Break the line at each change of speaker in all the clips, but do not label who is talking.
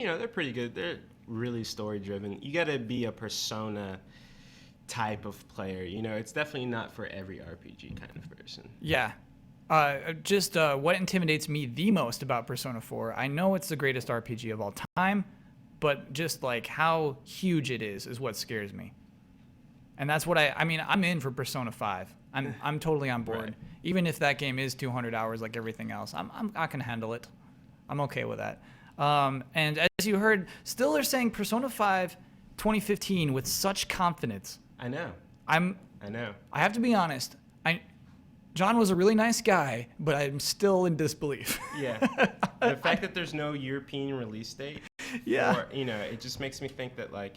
they're pretty good. They're really story driven. You got to be a Persona type of player. It's definitely not for every RPG kind of person.
Yeah. What intimidates me the most about Persona 4, I know it's the greatest RPG of all time, but just like how huge it is what scares me. And that's what I'm in for Persona 5. I'm totally on board.
Right.
Even if that game is 200 hours like everything else, I can handle it. I'm okay with that. And as you heard, still they're saying Persona 5 2015 with such confidence.
I know.
I know. I have to be honest. John was a really nice guy, but I'm still in disbelief.
Yeah. The fact that there's no European release date.
Yeah.
Or, it just makes me think that, like,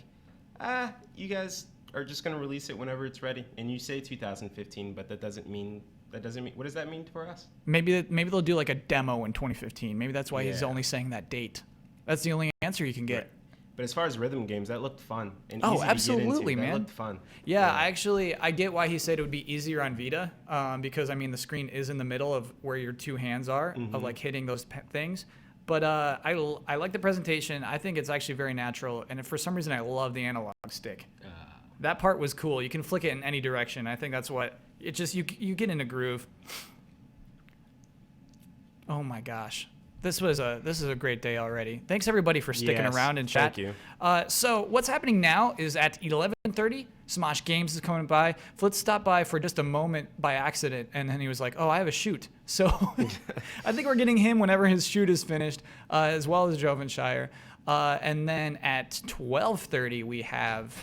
you guys are just going to release it whenever it's ready. And you say 2015, but that doesn't mean, what does that mean for us?
Maybe they'll do like a demo in 2015. Maybe that's why he's only saying that date. That's the only answer you can get.
Right. But as far as rhythm games, that looked fun and
easy
absolutely,
to get into. Man.
That looked fun.
Yeah, I get why he said it would be easier on Vita because the screen is in the middle of where your two hands are of like hitting those things. But I like the presentation. I think it's actually very natural, and for some reason I love the analog stick. That part was cool. You can flick it in any direction. I think that's what it just you get in a groove. Oh my gosh. This is a great day already. Thanks everybody for sticking around and chat.
Thank you.
So what's happening now is at 11:30, Smosh Games is coming by. Flitz stopped by for just a moment by accident, and then he was like, "Oh, I have a shoot." So I think we're getting him whenever his shoot is finished, as well as Jovenshire. And then at 12:30 we have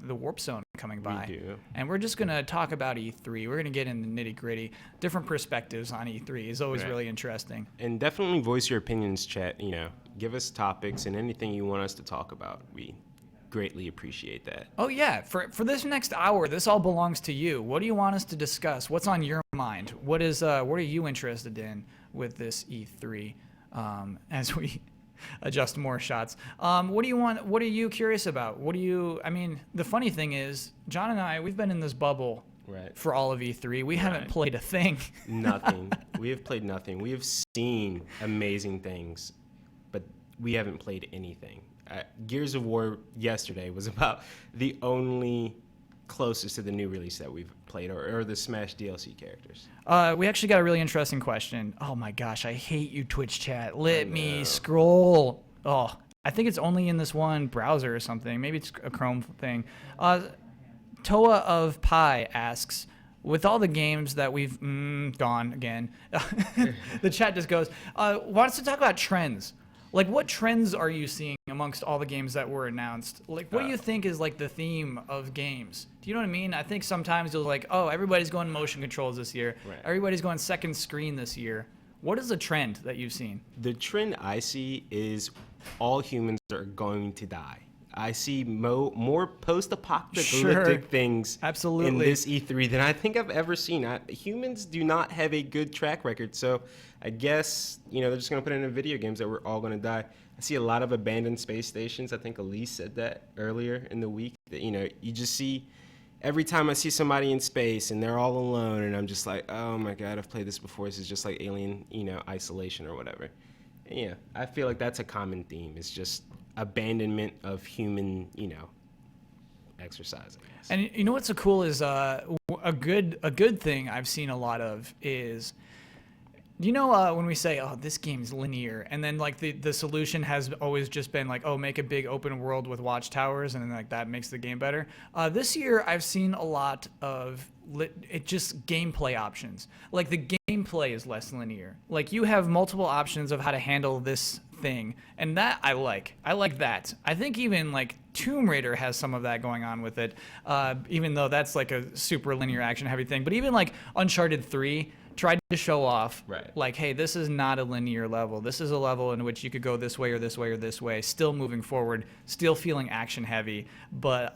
the Warp Zone coming by.
We do.
And we're just going to talk about E3. We're going to get in the nitty-gritty. Different perspectives on E3 is always really interesting.
And definitely voice your opinions, chat. Give us topics and anything you want us to talk about. We greatly appreciate that.
Oh, yeah. For this next hour, this all belongs to you. What do you want us to discuss? What's on your mind? What are you interested in with this E3 as we adjust more shots? What do you want? What are you curious about? The funny thing is, John and I, we've been in this bubble for all of E3. We haven't played a thing.
Nothing. We have played nothing. We have seen amazing things, but we haven't played anything. Gears of War yesterday was about the only closest to the new release that we've played, or the Smash DLC characters.
We actually got a really interesting question. Oh my gosh, I hate you, Twitch chat. Let me scroll. Oh, I think it's only in this one browser or something. Maybe it's a Chrome thing. Toa of Pi asks, with all the games that we've gone again, the chat just goes, wants to talk about trends. Like, what trends are you seeing amongst all the games that were announced? Like, what do you think is, like, the theme of games? Do you know what I mean? I think sometimes you'll like, oh, everybody's going motion controls this year.
Right.
Everybody's going second screen this year. What is the trend that you've seen?
The trend I see is all humans are going to die. I see more post-apocalyptic things in this E3 than I think I've ever seen. Humans do not have a good track record, so I guess they're just going to put it in video games that we're all going to die. I see a lot of abandoned space stations. I think Elise said that earlier in the week. That you just see every time I see somebody in space and they're all alone, and I'm just like, oh my god, I've played this before. This is just like Alien, isolation or whatever. And yeah, I feel like that's a common theme. It's just abandonment of human, exercise, I guess.
And you know what's so cool is a good thing I've seen a lot of is, when we say, oh, this game's linear, and then like the solution has always just been like, oh, make a big open world with watchtowers, and then like that makes the game better. This year I've seen a lot of just gameplay options. Like the gameplay is less linear. Like you have multiple options of how to handle this thing, and that I like that. I think even like Tomb Raider has some of that going on with it, even though that's like a super linear action heavy thing. But even like Uncharted 3 tried to show off, like, hey, this is not a linear level. This is a level in which you could go this way or this way or this way, still moving forward, still feeling action heavy, but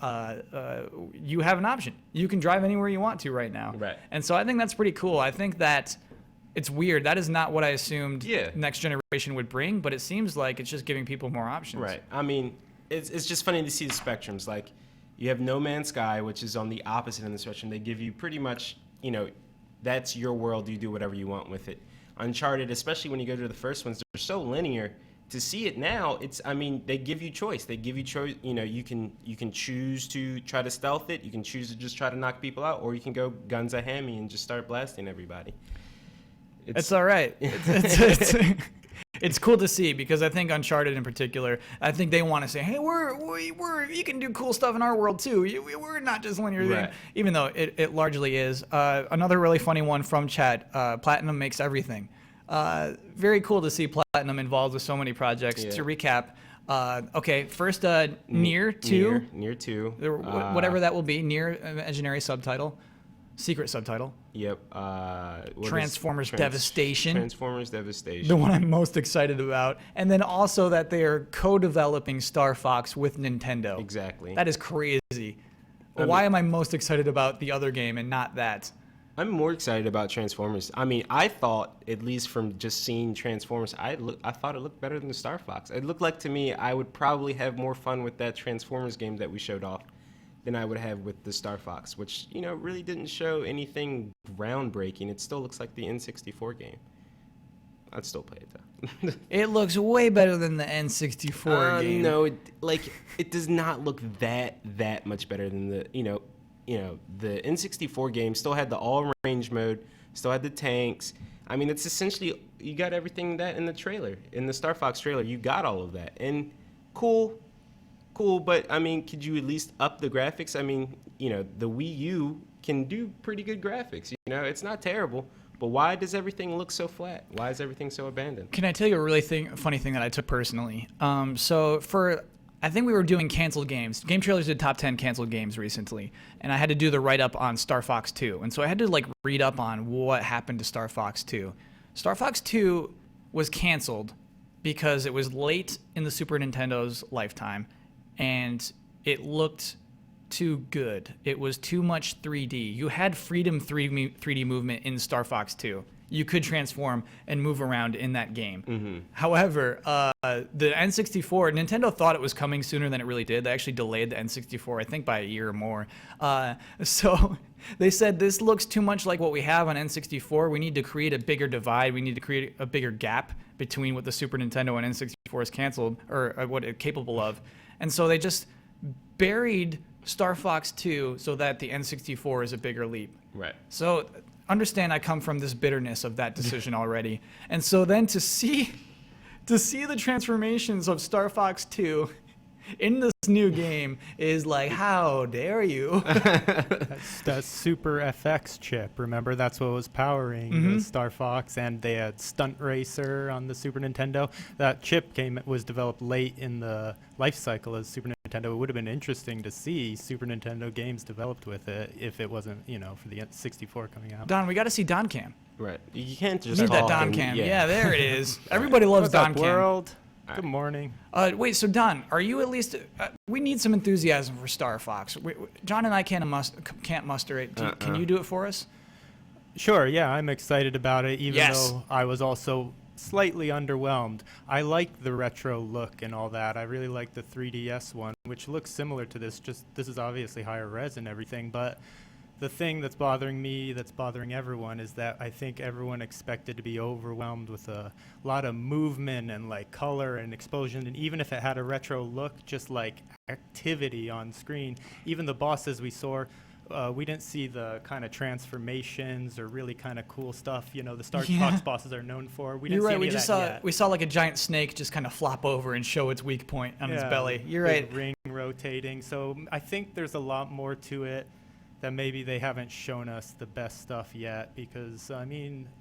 you have an option. You can drive anywhere you want to right now.
Right.
And so I think that's pretty cool. I think that it's weird. That is not what I assumed next generation would bring, but it seems like it's just giving people more options.
Right. I mean, it's just funny to see the spectrums. Like, you have No Man's Sky, which is on the opposite end of the spectrum. They give you pretty much, that's your world. You do whatever you want with it. Uncharted, especially when you go to the first ones, they're so linear. to see it now, they give you choice. They give you choice. You can choose to try to stealth it. You can choose to just try to knock people out, or you can go guns a hammy and just start blasting everybody.
It's all right. It's cool to see, because I think Uncharted in particular, I think they want to say, hey, you can do cool stuff in our world too. We're not just linear thing, even though it largely is. Another really funny one from chat, Platinum makes everything. Very cool to see Platinum involved with so many projects. Yeah. To recap, okay, first Nier 2.
Nier 2.
Whatever that will be, Nier Imaginary subtitle. Secret subtitle.
Yep.
Transformers Devastation.
Transformers Devastation.
The one I'm most excited about. And then also that they are co-developing Star Fox with Nintendo.
Exactly.
That is crazy. Why am I most excited about the other game and not that?
I'm more excited about Transformers. I thought, at least from just seeing Transformers, I thought it looked better than the Star Fox. It looked like to me I would probably have more fun with that Transformers game that we showed off than I would have with the Star Fox, which, really didn't show anything groundbreaking. It still looks like the N64 game. I'd still play it, though.
It looks way better than the N64 game.
No, it does not look that much better than the, the N64 game still had the all-range mode, still had the tanks. It's essentially, you got everything that in the trailer. In the Star Fox trailer, you got all of that. And cool, but could you at least up the graphics? The Wii U can do pretty good graphics. It's not terrible, but why does everything look so flat? Why is everything so abandoned?
Can I tell you a really funny thing that I took personally? I think we were doing canceled games. GameTrailers did top 10 canceled games recently, and I had to do the write-up on Star Fox 2. And so I had to read up on what happened to Star Fox 2. Star Fox 2 was canceled because it was late in the Super Nintendo's lifetime, and it looked too good. It was too much 3D. You had freedom 3D movement in Star Fox 2. You could transform and move around in that game. Mm-hmm. However, the N64, Nintendo thought it was coming sooner than it really did. They actually delayed the N64, I think, by a year or more. So they said, this looks too much like what we have on N64. We need to create a bigger divide. We need to create a bigger gap between what the Super Nintendo and N64 is canceled, or what it's capable of. And so they just buried Star Fox 2 so that the N64 is a bigger leap.
Right.
So understand I come from this bitterness of that decision already. And so then to see the transformations of Star Fox 2 in this new game is like, how dare you?
That's that Super FX chip. Remember, that's what was powering the Star Fox, and they had Stunt Racer on the Super Nintendo. That chip was developed late in the life cycle of Super Nintendo. It would have been interesting to see Super Nintendo games developed with it if it wasn't, for the N64 coming out.
Don, we got to see Don Cam.
Right. You can't just
need that Don Cam. Yeah, there it is. Everybody loves Don Cam.
World. Good morning.
Wait, so Don, are you at least? We need some enthusiasm for Star Fox. John and I can't muster it. Can you do it for us?
Sure. Yeah, I'm excited about it. Even though I was also slightly underwhelmed. I like the retro look and all that. I really like the 3DS one, which looks similar to this. Just this is obviously higher res and everything, but the thing that's bothering me, that's bothering everyone, is that I think everyone expected to be overwhelmed with a lot of movement and color and explosion. And even if it had a retro look, just activity on screen, even the bosses we saw, we didn't see the kind of transformations or really kind of cool stuff. The Star Fox bosses are known for. We didn't see any of that yet.
We saw a giant snake just kind of flop over and show its weak point on its belly. You're right.
Ring rotating. So I think there's a lot more to it that maybe they haven't shown us the best stuff yet, because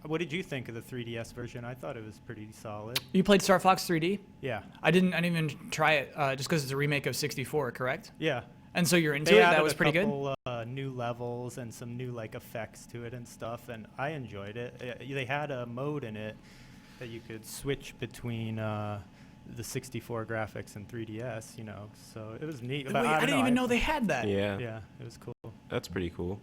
what did you think of the 3DS version? I thought it was pretty solid.
You played Star Fox 3D?
Yeah.
I didn't even try it just because it's a remake of 64, correct?
Yeah.
And so you're into it? That was pretty good?
They added a couple new levels and some new effects to it and stuff, and I enjoyed it. They had a mode in it that you could switch between the 64 graphics and 3DS, so it was neat.
Wait, I didn't even know they had that.
Yeah.
Yeah, it was cool.
That's pretty cool.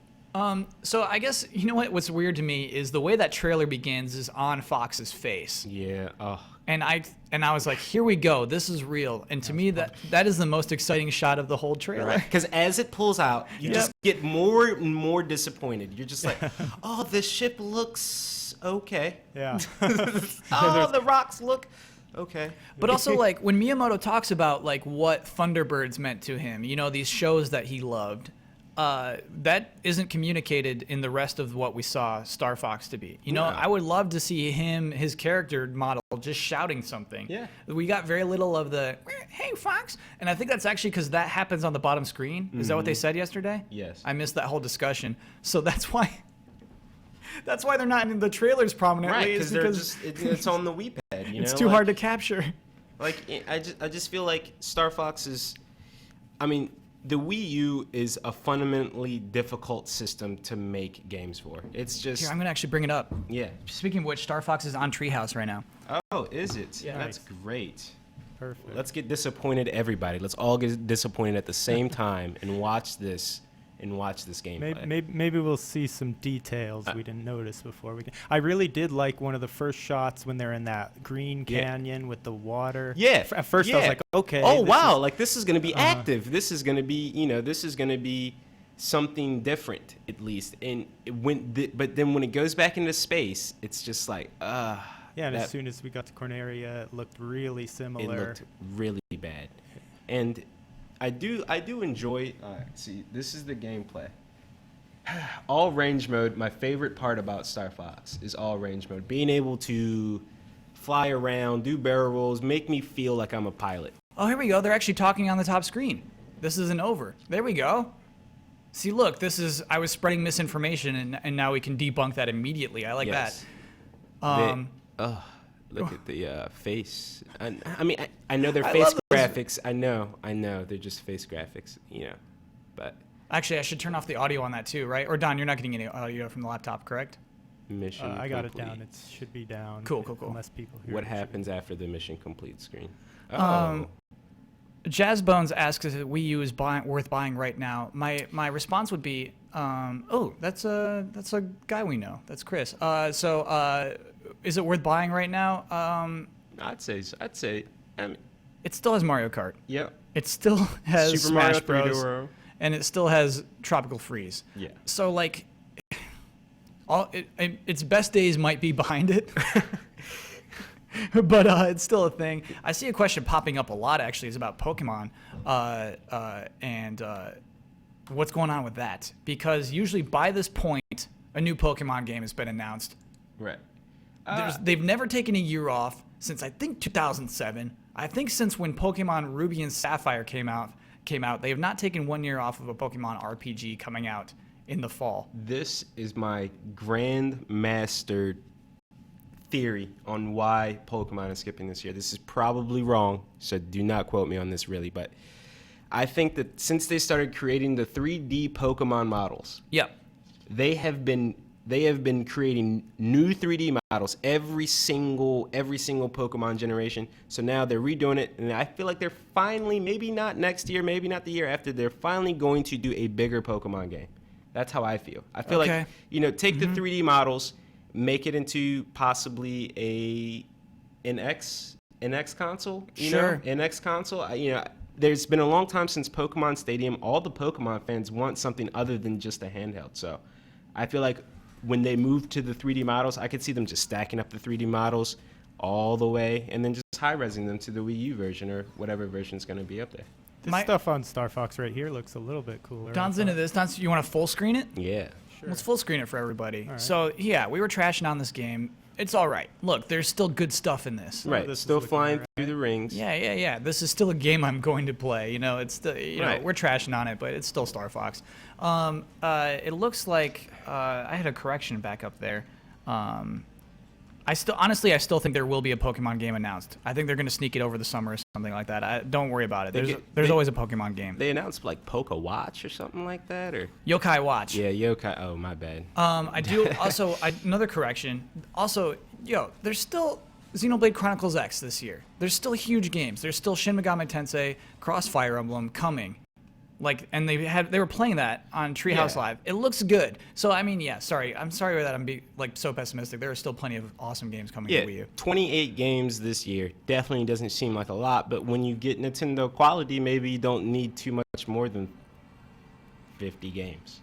So I guess, what's weird to me is the way that trailer begins is on Fox's face.
Yeah. Oh.
And I was like, here we go. This is real. And to me, that is the most exciting shot of the whole trailer.
Because as it pulls out, you just get more and more disappointed. You're just like, oh, this ship looks okay.
Yeah.
Oh, the rocks look Okay.
But also, like, when Miyamoto talks about, like, what Thunderbirds meant to him, these shows that he loved, that isn't communicated in the rest of what we saw Star Fox to be. I would love to see his character model, just shouting something.
Yeah.
We got very little of the, hey, Fox. And I think that's actually because that happens on the bottom screen. Is that what they said yesterday?
Yes.
I missed that whole discussion. So that's why they're not in the trailers prominently.
Right, because it's on the Wii Pad.
It's too hard to capture.
Like, I just feel like Star Fox is, the Wii U is a fundamentally difficult system to make games for. It's just...
Here, I'm going to actually bring it up.
Yeah.
Speaking of which, Star Fox is on Treehouse right now.
Oh, is it?
Yeah.
That's great.
Perfect.
Let's get disappointed, everybody. Let's all get disappointed at the same time and watch this gameplay.
Maybe we'll see some details we didn't notice before. I really did like one of the first shots when they're in that green canyon with the water.
Yeah.
At first I was like, okay.
Oh, wow. Like, this is going to be active. This is going to be, something different, at least. And but then when it goes back into space, it's just like,
Yeah, and as soon as we got to Corneria, it looked really similar.
It looked really bad. And I do enjoy. See, this is the gameplay. All range mode. My favorite part about Star Fox is all range mode. Being able to fly around, do barrel rolls, make me feel like I'm a pilot.
Oh, here we go. They're actually talking on the top screen. This isn't over. There we go. See, look, I was spreading misinformation, and now we can debunk that immediately. I like that.
Look at the face. I know they're face graphics. I know they're just face graphics. But
actually, I should turn off the audio on that too, right? Or Don, you're not getting any audio from the laptop, correct?
Mission.
I got
complete.
it down. It should be down.
Cool.
Unless people hear
What
it.
happens after the mission complete screen?
Jazz Bones asks if Wii U is worth buying right now. My response would be, that's a guy we know. That's Chris. Is it worth buying right now?
I'd say.
It still has Mario Kart.
Yep.
It still has
Super
Smash
Mario
Bros.
3D World.
And it still has Tropical Freeze.
Yeah.
So like, its best days might be behind it. But it's still a thing. I see a question popping up a lot, actually, is about Pokemon and what's going on with that. Because usually by this point, a new Pokemon game has been announced.
Right.
They've never taken a year off since, I think, 2007. I think since when Pokemon Ruby and Sapphire came out, they have not taken 1 year off of a Pokemon RPG coming out in the fall.
This is my grandmaster theory on why Pokemon is skipping this year. This is probably wrong, so do not quote me on this really, but I think that since they started creating the 3D Pokemon models,
yep,
they have been creating new 3D models every single Pokemon generation. So now they're redoing it, and I feel like they're finally, maybe not next year, maybe not the year after, they're finally going to do a bigger Pokemon game. That's how I feel. I feel like, take the 3D models, make it into possibly an X console. An X console. There's been a long time since Pokemon Stadium. All the Pokemon fans want something other than just a handheld. So I feel like when they move to the 3D models, I could see them just stacking up the 3D models all the way and then just high-resing them to the Wii U version or whatever version is going to be up there.
This stuff on Star Fox right here looks a little bit cooler.
Don's into this. Don, you want to full screen it?
Yeah.
Sure. Let's full screen it for everybody.
Right.
So, yeah, we were trashing on this game. It's all right. Look, there's still good stuff in this.
Right.
This
still flying through the rings.
Yeah. This is still a game I'm going to play. It's still, we're trashing on it, but it's still Star Fox. It looks like I had a correction back up there. I still think there will be a Pokemon game announced. I think they're going to sneak it over the summer or something like that. Don't worry about it. There's always a Pokemon game.
They announced like Poke Watch or something like that, or
Yokai Watch.
Yeah, Yokai. Oh, my bad.
I do also another correction. Also, there's still Xenoblade Chronicles X this year. There's still huge games. There's still Shin Megami Tensei, Cross Fire Emblem coming. And they were playing that on Treehouse Live. It looks good. So sorry. I'm sorry that I'm being so pessimistic. There are still plenty of awesome games coming to Wii U.
28 games this year definitely doesn't seem like a lot, but when you get Nintendo quality, maybe you don't need too much more than 50 games.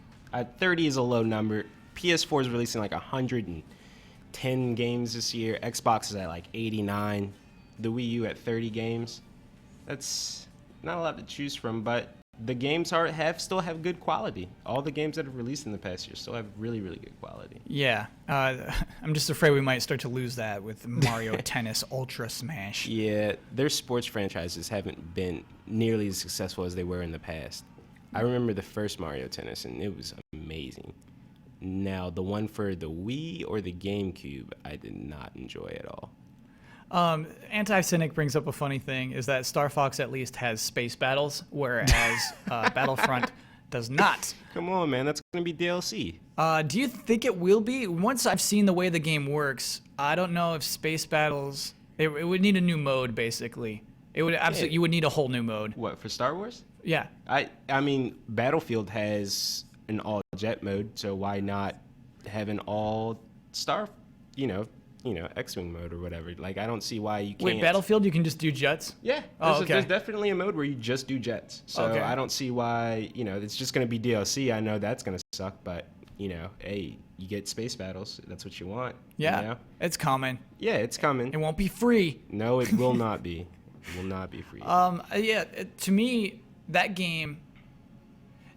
30 is a low number. PS4 is releasing like 110 games this year. Xbox is at like 89. the Wii U at 30 games. That's not a lot to choose from, but the games still have good quality. All the games that have released in the past year still have really, really good quality.
Yeah, I'm just afraid we might start to lose that with Mario Tennis Ultra Smash.
Yeah, their sports franchises haven't been nearly as successful as they were in the past. I remember the first Mario Tennis, and it was amazing. Now, the one for the Wii or the GameCube, I did not enjoy at all.
Anti-Cynic brings up a funny thing, is that Star Fox at least has space battles, whereas Battlefront does not.
Come on, man. That's going to be DLC.
Do you think it will be? Once I've seen the way the game works, I don't know if space battles... It would need a new mode, basically. It would absolutely... You would need a whole new mode.
What, for Star Wars?
Yeah.
I mean, Battlefield has an all-jet mode, so why not have an all-star, X-Wing mode or whatever. Like, I don't see why you can't...
Wait, Battlefield, you can just do jets?
Yeah. There's definitely a mode where you just do jets. So I don't see why, it's just going to be DLC. I know that's going to suck, but, hey, you get space battles. That's what you want.
Yeah, it's coming.
Yeah, it's coming.
It won't be free.
No, it will not be. It will not be free.
To me, that game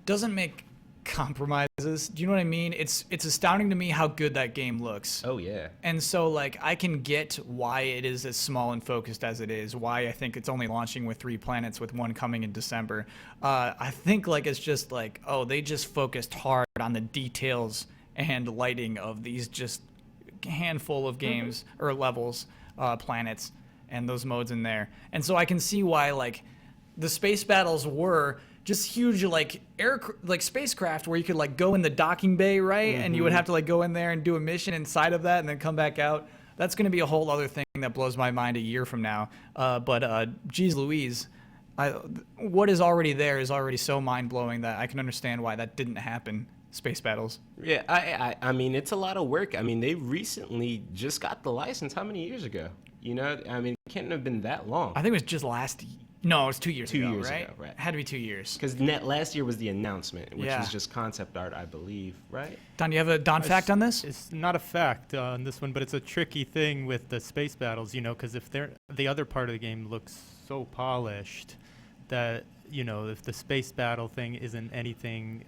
doesn't make compromises. Do you know what I mean? It's astounding to me how good that game looks.
Oh yeah.
And so like I can get why it is as small and focused as it is, why I think it's only launching with 3 planets with one coming in December. I think like it's just like, they just focused hard on the details and lighting of these just handful of games or levels, planets, and those modes in there. And so I can see why like the space battles were just huge, like spacecraft where you could like go in the docking bay, right? And you would have to like go in there and do a mission inside of that and then come back out. That's going to be a whole other thing that blows my mind a year from now. Geez Louise, what is already there is already so mind blowing that I can understand why that didn't happen. Space battles. Yeah,
I mean, it's a lot of work. I mean, they recently just got the license. How many years ago? I mean, it can't have been that long.
I think it was just last year. No, it was 2 years ago,
2 years
right?
ago, right.
It had to be 2 years.
Because last year was the announcement, which was just concept art, I believe, right?
Don, do you have a fact on this?
It's not a fact on this one, but it's a tricky thing with the space battles, because if the other part of the game looks so polished that, if the space battle thing isn't anything,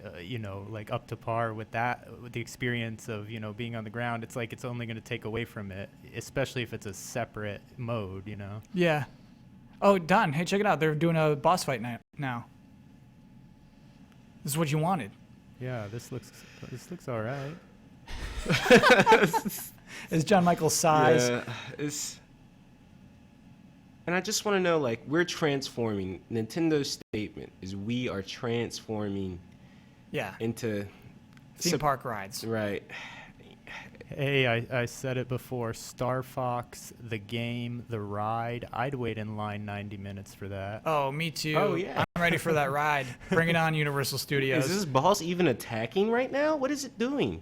like up to par with the experience of, being on the ground, it's like it's only going to take away from it, especially if it's a separate mode,
Yeah. Oh, Don, hey, check it out. They're doing a boss fight now. This is what you wanted.
Yeah, this looks all right.
It's John Michael's size.
Yeah, and I just want to know, like, we're transforming. Nintendo's statement is we are transforming into
theme park rides.
Right.
Hey, I said it before, Star Fox, the game, the ride, I'd wait in line 90 minutes for that.
Oh, me too.
Oh, yeah.
I'm ready for that ride. Bring it on, Universal Studios.
Is this boss even attacking right now? What is it doing?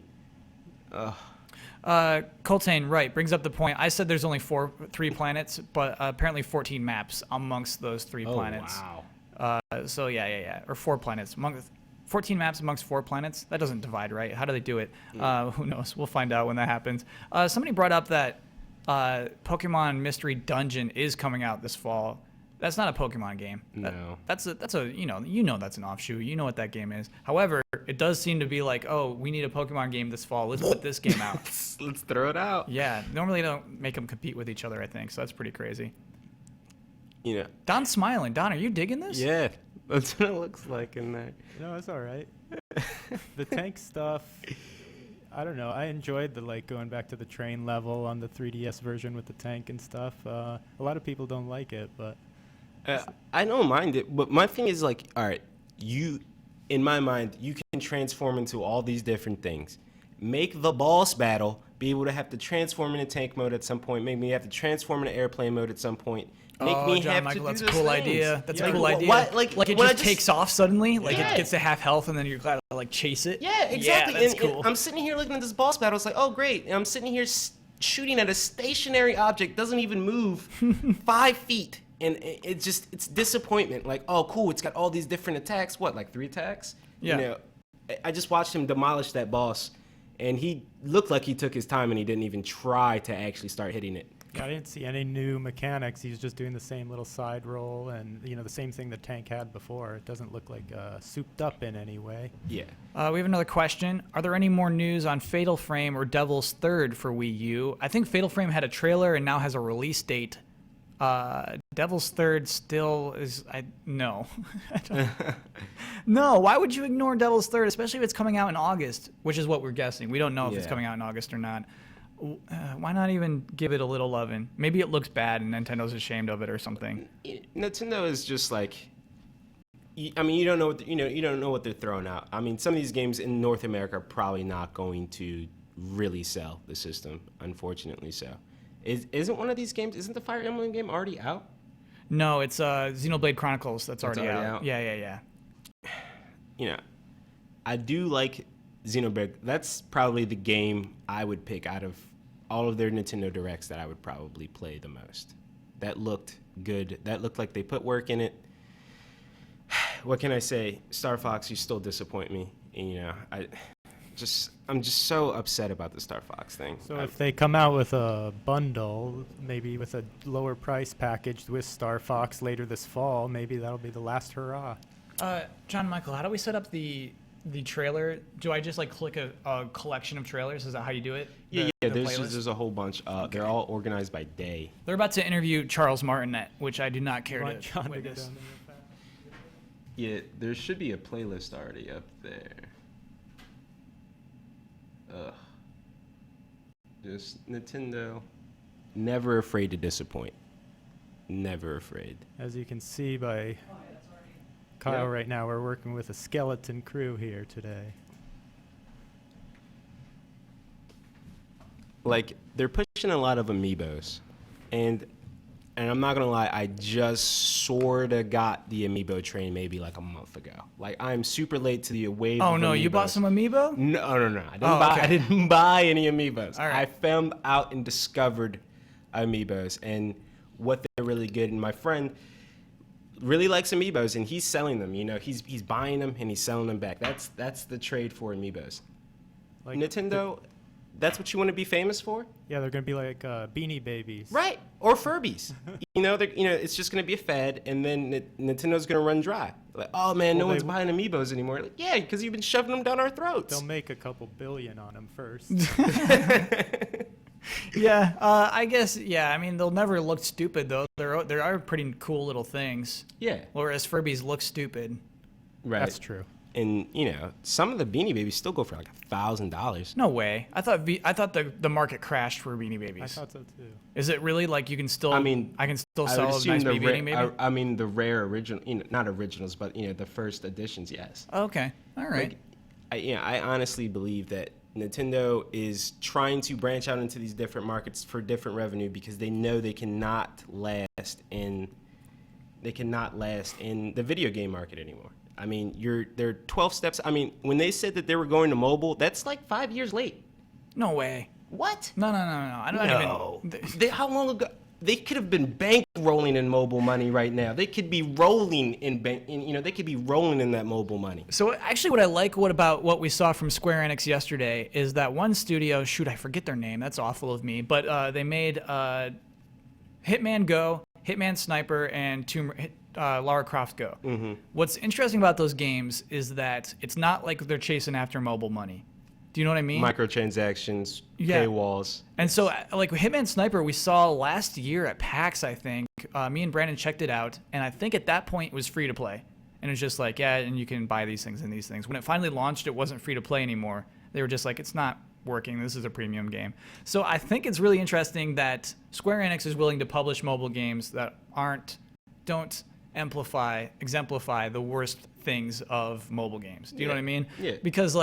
Coltane, right, brings up the point. I said there's only 3 planets, but apparently 14 maps amongst those 3 planets.
Wow.
So, yeah. Or 4 planets. 14 maps amongst 4 planets? That doesn't divide, right? How do they do it? Who knows? We'll find out when that happens. Somebody brought up that Pokemon Mystery Dungeon is coming out this fall. That's not a Pokemon game.
No.
That's a that's an offshoot. You know what that game is. However, it does seem to be like, we need a Pokemon game this fall. Let's put this game out.
Let's throw it out.
Yeah. Normally they don't make them compete with each other, I think. So that's pretty crazy.
Don's
smiling. Don, are you digging this?
Yeah. That's what it looks like in there.
No, it's all right. The tank stuff, I don't know. I enjoyed going back to the train level on the 3DS version with the tank and stuff. A lot of people don't like it, but
I don't mind it. But my thing is all right, in my mind, you can transform into all these different things. Make the boss battle be able to have to transform into tank mode at some point. Make me have to transform into airplane mode at some point. Make me
John
have
Michael,
to
that's
do
a cool
things.
idea. That's
a
cool idea.
Like
it just takes off suddenly. Like it gets to half health, and then you're glad to chase it.
Yeah, exactly.
Yeah, that's cool.
And I'm sitting here looking at this boss battle. It's like, oh great. And I'm sitting here shooting at a stationary object, doesn't even move 5 feet, and it's disappointment. Like, oh cool, it's got all these different attacks. What, like 3 attacks?
Yeah.
I just watched him demolish that boss, and he looked like he took his time and he didn't even try to actually start hitting it.
I didn't see any new mechanics. He's just doing the same little side roll and, the same thing the tank had before. It doesn't look like souped up in any way.
Yeah.
We have another question. Are there any more news on Fatal Frame or Devil's Third for Wii U? I think Fatal Frame had a trailer and now has a release date. Devil's Third still is... No. No, why would you ignore Devil's Third, especially if it's coming out in August, which is what we're guessing. We don't know if it's coming out in August or not. Why not even give it a little loving? Maybe it looks bad and Nintendo's ashamed of it or something.
Nintendo is just like, I mean, you don't know what you don't know what they're throwing out. I mean, some of these games in North America are probably not going to really sell the system, unfortunately. So, isn't one of these games? Isn't the Fire Emblem game already out?
No, it's Xenoblade Chronicles that's already out. Yeah.
I do like Xenoblade. That's probably the game I would pick out of all of their Nintendo Directs that I would probably play the most. That looked good. That looked like they put work in it. What can I say? Star Fox, you still disappoint me. And, I'm just so upset about the Star Fox thing.
So if they come out with a bundle, maybe with a lower price package with Star Fox later this fall, maybe that'll be the last hurrah.
John Michael, how do we set up the trailer? Do I just click a collection of trailers? Is that how you do it?
Yeah. There's a whole bunch. Okay. They're all organized by day.
They're about to interview Charles Martinet, which I do not care to
John
witness.
Yeah, there should be a playlist already up there. Ugh. Just Nintendo. Never afraid to disappoint. Never afraid.
As you can see by Kyle right now, we're working with a skeleton crew here today.
They're pushing a lot of amiibos, and I'm not gonna lie, I just sorta got the amiibo train maybe a month ago. I'm super late to the wave.
Oh no,
amiibos.
you bought some amiibo?
No. I didn't buy any amiibos.
All right.
I found out and discovered amiibos and what they're really good. And my friend really likes amiibos, and he's selling them. He's buying them and he's selling them back. That's the trade for amiibos. Nintendo, that's what you want to be famous for?
Yeah, they're gonna be like Beanie Babies,
right? Or Furbies. It's just gonna be a fad, and then Nintendo's gonna run dry. Oh man, no one's buying amiibos anymore. Yeah, because you've been shoving them down our throats.
They'll make a couple billion on them first.
Yeah, I guess. Yeah, I mean they'll never look stupid though. There are pretty cool little things.
Yeah.
Whereas Furbies look stupid.
Right.
That's true.
And some of the Beanie Babies still go for $1,000.
No way. I thought the market crashed for Beanie Babies.
I thought so too.
Is it really you can still? I can still sell a nice Beanie Baby.
I mean the rare original, not originals, but the first editions. Yes.
Okay. All right.
I honestly believe that Nintendo is trying to branch out into these different markets for different revenue because they know they cannot last in the video game market anymore. I mean, they're 12 steps. I mean, when they said that they were going to mobile, that's 5 years late.
No way.
What?
No. I don't
even. How long ago? They could have been bankrolling in mobile money right now. They could be rolling they could be rolling in that mobile money.
So actually, what I like about what we saw from Square Enix yesterday is that one studio. Shoot, I forget their name. That's awful of me. But they made Hitman Go, Hitman Sniper, and Lara Croft Go. Mm-hmm. What's interesting about those games is that it's not like they're chasing after mobile money. Do you know what I mean?
Microtransactions, paywalls.
And so, Hitman Sniper, we saw last year at PAX, I think. Me and Brandon checked it out, and I think at that point it was free to play. And it was just and you can buy these things and these things. When it finally launched, it wasn't free to play anymore. They were just it's not working. This is a premium game. So I think it's really interesting that Square Enix is willing to publish mobile games that don't exemplify the worst things of mobile games. Do you know what I mean?
Yeah.
Because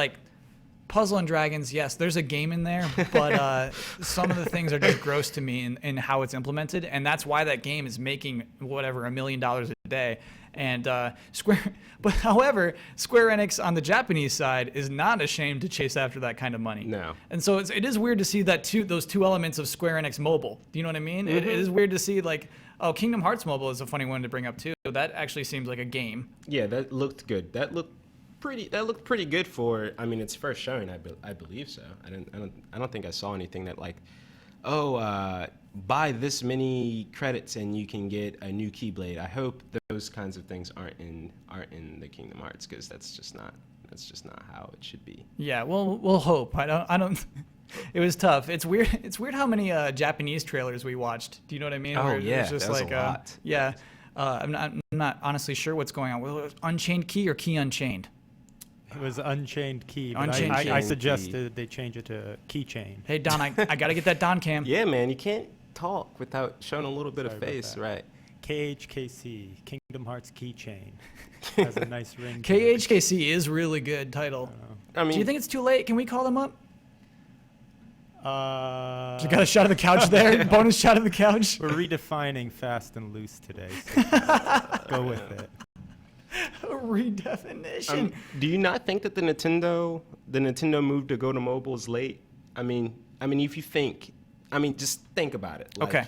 Puzzle and Dragons, yes, there's a game in there, but some of the things are just gross to me in how it's implemented, and that's why that game is making $1 million a day. And however, Square Enix on the Japanese side is not ashamed to chase after that kind of money.
No.
And so it is weird to see those two elements of Square Enix Mobile. Do you know what I mean? Mm-hmm. It is weird to see Kingdom Hearts Mobile is a funny one to bring up too. That actually seems like a game.
Yeah, that looked good. That looked pretty good for its first showing. I believe so. I don't think I saw anything that buy this many credits and you can get a new Keyblade. I hope those kinds of things aren't in the Kingdom Hearts, because that's just not how it should be.
Yeah, we'll hope. I don't. It was tough. It's weird. It's weird how many Japanese trailers we watched. Do you know what I mean?
Oh,
Where
yeah,
it was just
that was
like
a lot.
yeah. I'm not honestly sure what's going on. Was it Unchained Key or Key Unchained?
It was Unchained Key, but
Unchained Key.
I suggested they change it to Keychain.
Hey Don, I got to get that Don cam.
Yeah, man, you can't talk without showing a little bit
Sorry
of
about
face,
that.
right?
KHKC, Kingdom Hearts Keychain. Has a nice ring. to it.
KHKC is really good title.
I mean,
Do you think it's too late? Can we call them up? You got
We're
a shot of the couch there. Bonus shot of the couch.
redefining fast and loose today. So go with it.
Redefinition.
do you not think that the Nintendo move to go to mobile is late? I mean, if you think, just think about it. Like,
Okay.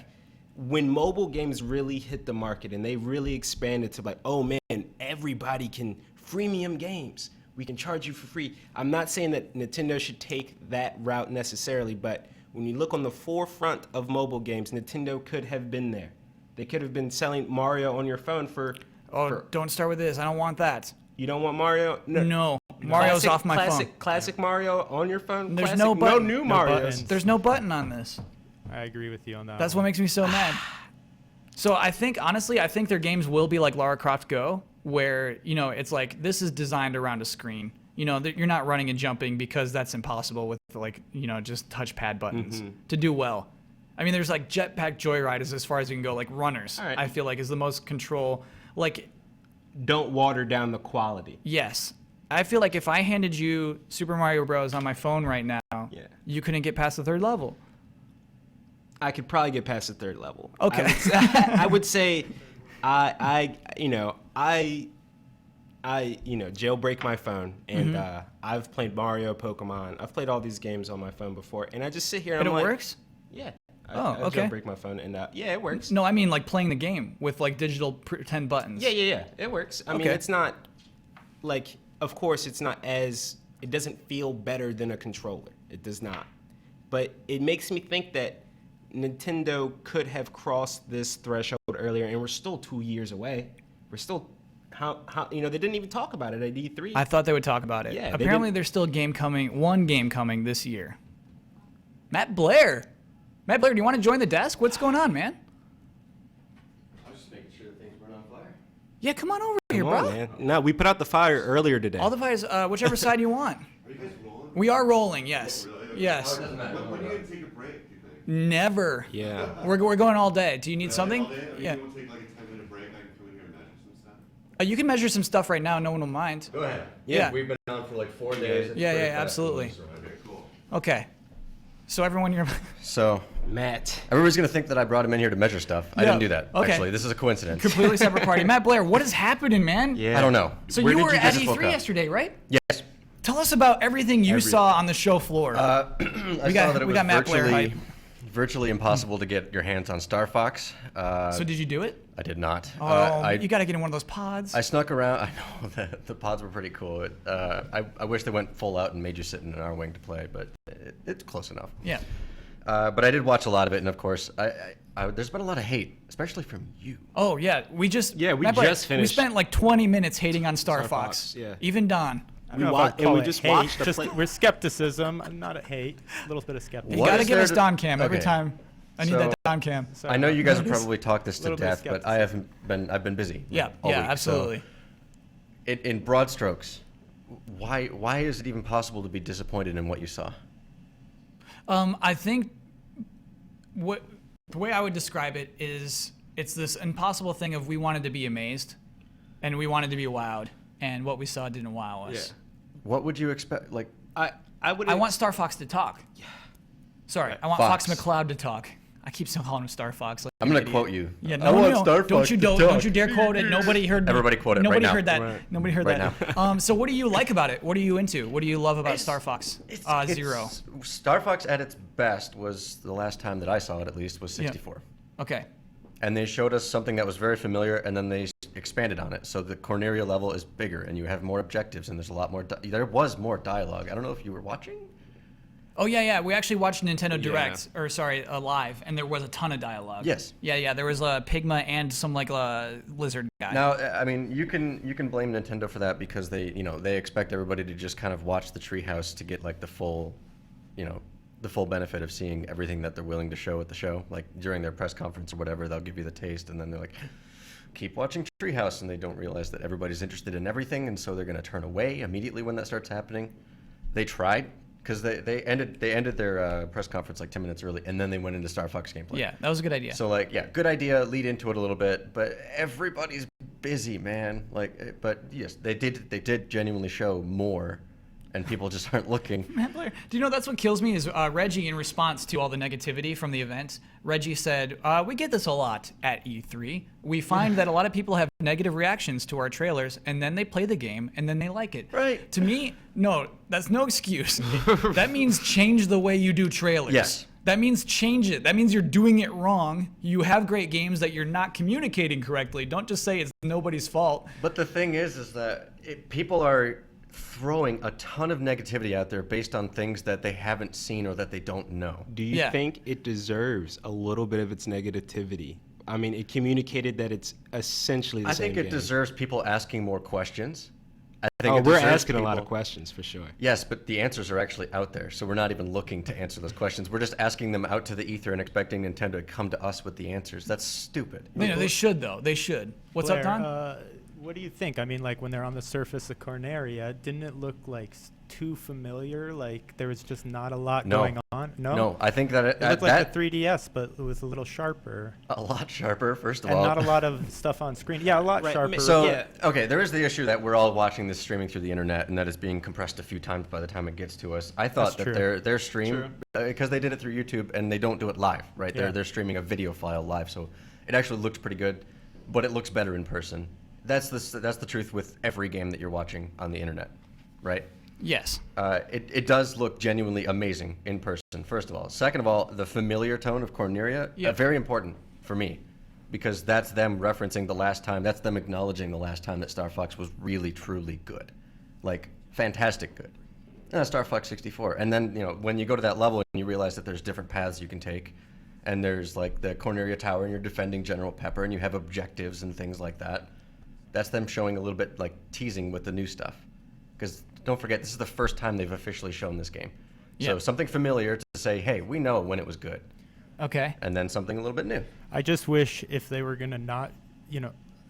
When mobile games really hit the market and they really expanded to like, oh man, everybody can freemium games. We can charge you for free. I'm not saying that Nintendo should take that route necessarily, but when you look on the forefront of mobile games, Nintendo could have been there. They could have been selling Mario on your phone for.
Don't start with this. I don't want that.
You don't want Mario?
No. Mario's off my phone.
Classic Mario on your phone?
There's
Classic,
no button.
new
No
Marios.
buttons.
There's no button on this.
I agree with you on that.
That's
one.
what makes me so mad. So I think, honestly, their games will be like Lara Croft Go, where, it's like, this is designed around a screen. You're not running and jumping because that's impossible with, like, just touchpad buttons to do well. I mean, there's like Jetpack Joyride is as far as you can go, like runners,
All right.
I feel like is the most control. Like,
Don't water down the quality.
yes. I feel like if I handed you Super Mario Bros. On my phone right now,
Yeah.
you couldn't get past the third level.
I could probably get past the third level.
Okay.
I would say, I jailbreak my phone, and I've played Mario, Pokemon. I've played all these games on my phone before, and I just sit here and
But
I'm
it
like,
works?
yeah. I
Okay.
jailbreak my phone, and yeah, it works.
No, I mean like playing the game with like digital pretend buttons.
Yeah, it works. I mean,
Okay.
it's not like, of course, it doesn't feel better than a controller. It does not. But it makes me think that Nintendo could have crossed this threshold earlier, and we're still 2 years away. We're still, they didn't even talk about it at E3.
I thought they would talk about it.
Yeah, they
Apparently
didn't-
there's still one game coming this year. Matt Blair, do you want to join the desk? What's going on, man?
I was just making sure that things weren't on fire.
Yeah, come on over here,
Come
bro.
on, man. No, we put out the fire earlier today.
All the fires, whichever side you want.
Are you guys rolling?
We are rolling, yes.
Really?
Yes.
When are you going to take a break, do you think?
Never.
Yeah.
We're going all day. Do you need something?
All day? I mean,
Yeah.
you want to take like a 10-minute break? I can come in here and measure some stuff.
You can measure some stuff right now. No one will mind.
Go ahead.
Yeah.
We've been on for like 4 days. It's
Yeah,
pretty
yeah,
fast
absolutely.
moving, so, okay, cool.
Okay. So everyone, you're.
So
Matt.
everybody's gonna think that I brought him in here to measure stuff. I
Yeah.
didn't do that.
Okay.
Actually, this is a coincidence.
Completely separate party. Matt Blair, what is happening, man?
Yeah.
I don't know.
So
Where
you
did
were at
just woke
E3
up?
yesterday, right?
Yes.
Tell us about everything you saw on the show floor.
I
We got-
saw that it
we
was
got Matt Blair
virtually impossible to get your hands on Star Fox.
So did you do it?
I did not.
Oh, you got to get in one of those pods.
I snuck around. I know the pods were pretty cool. I wish they went full out and made you sit in our wing to play, but it's close enough.
Yeah.
But I did watch a lot of it, and of course, there's been a lot of hate, especially from you.
Oh yeah, we
finished.
We spent like 20 minutes hating on Star Fox.
Yeah.
Even Don.
I don't know if I'd
and
call
we
it
just
hate,
watched the
just
play-
we're skepticism, not a hate, a little bit of
You
skepticism.
What
got to
is
give
there
us
to-
Don Cam every
Okay.
time. I need
So-
that Don Cam.
Sorry
I know you guys have
about
probably talked this to
Little bit of
death, but I've been busy.
Yeah.
all
Yeah.
week, so
Absolutely.
in broad strokes, why is it even possible to be disappointed in what you saw?
I think the way I would describe it is it's this impossible thing of we wanted to be amazed, and we wanted to be wowed, and what we saw didn't wow us.
What would you expect? Like,
I would.
I want Star Fox to talk. Yeah. Sorry, I want Fox
Fox.
McCloud to talk. I keep still calling him Star Fox. Like
I'm
an
gonna
idiot.
quote you.
Yeah,
I
no,
want
no,
Star
don't
Fox
you
to
don't
talk.
you dare quote it. Nobody heard.
Everybody quote it
Nobody
right
heard
now.
that.
Right.
Nobody heard
Right
that. So what do you like about it? What are you into? What do you love about Star Fox Zero?
Star Fox at its best was the last time that I saw it, at least, was 64.
Okay.
And they showed us something that was very familiar, and then they expanded on it. So the Corneria level is bigger, and you have more objectives, and there's a lot more. There was more dialogue. I don't know if you were watching.
Oh yeah. We actually watched Nintendo Direct, or sorry, live, and there was a ton of dialogue.
Yes.
Yeah. There was a Pigma and some like lizard guy.
Now, I mean, you can blame Nintendo for that because they expect everybody to just kind of watch the treehouse to get like the full benefit of seeing everything that they're willing to show at the show. Like during their press conference or whatever, they'll give you the taste, and then they're like, keep watching Treehouse, and they don't realize that everybody's interested in everything, and so they're going to turn away immediately when that starts happening. They tried, because they ended their press conference like 10 minutes early, and then they went into Star Fox gameplay.
Yeah, that was a good idea.
So like, yeah, good idea, lead into it a little bit, but everybody's busy, man. Like, but yes, they did genuinely show more, and people just aren't looking.
Matt Blair, do you know that's what kills me is Reggie, in response to all the negativity from the event, Reggie said, we get this a lot at E3. We find that a lot of people have negative reactions to our trailers, and then they play the game, and then they like it.
Right.
To me, no, that's no excuse. That means change the way you do trailers.
Yes.
That means change it. That means you're doing it wrong. You have great games that you're not communicating correctly. Don't just say it's nobody's fault.
But the thing is that people are throwing a ton of negativity out there based on things that they haven't seen or that they don't know.
Do you think it deserves a little bit of its negativity? I mean, it communicated that it's essentially the same
I think it
game.
deserves people asking more questions. I think
we're asking a lot of questions for sure.
Yes, but the answers are actually out there, so we're not even looking to answer those questions. We're just asking them out to the ether and expecting Nintendo to come to us with the answers. That's stupid.
They should, though. They should. What's
Blair,
up, Don?
What do you think? I mean, like when they're on the surface of Corneria, didn't it look like too familiar? Like there was just not a lot going on?
No, I think that
it looked like the 3DS, but it was a little sharper.
A lot sharper, first of
and
all.
And not a lot of stuff on screen. Yeah, a lot sharper.
So, okay, there is the issue that we're all watching this streaming through the internet, and that is being compressed a few times by the time it gets to us. I thought that their stream, because they did it through YouTube, and they don't do it live, right? Yeah. They're streaming a video file live, so it actually looks pretty good, but it looks better in person. That's the truth with every game that you're watching on the internet, right?
Yes.
It does look genuinely amazing in person, first of all. Second of all, the familiar tone of Corneria, very important for me, because that's them referencing the last time, that's them acknowledging the last time that Star Fox was really, truly good. Like, fantastic good. Star Fox 64. And then, when you go to that level and you realize that there's different paths you can take, and there's like the Corneria Tower and you're defending General Pepper and you have objectives and things like that, that's them showing a little bit, like, teasing with the new stuff. Because don't forget, this is the first time they've officially shown this game. So something familiar to say, hey, we know when it was good.
Okay.
And then something a little bit new.
I just wish if they were going to not,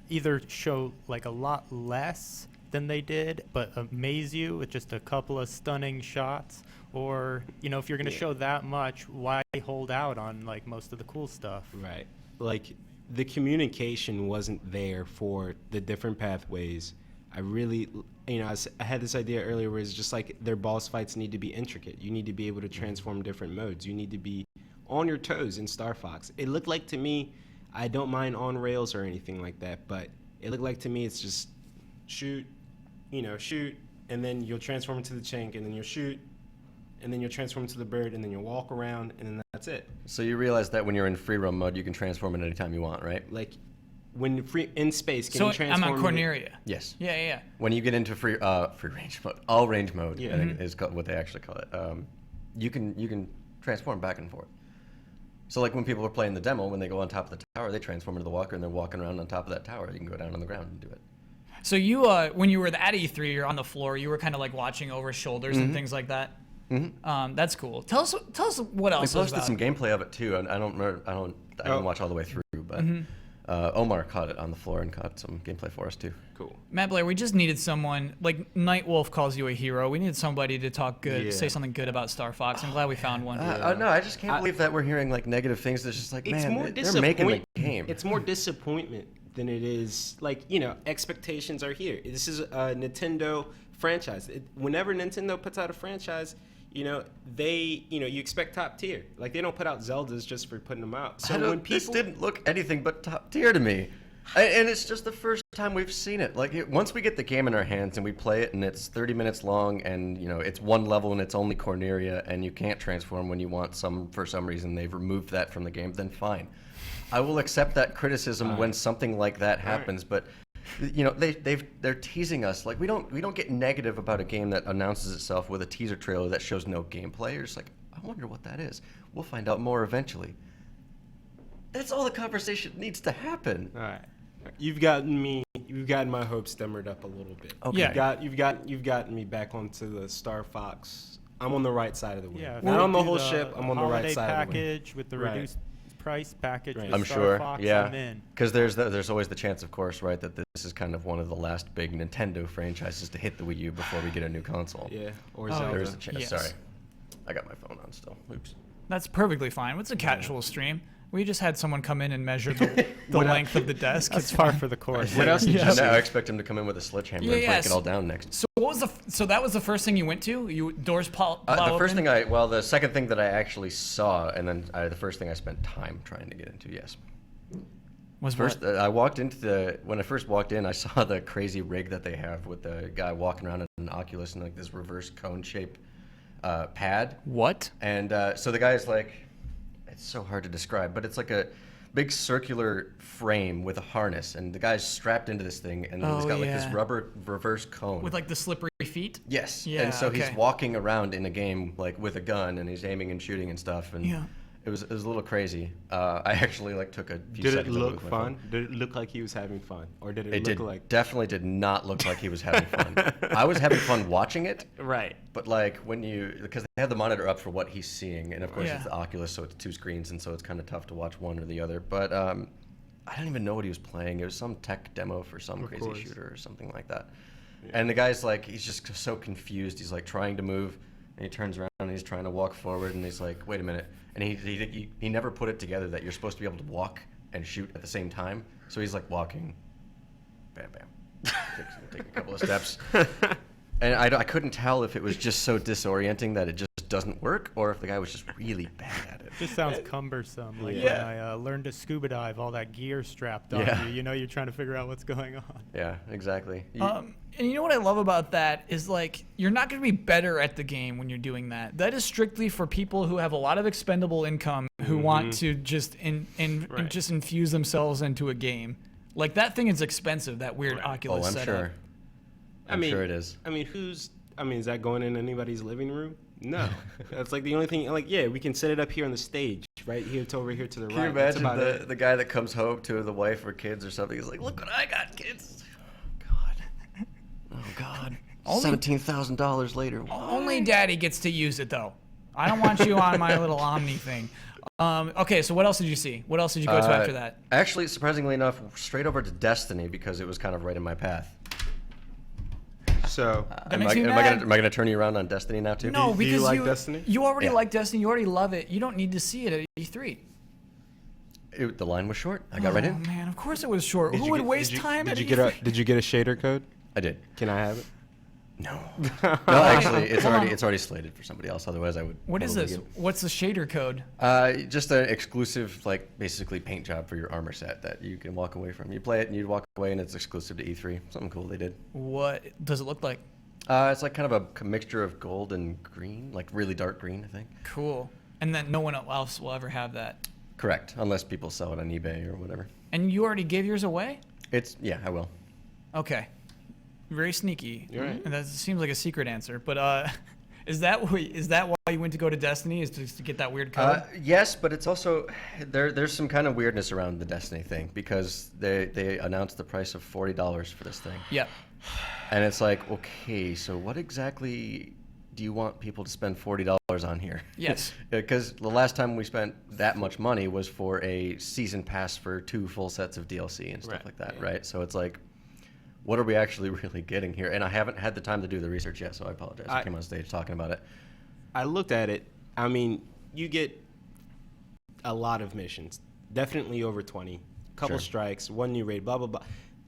either show, like, a lot less than they did, but amaze you with just a couple of stunning shots. Or, if you're going to show that much, why hold out on, like, most of the cool stuff?
Right. Like, the communication wasn't there for the different pathways. I really, I had this idea earlier where it's just like their boss fights need to be intricate. You need to be able to transform different modes. You need to be on your toes in Star Fox. It looked like to me, I don't mind on rails or anything like that, but it looked like to me it's just shoot, shoot, and then you'll transform into the chink, and then you'll shoot, and then you'll transform into the bird, and then you'll walk around, and then that's it.
So you realize that when you're in free roam mode, you can transform at any time you want, right?
Like, when in space, can you transform?
I'm on Corneria.
Yes.
Yeah.
When you get into free range mode, all range mode, I think is what they actually call it. You can transform back and forth. So like when people are playing the demo, when they go on top of the tower, they transform into the walker and they're walking around on top of that tower. You can go down on the ground and do it.
So you, when you were at E3, you're on the floor. You were kind of like watching over shoulders and things like that. Mm-hmm. That's cool. Tell us what else.
We posted some gameplay of it too, and I didn't watch all the way through, but Omar caught it on the floor and caught some gameplay for us too.
Cool.
Matt Blair, we just needed someone, like Nightwolf calls you a hero. We needed somebody to talk good, say something good about Star Fox. I'm glad we found one.
No, I just can't believe that we're hearing like negative things. That's just like, man, they're making the game.
It's more disappointment than it is like, expectations are here. This is a Nintendo franchise. Whenever Nintendo puts out a franchise, you expect top tier. Like, they don't put out Zeldas just for putting them out. So
this didn't look anything but top tier to me. And it's just the first time we've seen it. Like, once we get the game in our hands and we play it and it's 30 minutes long and, it's one level and it's only Corneria and you can't transform when you want for some reason they've removed that from the game, then fine. I will accept that criticism when something like that happens, but You know, they're teasing us. Like we don't get negative about a game that announces itself with a teaser trailer that shows no gameplay. You're just like, I wonder what that is. We'll find out more eventually. That's all the conversation needs to happen.
All right. You've gotten my hopes stemmered up a little bit.
Okay.
Yeah.
You've gotten me back onto the Star Fox. I'm on the right side of the wheel.
Yeah, if
Not
we
on the
do
whole ship. I'm on the right
holiday
side of the wheel.
package with the
Right.
reduced price package.
Right.
with
I'm
Star
sure.
Fox,
Yeah.
I'm in.
Because there's always the chance, of course, right, that this is kind of one of the last big Nintendo franchises to hit the Wii U before we get a new console.
Yeah. Or
Oh,
Zelda.
There is a chance.
Yes.
Sorry, I got my phone on still. Oops.
That's perfectly fine. It's a casual stream. We just had someone come in and measure the length of the desk.
That's par for the course.
What else did you
Yeah.
see?
Now I expect him to come in with a sledgehammer and break it all down next.
So what was so that was the first thing you went to? You doors plow
The first
open?
thing the second thing that I actually saw, and then the first thing I spent time trying to get into. Yes.
was
First,
what?
I walked into when I first walked in, I saw the crazy rig that they have with the guy walking around in an Oculus and like this reverse cone shape pad.
What?
And so the guy's like, it's so hard to describe, but it's like a big circular frame with a harness, and the guy's strapped into this thing, and he's got like this rubber reverse cone.
With like the slippery feet?
Yes.
Yeah,
And so he's
okay.
walking around in a game like with a gun, and he's aiming and shooting and stuff, and
Yeah.
it was a little crazy. I actually like took a few
Did it
seconds to
look
with my
fun?
phone.
Did it look like he was having fun, or did
It
look like?
definitely did not look like he was having fun. I was having fun watching it,
Right.
but like because they have the monitor up for what he's seeing, and of course
Yeah.
it's the Oculus, so it's two screens, and so it's kind of tough to watch one or the other. But I don't even know what he was playing. It was some tech demo for some crazy
course.
shooter or something like that. And the guy's like, he's just so confused. He's like trying to move, and he turns around and he's trying to walk forward, and he's like, wait a minute. And he never put it together that you're supposed to be able to walk and shoot at the same time. So he's like walking, bam, bam, take a couple of steps. And I couldn't tell if it was just so disorienting that it just doesn't work, or if the guy was just really bad at it.
Just sounds cumbersome. Like
Yeah.
when I learned to scuba dive, all that gear strapped on
Yeah.
you. You know, you're trying to figure out what's going on.
Yeah, exactly.
And you know what I love about that is like you're not going to be better at the game when you're doing that. That is strictly for people who have a lot of expendable income who want to just just infuse themselves into a game. Like that thing is expensive. That weird Oculus
Oh, I'm
setup.
sure. I'm sure it is.
I mean, is that going in anybody's living room? No. That's like the only thing. Like, yeah, we can set it up here on the stage, right here to over here to the
Can
right.
you
That's
imagine
about it.
the guy that comes home to the wife or kids or something? He's like, "Look what I got, kids!" Oh God! $17,000 later.
Only Daddy gets to use it though. I don't want you on my little Omni thing. Okay, so what else did you see? What else did you go to after that?
Actually, surprisingly enough, straight over to Destiny because it was kind of right in my path.
So,
That
Am
makes
I
me mad.
gonna turn you around on Destiny now too?
No,
do
because
you like Destiny?
You already
Yeah.
like Destiny. You already love it. You don't need to see it at E3.
The line was short. I got right
Oh
in.
man, of course it was short. Who would waste time
Did
at
you
E3?
Did you get a shader code?
I did.
Can I have it?
No. No, actually, it's
Hold on.
already slated for somebody else. Otherwise, I would.
What is
probably
this? What's the shader code?
Just an exclusive, like basically paint job for your armor set that you can walk away from. You play it and you walk away, and it's exclusive to E3. Something cool they did.
What does it look like?
It's like kind of a mixture of gold and green, like really dark green, I think.
Cool. And then no one else will ever have that.
Correct, unless people sell it on eBay or whatever.
And you already gave yours away?
Yeah, I will.
Okay. Very sneaky.
You're right.
And that seems like a secret answer, but is that why you went to go to Destiny? Is to get that weird code?
Yes, but it's also there's some kind of weirdness around the Destiny thing because they announced the price of $40 for this thing.
Yeah.
And it's like, okay, so what exactly do you want people to spend $40 on here?
Yes.
Because the last time we spent that much money was for a season pass for 2 full sets of DLC and stuff
Right,
like that,
yeah.
right? So it's like, what are we actually really getting here? And I haven't had the time to do the research yet, so I apologize. I came on stage talking about it.
I looked at it. I mean, you get a lot of missions. Definitely over 20. Couple
Sure.
strikes, 1 new raid, blah, blah, blah.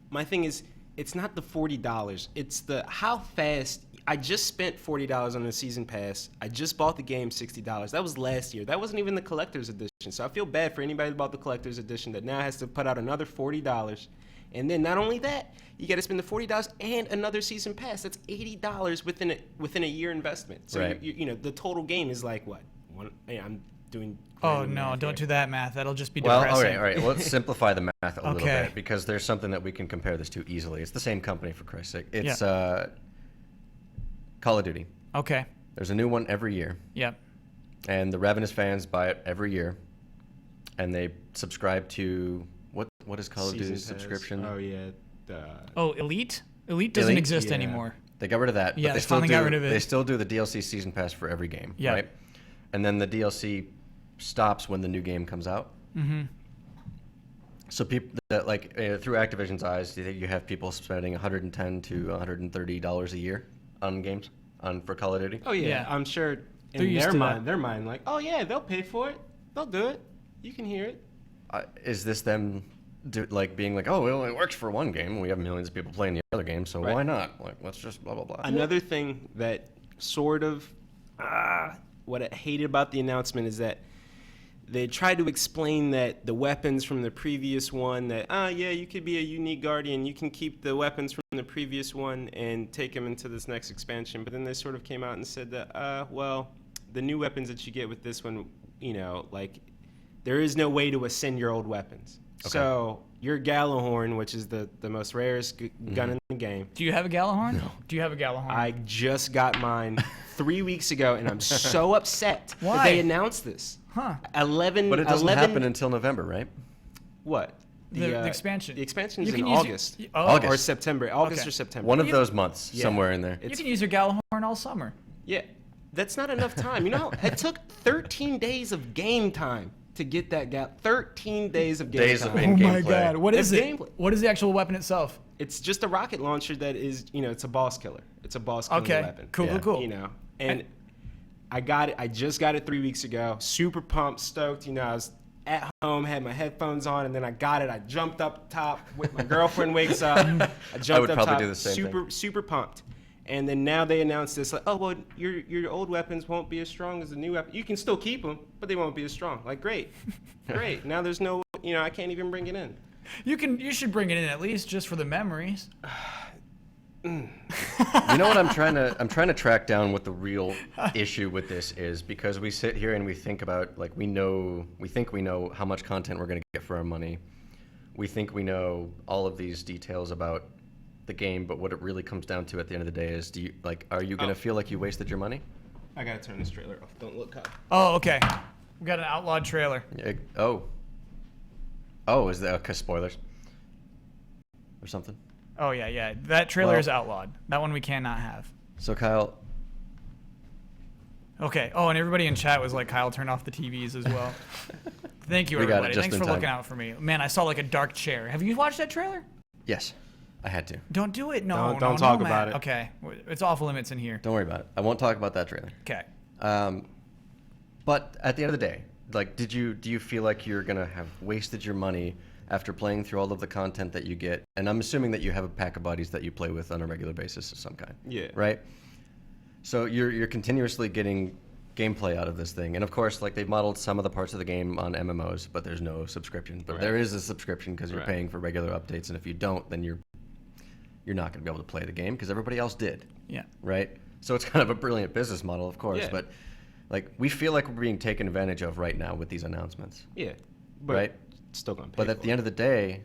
My thing is, it's not the $40. It's the how fast. I just spent $40 on the season pass. I just bought the game $60. That was last year. That wasn't even the collector's edition. So I feel bad for anybody that bought the collector's edition that now has to put out another $40. And then not only that, you got to spend the $40 and another season pass. That's $80 within a year investment. So
Right.
you know the total game is like what? I'm doing.
Oh no! Don't do that math. That'll just be
Well,
depressing.
all right. Well, let's simplify the math a little
Okay.
bit because there's something that we can compare this to easily. It's the same company, for Christ's sake. It's Call of Duty.
Okay.
There's a new one every year,
Yep.
and the Ravenous fans buy it every year, and they subscribe to what is Call of
Season
Duty's
pass.
subscription?
Oh yeah.
Oh, Elite? Elite doesn't
Elite?
exist
Yeah.
anymore.
They got rid of that.
Yeah,
but
they
still
finally got rid of it.
They still do the DLC season pass for every game,
Yeah.
right? And then the DLC stops when the new game comes out.
Mm-hmm.
So people that through Activision's eyes, you have people spending $110 to $130 a year on games for Call of Duty.
Oh yeah.
Yeah.
I'm sure
They're
in
used to that.
their mind, like, oh yeah, they'll pay for it. They'll do it. You can hear it.
Is this them being like, oh, it only works for one game? We have millions of people playing the other game, so
Right.
why not? Like, let's just blah blah blah.
Another thing that sort of what I hated about the announcement is that they tried to explain that the weapons from the previous one, that yeah, you could be a unique guardian, you can keep the weapons from the previous one and take them into this next expansion. But then they sort of came out and said that well, the new weapons that you get with this one, there is no way to ascend your old weapons.
Okay.
So your Gallahorn, which is the most rarest gun in the game.
Do you have a Gallahorn? No. Do you have a Gallahorn?
I just got mine 3 weeks ago, and I'm so upset
Why?
that they announced this.
Huh.
11.
But it doesn't
11
happen until November, right?
What?
The expansion.
The expansion is
You
in
can use
August.
August.
Or September. August
Okay.
or September.
One of those months,
Yeah.
somewhere in there.
You can use your Gallahorn all summer.
Yeah, that's not enough time. You know, it took 13 days of game time to get that gap. 13 days of game
Days
time.
of in-game
Oh my
play.
God! What is
It's
it?
gameplay.
What is the actual weapon itself?
It's just a rocket launcher that is, it's a boss killer. It's a boss killing
Okay.
weapon.
Cool.
Yeah.
Cool.
And I got it. I just got it 3 weeks ago. Super pumped, stoked. I was at home, had my headphones on, and then I got it. I jumped up top with my girlfriend wakes up. I jumped
would
up
probably
top,
do the same thing.
super pumped. And then now they announced this, like, oh well, your old weapons won't be as strong as the new weapon. You can still keep them, but they won't be as strong. Like, great. Now there's no, I can't even bring it in.
You should bring it in at least just for the memories.
You know what I'm trying to track down what the real issue with this is, because we sit here and we think about, like, we think we know how much content we're going to get for our money. We think we know all of these details about the game, but what it really comes down to at the end of the day is, are you going to feel like you wasted your money?
I gotta turn this trailer off. Don't look up.
Oh, okay. We got an outlawed trailer.
Is that okay? Spoilers or something?
Oh yeah. That trailer
Well-
is outlawed. That one we cannot have.
So Kyle,
Okay. Oh, and everybody in chat was like, Kyle, turn off the TVs as well. Thank you,
We got it
everybody.
just
Thanks
in
for
time.
looking out for me. Man, I saw like a dark chair. Have you watched that trailer?
yes, I had to.
Don't do it. No,
Don't talk
no,
about
Matt.
it.
Okay. It's off limits in here.
Don't worry about it. I won't talk about that trailer.
Okay.
But at the end of the day, do you feel like you're gonna have wasted your money after playing through all of the content that you get? And I'm assuming that you have a pack of buddies that you play with on a regular basis of some kind.
Yeah.
Right. So you're continuously getting gameplay out of this thing, and of course, they've modeled some of the parts of the game on MMOs, but there's no subscription. But
Right.
there is a subscription because you're
Right.
paying for regular updates, and if you don't, then you're not gonna be able to play the game because everybody else did.
Yeah.
Right? So it's kind of a brilliant business model, of course,
Yeah.
but we feel like we're being taken advantage of right now with these announcements.
Yeah. But
Right.
still gonna pay
But at
for
the
it.
end of the day,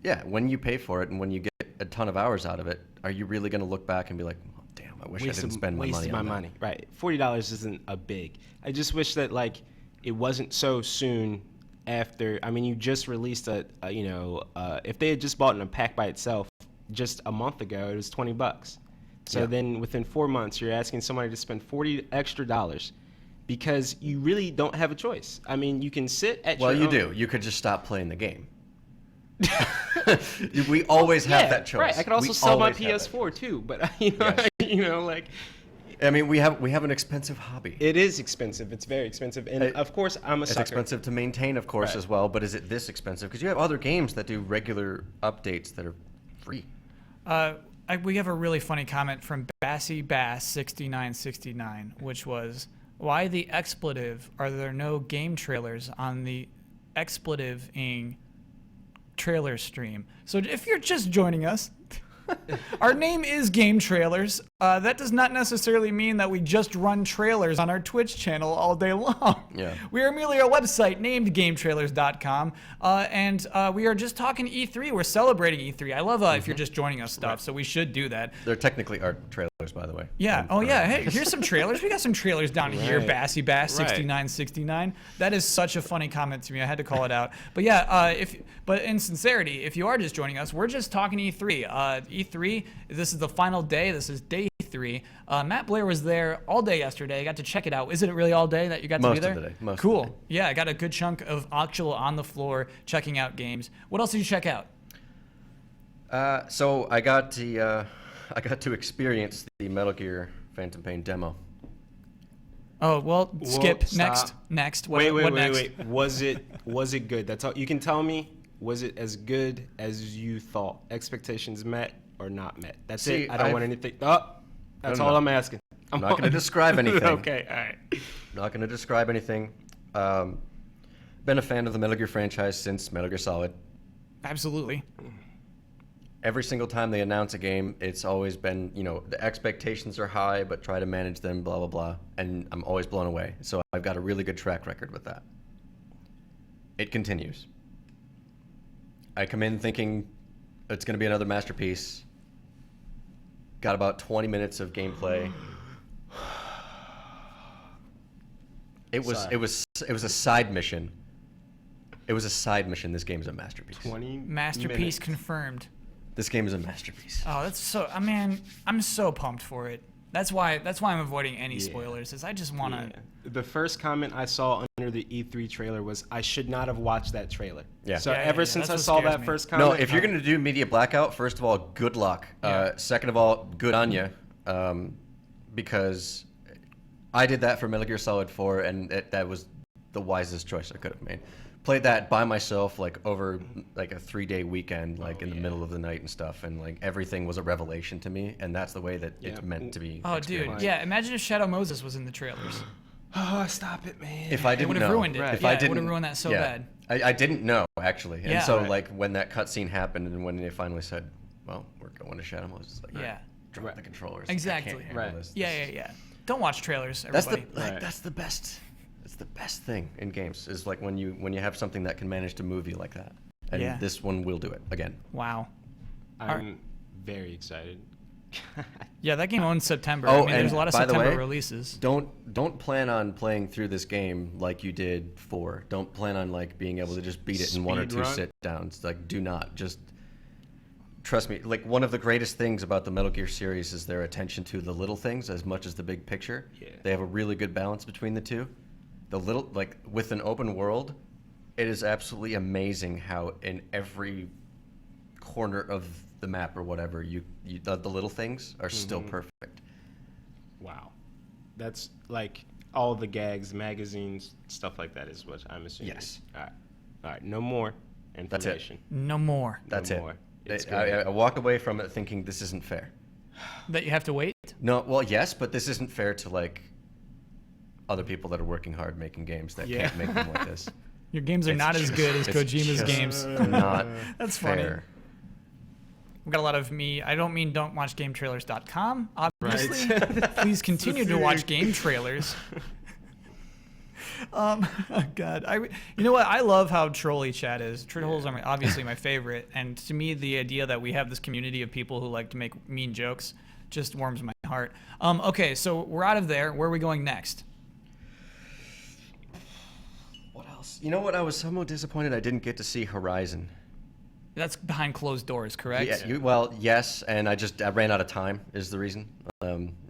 yeah, when you pay for it and when you get a ton of hours out of it, are you really going to look back and be like, oh, damn, I wish I didn't spend my
wasted
money on
my
that.
money. Right. $40 isn't a big. I just wish that it wasn't so soon after. I mean, you just released if they had just bought in a pack by itself just a month ago, it was $20. So
Yeah.
then within 4 months, you're asking somebody to spend $40 extra because you really don't have a choice. I mean, you can sit at
Well,
your
you
own-
do. You could just stop playing the game. We always have that choice.
Right. I could also
We
sell my
always have that
PS4 too, but
Yes. I mean, we have an expensive hobby.
it is expensive. It's very expensive, and of course, I'm a
It's
sucker.
expensive to maintain, of course,
Right.
as well. But is it this expensive? Because you have other games that do regular updates that are free.
We have a really funny comment from Bassy Bass 6969, which was, why the expletive are there no game trailers on the expletive-ing trailer stream? So if you're just joining us, our name is Game Trailers that does not necessarily mean that we just run trailers on our Twitch channel all day long.
Yeah.
We are merely a website named GameTrailers.com, and we are just talking E3. We're celebrating E3. I love if you're just joining us stuff, so we should do that.
They're technically art trailers, by the way.
Yeah. Oh, yeah. Hey, here's some trailers. We got some trailers down here.
Right.
Bassy Bass 6969. That is such a funny comment to me. I had to call it out. But yeah, but in sincerity, if you are just joining us, we're just talking E3. E3. This is the final day. This is day 3. Matt Blair was there all day yesterday. I got to check it out. Is it really all day that you got to be there?
Most of the day. Most
cool.
of the day.
Yeah, I got a good chunk of actual on the floor checking out games. What else did you check out?
So I got to experience the Metal Gear Phantom Pain demo.
Oh well, skip.
Stop.
Next.
Wait.
Next?
Was it good? That's all you can tell me. Was it as good as you thought? Expectations met or not met? That's it. I don't want anything. That's all I'm asking.
I'm not going to describe anything.
Okay, all right.
Not going to describe anything. Been a fan of the Metal Gear franchise since Metal Gear Solid.
Absolutely.
Every single time they announce a game, it's always been, the expectations are high, but try to manage them, blah, blah, blah. And I'm always blown away. So I've got a really good track record with that. It continues. I come in thinking it's going to be another masterpiece. Got about 20 minutes of gameplay. It was a side mission. It was a side mission. This game is a masterpiece.
20
Masterpiece
minutes.
confirmed.
This game is a masterpiece.
Oh, that's so. I mean, I'm so pumped for it. That's why I'm avoiding any spoilers. Is I just want to.
Yeah. The first comment I saw under the E3 trailer was, "I should not have watched that trailer."
Yeah.
So
Yeah,
ever
yeah,
since
that's
I
what
saw
scares
that
me.
first comment,
No, if you're going to do media blackout, first of all, good luck.
Yeah.
Second of all, good on you, because I did that for Metal Gear Solid 4, and that was the wisest choice I could have made. Played that by myself, over a 3-day weekend, in the middle of the night and stuff, and everything was a revelation to me, and that's the way that it's meant to be.
Oh, dude.
experienced.
Yeah. Imagine if Shadow Moses was in the trailers.
oh, stop it, man.
If I
It
didn't
would
know,
have ruined it.
Right.
If
Yeah,
I
it
didn't,
would have ruined that so
yeah.
bad.
I didn't know actually, and
Yeah.
so
Right.
when that cutscene happened, and when they finally said, "Well, we're going to Shadow Moses,"
Yeah.
drop
Right.
the controllers.
Exactly.
I can't handle
Right.
this.
Yeah. Don't watch trailers,
That's
everybody.
Right.
that's the best. It's the best thing in games is when you have something that can manage to move you like that, and
Yeah.
this one will do it again.
Wow.
I'm very excited.
Yeah, that game owns September.
Oh,
I mean, there's
and
a lot of
by the
September
way,
releases.
Don't plan on playing through this game like you did 4. Don't plan on being able to just beat it in 1 or 2
Speed run?
sit downs. Do not just trust me. One of the greatest things about the Metal Gear series is their attention to the little things as much as the big picture.
Yeah.
They have a really good balance between the two. The little with an open world, it is absolutely amazing how in every corner of the map or whatever the little things are still perfect.
Wow. That's all the gags, magazines, stuff like that is what I'm assuming.
Yes.
All right. No more
That's it.
information.
No more.
That's
No
it.
more. It's
I walk away from it thinking this isn't fair.
That you have to wait?
No, well, yes, but this isn't fair to other people that are working hard making games that
Yeah.
can't make them like this.
Your games are
It's
not as
just-
good as
it's
Kojima's
just
games.
Not
That's funny.
fair.
We got a lot of me. I don't mean don't watch GameTrailers.com, obviously. Please continue to watch Game Trailers. Oh God, you know what? I love how trolly chat is. Trolls are obviously my favorite, and to me, the idea that we have this community of people who like to make mean jokes just warms my heart. Okay, so we're out of there. Where are we going next?
What else? You know what? I was somewhat disappointed I didn't get to see Horizon.
That's behind closed doors, correct?
Yeah, well, yes, and I ran out of time is the reason.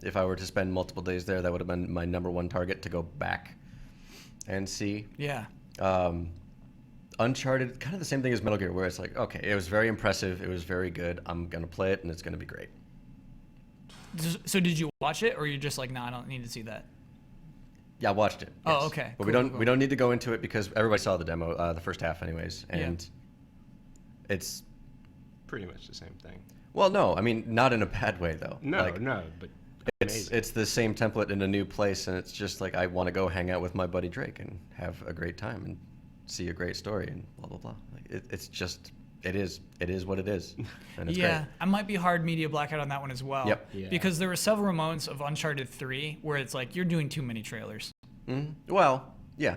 If I were to spend multiple days there, that would have been my number one target to go back and see.
Yeah.
Uncharted, kind of the same thing as Metal Gear, where it's okay, it was very impressive, it was very good, I'm going to play it, and it's going to be great.
So did you watch it, or you're just no, I don't need to see that?
Yeah, I watched it.
Oh,
yes.
okay.
But
Cool,
we don't need to go into it because everybody saw the demo, the first half anyways, and it's...
pretty much the same thing.
Well, no, I mean, not in a bad way, though.
No, but amazing.
It's the same template in a new place, and it's just I want to go hang out with my buddy Drake and have a great time and see a great story and blah, blah, blah. It's just it is what it is, and it's
yeah,
great.
I might be hard media blackout on that one as well.
Yep.
Yeah.
Because there were several moments of Uncharted 3 where it's like you're doing too many trailers.
Well, yeah,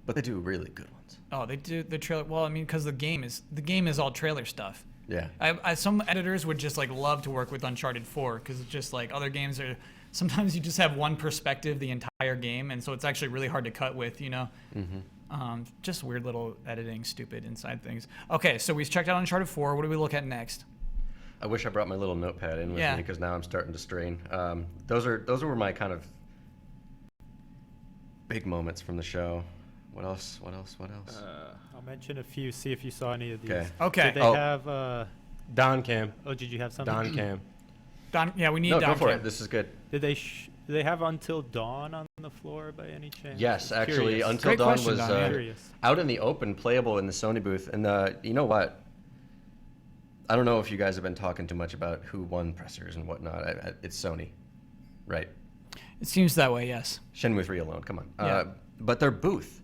but they do really good ones.
Oh, they do the trailer. Well, I mean, because the game is all trailer stuff.
Yeah.
Some editors would just like love to work with Uncharted 4 because it's just like other games are. Sometimes you just have one perspective the entire game, and so it's actually really hard to cut with, you know. Just weird little editing, stupid inside things. Okay, so we've checked out Uncharted 4. What do we look at next?
I wish I brought my little notepad in with me because now I'm starting to strain. Those were my kind of big moments from the show. What else?
I'll mention a few. See if you saw any of these.
Okay.
Did they have?
Don Cam.
Oh, did you have something?
Don Cam.
Don, yeah, we need
No,
Don
go for
Cam.
it. This is good.
Did they? Do they have Until Dawn on the floor by any chance?
Yes,
I'm
actually,
curious.
Until
Great
Dawn
question,
was
Don, yeah.
Curious.
out in the open, playable in the Sony booth. And you know what? I don't know if you guys have been talking too much about who won pressers and whatnot. It's Sony, right?
It seems that way, yes.
Shenmue 3 alone, come on.
Yeah.
But their booth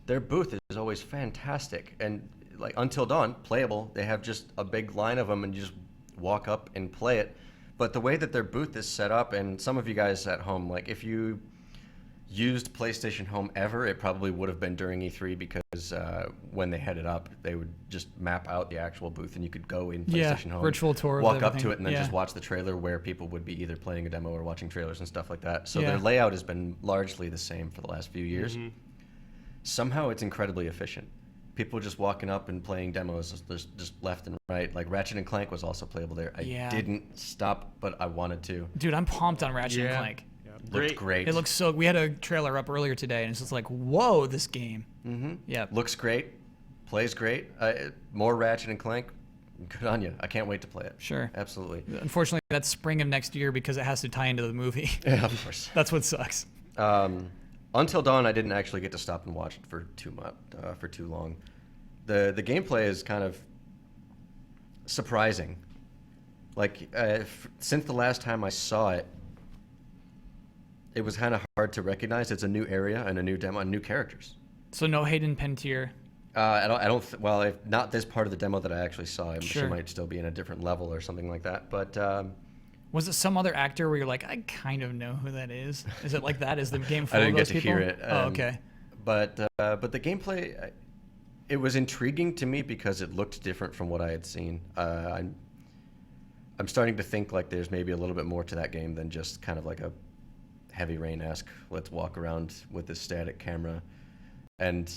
is always fantastic. And like Until Dawn, playable. They have just a big line of them and you just walk up and play it. But the way that their booth is set up, and some of you guys at home, like if you used PlayStation Home ever, it probably would have been during E3 because when they had it up, they would just map out the actual booth and you could go in PlayStation Home.
Virtual tour of
walk up
everything.
to it and then
Yeah.
just watch the trailer where people would be either playing a demo or watching trailers and stuff like that. So
Yeah.
their layout has been largely the same for the last few years. Somehow it's incredibly efficient. People just walking up and playing demos just left and right. Like Ratchet and Clank was also playable there. I didn't stop, but I wanted to.
Dude, I'm pumped on Ratchet and
Yeah.
Clank.
Looked great.
It looks so. We had a trailer up earlier today, and it's just like, whoa, this game. Yeah.
Looks great. Plays great. More Ratchet and Clank. Good on you. I can't wait to play it.
Sure.
Absolutely.
Unfortunately, that's spring of next year because it has to tie into the movie.
Yeah, of course.
That's what sucks.
Until Dawn, I didn't actually get to stop and watch it for too long. The gameplay is kind of surprising. Like since the last time I saw it, it was kind of hard to recognize. It's a new area and a new demo and new characters.
So no Hayden Panettiere.
I don't. Well, if not this part of the demo that I actually saw. She
Sure.
might still be in a different level or something like that. But
Was it some other actor where you're like, I kind of know who that is? Is it like that? Is the game full
I
of
didn't
those
get to
people?
hear it.
Oh, okay.
But the gameplay, it was intriguing to me because it looked different from what I had seen. I'm starting to think like there's maybe a little bit more to that game than just kind of like a Heavy Rain-esque, let's walk around with this static camera. And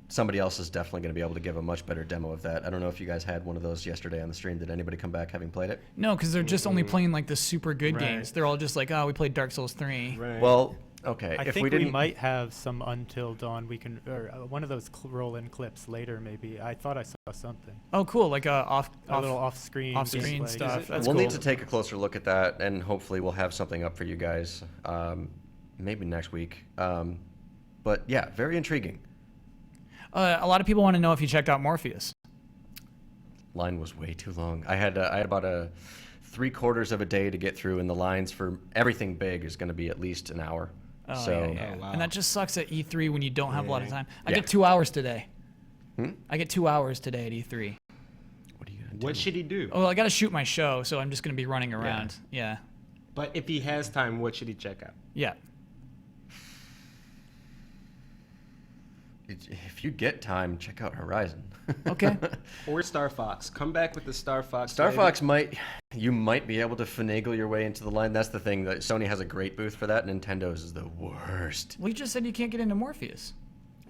somebody else is definitely going to be able to give a much better demo of that. I don't know if you guys had one of those yesterday on the stream. Did anybody come back having played it?
No, because they're just only playing like the super good
Right.
games. They're all just like, oh, we played Dark Souls 3.
Right.
Well, okay.
I
if
think
we didn't,
might have some Until Dawn. We can, or one of those roll-in clips later. Maybe I thought I saw something.
Oh, cool. Like
A little off-screen
off-screen
display.
stuff. That's
we'll
cool.
need to take a closer look at that, and hopefully we'll have something up for you guys, maybe next week. But yeah, very intriguing.
A lot of people want to know if you checked out Morpheus.
Line was way too long. I had about a 3/4 of a day to get through, and the lines for everything big is going to be at least an hour.
Oh,
So
yeah.
Oh, wow.
And that just sucks at E3 when you don't have a lot of time. I
Yeah.
get 2 hours today.
Hmm?
I get 2 hours today at E3.
what are you going to
What
do?
should he do?
Oh, well, I got to shoot my show, so I'm just going to be running around. Yeah.
But if he has time, what should he check out?
Yeah.
If you get time, check out Horizon.
Okay.
Or Star Fox. Come back with the Star Fox.
Star
lady.
Fox you might be able to finagle your way into the line. That's the thing. That Sony has a great booth for that. Nintendo's is the worst.
Well, you just said you can't get into Morpheus.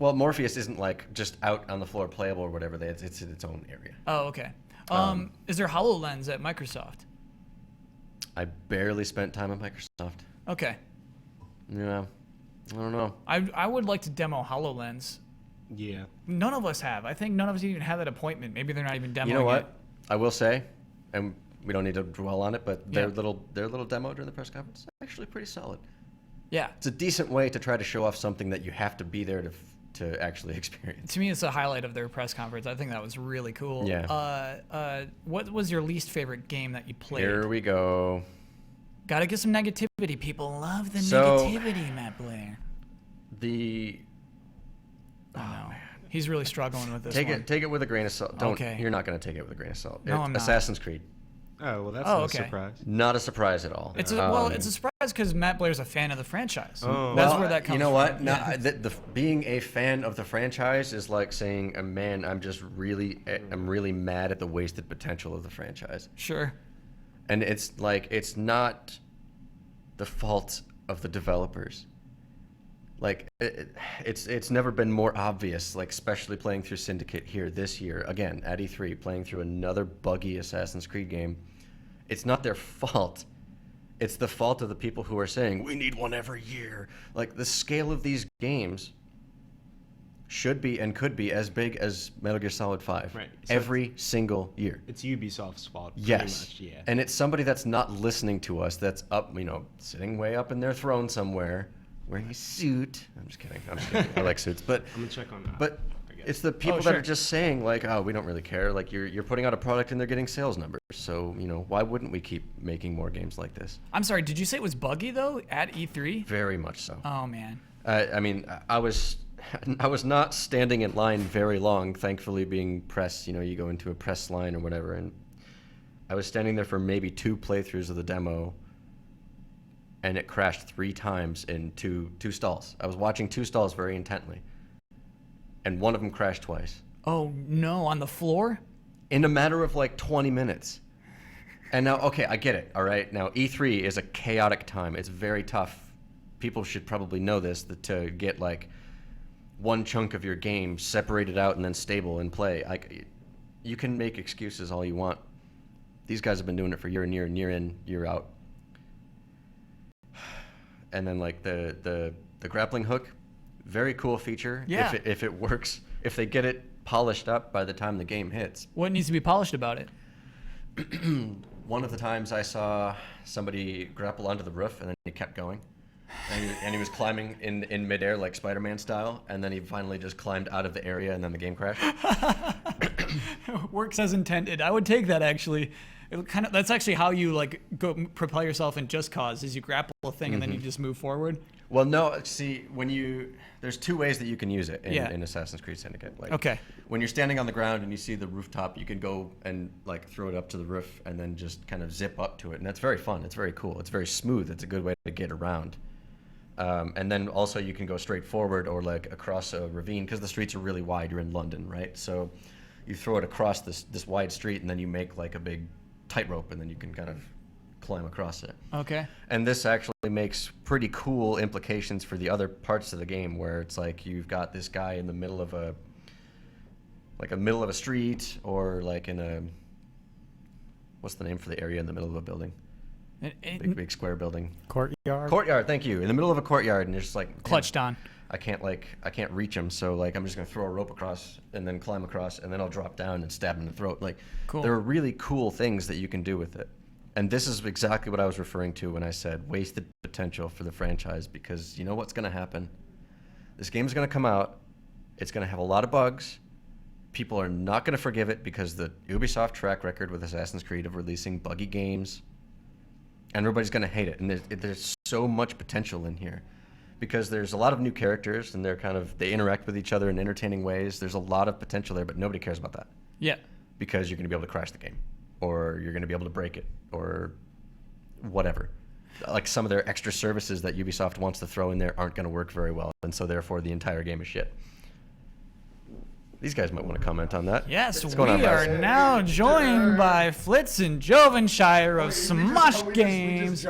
Well, Morpheus isn't like just out on the floor playable or whatever. It's in its own area.
Oh, okay. Is there HoloLens at Microsoft?
I barely spent time at Microsoft.
Okay.
Yeah, I don't know.
I would like to demo HoloLens.
Yeah.
None of us have. I think none of us even have that appointment. Maybe they're not even demoing
You know what?
it.
I will say, and we don't need to dwell on it, but their
Yeah.
little demo during the press conference is actually pretty solid.
Yeah.
It's a decent way to try to show off something that you have to be there to actually experience.
To me, it's a highlight of their press conference. I think that was really cool.
Yeah.
What was your least favorite game that you played?
Here we go.
Gotta get some negativity. People love the
So-
negativity, Matt Blair.
The
Oh, no.
man,
He's really struggling with this
Take
one.
it with a grain of salt. Don't.
Okay.
You're not going to take it with a grain of salt.
No, I'm not.
Assassin's Creed.
Oh, well, that's
Oh,
no
okay.
surprise.
Not a surprise at all.
It's a surprise because Matt Blair's a fan of the franchise.
Oh.
That's
Well,
where that comes
You know
from.
what? No,
Yeah.
being a fan of the franchise is like saying, man, I'm really mad at the wasted potential of the franchise.
Sure.
And it's like, it's not the fault of the developers. Like, it's never been more obvious, like, especially playing through Syndicate here this year, again, at E3, playing through another buggy Assassin's Creed game. It's not their fault. It's the fault of the people who are saying, we need one every year. Like, the scale of these games should be and could be as big as Metal Gear Solid 5.
Right. So
every single year.
It's Ubisoft's fault, pretty
Yes.
much, yeah.
And it's somebody that's not listening to us, that's up, sitting way up in their throne somewhere, wearing a suit. I'm just kidding. I like suits. But
I'm going to check on that.
But
I guess.
it's the people that are just saying, like, oh, we don't really care. Like, you're putting out a product and they're getting sales numbers. So, why wouldn't we keep making more games like this?
I'm sorry, did you say it was buggy, though, at E3?
Very much so.
Oh, man.
I mean, I was not standing in line very long, thankfully being press, you go into a press line or whatever, and I was standing there for maybe 2 playthroughs of the demo, and it crashed 3 times in two stalls. I was watching 2 stalls very intently, and one of them crashed twice.
Oh, no, on the floor?
In a matter of like 20 minutes. And now, okay, I get it, all right? Now, E3 is a chaotic time. It's very tough. People should probably know this, to get like one chunk of your game separated out and then stable and play. You can make excuses all you want. These guys have been doing it for year in, year out. And then like the grappling hook, very cool feature.
Yeah.
If it works, if they get it polished up by the time the game hits.
What needs to be polished about it?
One of the times I saw somebody grapple onto the roof and then he kept going. And he was climbing in midair like Spider-Man style, and then he finally just climbed out of the area, and then the game crashed.
Works as intended. I would take that, actually. That's actually how you like go propel yourself in Just Cause, is you grapple a thing and then you just move forward.
Well, no, see, there's 2 ways that you can use it in Assassin's Creed Syndicate. Like,
Okay.
When you're standing on the ground and you see the rooftop, you can go and like throw it up to the roof and then just kind of zip up to it, and that's very fun. It's very cool. It's very smooth. It's a good way to get around. And then also you can go straight forward or like across a ravine because the streets are really wide. You're in London, right? So you throw it across this wide street and then you make like a big tightrope and then you can kind of climb across it.
Okay.
And this actually makes pretty cool implications for the other parts of the game where it's like you've got this guy in the middle of a street or like in a, what's the name for the area in the middle of a building? Big square building. Courtyard, thank you. In the middle of a courtyard, and you're just like
Clutched on.
I can't reach him, so like I'm just gonna throw a rope across and then climb across, and then I'll drop down and stab him in the throat. Like,
cool.
There are really cool things that you can do with it, and this is exactly what I was referring to when I said wasted potential for the franchise. Because you know what's gonna happen? This game's gonna come out. It's gonna have a lot of bugs. People are not gonna forgive it because the Ubisoft track record with Assassin's Creed of releasing buggy games. And everybody's going to hate it. And there's so much potential in here because there's a lot of new characters and they interact with each other in entertaining ways. There's a lot of potential there, but nobody cares about that.
Yeah.
Because you're going to be able to crash the game or you're going to be able to break it or whatever. Like some of their extra services that Ubisoft wants to throw in there aren't going to work very well. And so therefore the entire game is shit. These guys might want to comment on that.
Yes, we are now joined by Flitz and Jovenshire of Smosh Games.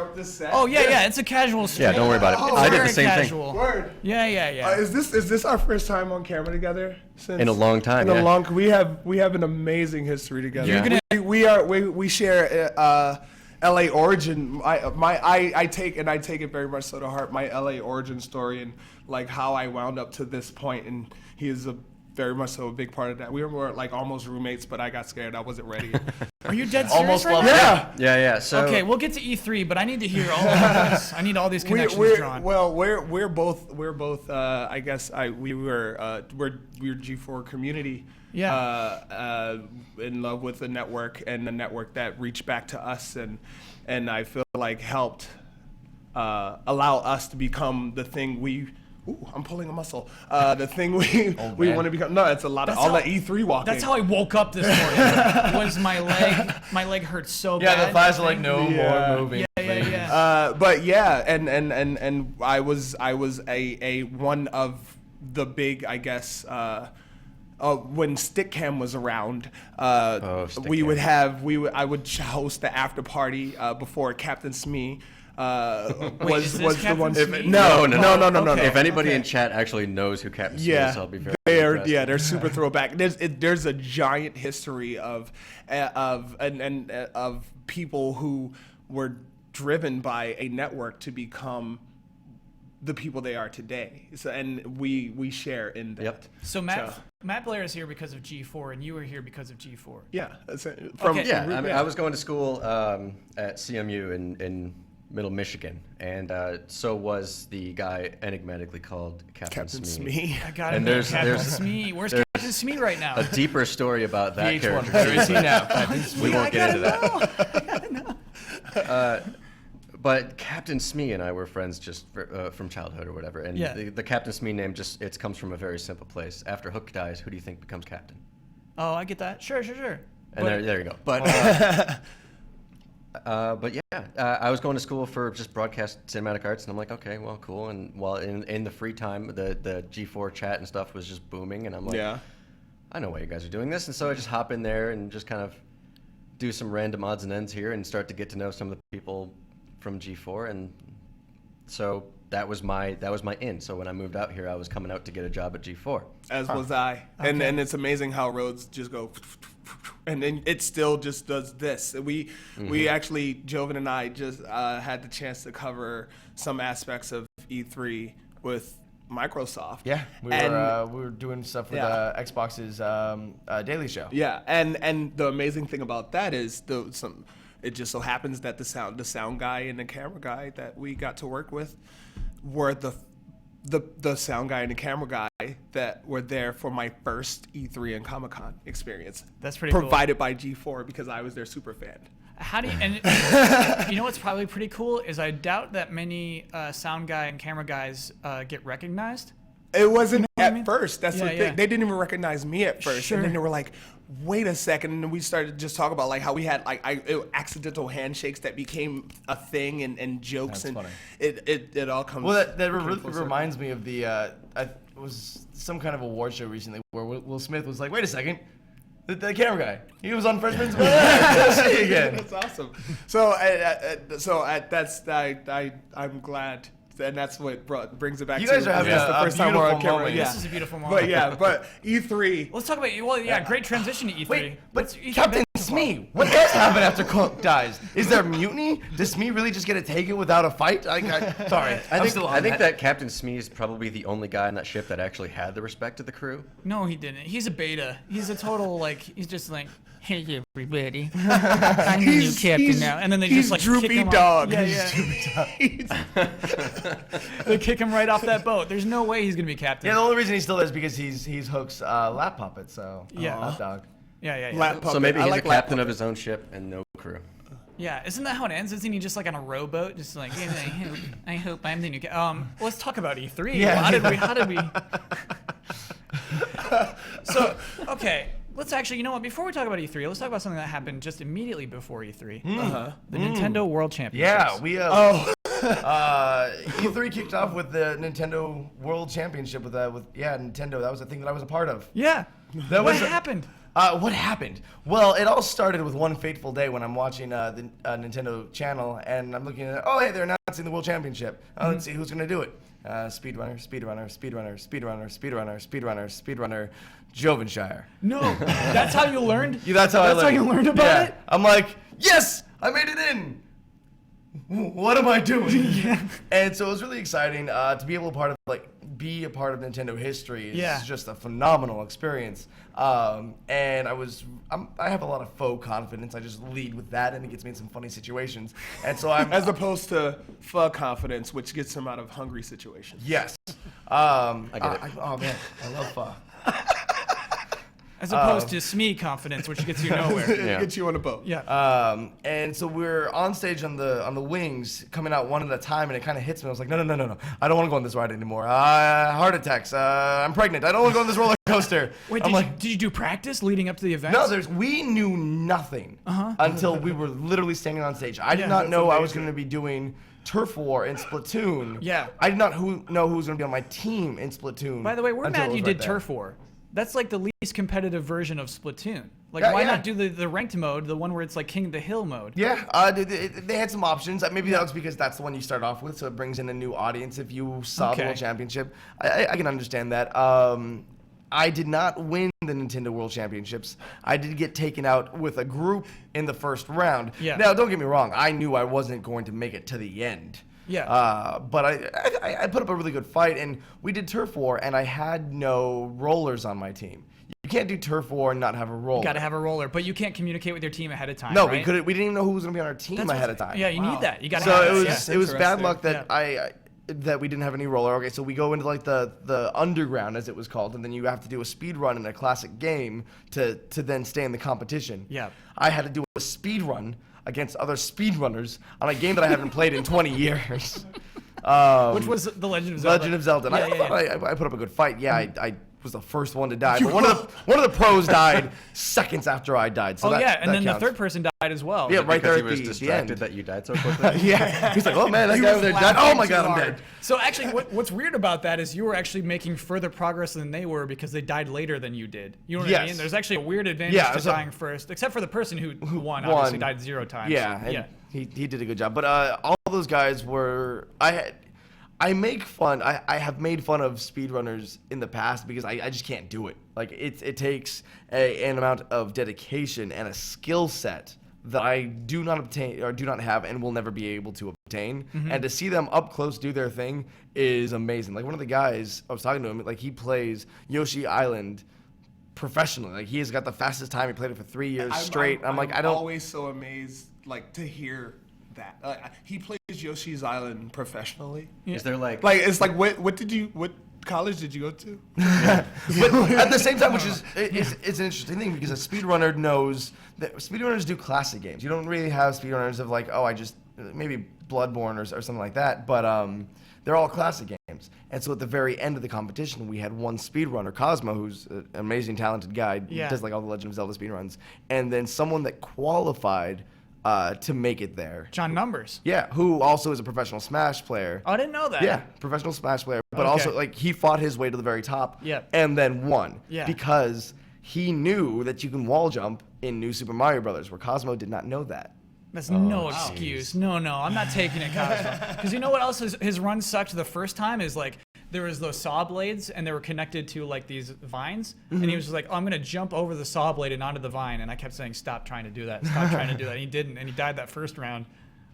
Oh yeah, it's a casual stream.
Yeah, don't worry about it. I did the same
casual.
thing.
Word.
Yeah.
Is this our first time on camera together?
In a long time.
We have an amazing history together.
Yeah.
We share LA origin. I take it very much so to heart, my LA origin story and like how I wound up to this point, and he is very much so a big part of that. We were like almost roommates, but I got scared. I wasn't ready.
Are you dead serious
almost
right
now?
Yeah.
Yeah. So
okay, we'll get to E3, but I need to hear all of this. I need all these connections drawn.
Well, we're both. I guess we're G4 community.
Yeah.
In love with the network and the network that reached back to us and I feel like helped allow us to become the thing we Ooh, I'm pulling a muscle. The thing we want to become. No, it's a lot of all that E3 walking.
That's how I woke up this morning. Was my leg? My leg hurt so bad.
Yeah, the thighs are like no more moving.
Yeah.
But yeah, and I was a one of the big, I guess. When Stickcam was around, I would host the after party before Captain Smee. Was the one?
No.
Okay.
If anybody in chat actually knows who Captain Smee is, I'll be very impressed.
They're super throwback. There's a giant history of people who were driven by a network to become the people they are today. So, and we share in that.
Yep.
So Matt Blair is here because of G4, and you were here because of G4.
Yeah.
I was going to school at CMU in Middle Michigan, and so was the guy enigmatically called Captain Smee.
I got it.
And there's
Smee. Where's Captain Smee right now?
a deeper story about that
VH1.
character.
Where is he now?
We won't get into that.
I know.
But Captain Smee and I were friends just from childhood or whatever, and the Captain Smee name it comes from a very simple place. After Hook dies, who do you think becomes captain?
Oh, I get that. Sure.
And there you go. But I was going to school for just broadcast cinematic arts, and I'm like, okay, well, cool. And while in the free time, the G4 chat and stuff was just booming, and I'm like, I know why you guys are doing this. And so I just hop in there and just kind of do some random odds and ends here and start to get to know some of the people from G4, and so that was my in. So when I moved out here, I was coming out to get a job at G4.
As was I. Okay. And it's amazing how roads just go, and then it still just does this. We actually, Joven and I just had the chance to cover some aspects of E3 with Microsoft.
Yeah, we were doing stuff with Xbox's Daily Show.
Yeah, and the amazing thing about that is it just so happens that the sound guy and the camera guy that we got to work with were the sound guy and the camera guy that were there for my first E3 and Comic-Con experience.
That's pretty cool.
Provided by G4 because I was their super fan.
How do you, and you know what's probably pretty cool is I doubt that many sound guy and camera guys get recognized.
It wasn't at first. That's the thing.
Yeah.
They didn't even recognize me at first.
Sure.
And then they were like, wait a second. And then we started just talking about like how we had accidental handshakes that became a thing and jokes.
That's
and
funny.
It all comes.
Well, that reminds me of it was some kind of award show recently where Will Smith was like, wait a second. The camera guy. He was on Fresh Prince of Bel-Air. See you again.
That's awesome. I'm glad. And that's what brings it back.
You guys are having
the first time we're on camera.
moment.
Yeah.
This is a beautiful moment.
But E3.
Let's talk about great transition to E3.
Wait, but
E3
Captain Smee, what does happen after Cook dies? Is there mutiny? Does Smee really just get it taken without a fight? Sorry,
I think that Captain Smee is probably the only guy on that ship that actually had the respect of the crew.
No, he didn't. He's a beta. He's a total he's just like, hey everybody, I'm the new captain now, and then they just like
droopy
kick him
dog.
Off. Yeah. They kick him right off that boat. There's no way he's gonna be captain.
Yeah, the only reason he's still there is because he's Hook's lap puppet. So hot dog.
Yeah.
Lap puppet.
So maybe he's
like
a captain of his own ship and no crew.
Yeah, isn't that how it ends? Isn't he just like on a rowboat, just like, I hope I'm the new captain? Let's talk about E3.
Yeah.
How did we? So, okay. Let's actually, you know what? Before we talk about E3, let's talk about something that happened just immediately before E3. The Nintendo World Championships.
Yeah, we E3 kicked off with the Nintendo World Championship with Nintendo. That was a thing that I was a part of.
Yeah. What happened?
What happened? Well, it all started with one fateful day when I'm watching the Nintendo channel and I'm looking at, oh, hey, they're announcing the World Championship. Let's see who's going to do it. Speedrunner, Jovenshire.
No, that's how you learned?
Yeah, that's how I learned.
That's how you learned about it?
I'm like, yes, I made it in. What am I doing? And so it was really exciting to be able to be a part of Nintendo history. It's just a phenomenal experience. And I have a lot of faux confidence. I just lead with that, and it gets me in some funny situations. And so I'm
as opposed to pho confidence, which gets him out of hungry situations.
Yes.
I get it.
Oh man, I love pho.
As opposed to SME confidence, which gets you nowhere.
It gets you on a boat.
Yeah.
And so we're on stage on the wings, coming out one at a time, and it kind of hits me. I was like, no. I don't want to go on this ride anymore. Heart attacks. I'm pregnant. I don't want to go on this roller coaster.
Wait, did you do practice leading up to the event?
No, we knew nothing until we were literally standing on stage. I did not know I was going to be doing Turf War in Splatoon.
Yeah.
I did not know who was going to be on my team in Splatoon.
By the way, we're mad you did Turf War. That's like the least competitive version of Splatoon. Like, why not do the ranked mode, the one where it's like King of the Hill mode?
Yeah, they had some options. Maybe that was because that's the one you start off with, so it brings in a new audience if you saw the World Championship. I can understand that. I did not win the Nintendo World Championships. I did get taken out with a group in the first round.
Yeah.
Now, don't get me wrong. I knew I wasn't going to make it to the end.
Yeah.
But I put up a really good fight, and we did Turf War, and I had no rollers on my team. You can't do Turf War and not have a roller.
Got to have a roller, but you can't communicate with your team ahead of time.
No,
right?
we couldn't. We didn't even know who was going to be on our team ahead of time.
Yeah, you need that. You got to.
So
have
it was bad luck that
Yeah.
that we didn't have any roller. Okay, so we go into like the underground, as it was called, and then you have to do a speed run in a classic game to then stay in the competition.
Yeah.
I had to do a speed run against other speedrunners on a game that I haven't played in 20 years.
Which was The Legend of Zelda.
Legend of Zelda. And I thought I put up a good fight. Yeah, I was the first one to die, but one of the pros died seconds after I died. So
and then
counts.
the third person died as well.
Yeah, right there
He
at
was
the
distracted
end.
that you died so quickly.
Yeah, he's like, oh man, that guy over there died. Oh my god, I'm dead.
So actually, what's weird about that is you were actually making further progress than they were because they died later than you did. You know what I mean? There's actually a weird advantage to dying first, except for the person who won. Obviously, died 0 times.
Yeah,
so,
he did a good job. But all those guys were I make fun. I have made fun of speedrunners in the past because I just can't do it. Like it takes an amount of dedication and a skill set that I do not obtain or do not have and will never be able to obtain.
Mm-hmm.
And to see them up close do their thing is amazing. Like one of the guys, I was talking to him, like he plays Yoshi Island professionally. Like he has got the fastest time. He played it for 3 years straight. I'm like, I don't.
Always so amazed, like to hear that he plays Yoshi's Island professionally.
Is there like
it's like what college did you go to?
But at the same time, which is it's an interesting thing because a speedrunner knows that speedrunners do classic games. You don't really have speedrunners of like, I just maybe Bloodborne or something like that, but they're all classic games. And so at the very end of the competition, we had one speedrunner, Cosmo, who's an amazing, talented guy, does like all the Legend of Zelda speedruns, and then someone that qualified to make it there.
John Numbers.
Yeah, who also is a professional Smash player.
I didn't know that.
Yeah, professional Smash player, but also like he fought his way to the very top.
Yeah.
And then won.
Yeah.
Because he knew that you can wall jump in New Super Mario Brothers, where Cosmo did not know that.
That's no excuse. No, I'm not taking it, Cosmo. Because you know what else his run sucked the first time is like there was those saw blades and they were connected to like these vines, and he was just like, I'm gonna jump over the saw blade and onto the vine, and I kept saying, stop trying to do that, stop trying to do that. And he didn't, and he died that first round.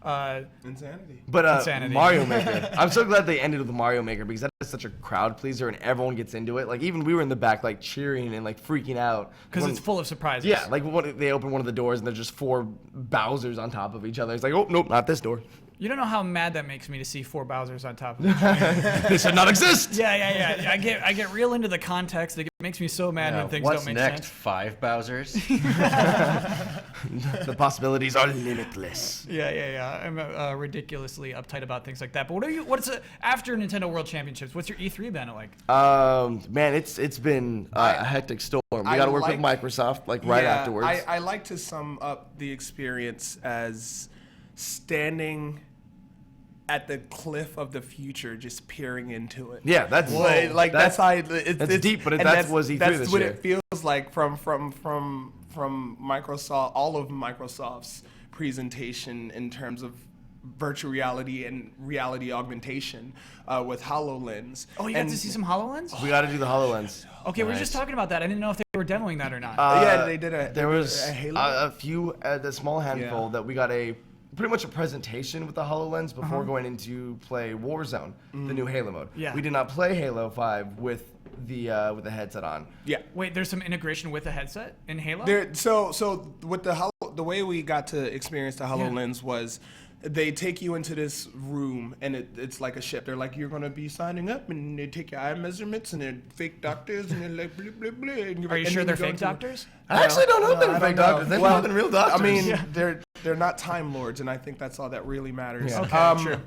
Insanity.
But
Insanity.
Mario Maker, I'm so glad they ended with the Mario Maker because that is such a crowd pleaser and everyone gets into it. Like even we were in the back like cheering and like freaking out
because it's full of surprises.
Yeah, like they open one of the doors and there's just 4 Bowsers on top of each other. It's like, oh nope, not this door.
You don't know how mad that makes me to see 4 Bowsers on top of each other.
They should not exist.
Yeah. I get real into the context. It makes me so mad when things don't make
What's next?
sense.
5 Bowsers?
The possibilities are limitless.
Yeah. I'm ridiculously uptight about things like that. But what's after Nintendo World Championships? What's your E3 been like?
Man, it's been a hectic storm. We got to work with Microsoft right afterwards.
I like to sum up the experience as standing at the cliff of the future, just peering into it.
Yeah, that's
that's how it's
deep, but that was E3
that's
this
what
year.
it feels like from Microsoft, all of Microsoft's presentation in terms of virtual reality and reality augmentation with HoloLens.
Oh, you got to see some HoloLens?
We got to do the HoloLens.
Okay, we were just talking about that. I didn't know if they were demoing that or not.
Yeah, they did
There was
a Halo.
a few, a small handful that we got pretty much a presentation with the HoloLens before going into play Warzone, the new Halo mode.
Yeah.
We did not play Halo 5 with the headset on.
Yeah.
Wait, there's some integration with the headset in Halo?
So with the way we got to experience the HoloLens was they take you into this room, and it's like a ship. They're like, you're going to be signing up, and they take your eye measurements, and they're fake doctors, and they're like, blah, blah, blah. And
Are you sure they're fake doctors?
I actually don't know if they're fake doctors. They're more than real doctors.
I mean, they're not Time Lords, and I think that's all that really matters.
Yeah.
Okay, true.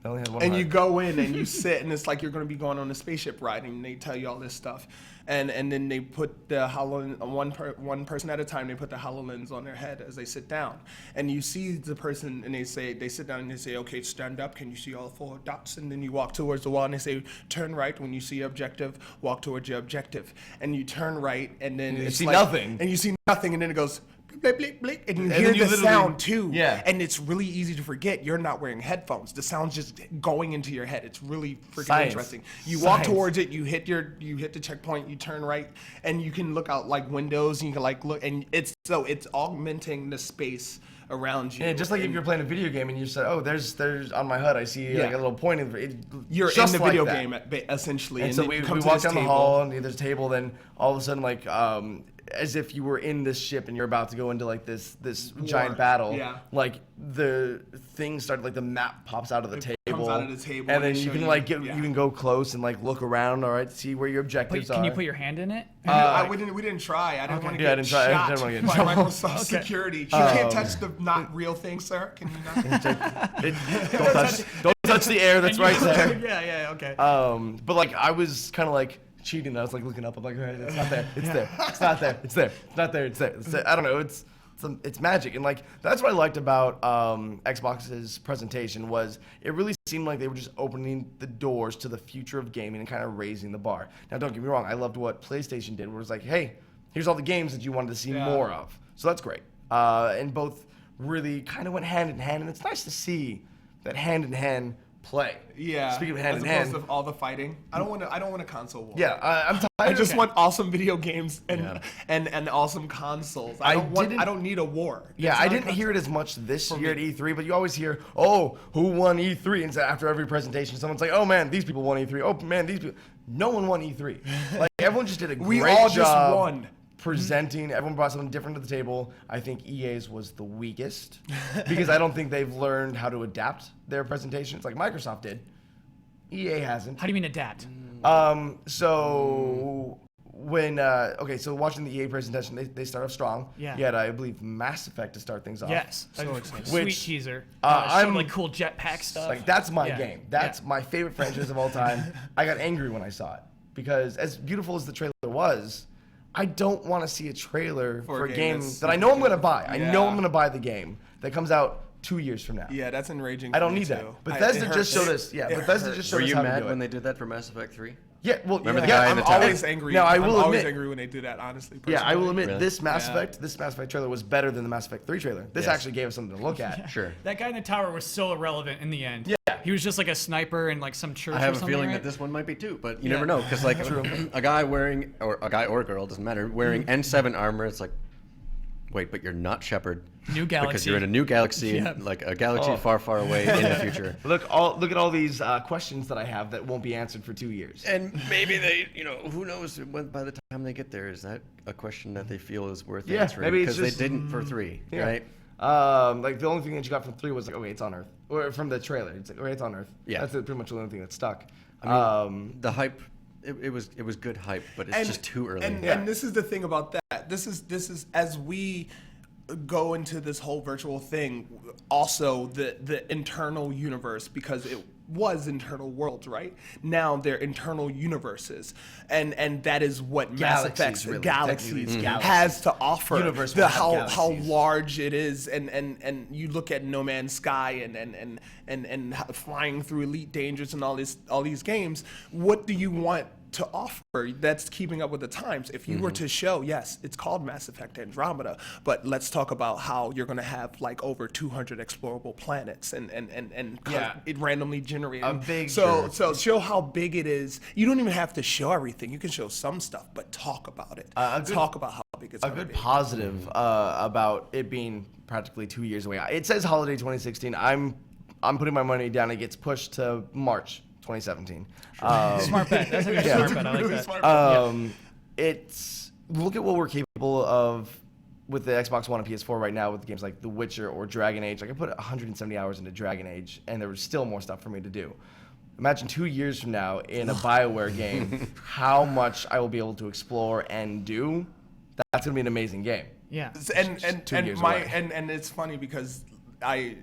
And you go in and you sit, and it's like you're going to be going on a spaceship ride, and they tell you all this stuff, and then they put the one person at a time. They put the HoloLens on their head as they sit down, and you see the person, and they sit down and they say, okay, stand up. Can you see all 4 dots? And then you walk towards the wall, and they say, turn right. When you see your objective, walk towards your objective, and you turn right, and then
you
it's
see
like,
nothing,
and you see nothing, and then it goes. Blip, blip, blip, and you
And
hear
then you
the
literally-
sound too.
Yeah.
And it's really easy to forget you're not wearing headphones. The sound's just going into your head. It's really freaking
Science.
interesting. You walk
Science.
towards it, you hit the checkpoint, you turn right, and you can look out like windows, and you can like look, and it's augmenting the space around you.
Yeah, just like if you're playing a video game and you said, "Oh, there's on my HUD, I see like a little pointing."
You're
just
in the
like
video
that.
game essentially.
And so
then
we
you come to
walk
this
down the
table.
hall, and there's a table. Then all of a sudden, like as if you were in this ship and you're about to go into like this giant battle.
Yeah.
Like the thing started, like the map pops out of the table.
comes out of the table
and
and
then
they
you
show
can
you-
like
yeah.
you can go close and like look around. All right, see where your
But
objectives are.
can you put your hand in it?
We didn't try. I didn't want to
Yeah, I
get
didn't try- I
shot
didn't wanna get in
by
trouble.
Microsoft security. You can't touch the not real thing, sir. Can you not?
don't touch the air that's right there.
Yeah, okay.
But like I was kind of like cheating. I was like looking up. I'm like, all right, it's not there. It's there. It's not there. It's there. It's not there. It's there. It's there. I don't know. It's magic. And like that's what I liked about Xbox's presentation was it really seemed like they were just opening the doors to the future of gaming and kind of raising the bar. Now don't get me wrong. I loved what PlayStation did, where it was like, hey, here's all the games that you wanted to see more of. So that's great. And both really kind of went hand in hand, and it's nice to see that hand in hand play.
Yeah.
Speaking of hand
as
in
opposed
hand.
to all the fighting. I don't want a console war.
Yeah, I'm tired.
I just
of
want awesome video games and
Yeah.
and awesome consoles.
I
I don't need a war.
Yeah,
It's
I
not a
didn't hear it
console.
as much this
For
year
me.
at E3, but you always hear, oh, who won E3? And so after every presentation, someone's like, oh man, these people won E3. Oh man, these people. No one won E3. Like everyone just did a
We
great
all
job
just won.
presenting. Everyone brought something different to the table. I think EA's was the weakest because I don't think they've learned how to adapt their presentations like Microsoft did. EA hasn't.
How do you mean adapt?
So when so watching the EA presentation, they start off strong.
Yeah.
You had, I believe, Mass Effect to start things off.
Yes.
So excited.
Sweet
Which,
teaser.
I'm-
Showed, like cool jetpack stuff.
Like that's my
Yeah.
game. That's
Yeah.
my favorite franchise of all time. I got angry when I saw it because as beautiful as the trailer was, I don't want to see a trailer for a game
that's
that I know I'm going to buy. I know
Yeah.
I'm going to buy the game that comes out 2 years from now.
Yeah, that's enraging.
I don't
for me,
need that.
too.
Bethesda
It
just
hurts.
showed us. Yeah,
It
Bethesda
hurts.
just showed
Were
us
you
how to
mad
do
when
it.
they did that for Mass Effect 3?
Yeah, well,
Remember the
yeah,
guy in
I'm
the tower?
always angry.
Now, I
I'm
will
always
admit-
angry when they do that. Honestly.
Yeah, I will
personally.
admit
Really?
this Mass
Yeah.
Effect, this Mass Effect trailer was better than the Mass Effect 3 trailer. This
Yes.
actually gave us something to look at.
Sure.
That guy in the tower was so irrelevant in the end.
Yeah.
He was just like a sniper in like some church
I
or
have a
something,
feeling
right?
that this one might be too, but you
Yeah.
never know because like a guy wearing or a guy or a girl doesn't matter wearing N7 armor. It's like, wait, but you're not Shepard.
New
Because
galaxy.
you're in a new galaxy,
Yeah.
like a galaxy
Oh.
far, far away in the future.
Look at all these questions that I have that won't be answered for 2 years.
And maybe they, who knows when by the time they get there, is that a question that they feel is worth
Yeah,
answering?
maybe it's
Because
just-
they didn't for 3,
Yeah.
right?
Like the only thing that you got from 3 was like, okay, it's on Earth, or from the trailer, it's like, okay, it's on Earth.
Yeah.
That's pretty much the only thing that stuck.
I mean, the hype, it was good hype, but it's just too early.
And this is the thing about that. This is as we go into this whole virtual thing, also the internal universe, because it was internal worlds, right? Now they're internal universes, and that is what Mass
Galaxies,
Effect
really.
Galaxies
Technically, it's galaxies.
has to offer.
Universe will have
how
galaxies.
large it is, and you look at No Man's Sky and flying through Elite Dangerous and all these games. What do you want to offer that's keeping up with the times? If you were to show, yes, it's called Mass Effect Andromeda, but let's talk about how you're going to have like over 200 explorable planets and
Yeah.
it randomly generated.
A big-
so show how big it is. You don't even have to show everything. You can show some stuff, but talk about it. Talk about how big it's
A
going to
good
be.
positive about it being practically 2 years away. It says holiday 2016. I'm putting my money down. It gets pushed to March 2017.
Smart bet. That's a good smart bet. I like that.
It's look at what we're capable of with the Xbox One and PS4 right now with games like The Witcher or Dragon Age. Like I put 170 hours into Dragon Age, and there was still more stuff for me to do. Imagine 2 years from now in a BioWare game, how much I will be able to explore and do. That's gonna be an amazing game.
Yeah.
And it's funny because I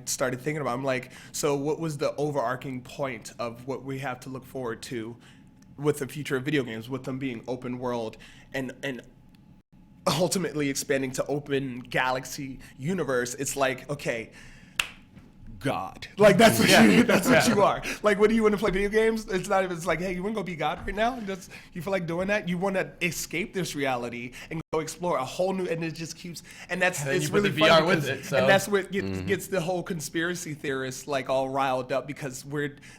started thinking about, I'm like, so what was the overarching point of what we have to look forward to with the future of video games, with them being open world and ultimately expanding to open galaxy universe? It's like, okay, God. Like that's what you are. Like, what do you want to play video games? It's not even. It's like, hey, you want to go be God right now? You feel like doing that? You want to escape this reality and go explore a whole new, and it just keeps. And that's it's really fun
with it. So.
And that's what gets the whole conspiracy theorists like all riled up, because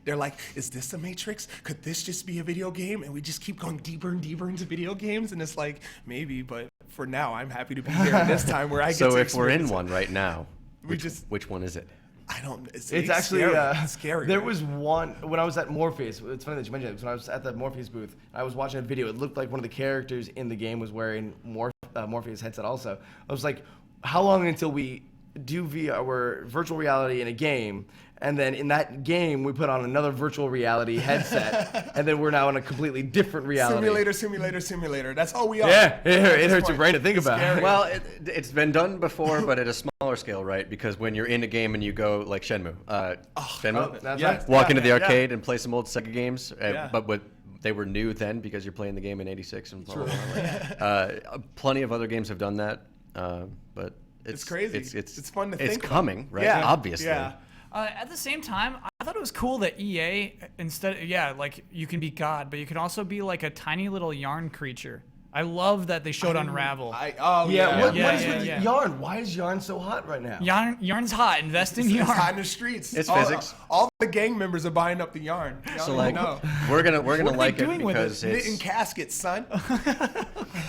they're like, is this the Matrix? Could this just be a video game? And we just keep going deeper and deeper into video games, and it's like maybe, but for now, I'm happy to be here at this time where I get to.
So if we're in one right now, which one is it?
I don't. It's
actually
scary.
There was one when I was at Morpheus. It's funny that you mentioned it. When I was at the Morpheus booth, I was watching a video. It looked like one of the characters in the game was wearing Morpheus headset. Also, I was like, how long until we do VR or virtual reality in a game, and then in that game we put on another virtual reality headset, and then we're now in a completely different reality.
Simulator. That's all we are.
Yeah, it hurts your brain to think about.
Scary.
Well, it's been done before, but at a smaller scale, right? Because when you're in a game and you go like Shenmue,
That's
Yeah.
right.
walk into the arcade and play some old Sega games,
Yeah.
but they were new then because you're playing the game in '86 and blah, blah, blah. Plenty of other games have done that, but
It's crazy. It's fun to think
It's
about.
coming, right?
Yeah.
Obviously.
Yeah.
At the same time, I thought it was cool that EA like you can be God, but you can also be like a tiny little yarn creature. I love that they showed Unravel.
What is with Yarn? Why is Yarn so hot right now?
Yarn's hot. Invest in
It's
Yarn.
hot in the streets.
It's physics.
All the gang members are buying up the yarn.
So like, we're gonna like it because
knitting caskets, son.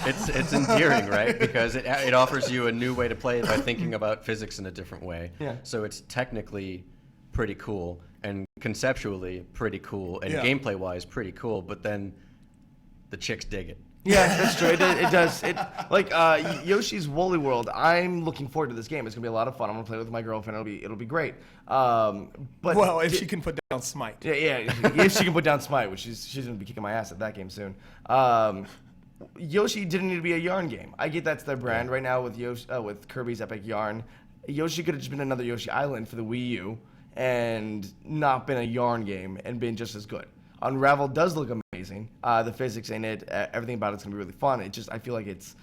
it's endearing, right? Because it offers you a new way to play it by thinking about physics in a different way.
Yeah.
So it's technically pretty cool and conceptually pretty cool and gameplay wise pretty cool, but then the chicks dig it.
Yeah, that's true. It does. Yoshi's Woolly World. I'm looking forward to this game. It's gonna be a lot of fun. I'm gonna play with my girlfriend. It'll be great. But
if she can put down Smite.
Yeah. If she can put down Smite, which she's gonna be kicking my ass at that game soon. Yoshi didn't need to be a Yarn game. I get that's their brand right now with with Kirby's Epic Yarn. Yoshi could have just been another Yoshi Island for the Wii U and not been a Yarn game and been just as good. Unravel does look amazing. The physics in it, everything about it's gonna be really fun. I feel like it's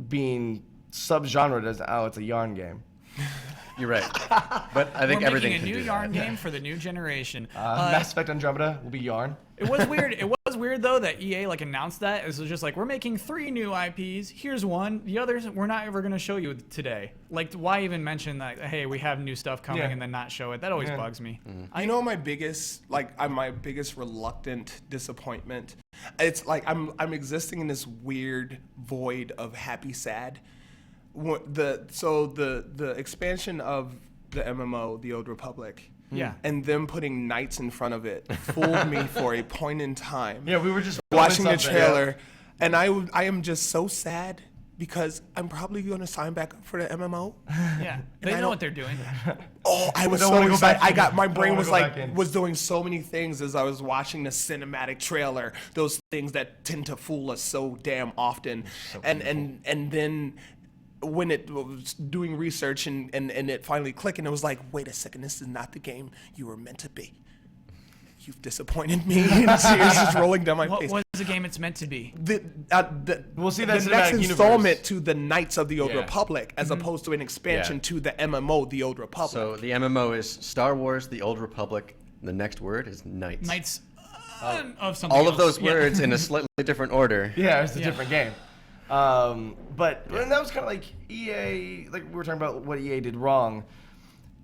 being sub-genred as it's a Yarn game.
You're right, but I think
We're
everything
making a
can
new
do
Yarn
that.
game for the new generation.
Mass Effect Andromeda will be Yarn.
It was weird. It was weird though that EA like announced that. It was just like, we're making 3 new IPs. Here's one. The others we're not ever gonna show you today. Like, why even mention that? Hey, we have new stuff coming and then not show it. That always bugs me.
You know, my biggest reluctant disappointment. It's like I'm existing in this weird void of happy sad. The expansion of the MMO, the Old Republic.
Yeah.
And them putting knights in front of it fooled me for a point in time.
Yeah, we were just
watching the trailer, and I am just so sad because I'm probably going to sign back up for the MMO.
Yeah, they know what they're doing.
Oh, I was
Don't
so
wanna go
excited.
back in.
My brain was
Don't wanna go back
like
in.
was doing so many things as I was watching the cinematic trailer. Those things that tend to fool us so damn often, and then when it was doing research and it finally clicked, and it was like, wait a second, this is not the game you were meant to be. You've disappointed me. And tears just rolling down my face.
What is the game it's meant to be?
We'll see that
the
cinematic
next
universe.
installment to the Knights of the Old
Yeah.
Republic, as opposed to an expansion to the MMO, the Old Republic.
So the MMO is Star Wars: The Old Republic. The next word is Knights.
Knights of something
All of
else.
those
Yeah.
words in a slightly different order.
Yeah, it's a different game. But and that was kind of like EA, like we were talking about what EA did wrong.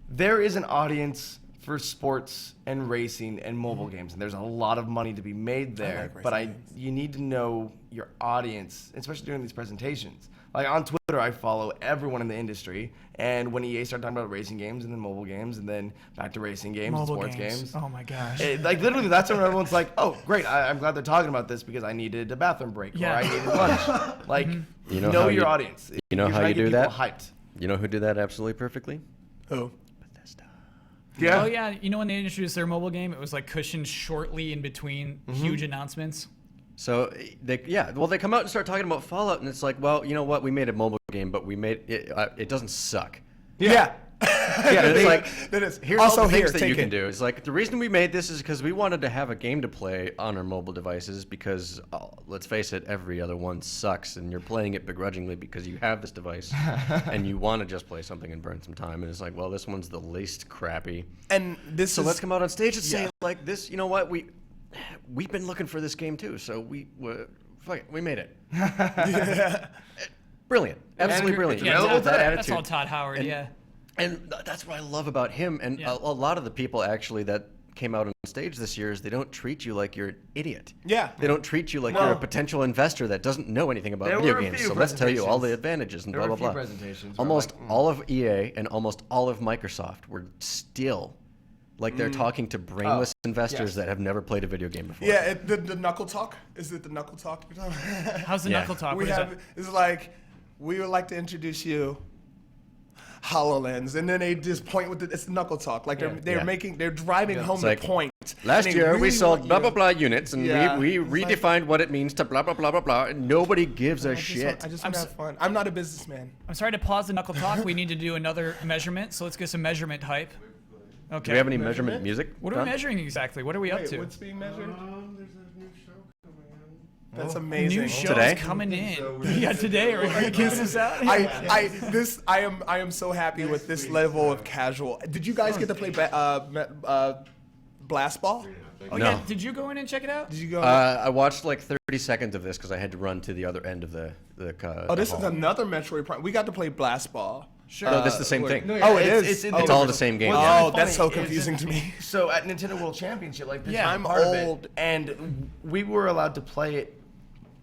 There is an audience for sports and racing and mobile games, and there's a lot of money to be made there.
like racing games.
You need to know your audience, especially during these presentations. Like on Twitter, I follow everyone in the industry, and when EA started talking about racing games and then mobile games and then back to racing games and sports games.
Oh my gosh.
Like literally, that's when everyone's like, "Oh, great! I'm glad they're talking about this because I needed a bathroom break or I needed lunch." Like,
You know
know
how
your
you-
audience.
you know
You're
how
trying
you
to get
do that?
people Hyped.
You know who did that absolutely perfectly?
Who?
Yeah.
Oh yeah, you know when they introduced their mobile game, it was like cushioned shortly in between huge announcements.
So they come out and start talking about Fallout, and it's like, well, you know what? We made a mobile game, but we made it. It doesn't suck.
Yeah.
Yeah, it's like
that is.
here's
Also
all the
here,
things that you
take
can
it.
do. It's like the reason we made this is because we wanted to have a game to play on our mobile devices. Because let's face it, every other one sucks, and you're playing it begrudgingly because you have this device and you want to just play something and burn some time. And it's like, well, this one's the least crappy.
And this
So
is
let's come out on stage and say like this. You know what? We've been looking for this game too, so we made it. Brilliant, absolutely brilliant.
Yeah,
You know, with that
That's
attitude.
all Todd Howard.
And- And that's what I love about him. And
Yeah.
a lot of the people actually that came out on stage this year is they don't treat you like you're an idiot.
Yeah.
They don't treat you like
No.
you're a potential investor that doesn't know anything about
There
video
were a
games.
few
So let's tell you all the
presentations.
advantages and
There
blah,
were
blah,
a few
blah.
presentations where
Almost
I'm like,
all of EA and almost all of Microsoft were still like they're talking to brainless investors
yes.
that have never played a video game before.
Yeah, the knuckle talk. Is it the knuckle talk you're talking about?
How's the
Yeah.
knuckle talk?
We
What is
have.
that?
It's like we would like to introduce you. HoloLens, and then they just point with it's knuckle talk. Like they're
Yeah.
they're driving home the
like,
point.
Last
And they
year we
really
sold
want
blah
you
blah
to-
blah units, and
Yeah.
we
It's like-
redefined what it means to blah blah blah blah blah. And nobody gives a
I just
shit.
want to have fun. I'm not a businessman.
I'm sorry to pause the knuckle talk. We need to do another measurement, so let's get some measurement hype. Okay.
Do we have any measurement music?
What are we
done?
measuring exactly? What are we up
Wait,
to?
what's being measured?
There's a new show coming in.
That's amazing.
New shows
Today?
coming in. Yeah, today. Are we gonna kiss this out?
I am so happy with this level of casual. Did you guys get to play Blast Ball?
Oh
No.
yeah. Did you go in and check it out?
Did you go?
I watched like 30 seconds of this because I had to run to the other end of the
this is another Metroid Prime. We got to play Blast Ball.
Sure.
No, this is the same thing.
Oh, it is.
It's all the same game.
Oh, that's so confusing to me.
So at Nintendo World Championship, like this
Yeah,
is
I'm
part of it,
old.
and we were allowed to play it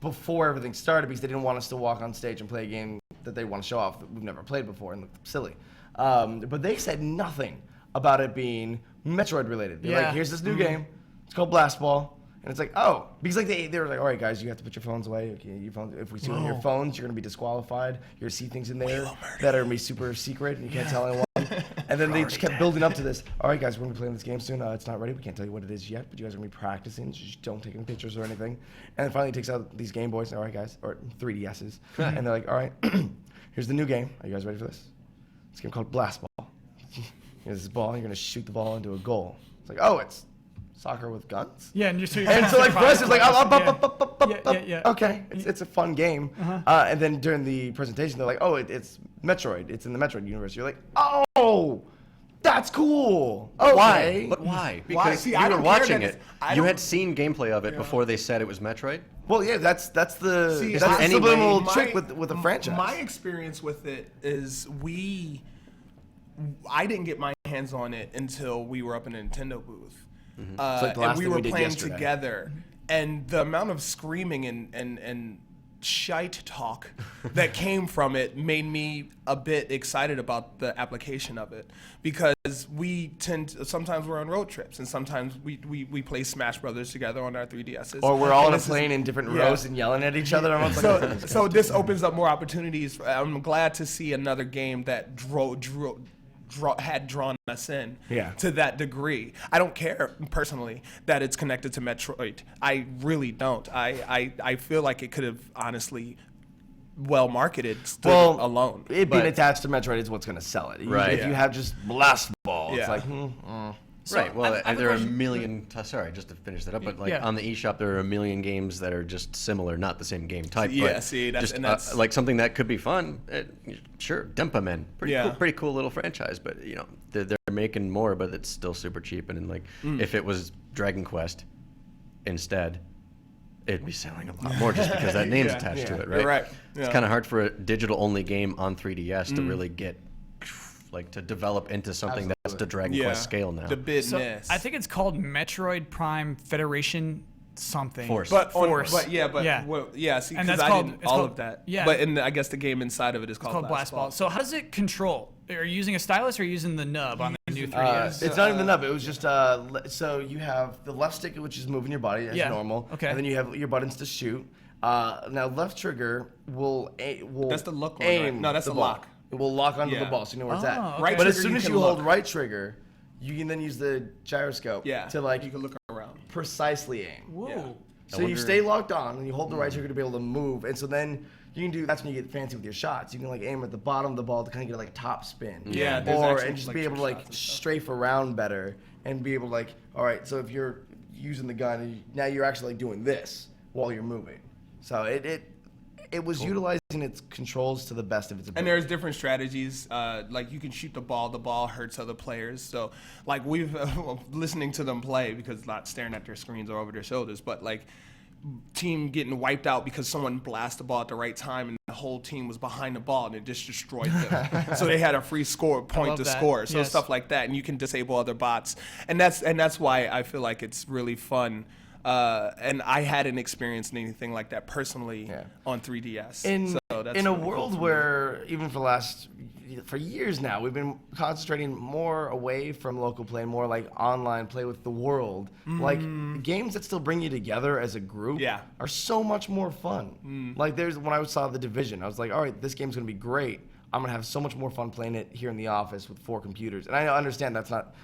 before everything started because they didn't want us to walk on stage and play a game that they want to show off that we've never played before and look silly. But they said nothing about it being Metroid related. They're
Yeah.
like, here's this new game. It's called Blast Ball. And it's like, oh, because like they were like, all right, guys, you have to put your phones away. Okay, your phones. If we see one of your phones, you're gonna be disqualified. You're gonna see things in there that are gonna be super secret, and you can't tell anyone. And then they just kept building up to this. All right, guys, we're gonna be playing this game soon. It's not ready. We can't tell you what it is yet, but you guys are gonna be practicing. So just don't take any pictures or anything. And then finally, he takes out these Game Boys. All right, guys, or 3DSs, and they're like, all right, here's the new game. Are you guys ready for this? It's a game called Blast Ball. Here's this ball. You're gonna shoot the ball into a goal. It's like, oh, it's soccer with guns.
Yeah, and you're
And so like for us, it's like,
Yeah.
okay, it's a fun game. And then during the presentation, they're like, oh, it's Metroid. It's in the Metroid universe. You're like, oh, that's cool. Okay.
Why? But why? Because
See,
you
I
were
don't care
watching
that
it.
it's- I
You
don't-
had seen gameplay of it before they said it was Metroid.
Well, yeah, that's the
See,
that's the
any
subliminal
way-
trick with a franchise.
My experience with it is I didn't get my hands on it until we were up in a Nintendo booth.
It's like the last
And we
thing
were
we did
playing
yesterday.
together. And the amount of screaming and shite talk that came from it made me a bit excited about the application of it, because sometimes we're on road trips and sometimes we play Smash Brothers together on our 3DSs.
or we're all in a
And this is-
plane in different
yeah.
rows and yelling at each other. I'm like,
so this opens up more opportunities. I'm glad to see another game that had drawn us in to that degree. I don't care personally that it's connected to Metroid. I really don't. I feel like it could have honestly well marketed alone.
it being attached to Metroid is what's going to sell it.
Right.
If you have just Blast Ball, it's
Yeah.
like,
Right. Well,
I have a
there are a
question.
million. Sorry, just to finish that up. But like
Yeah.
on the eShop, there are a million games that are just similar, not the same game type.
Yeah,
but
see, that's-
just,
and that's-
like something that could be fun. Sure, Dempamen,
Yeah.
pretty cool little franchise. But you know, they're making more, but it's still super cheap. And like, if it was Dragon Quest instead, it'd be selling a lot more just because that name's attached to it, right?
You're right.
It's
Yeah.
kind of hard for a digital-only game on 3DS to really get. Like to develop into something that's the Dragon Quest scale now.
The business.
So I think it's called Metroid Prime Federation something.
Force.
But
Force.
But yeah. Well, yeah. See, because I didn't all of that.
Yeah.
But I guess the game inside of it is called
Blast Ball. So how does it control? Are you using a stylus or are you using the nub on the new 3DS?
It's not even the nub. It was just so you have the left stick, which is moving your body as normal.
Okay.
And then you have your buttons to shoot. Now left trigger will
That's the look one,
aim.
right? No, that's the lock.
It will lock onto the
Yeah.
ball, so you know where it's at.
okay.
Right
But as
trigger,
soon as
can
you hold
look.
right trigger, you can then use the gyroscope to like
you can look around.
precisely aim.
Whoa.
Yeah.
So you stay locked on and you hold the right trigger to be able to move, and so then you can do. That's when you get fancy with your shots. You can like aim at the bottom of the ball to kind of get like a top spin.
Yeah, there's
or
actually,
and just
like,
be able to
trick
like
shots and stuff.
strafe around better and be able to like, all right. So if you're using the gun, now you're actually like doing this while you're moving. So it was utilizing its controls to the best of its ability.
And there's different strategies. Like you can shoot the ball hurts other players. So like we've listening to them play because not staring at their screens or over their shoulders, but like team getting wiped out because someone blasted the ball at the right time and the whole team was behind the ball and it just destroyed them. So they had a free point to score. So stuff like that, and you can disable other bots, and that's why I feel like it's really fun. And I hadn't experienced anything like that personally on 3DS.
In a world where, even for years now, we've been concentrating more away from local play, more like online play with the world. Like games that still bring you together as a group are so much more fun. Like when I saw The Division, I was like, all right, this game's gonna be great. I'm gonna have so much more fun playing it here in the office with 4 computers. And I understand that's not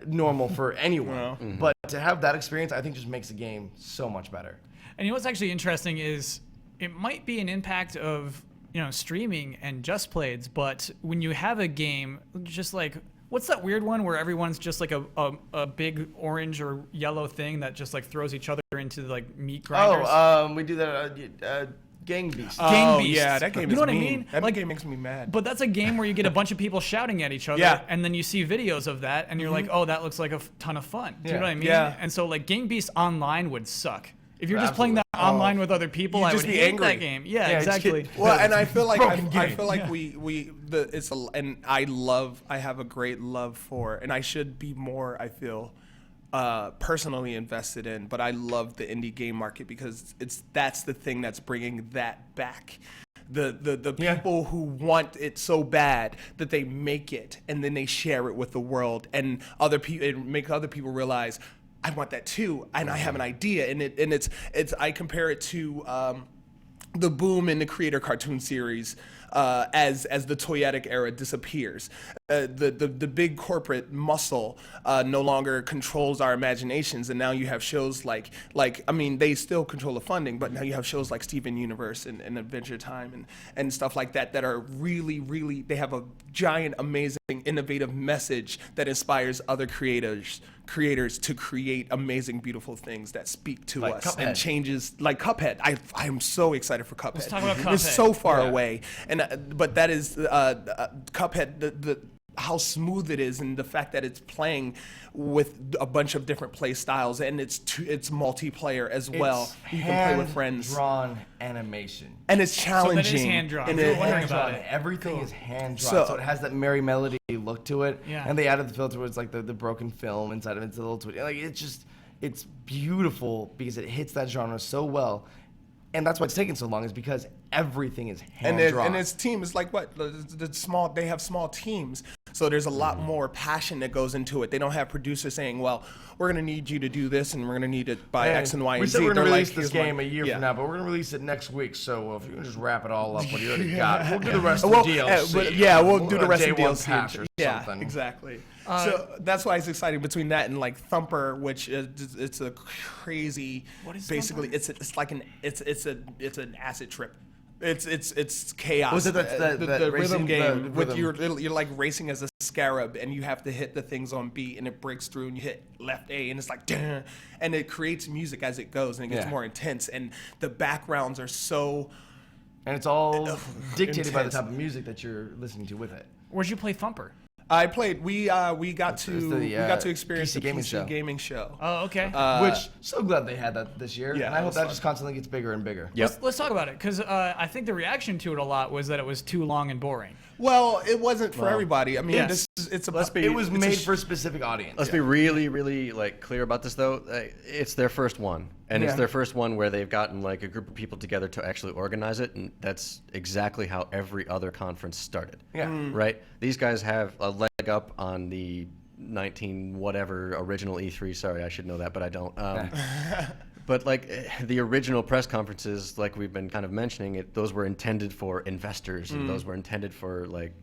normal for anyone, but to have that experience, I think just makes the game so much better.
And you know what's actually interesting is it might be an impact of streaming and Just Playeds, but when you have a game just like what's that weird one where everyone's just like a big orange or yellow thing that just like throws each other into like meat grinders?
We do that. Gang Beast.
Gang Beast.
Yeah, that game is
you know what
mean.
I mean?
That game makes me mad.
But that's a game where you get a bunch of people shouting at each other, and then you see videos of that, and you're like, oh, that looks like a ton of fun. Do you know what I mean?
Yeah.
And so like Gang Beast online would suck. If you're just playing that online with other people, I would
be
hate
angry.
that game. Yeah, exactly.
Well, and I feel like I have a great love for, and I should be more, I feel, personally invested in, but I love the indie game market because that's the thing that's bringing that back. The people who want it so bad that they make it and then they share it with the world and other people, it make other people realize I want that too, and I have an idea, and it's I compare it to the boom in the creator cartoon series as the toyetic era disappears. The big corporate muscle no longer controls our imaginations, and now you have shows like I mean they still control the funding, but now you have shows like Steven Universe and Adventure Time and stuff like that are really they have a giant, amazing, innovative message that inspires other creators to create amazing, beautiful things that speak to
like
us
Cuphead.
and changes like Cuphead. I am so excited for Cuphead.
Let's talk about Cuphead.
It's so far away, and but that is Cuphead. The how smooth it is, and the fact that it's playing with a bunch of different play styles, and it's multiplayer as well. You can play with friends.
Drawn animation.
And it's challenging.
So that is hand drawn.
And
Everything is hand drawn. So it has that Merry Melody look to it.
Yeah.
And they added the filter where it's like the broken film inside of it. It's a little twitchy. Like it's beautiful because it hits that genre so well. And that's why it's taking so long, is because everything is hand drawn.
And its team is like what the small. They have small teams, so there's a lot more passion that goes into it. They don't have producers saying, "Well, we're gonna need you to do this, and we're gonna need it by X and Y and
we
Z."
said we're gonna
They're
release
like,
this
"Here's
game
my-"
a year
Yeah.
from now, but we're gonna release it next week. So if you can just wrap it all up, what you already got, we'll do the rest of the DLC.
We'll do the rest of the
day one
DLC.
patch or
Yeah,
something.
exactly. So that's why it's exciting between that and like Thumper, which it's a crazy.
What is
basically
Thumper?
it's like an acid trip. It's chaos.
Was it that
the rhythm
racing-
game
the
with
rhythm?
you're like racing as a scarab and you have to hit the things on beat and it breaks through and you hit left A and it's like "Duh," and it creates music as it goes and it gets more intense and the backgrounds are so.
And it's all dictated by the
intense.
type of music that you're listening to with it.
Where'd you play Thumper?
I played. We got to experience
PC
the
gaming
PC
show.
gaming show.
Oh, okay.
Which so glad they had that this year.
Yeah,
and I
it
hope
was
that
fun.
just constantly gets bigger and bigger.
Yep.
Let's talk about it, because I think the reaction to it a lot was that it was too long and boring.
Well, it wasn't for everybody. I mean,
Yes.
it
was made for a specific audience.
Let's be really, really like clear about this though. It's their first one, and it's their first one where they've gotten like a group of people together to actually organize it, and that's exactly how every other conference started.
Yeah.
Right. These guys have a leg up on the 19 whatever original E3. Sorry, I should know that, but I don't. But like the original press conferences, like we've been kind of mentioning, those were intended for investors, and those were intended for like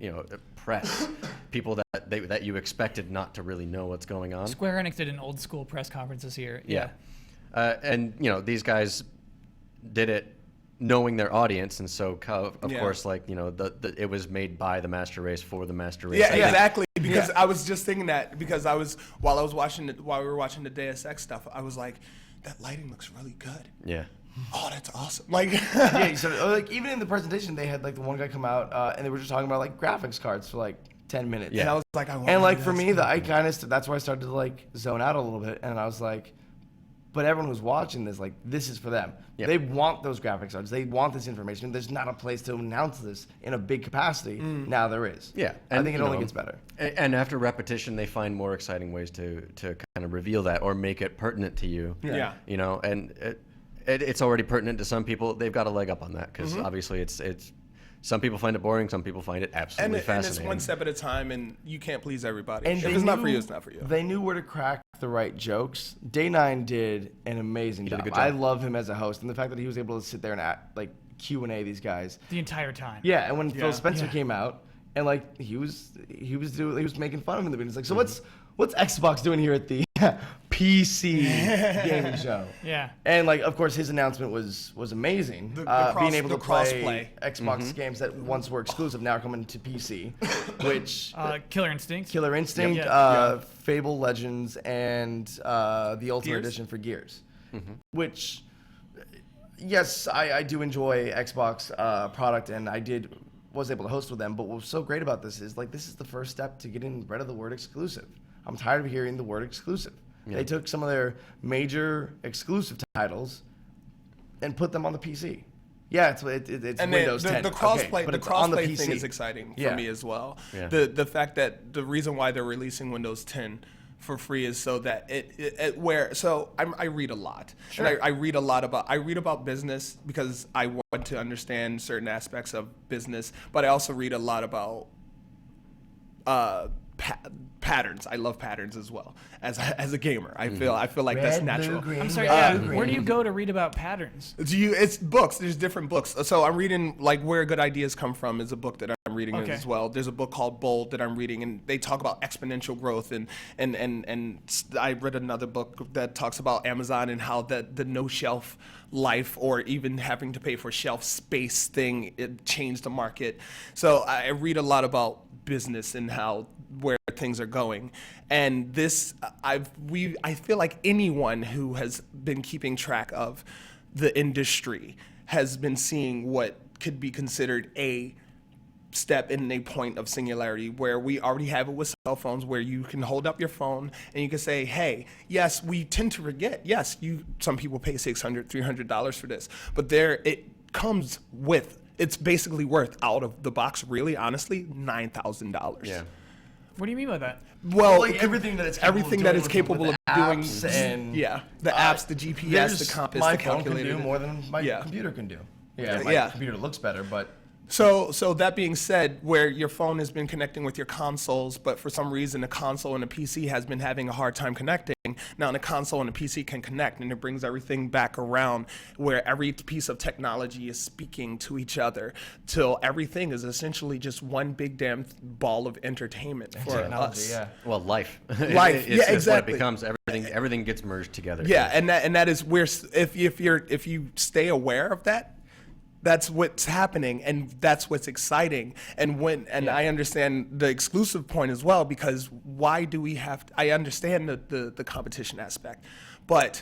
press, people that you expected not to really know what's going on.
Square Enix did an old school press conference this year.
Yeah, and these guys did it knowing their audience, and so of course, like it was made by the Master Race for the Master Race.
Yeah, exactly. Because I was just thinking that while we were watching the Deus Ex stuff, I was like, that lighting looks really good.
Yeah.
Oh, that's awesome. Like,
So like even in the presentation, they had like the one guy come out and they were just talking about like graphics cards for like 10 minutes.
Yeah. And I was like,
and like for me, that's why I started to like zone out a little bit, and I was like, but everyone who's watching this, like, this is for them. Yep. They want those graphics cards. They want this information. There's not a place to announce this in a big capacity. Now there is.
Yeah.
And I think it only gets better.
And after repetition, they find more exciting ways to kind of reveal that or make it pertinent to you.
Yeah.
And it's already pertinent to some people. They've got a leg up on that because obviously it's some people find it boring. Some people find it absolutely fascinating.
And it's one step at a time, and you can't please everybody. And if it's not for you, it's not for you.
They knew where to crack the right jokes. Day 9 did an amazing job.
Did a good job.
I love him as a host, and the fact that he was able to sit there and Q&A these guys
the entire time.
Yeah, and when Phil Spencer came out, and like he was making fun of him in the beginning. It's like, so what's Xbox doing here at the PC gaming show?
Yeah.
And like, of course, his announcement was amazing. Being able to play Xbox games that once were exclusive now are coming to PC, which
Killer Instinct,
Fable Legends, and the Ultimate Edition for Gears, which. Yes, I do enjoy Xbox product, and was able to host with them. But what's so great about this is this is the first step to getting rid of the word exclusive. I'm tired of hearing the word exclusive. Yeah. They took some of their major exclusive titles and put them on the PC. Yeah, it's and Windows 10.
The crossplay thing is exciting for me as well. Yeah. The fact that the reason why they're releasing Windows 10 for free is so that I read a lot. Sure. And I read a lot about business because I want to understand certain aspects of business, but I also read a lot about patterns. I love patterns as well as a gamer. I feel like that's natural.
Blue, green,
I'm sorry. Where do you go to read about patterns?
It's books. There's different books. So I'm reading Where Good Ideas Come From is a book that I'm reading as well. There's a book called Bold that I'm reading, and they talk about exponential growth. And I read another book that talks about Amazon and how the no shelf life or even having to pay for shelf space thing, it changed the market. So I read a lot about business and where things are going. And this, I feel like anyone who has been keeping track of the industry has been seeing what could be considered a step in a point of singularity, where we already have it with cell phones, where you can hold up your phone and you can say, hey, yes, we tend to forget. Yes, some people pay $600, $300 for this, but it comes with, it's basically worth out of the box, really, honestly, $9,000.
Yeah.
What do you mean by that?
Well,
everything that
it's capable of doing,
and
the apps, the GPS, the compass,
my
the calculator.
phone can do more than my computer can do. Yeah, my computer looks better, but.
So that being said, where your phone has been connecting with your consoles, but for some reason a console and a PC has been having a hard time connecting, now the console and the PC can connect, and it brings everything back around where every piece of technology is speaking to each other till everything is essentially just one big damn ball of entertainment for us.
Yeah.
Well, life.
Life.
It's
exactly.
what it becomes. Everything gets merged together.
Yeah, and that is where if you stay aware of that, that's what's happening, and that's what's exciting. And I understand the exclusive point as well, because why do we have I understand the competition aspect, but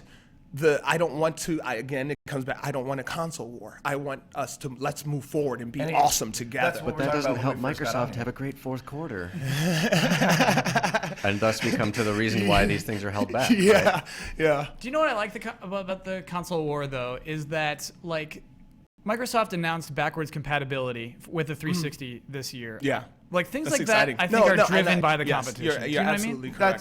I don't want to, again, it comes back, I don't want a console war. I want us to, let's move forward and be awesome together.
But that doesn't help Microsoft have a great fourth quarter. And thus we come to the reason why these things are held back.
Yeah,
right?
yeah.
Do you know what I like about the console war, though, is that, Microsoft announced backwards compatibility with the 360 this year.
Yeah.
Like things
That's
like
exciting.
that, I think are driven
and
by the
yes,
competition.
You're
Do you know
absolutely
what I mean?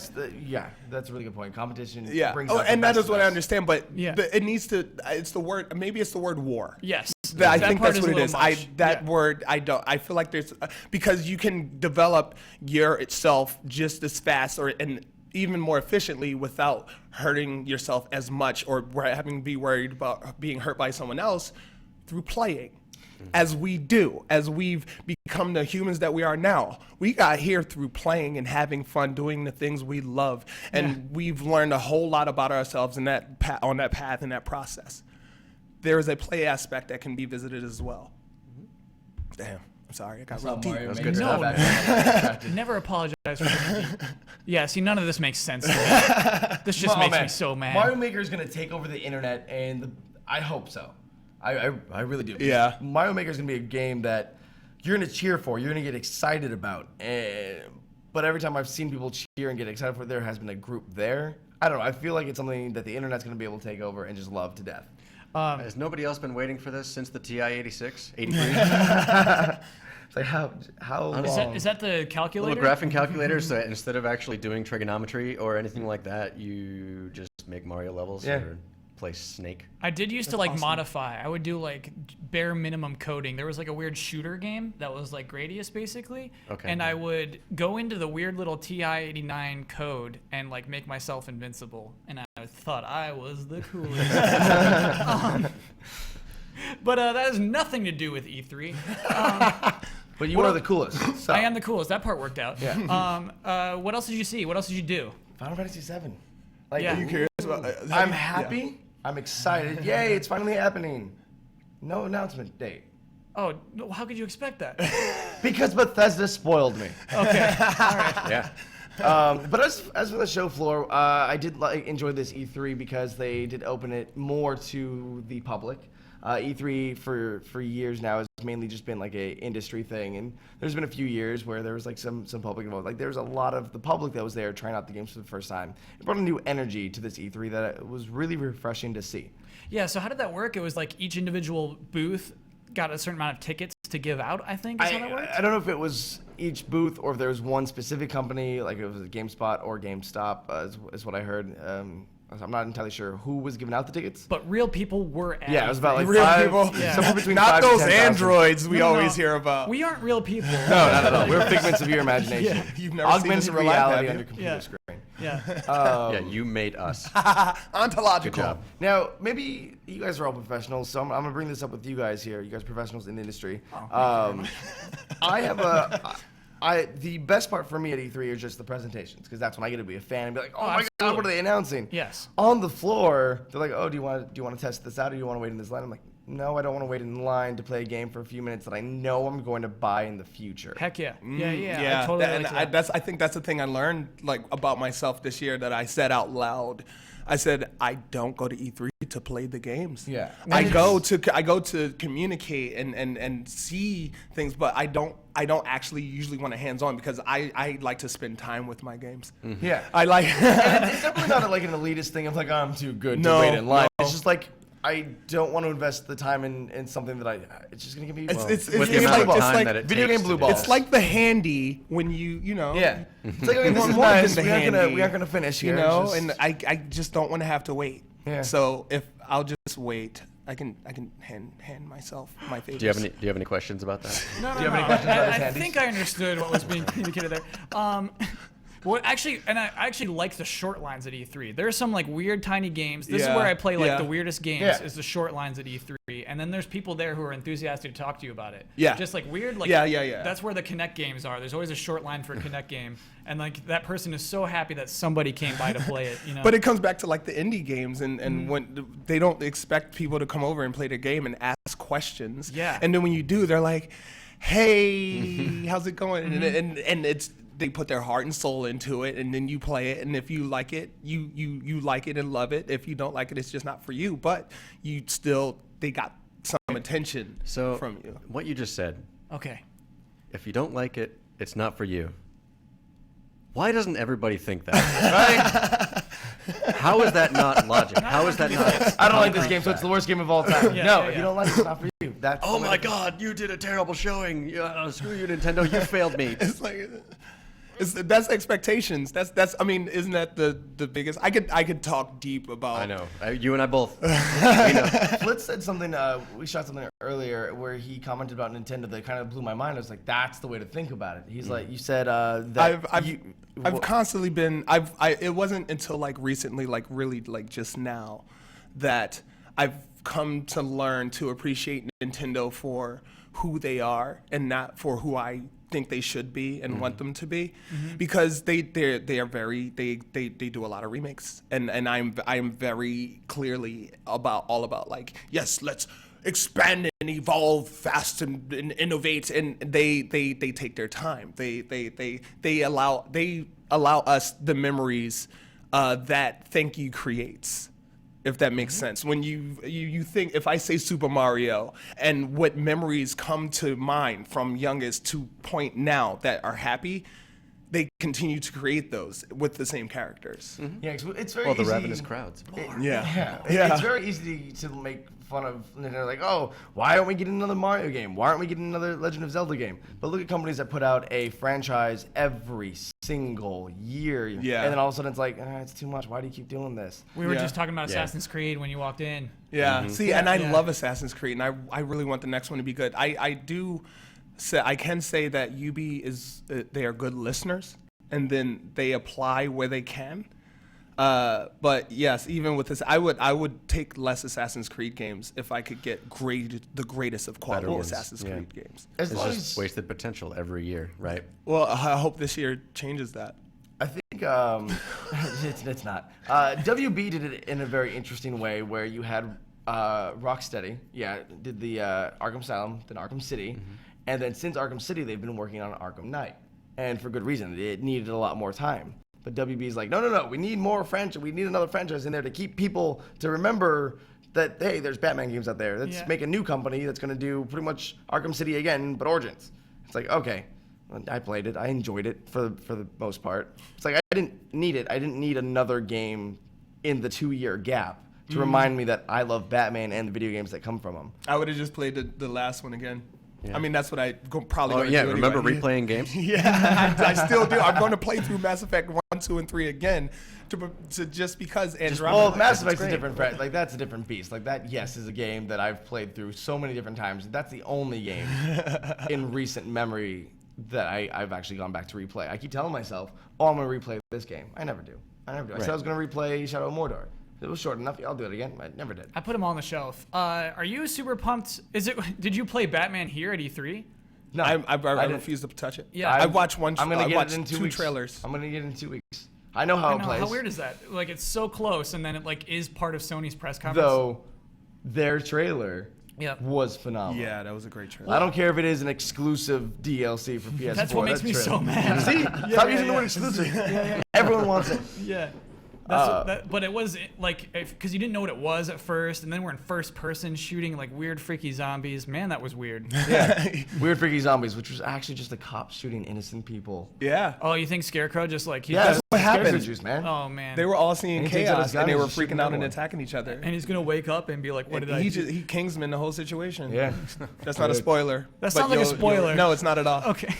correct.
That's a really good point. Competition.
Yeah.
Brings
Oh,
out the
and that
best
is
of
what I
us.
understand, but
Yeah.
it needs to. It's the word. Maybe it's the word war.
Yes.
I
That
think
part
that's
is
what
a
it is.
little much. Yeah.
Word. I don't. I feel like there's because you can develop your itself just as fast and even more efficiently without hurting yourself as much or having to be worried about being hurt by someone else through playing. As we've become the humans that we are now. We got here through playing and having fun, doing the things we love, and we've learned a whole lot about ourselves in that on that path, in that process. There is a play aspect that can be visited as well. Damn, I'm sorry, I got real deep.
Mario
That's
Maker.
good
No, never apologize for being deep. Yeah, see, none of this makes sense to me. This just makes me so mad.
Mario Maker is gonna take over the internet, and I hope so. I really do.
Yeah.
Mario Maker is gonna be a game that you're gonna cheer for. You're gonna get excited about. But every time I've seen people cheer and get excited for it, there has been a group there. I don't know. I feel like it's something that the internet's gonna be able to take over and just love to death.
Has nobody else been waiting for this since the TI-86, 83?
It's like how long?
Is that the calculator?
Little graphing calculators, so instead of actually doing trigonometry or anything like that, you just make Mario levels or play Snake.
I did used to like modify. I would do like bare minimum coding. There was like a weird shooter game that was like Gradius basically.
Okay.
And I would go into the weird little TI-89 code and like make myself invincible. And I thought I was the coolest. But that has nothing to do with E3.
But you are the coolest. So.
I am the coolest. That part worked out.
Yeah.
What else did you see? What else did you do?
Final Fantasy VII. Like,
Yeah.
Are you curious about?
I'm happy. I'm excited. Yay! It's finally happening. No announcement date.
Oh, no, how could you expect that?
Because Bethesda spoiled me.
Okay. All right.
Yeah.
But as for the show floor, I did enjoy this E3 because they did open it more to the public. E3 for years now has mainly just been like a industry thing, and there's been a few years where there was like some public involved. Like there was a lot of the public that was there trying out the games for the first time. It brought a new energy to this E3 that was really refreshing to see.
Yeah, so how did that work? It was like each individual booth got a certain amount of tickets to give out, I think, is how that worked?
I don't know if it was each booth or if there was one specific company, like it was a GameSpot or GameStop, is what I heard. I'm not entirely sure who was giving out the tickets.
But real people were at
Yeah, it was about like
Real
five,
people?
Yeah.
somewhere between
Not
5,000
those
to 10,000.
androids we
No,
always
no.
hear about.
We aren't real people.
No, not at all. We're figments of your imagination.
Yeah.
You've never seen this
Augmented
in real life, have
reality
you?
on your computer
Yeah.
screen.
Yeah.
Yeah, you made us.
Ontological.
Good job.
Now, maybe you guys are all professionals, so I'm going to bring this up with you guys here. You guys are professionals in the industry. I have the best part for me at E3 is just the presentations, because that's when I get to be a fan and be like, oh my God,
absolutely.
what are they announcing?
Yes.
On the floor, they're like, oh, do you want to test this out, or do you want to wait in this line? I'm like, no, I don't want to wait in line to play a game for a few minutes that I know I'm going to buy in the future.
Heck yeah. Yeah.
Yeah,
I totally
and
relate to that.
I think that's the thing I learned like about myself this year that I said out loud. I said I don't go to E3 to play the games.
Yeah.
I go to communicate and see things, but I don't actually usually want to hands on because I like to spend time with my games.
Yeah.
I like.
And it's definitely not like an elitist thing of like, oh, I'm too good to
No,
wait in line.
no.
It's just like, I don't want to invest the time in something that it's just going to give me,
It's
With the
it's
amount
like
of time
it's
that
like
it
video
takes
game blue
to do
balls.
that.
it's like the handy when you know.
yeah. It's like, okay, this is
More than
nice.
the
We aren't
handy,
gonna finish here.
You know,
It's just-
and I just don't want to have to wait.
Yeah.
So if I'll just wait, I can hand myself my favorites.
Do you have any questions about that?
No,
Do you have any questions about his
I
handies?
think I understood what was being communicated there. Well, actually, and I actually like the short lines at E3. There's some like weird tiny games. This is
Yeah,
where I play like
yeah.
the weirdest games.
Yeah.
Is the short lines at E3, and then there's people there who are enthusiastic to talk to you about it.
Yeah.
Just like weird, like
Yeah.
That's where the Connect games are. There's always a short line for a Connect game, and like that person is so happy that somebody came by to play it. You know.
But it comes back to like the indie games, and when they don't expect people to come over and play their game and ask questions.
Yeah.
And then when you do, they're like, "Hey, how's it going?" And it's they put their heart and soul into it, and then you play it, and if you like it, you like it and love it. If you don't like it, it's just not for you. But they got some attention
So,
from you.
what you just said,
okay.
if you don't like it, it's not for you. Why doesn't everybody think that? Right? How is that not logic? How is that not?
I don't like this game, so it's the worst game of all time.
Yeah,
no,
yeah,
if you
yeah.
don't like it, it's not for you. that's.
Oh my God, you did a terrible showing. Screw you, Nintendo. You failed me.
It's like that's expectations. That's. I mean, isn't that the biggest? I could talk deep about.
I know. You and I both. We know.
Flitz said something. We shot something earlier where he commented about Nintendo that kind of blew my mind. I was like, that's the way to think about it. He's like, you said that
I've constantly been. It wasn't until like recently, like really, like just now, that I've come to learn to appreciate Nintendo for who they are and not for who I think they should be and want them to be, because they do a lot of remakes, and I'm very clearly all about like, yes, let's expand and evolve fast and innovate, and they take their time. They allow us the memories that Thank You creates. If that makes sense. When you think, if I say Super Mario and what memories come to mind from youngest to point now that are happy, they continue to create those with the same characters.
Yeah, it's very
Well, the
easy.
ravenous crowds.
Yeah.
It's very easy to make fun of Nintendo, like, oh, why aren't we getting another Mario game? Why aren't we getting another Legend of Zelda game? But look at companies that put out a franchise every single year.
Yeah.
And then all of a sudden it's like, it's too much. Why do you keep doing this?
We were just talking about Assassin's Creed when you walked in.
Yeah. See, and I love Assassin's Creed, and I really want the next one to be good. I can say that UB they are good listeners, and then they apply where they can. But yes, even with this, I would take less Assassin's Creed games if I could get the greatest of quality Assassin's Creed games.
It's just wasted potential every year, right?
Well, I hope this year changes that.
I think it's not. WB did it in a very interesting way where you had Rocksteady, did the Arkham Asylum, then Arkham City, and then since Arkham City, they've been working on Arkham Knight, and for good reason. It needed a lot more time. But WB is like, no, we need more franchise. We need another franchise in there to keep people to remember that, hey, there's Batman games out there. Let's make a new company that's going to do pretty much Arkham City again, but Origins. It's like, okay, I played it. I enjoyed it for the most part. It's like I didn't need it. I didn't need another game in the 2-year gap to remind me that I love Batman and the video games that come from them.
I would have just played the last one again. Yeah. I mean, that's what I probably going to do.
Remember
anyway.
replaying games?
Yeah, I still do. I'm going to play through Mass Effect 1, 2, and 3 again to just because Andromeda.
Well, Mass Effect's a different that's a different beast. Like that, yes, is a game that I've played through so many different times. That's the only game in recent memory that I've actually gone back to replay. I keep telling myself, I'm going to replay this game. I never do. I said I was going to replay Shadow of Mordor. It was short enough. I'll do it again. I never did.
I put them all on the shelf. Are you super pumped? Did you play Batman here at E3?
No, I refuse to touch it.
Yeah,
I watched one.
I'm gonna get it in 2
two
weeks.
trailers.
I'm gonna get it in 2 weeks. I know how it plays.
How weird is that? Like, it's so close, and then it like is part of Sony's press conference.
Though, their trailer was phenomenal.
Yeah, that was a great trailer.
I don't care if it is an exclusive DLC for PS4.
That's what makes me so mad.
See, stop using the word exclusive. Everyone wants it.
Yeah. But it was like, because you didn't know what it was at first, and then we're in first person shooting like weird freaky zombies. Man, that was weird.
Yeah, weird freaky zombies, which was actually just a cop shooting innocent people.
Yeah.
Oh, you think Scarecrow just like
that's what happened,
juice, man.
Oh man.
They were all seeing chaos and they were freaking out and
everyone.
attacking each other.
And he's gonna wake up and be like, "What did I do?"
He Kingsman the whole situation.
Yeah,
that's not a spoiler.
That sounds like a spoiler.
No, it's not at all.
Okay.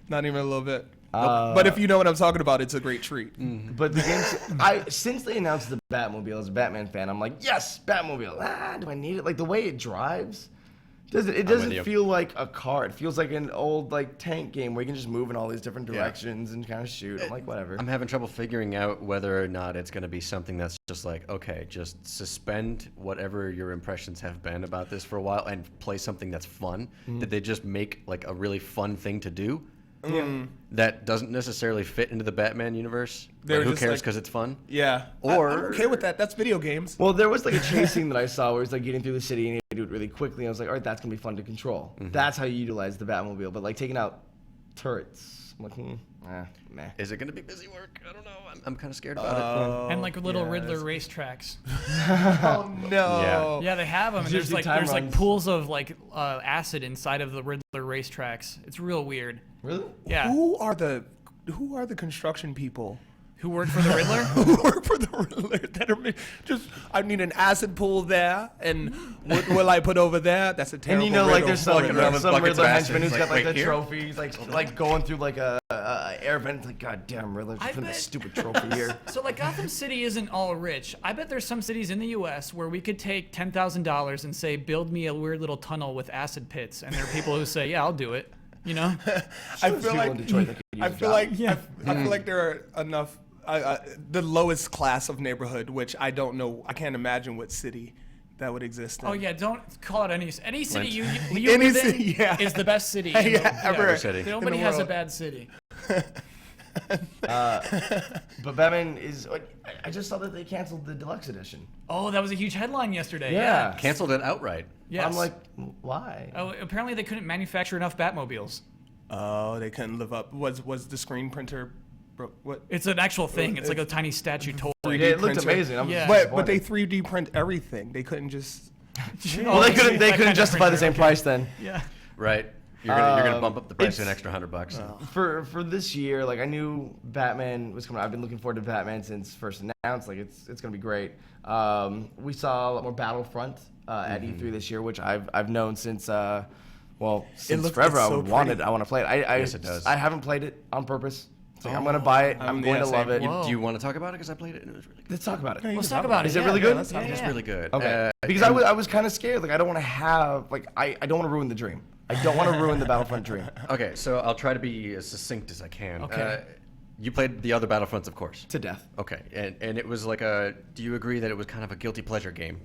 Not even a little bit. But if you know what I'm talking about, it's a great treat.
But the game, since they announced the Batmobile, as a Batman fan, I'm like, yes, Batmobile. Do I need it? Like the way it drives, it doesn't feel like a car. It feels like an old like tank game where you can just move in all these different directions and kind of shoot. I'm like, whatever.
I'm having trouble figuring out whether or not it's going to be something that's just like, okay, just suspend whatever your impressions have been about this for a while and play something that's fun. Did they just make like a really fun thing to do? That doesn't necessarily fit into the Batman universe. But who cares because it's fun?
Yeah.
Or
I'm okay with that. That's video games.
Well, there was like a chase scene that I saw where he's like getting through the city and he do it really quickly. I was like, all right, that's gonna be fun to control. That's how you utilize the Batmobile. But like taking out turrets, I'm like, meh.
Is it gonna be busy work? I don't know. I'm kind of scared about it.
And like little Riddler racetracks.
Oh no.
Yeah, they have them. And there's like pools of like acid inside of the Riddler racetracks. It's real weird.
Really?
Yeah.
Who are the construction people
Who worked for the Riddler?
Who work for the Riddler that are just, I need an acid pool there, and what will I put over there? That's a terrible.
And you know, like
riddle.
there's some Riddler henchman who's got like the
here?
trophies, like going through like a air vent. It's like, God damn, Riddler, just putting a stupid trophy here.
So like Gotham City isn't all rich. I bet there's some cities in the U.S. where we could take $10,000 and say, build me a weird little tunnel with acid pits, and there are people who say, yeah, I'll do it. You know?
I feel like there are enough. The lowest class of neighborhood, which I don't know. I can't imagine what city that would exist in.
Oh yeah, don't call it any city you
Any
live in
city, yeah.
is the best city.
Ever.
City.
Nobody
in the
has a
world.
bad city.
But Batman is. I just saw that they canceled the deluxe edition.
Oh, that was a huge headline yesterday.
Yeah.
Canceled it outright.
Yes.
I'm like, why?
Oh, apparently they couldn't manufacture enough Batmobiles.
Oh, they couldn't live up. Was the screen printer? What?
It's an actual thing. It's like a tiny statue toy.
Yeah, it looked
printer.
amazing. I'm
Yeah.
But they 3D print everything. They couldn't just.
Well, they couldn't. They
That
couldn't
kind of
justify the same
printer,
price then.
Yeah.
Right. You're gonna bump up the price to an extra $100.
For this year, like I knew Batman was coming out. I've been looking forward to Batman since first announced. Like it's gonna be great. We saw a lot more Battlefront at E3 this year, which I've known since since forever.
it's so
I want to play it.
Yes, it does.
I haven't played it on purpose. It's like, I'm gonna buy it. I'm going to
same.
love it.
Whoa.
Do you want to talk about it? Because I played it and it was really good.
Let's talk about it.
Let's talk about it.
Is it
Yeah,
really
yeah,
good?
let's- yeah,
It's
yeah.
really good.
Okay. Because I was kind of scared. Like I don't want to have I don't want to ruin the dream. I don't want to ruin the Battlefront dream.
Okay, so I'll try to be as succinct as I can.
Okay.
You played the other Battlefronts, of course.
To death.
Okay, and it was like do you agree that it was kind of a guilty pleasure game?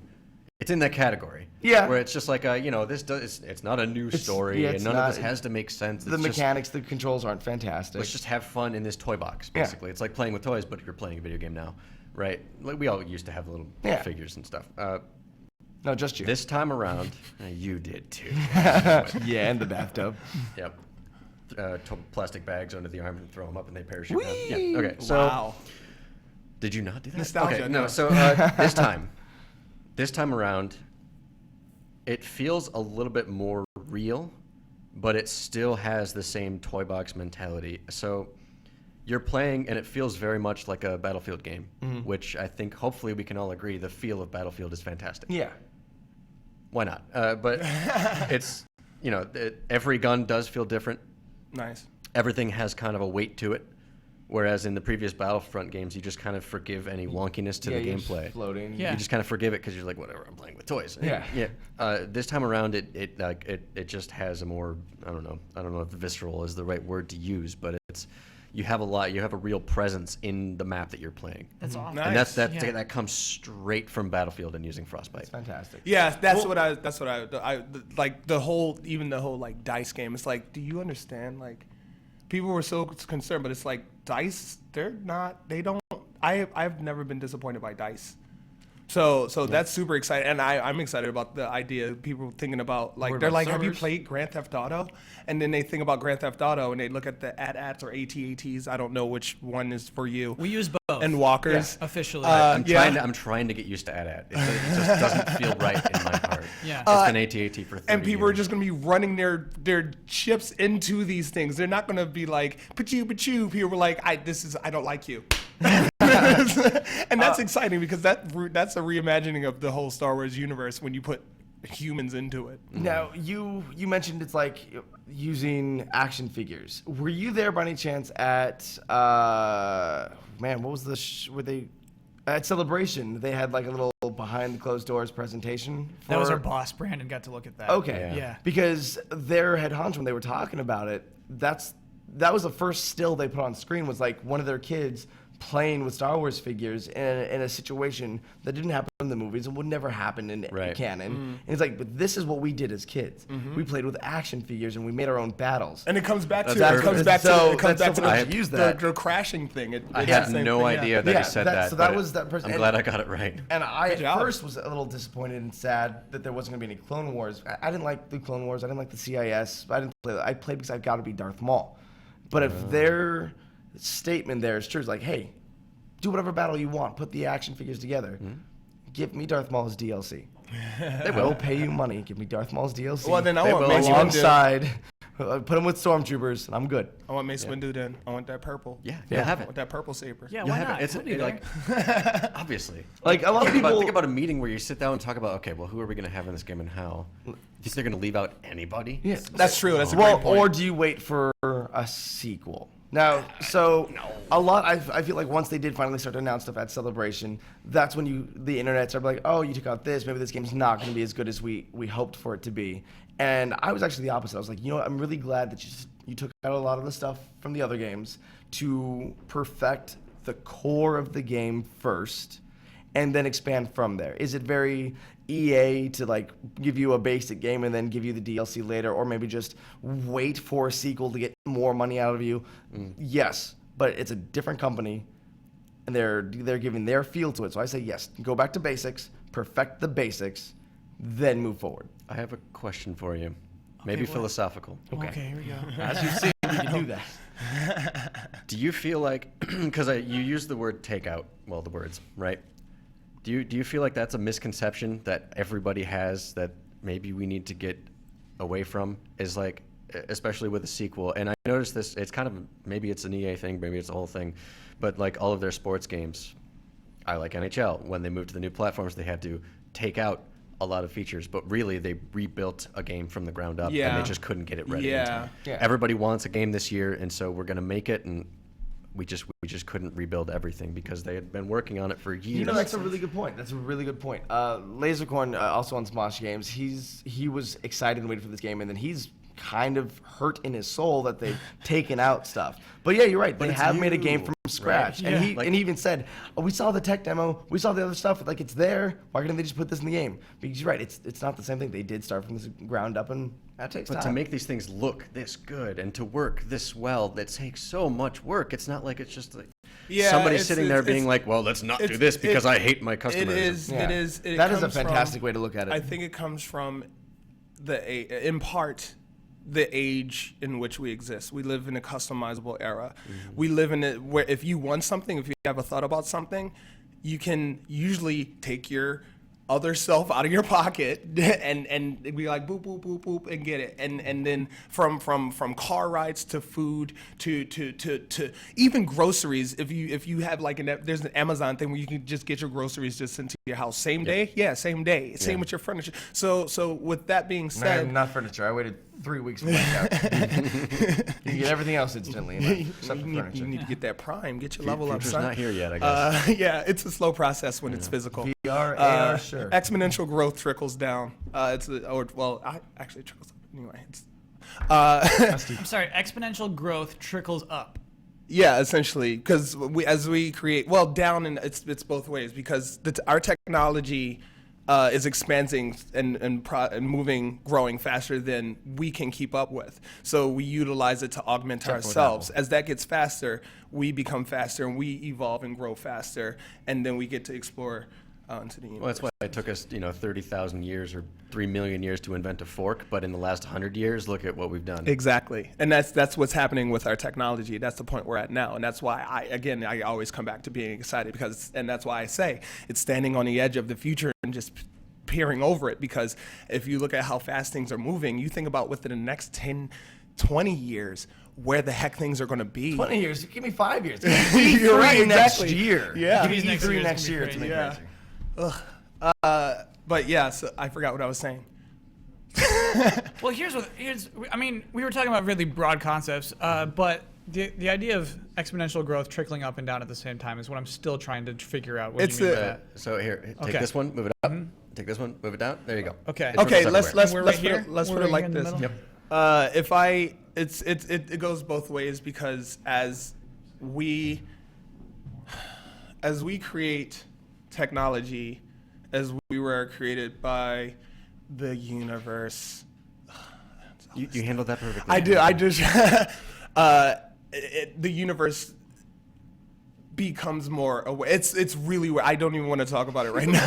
It's in that category.
Yeah.
Where it's just like, it's not a new story,
yeah,
and
it's
none
not-
of this has to make sense.
The
It's just,
mechanics, the controls aren't fantastic.
let's just have fun in this toy box,
Yeah.
basically. It's like playing with toys, but you're playing a video game now, right? Like we all used to have little
Yeah.
figures and stuff.
No, just you.
This time around, you did too.
Yeah, and the bathtub.
Yep. Plastic bags under the arm and throw them up and they parachute down.
Whee!
Yeah. Okay. So
Wow.
did you not do that?
Nostalgia,
Okay.
no.
No. So this time around, it feels a little bit more real, but it still has the same toy box mentality. So you're playing, and it feels very much like a Battlefield game, which I think hopefully we can all agree the feel of Battlefield is fantastic.
Yeah.
Why not? But it's every gun does feel different.
Nice.
Everything has kind of a weight to it, whereas in the previous Battlefront games, you just kind of forgive any wonkiness to the
you're just
gameplay.
floating.
Yeah.
You just kind of forgive it because you're like, whatever, I'm playing with toys.
Yeah.
Yeah. This time around, it just has a more, I don't know if visceral is the right word to use, but you have a real presence in the map that you're playing.
That's awesome.
Nice.
And
Yeah.
that comes straight from Battlefield and using Frostbite.
It's fantastic.
Yeah, that's what I like the whole like dice game. It's like, do you understand? Like, people were so concerned, but it's like dice. I've never been disappointed by dice. So that's super exciting, and I'm excited about the idea of people thinking about like
What
they're
about
like, have you
servers?
played Grand Theft Auto? And then they think about Grand Theft Auto and they look at the AT-ATs or AT-ATs. I don't know which one is for you.
We use both.
And walkers.
Officially.
I'm
yeah.
trying to get used to AT-AT. It just doesn't feel right in my heart.
Yeah.
It's been AT-AT for 30
And people are
years.
just going to be running their chips into these things. They're not going to be like, pachoo, pachoo. People were like, I don't like you. And that's exciting because that's a reimagining of the whole Star Wars universe when you put humans into it.
Now, you mentioned it's like using action figures. Were you there by any chance at, what was the, at Celebration, they had like a little behind the closed doors presentation.
That was
for-
our boss. Brandon got to look at that.
Okay.
Yeah.
Because their head honcho, when they were talking about it, that was the first still they put on screen was like one of their kids playing with Star Wars figures in a situation that didn't happen in the movies and would never happen in
Right.
canon. And it's like, but this is what we did as kids. We played with action figures and we made our own battles.
And it comes back to
That's
it comes
perfect.
back to
So
it comes
that's
back to
so funny
the,
to use
the,
that.
the crashing thing.
I
It's
had
the same
no
thing,
idea that
Yeah,
he said
that-
that.
so that
but
was that person.
I'm
And-
glad I got it right.
And I at
job.
first was a little disappointed and sad that there wasn't going to be any Clone Wars. I didn't like the Clone Wars. I didn't like the CIS. I didn't play that. I played because I've got to be Darth Maul. But if their statement there is true, it's like, hey, do whatever battle you want. Put the action figures together. Give me Darth Maul's DLC. They will pay you money. Give me Darth Maul's DLC.
Well, then I want Mace Windu.
alongside Put him with stormtroopers, and I'm good.
I want Mace Windu then. I want that purple.
Yeah, you'll have
I
it.
want that purple saber.
Yeah,
You'll
why
have
not?
it. It's
We'll be
like obviously.
Like a lot of people
Think about a meeting where you sit down and talk about, okay, well, who are we going to have in this game and how? Do you think they're going to leave out anybody?
Yeah,
That's true. That's a
well,
great point.
or do you wait for a sequel? Now, so a lot. I feel like once they did finally start to announce stuff at Celebration, that's when the internet started like, oh, you took out this. Maybe this game's not going to be as good as we hoped for it to be. And I was actually the opposite. I was like, you know what? I'm really glad that you took out a lot of the stuff from the other games to perfect the core of the game first, and then expand from there. Is it very EA to like give you a basic game and then give you the DLC later, or maybe just wait for a sequel to get more money out of you? Yes, but it's a different company, and they're giving their feel to it. So I say yes, go back to basics, perfect the basics, then move forward.
I have a question for you. Maybe
what?
philosophical.
Okay, here we go.
As you've seen, we can do that.
Do you feel like, because you used the word takeout, well, the words, right? Do you feel like that's a misconception that everybody has that maybe we need to get away from? Is like, especially with a sequel, and I noticed this, it's kind of, maybe it's an EA thing, maybe it's a whole thing, but like all of their sports games, I like NHL, when they moved to the new platforms, they had to take out a lot of features, but really they rebuilt a game from the ground up, and
Yeah.
they just couldn't get it ready. in
Yeah.
time.
Yeah.
Everybody wants a game this year, and so we're gonna make it, and we just couldn't rebuild everything because they had been working on it for years.
You know, that's a really good point. That's a really good point. Lasercorn, also on Smosh Games, he was excited and waiting for this game, and then he's kind of hurt in his soul that they've taken out stuff. But yeah, you're right. They
it's
have made a
you,
game from scratch,
right?
and
Yeah.
he even said, "Oh, we saw the tech demo. We saw the other stuff. Like it's there. Why couldn't they just put this in the game?" Because you're right. It's not the same thing. They did start from the ground up, and that takes
But
time.
to make these things look this good and to work this well, that takes so much work. It's not like it's just like
Yeah,
somebody
it's-
sitting there
it's-
being like, well, let's not do
it's-
this because
it-
I hate my customers.
It is.
Yeah.
It is. It
That is a
comes from-
fantastic way to look at it.
I think it comes from in part, the age in which we exist. We live in a customizable era. We live in it where if you want something, if you have a thought about something, you can usually take your other self out of your pocket and be like boop boop boop boop and get it, and then from car rides to food to even groceries. If you have like there's an Amazon thing where you can just get your groceries just sent to your house same day. Yeah, same day. Same with your furniture. So with that being said,
not furniture. I waited 3 weeks for my couch. You can get everything else instantly, except for
you
furniture.
need to get that Prime, get your level up,
Future's
son.
not here yet, I guess.
Yeah, it's a slow process when it's physical.
VR, AR, sure.
Exponential growth trickles down. Actually it trickles up anyway.
I'm sorry, exponential growth trickles up.
Yeah, essentially, because as we create, down, and it's both ways, because our technology is expanding and moving, growing faster than we can keep up with. So we utilize it to augment ourselves. As that gets faster, we become faster, and we evolve and grow faster, and then we get to explore into the universe.
Well, that's why it took us, 30,000 years or 3 million years to invent a fork. But in the last 100 years, look at what we've done.
Exactly, and that's what's happening with our technology. That's the point we're at now, and that's why I always come back to being excited and that's why I say it's standing on the edge of the future and just peering over it. Because if you look at how fast things are moving, you think about within the next 10, 20 years, where the heck things are going to be.
20 years. Give me 5 years.
You're right,
next
exactly.
year.
Yeah.
Give me
Next year
E3
is
next
gonna be
year to
crazy.
make
Yeah.
crazy.
But yeah, so I forgot what I was saying.
Well, we were talking about really broad concepts, but the idea of exponential growth trickling up and down at the same time is what I'm still trying to figure out. What
It's
do you mean by
the-
that?
So here, take
Okay.
this one, move it up. Take this one, move it down. There you go.
Okay.
It
Okay,
trickles
let's
everywhere.
let's
We're right
put it,
here?
let's
We're
put it
right
like
here in the
this.
middle?
Yep. It goes both ways, because as we create technology, as we were created by the universe.
You handled that perfectly.
I do. I just the universe becomes more aware. It's really weird. I don't even want to talk about it right now.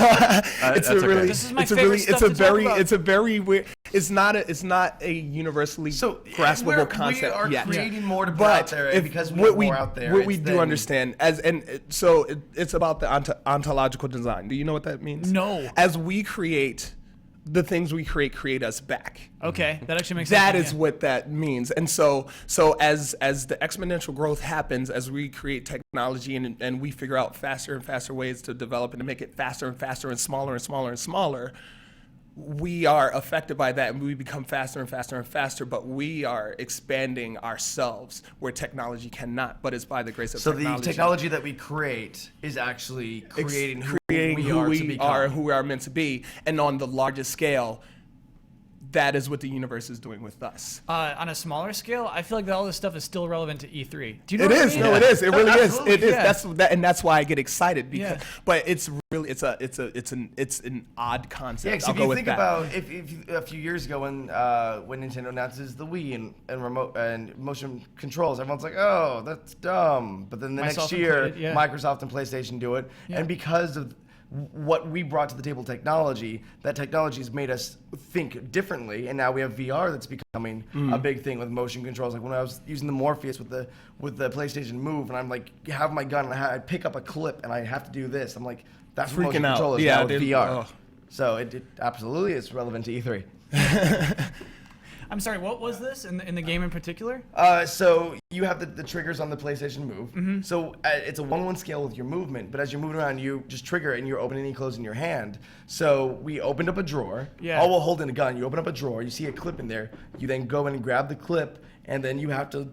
That's okay.
This is my favorite stuff to talk about.
It's a very weird. It's not a universally graspable concept
We are
yet.
creating more to put
But
out there,
if
and because we
what
have more out there,
what we
it's
do
then-
understand it's about the ontological design. Do you know what that means?
No.
As we create the things we create us back.
Okay, that actually makes sense.
That is what that means. And so as the exponential growth happens, as we create technology and we figure out faster and faster ways to develop and to make it faster and faster and smaller and smaller and smaller, we are affected by that, and we become faster and faster and faster, but we are expanding ourselves where technology cannot, but it's by the grace of technology.
So the technology that we create is actually creating who we
are meant to be. And on the largest scale, that is what the universe is doing with us.
On a smaller scale, I feel like all this stuff is still relevant to E3. Do you know
it
what
is.
I mean?
No, it is. It really is. It is.
Yeah.
That's why I get excited because.
Yeah.
But it's really it's an odd concept.
Yeah, because if you think about if a few years ago when Nintendo announces the Wii and remote and motion controls, everyone's like, oh, that's dumb. But then the
Myself
next year,
included, yeah.
Microsoft and PlayStation do it,
Yeah.
and because of what we brought to the table technology, that technology has made us think differently, and now we have VR that's becoming a big thing with motion controls. Like when I was using the Morpheus with the PlayStation Move, and I'm like, have my gun, and I pick up a clip, and I have to do this. I'm like, that's what motion
Freaking out.
control is
Yeah,
now with VR.
oh.
So it absolutely is relevant to E3.
I'm sorry, what was this in the game in particular?
So you have the triggers on the PlayStation Move. So it's a 1-1 scale with your movement, but as you're moving around, you just trigger it and you're opening and closing your hand. So we opened up a drawer, all while holding a gun. You open up a drawer, you see a clip in there, you then go in and grab the clip, and then you have to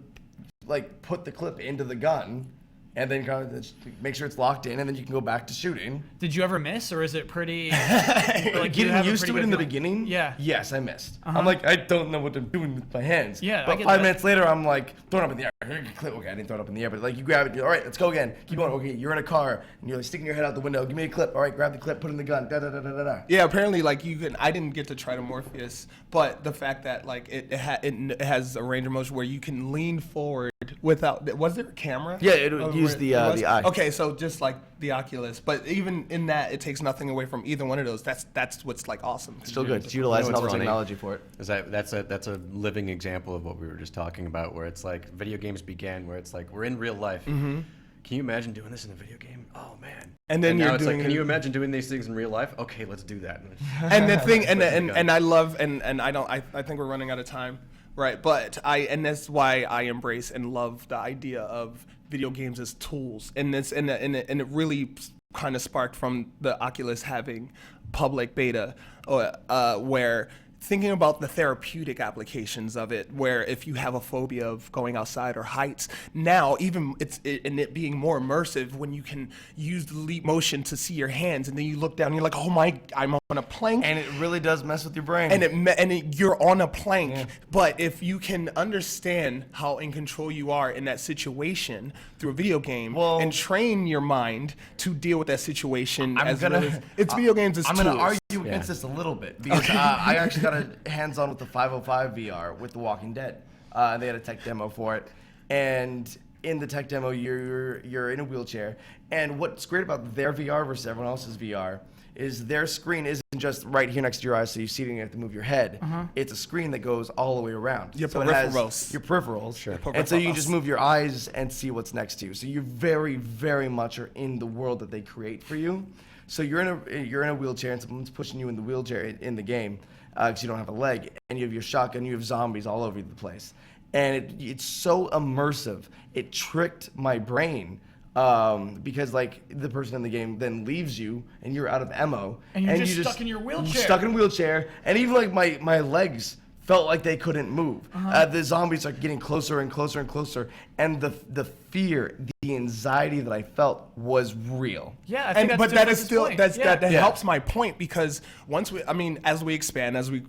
like put the clip into the gun, and then kind of make sure it's locked in, and then you can go back to shooting.
Did you ever miss, or is it pretty? Like,
Getting used to it in the beginning,
Yeah.
yes, I missed. I'm like, I don't know what I'm doing with my hands.
Yeah, I
but
get
5
that.
minutes later, I'm like, throw it up in the air. Okay, I didn't throw it up in the air, but like you grab it, all right, let's go again. Keep going. Okay, you're in a car, and you're like sticking your head out the window. Give me a clip. All right, grab the clip, put it in the gun. Da da da da da da.
Yeah, apparently, like you can. I didn't get to try the Morpheus, but the fact that like it has a range of motion where you can lean forward without. Was there a camera?
Yeah, it would use the eye.
Okay, so just like the Oculus, but even in that, it takes nothing away from either one of those. That's what's like awesome.
Still good. It's utilizing all the
funny?
technology for it.
Is that's a living example of what we were just talking about, where it's like video games began, where it's like we're in real life. Can you imagine doing this in a video game? Oh man!
And then
now
you're
it's
doing.
Can you imagine doing these things in real life? Okay, let's do that.
And the thing, and I love, and I think we're running out of time, right? But and that's why I embrace and love the idea of video games as tools, and it really kind of sparked from the Oculus having public beta, where thinking about the therapeutic applications of it, where if you have a phobia of going outside or heights, now even it being more immersive when you can use the leap motion to see your hands, and then you look down and you're like, oh my, I'm on a plank.
And it really does mess with your brain.
And you're on a plank, but if you can understand how in control you are in that situation through a video game, and train your mind to deal with that situation, it's video games as
I'm
tools.
going to argue against this a little bit because I actually got hands-on with the 505 VR with The Walking Dead. They had a tech demo for it, and in the tech demo, you're in a wheelchair. And what's great about their VR versus everyone else's VR is their screen isn't just right here next to your eyes, so you see it and you have to move your head. It's a screen that goes all the way around.
Your
so it has
peripherals.
your peripherals.
Sure.
And so you just move your eyes and see what's next to you. So you very, very much are in the world that they create for you. So you're in a wheelchair and someone's pushing you in the wheelchair in the game because you don't have a leg, and you have your shotgun, you have zombies all over the place. And it's so immersive. It tricked my brain because like the person in the game then leaves you and you're out of ammo.
And you're just stuck in your wheelchair.
You're stuck in a wheelchair. And even like my legs felt like they couldn't move. The zombies are getting closer and closer and closer. And the fear, the anxiety that I felt was real.
Yeah, I think
but that is still that
Yeah.
helps my point, because as we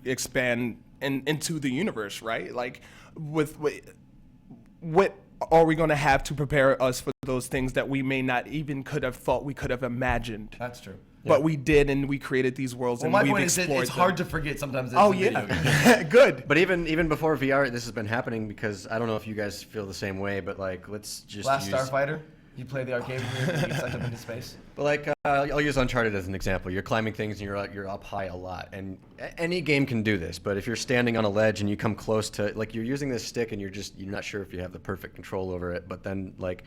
expand into the universe, right? Like what are we going to have to prepare us for those things that we may not even could have thought we could have imagined?
That's true.
But we did, and we created these worlds,
Well,
and
my
we've
point is
explored
it's
them.
hard to forget sometimes.
Oh yeah, good.
But even before VR, this has been happening, because I don't know if you guys feel the same way, but like let's just
Last
use
Starfighter, you play the arcade game and you get sucked up into space.
But like, I'll use Uncharted as an example. You're climbing things and you're up high a lot, and any game can do this. But if you're standing on a ledge and you come close to, like, you're using this stick and you're not sure if you have the perfect control over it. But then like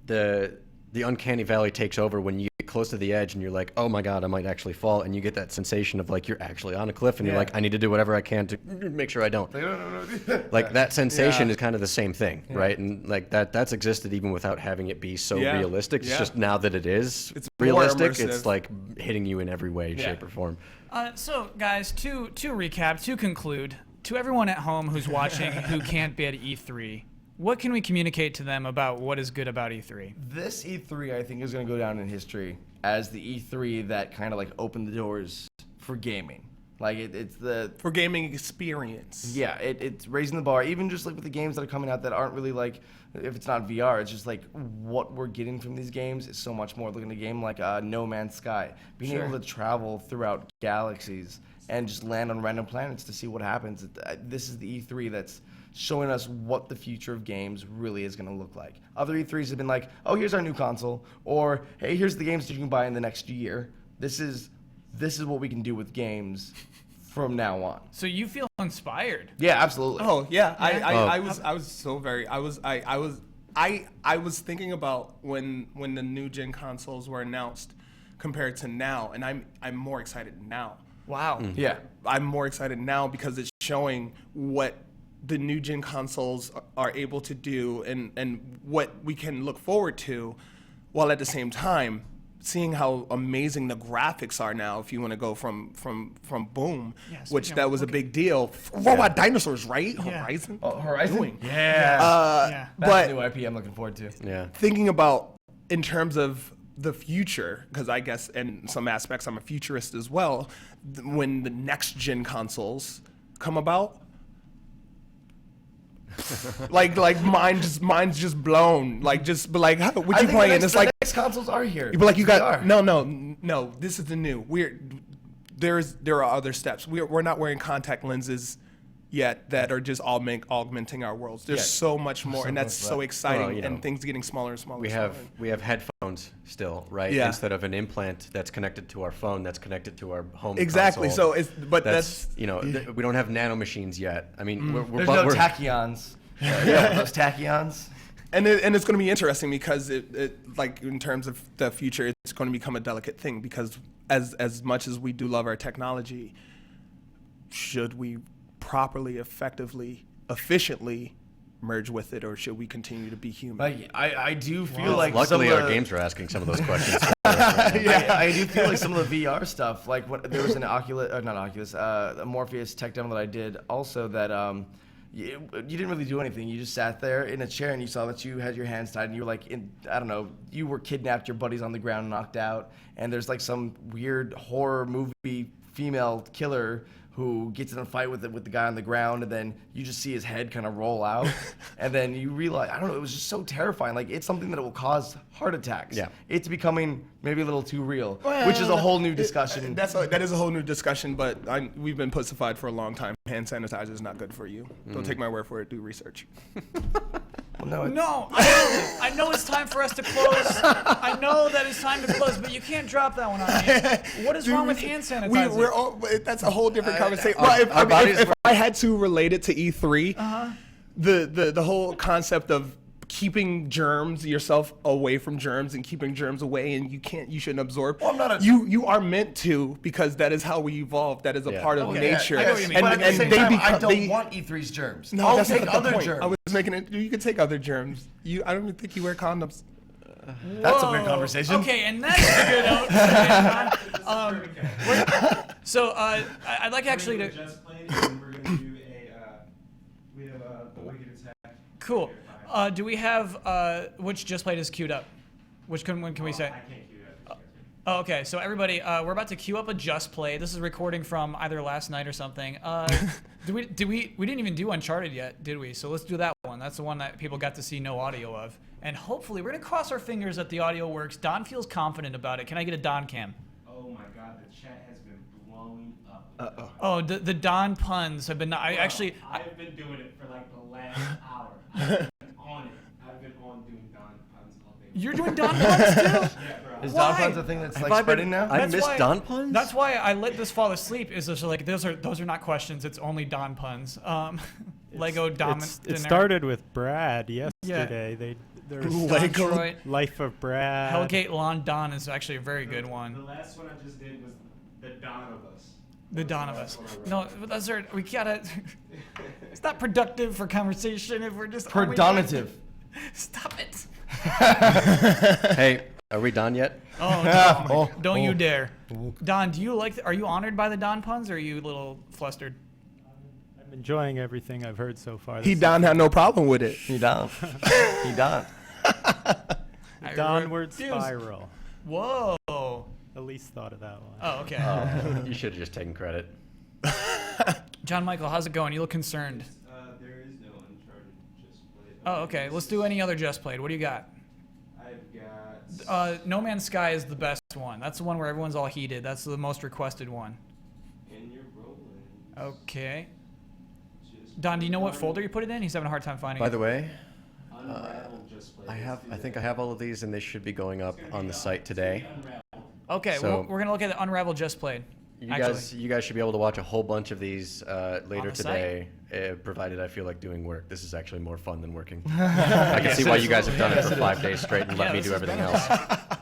the the uncanny valley takes over when you get close to the edge and you're like, oh my God, I might actually fall. And you get that sensation of like, you're actually on a cliff and you're like, I need to do whatever I can to make sure I don't. Like that sensation is kind of the same thing, right? And like that's existed even without having it be so realistic. It's just now that it's realistic, it's like hitting you in every way, shape, or form.
So guys, to recap, to conclude, to everyone at home who's watching who can't be at E3, what can we communicate to them about what is good about E3?
This E3, I think, is going to go down in history as the E3 that kind of like opened the doors for gaming. Like it's the
for gaming experience.
Yeah, it's raising the bar. Even just like with the games that are coming out that aren't really like, if it's not VR, it's just like what we're getting from these games is so much more. Looking at a game like No Man's Sky, being able to travel throughout galaxies and just land on random planets to see what happens. This is the E3 that's showing us what the future of games really is going to look like. Other E3s have been like, oh, here's our new console, or hey, here's the games that you can buy in the next year. This is what we can do with games from now on.
So you feel inspired?
Yeah, absolutely.
Oh yeah, I was thinking about when the new gen consoles were announced compared to now, and I'm more excited now.
Wow.
Yeah,
I'm more excited now because it's showing what the new gen consoles are able to do and what we can look forward to, while at the same time seeing how amazing the graphics are now. If you want to go from Boom, which that was a big deal. Robot dinosaurs, right?
Yeah.
Horizon.
Oh, Horizon.
Doing.
Yeah. That's
But
a new IP I'm looking forward to.
Yeah.
thinking about in terms of the future, because I guess in some aspects I'm a futurist as well. When the next gen consoles come about, like mine's just blown. Like just but like what you playing? It's like
next consoles are here.
but like you got no. This is the new. There are other steps. We're not wearing contact lenses yet that are just augmenting our worlds. There's so much more, and that's so exciting. And things are getting smaller and smaller.
We have headphones still, right?
Yeah.
Instead of an implant that's connected to our phone, that's connected to our home.
Exactly.
console.
So that's
we don't have nanomachines yet. I mean,
There's no tachyons. Those tachyons.
And it's going to be interesting because it like in terms of the future, it's going to become a delicate thing because as much as we do love our technology, should we properly, effectively, efficiently merge with it, or should we continue to be human?
Like I do feel like
luckily
some of
our games are asking some of those questions.
I do feel like some of the VR stuff, like there was an a Morpheus tech demo that I did also that you didn't really do anything. You just sat there in a chair and you saw that you had your hands tied and you were like, you were kidnapped, your buddy's on the ground, knocked out, and there's like some weird horror movie female killer who gets in a fight with the guy on the ground, and then you just see his head kind of roll out, and then you realize, I don't know, it was just so terrifying. Like, it's something that will cause heart attacks.
Yeah.
It's becoming maybe a little too real, which is a whole new discussion.
That is a whole new discussion, but we've been pussified for a long time. Hand sanitizer is not good for you. Don't take my word for it. Do research.
No, I know it's time for us to close. I know that it's time to close, but you can't drop that one on me. What is wrong with hand sanitizer?
That's a whole different conversation. If I had to relate it to E3, the whole concept of keeping yourself away from germs and keeping germs away, and you shouldn't absorb.
Well,
you are meant to, because that is how we evolved. That is a part of nature.
I know what you mean. But at the same time, I don't want E3's germs.
No,
I'll
that's
take
not the
other
point.
germs.
I was making it. You can take other germs. I don't even think you wear condoms.
That's a weird conversation.
Okay, and that's a good note. So I'd like actually to.
Just played, and we're gonna do we have a wicked attack.
Cool. Do we have which Just Played is queued up? When can we say?
I can't queue that.
Oh, okay. So everybody, we're about to queue up a Just Play. This is recording from either last night or something. We didn't even do Uncharted yet, did we? So let's do that one. That's the one that people got to see no audio of. And hopefully, we're gonna cross our fingers that the audio works. Don feels confident about it. Can I get a Don cam?
Oh my God, the chat has been blowing up.
Oh, the Don puns have been.
I've been doing it for like the last hour. I've been on it. I've been on doing Don puns all day.
You're doing Don puns too?
Yeah, bro.
Is
Why?
Don puns a thing that's like spreading now?
I
That's
missed
why-
Don puns?
That's why I let this fall asleep. Is just like those are not questions. It's only Don puns. Lego dominant.
It started with Brad yesterday.
Yeah.
There's
Lego
Life of Brad.
Hellgate Lawn Dawn is actually a very good one.
The last one I just did was The Dawn of Us.
The Dawn of Us. No, those are, we gotta. It's not productive for conversation if we're just.
Predominative.
Stop it.
Hey, are we done yet?
Oh, no. Don't you dare. Don, do you are you honored by the Don puns, or are you a little flustered?
I'm enjoying everything I've heard so far.
He Don had no problem with it.
He done. He done.
Downward spiral.
Whoa.
Elise thought of that one.
Oh, okay.
You should have just taken credit.
John Michael, how's it going? You look concerned.
There is no Uncharted Just Played.
Oh, okay. Let's do any other Just Played. What do you got?
I've got
No Man's Sky is the best one. That's the one where everyone's all heated. That's the most requested one.
In Your Rolling.
Okay. Don, do you know what folder you put it in? He's having a hard time finding it.
By the way,
Unravel Just Played.
I think I have all of these, and they should be going up on the site today.
Okay,
So-
we're going to look at the Unravel Just Played.
You guys should be able to watch a whole bunch of these later
the
today, provided I feel like doing work. This is actually more fun than working. I can see why you guys have done it for 5 days straight and let me
this
do
is
everything
better.
else.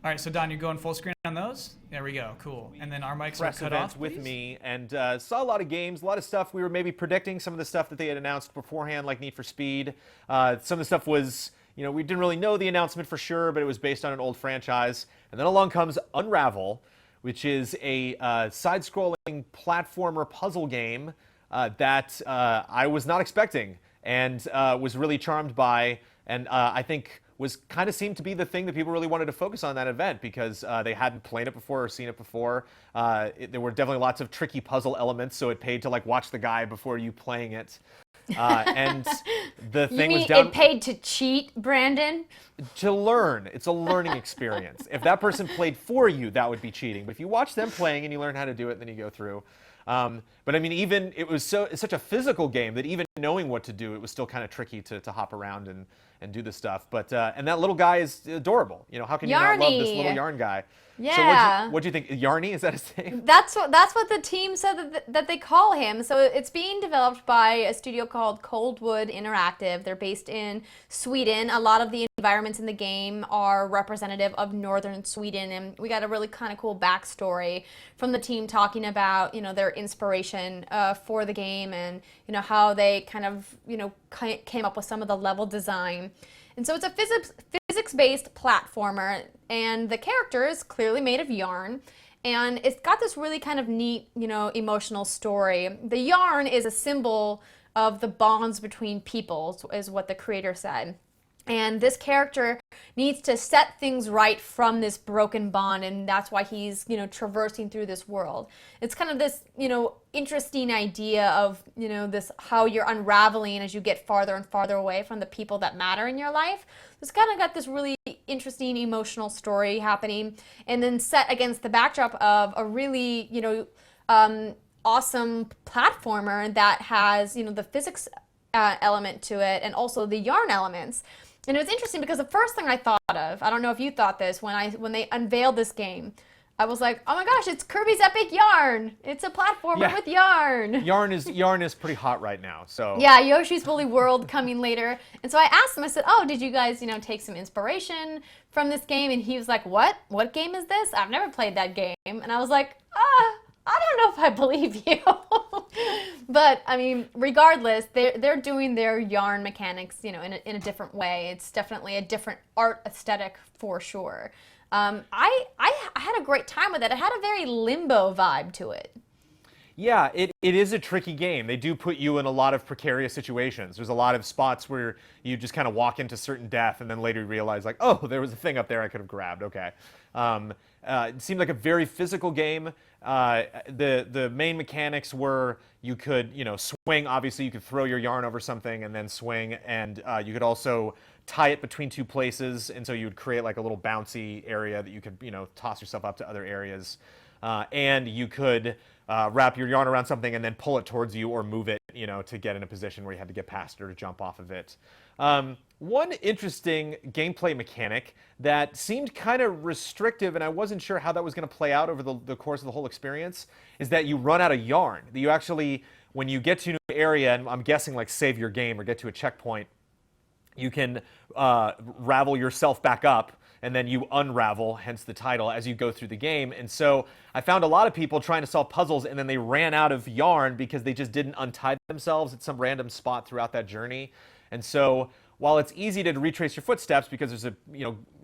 All right, so Don, you're going full screen on those? There we go, cool. And then our mics are
Press
cut
event
off,
with
please?
me and saw a lot of games, a lot of stuff. We were maybe predicting some of the stuff that they had announced beforehand, like Need for Speed. Some of the stuff was, we didn't really know the announcement for sure, but it was based on an old franchise. And then along comes Unravel, which is a side-scrolling platformer puzzle game that I was not expecting and was really charmed by, and I think was kind of seemed to be the thing that people really wanted to focus on that event because they hadn't played it before or seen it before. There were definitely lots of tricky puzzle elements, so it paid to watch the guy before you playing it. And the thing was down.
It paid to cheat, Brandon?
To learn. It's a learning experience. If that person played for you, that would be cheating. But if you watch them playing and you learn how to do it, then you go through. But I mean, even it was it's such a physical game that even knowing what to do, it was still kind of tricky to hop around and do the stuff. But and that little guy is adorable. How can you not love this little yarn guy?
Yeah.
So what'd you think? Yarny, is that his name?
That's what the team said that they call him. So it's being developed by a studio called Coldwood Interactive. They're based in Sweden. A lot of the environments in the game are representative of northern Sweden, and we got a really kind of cool backstory from the team talking about their inspiration for the game and how they kind of came up with some of the level design. And so it's a physics-based platformer, and the character is clearly made of yarn, and it's got this really kind of neat, emotional story. The yarn is a symbol of the bonds between people, is what the creator said. And this character needs to set things right from this broken bond, and that's why he's, traversing through this world. It's kind of this, interesting idea of, this how you're unraveling as you get farther and farther away from the people that matter in your life. It's kind of got this really interesting emotional story happening, and then set against the backdrop of a really, awesome platformer that has, the physics element to it and also the yarn elements. And it was interesting because the first thing I thought of, I don't know if you thought this, when they unveiled this game, I was like, oh my gosh, it's Kirby's Epic Yarn. It's a platformer with yarn.
Yarn is pretty hot right now. So
yeah, Yoshi's Woolly World coming later. And so I asked him, I said, oh, did you guys, take some inspiration from this game? And he was like, what? What game is this? I've never played that game. And I was like, I don't know if I believe you. But I mean, regardless, they're doing their yarn mechanics, in a different way. It's definitely a different art aesthetic for sure. I had a great time with it. It had a very Limbo vibe to it.
Yeah, it is a tricky game. They do put you in a lot of precarious situations. There's a lot of spots where you just kind of walk into certain death and then later you realize oh, there was a thing up there I could have grabbed. Okay. It seemed like a very physical game. The main mechanics were you could, swing. Obviously, you could throw your yarn over something and then swing, and you could also tie it between two places, and so you would create like a little bouncy area that you could, toss yourself up to other areas. And you could wrap your yarn around something and then pull it towards you or move it, to get in a position where you had to get past it or to jump off of it. One interesting gameplay mechanic that seemed kind of restrictive, and I wasn't sure how that was going to play out over the course of the whole experience, is that you run out of yarn. That you actually when you get to a new area, and I'm guessing like save your game or get to a checkpoint, you can ravel yourself back up, and then you unravel, hence the title, as you go through the game. And so I found a lot of people trying to solve puzzles, and then they ran out of yarn because they just didn't untie themselves at some random spot throughout that journey. And so while it's easy to retrace your footsteps because there's a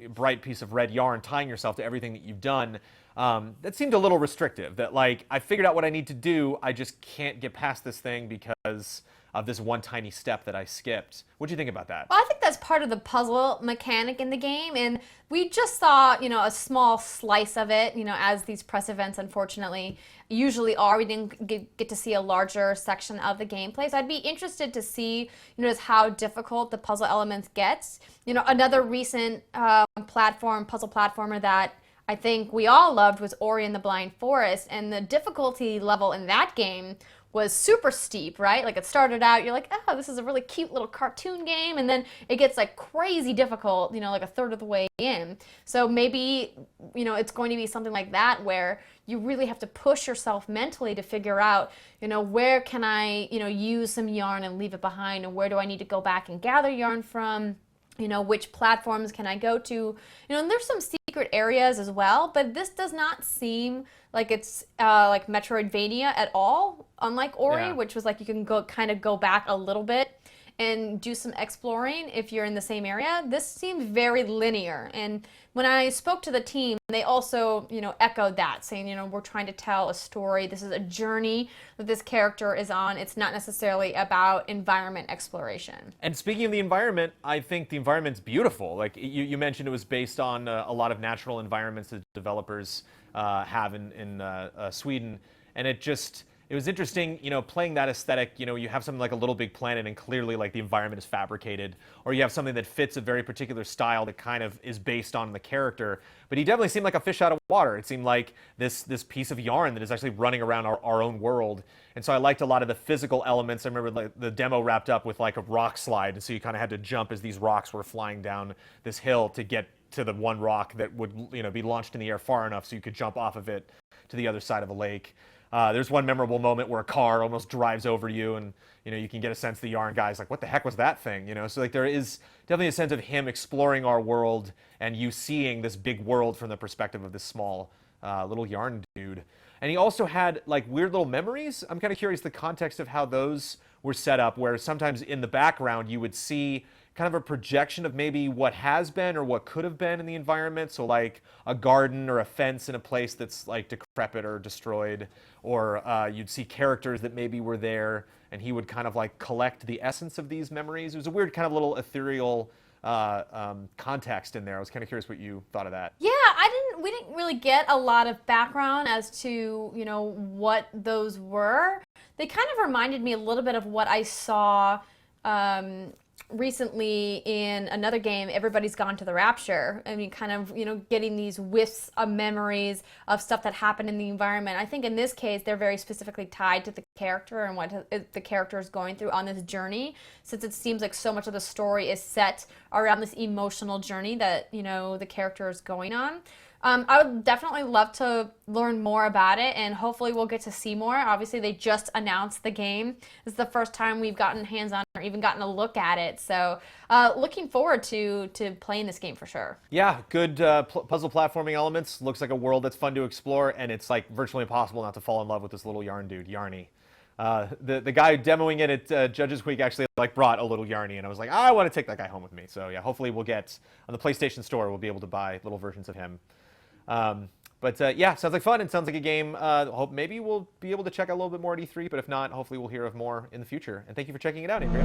bright piece of red yarn tying yourself to everything that you've done, that seemed a little restrictive. That like, I figured out what I need to do, I just can't get past this thing because of this one tiny step that I skipped. What do you think about that?
Well, I think that's part of the puzzle mechanic in the game, and we just saw, a small slice of it, as these press events unfortunately usually are. We didn't get to see a larger section of the gameplay, so I'd be interested to see, just how difficult the puzzle elements gets. Another recent puzzle platformer that I think we all loved was Ori and the Blind Forest, and the difficulty level in that game was super steep, right? Like it started out, you're like, oh, this is a really cute little cartoon game, and then it gets like crazy difficult, like a third of the way in. So maybe, it's going to be something like that where you really have to push yourself mentally to figure out, where can I, use some yarn and leave it behind, and where do I need to go back and gather yarn from? Which platforms can I go to? And there's some secret areas as well, but this does not seem like it's like Metroidvania at all, unlike Ori, which was like you can go back a little bit and do some exploring if you're in the same area. This seems very linear, and when I spoke to the team, they also, echoed that, saying, we're trying to tell a story. This is a journey that this character is on. It's not necessarily about environment exploration.
And speaking of the environment, I think the environment's beautiful. Like you mentioned, it was based on a lot of natural environments that developers have in Sweden, and it was interesting, playing that aesthetic. You have something like a Little Big Planet, and clearly like the environment is fabricated, or you have something that fits a very particular style that kind of is based on the character. But he definitely seemed like a fish out of water. It seemed like this piece of yarn that is actually running around our own world. And so I liked a lot of the physical elements. I remember like the demo wrapped up with like a rock slide, and so you kind of had to jump as these rocks were flying down this hill to get to the one rock that would be launched in the air far enough so you could jump off of it to the other side of a lake. There's one memorable moment where a car almost drives over you, and you can get a sense the yarn guy's like, what the heck was that thing? So like there is definitely a sense of him exploring our world and you seeing this big world from the perspective of this small little yarn dude. And he also had like weird little memories. I'm kind of curious the context of how those were set up, where sometimes in the background you would see kind of a projection of maybe what has been or what could have been in the environment. So like a garden or a fence in a place that's like decrepit or destroyed, or you'd see characters that maybe were there, and he would kind of like collect the essence of these memories. It was a weird kind of little ethereal context in there. I was kind of curious what you thought of that.
Yeah, we didn't really get a lot of background as to, what those were. They kind of reminded me a little bit of what I saw recently in another game, Everybody's Gone to the Rapture. I mean, kind of, getting these whiffs of memories of stuff that happened in the environment. I think in this case, they're very specifically tied to the character and what the character is going through on this journey, since it seems like so much of the story is set around this emotional journey that, the character is going on. I would definitely love to learn more about it, and hopefully we'll get to see more. Obviously, they just announced the game. This is the first time we've gotten hands-on or even gotten a look at it. So looking forward to playing this game for sure.
Yeah, good puzzle platforming elements. Looks like a world that's fun to explore, and it's like virtually impossible not to fall in love with this little yarn dude, Yarny. The guy demoing it at Judges Week actually like brought a little Yarny, and I was like, I want to take that guy home with me. So yeah, hopefully we'll get, on the PlayStation Store, we'll be able to buy little versions of him. But yeah, sounds like fun. It sounds like a game. Hope maybe we'll be able to check out a little bit more at E3, but if not, hopefully we'll hear of more in the future. And thank you for checking it out, Andrea.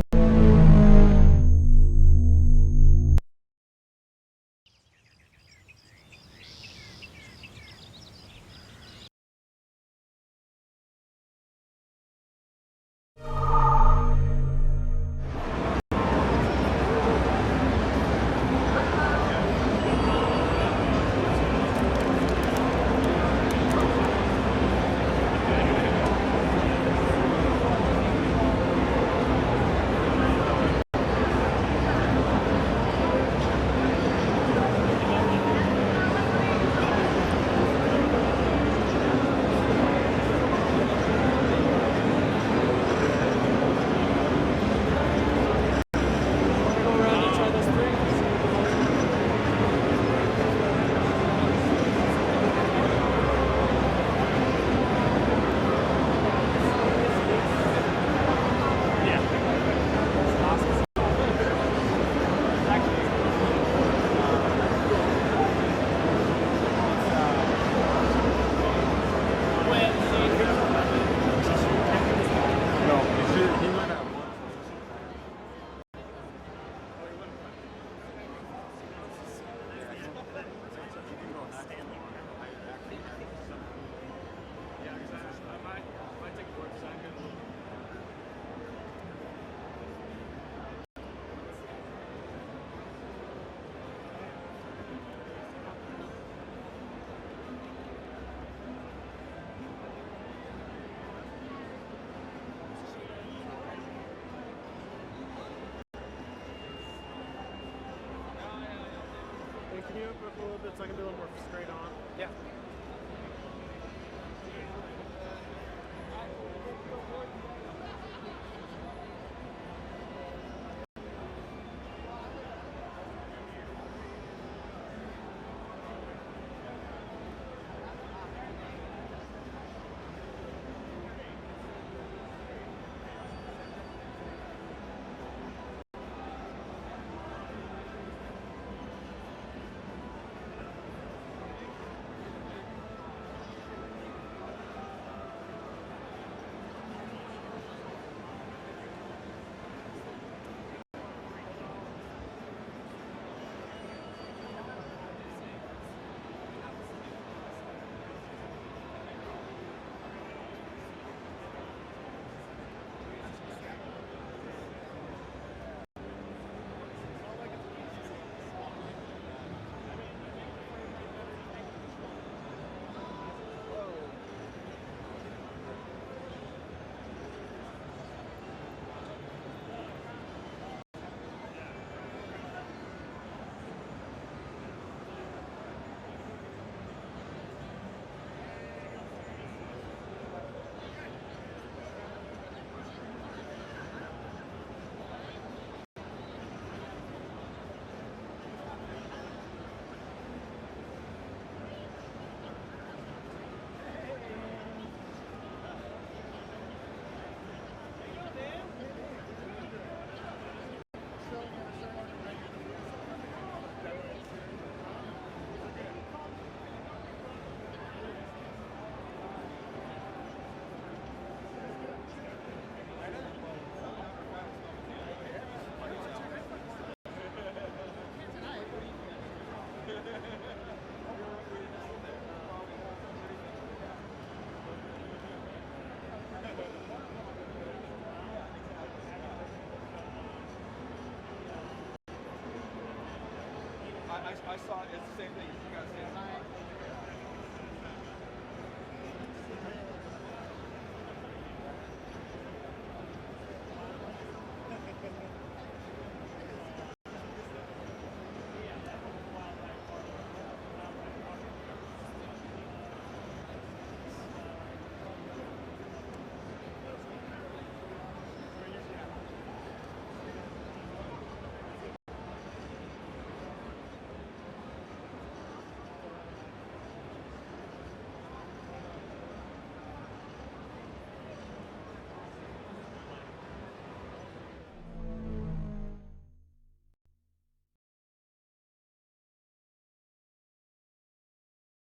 little bit so I can do a little more straight on?
Yeah.
I saw it's the same thing. You guys see it?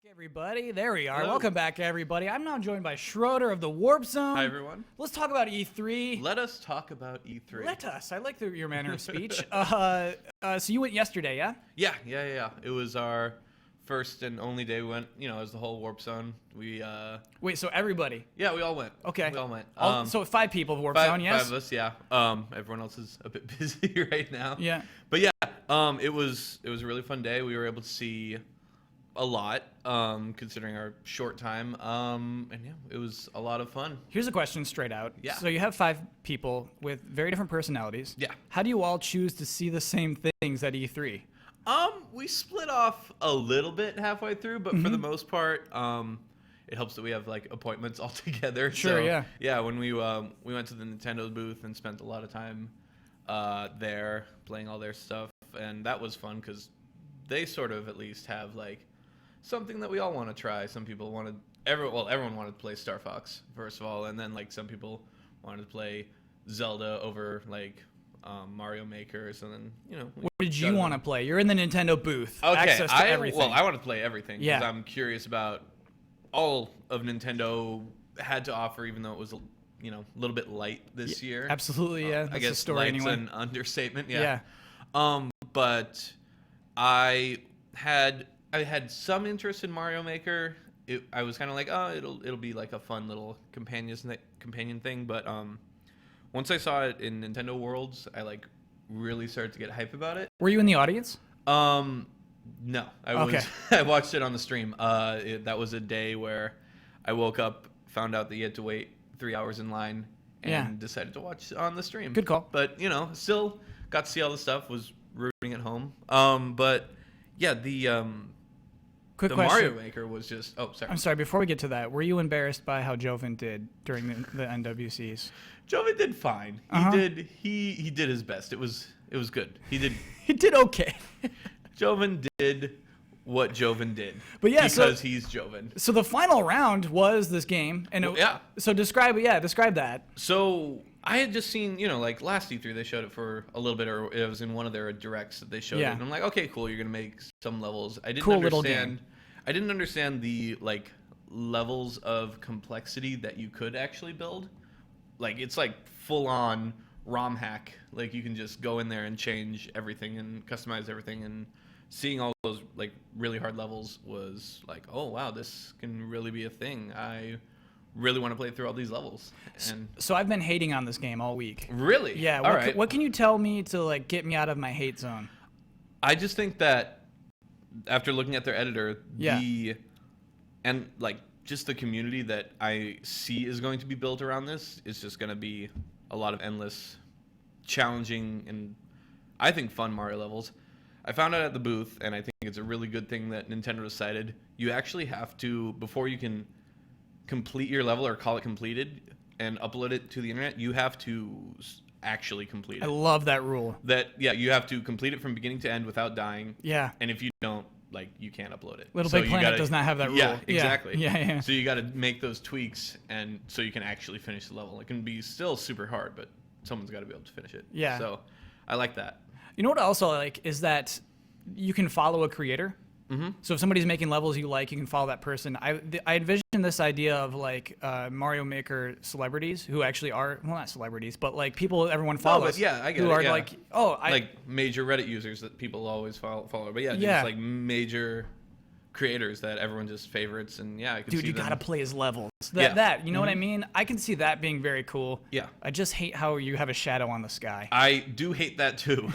Everybody, there we are. Hello. Welcome back, everybody. I'm now joined by Schroeder of the Warp Zone.
Hi, everyone.
Let's talk about E3.
Let us talk about E3.
Let us. I like your manner of speech. So you went yesterday, yeah?
Yeah. It was our first and only day. We went, as the whole Warp Zone. We
Wait, so everybody?
Yeah, we all went.
Okay.
We all went.
So 5 people of Warp Zone, yes?
5 of us, yeah. Everyone else is a bit busy right now.
Yeah.
But yeah, it was a really fun day. We were able to see a lot, considering our short time. And yeah, it was a lot of fun.
Here's a question straight out.
Yeah.
So you have 5 people with very different personalities.
Yeah.
How do you all choose to see the same things at E3?
We split off a little bit halfway through, but for the most part, it helps that we have like appointments all together.
Sure,
so,
yeah.
Yeah, when we went to the Nintendo booth and spent a lot of time there playing all their stuff, and that was fun because they sort of at least have like something that we all want to try. Some people everyone wanted to play Star Fox first of all, and then like some people wanted to play Zelda over like Mario Maker, and then
what did you want to play? You're in the Nintendo booth.
Okay,
Access to everything.
Well, I want to play everything because
Yeah.
I'm curious about all of Nintendo had to offer, even though it was a little bit light this year.
Absolutely, yeah.
I
That's
guess
the story
light's
anyway.
an understatement.
Yeah.
But I had some interest in Mario Maker. I was kind of like, oh, it'll be like a fun little companion thing. But once I saw it in Nintendo Worlds, I like really started to get hype about it.
Were you in the audience?
No, I was.
Okay.
I watched it on the stream. That was a day where I woke up, found out that you had to wait 3 hours in line, and decided to watch on the stream.
Good call.
But still got to see all the stuff. Was rooting at home. But yeah,
Quick
the
question.
Mario Maker was just. Oh, sorry.
I'm sorry. Before we get to that, were you embarrassed by how Joven did during the NWCs?
Joven did fine.
Uh-huh.
He did his best. It was good. He
did okay.
Joven did what Joven did.
But yeah,
because he's Joven.
So the final round was this game, and So describe that.
So I had just seen, like last E3 they showed it for a little bit, or it was in one of their directs that they showed it, and I'm like, okay, cool, you're gonna make some levels. I didn't understand the like levels of complexity that you could actually build. Like it's like full on ROM hack. Like you can just go in there and change everything and customize everything, and seeing all those like really hard levels was like, oh wow, this can really be a thing. I really want to play through all these levels. And
so I've been hating on this game all week.
Really?
Yeah. What can you tell me to like get me out of my hate zone?
I just think that after looking at their editor, and like just the community that I see is going to be built around this is just going to be a lot of endless, challenging, and I think fun Mario levels. I found out at the booth, and I think it's a really good thing that Nintendo decided, you actually have to, before you can complete your level or call it completed and upload it to the internet, you have to actually complete it.
I love that rule.
You have to complete it from beginning to end without dying.
Yeah.
And if you don't, like, you can't upload it.
Little Big Planet does not have that rule.
Yeah, exactly.
Yeah.
So you got to make those tweaks, and so you can actually finish the level. It can be still super hard, but someone's got to be able to finish it.
Yeah.
So I like that.
You know what I also like is that you can follow a creator.
Mm-hmm.
So if somebody's making levels you like, you can follow that person. I envision this idea of like Mario Maker celebrities who actually are, well, not celebrities, but like people everyone follows.
No, but I get
who
it.
are
Yeah.
like,
like major Reddit users that people always follow. But just like major creators that everyone just favorites, and I could see
you
them.
gotta play his levels. You know what I mean? I can see that being very cool.
Yeah.
I just hate how you have a shadow on the sky.
I do hate that too.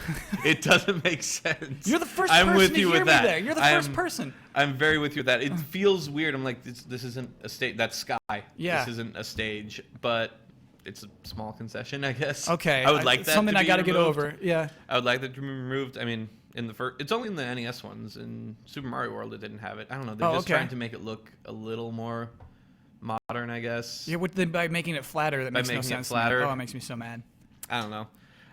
It doesn't make sense.
You're the first person
with
to
you
hear
with
me
that.
there. You're the first person.
I'm very with you with that. It feels weird. I'm like, this isn't a stage. That's sky.
Yeah.
This isn't a stage, but it's a small concession, I guess.
Okay.
I would like that
something
to
I
be
gotta get
removed.
over. Yeah.
I would like that to be removed. I mean, in the first, it's only in the NES ones. In Super Mario World, it didn't have it. I don't know. They're just trying to make it look a little more modern, I guess.
Yeah, by making it flatter, that makes no sense.
Flatter.
Oh, it makes me so mad.
I don't know.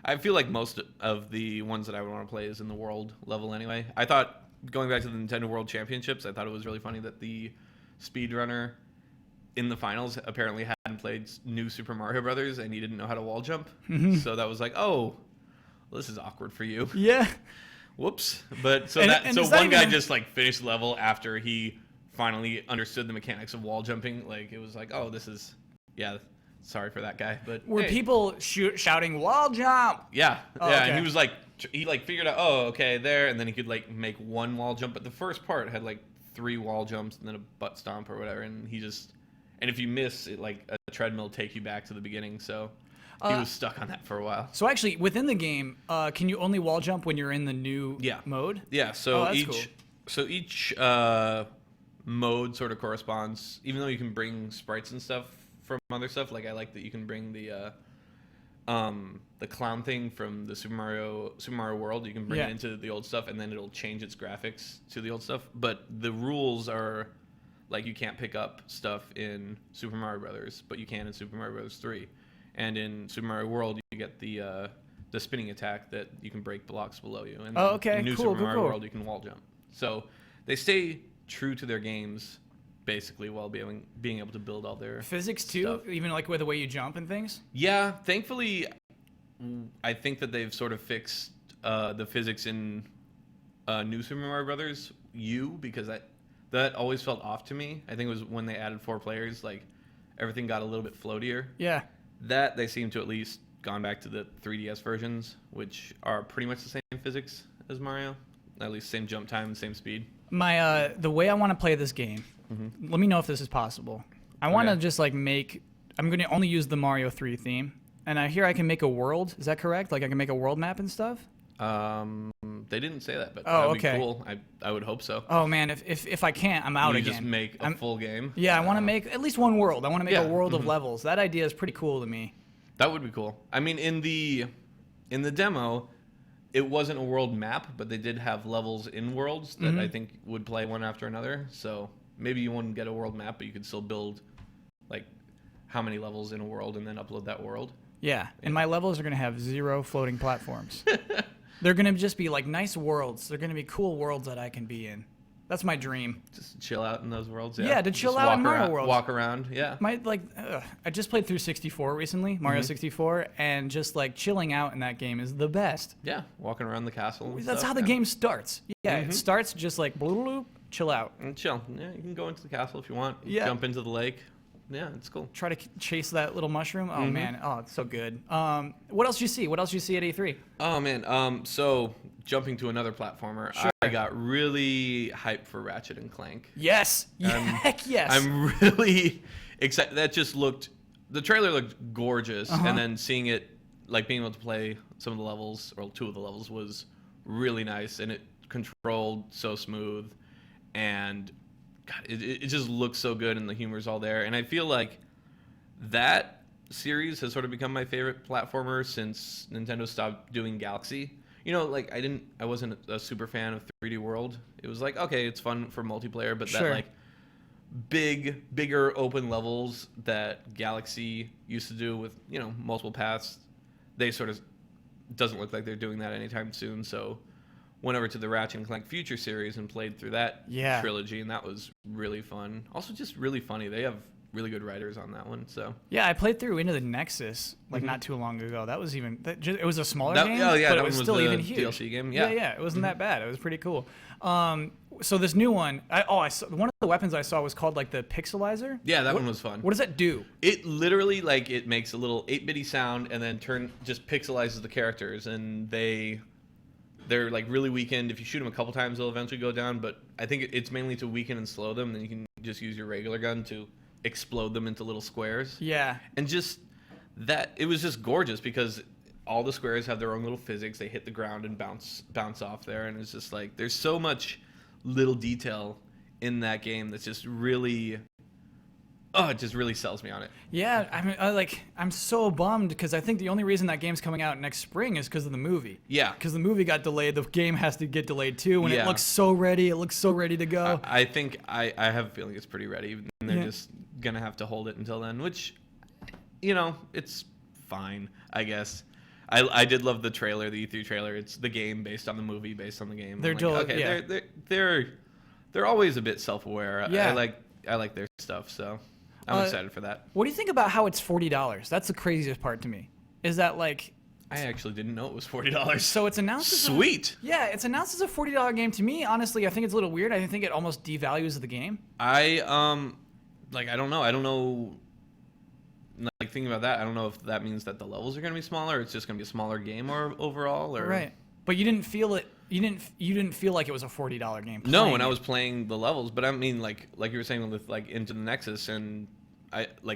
I feel like most of the ones that I would want to play is in the world level anyway. I thought, going back to the Nintendo World Championships, I thought it was really funny that the speedrunner in the finals apparently hadn't played New Super Mario Brothers and he didn't know how to wall jump.
Mm-hmm.
So that was like, oh, well, this is awkward for you.
Yeah.
Whoops. But so one guy just like finished the level after he finally understood the mechanics of wall jumping. Like it was like, oh, this is sorry for that guy. But
were people shouting wall jump?
Yeah.
Oh,
yeah,
okay.
and he was like he figured out, oh, okay, there, and then he could like make one wall jump, but the first part had like 3 wall jumps and then a butt stomp or whatever, and if you miss it, like a treadmill take you back to the beginning, so he was stuck on that for a while.
So actually, within the game, can you only wall jump when you're in the new mode?
Yeah. So
cool.
each mode sort of corresponds. Even though you can bring sprites and stuff from other stuff, like I like that you can bring the clown thing from the Super Mario World. You can bring it into the old stuff, and then it'll change its graphics to the old stuff. But the rules are like you can't pick up stuff in Super Mario Brothers, but you can in Super Mario Brothers 3. And in Super Mario World, you get the spinning attack that you can break blocks below you. And in New Super Mario World, you can wall jump. So they stay true to their games, basically, while being able to build all their
physics too,
stuff.
Even like with the way you jump and things.
Yeah, thankfully, I think that they've sort of fixed the physics in New Super Mario Brothers U, because that always felt off to me. I think it was when they added 4 players, like everything got a little bit floatier.
Yeah.
That they seem to at least gone back to the 3DS versions, which are pretty much the same physics as Mario, at least same jump time, same speed.
The way I want to play this game, let me know if this is possible. I want to just like I'm going to only use the Mario 3 theme, and I hear I can make a world. Is that correct? Like I can make a world map and stuff?
They didn't say that, but
that
would be cool. I would hope so.
Oh man, if I can't, I'm out again.
You just make a full game?
Yeah, I want to make at least one world. I want to make a world of levels. That idea is pretty cool to me.
That would be cool. I mean, in the demo, it wasn't a world map, but they did have levels in worlds that I think would play one after another. So maybe you wouldn't get a world map, but you could still build like how many levels in a world and then upload that world.
Yeah, and my levels are going to have 0 floating platforms. They're going to just be like nice worlds. They're going to be cool worlds that I can be in. That's my dream.
Just chill out in those worlds.
Yeah, to chill out in Mario worlds.
Walk around. Yeah.
I just played through 64 recently, Mario 64, and just like chilling out in that game is the best.
Yeah, walking around the castle.
That's how the game starts. Yeah, it starts just like bloop, chill out.
And chill. Yeah, you can go into the castle if you want.
Yeah.
Jump into the lake. Yeah, it's cool.
Try to chase that little mushroom. Oh man, oh it's so good. What else do you see? What else do you see at E3?
Oh man, so jumping to another platformer,
Sure.
I got really hyped for Ratchet and Clank.
Yes, heck yes.
I'm really excited. That just the trailer looked gorgeous, and then seeing it, like being able to play some of the levels, or 2 of the levels, was really nice, and it controlled so smooth, and God, it just looks so good, and the humor's all there. And I feel like that series has sort of become my favorite platformer since Nintendo stopped doing Galaxy. You know, like I wasn't a super fan of 3D World. It was like, okay, it's fun for multiplayer, but that like bigger open levels that Galaxy used to do with, you know, multiple paths, they sort of doesn't look like they're doing that anytime soon. So went over to the Ratchet and Clank Future series and played through that trilogy, and that was really fun. Also, just really funny. They have really good writers on that one. So
yeah, I played through Into the Nexus like not too long ago. That was it was a smaller game,
oh yeah,
but
that
it was
one
still
was
even
the
huge.
DLC game.
Yeah, it wasn't that bad. It was pretty cool. So this new one, I saw one of the weapons I saw was called like the Pixelizer.
Yeah, that one was fun.
What does that do?
It literally it makes a little 8-bitty sound and then just pixelizes the characters, and they're like really weakened. If you shoot them a couple times, they'll eventually go down. But I think it's mainly to weaken and slow them. Then you can just use your regular gun to explode them into little squares.
Yeah.
And just that, it was just gorgeous because all the squares have their own little physics. They hit the ground and bounce off there. And it's just like, there's so much little detail in that game that's just really, it just really sells me on it.
Yeah, I mean, I'm so bummed because I think the only reason that game's coming out next spring is because of the movie.
Yeah.
Because the movie got delayed, the game has to get delayed too, and it looks so ready. It looks so ready to go.
I think I have a feeling it's pretty ready, and they're just gonna have to hold it until then, which, you know, it's fine, I guess. I did love the trailer, the E3 trailer. It's the game based on the movie, based on the game. They're always a bit self-aware.
Yeah.
I like their stuff, so I'm excited for that.
What do you think about how it's $40? That's the craziest part to me. Is that like...
I actually didn't know it was $40.
So it's announced as it's announced as a $40 game. To me, honestly, I think it's a little weird. I think it almost devalues the game.
I don't know. I don't know. Like, thinking about that, I don't know if that means that the levels are going to be smaller, or it's just going to be a smaller game or overall, or...
Right. But you didn't feel it. You didn't feel like it was a $40 game.
No, when I was playing the levels, but I mean, like you were saying with like Into the Nexus and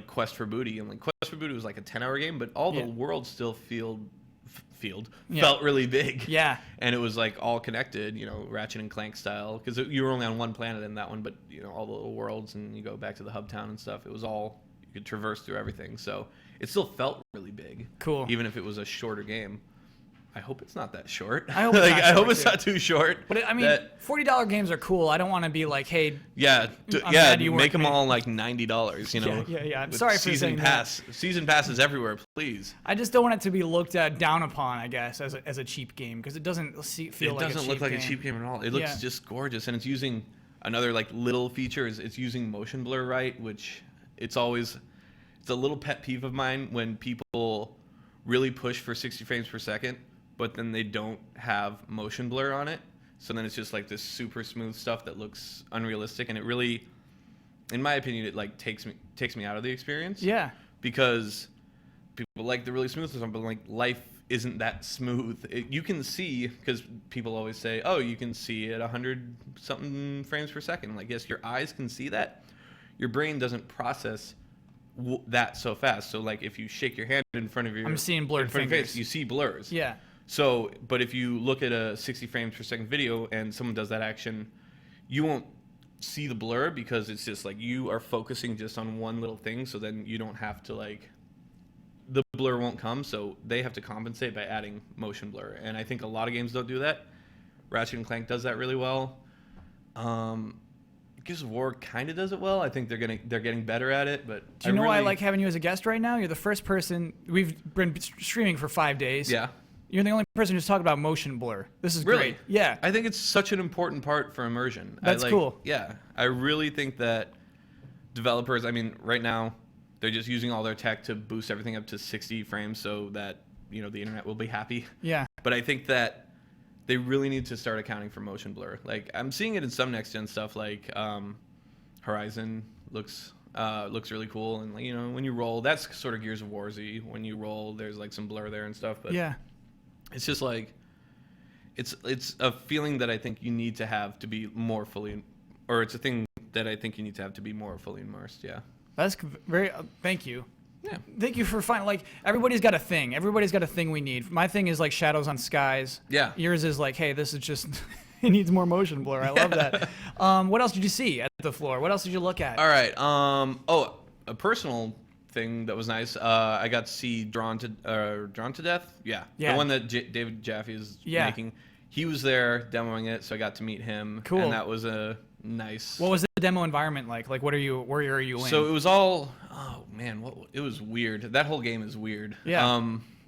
Quest for Booty, and like Quest for Booty was like a 10-hour game, but all the worlds still felt really big.
Yeah.
And it was like all connected, you know, Ratchet and Clank style, because you were only on one planet in that one, but you know, all the little worlds, and you go back to the hub town and stuff. It was all, you could traverse through everything, so it still felt really big.
Cool.
Even if it was a shorter game. I hope it's not that short.
I hope
it's not too short.
But I mean, $40 games are cool. I don't want to be like, hey,
make them all like $90. You know.
Yeah. I'm sorry for saying
that. Season passes everywhere, please.
I just don't want it to be looked down upon, I guess, as a cheap game, because it doesn't feel like a cheap game. It doesn't
look like a cheap game at all. It looks just gorgeous, and it's using another like little feature. It's using motion blur right, which it's a little pet peeve of mine when people really push for 60 frames per second, but then they don't have motion blur on it. So then it's just like this super smooth stuff that looks unrealistic, and it really, in my opinion, it like takes me out of the experience.
Yeah.
Because people like the really smooth stuff, but like life isn't that smooth. You can see, because people always say, oh, you can see at 100 something frames per second. Like, yes, your eyes can see that. Your brain doesn't process that so fast. So like if you shake your hand in front of your,
I'm seeing blurred fingers.
You see blurs.
Yeah.
So, but if you look at a 60 frames per second video and someone does that action, you won't see the blur, because it's just like you are focusing just on one little thing. So then you don't have to like the blur won't come, so they have to compensate by adding motion blur. And I think a lot of games don't do that. Ratchet and Clank does that really well. Gears of War kind of does it well. I think they're getting better at it. But
do you know why I like having you as a guest right now? You're the first person. We've been streaming for 5 days.
Yeah.
You're the only person who's talked about motion blur. This is
really
great. Yeah.
I think it's such an important part for immersion.
That's cool.
Yeah. I really think that developers, I mean, right now, they're just using all their tech to boost everything up to 60 frames so that, the internet will be happy.
Yeah.
But I think that they really need to start accounting for motion blur. Like, I'm seeing it in some next-gen stuff, like Horizon looks really cool. And, when you roll, that's sort of Gears of War-y. When you roll, there's, like, some blur there and stuff. But
yeah.
It's just, like, it's a feeling that I think you need to have to be more fully, or it's a thing that I think you need to have to be more fully immersed, yeah.
That's very, thank you.
Yeah.
Thank you for finding, like, everybody's got a thing. Everybody's got a thing we need. My thing is, like, shadows on skies.
Yeah.
Yours is, like, hey, this is just, it needs more motion blur. I love that. What else did you see at the floor? What else did you look at?
All right. A personal thing that was nice. I got to see Drawn to Death. Yeah. The one that David Jaffe is making. He was there demoing it, so I got to meet him.
Cool.
And that was a nice.
What was the demo environment like? Like, where are you in?
So it was all. Oh man, it was weird. That whole game is weird.
Yeah.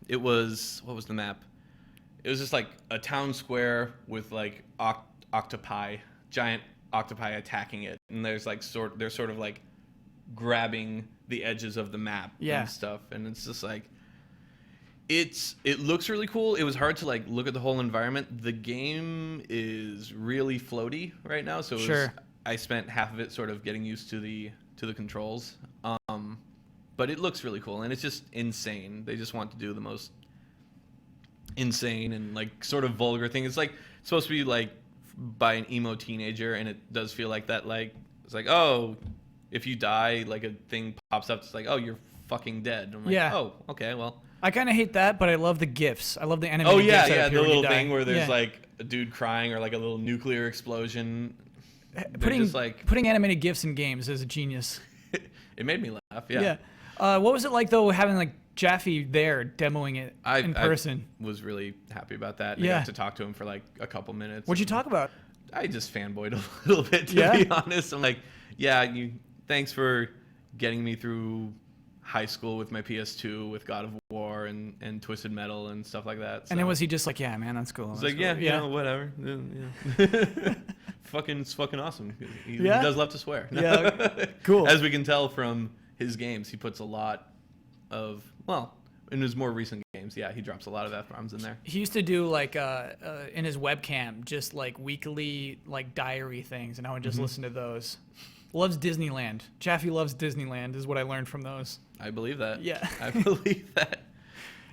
What was the map? It was just like a town square with like giant octopi attacking it, and they're sort of like grabbing the edges of the map and stuff, and it's just like. It looks really cool. It was hard to like look at the whole environment. The game is really floaty right now, so I spent half of it sort of getting used to the controls. But it looks really cool, and it's just insane. They just want to do the most insane and like sort of vulgar thing. It's like it's supposed to be like by an emo teenager, and it does feel like that. Like it's like, oh, if you die, like a thing pops up. It's like, oh, you're fucking dead. I'm like, oh, okay, well.
I kind of hate that, but I love the GIFs. I love the animated
GIFs.
GIFs.
Oh yeah, the little thing where there's like a dude crying or like a little nuclear explosion.
Putting animated GIFs in games is a genius.
It made me laugh. Yeah.
Yeah. What was it like though having like Jaffe there demoing it in person?
I was really happy about that.
Yeah.
I got to talk to him for like a couple minutes.
What'd you talk about?
I just fanboyed a little bit, to be honest. I'm like, thanks for getting me through high school with my PS2, with God of War and Twisted Metal and stuff like that. So.
And then was he just like, yeah, man, that's cool.
He's like,
cool.
Whatever. It's fucking awesome. He does love to swear.
Yeah, cool.
As we can tell from his games, he puts a lot of, in his more recent games, he drops a lot of F-bombs in there.
He used to do like in his webcam, just like weekly like diary things, and I would just listen to those. Loves Disneyland. Jaffe loves Disneyland is what I learned from those.
I believe that.
Yeah.
I believe that.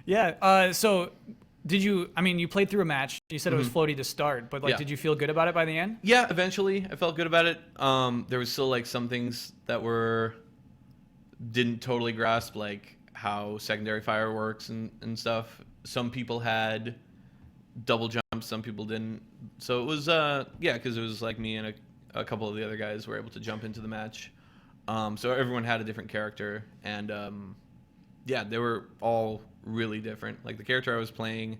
Yeah. So you played through a match. You said it was floaty to start, but did you feel good about it by the end?
Yeah, eventually I felt good about it. There was still like some things that didn't totally grasp, like how secondary fire works and stuff. Some people had double jumps, some people didn't. So it was, because it was like me and a couple of the other guys were able to jump into the match. So everyone had a different character, and they were all really different. Like the character I was playing,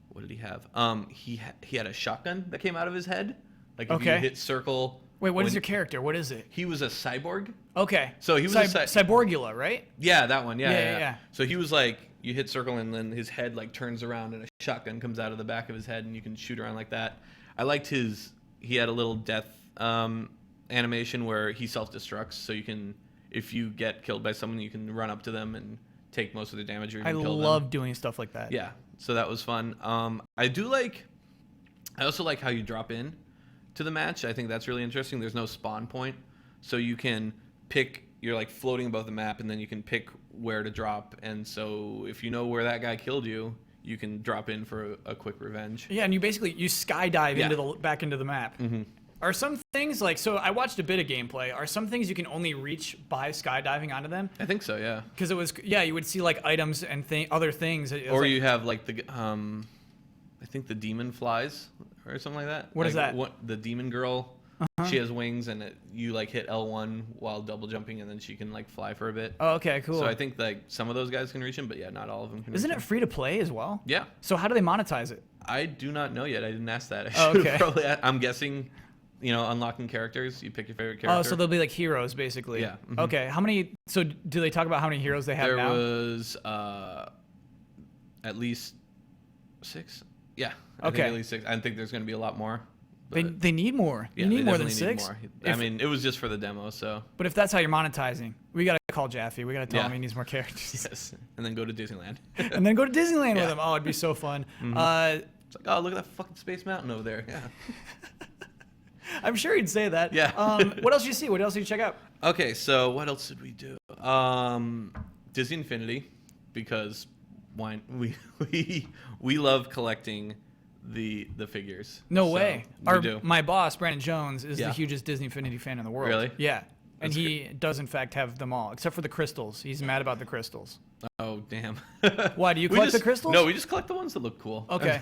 what did he have? He had a shotgun that came out of his head. Like if you hit circle.
Wait, what is your character? What is it?
He was a cyborg.
Okay.
So he was
Cyborgula, right?
Yeah, that one.
Yeah.
So he was like, you hit circle and then his head like turns around and a shotgun comes out of the back of his head and you can shoot around like that. I liked he had a little death animation where he self-destructs, so you can, if you get killed by someone, you can run up to them and take most of the damage or even kill them.
I love doing stuff like that.
Yeah, so that was fun. I also like how you drop in to the match. I think that's really interesting. There's no spawn point, so you can pick, you're like floating above the map, and then you can pick where to drop, and so if you know where that guy killed you, you can drop in for a quick revenge.
Yeah, and you skydive back into the map. Mm-hmm. Are some things like, so I watched a bit of gameplay, are some things you can only reach by skydiving onto them?
I think so, yeah.
Because it was, you would see like items and other things.
Or you have like I think the demon flies or something like that.
What is that?
The demon girl. She has wings, and you like hit L1 while double jumping, and then she can like fly for a bit.
Oh, okay, cool.
So I think like some of those guys can reach him, but yeah, not all of them can.
Isn't it free to play as well?
Yeah.
So how do they monetize it?
I do not know yet. I didn't ask that.
Okay.
Probably, I'm guessing, unlocking characters. You pick your favorite character.
Oh, so they'll be like heroes, basically.
Yeah. Mm-hmm.
Okay. How many? So do they talk about how many heroes they have now?
There was at least 6. Yeah. I think at least 6. I think there's going to be a lot more.
They need more.
Yeah,
you need more than 6.
More. I mean, it was just for the demo, so.
But if that's how you're monetizing, we gotta call Jaffe. We gotta tell him he needs more characters.
Yes, and then go to Disneyland.
And then go to Disneyland with him. Oh, it'd be so fun.
Mm-hmm. It's like, oh, look at that fucking Space Mountain over there. Yeah.
I'm sure he'd say that.
Yeah.
What else did you see? What else did you check out?
Okay, so what else did we do? Disney Infinity, because we love collecting the figures.
No
So,
way.
we do.
My boss, Brandon Jones, is the hugest Disney Infinity fan in the world.
Really?
Yeah. And
That's
he does, in fact, have them all, except for the crystals. He's mad about the crystals.
Oh, damn.
Why, do you collect the crystals?
No, we just collect the ones that look cool.
Okay.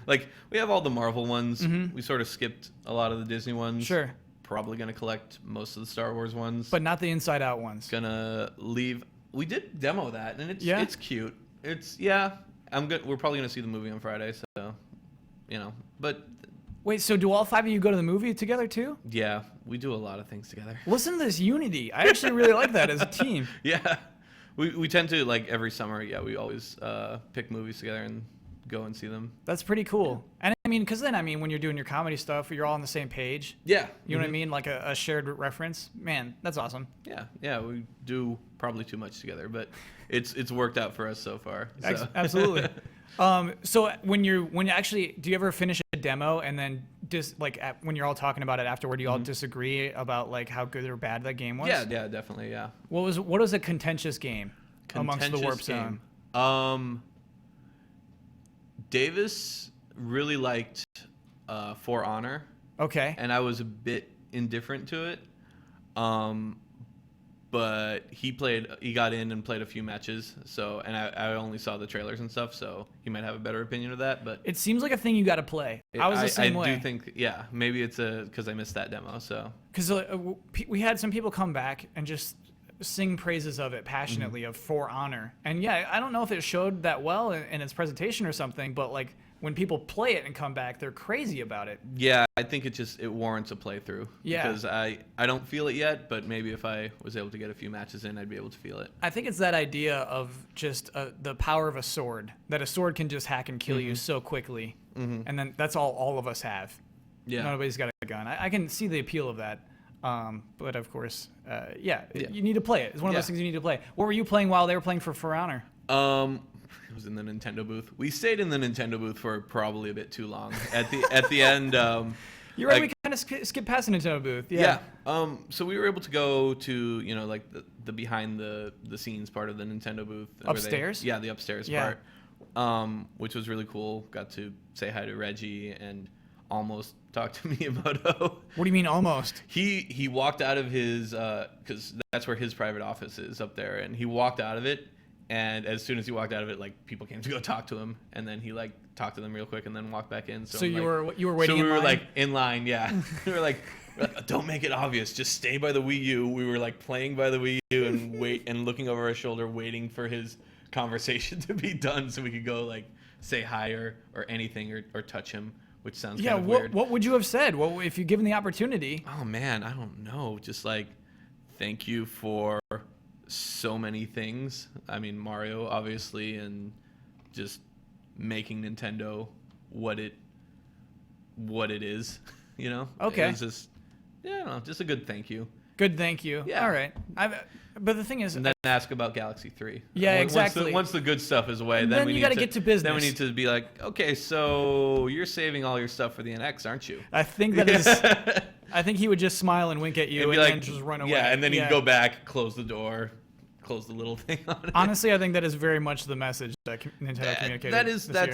Like, we have all the Marvel ones. Mm-hmm. We sort of skipped a lot of the Disney ones.
Sure.
Probably going to collect most of the Star Wars ones.
But not the Inside Out ones.
Gonna leave. We did demo that, and it's cute. We're probably going to see the movie on Friday, so, but...
Wait, so do all 5 of you go to the movie together too?
Yeah, we do a lot of things together.
Listen to this unity. I actually really like that as a team.
Yeah, we tend to, like, every summer, we always pick movies together and go and see them.
That's pretty cool. And I mean, because then, when you're doing your comedy stuff, you're all on the same page.
Yeah.
You know what I mean? Like a shared reference. Man, that's awesome.
Yeah, we do probably too much together, but it's worked out for us so far. So.
Absolutely. So when you actually, do you ever finish a demo and then when you're all talking about it afterward, do you all disagree about like how good or bad that game was?
Yeah, definitely, yeah.
What was a contentious game amongst the Warp Zone?
Davis really liked For Honor.
Okay.
And I was a bit indifferent to it. But he got in and played a few matches. So, and I only saw the trailers and stuff, so he might have a better opinion of that. But
it seems like a thing you got to play. I was the same way.
I do think, maybe it's because I missed that demo. So,
because we had some people come back and just sing praises of it passionately of For Honor, and I don't know if it showed that well in its presentation or something, but like when people play it and come back, they're crazy about it.
Yeah, I think it warrants a playthrough.
Yeah.
Because I don't feel it yet, but maybe if I was able to get a few matches in, I'd be able to feel it.
I think it's that idea of just the power of a sword, that a sword can just hack and kill you so quickly, and then that's all of us have. Yeah. Nobody's got a gun. I can see the appeal of that. But of course, you need to play it. It's one of those things you need to play. What were you playing while they were playing for Honor?
It was in the Nintendo booth. We stayed in the Nintendo booth for probably a bit too long. At the end,
you're right. We kind of skipped past the Nintendo booth. Yeah.
So we were able to go to like the behind the scenes part of the Nintendo booth.
Upstairs.
The upstairs part. Which was really cool. Got to say hi to Reggie and almost talk to Miyamoto.
What do you mean almost?
He walked out of his because that's where his private office is up there, and he walked out of it. And as soon as he walked out of it, like people came to go talk to him, and then he like talked to them real quick, and then walked back in.
So you were waiting.
So we
were
like in line, yeah. We were like, don't make it obvious, just stay by the Wii U. We were like playing by the Wii U and looking over our shoulder, waiting for his conversation to be done, so we could go like say hi or anything or touch him, which sounds kind of weird.
What would you have said? What if you given the opportunity?
Oh man, I don't know. Just like thank you for so many things. I mean, Mario, obviously, and just making Nintendo what it is, Okay. It was just, I don't know, just a good thank you.
Good thank you. Yeah. All right. But the thing is...
And then ask about Galaxy 3.
Yeah, exactly.
Once the good stuff is away, then we
got to get to business.
Then we need to be like, okay, so you're saving all your stuff for the NX, aren't you?
I think that is... I think he would just smile and wink at you and then just run away.
Yeah, and then he'd go back, close the door, close the little thing on it.
Honestly, I think that is very much the message that Nintendo communicated.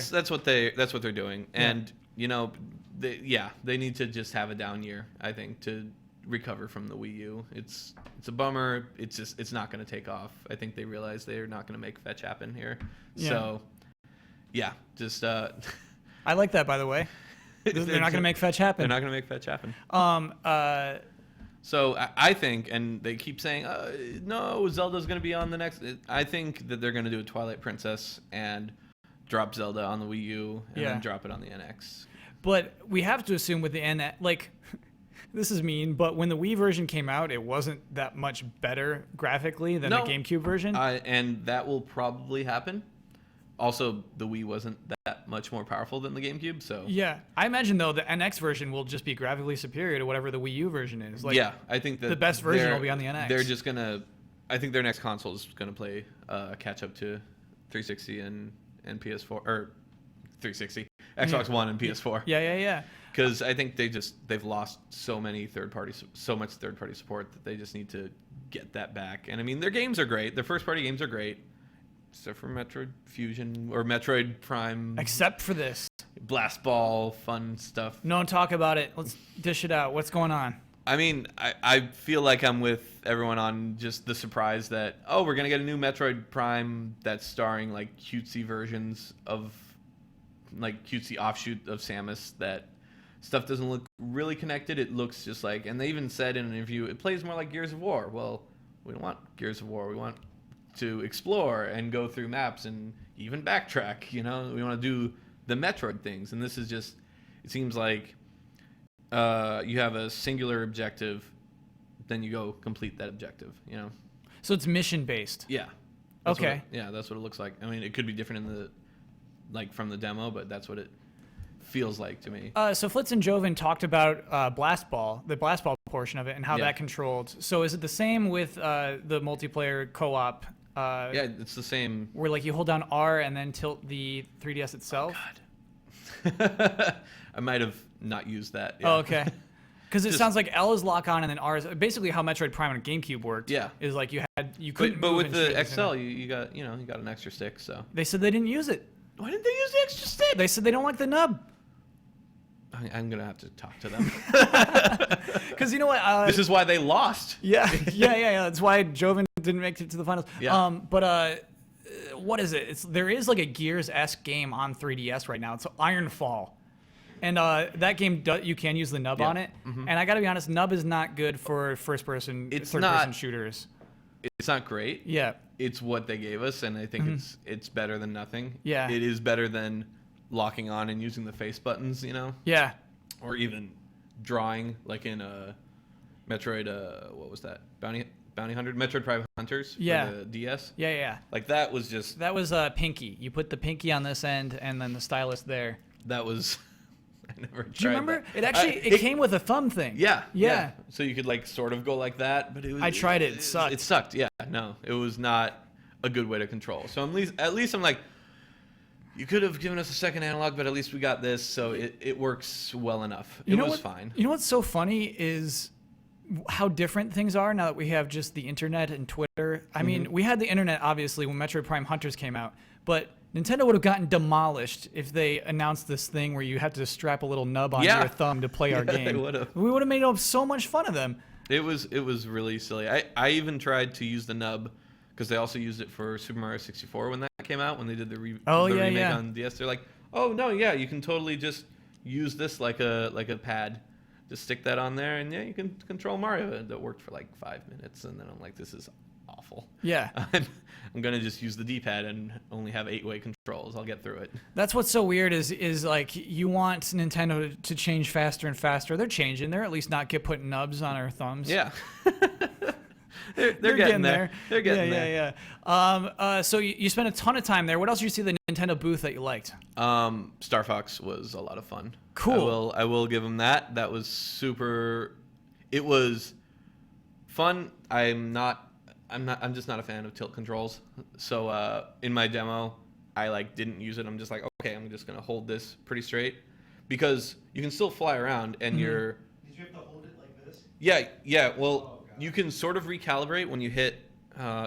That's what they're doing, and they need to just have a down year, I think, to recover from the Wii U. It's a bummer. It's not going to take off. I think they realize they're not going to make fetch happen here. Yeah. So, just
I like that, by the way. They're not going to make fetch happen.
They're not going to make fetch happen. So I think, and they keep saying, no, Zelda's going to be on the next. I think that they're going to do a Twilight Princess and drop Zelda on the Wii U and then drop it on the NX.
But we have to assume with the NX, like, this is mean, but when the Wii version came out, it wasn't that much better graphically than the GameCube version.
And that will probably happen. Also, the Wii wasn't that much more powerful than the GameCube, so...
Yeah. I imagine, though, the NX version will just be graphically superior to whatever the Wii U version is. Like,
yeah, I think that...
the best version will be on the NX.
They're just going to... I think their next console is going to play catch up to 360 and PS4... Or 360. Xbox One and PS4.
Yeah.
Because I think they've lost so much third-party support that they just need to get that back. And, I mean, their games are great. Their first-party games are great. Except for Metroid Fusion or Metroid Prime.
Except for this.
Blast Ball, fun stuff.
No, talk about it. Let's dish it out. What's going on?
I mean, I feel like I'm with everyone on just the surprise that, we're going to get a new Metroid Prime that's starring, like, cutesy versions of, like, cutesy offshoot of Samus that stuff doesn't look really connected. It looks just like, and they even said in an interview, it plays more like Gears of War. Well, we don't want Gears of War. We want to explore and go through maps and even backtrack, we want to do the Metroid things. And this is just, it seems like you have a singular objective, then you go complete that objective,
So it's mission based.
Yeah.
Okay.
That's what it looks like. I mean, it could be different from the demo, but that's what it feels like to me.
So Flitz and Joven talked about Blast Ball, the Blast Ball portion of it, and how that controlled. So is it the same with the multiplayer co-op?
Yeah, it's the same.
Where like you hold down R and then tilt the 3DS itself.
Oh, God. I might have not used that. Yeah.
Oh, okay. Because it sounds like L is lock on and then R is basically how Metroid Prime on GameCube worked.
Yeah.
Is like you couldn't.
But
move
with the
and
XL, you got an extra stick. So
they said they didn't use it.
Why didn't they use the extra stick?
They said they don't like the nub.
I'm gonna have to talk to them.
Because you know what?
This is why they lost.
Yeah. That's why Joven didn't make it to the finals.
Yeah.
But what is it? There is like a Gears-esque game on 3DS right now. It's Ironfall. And that game, you can use the nub on it. Mm-hmm. And I got to be honest, nub is not good for third-person shooters.
It's not great.
Yeah.
It's what they gave us, and I think it's better than nothing.
Yeah.
It is better than locking on and using the face buttons,
Yeah.
Or even drawing, like in Metroid, what was that? Bounty Hunter? Metroid Prime Hunters for the DS?
Yeah.
Like that was just...
That was pinky. You put the pinky on this end and then the stylus there.
That was... I never tried.
Do you remember?
That.
It actually it came with a thumb thing.
Yeah. So you could like sort of go like that, but it was...
I tried it. It sucked.
It sucked, yeah. No, it was not a good way to control. So at least I'm like, you could have given us a second analog, but at least we got this, so it works well enough. It was fine.
You know what's so funny is how different things are now that we have just the internet and Twitter. I mean, we had the internet, obviously, when Metroid Prime Hunters came out, but Nintendo would have gotten demolished if they announced this thing where you have to strap a little nub on your thumb to play our game.
They would have.
We would have made so much fun of them.
It was really silly. I even tried to use the nub because they also used it for Super Mario 64 when that came out, when they did the remake on DS. They're like, oh no, yeah, you can totally just use this like a pad. Just stick that on there, and yeah, you can control Mario. And that worked for like 5 minutes, and then I'm like, this is awful.
Yeah.
I'm gonna just use the D-pad and only have 8-way controls. I'll get through it.
That's what's so weird is like you want Nintendo to change faster and faster. They're changing. They're at least not putting nubs on our thumbs.
Yeah. They're getting there. They're getting there.
Yeah. So you spent a ton of time there. What else did you see at the Nintendo booth that you liked?
Star Fox was a lot of fun.
Cool.
I will give them that. That was super. It was fun. I'm just not a fan of tilt controls. So in my demo, I didn't use it. I'm just like, okay, I'm just gonna hold this pretty straight, because you can still fly around and you're.
Did you have to hold it like this?
Yeah. Well, you can sort of recalibrate when you hit.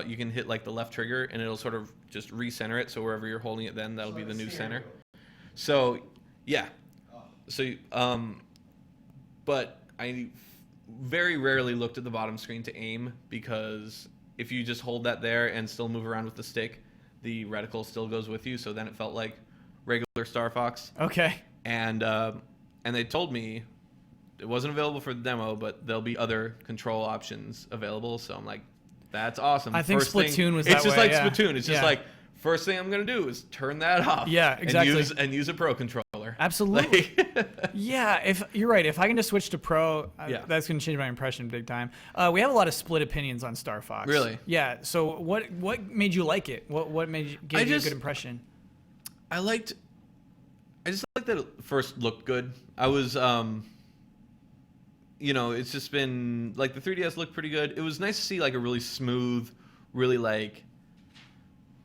You can hit the left trigger and it'll sort of just recenter it. So wherever you're holding it, then that'll be the new center. So yeah. So but I very rarely looked at the bottom screen to aim, because if you just hold that there and still move around with the stick, the reticle still goes with you. So then it felt like regular Star Fox.
Okay.
And and they told me it wasn't available for the demo, but there'll be other control options available. So I'm like, that's awesome.
I think Splatoon was that way.
It's just like Splatoon. It's just like, first thing I'm going to do is turn that off.
Yeah, exactly.
And use a Pro controller.
Absolutely. Yeah, if you're right. If I can just switch to Pro, that's going to change my impression big time. We have a lot of split opinions on Star Fox.
Really?
Yeah. So what made you like it? What made you give you a good impression?
I just liked that it first looked good. I was it's just been like the 3DS looked pretty good. It was nice to see like a really smooth, really like,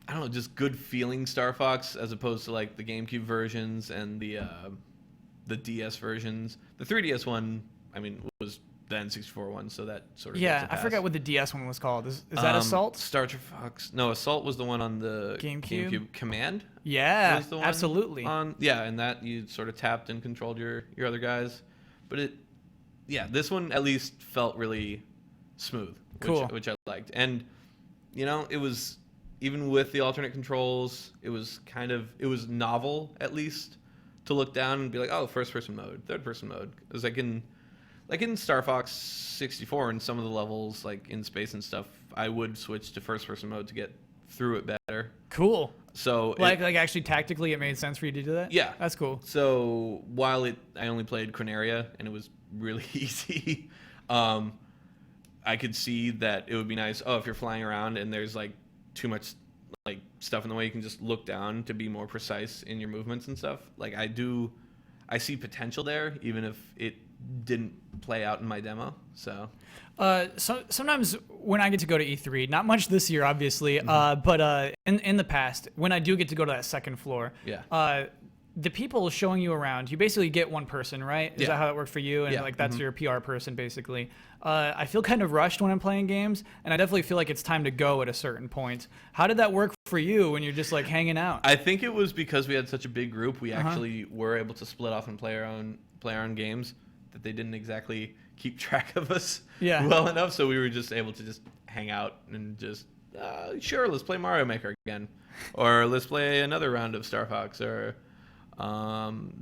I don't know, just good feeling Star Fox as opposed to like the GameCube versions and the DS versions. The 3DS one, I mean, was the N64 one, so that sort of gets a pass.
I forgot what the DS one was called. Is that Assault?
Star Fox. No, Assault was the one on the GameCube. Command.
Yeah,
was the one
absolutely.
And that you sort of tapped and controlled your other guys, but this one at least felt really smooth, which I liked, and it was. Even with the alternate controls, it was novel at least to look down and be like, oh, first person mode, third person mode. Because like in Star Fox 64 and some of the levels like in space and stuff, I would switch to first person mode to get through it better.
Cool.
So
like actually tactically it made sense for you to do that?
Yeah.
That's cool.
So while I only played Corneria and it was really easy, I could see that it would be nice, if you're flying around and there's like too much like stuff in the way, you can just look down to be more precise in your movements and stuff. Like I see potential there, even if it didn't play out in my demo. So
sometimes when I get to go to E3, not much this year obviously, but in the past, when I do get to go to that second floor, the people showing you around, you basically get one person, right? Is that how it worked for you? And like that's your PR person basically. I feel kind of rushed when I'm playing games, and I definitely feel like it's time to go at a certain point. How did that work for you when you're just like hanging out?
I think it was because we had such a big group, we actually were able to split off and play our own games, that they didn't exactly keep track of us well enough, so we were just able to just hang out and just, sure, let's play Mario Maker again. Or let's play another round of Star Fox, or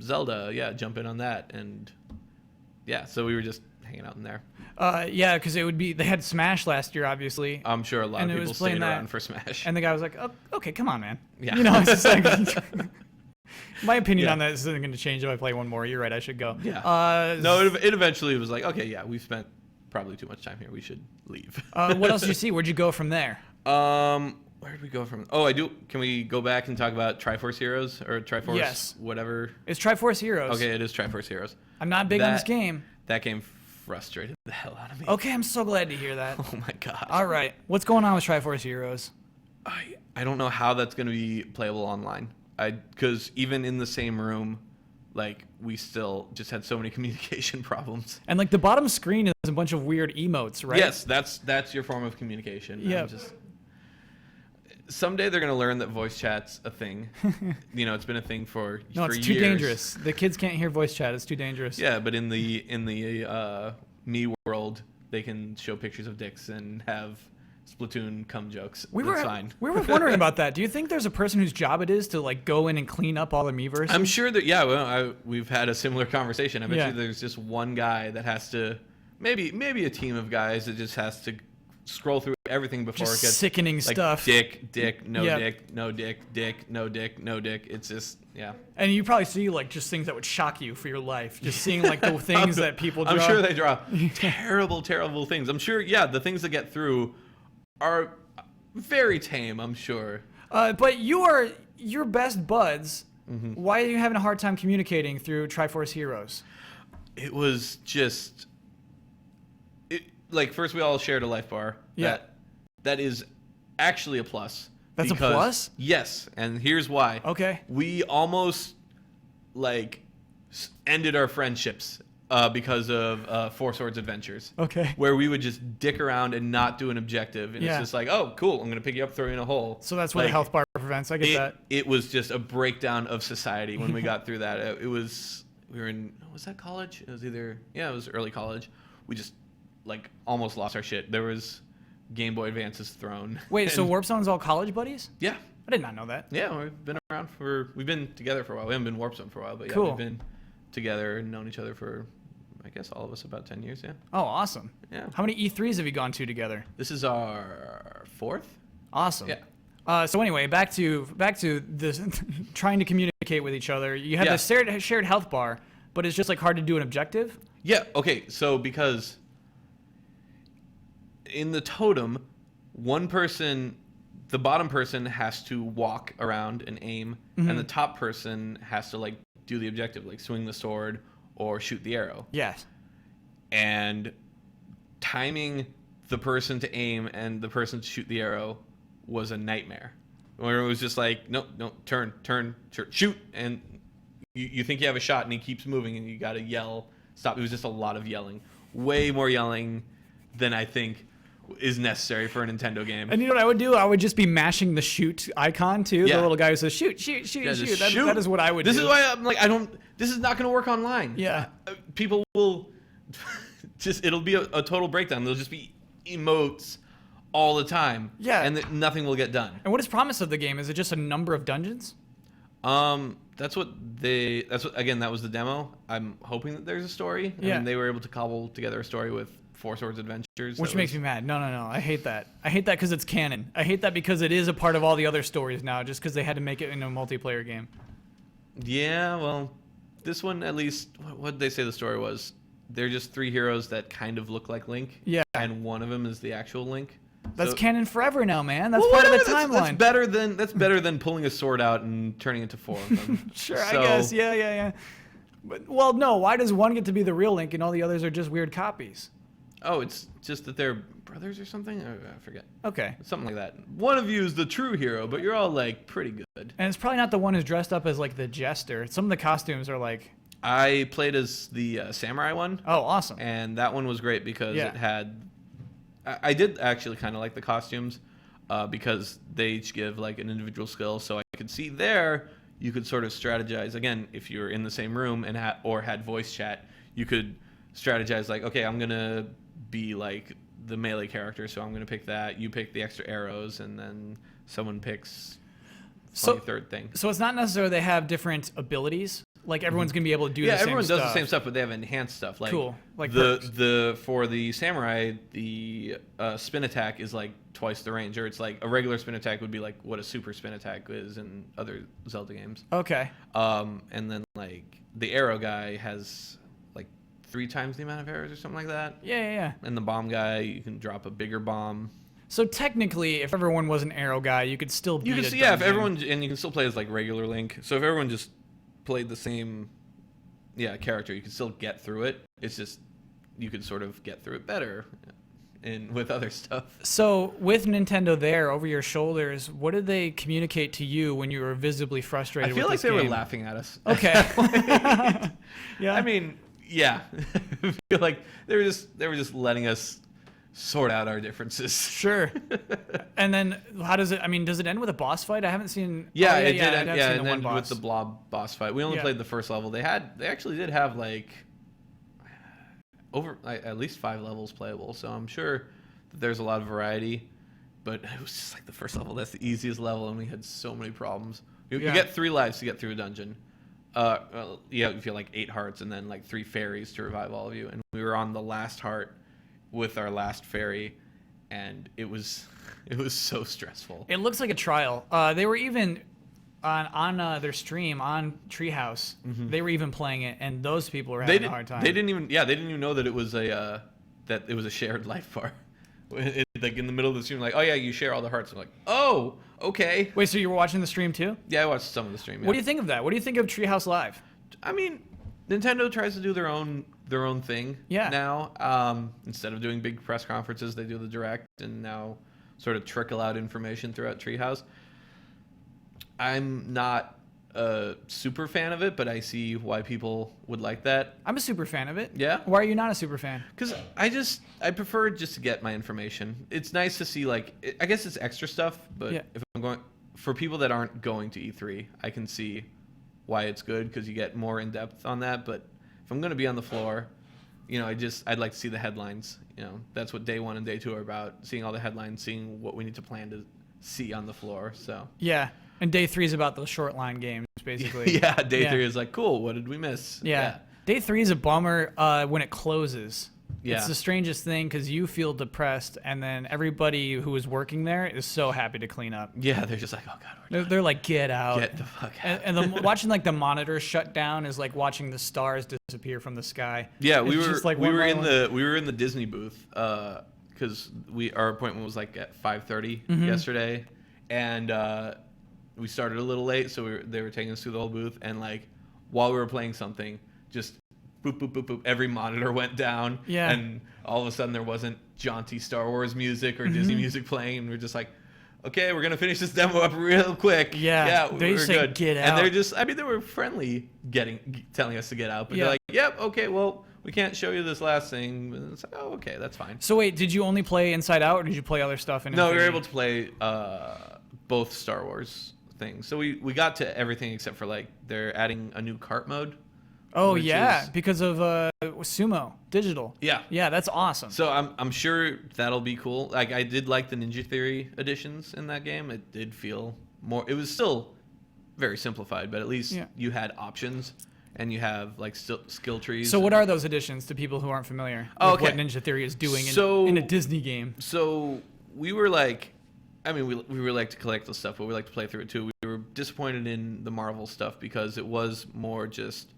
Zelda, jump in on that. And so we were just hanging out in there.
Because they had Smash last year, obviously.
I'm sure a lot of people stayed around for Smash.
And the guy was like, oh, okay, come on, man. Yeah. It's just like, my opinion on that isn't going to change if I play one more. You're right, I should go.
Yeah. No, it eventually was like, okay, we've spent probably too much time here. We should leave.
What else did you see? Where'd you go from there?
Where did we go from? Oh, Can we go back and talk about Triforce Heroes or Triforce whatever?
It's Triforce Heroes.
Okay, it is Triforce Heroes.
I'm not big on this game.
That game frustrated the hell out of me.
Okay, I'm so glad to hear that.
Oh my god.
All right, what's going on with Triforce Heroes?
I don't know how that's going to be playable online. Because even in the same room, like we still just had so many communication problems.
And like the bottom screen is a bunch of weird emotes, right?
Yes, that's your form of communication.
Yeah.
Someday they're going to learn that voice chat's a thing. It's been a thing for years.
No, it's too dangerous. The kids can't hear voice chat. It's too dangerous.
Yeah, but in the me world, they can show pictures of dicks and have Splatoon cum jokes. That's fine.
We were wondering about that. Do you think there's a person whose job it is to like go in and clean up all the Miiverse?
I'm sure that we've had a similar conversation. I bet you there's just one guy that has to, maybe a team of guys that just has to scroll through everything before
just
it gets
sickening
like
stuff.
Dick, no dick, no dick, dick, no dick, no dick. It's just
And you probably see like just things that would shock you for your life. Just seeing like the things that people draw.
I'm sure they draw terrible, terrible things. I'm sure the things that get through are very tame, I'm sure.
But you're best buds. Why are you having a hard time communicating through Triforce Heroes?
It was just first we all shared a life bar.
Yeah.
That is actually a plus.
That's a plus?
Yes, and here's why.
Okay.
We almost ended our friendships because of Four Swords Adventures.
Okay.
Where we would just dick around and not do an objective, and it's just like, oh, cool, I'm gonna pick you up, throw you in a hole.
So that's what the health bar prevents. I get that.
It was just a breakdown of society when we got through that. Was that college? It was it was early college. We just almost lost our shit. There was Game Boy Advances thrown.
Wait, so Warp Zone's all college buddies?
Yeah.
I did not know that.
Yeah, we've been together for a while. We haven't been Warp Zone for a while, but
cool.
We've been together and known each other for, I guess, all of us about 10 years. Yeah.
Oh, awesome.
Yeah.
How many E3s have you gone to together?
This is our 4th.
Awesome.
Yeah.
So anyway, back to this trying to communicate with each other. You have this shared health bar, but it's just like hard to do an objective.
Yeah. Okay. So because in the totem, one person, the bottom person has to walk around and aim, and the top person has to like do the objective, like swing the sword or shoot the arrow.
Yes.
And timing the person to aim and the person to shoot the arrow was a nightmare. Where it was just like, no, turn, shoot, and you think you have a shot, and he keeps moving, and you got to yell, stop. It was just a lot of yelling, way more yelling than I think is necessary for a Nintendo game.
And you know what I would do? I would just be mashing the shoot icon too. The little guy who says shoot. That is what I would do.
This is why I'm like, this is not going to work online.
Yeah.
People will it'll be a total breakdown. There'll just be emotes all the time.
Yeah.
And nothing will get done.
And what is promise of the game? Is it just a number of dungeons?
That was the demo. I'm hoping that there's a story. I mean, they were able to cobble together a story with Four Swords Adventures.
Which makes me mad. No. I hate that. I hate that because it's canon. I hate that because it is a part of all the other stories now, just because they had to make it into a multiplayer game.
Yeah, well, this one at least, what did they say the story was? They're just 3 heroes that kind of look like Link.
Yeah.
And one of them is the actual Link.
That's canon forever now, man. That's part of the timeline.
That's better than pulling a sword out and turning into 4 of them.
Sure, I guess. Yeah. But, well, no. Why does one get to be the real Link and all the others are just weird copies?
Oh, it's just that they're brothers or something? I forget.
Okay.
Something like that. One of you is the true hero, but you're all, like, pretty good.
And it's probably not the one who's dressed up as, like, the jester. Some of the costumes are, like...
I played as the samurai one.
Oh, awesome.
And that one was great because it had... I did actually kind of like the costumes because they each give, like, an individual skill. So I could see there, you could sort of strategize. Again, if you're in the same room and or had voice chat, you could strategize, like, okay, I'm going to be like the melee character, so I'm going to pick that. You pick the extra arrows, and then someone picks third thing.
So it's not necessarily they have different abilities. Like everyone's going to be able to do the same stuff. Yeah,
everyone does the same stuff, but they have enhanced stuff. Like
cool. Like
for the samurai, the spin attack is like twice the range, or it's like a regular spin attack would be like what a super spin attack is in other Zelda games.
Okay.
And then like the arrow guy has 3 times the amount of arrows or something like that.
Yeah.
And the bomb guy, you can drop a bigger bomb.
So technically, if everyone was an arrow guy, you could still beat
if everyone, and you can still play as like regular Link. So if everyone just played the same, character, you could still get through it. It's just you could sort of get through it better, with other stuff.
So with Nintendo there over your shoulders, what did they communicate to you when you were visibly frustrated?
I feel
with
like
this
they
game?
were laughing at us.
Okay. Yeah.
I mean. Yeah, I feel like they were just letting us sort out our differences.
Sure. And then how does it? I mean, does it end with a boss fight? I haven't seen.
Yeah, it did. It ended with the blob boss fight. We only played the first level. They actually did have like over at least 5 levels playable. So I'm sure that there's a lot of variety. But it was just like the first level. That's the easiest level, and we had so many problems. You get 3 lives to get through a dungeon. You feel like 8 hearts and then like 3 fairies to revive all of you. And we were on the last heart with our last fairy, and it was so stressful.
It looks like a trial. They were even on their stream on Treehouse. Mm-hmm. They were even playing it, and those people were having a hard time.
They didn't even know that it was a shared life bar. Like in the middle of the stream, like, oh yeah, you share all the hearts. I'm like, oh, okay.
Wait, so you were watching the stream too?
Yeah, I watched some of the stream. Yeah.
What do you think of that? What do you think of Treehouse Live?
I mean, Nintendo tries to do their own thing.
Yeah.
Now, instead of doing big press conferences, they do the direct and now sort of trickle out information throughout Treehouse. I'm not a super fan of it, but I see why people would like that.
I'm a super fan of it.
Yeah?
Why are you not a super fan?
Because I prefer just to get my information. It's nice to see, like, I guess it's extra stuff, but if I'm going, for people that aren't going to E3, I can see why it's good because you get more in depth on that. But if I'm going to be on the floor, I'd like to see the headlines. That's what day 1 and day 2 are about, seeing all the headlines, seeing what we need to plan to see on the floor. So
yeah. And day 3 is about those short line games, basically.
Yeah, day 3 is like, cool, what did we miss?
Yeah. Day 3 is a bummer when it closes.
Yeah.
It's the strangest thing because you feel depressed, and then everybody who is working there is so happy to clean up.
Yeah, they're just like, oh god,
they're like, get out,
get the fuck out.
And watching like the monitor shut down is like watching the stars disappear from the sky.
Yeah,
we were
in the Disney booth because our appointment was like at 5:30 yesterday, and we started a little late, so they were taking us through the whole booth, and like while we were playing something, just boop, boop, boop, boop. Every monitor went down.
Yeah.
And all of a sudden there wasn't jaunty Star Wars music or Disney music playing. And we're just like, okay, we're going to finish this demo up real quick.
Yeah.
Yeah,
they
we're
say,
good.
Get out.
And they're just, they were friendly telling us to get out. But they're like, yep, okay, well, we can't show you this last thing. And it's like, oh, okay, that's fine.
So wait, did you only play Inside Out, or did you play other stuff?
No, we were able to play both Star Wars things. So we got to everything except for like they're adding a new kart mode.
Oh yeah, because of Sumo Digital.
Yeah,
yeah, that's awesome.
So I'm sure that'll be cool. Like I did like the Ninja Theory additions in that game. It did feel more. It was still very simplified, but at least you had options and you have like skill trees.
So what are those additions to people who aren't familiar with what Ninja Theory is doing in a Disney game?
So we were like, I mean, we were like to collect the stuff, but we like to play through it too. We were disappointed in the Marvel stuff because it was more just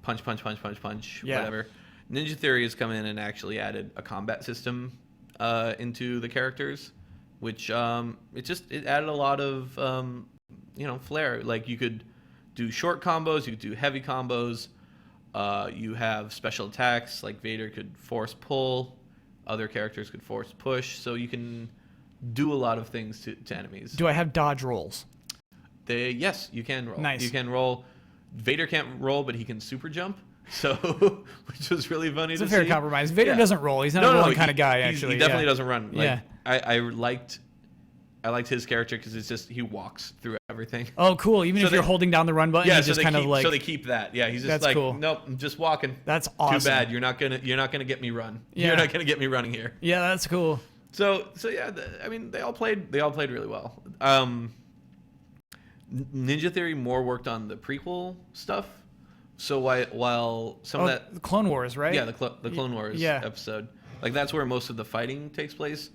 punch, whatever. Ninja Theory has come in and actually added a combat system into the characters, which it added a lot of flair. Like you could do short combos, you could do heavy combos. You have special attacks, like Vader could force pull, other characters could force push, so you can do a lot of things to enemies.
Do I have dodge rolls?
Yes, you can roll.
Nice.
You can roll. Vader can't roll, but he can super jump. So, which was really funny to see.
It's a fair compromise. Vader doesn't roll. He's not a rolling kind of guy, actually.
He definitely doesn't run. Like,
yeah.
I liked his character because it's just he walks through everything.
Oh, cool. Even if you're holding down the run button,
yeah,
he's just kind of like.
So they keep that. Yeah, he's just
that's
like,
cool.
nope, I'm just walking.
That's awesome.
Too bad you're not gonna get me run.
Yeah.
You're not gonna get me running here.
Yeah, that's cool.
So yeah, I mean, they all played really well. Ninja Theory more worked on the prequel stuff. So while some of that
the Clone Wars, right?
Yeah, the Clone Wars episode. Like that's where most of the fighting takes place.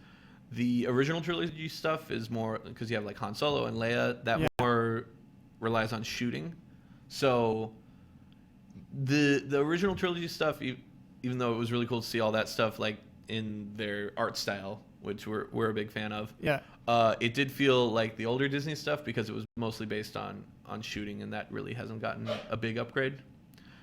The original trilogy stuff is more because you have like Han Solo and Leia. That more relies on shooting. So the original trilogy stuff, even though it was really cool to see all that stuff like in their art style, which we're a big fan of.
Yeah.
It did feel like the older Disney stuff because it was mostly based on shooting, and that really hasn't gotten a big upgrade.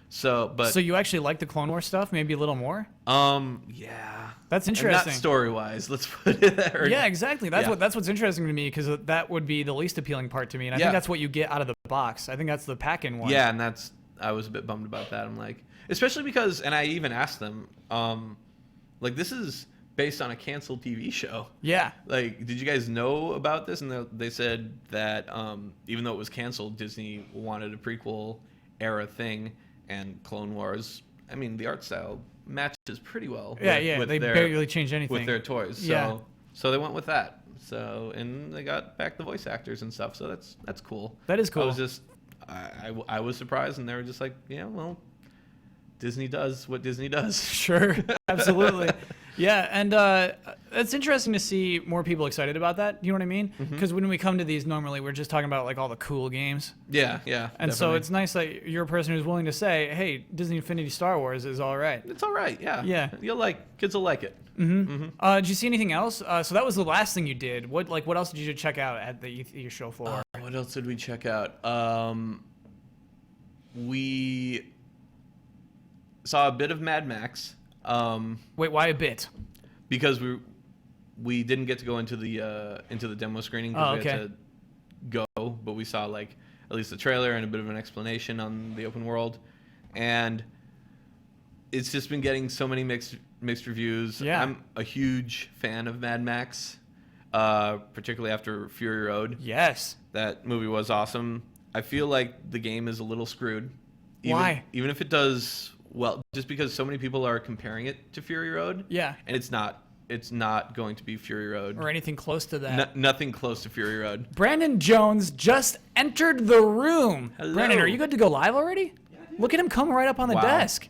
So you
actually like the Clone Wars stuff, maybe a little more?
Yeah.
That's interesting.
And not story-wise, let's put it there.
Yeah, exactly. That's what's interesting to me because that would be the least appealing part to me, and I think that's what you get out of the box. I think that's the pack-in one.
Yeah, and I was a bit bummed about that. I'm like, especially because, and I even asked them, like this is based on a canceled TV show.
Yeah.
Like, did you guys know about this? And they said that even though it was canceled, Disney wanted a prequel era thing, and Clone Wars, I mean, the art style matches pretty well.
With they barely changed anything.
With their toys. So they went with that. So, and they got back the voice actors and stuff, so that's cool.
That is cool.
I was just, I was surprised, and they were just like, yeah, well, Disney does what Disney does.
Sure, absolutely. Yeah, and it's interesting to see more people excited about that. You know what I mean? Because when we come to these, normally we're just talking about like all the cool games.
Yeah.
And so it's nice that you're a person who's willing to say, "Hey, Disney Infinity Star Wars is all right."
It's all right. Yeah.
Yeah.
Kids will like it.
Did you see anything else? So that was the last thing you did. What else did you check out at the E3 show floor?
What else did we check out? We saw a bit of Mad Max.
Wait, why a bit?
Because we didn't get to go into the demo screening because we had to go, but we saw like at least the trailer and a bit of an explanation on the open world, and it's just been getting so many mixed reviews.
Yeah.
I'm a huge fan of Mad Max, particularly after Fury Road.
Yes.
That movie was awesome. I feel like the game is a little screwed.
Why?
Even if it does well, just because so many people are comparing it to Fury Road.
Yeah.
And it's not it's not going to be Fury Road.
Or anything close to that.
Nothing close to Fury Road.
Brandon Jones just entered the room.
Hello.
Brandon, are you good to go live already? Yeah, look at him come right up on the desk.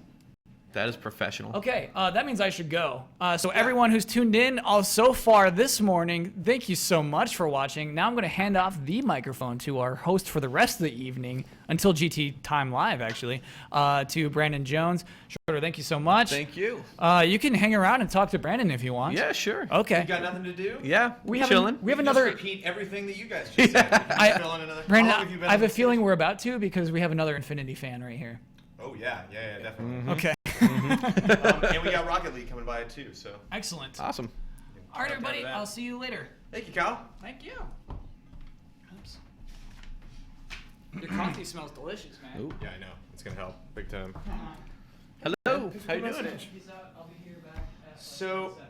That is professional.
Okay, that means I should go. So everyone who's tuned in so far this morning, thank you so much for watching. Now I'm going to hand off the microphone to our host for the rest of the evening, until GT Time Live, actually, to Brandon Jones. Schroeder, thank you so much.
Thank you.
You can hang around and talk to Brandon if you want.
Yeah, sure.
Okay.
You got nothing to do?
Yeah,
we have
chilling.
We have another.
Just repeat everything that you guys just said.
Brandon, I have a feeling we're about to, because we have another Infinity fan right here.
Oh yeah, definitely.
Mm-hmm.
Okay.
And we got Rocket League coming by too, so.
Excellent.
Awesome.
All right, everybody. I'll see you later.
Thank you, Kyle.
Thank you. Oops. Your coffee smells delicious, man.
Ooh.
Yeah, I know. It's gonna help big time.
Hello. How you doing?
Peace out. I'll be here back at
So-
7.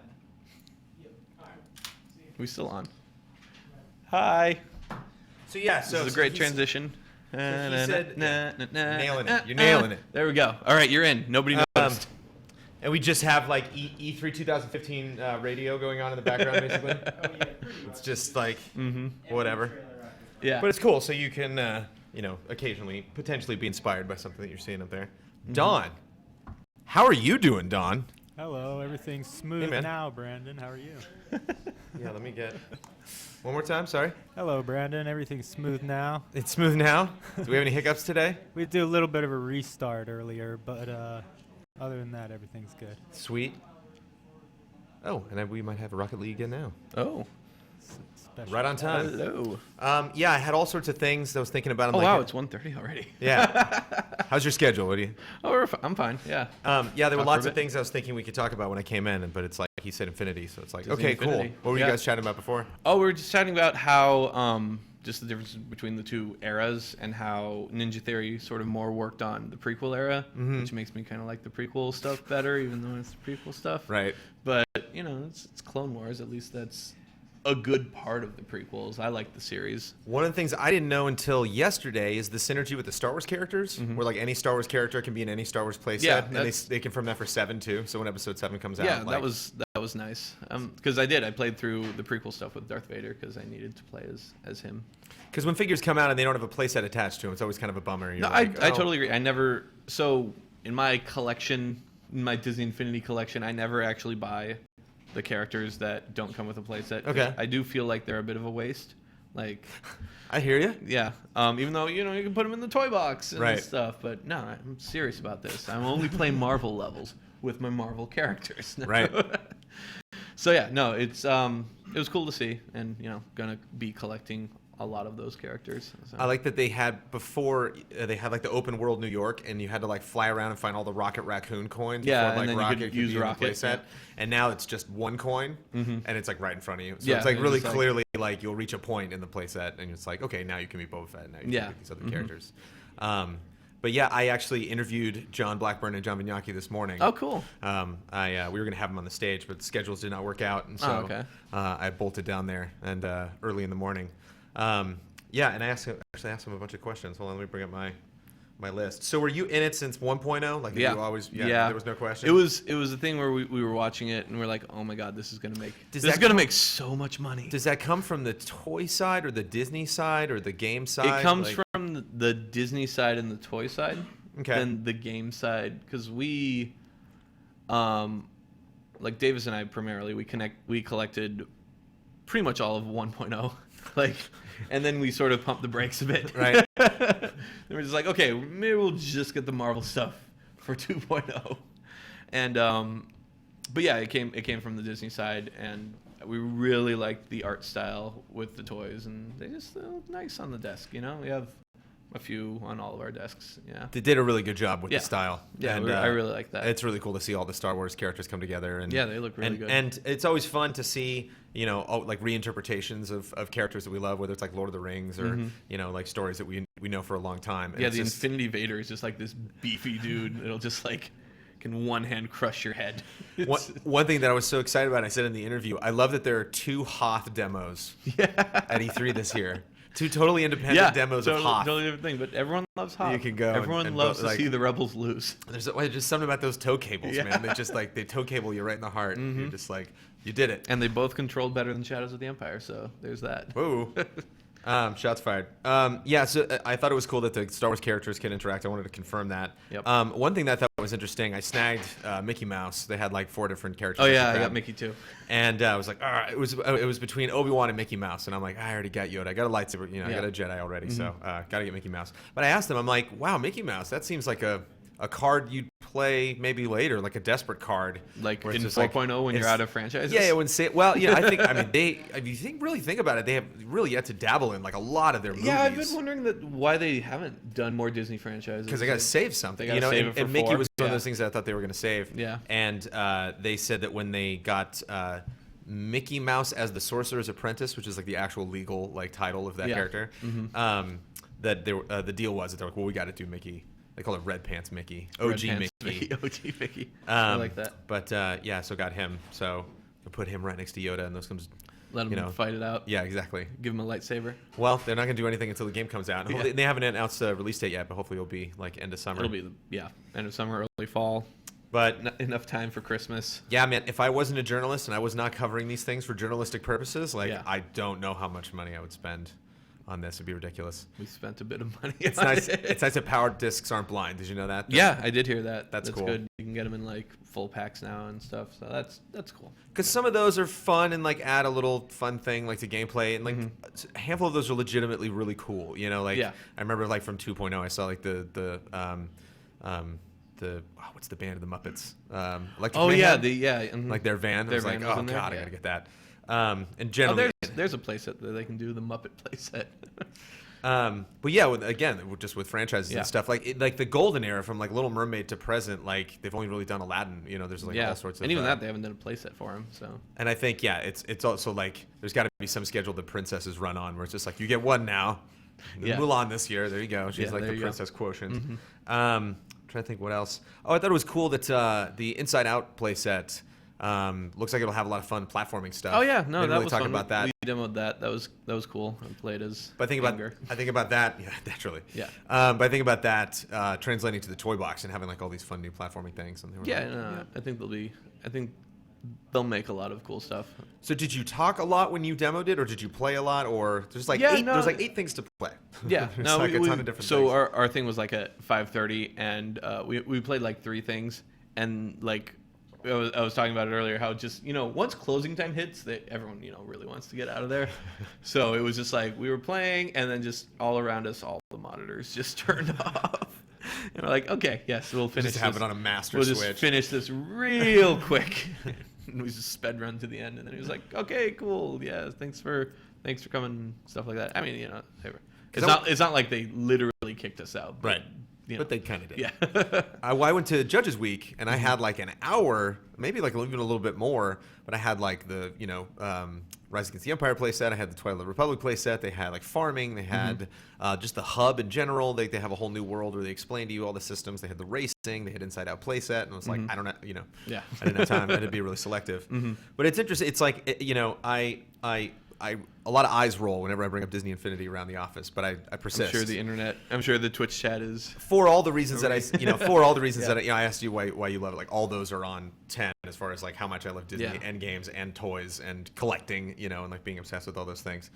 Yep. All right. See you.
We still on? Hi.
So yeah,
This is a great transition.
he said- Nailing it. You're nailing it.
There we go. All right, you're in. Nobody noticed.
And we just have like E3 2015 radio going on in the background, basically. It's just like whatever.
Yeah.
But it's cool, so you can, occasionally, potentially be inspired by something that you're seeing up there. Don, how are you doing, Don?
Hello, everything's smooth
man.
now, Brandon. How are you?
Yeah, let me get one more time. Sorry.
Hello, Brandon. Everything's smooth now.
It's smooth now. Do we have any hiccups today?
We did a little bit of a restart earlier, but other than that, everything's good.
Sweet. Oh, and we might have a Rocket League again now.
Oh.
Special.
Right on time.
Hello.
Yeah, I had all sorts of things I was thinking about.
Oh, wow, it's 1:30 already.
Yeah. How's your schedule? What do you?
Oh, I'm fine. Yeah.
Yeah, there were
Talk
lots
for a
of
bit.
things I was thinking we could talk about when I came in, but it's like he said Infinity, so it's like,
Disney
okay,
Infinity.
cool. What were
Yeah.
you guys chatting about before?
Oh, we were just chatting about how just the difference between the two eras and how Ninja Theory sort of more worked on the prequel era, which makes me kind of like the prequel stuff better, even though it's the prequel stuff.
Right.
But it's Clone Wars. At least that's a good part of the prequels. I like the series.
One of the things I didn't know until yesterday is the synergy with the Star Wars characters, where like any Star Wars character can be in any Star Wars playset,
Yeah,
and they confirmed that for 7 too. So when Episode 7 comes out,
Yeah,
like,
that was nice. Because I played through the prequel stuff with Darth Vader because I needed to play as him.
Because when figures come out and they don't have a playset attached to them, it's always kind of a bummer. You're
No,
like,
I
oh.
totally agree. I never. So in my collection, in my Disney Infinity collection, I never actually buy the characters that don't come with a playset. 'Cause
Okay.
I do feel like they're a bit of a waste. Like,
I hear you.
yeah. Even though you can put them in the toy box and
Right.
stuff, but no, I'm serious about this. I'm only playing Marvel levels with my Marvel characters.
Right.
So yeah, no, it was cool to see, and gonna be collecting a lot of those characters. So.
I like that they had before they had like the open world New York, and you had to like fly around and find all the Rocket Raccoon coins.
Yeah,
before, like,
and then you
Rocket
could
be
use
in the
Rocket,
playset.
yeah.
And now it's just one coin, and it's like right in front of you. So
Yeah,
it's like
and
really
it's like-
clearly like you'll reach a point in the playset, and it's like, okay, now you can be Boba Fett. Now you
Yeah.
can be these other characters. But yeah, I actually interviewed John Blackburn and John Vignacchi this morning.
Oh, cool.
We were gonna have them on the stage, but the schedules did not work out, and so
Oh, okay.
I bolted down there and early in the morning. Yeah, and I asked him a bunch of questions. Hold on, let me bring up my list. So were you in it since 1.0? Like, did
Yeah.
you always?
Yeah.
There was no question.
It was a thing where we were watching it and we're like, oh my god, this is gonna make so much money.
Does that come from the toy side or the Disney side or the game side?
It comes
Like-
from the Disney side and the toy side,
Okay.
than the game side, because we, like Davis and I primarily, we collected pretty much all of 1.0, like, and then we sort of pumped the brakes a bit.
Right.
Then we're just like, okay, maybe we'll just get the Marvel stuff for 2.0, and but yeah, it came from the Disney side, and we really liked the art style with the toys, and they just look nice on the desk. We have a few on all of our desks. Yeah.
They did a really good job with
Yeah.
the style.
Yeah,
and,
I really like that.
It's really cool to see all the Star Wars characters come together. And
Yeah, they look really good.
And it's always fun to see, like reinterpretations of characters that we love, whether it's like Lord of the Rings or, like stories that we know for a long time. And
Yeah,
it's
the
just-
Infinity Vader is just like this beefy dude. It'll just like can one hand crush your head.
One thing that I was so excited about, I said in the interview, I love that there are 2 Hoth demos at E3 this year. Two totally independent demos of Hoth.
Totally different thing, but everyone loves Hoth.
You can go.
Everyone loves to see the rebels lose.
There's just something about those toe cables, man. They just they toe cable you right in the heart. And you're just like, you did it.
And they both controlled better than Shadows of the Empire, so there's that.
Whoa. Shots fired. So I thought it was cool that the Star Wars characters can interact. I wanted to confirm that.
Yep.
One thing that I thought was interesting, I snagged Mickey Mouse. They had like 4 different characters.
Oh yeah, I got Mickey too.
And I was like, all right, it was between Obi-Wan and Mickey Mouse, and I'm like, I already got Yoda. I got a lightsaber, I got a Jedi already, so gotta get Mickey Mouse. But I asked them, I'm like, wow, Mickey Mouse, that seems like a card you'd play maybe later, like a desperate card,
like in 4.0 when you're out of franchises.
Yeah, I think they. If you really think about it, they have really yet to dabble in like a lot of their movies.
Yeah, I've been wondering why they haven't done more Disney franchises.
Because they got to save something,
Save it for
and Mickey
4.
was one of those things that I thought they were going to save.
Yeah,
and they said that when they got Mickey Mouse as the Sorcerer's Apprentice, which is like the actual legal like title of that character, that the deal was that they're like, well, we got to do Mickey. They call it Red Pants Mickey. OG Mickey.
OG Mickey. I like that.
But so got him. So I put him right next to Yoda, and those comes.
Let him fight it out.
Yeah, exactly.
Give him a lightsaber.
Well, they're not going to do anything until the game comes out. They haven't announced a release date yet, but hopefully it'll be like end of summer.
It'll be end of summer, early fall.
But
enough time for Christmas.
Yeah, man. If I wasn't a journalist and I was not covering these things for journalistic purposes, I don't know how much money I would spend on this. It'd be ridiculous.
We spent a bit of money.
It's nice. It's nice that power discs aren't blind. Did you know that?
Yeah, I did hear that.
That's cool.
Good. You can get them in like full packs now and stuff. So that's cool.
Because some of those are fun and like add a little fun thing like to gameplay, and like a handful of those are legitimately really cool. I remember like from 2.0, I saw like the what's the band of the Muppets? Like their van. I was like, oh god, I gotta get that. And generally,
there's a playset that they can do the Muppet playset.
But yeah, just with franchises and stuff, like the golden era from like Little Mermaid to present, like they've only really done Aladdin. There's like all sorts of.
And even that they haven't done a playset for him. So.
And I think it's also like there's got to be some schedule that princesses run on where it's just like you get one now. Mulan this year, there you go. She's like the princess quotient. Trying to think what else. Oh, I thought it was cool that the Inside Out playset. Looks like it'll have a lot of fun platforming stuff.
Oh yeah, no, that
really
was
talking
fun.
about that.
We demoed that. That was cool. I played as.
But I think about that. Yeah, naturally.
Yeah.
But I think about that translating to the toy box and having like all these fun new platforming things.
I think they'll make a lot of cool stuff.
So did you talk a lot when you demoed it, or did you play a lot, or there's like there's like 8 things to play?
Yeah,
there's like a ton of different.
So
things.
our thing was like at 5:30, and we played like 3 things, and like. I was talking about it earlier, how just, once closing time hits, everyone, really wants to get out of there. So it was just like we were playing, and then just all around us, all the monitors just turned off. And we're like, okay, yes, we'll finish
just have it on a master
switch.
switch.
We'll just finish this real quick. And we just sped run to the end, and then he was like, okay, cool, yeah, thanks for coming, stuff like that. I mean, it's not like they literally kicked us out.
Right. But they kind of did.
Yeah.
I went to Judges Week, and I had like an hour, maybe like even a little bit more, but I had like the, Rise Against the Empire playset. I had the Twilight Republic playset. They had like farming. They had just the hub in general. They have a whole new world where they explain to you all the systems. They had the racing. They had Inside Out playset. And I was like, I don't know, I didn't have time. I had to be really selective. But it's interesting. It's like, a lot of eyes roll whenever I bring up Disney Infinity around the office, but I persist.
I'm sure the Twitch chat is
for all the reasons that I asked you why you love it. Like all those are on 10 as far as like how much I love Disney and games and toys and collecting, and like being obsessed with all those things.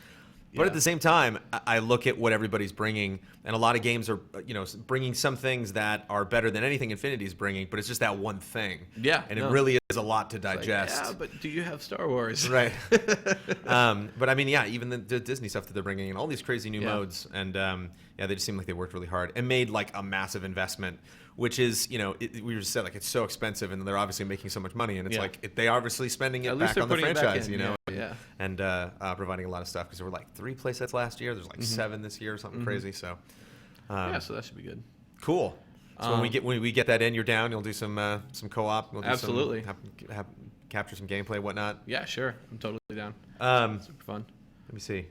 But at the same time, I look at what everybody's bringing, and a lot of games are, bringing some things that are better than anything Infinity's bringing, but it's just that one thing.
Yeah.
And it really is a lot to digest.
Like, but do you have Star Wars?
Right. But I mean, even the Disney stuff that they're bringing in, all these crazy new modes, and they just seem like they worked really hard and made like a massive investment, which is, we just said like it's so expensive, and they're obviously making so much money, and it's like they're obviously spending it back on the franchise, and providing a lot of stuff, because there were like 3 playsets last year. There's like 7 this year or something crazy. So
so that should be good.
Cool. So when we get that in, you're down. You'll do some co-op. We'll do
absolutely
have capture some gameplay, whatnot.
Yeah, sure. I'm totally down. Super fun.
Let me see.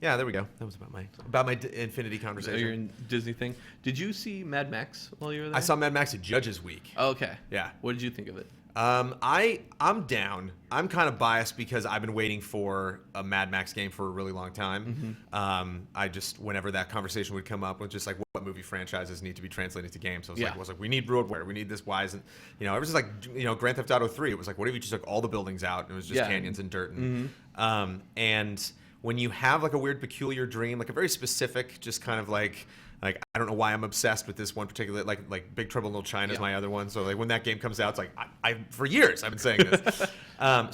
Yeah, there we go. That was about my Infinity conversation.
Your Disney thing. Did you see Mad Max while you were there?
I saw Mad Max at Judges Week.
Oh, okay.
Yeah.
What did you think of it?
I'm down. I'm kind of biased because I've been waiting for a Mad Max game for a really long time. I just, whenever that conversation would come up with just like what movie franchises need to be translated to games, I was like, we need Road Warrior, we need this. Why isn't, it was just like, Grand Theft Auto 3. It was like, what if you just took all the buildings out and it was just canyons and dirt? And when you have like a weird, peculiar dream, like a very specific, just kind of like I don't know why I'm obsessed with this one particular, like Big Trouble in Little China is my other one. So like when that game comes out, it's like I for years I've been saying this.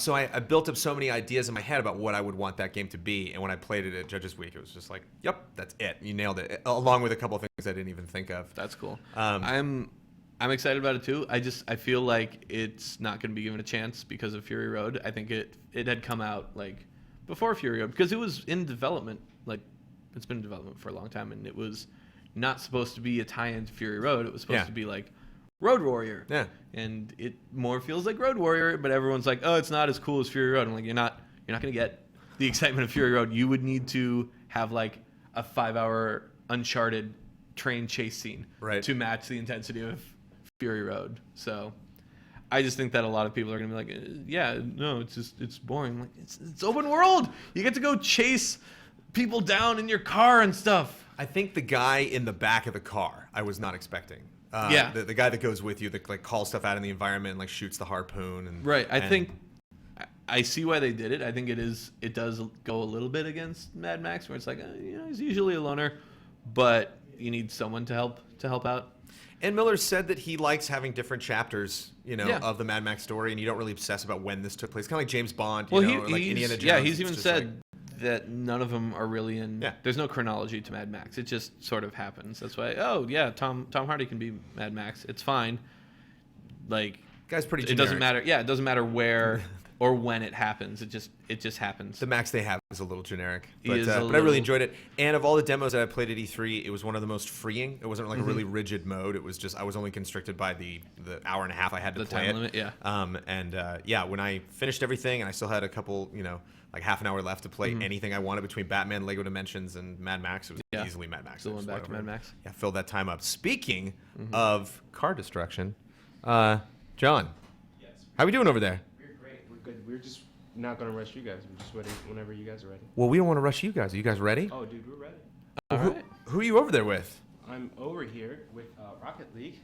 So I built up so many ideas in my head about what I would want that game to be, and when I played it at Judges Week, it was just like, yep, that's it. You nailed it, along with a couple of things I didn't even think of.
That's cool. I'm excited about it too. I feel like it's not going to be given a chance because of Fury Road. I think it had come out like before Fury Road because it was in development. Like it's been in development for a long time, and it was not supposed to be a tie-in to Fury Road. It was supposed to be like Road Warrior. Yeah. And it more feels like Road Warrior, but everyone's like, oh, it's not as cool as Fury Road. I'm like, you're not gonna get the excitement of Fury Road. You would need to have like a 5-hour Uncharted train chase scene to match the intensity of Fury Road. So I just think that a lot of people are gonna be like, it's boring. Like it's open world. You get to go chase people down in your car and stuff.
I think the guy in the back of the car, I was not expecting. The guy that goes with you, that like calls stuff out in the environment and like shoots the harpoon. And
I think I see why they did it. I think it does go a little bit against Mad Max, where it's like he's usually a loner, but you need someone to help out.
And Miller said that he likes having different chapters, of the Mad Max story, and you don't really obsess about when this took place. Kind of like James Bond, or like Indiana Jones.
Yeah, he's even said that none of them are really in. Yeah. There's no chronology to Mad Max. It just sort of happens. That's why. Oh yeah, Tom Hardy can be Mad Max. It's fine. Like
guy's pretty generic.
It doesn't matter. Yeah, it doesn't matter where or when it happens. It just happens.
The Max they have is a little generic, but I really enjoyed it. And of all the demos that I played at E3, it was one of the most freeing. It wasn't like a really rigid mode. It was just I was only constricted by the hour and a half I had to play it.
The time limit,
yeah. When I finished everything and I still had a couple, like half an hour left to play anything I wanted between Batman, Lego Dimensions, and Mad Max, it was easily Mad Max.
Still went back to Mad Max.
Yeah, filled that time up. Speaking of car destruction, John,
yes,
how we doing over there?
We're great. We're good. We're just not gonna rush you guys. We're just ready whenever you guys are ready.
Well, we don't want to rush you guys. Are you guys ready?
Oh, dude, we're ready.
All right. Who are you over there with?
I'm over here with Rocket League.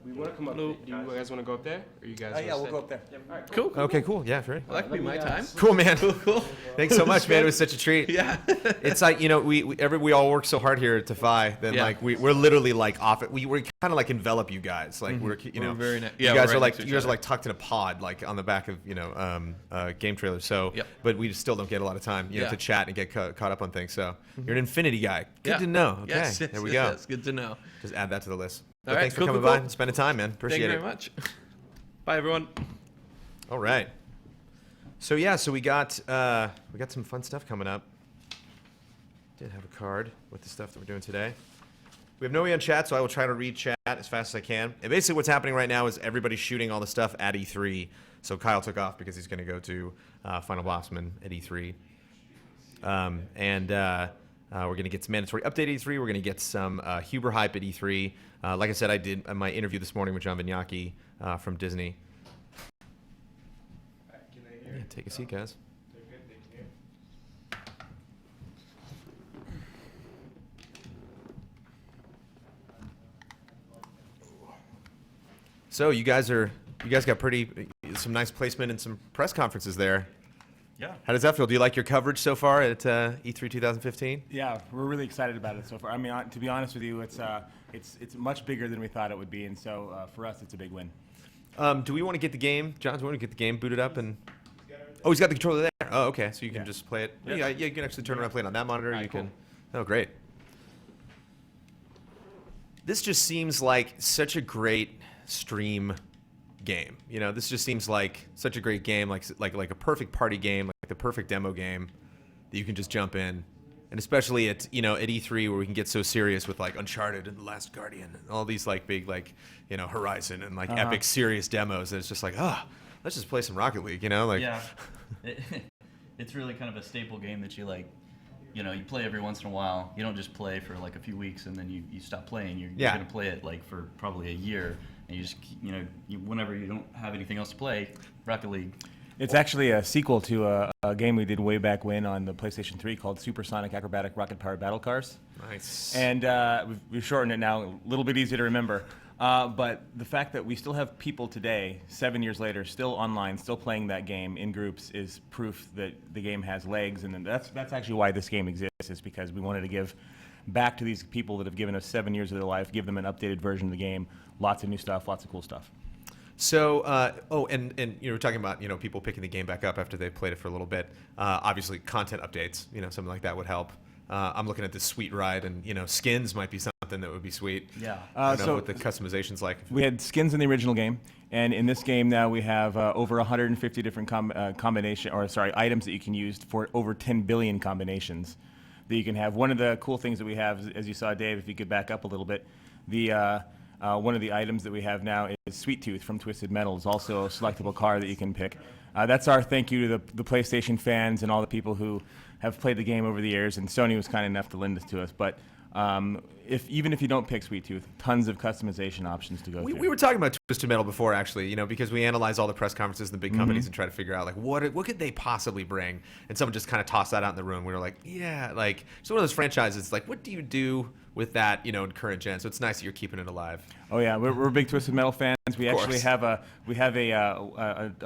We want to come up. Do you guys want to go up there? Or you guys?
We'll go up there.
All right,
cool.
Okay, cool. Yeah, ready.
Well, that could be my time.
Cool, man.
Cool.
Thanks so much, man. It was such a treat.
Yeah.
It's like we all work so hard here at Defy that like we're literally like off it. We kind of like envelop you guys. Like we're
very
you guys are like tucked in a pod like on the back of game trailers. So but we still don't get a lot of time to chat and get caught up on things. So you're an Infinity guy. Good to know. Okay,
yes,
there we go.
Yes, good to know.
Just add that to the list.
All right,
thanks for coming by and spending time, man. Appreciate it.
Thank you very much. Bye, everyone.
All right. So we got some fun stuff coming up. Did have a card with the stuff that we're doing today. We have nobody on chat, so I will try to read chat as fast as I can. And basically what's happening right now is everybody's shooting all the stuff at E3. So Kyle took off because he's going to go to Final Bossman at E3. We're going to get some mandatory update at E3. We're going to get some Huber hype at E3. Like I said, I did my interview this morning with John Vignacchi from Disney. Yeah, take a seat, guys. So you guys got some nice placement and some press conferences there.
Yeah.
How does that feel? Do you like your coverage so far at E3 2015?
Yeah, we're really excited about it so far. I mean, to be honest with you, it's much bigger than we thought it would be, and so for us, it's a big win.
Do we want to get the game, John? Do we want to get the game booted up and? Oh, he's got the controller there. Oh, okay. So you can just play it. Yeah, you can actually turn around and play it on that monitor.
Right, cool.
Oh, great. This just seems like such a great stream game. This just seems like such a great game, like a perfect party game, like the perfect demo game that you can just jump in. And especially at E3 where we can get so serious with like Uncharted and The Last Guardian and all these like big Horizon and like epic serious demos. And it's just like, let's just play some Rocket League,
Yeah. It's really kind of a staple game that you like. You play every once in a while. You don't just play for like a few weeks and then you stop playing. You're going to play it like for probably a year. and you just whenever you don't have anything else to play, Rocket League.
It's actually a sequel to a game we did way back when on the PlayStation 3 called Supersonic Acrobatic Rocket Powered Battle Cars.
Nice.
And we've shortened it now, a little bit easier to remember. But the fact that we still have people today, 7 years later, still online, still playing that game in groups is proof that the game has legs. And that's actually why this game exists, is because we wanted to give back to these people that have given us 7 years of their life, give them an updated version of the game, lots of new stuff, lots of cool stuff.
So, and you were talking about people picking the game back up after they've played it for a little bit. Obviously, content updates, something like that would help. I'm looking at this sweet ride, and skins might be something that would be sweet.
Yeah.
I don't know what the customization's like.
We had skins in the original game, and in this game now we have over 150 different items that you can use for over 10 billion combinations that you can have. One of the cool things that we have, as you saw, Dave, if you could back up a little bit, one of the items that we have now is Sweet Tooth from Twisted Metal. It's also a selectable car that you can pick. That's our thank you to the PlayStation fans and all the people who have played the game over the years, and Sony was kind enough to lend this to us. But even if you don't pick Sweet Tooth, tons of customization options to go through.
We were talking about Twisted Metal before, actually, because we analyze all the press conferences and the big companies and try to figure out what could they possibly bring, and someone just kind of tossed that out in the room. We were like, yeah, it's one of those franchises. Like, what do you do with that, in current gen? So it's nice that you're keeping it alive.
Oh yeah, we're big Twisted Metal fans. We actually have a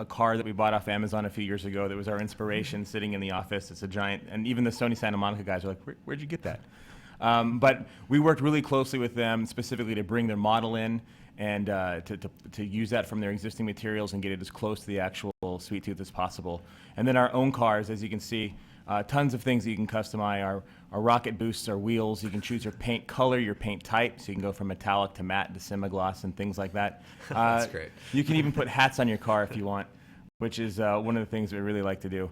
car that we bought off Amazon a few years ago that was our inspiration, sitting in the office. It's a giant, and even the Sony Santa Monica guys were like, where'd you get that? But we worked really closely with them specifically to bring their model in and to use that from their existing materials and get it as close to the actual Sweet Tooth as possible. And then our own cars, as you can see, tons of things that you can customize. Our rocket boosts, our wheels. You can choose your paint color, your paint type, so you can go from metallic to matte to semi-gloss and things like that.
That's great.
You can even put hats on your car if you want, which is one of the things we really like to do.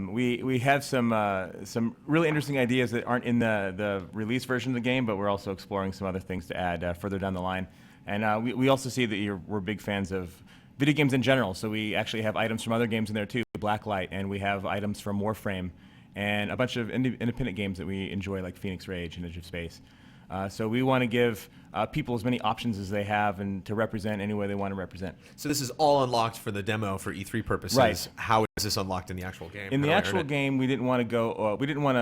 We have some really interesting ideas that aren't in the release version of the game, but we're also exploring some other things to add further down the line. And we also see that we're big fans of video games in general, so we actually have items from other games in there too, Blacklight, and we have items from Warframe, and a bunch of independent games that we enjoy, like Phoenix Rage and Edge of Space. So we want to give people as many options as they have, and to represent any way they want to represent.
So this is all unlocked for the demo for E3 purposes.
Right.
How is this unlocked in the actual game?
In the actual game, we didn't want to go. We didn't want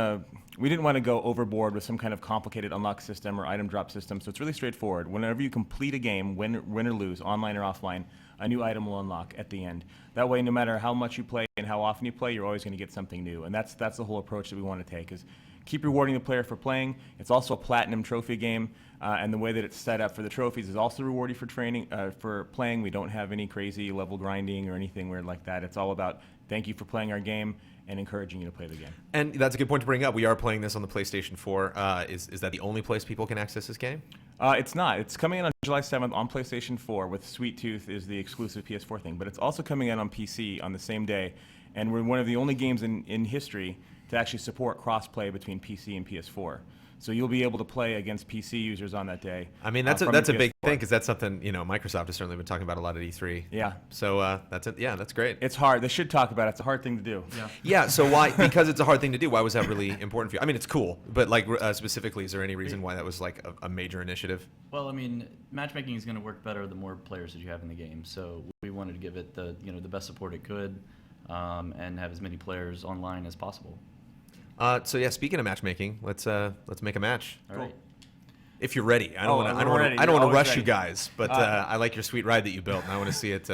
to go overboard with some kind of complicated unlock system or item drop system. So it's really straightforward. Whenever you complete a game, win or lose, online or offline, a new item will unlock at the end. That way, no matter how much you play and how often you play, you're always going to get something new. And that's the whole approach that we want to take, is keep rewarding the player for playing. It's also a platinum trophy game, and the way that it's set up for the trophies is also rewarding for playing. We don't have any crazy level grinding or anything weird like that. It's all about thank you for playing our game and encouraging you to play the game.
And that's a good point to bring up. We are playing this on the PlayStation 4. Is that the only place people can access this game?
It's not. It's coming out on July 7th on PlayStation 4, with Sweet Tooth is the exclusive PS4 thing. But it's also coming out on PC on the same day. And we're one of the only games in history to actually support cross-play between PC and PS4. So you'll be able to play against PC users on that day.
I mean, that's a big thing, because that's something Microsoft has certainly been talking about a lot at E3.
Yeah.
So that's it. Yeah, that's great.
It's hard. They should talk about it. It's a hard thing to do.
Yeah.
Yeah. So why? Because it's a hard thing to do. Why was that really important for you? I mean, it's cool, but specifically, is there any reason why that was like a major initiative?
Well, I mean, matchmaking is going to work better the more players that you have in the game. So we wanted to give it the best support it could, and have as many players online as possible.
So yeah, speaking of matchmaking, let's make a match.
All right.
If you're ready. I don't want to rush you guys, but I like your sweet ride that you built, and I want to see it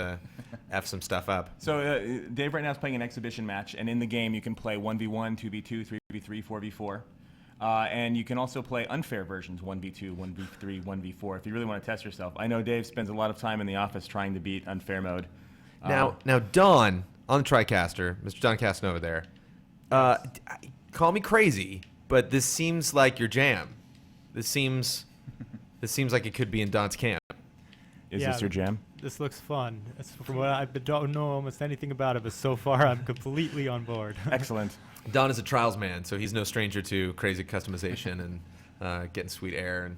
F some stuff up.
So Dave right now is playing an exhibition match, and in the game you can play 1v1, 2v2, 3v3, 4v4. And you can also play unfair versions, 1v2, 1v3, 1v4, if you really want to test yourself. I know Dave spends a lot of time in the office trying to beat unfair mode.
Now Don, on the TriCaster, Mr. Don Casanova there, call me crazy, but this seems like your jam. This seems like it could be in Don's camp.
Is
this your jam?
This looks fun. From what I don't know almost anything about it, but so far I'm completely on board.
Excellent.
Don is a trials man, so he's no stranger to crazy customization and getting sweet air. And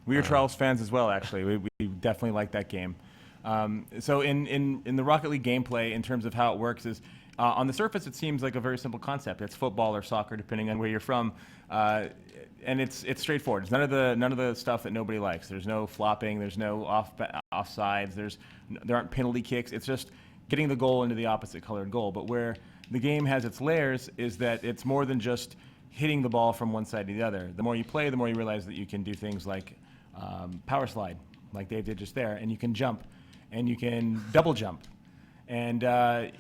we are Trials fans as well, actually. We definitely like that game. So in the Rocket League gameplay, in terms of how it works, is On the surface, it seems like a very simple concept. It's football or soccer, depending on where you're from, and it's straightforward. It's none of the stuff that nobody likes. There's no flopping. There's no offsides. There aren't penalty kicks. It's just getting the goal into the opposite colored goal. But where the game has its layers is that it's more than just hitting the ball from one side to the other. The more you play, the more you realize that you can do things like power slide, like Dave did just there, and you can jump, and you can double jump. And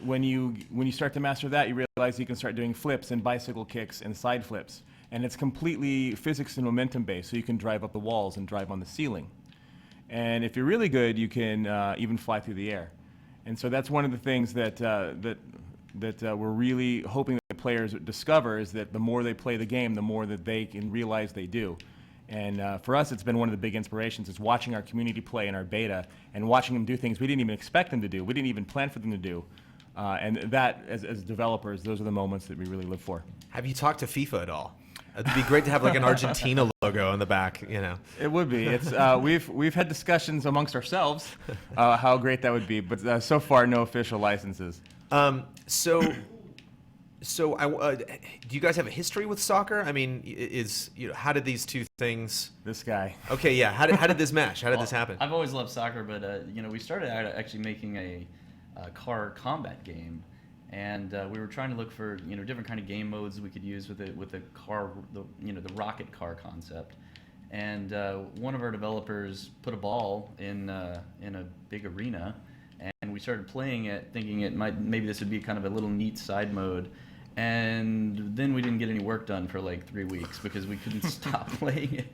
when you start to master that, you realize you can start doing flips and bicycle kicks and side flips. And it's completely physics and momentum based, so you can drive up the walls and drive on the ceiling. And if you're really good, you can even fly through the air. And so that's one of the things that we're really hoping that players discover, is that the more they play the game, the more that they can realize they do. And for us, it's been one of the big inspirations, is watching our community play in our beta and watching them do things we didn't even expect them to do. We didn't even plan for them to do. And that, as developers, those are the moments that we really live for.
Have you talked to FIFA at all? It'd be great to have like an Argentina logo on the back, you know.
It would be. It's we've had discussions amongst ourselves how great that would be, but so far no official licenses.
So do you guys have a history with soccer? I mean, how did these two things?
This guy.
Okay, yeah. How did this mesh? How did this happen?
I've always loved soccer, but we started out actually making a car combat game, and we were trying to look for different kind of game modes we could use with the car, the rocket car concept. And one of our developers put a ball in a big arena, and we started playing it, thinking maybe this would be kind of a little neat side mode. And then we didn't get any work done for like 3 weeks because we couldn't stop playing it.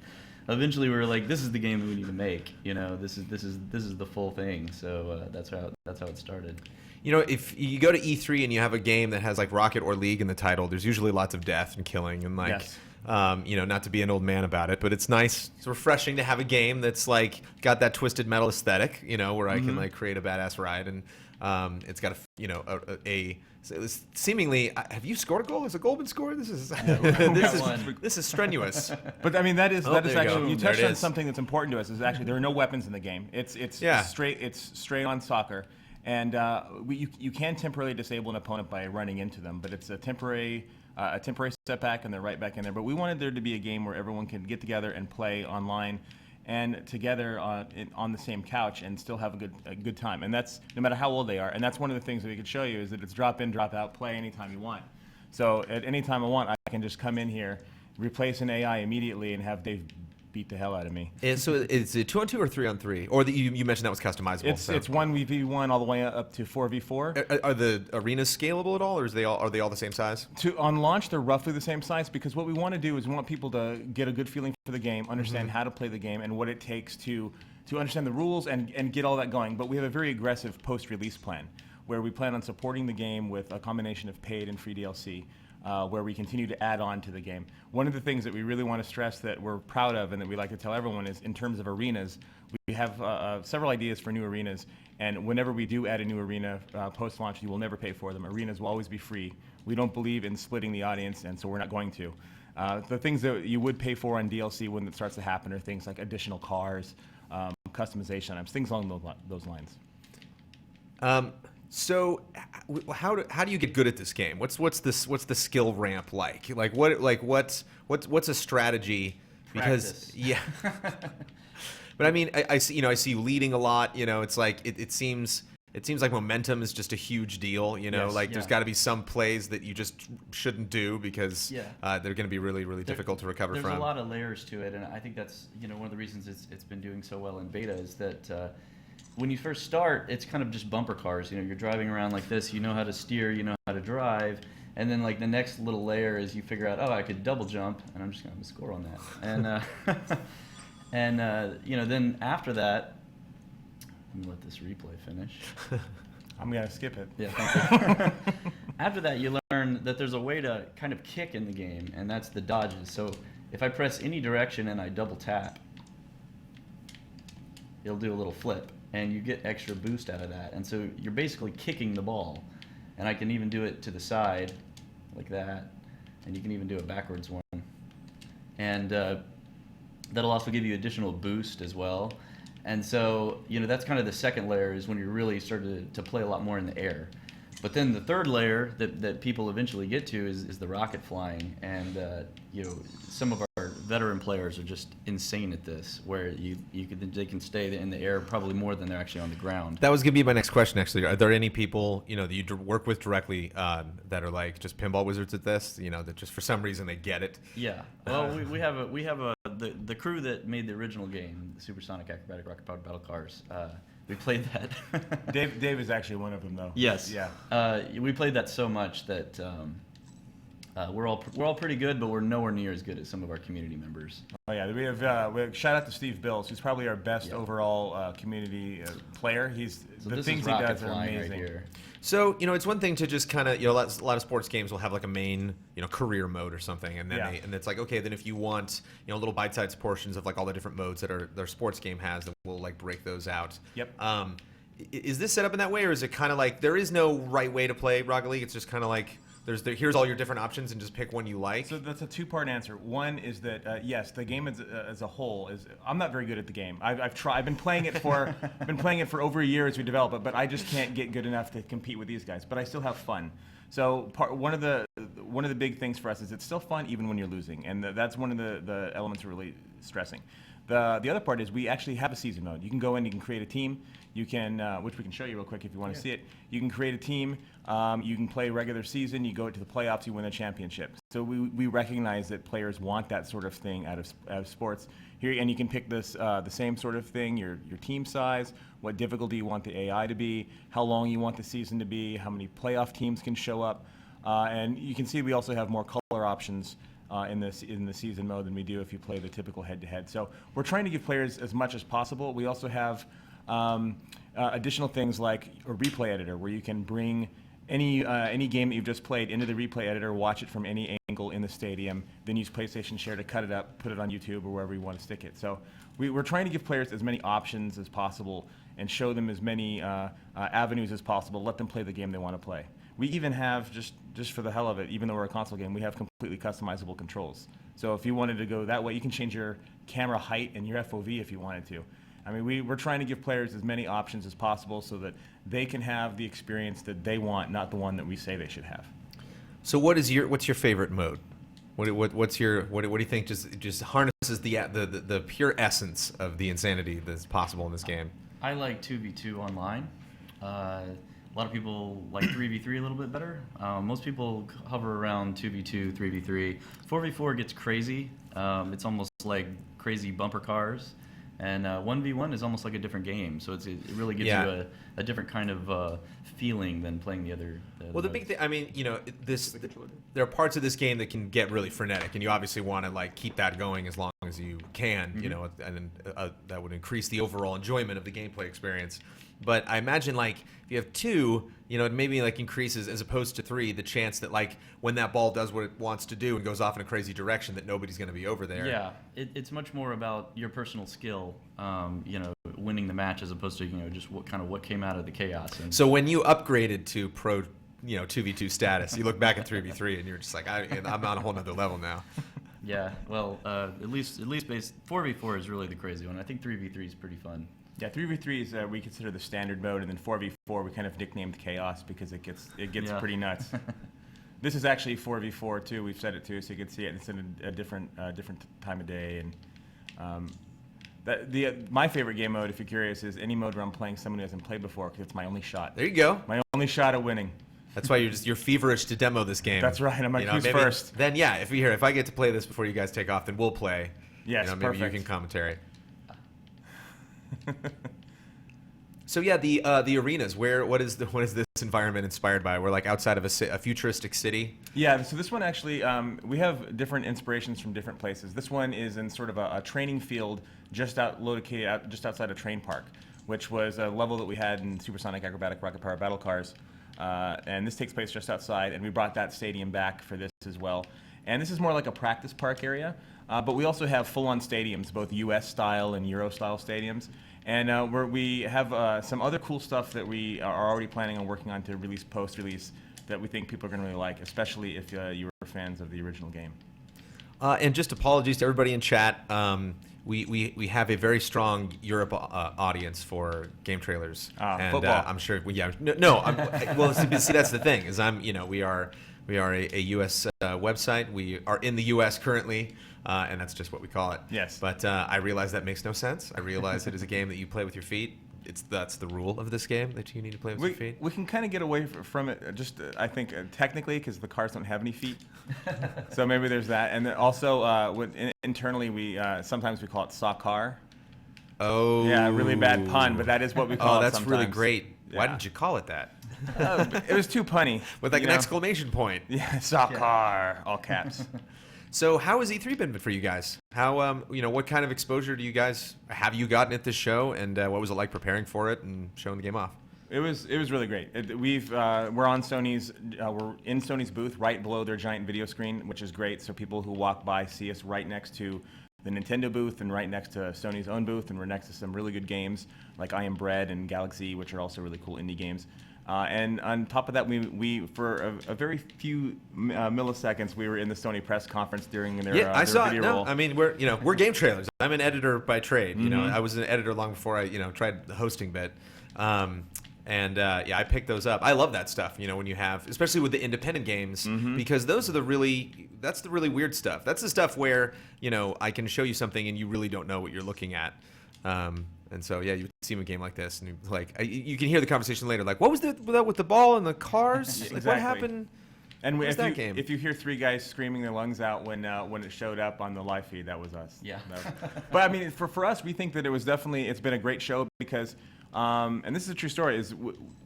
Eventually, we were like, "This is the game that we need to make. This is the full thing." So that's how it started.
If you go to E3 and you have a game that has like Rocket or League in the title, there's usually lots of death and killing and like,
yes.
Not to be an old man about it, but it's nice. It's refreshing to have a game that's like got that Twisted Metal aesthetic, where I can like create a badass ride, and it's got seemingly. Have you scored a goal? Has a goal been scored? This is strenuous.
But I mean, that is actually you touched on something that's important to us. Is actually there are no weapons in the game. It's straight on soccer. And you can temporarily disable an opponent by running into them, but it's a temporary setback, and they're right back in there. But we wanted there to be a game where everyone can get together and play online and together on the same couch and still have a good time. And that's no matter how old they are. And that's one of the things that we could show you, is that it's drop in, drop out, play anytime you want. So at any time I want, I can just come in here, replace an AI immediately, and have Dave beat the hell out of me.
And so is it 2-on-2 or 3-on-3? Or you mentioned that was customizable.
It's 1v1 all the way up to 4v4.
Are the arenas scalable at all, or are they all the same size?
On launch, they're roughly the same size, because what we want to do is we want people to get a good feeling for the game, understand how to play the game, and what it takes to understand the rules and get all that going. But we have a very aggressive post-release plan, where we plan on supporting the game with a combination of paid and free DLC. Where we continue to add on to the game. One of the things that we really want to stress that we're proud of and that we like to tell everyone is, in terms of arenas, we have several ideas for new arenas, and whenever we do add a new arena post-launch, you will never pay for them. Arenas will always be free. We don't believe in splitting the audience, and so we're not going to. The things that you would pay for on DLC when it starts to happen are things like additional cars, customization items, things along those lines.
So, how do you get good at this game? What's the skill ramp like? What's a strategy? Because
Practice.
But I mean, I see you leading a lot. It's like it seems like momentum is just a huge deal. There's got to be some plays that you just shouldn't do because they're going to be really, really difficult to recover from.
There's a lot of layers to it, and I think that's one of the reasons it's been doing so well in beta is that. When you first start, it's kind of just bumper cars. You're driving around like this. You know how to steer. You know how to drive. And then like the next little layer is you figure out, I could double jump, and I'm just going to score on that. And then after that, I'm gonna let this replay finish.
I'm gonna skip it.
Yeah, thank you. After that, you learn that there's a way to kind of kick in the game, and that's the dodges. So if I press any direction and I double tap, it'll do a little flip. And you get extra boost out of that. And so you're basically kicking the ball. And I can even do it to the side, like that. And you can even do a backwards one. And that'll also give you additional boost as well. And so, that's kind of the second layer, is when you really start to play a lot more in the air. But then the third layer that people eventually get to is the rocket flying, and some of our veteran players are just insane at this, where they can stay in the air probably more than they're actually on the ground.
That was gonna be my next question. Actually, are there any people that you work with directly that are like just pinball wizards at this? That just for some reason they get it.
Yeah. Well, we have the crew that made the original game, the Supersonic Acrobatic Rocket Powered Battle Cars. We played that.
Dave is actually one of them, though.
Yes.
Yeah.
We played that so much that we're all pretty good, but we're nowhere near as good as some of our community members.
Oh yeah, we have shout out to Steve Bills, who's probably our best overall community player. The things he does are amazing.
Right here.
So it's one thing to just kind of a lot of sports games will have like a main career mode or something, and then and it's like, okay, then if you want little bite-sized portions of like all the different modes that their sports game has, then we'll like break those out.
Yep.
Is this set up in that way, or is it kind of like there is no right way to play Rocket League? It's just kind of like here's all your different options and just pick one you like?
So that's a two-part answer. One is that yes, the game as a whole is. I'm not very good at the game. I've been playing it for over a year as we develop it, but I just can't get good enough to compete with these guys. But I still have fun. So one of the big things for us is it's still fun even when you're losing, and that's one of the elements we're really stressing. The other part is we actually have a season mode. You can go in, you can create a team. You can, which we can show you real quick if you want to see it. You can create a team. You can play regular season. You go to the playoffs. You win a championship. So we recognize that players want that sort of thing out of sports. Here, and you can pick this the same sort of thing. Your team size, what difficulty you want the AI to be, how long you want the season to be, how many playoff teams can show up, and you can see we also have more color options. In the season mode than we do if you play the typical head-to-head. So we're trying to give players as much as possible. We also have additional things like a replay editor where you can bring any game that you've just played into the replay editor, watch it from any angle in the stadium, then use PlayStation Share to cut it up, put it on YouTube or wherever you want to stick it. So we're trying to give players as many options as possible and show them as many avenues as possible, let them play the game they want to play. We even have, just for the hell of it, even though we're a console game, we have completely customizable controls. So if you wanted to go that way, you can change your camera height and your FOV if you wanted to. I mean, we're trying to give players as many options as possible so that they can have the experience that they want, not the one that we say they should have.
So what's your favorite mode? What do you think just harnesses the pure essence of the insanity that's possible in this game?
I like 2v2 online. A lot of people like 3v3 a little bit better. Most people hover around 2v2, 3v3. 4v4 gets crazy. It's almost like crazy bumper cars. And 1v1 is almost like a different game. So it really gives you a different kind of feeling than playing the other.
Well, the big thing, I mean, there are parts of this game that can get really frenetic, and you obviously want to like keep that going as long as you can, and that would increase the overall enjoyment of the gameplay experience. But I imagine like if you have two, it maybe like increases as opposed to three the chance that like when that ball does what it wants to do and goes off in a crazy direction that nobody's going to be over there.
Yeah, it's much more about your personal skill, winning the match as opposed to just what came out of the chaos. And
so when you upgraded to pro, 2v2 status, you look back at 3v3 and you're just like I'm on a whole nother level now.
Yeah, well, at least 4v4 is really the crazy one. I think 3v3 is pretty fun.
Yeah, 3v3 is we consider the standard mode, and then 4v4 we kind of nicknamed Chaos because it gets pretty nuts. This is actually 4v4 too. We've set it too, so you can see it. It's in a different time of day, and my favorite game mode, if you're curious, is any mode where I'm playing someone who hasn't played before because it's my only shot.
There you go.
My only shot at winning.
That's why you're feverish to demo this game.
That's right. I'm like, who's first?
Then yeah, if I get to play this before you guys take off, then we'll play.
Yes,
maybe
perfect.
You can commentary. So yeah, the arenas. What is this environment inspired by? We're like outside of a futuristic city.
Yeah. So this one actually, we have different inspirations from different places. This one is in sort of a training field located just outside a train park, which was a level that we had in Supersonic Acrobatic Rocket Powered Battle Cars. And this takes place just outside, and we brought that stadium back for this as well. And this is more like a practice park area, but we also have full-on stadiums, both U.S. style and Euro style stadiums. And where we have some other cool stuff that we are already planning on working on to release post-release that we think people are going to really like, especially if you were fans of the original game.
And just apologies to everybody in chat. We have a very strong Europe audience for game trailers, and
football.
I'm sure. Well, see, that's the thing is we are a U.S. website. We are in the U.S. currently, and that's just what we call it.
Yes.
But I realize that makes no sense. I realize it is a game that you play with your feet. That's the rule of this game, that you need to play with your feet.
We can kind of get away from it, just I think technically, because the cars don't have any feet. So maybe there's that. And then also internally, we sometimes we call it soccer.
Oh.
Yeah, really bad pun, but that is what we call it.
Oh, that's
sometimes.
really great.
Yeah.
Why didn't you call it that?
It was too punny.
With like an exclamation point.
Yeah, soccer, all caps.
So how has E3 been for you guys? How what kind of exposure do you guys have you gotten at this show, and what was it like preparing for it and showing the game off?
It was really great. We're on Sony's we're in Sony's booth right below their giant video screen, which is great. So people who walk by see us right next to the Nintendo booth and right next to Sony's own booth, and we're next to some really good games like I Am Bread and Galaxy, which are also really cool indie games. And on top of that, we for a very few milliseconds, we were in the Sony press conference during their
I saw
video
it.
roll.
No, I mean we're game trailers. I'm an editor by trade. You know, I was an editor long before I tried the hosting bit. I picked those up. I love that stuff. When you have, especially with the independent games, because those are that's the really weird stuff. That's the stuff where I can show you something and you really don't know what you're looking at. And so, you see a game like this, and you can hear the conversation later. Like, what was that with the ball and the cars?
Exactly.
Like, what happened?
And
game?
If you hear three guys screaming their lungs out when it showed up on the live feed, that was us.
Yeah.
But I mean, for us, we think that it's been a great show because, and this is a true story, is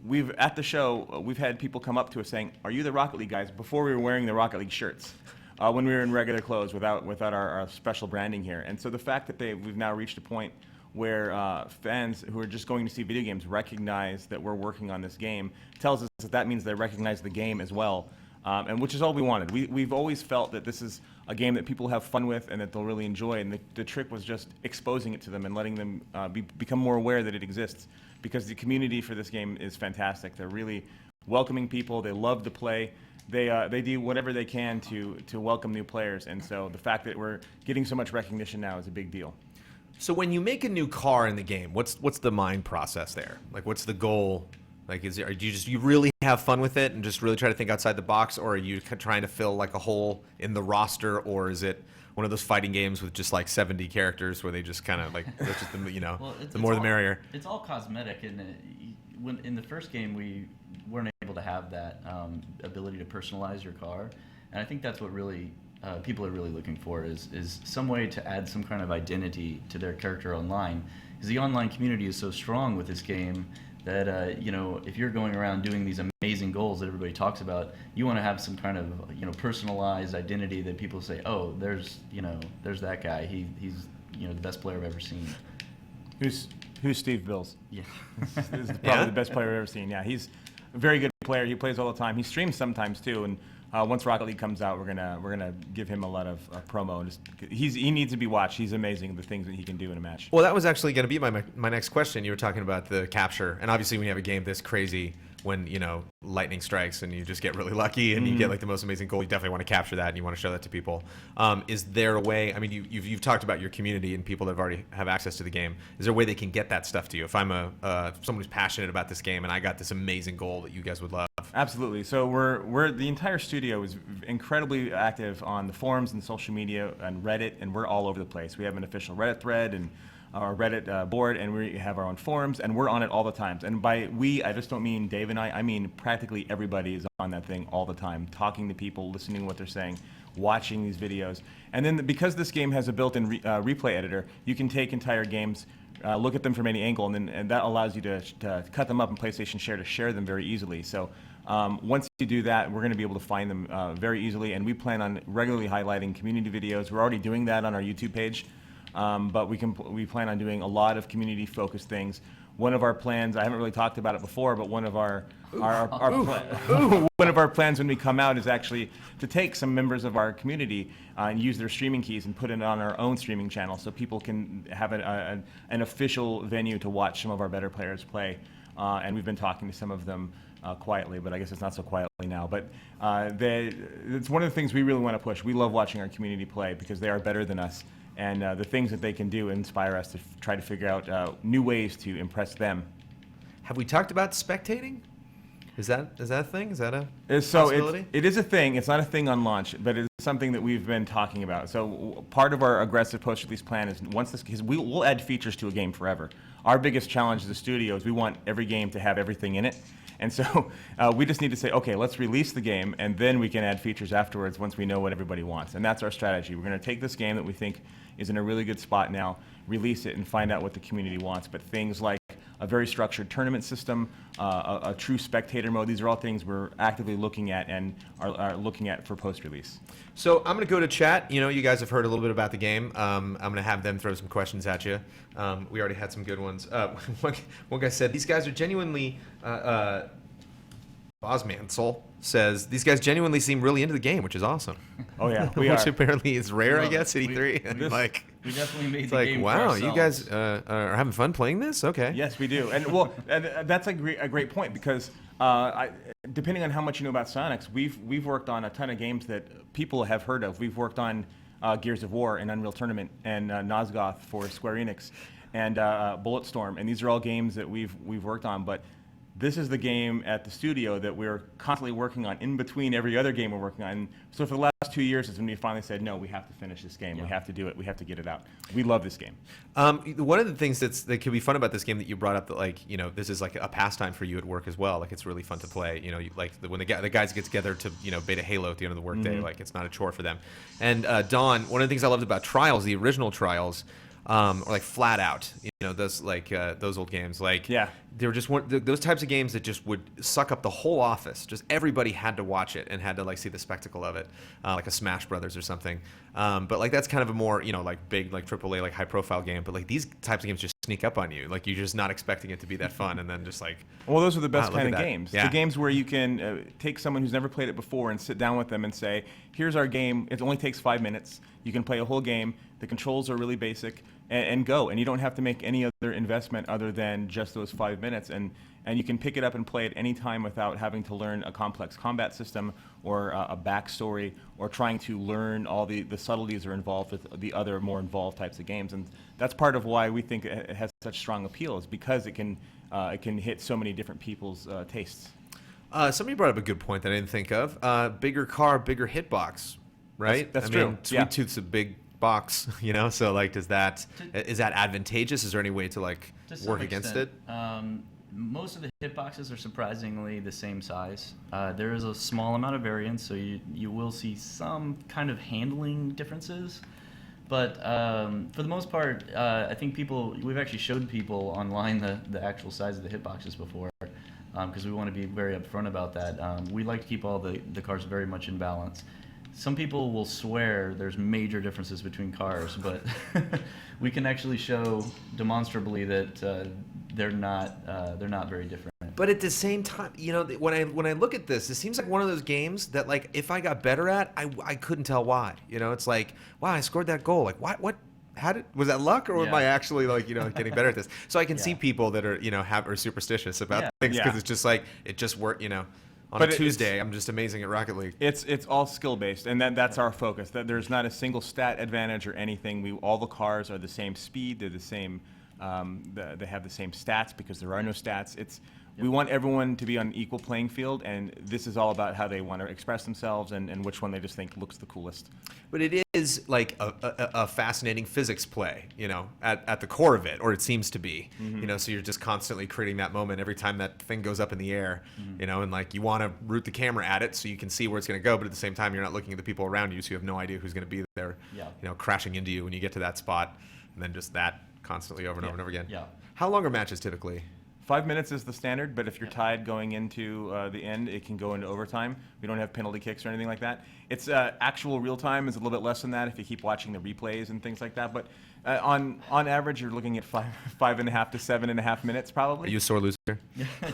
we've at the show we've had people come up to us saying, "Are you the Rocket League guys?" Before we were wearing the Rocket League shirts. When we were in regular clothes without our special branding here. And so the fact that we've now reached a point where fans who are just going to see video games recognize that we're working on this game tells us that means they recognize the game as well, and which is all we wanted. We've always felt that this is a game that people have fun with and that they'll really enjoy, and the trick was just exposing it to them and letting them become more aware that it exists, because the community for this game is fantastic. They're really welcoming people. They love to play. They do whatever they can to welcome new players, and so the fact that we're getting so much recognition now is a big deal.
So when you make a new car in the game, what's the mind process there? Like, what's the goal? Like, do you really have fun with it and just really try to think outside the box, or are you trying to fill like a hole in the roster, or is it one of those fighting games with just like 70 characters where they just kind of like just the more the merrier?
It's all cosmetic, and when in the first game we weren't able to have that ability to personalize your car, and I think that's what really people are really looking for is some way to add some kind of identity to their character online, because the online community is so strong with this game that if you're going around doing these amazing goals that everybody talks about, you want to have some kind of personalized identity that people say, oh, there's that guy, he's the best player I've ever seen.
Who's Steve Bills?
Yeah.
This is probably the best player I've ever seen. Yeah, he's a very good player. He plays all the time. He streams sometimes too, and once Rocket League comes out, we're gonna give him a lot of promo. He needs to be watched. He's amazing, the things that he can do in a match.
Well, that was actually going to be my next question. You were talking about the capture, and obviously when you have a game this crazy, when lightning strikes and you just get really lucky and you get like the most amazing goal, you definitely want to capture that and you want to show that to people. Is there a way? I mean, you've talked about your community and people that already have access to the game. Is there a way they can get that stuff to you? If I'm someone who's passionate about this game and I got this amazing goal that you guys would love.
Absolutely. So we're the entire studio is incredibly active on the forums and social media and Reddit, and we're all over the place. We have an official Reddit thread and our Reddit board, and we have our own forums, and we're on it all the time. And by we, I just don't mean Dave and I mean practically everybody is on that thing all the time, talking to people, listening to what they're saying, watching these videos. And then because this game has a built-in replay editor, you can take entire games, look at them from any angle, and that allows you to cut them up in PlayStation Share to share them very easily. So once you do that, we're going to be able to find them very easily, and we plan on regularly highlighting community videos. We're already doing that on our YouTube page. But we plan on doing a lot of community-focused things. One of our plans, I haven't really talked about it before, but one of our plans when we come out is actually to take some members of our community and use their streaming keys and put it on our own streaming channel, so people can have an official venue to watch some of our better players play. And we've been talking to some of them quietly, but I guess it's not so quietly now. But it's one of the things we really want to push. We love watching our community play because they are better than us, and the things that they can do inspire us to try to figure out new ways to impress them.
Have we talked about spectating? Is that a thing? Is that a possibility?
It is a thing. It's not a thing on launch, but it's something that we've been talking about. So part of our aggressive post-release plan is because we'll add features to a game forever. Our biggest challenge as a studio is we want every game to have everything in it. And so we just need to say, okay, let's release the game, and then we can add features afterwards once we know what everybody wants. And that's our strategy. We're going to take this game that we think is in a really good spot now, release it, and find out what the community wants. But things like a very structured tournament system, a true spectator mode, these are all things we're actively looking at and are looking at for post-release.
So I'm going to go to chat. You know, you guys have heard a little bit about the game. I'm going to have them throw some questions at you. We already had some good ones. One guy said, these guys are genuinely... Bosmansel says, these guys genuinely seem really into the game, which is awesome.
Oh, yeah,
we Which apparently is rare, I guess, at E3.
We definitely made
it's
the
like,
game
wow,
for
you guys are having fun playing this? Okay.
Yes, we do. And well, and that's a great point because depending on how much you know about Sonics, we've worked on a ton of games that people have heard of. We've worked on Gears of War and Unreal Tournament and Nosgoth for Square Enix and Bulletstorm, and these are all games that we've worked on. But this is the game at the studio that we're constantly working on in between every other game we're working on. And so for the last 2 years is when we finally said, no, we have to finish this game. Yeah. We have to do it. We have to get it out. We love this game.
One of the things that could be fun about this game that you brought up, that like, you know, this is like a pastime for you at work as well. Like, it's really fun to play. You know, when the guys get together to, you know, beta Halo at the end of the workday, like, it's not a chore for them. And Dawn, one of the things I loved about Trials, the original Trials, or like Flat Out, you know, those like those old games, like they were just those types of games that just would suck up the whole office. Just everybody had to watch it and had to like see the spectacle of it, like a Smash Brothers or something. But like that's kind of a more, you know, like big, like AAA, like high profile game. But like these types of games just sneak up on you. Like you're just not expecting it to be that fun, and then just like,
well, those are the best kind of
that.
games.
Yeah.
The games where you can take someone who's never played it before and sit down with them and say, here's our game. It only takes 5 minutes. You can play a whole game. The controls are really basic, and go. And you don't have to make any other investment other than just those 5 minutes. And you can pick it up and play at any time without having to learn a complex combat system or a backstory or trying to learn all the subtleties that are involved with the other more involved types of games. And that's part of why we think it has such strong appeal, is because it can hit so many different people's tastes.
Somebody brought up a good point that I didn't think of. Bigger car, bigger hitbox, right?
That's true.
Mean, Sweet Tooth's a big box, you know. So like, is that advantageous? Is there any way to like work against it?
Most of the hitboxes are surprisingly the same size. There is a small amount of variance, so you will see some kind of handling differences. But for the most part, I think we've actually showed people online the actual size of the hitboxes before, because we want to be very upfront about that. We like to keep all the cars very much in balance. Some people will swear there's major differences between cars, but we can actually show demonstrably that they're not very different.
But at the same time, you know, when I look at this, it seems like one of those games that like if I got better at, I couldn't tell why. You know, it's like, wow, I scored that goal. Like what? Was that luck, or am I actually like, you know, getting better at this? So I can see people that are, you know, are superstitious about things because it's just like it just worked, you know. On a Tuesday, I'm just amazing at Rocket League.
It's all skill based, and that's our focus. That there's not a single stat advantage or anything. All the cars are the same speed. They're the same. They have the same stats because there are no stats. We want everyone to be on an equal playing field, and this is all about how they want to express themselves and which one they just think looks the coolest.
But it is like a fascinating physics play, you know, at the core of it, or it seems to be. Mm-hmm. You know, so you're just constantly creating that moment every time that thing goes up in the air, you know, and like you want to route the camera at it so you can see where it's going to go, but at the same time you're not looking at the people around you, so you have no idea who's going to be there, you know, crashing into you when you get to that spot, and then just that constantly over and over and over again.
Yeah.
How long are matches typically?
5 minutes is the standard, but if you're tied going into the end, it can go into overtime. We don't have penalty kicks or anything like that. It's actual real time is a little bit less than that if you keep watching the replays and things like that. But on average, you're looking at 5.5 to 7.5 minutes probably.
Are you a sore loser?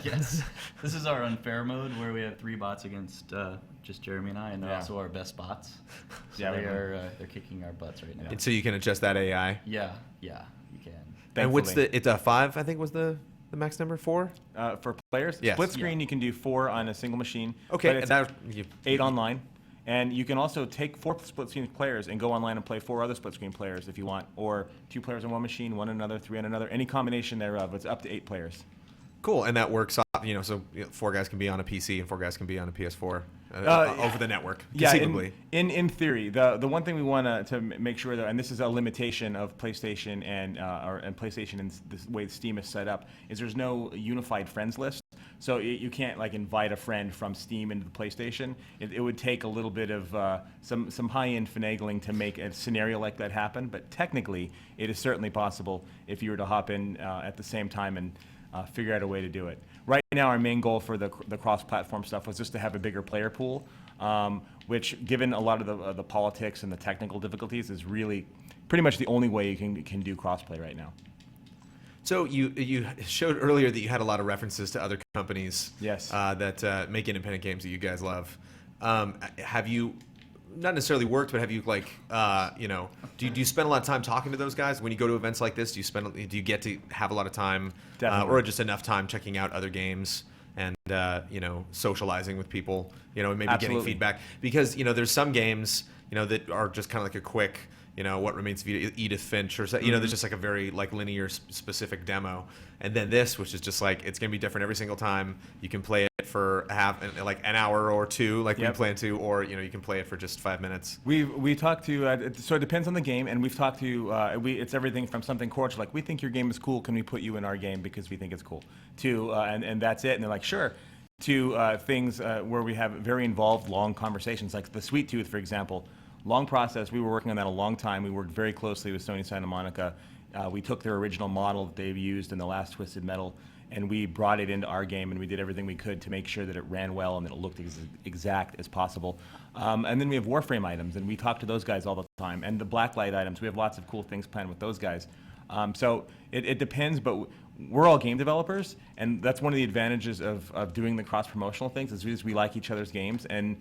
Yes. This is our unfair mode where we have 3 bots against just Jeremy and I, and they're also our best bots. So they're kicking our butts right now.
And so you can adjust that AI.
Yeah, you can.
And what's it's a 5? I think was the. The max number 4?
For players?
Yes.
Split screen, you can do 4 on a single machine.
Okay,
but it's
and
8 online. And you can also take 4 split screen players and go online and play 4 other split screen players if you want, or 2 players on one machine, 1 on another, 3 on another, any combination thereof. It's up to 8 players.
Cool, and that works off, so 4 guys can be on a PC and 4 guys can be on a PS4 over the network, conceivably.
Yeah, in theory. The one thing we want to make sure that, and this is a limitation of PlayStation and PlayStation and the way Steam is set up, is there's no unified friends list. So you can't like invite a friend from Steam into the PlayStation. It would take a little bit of some high-end finagling to make a scenario like that happen. But technically, it is certainly possible if you were to hop in at the same time and figure out a way to do it. Right now, our main goal for the cross-platform stuff was just to have a bigger player pool, which, given a lot of the politics and the technical difficulties, is really pretty much the only way you can do crossplay right now.
So you showed earlier that you had a lot of references to other companies
yes.
That make independent games that you guys love. Have you not necessarily worked, but have you do you spend a lot of time talking to those guys when you go to events like this? Do you get to have a lot of time, or just enough time checking out other games and socializing with people, and maybe
Absolutely.
getting feedback? Because there's some games that are just kind of like a quick. What Remains of Edith Finch, or there's just like a very linear specific demo, and then this, which is just it's gonna be different every single time. You can play it for an hour or 2, we plan to, or you can play it for just 5 minutes.
We talked to so it depends on the game, and we've talked to it's everything from something cordial we think your game is cool, can we put you in our game because we think it's cool, to and that's it, and they're like sure, to things where we have very involved long conversations, like the Sweet Tooth, for example. Long process. We were working on that a long time. We worked very closely with Sony Santa Monica. We took their original model that they've used in the last Twisted Metal, and we brought it into our game, and we did everything we could to make sure that it ran well and that it looked exact as possible. And then we have Warframe items, and we talk to those guys all the time. And the Blacklight items, we have lots of cool things planned with those guys. So it depends, but we're all game developers, and that's one of the advantages of doing the cross-promotional things is we like each other's games, and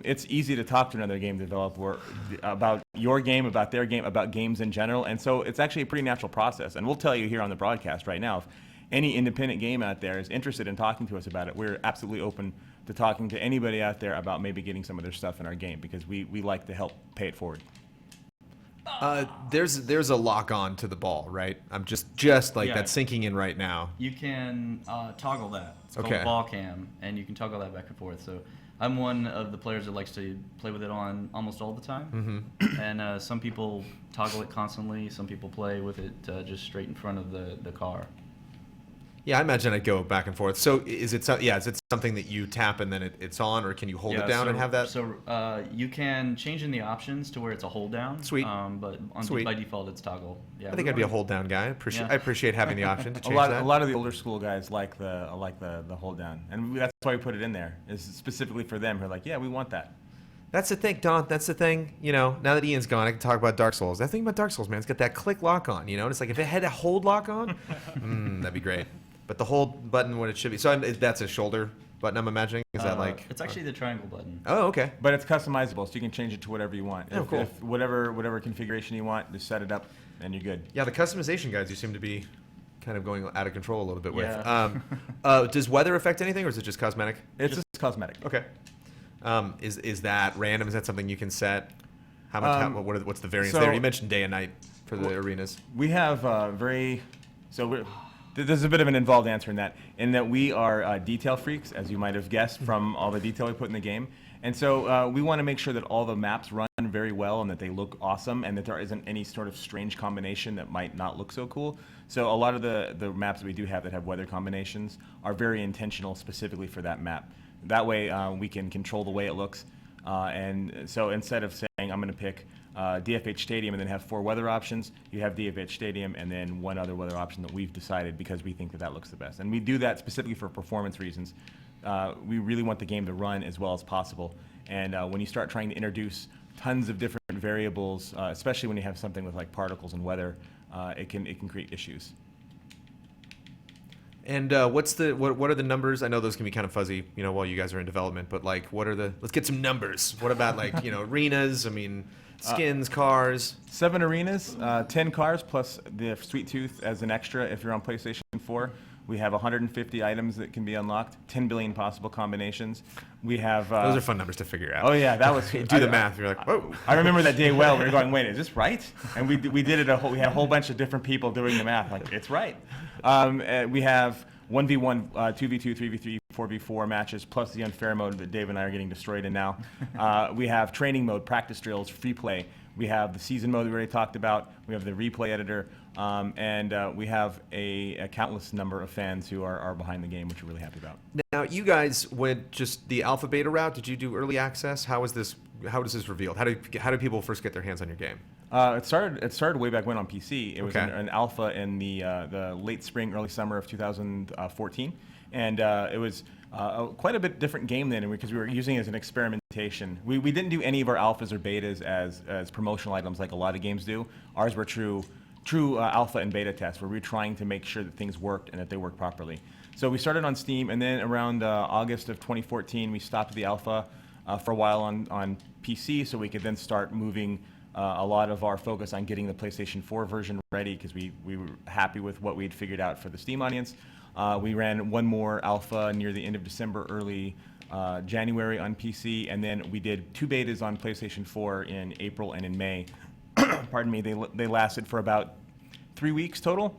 it's easy to talk to another game developer about your game, about their game, about games in general, and so it's actually a pretty natural process. And we'll tell you here on the broadcast right now, if any independent game out there is interested in talking to us about it, we're absolutely open to talking to anybody out there about maybe getting some of their stuff in our game, because we like to help pay it forward.
There's a lock on to the ball, right? I'm just that's sinking in right now.
You can toggle that. It's called ball cam, and you can toggle that back and forth. So I'm one of the players that likes to play with it on almost all the time. Mm-hmm. And some people toggle it constantly. Some people play with it just straight in front of the car.
Yeah, I imagine I'd go back and forth. So is it something that you tap and then it's on, or can you hold it down and have that?
So you can change in the options to where it's a hold down.
Sweet.
But by default, it's toggle. Yeah,
I think I'd be a hold down guy. I appreciate having the option to change
that. A lot of the older school guys like the hold down, and that's why we put it in there. Is specifically for them. We're like, yeah, we want that.
That's the thing, Don. That's the thing. Now that Ian's gone, I can talk about Dark Souls. That thing about Dark Souls, man, it's got that click lock on. And it's like if it had a hold lock on, that'd be great. But the hold button, what it should be. So that's a shoulder button, I'm imagining? Is that
It's actually the triangle button.
Oh, okay.
But it's customizable, so you can change it to whatever you want.
Oh, cool.
If whatever configuration you want, just set it up, and you're good.
Yeah, the customization guides you seem to be kind of going out of control a little bit with. Does weather affect anything, or is it just cosmetic?
It's just cosmetic.
Okay. Is that random? Is that something you can set? How much? What's the variance there? You mentioned day and night for the arenas.
We have there's a bit of an involved answer in that we are detail freaks, as you might have guessed from all the detail we put in the game. And so we want to make sure that all the maps run very well and that they look awesome and that there isn't any sort of strange combination that might not look so cool. So a lot of the maps that we do have that have weather combinations are very intentional specifically for that map. That way we can control the way it looks. And so instead of saying I'm going to pick DFH Stadium and then have 4 weather options, you have DFH Stadium and then one other weather option that we've decided because we think that looks the best. And we do that specifically for performance reasons. We really want the game to run as well as possible. And when you start trying to introduce tons of different variables, especially when you have something with like particles and weather, it can create issues.
And what are the numbers? I know those can be kind of fuzzy, while you guys are in development. But let's get some numbers. What about arenas? I mean, skins, cars.
7 arenas, 10 cars plus the Sweet Tooth as an extra if you're on PlayStation 4. We have 150 items that can be unlocked, 10 billion possible combinations. We have
those are fun numbers to figure out.
Oh yeah, that was
do the math. You're like, whoa.
I remember that day well. We were going, wait, is this right? And we did it. We had a whole bunch of different people doing the math. Like, it's right. We have 1v1, 2v2, 3v3, 4v4 matches, plus the unfair mode that Dave and I are getting destroyed in now. We have training mode, practice drills, free play. We have the season mode we already talked about. We have the replay editor. And we have a countless number of fans who are behind the game, which we're really happy about.
Now, you guys went just the alpha beta route. Did you do early access? How was this? How was this revealed? How do people first get their hands on your game?
It started way back when on PC. It was an alpha in the late spring, early summer of 2014, and it was quite a bit different game then because we were using it as an experimentation. We didn't do any of our alphas or betas as promotional items like a lot of games do. Ours were true alpha and beta tests where we were trying to make sure that things worked and that they worked properly. So we started on Steam, and then around August of 2014, we stopped the alpha for a while on PC so we could then start moving a lot of our focus on getting the PlayStation 4 version ready because we were happy with what we had figured out for the Steam audience. We ran one more alpha near the end of December, early January on PC, and then we did 2 betas on PlayStation 4 in April and in May. Pardon me, they lasted for about 3 weeks total,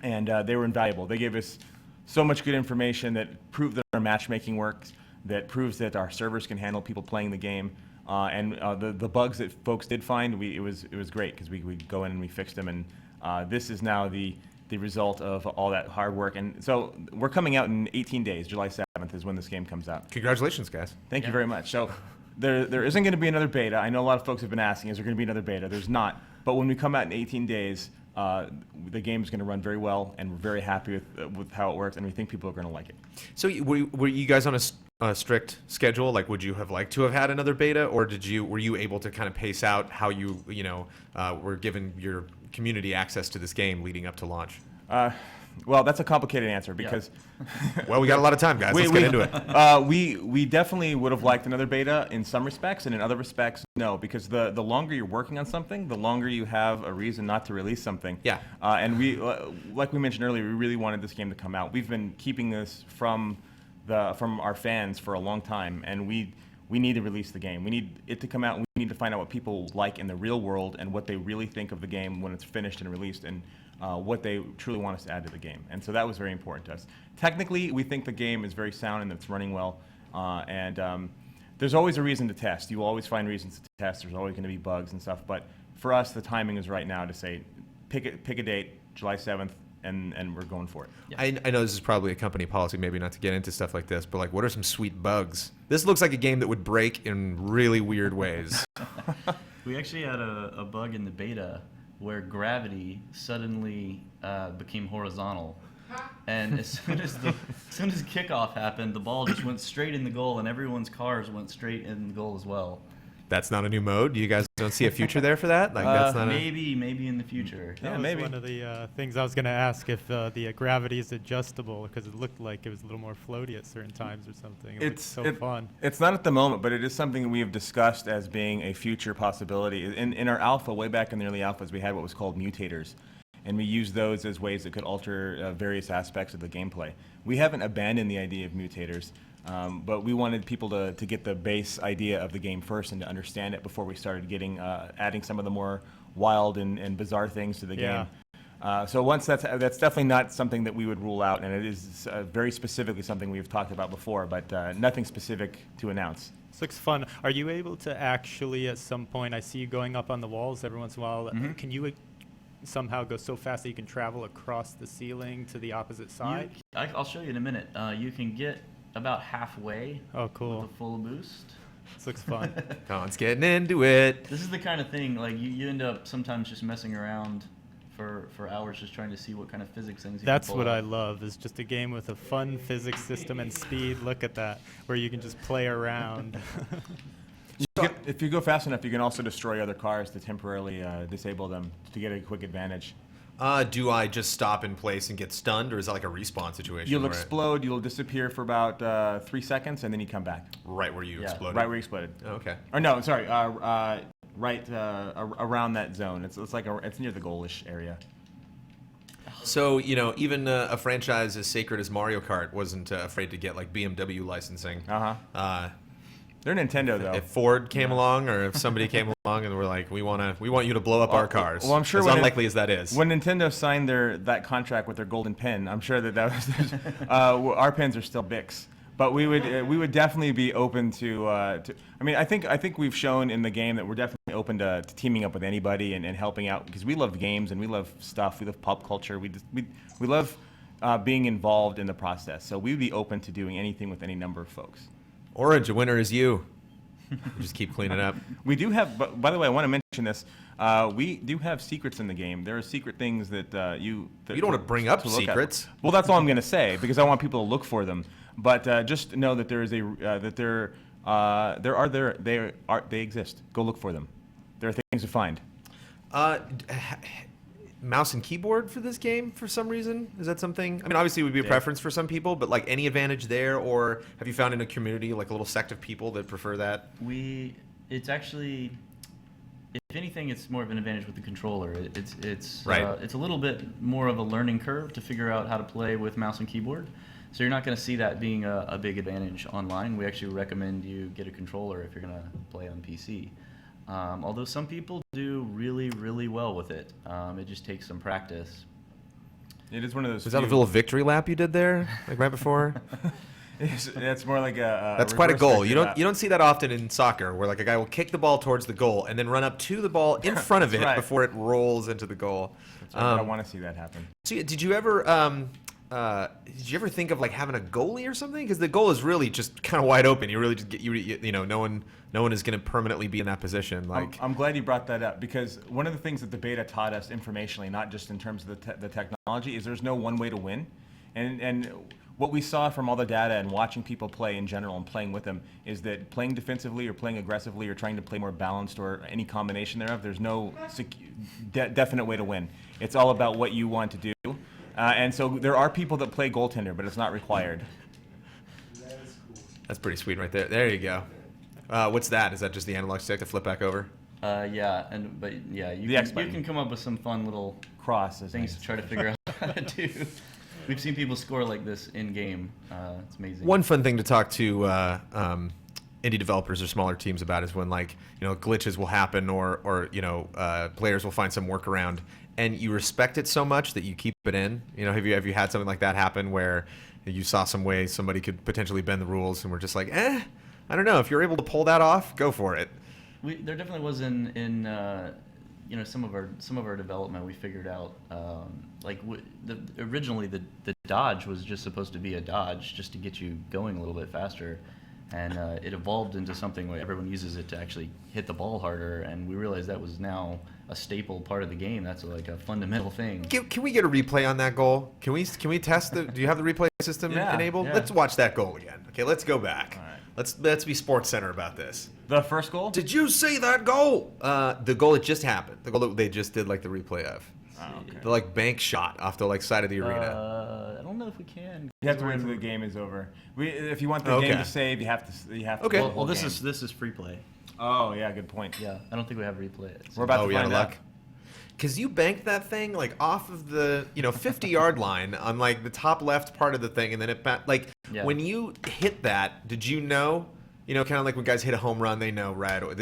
and they were invaluable. They gave us so much good information that proved that our matchmaking works, that proves that our servers can handle people playing the game, and the bugs that folks did find, it was great because we go in and we fixed them, and this is now the result of all that hard work. And so we're coming out in 18 days. July 7th is when this game comes out.
Congratulations, guys.
Thank you very much. So. There isn't going to be another beta. I know a lot of folks have been asking, is there going to be another beta? There's not. But when we come out in 18 days, the game is going to run very well, and we're very happy with how it works, and we think people are going to like it.
So were you guys on a strict schedule? Like, would you have liked to have had another beta, or were you able to kind of pace out how you were given your community access to this game leading up to launch?
Well, that's a complicated answer because...
Well, we got a lot of time, guys. Let's get into
it. We definitely would have liked another beta in some respects, and in other respects, no, because the longer you're working on something, the longer you have a reason not to release something.
Yeah.
And we, like we mentioned earlier, we really wanted this game to come out. We've been keeping this from our fans for a long time, and we need to release the game. We need it to come out, and we need to find out what people like in the real world and what they really think of the game when it's finished and released, and what they truly want us to add to the game. And so that was very important to us. Technically, we think the game is very sound and it's running well. And there's always a reason to test. You will always find reasons to test. There's always going to be bugs and stuff. But for us, the timing is right now to say, pick a date, July 7th, and we're going for it.
Yeah. I know this is probably a company policy, maybe not to get into stuff like this, but like, what are some sweet bugs? This looks like a game that would break in really weird ways.
We actually had a bug in the beta where gravity suddenly became horizontal, and as soon as kickoff happened, the ball just went straight in the goal, and everyone's cars went straight in the goal as well.
That's not a new mode. You guys don't see a future there for that? Like that's not
maybe in the future.
That was maybe one of the things I was going to ask if the gravity is adjustable because it looked like it was a little more floaty at certain times or something. It's so fun.
It's not at the moment, but it is something that we have discussed as being a future possibility. In our alpha, way back in the early alphas, we had what was called mutators, and we used those as ways that could alter various aspects of the gameplay. We haven't abandoned the idea of mutators. But we wanted people to get the base idea of the game first and to understand it before we started adding some of the more wild and bizarre things to the game. So once that's definitely not something that we would rule out, and it is very specifically something we've talked about before, but nothing specific to announce.
This looks fun. Are you able to actually, at some point, I see you going up on the walls every once in a while, can you somehow go so fast that you can travel across the ceiling to the opposite side?
I'll show you in a minute. You can get about halfway.
Oh, cool.
With a full boost.
This looks fun.
Colin's getting into it.
This is the kind of thing, like, you end up sometimes just messing around for hours just trying to see what kind of physics things you
That's
can pull
what
out.
I love, is just a game with a fun physics system and speed. Look at that, where you can just play around.
If you go fast enough, you can also destroy other cars to temporarily disable them to get a quick advantage.
Do I just stop in place and get stunned, or is that like a respawn situation?
You'll explode, you'll disappear for about 3 seconds, and then you come back.
Right where you exploded?
Right where you exploded.
Oh, okay.
Or no, sorry, right around that zone. It's like it's near the goalish area.
So, even a franchise as sacred as Mario Kart wasn't afraid to get like BMW licensing.
They're Nintendo though.
If Ford came along, or if somebody came along and were like, we want you to blow up our cars.
Well, I'm sure
as unlikely as that is.
When Nintendo signed that contract with their golden pen, I'm sure that was our pens are still Bics. But we would definitely be open to. I mean, I think we've shown in the game that we're definitely open to teaming up with anybody and helping out, because we love games and we love stuff. We love pop culture. We love being involved in the process. So we'd be open to doing anything with any number of folks.
Orange, a winner is you. Just keep cleaning up.
We do have. By the way, I want to mention this. We do have secrets in the game. There are secret things that you.
You don't want to bring up secrets.
Well, that's all I'm going to say, because I want people to look for them. But just know that there is they exist. Go look for them. There are things to find.
Mouse and keyboard for this game for some reason? Is that something? I mean, obviously it would be a preference for some people, but like any advantage there, or have you found in a community like a little sect of people that prefer that?
It's actually, if anything, it's more of an advantage with the controller. It's
right.
It's a little bit more of a learning curve to figure out how to play with mouse and keyboard. So you're not going to see that being a big advantage online. We actually recommend you get a controller if you're going to play on PC. Although some people do really, really well with it. It just takes some practice.
It is one of those.
Was that a little victory lap you did there, like right before?
It's more like a.
That's quite a goal. You don't see that often in soccer, where like a guy will kick the ball towards the goal and then run up to the ball in front of it before it rolls into the goal.
That's right, I want to see that happen.
So did you ever think of like having a goalie or something? Because the goal is really just kind of wide open. You really just get no one is going to permanently be in that position. Like
I'm glad you brought that up, because one of the things that the beta taught us informationally, not just in terms of the technology, is there's no one way to win, and what we saw from all the data and watching people play in general and playing with them is that playing defensively or playing aggressively or trying to play more balanced or any combination thereof, there's no definite way to win. It's all about what you want to do. And so there are people that play goaltender, but it's not required.
That's pretty sweet right there. There you go. What's that? Is that just the analog stick to flip back over?
Yeah, you can come up with some fun little things to try to figure out how to do. We've seen people score like this in game. It's amazing.
One fun thing to talk to indie developers or smaller teams about is when glitches will happen or players will find some workaround, and you respect it so much that you keep it in. Have you had something like that happen where you saw some way somebody could potentially bend the rules and we're just like, I don't know. If you're able to pull that off, go for it.
There definitely was in some of our development. We figured out originally the dodge was just supposed to be a dodge just to get you going a little bit faster, and it evolved into something where everyone uses it to actually hit the ball harder, and we realized that was now a staple part of the game. That's like a fundamental thing.
Can we get a replay on that goal? Can we test do you have the replay system enabled?
Yeah.
Let's watch that goal again. Okay, let's go back.
All right.
Let's be Sports Center about this.
The first goal?
Did you see that goal? The goal that just happened. The goal that they just did like the replay of.
Oh, okay.
The bank shot off the side of the arena.
I don't know if we can.
You have to wait until the game is over. If you want the game to save, you have to.
Okay.
Well, this is free play.
Oh yeah, good point.
Yeah, I don't think we have replay.
We're about to find out.
Because you banked that thing off of the 50-yard line on the top left part of the thing, and then when you hit that, did you know? Kind of like when guys hit a home run, they know right when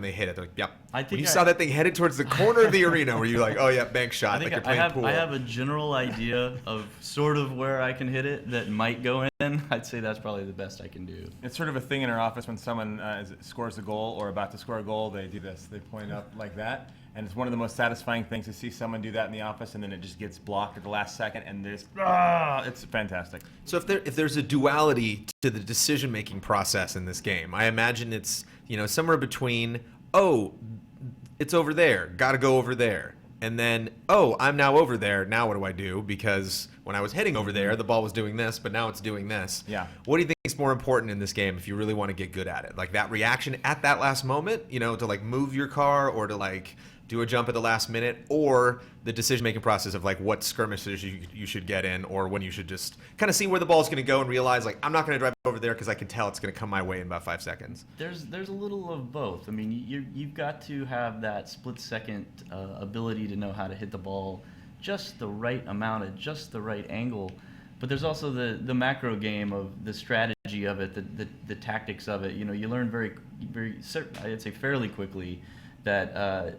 they hit it. They're like, yep. When you saw that thing headed towards the corner of the arena, were you like, oh yeah, bank shot?
I think I have a general idea of sort of where I can hit it that might go in. I'd say that's probably the best I can do.
It's sort of a thing in our office when someone scores a goal or about to score a goal, they do this. They point up like that. And it's one of the most satisfying things to see someone do that in the office, and then it just gets blocked at the last second, and it's fantastic.
So if there's a duality to the decision-making process in this game, I imagine it's somewhere between, it's over there, gotta go over there, and then, I'm now over there, now what do I do? Because when I was heading over there, the ball was doing this, but now it's doing this.
Yeah.
What do you think is more important in this game if you really want to get good at it? Like that reaction at that last moment, to move your car or to do a jump at the last minute, or the decision-making process of what skirmishes you should get in, or when you should just kind of see where the ball's going to go and realize I'm not going to drive over there because I can tell it's going to come my way in about 5 seconds.
There's a little of both. I mean, you've got to have that split-second ability to know how to hit the ball just the right amount at just the right angle. But there's also the macro game of the strategy of it, the tactics of it. You know, you learn I'd say fairly quickly that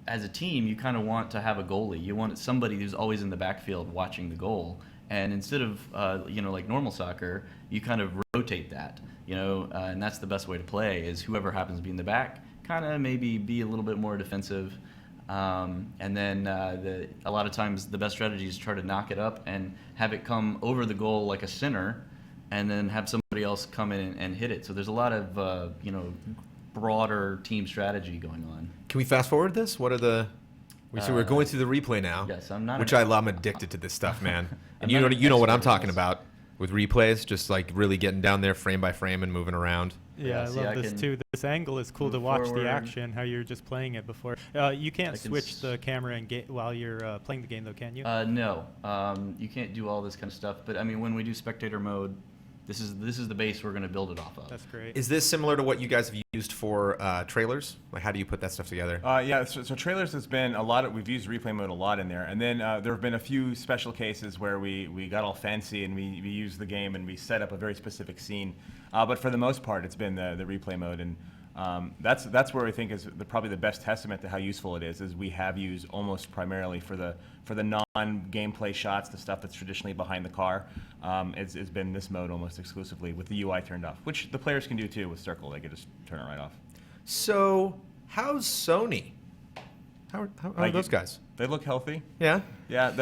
as a team, you kind of want to have a goalie. You want somebody who's always in the backfield watching the goal. And instead of, like normal soccer, you kind of rotate that, and that's the best way to play is whoever happens to be in the back, kind of maybe be a little bit more defensive. And then a lot of times the best strategy is try to knock it up and have it come over the goal like a center, and then have somebody else come in and hit it. So there's a lot of, broader team strategy going on.
Can we fast forward this? What are the... So we're going through the replay now.
Yes, I'm not.
Which I'm addicted to this stuff, man. And you know what I'm talking about with replays, just like really getting down there frame by frame and moving around.
Yeah, I love this too. This angle is cool to watch the action, how you're just playing it before. You can't switch the camera and while you're playing the game, though, can you?
No, you can't do all this kind of stuff. But I mean, when we do spectator mode, this is the base we're going to build it off of.
That's great.
Is this similar to what you guys have used for trailers? Like, how do you put that stuff together?
Yeah, so trailers has been a lot of, we've used replay mode a lot in there. And then there have been a few special cases where we got all fancy and we used the game and we set up a very specific scene. But for the most part, it's been the replay mode. And that's where I think is probably the best testament to how useful it is we have used almost primarily for the non-gameplay shots, the stuff that's traditionally behind the car. It's been this mode almost exclusively with the UI turned off, which the players can do too with Circle. They can just turn it right off.
So how's Sony? How are those guys?
They look healthy.
Yeah?
Yeah.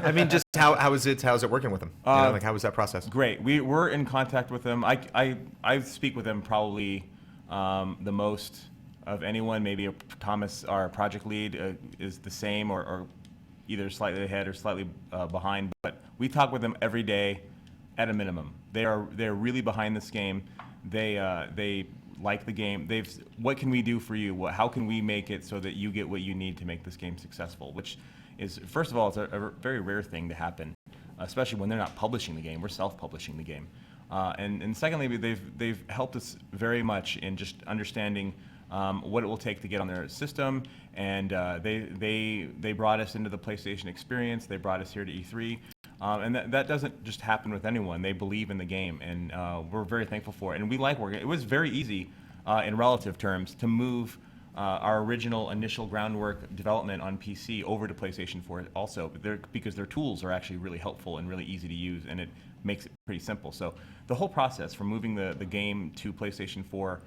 I mean, just how's it working with them? How was that process?
Great. We're in contact with them. I speak with them probably the most of anyone. Maybe Thomas, our project lead, is the same or either slightly ahead or slightly behind. But we talk with them every day at a minimum. They're really behind this game. They like the game. What can we do for you? How can we make it so that you get what you need to make this game successful? Which is, first of all, it's a very rare thing to happen, especially when they're not publishing the game. We're self-publishing the game. And secondly, they've helped us very much in just understanding what it will take to get on their system. And they brought us into the PlayStation experience. They brought us here to E3. And that doesn't just happen with anyone. They believe in the game, and we're very thankful for it. And we like working. It was very easy, in relative terms, to move our original initial groundwork development on PC over to PlayStation 4 also, because their tools are actually really helpful and really easy to use, and it makes it pretty simple. So the whole process from moving the game to PlayStation 4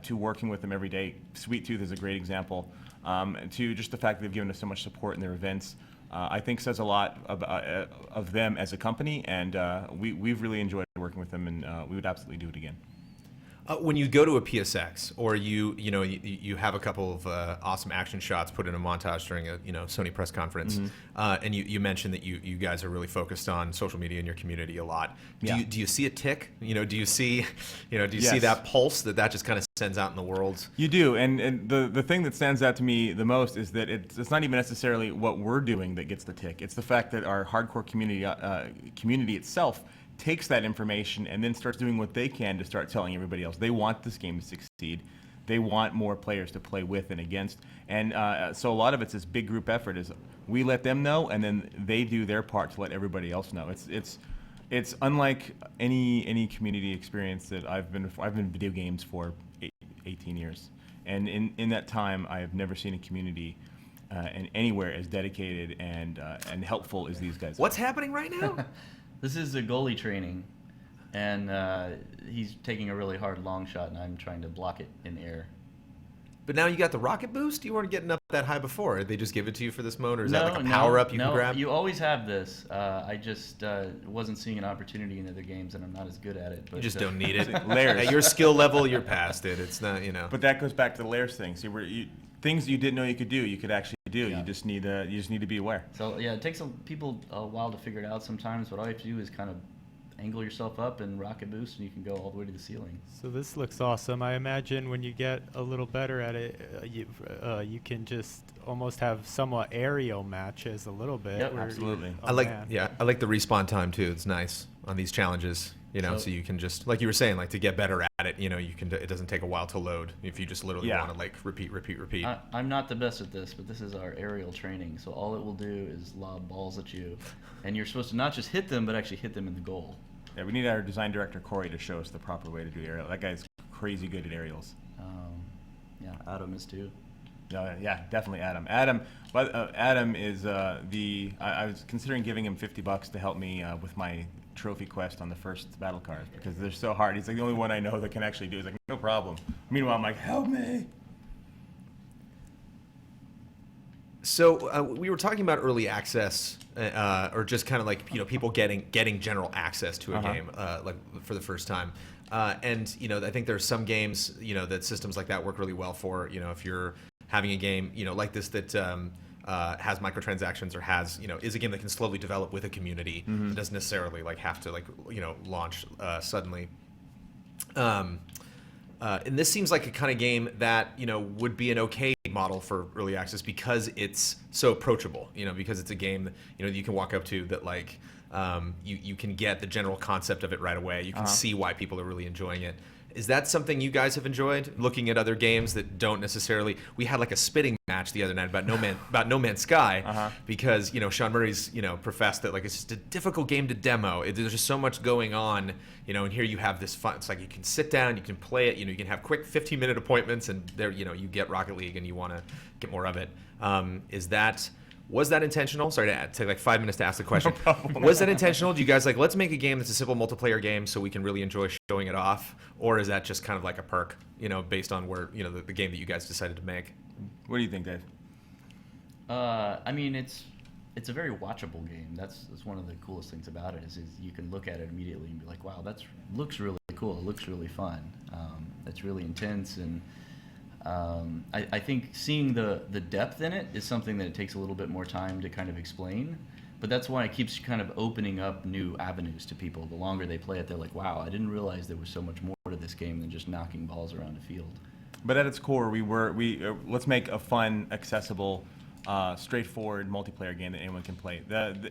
to working with them every day, Sweet Tooth is a great example, to just the fact that they've given us so much support in their events, I think says a lot of them as a company, and we've really enjoyed working with them, and we would absolutely do it again.
When you go to a PSX, or you have a couple of awesome action shots put in a montage during a Sony press conference, and you mentioned that you guys are really focused on social media in your community a lot. Do you see a tick? Do you see see that pulse that just kind of sends out in the world?
You do, and the thing that stands out to me the most is that it's not even necessarily what we're doing that gets the tick. It's the fact that our hardcore community itself takes that information and then starts doing what they can to start telling everybody else. They want this game to succeed. They want more players to play with and against. And so a lot of it's this big group effort is we let them know, and then they do their part to let everybody else know. It's unlike any community experience that I've been in video games for 18 years. And in that time, I have never seen a community anywhere as dedicated and helpful as these guys.
What's happening right now?
This is a goalie training, and he's taking a really hard long shot, and I'm trying to block it in air.
But now you got the rocket boost? You weren't getting up that high before. Did they just give it to you for this mode, or is that like a power-up you can grab?
No, you always have this. I just wasn't seeing an opportunity in other games, and I'm not as good at it. But,
you just don't need it.
Layers.
At your skill level, you're past it. It's not,
But that goes back to the layers thing. See, things you didn't know you could do, you could actually do. Yeah. You just need to be aware.
So yeah, it takes people a while to figure it out sometimes, but all you have to do is kind of angle yourself up and rocket boost, and you can go all the way to the ceiling.
So this looks awesome. I imagine when you get a little better at it, you can just almost have somewhat aerial matches a little bit.
Yep, absolutely.
I like the respawn time too. It's nice on these challenges. So you can just, like you were saying, like to get better at it, you can. It doesn't take a while to load if you just literally want to like repeat.
I'm not the best at this, but this is our aerial training. So all it will do is lob balls at you, and you're supposed to not just hit them, but actually hit them in the goal.
Yeah, we need our design director Corey to show us the proper way to do aerial. That guy's crazy good at aerials.
Yeah, Adam is too.
Yeah, definitely Adam. Adam is I was considering giving him $50 to help me with my trophy quest on the first battle cards because they're so hard. He's like the only one I know that can actually do. He's like, no problem. Meanwhile, I'm like, help me.
So we were talking about early access, or just kind of like people getting general access to a game like for the first time. And I think there's some games that systems like that work really well for. If you're having a game like this that has microtransactions or has is a game that can slowly develop with a community. It doesn't necessarily like have to launch suddenly. And this seems like a kind of game that would be an okay model for early access because it's so approachable. Because it's a game that you can walk up to that like you can get the general concept of it right away. You can see why people are really enjoying it. Is that something you guys have enjoyed? Looking at other games that don't necessarily. We had like a spitting match the other night about No Man's Sky because Sean Murray's professed that like it's just a difficult game to demo. There's just so much going on, and here you have this fun. It's like you can sit down, you can play it, you can have quick 15-minute appointments, and there you get Rocket League and you want to get more of it. Was that intentional? Sorry to take like 5 minutes to ask the question. No, was that intentional? Do you guys like, let's make a game that's a simple multiplayer game so we can really enjoy showing it off? Or is that just kind of like a perk, based on where, the game that you guys decided to make?
What do you think, Dave?
I mean, it's a very watchable game. That's one of the coolest things about it is you can look at it immediately and be like, wow, looks really cool. It looks really fun. It's really intense and I think seeing the depth in it is something that it takes a little bit more time to kind of explain, but that's why it keeps kind of opening up new avenues to people. The longer they play it, they're like, wow, I didn't realize there was so much more to this game than just knocking balls around a field.
But at its core, let's make a fun, accessible, straightforward multiplayer game that anyone can play.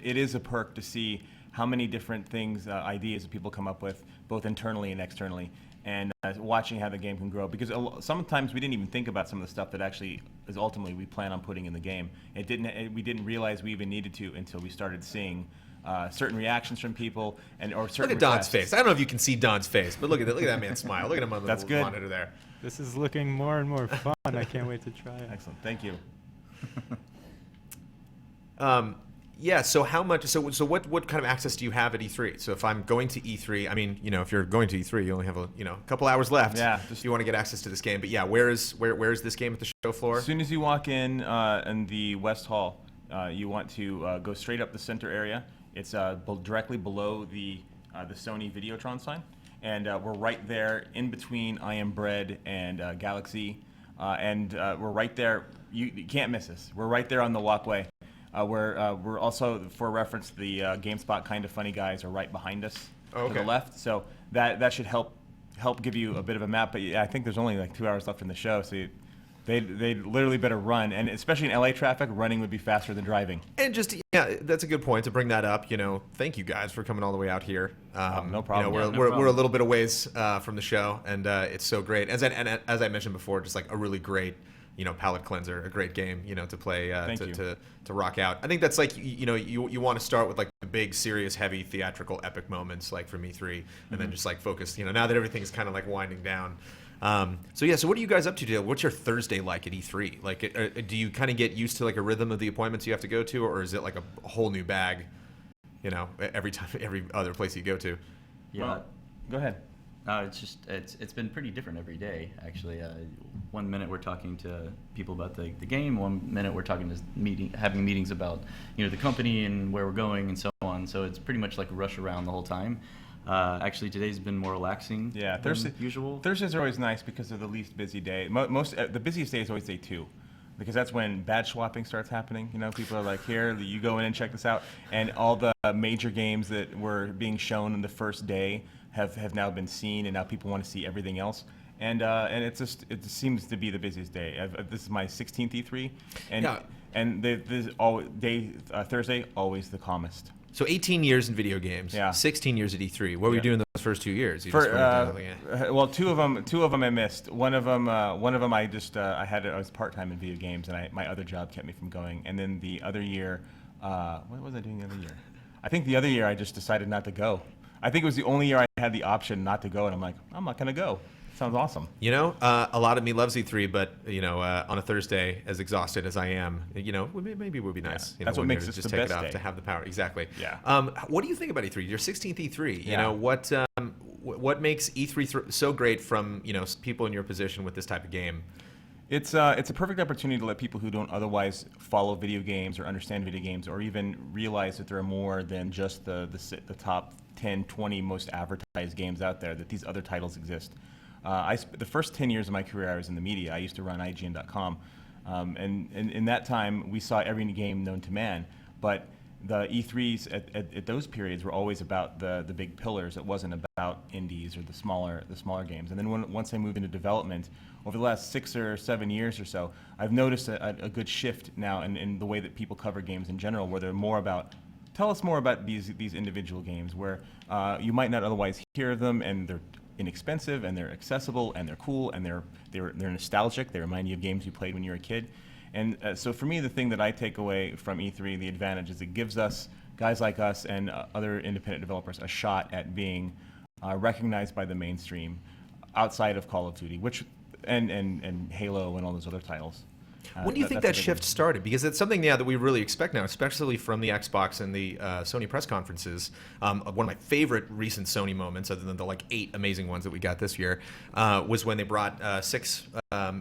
It is a perk to see how many different things, ideas that people come up with, both internally and externally. And watching how the game can grow, because sometimes we didn't even think about some of the stuff that actually is ultimately we plan on putting in the game. We didn't realize we even needed to until we started seeing certain reactions from people or certain.
Look at Don's face. I don't know if you can see Don's face, but look at that man's smile. Look at him on the
good.
monitor there.
This is looking more and more fun. I can't wait to try it.
Excellent. Thank you.
Yeah. So how much? So what kind of access do you have at E3? So if I'm going to E3, I mean, if you're going to E3, you only have a couple hours left.
Yeah.
If you want to get access to this game, but yeah, where is this game at the show floor?
As soon as you walk in the West Hall, you want to go straight up the center area. It's directly below the Sony Videotron sign, and we're right there in between I Am Bread and Galaxy, and we're right there. You can't miss us. We're right there on the walkway. We're also, for reference, the GameSpot Kind of Funny guys are right behind us to the left. So that should help give you a bit of a map. But yeah, I think there's only like 2 hours left in the show, so they literally better run. And especially in LA traffic, running would be faster than driving.
And just that's a good point to bring that up. Thank you guys for coming all the way out here.
No problem.
We're a little bit of ways from the show, and it's so great. As I mentioned before, just like a really great. Palate cleanser, a great game, to play, to rock out. I think that's like, you want to start with like the big, serious, heavy, theatrical, epic moments, like from E3, and then just like focus, now that everything's kind of like winding down. So what are you guys up to today? What's your Thursday like at E3? Like, do you kind of get used to like a rhythm of the appointments you have to go to, or is it like a whole new bag, every other place you go to?
Yeah.
Well, go ahead.
It's been pretty different every day, actually. 1 minute we're talking to people about the game, 1 minute we're talking to having meetings about the company and where we're going and so on. So it's pretty much like a rush around the whole time. Actually, today's been more relaxing.
Yeah,
than usual.
Thursdays are always nice because they're the least busy day. The busiest day is always day 2. Because that's when badge swapping starts happening. People are like, here, you go in and check this out. And all the major games that were being shown on the first day have now been seen, and now people want to see everything else. And it seems to be the busiest day. This is my 16th E3, and Thursday always the calmest.
So 18 years in video games, 16 years at E3. What were you doing those those first 2 years? You
For,
just weren't
well, two of them I missed. One of them I just I was part-time in video games, and my other job kept me from going. And then the other year, what was I doing the other year? I think the other year I just decided not to go. I think it was the only year I had the option not to go, and I'm like, I'm not gonna go. Sounds awesome.
You know, a lot of me loves E3, but you know, on a Thursday, as exhausted as I am, you know, maybe it would be nice.
Yeah, that's what makes it
just
the
take
best
it off
day.
to have the power. Exactly.
Yeah.
What do you think about E3? Your 16th E3.
Yeah.
You know, what makes E3 so great from people in your position with this type of game?
It's a perfect opportunity to let people who don't otherwise follow video games or understand video games or even realize that there are more than just the top 10, 20 most advertised games out there, that these other titles exist. The first 10 years of my career, I was in the media. I used to run IGN.com. And in that time, we saw every game known to man. But the E3s at those periods were always about the big pillars. It wasn't about indies or the smaller games. And then once I moved into development, over the last 6 or 7 years or so, I've noticed a good shift now in the way that people cover games in general, where they're more about, tell us more about these individual games, where you might not otherwise hear of them, and they're inexpensive, and they're accessible, and they're cool, and they're nostalgic. They remind you of games you played when you were a kid. And so for me, the thing that I take away from E3, the advantage, is it gives us, guys like us and other independent developers, a shot at being recognized by the mainstream outside of Call of Duty, and Halo and all those other titles.
When do you think that shift started? Because it's something, that we really expect now, especially from the Xbox and the Sony press conferences. One of my favorite recent Sony moments, other than the 8 amazing ones that we got this year, was when they brought 6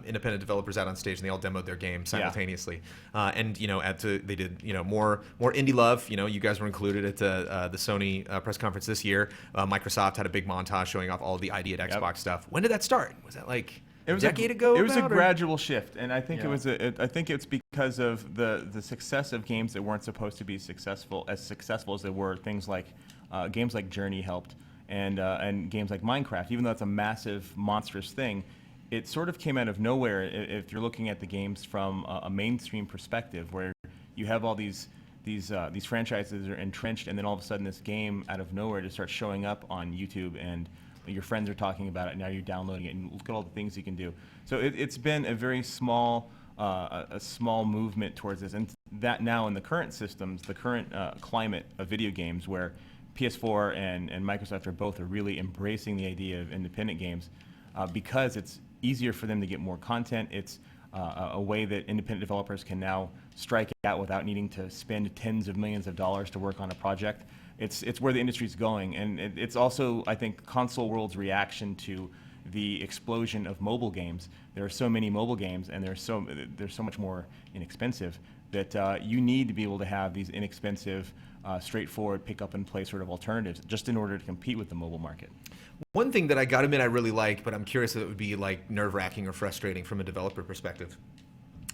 independent developers out on stage, and they all demoed their game simultaneously. And they did more indie love. You guys were included at the Sony press conference this year. Microsoft had a big montage showing off all of the ID at Xbox stuff. When did that start? Was that a decade ago?
It was a gradual shift, and I think I think it's because of the success of games that weren't supposed to be successful as they were. Things like games like Journey helped, and games like Minecraft. Even though it's a massive, monstrous thing, it sort of came out of nowhere. If you're looking at the games from a mainstream perspective, where you have all these franchises that are entrenched, and then all of a sudden this game out of nowhere just starts showing up on YouTube, and your friends are talking about it, now you're downloading it, and look at all the things you can do. So it's been a very small movement towards this, and that now in the current systems, the current climate of video games, where PS4 and Microsoft are really embracing the idea of independent games, because it's easier for them to get more content. It's a way that independent developers can now strike out without needing to spend tens of millions of dollars to work on a project. It's where the industry's going, and it's also, I think, console world's reaction to the explosion of mobile games. There are so many mobile games, and they're so much more inexpensive, that you need to be able to have these inexpensive, straightforward pick up and play sort of alternatives, just in order to compete with the mobile market.
One thing that I gotta admit I really like, but I'm curious if it would be nerve-wracking or frustrating from a developer perspective,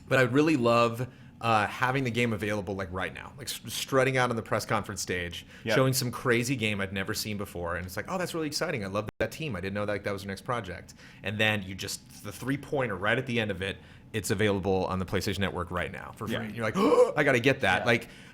but I really love having the game available right now, strutting out on the press conference stage, showing some crazy game I'd never seen before, and it's like, oh, that's really exciting. I love that team. I didn't know that was their next project. And then the 3-pointer right at the end of it, it's available on the PlayStation Network right now for free. You're like, oh, I got to get that.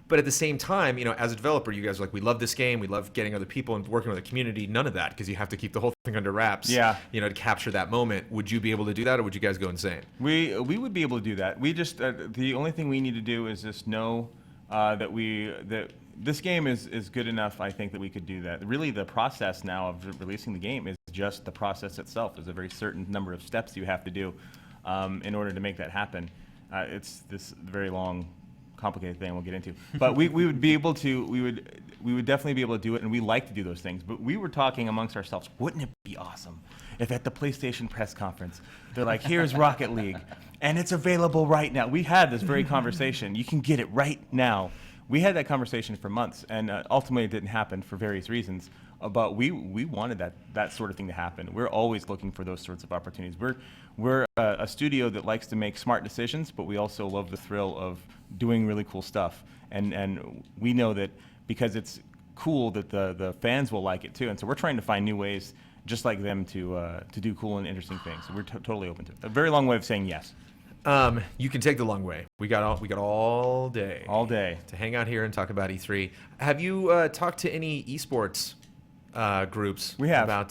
But at the same time, as a developer, you guys are like, we love this game. We love getting other people and working with the community. None of that, because you have to keep the whole thing under wraps. To capture that moment. Would you be able to do that, or would you guys go insane?
We would be able to do that. We just the only thing we need to do is just know that this game is good enough. I think that we could do that. Really, the process now of releasing the game is just the process itself. There's a very certain number of steps you have to do in order to make that happen. It's this very long, complicated thing we'll get into, but we would be able to, we would definitely be able to do it, and we like to do those things. But we were talking amongst ourselves, wouldn't it be awesome if at the PlayStation press conference they're like, here's Rocket League and it's available right now. We had this very conversation. You can get it right now. We had that conversation for months, and ultimately it didn't happen for various reasons. But we wanted that sort of thing to happen. We're always looking for those sorts of opportunities. We're a studio that likes to make smart decisions, but we also love the thrill of doing really cool stuff. And we know that because it's cool, that the fans will like it too. And so we're trying to find new ways, just like them, to do cool and interesting things. So we're totally open to it. A very long way of saying yes.
You can take the long way. We got all day.
All day
to hang out here and talk about E3. Have you talked to any esports groups about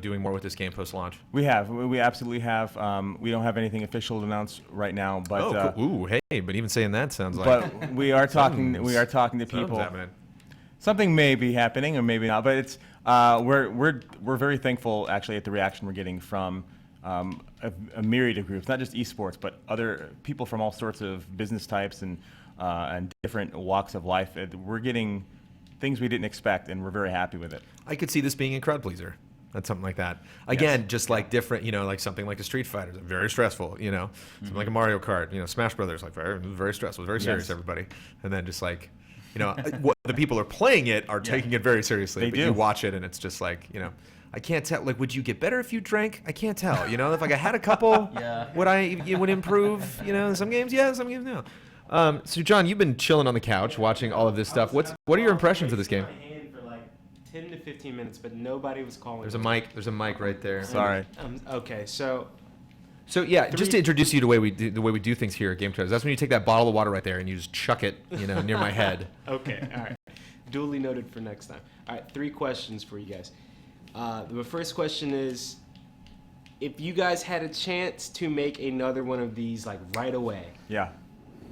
doing more with this game post launch?
We have. We absolutely have. We don't have anything official to announce right now, but
cool. Hey, but even saying that sounds like.
But we are talking. We are talking to people. Something may be happening or maybe not, but it's we're very thankful actually at the reaction we're getting from a myriad of groups, not just esports, but other people from all sorts of business types and different walks of life. We're getting things we didn't expect, and we're very happy with it.
I could see this being a crowd pleaser. That's something like that. Again, just like different, like something like a Street Fighter, very stressful, something like a Mario Kart, Smash Brothers, like very, very stressful, very serious, everybody. And then just like, what the people are playing it are taking it very seriously. But you watch it and it's just like, I can't tell. Like, would you get better if you drank? I can't tell. If like I had a couple, would it would improve? Some games, some games, no. So John, you've been chilling on the couch watching all of this stuff. What are your impressions of this game?
10 to 15 minutes, but nobody was calling.
There's a mic. There's a mic right there.
Sorry.
Okay, so
yeah, just to introduce you to the way we do things here at GameTrailers. That's when you take that bottle of water right there and you just chuck it, near my head.
Okay, all right. Duly noted for next time. All right, 3 questions for you guys. The first question is, if you guys had a chance to make another one of these like right away,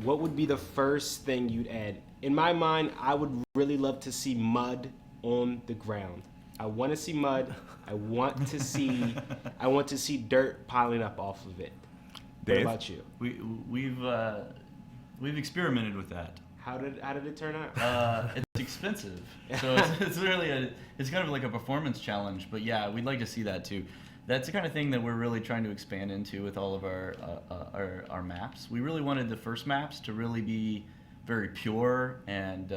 what would be the first thing you'd add? In my mind, I would really love to see mud on the ground. I want to see mud. I want to see dirt piling up off of it.
Dave?
What about you?
We've experimented with that.
How did it turn out?
It's expensive, so it's really it's kind of like a performance challenge. But yeah, we'd like to see that too. That's the kind of thing that we're really trying to expand into with all of our maps. We really wanted the first maps to really be very pure and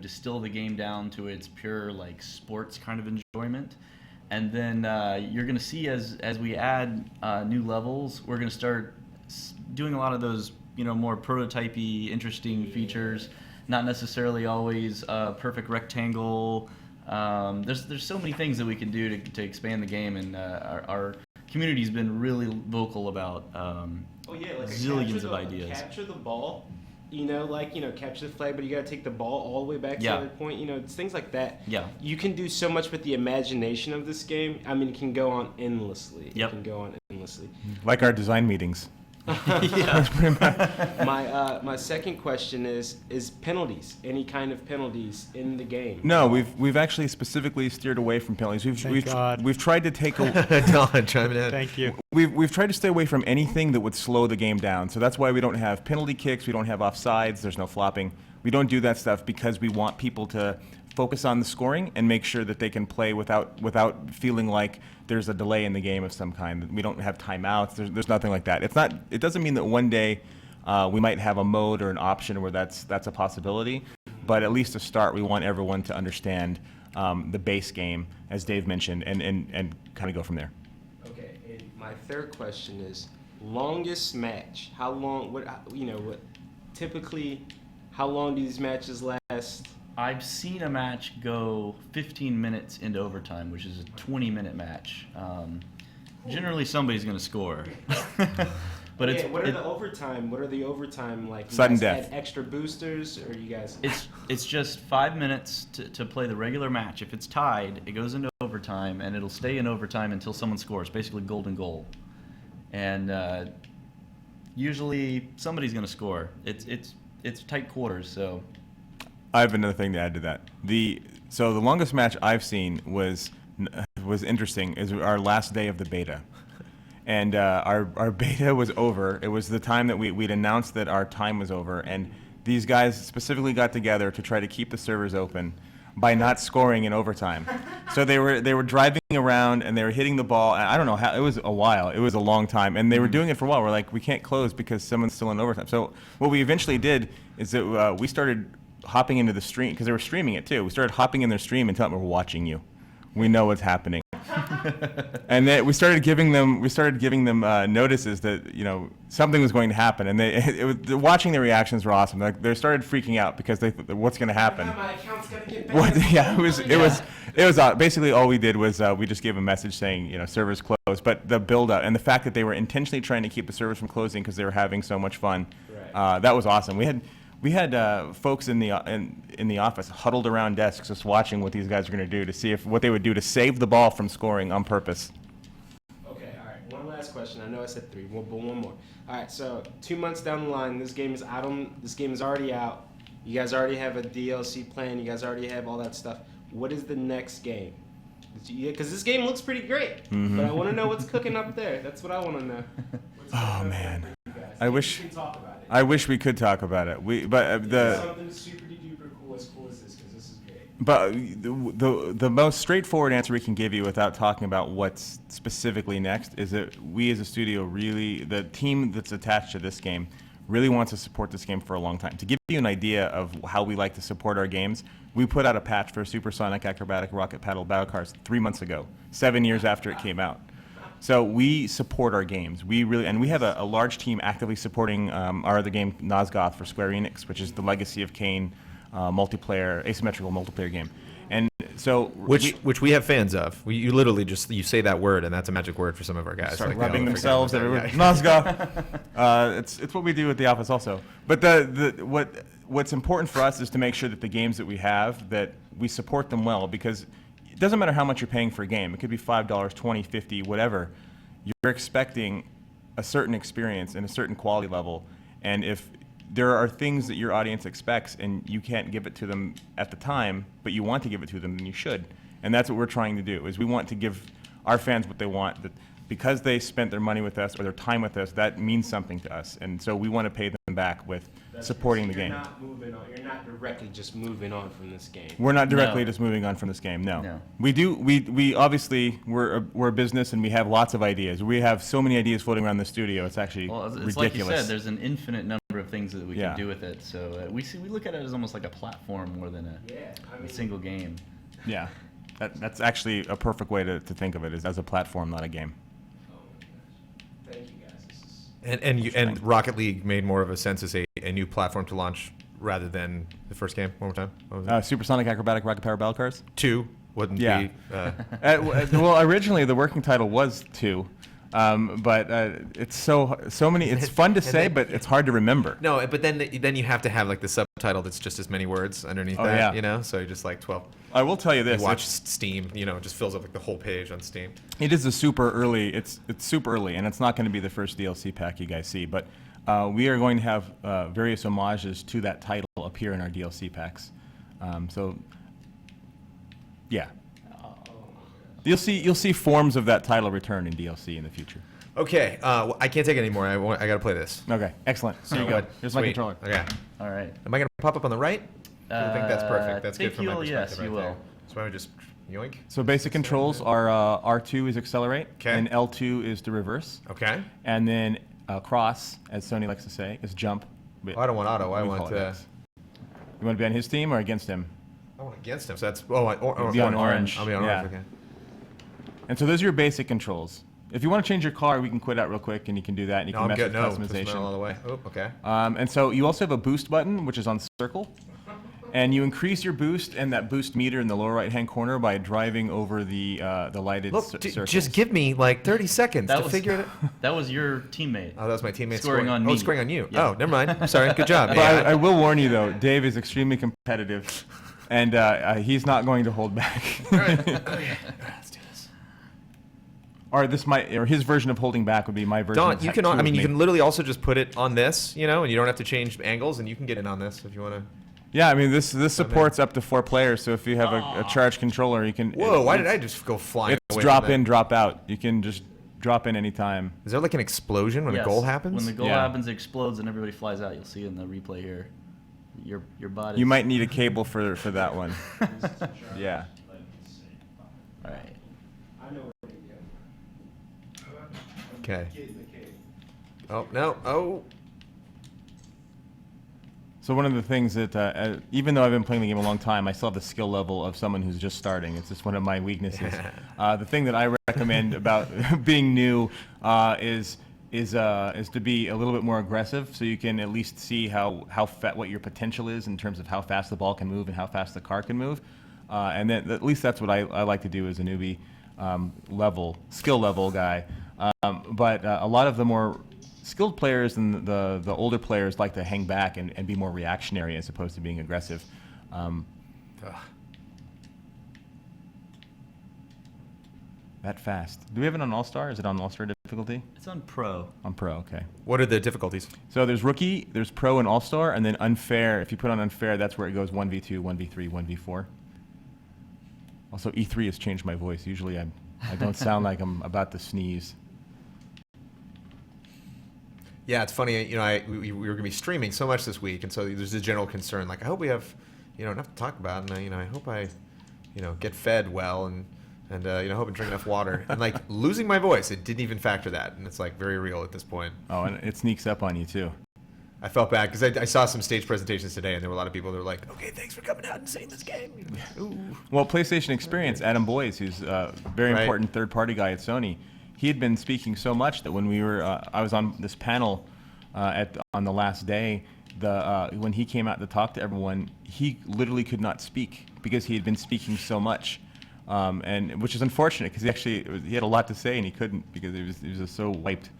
distill the game down to its pure like sports kind of enjoyment. And then you're going to see as we add new levels, we're going to start doing a lot of those more prototypey, interesting features. Not necessarily always a perfect rectangle. There's so many things that we can do to expand the game, and our community's been really vocal about zillions of ideas.
Capture the ball. Capture the flag, but you got to take the ball all the way back to the other point. It's things like that.
Yeah.
You can do so much with the imagination of this game. I mean, it can go on endlessly.
Yep.
It can go on endlessly.
Like our design meetings.
My second question is
penalties?
Any kind of penalties in the game?
No, we've actually specifically steered away from penalties. We've tried to take
Don, chime in.
Thank you.
We've tried to stay away from anything that would slow the game down. So that's why we don't have penalty kicks, we don't have offsides, there's no flopping. We don't do that stuff because we want people to focus on the scoring and make sure that they can play without feeling like there's a delay in the game of some kind. We don't have timeouts. There's nothing like that. It doesn't mean that one day we might have a mode or an option where that's a possibility. But at least to start, we want everyone to understand the base game, as Dave mentioned, and kind of go from there.
Okay. And my third question is longest match. How long? Typically, how long do these matches last?
I've seen a match go 15 minutes into overtime, which is a 20-minute match. Generally, somebody's going to score. But
what are the overtime like?
Sudden death.
Add extra boosters, or you guys?
It's just 5 minutes to play the regular match. If it's tied, it goes into overtime, and it'll stay in overtime until someone scores. Basically, golden goal. And usually, somebody's going to score. It's tight quarters, so.
I have another thing to add to that. So the longest match I've seen was interesting. Is our last day of the beta, and our beta was over. It was the time that we'd announced that our time was over, and these guys specifically got together to try to keep the servers open by not scoring in overtime. So they were driving around and they were hitting the ball. I don't know how. It was a while. It was a long time, and they were doing it for a while. We're like, we can't close because someone's still in overtime. So what we eventually did is that we started hopping into the stream because they were streaming it too. We started hopping in their stream and telling them, we're watching you. We know what's happening. And then we started giving them notices that something was going to happen, and watching their reactions were awesome. Like they started freaking out because they thought, what's going to happen?
My account's gonna get banned.
It was basically all we did was we just gave a message saying servers closed. But the build up and the fact that they were intentionally trying to keep the servers from closing because they were having so much fun, that was awesome. We had folks in the office huddled around desks just watching what these guys are going to do to see what they would do to save the ball from scoring on purpose.
Okay, all right. One last question. I know I said 3, but one more. All right, so 2 months down the line, this game is This game is already out. You guys already have a DLC plan. You guys already have all that stuff. What is the next game? Because this game looks pretty great, but I want to know what's cooking up there. That's what I want to know.
Oh man, I
We
wish
can talk about it.
I wish we could talk about it.
Something super duper cool as this, because this is great.
But the most straightforward answer we can give you without talking about what's specifically next is that we as a studio the team that's attached to this game really wants to support this game for a long time. To give you an idea of how we like to support our games, we put out a patch for Supersonic Acrobatic Rocket Paddle Battle Cars 3 months ago, 7 years after it came out. So we support our games. We have a large team actively supporting our other game, Nosgoth, for Square Enix, which is the Legacy of Kain multiplayer, asymmetrical multiplayer game. And so
which we have fans of. You literally you say that word, and that's a magic word for some of our guys.
Start rubbing themselves everywhere. Nosgoth. It's what we do at the office also. But what's important for us is to make sure that the games that we have, that we support them well, because it doesn't matter how much you're paying for a game. It could be $5, $20, $50, whatever. You're expecting a certain experience and a certain quality level, and if there are things that your audience expects and you can't give it to them at the time, but you want to give it to them, then you should. And that's what we're trying to do, is we want to give our fans what they want. That because they spent their money with us or their time with us, that means something to us. And so we want to pay them back with supporting the game.
You're not directly just moving on from this game.
We're not directly just moving on from this game, no. We do, we obviously, we're a business and we have lots of ideas. We have so many ideas floating around the studio, it's actually ridiculous.
Like you said, there's an infinite number of things that we can do with it. So we look at it as almost like a platform more than a single game.
Yeah, that's actually a perfect way to think of it, is as a platform, not a game.
Thank you guys.
And Rocket League made more of a sense as a new platform to launch rather than the first game. One more time. What was it?
Supersonic Acrobatic Rocket Power Battle Cars
2 wouldn't be.
Well, originally the working title was 2. But it's so many. It's fun to say, but it's hard to remember.
No, but then you have to have like the subtitle that's just as many words underneath that.
Yeah.
You know, so you're just like 12.
I will tell you this:
you watch Steam. You know, it just fills up like the whole page on Steam.
It is a super early. It's super early, and it's not going to be the first DLC pack you guys see. But we are going to have various homages to that title appear in our DLC packs. So yeah. You'll see forms of that title return in DLC in the future.
Okay, I can't take it anymore. I got to play this.
Okay, excellent. Here you go. Here's my controller.
Okay.
All right.
Am I going to pop up on the right? I think that's perfect. That's good from my perspective.
Yes, you will.
There. So I would just yoink.
So basic controls are R2 is accelerate, and L2 is to reverse.
Okay.
And then cross, as Sony likes to say, is jump.
I don't want auto. I want.
You want to be on his team or against him?
I want against him. So that's
be on orange.
I'll be on orange. Okay.
And so those are your basic controls. If you want to change your car, we can quit out real quick, and you can do that. And you can mess with customization.
all the way. Oh, okay.
And so you also have a boost button, which is on circle. And you increase your boost and that boost meter in the lower right-hand corner by driving over the lighted circles.
Just give me like 30 seconds to figure it out.
That was your teammate.
Oh, that was my teammate
scoring on me.
Oh, scoring on you.
Yeah.
Oh, never mind. I'm sorry. Good job.
But I will warn you, though, Dave is extremely competitive, and he's not going to hold back.
All right. Okay. Let's do this.
Or his version of holding back would be my version.
Don, you can. I mean, you can literally also just put it on this, you know, and you don't have to change angles, and you can get in on this if you want to.
Yeah, I mean, this supports up to 4 players, so if you have a charged controller, you can...
Whoa, why did I just go flying
It's
away
drop
from
in, drop out. You can just drop in anytime.
Is there like an explosion when a goal happens?
When the goal happens, it explodes and everybody flies out. You'll see in the replay here. Your body.
You might need a cable for that one. Yeah.
All right.
I know where to go.
Okay. Oh, no. Oh.
So one of the things that, even though I've been playing the game a long time, I still have the skill level of someone who's just starting. It's just one of my weaknesses. The thing that I recommend about being new is to be a little bit more aggressive, so you can at least see what your potential is in terms of how fast the ball can move and how fast the car can move. And then at least that's what I like to do as a newbie skill level guy. But a lot of the more skilled players and the older players like to hang back and be more reactionary as opposed to being aggressive. That fast. Do we have it on All-Star? Is it on All-Star difficulty?
It's on Pro.
On Pro, okay.
What are the difficulties?
So there's Rookie, there's Pro and All-Star, and then Unfair. If you put on Unfair, that's where it goes 1v2, 1v3, 1v4. Also, E3 has changed my voice. Usually I don't sound like I'm about to sneeze.
Yeah, it's funny. You know, we were going to be streaming so much this week, and so there's a general concern. Like, I hope we have, enough to talk about, and I hope I, get fed well, and I hope I drink enough water. And like losing my voice, it didn't even factor that, and it's like very real at this point.
Oh, and it sneaks up on you too.
I felt bad because I saw some stage presentations today, and there were a lot of people that were like, "Okay, thanks for coming out and saying this game." Ooh.
Well, PlayStation Experience, Adam Boyes, who's a very important third-party guy at Sony, he had been speaking so much that when we were, I was on this panel on the last day. When he came out to talk to everyone, he literally could not speak because he had been speaking so much, and which is unfortunate because he had a lot to say and he couldn't because he was just so wiped.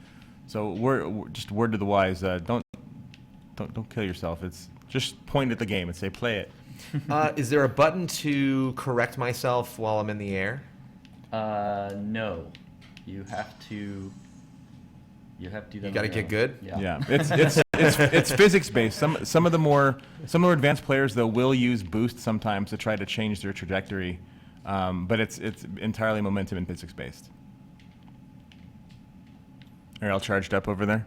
So we're just word to the wise: don't kill yourself. It's just point at the game and say play it.
Is there a button to correct myself while I'm in the air?
No. You have to do that.
You got to get good.
Yeah. It's physics based. Some of the more advanced players though will use boost sometimes to try to change their trajectory, but it's entirely momentum and physics based. Are you all charged up over there?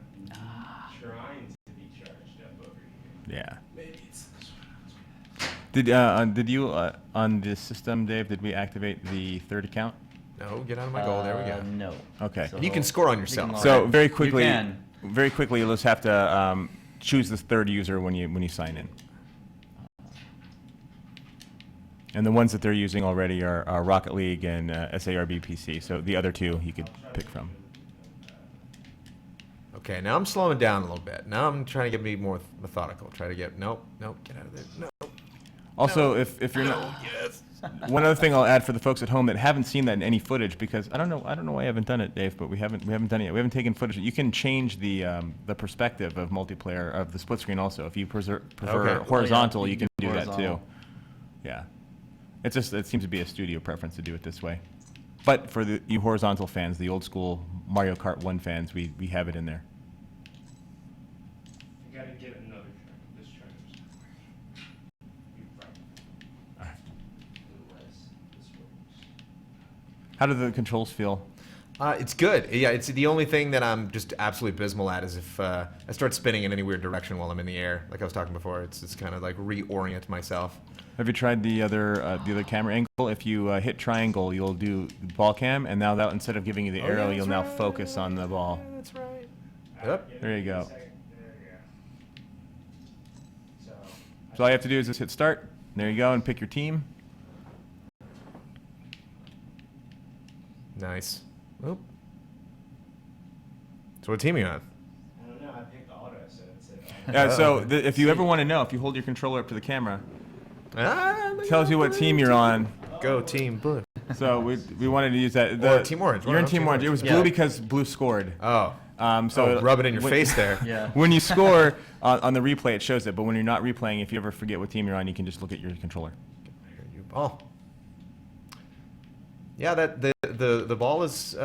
Trying to be charged up over here.
Yeah.
Maybe it's
Did you on this system, Dave? Did we activate the third account?
No, get out of my goal. There we go.
No.
Okay.
So you can score on yourself.
So very quickly, you'll just have to choose this third user when you sign in. And the ones that they're using already are Rocket League and SARB PC. So the other two you could pick from.
Okay, now I'm slowing down a little bit. Now I'm trying to get more methodical. Try to get nope, get out of there. No.
Also, if you're not, one other thing I'll add for the folks at home that haven't seen that in any footage, because I don't know why I haven't done it, Dave, but we haven't done it yet. We haven't taken footage. You can change the perspective of multiplayer of the split screen also. If you prefer horizontal, you can do that too. Yeah, it seems to be a studio preference to do it this way. But for you horizontal fans, the old school Mario Kart 1 fans, we have it in there.
You gotta get another trainer. This trainer's not working.
All right. How do the controls feel?
It's good. Yeah, it's the only thing that I'm just absolutely abysmal at is if I start spinning in any weird direction while I'm in the air. Like I was talking before, it's kind of like reorient myself.
Have you tried the other camera angle? If you hit triangle, you'll do ball cam, and now that instead of giving you the arrow, you'll now focus on the ball.
Yeah, that's right. Yep.
There you go. So all you have to do is just hit start. There you go, and pick your team.
Nice. Oop. So what team are you on?
I don't know. I picked auto, so it's
Yeah. So if you ever want to know, if you hold your controller up to the camera, tells you what team you're on.
Go Team Blue.
So we wanted to use that.
Or Team Orange.
You're in Team Orange. It was blue because blue scored.
Oh.
So
rub it in your face there.
Yeah.
When you score on the replay, it shows it. But when you're not replaying, if you ever forget what team you're on, you can just look at your controller.
Oh. Yeah, the ball is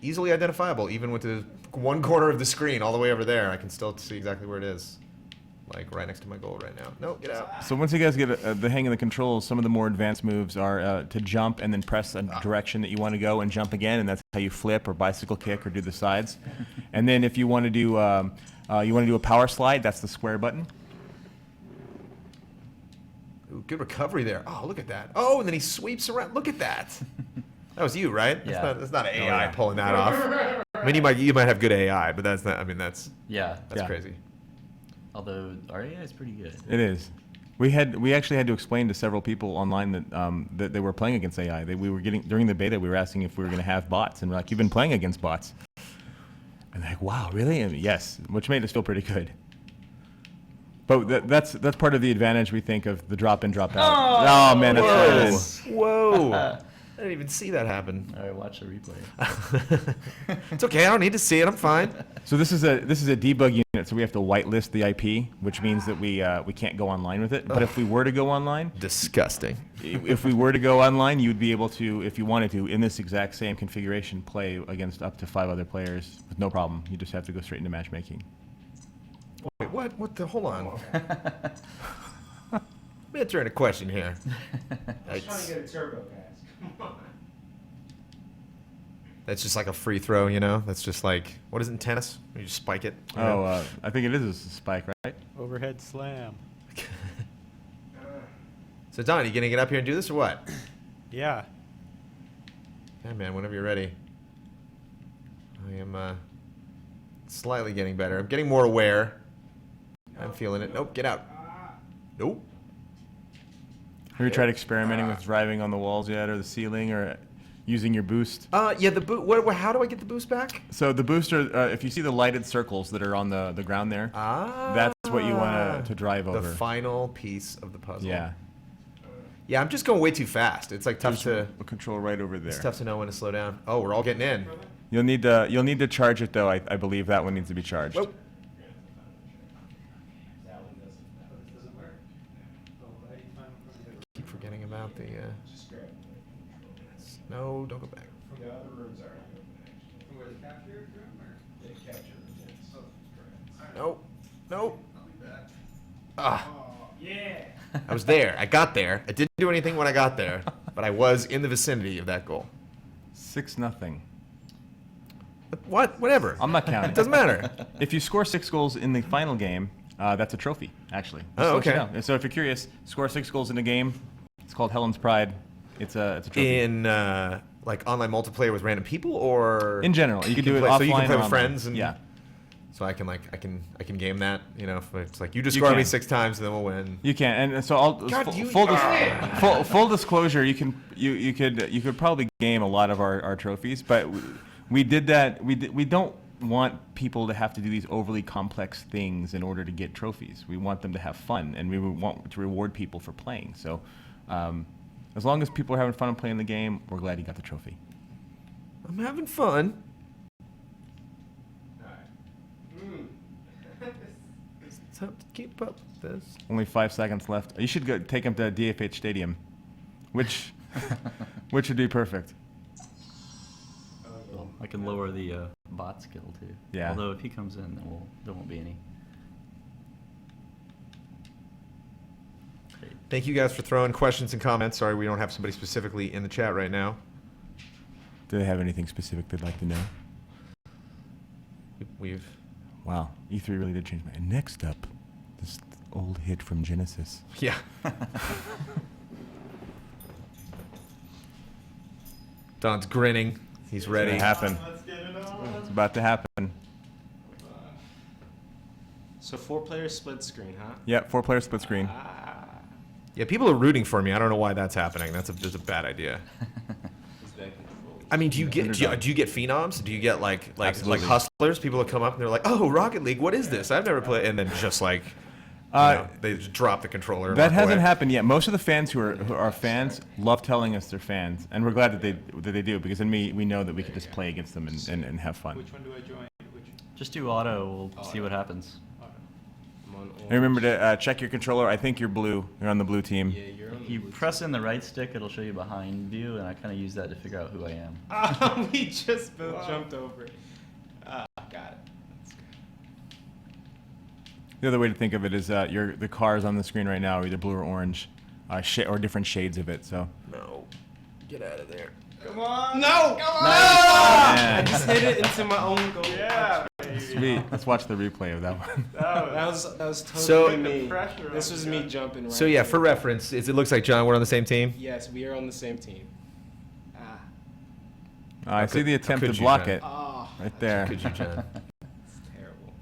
easily identifiable, even with the one corner of the screen all the way over there. I can still see exactly where it is. Like right next to my goal right now. No, get out.
So once you guys get the hang of the controls, some of the more advanced moves are to jump and then press a direction that you want to go and jump again, and that's how you flip or bicycle kick or do the sides. And then if you want to do a power slide, that's the square button.
Ooh, good recovery there. Oh, look at that. Oh, and then he sweeps around. Look at that. That was you, right?
Yeah.
That's not an AI pulling that off. I mean, you might have good AI, but that's not. I mean, that's crazy.
Although our AI is pretty good.
It is. We actually had to explain to several people online that they were playing against AI. We were getting during the beta. We were asking if we were going to have bots, and we're like, "You've been playing against bots." And they're like, "Wow, really?" And yes, which made us feel pretty good. But that's part of the advantage we think of the drop in, drop out. Oh man, that's
Whoa. didn't even see that happen.
All right, watch the replay.
It's okay. I don't need to see it. I'm fine.
So this is a debug unit, so we have to whitelist the IP, which means that we can't go online with it. But if we were to go online,
disgusting.
If we were to go online, you would be able to, if you wanted to, in this exact same configuration, play against up to 5 other players with no problem. You just have to go straight into matchmaking.
Wait, what? What the? Hold on. I'm answering a question here.
I was trying to get a turbo pass. Come on.
That's just like a free throw, you know? That's just like, what is it in tennis? You just spike it.
Oh, I think it is a spike, right?
Overhead slam.
So, Don, you going to get up here and do this or what?
Yeah.
Yeah, man, whenever you're ready. I am slightly getting better. I'm getting more aware. I'm feeling it. Nope, get out. Nope.
Have you tried experimenting with driving on the walls yet, or the ceiling, or using your boost?
Yeah, the boost. How do I get the boost back?
So the booster, if you see the lighted circles that are on the ground there, that's what you want to drive over.
The final piece of the puzzle.
Yeah.
Yeah, I'm just going way too fast. It's like tough
There's
to
a control right over there.
It's tough to know when to slow down. Oh, we're all getting in.
You'll need to charge it though. I believe that one needs to be charged.
Whoa. Keep forgetting about the. No, don't go back.
The other rooms are from where the cafeteria room, or they capture the
No, no. Ah.
Yeah.
I was there. I got there. I didn't do anything when I got there, but I was in the vicinity of that goal.
6-0.
What? Whatever.
I'm not counting.
It doesn't matter.
If you score 6 goals in the final game, that's a trophy, actually. Just
Oh,
to let you
okay.
know. So if you're curious, score 6 goals in a game. It's called Helen's Pride. It's a trophy.
In like online multiplayer with random people, or
In general, you can do it
play,
offline
so you can play
or
with
online.
friends, and
Yeah.
So I can game that. You know, if it's like you just
You
score me
can.
6 times, and then we'll win.
You can, and so full disclosure, you could probably game a lot of our trophies, but we did that. We don't want people to have to do these overly complex things in order to get trophies. We want them to have fun, and we want to reward people for playing. So, as long as people are having fun and playing the game, we're glad you got the trophy.
I'm having fun. It's tough to keep up with this.
Only 5 seconds left. You should go take him to DFH Stadium, which would be perfect.
Well, I can lower the bot skill too.
Yeah.
Although if he comes in, then there won't be any.
Thank you guys for throwing questions and comments. Sorry we don't have somebody specifically in the chat right now.
Do they have anything specific they'd like to know?
We've.
Wow, E3 really did change my. And next up, this old hit from Genesis.
Yeah. Don's grinning. He's ready.
It's gonna happen.
Let's get it on.
It's about to happen.
So 4-player split screen, huh?
Yeah, 4-player split screen.
Yeah, people are rooting for me. I don't know why that's happening. That's a bad idea. I mean, do you get phenoms? Do you get like hustlers? People that come up and they're like, "Oh, Rocket League, what is this? I've never played." And then just like, they just drop the controller. And
That
walk
hasn't
away.
happened yet. Most of the fans who are fans love telling us they're fans, and we're glad that they do, because then we know that we can just play against them and have fun.
Which one do I join?
Just do auto. We'll see what happens.
And remember to check your controller. I think you're blue. You're on the blue team.
Yeah, you're on
If you press in the right stick, it'll show you behind view, and I kind of use that to figure out who I am.
We just both jumped over. Got it.
The other way to think of it is the cars on the screen right now are either blue or orange, or different shades of it. So.
No, get out of there.
Come on.
No!
Come on.
I just hit it into my own goal.
Yeah.
Sweet. Let's watch the replay of that one.
That was totally
So-
me. This was me jumping right.
So yeah, for reference, it looks like John, we're on the same team.
Yes, we are on the same team.
I see the attempt to
could you,
block
John?
it.
Oh,
Right there.
Could you, John?
it's terrible.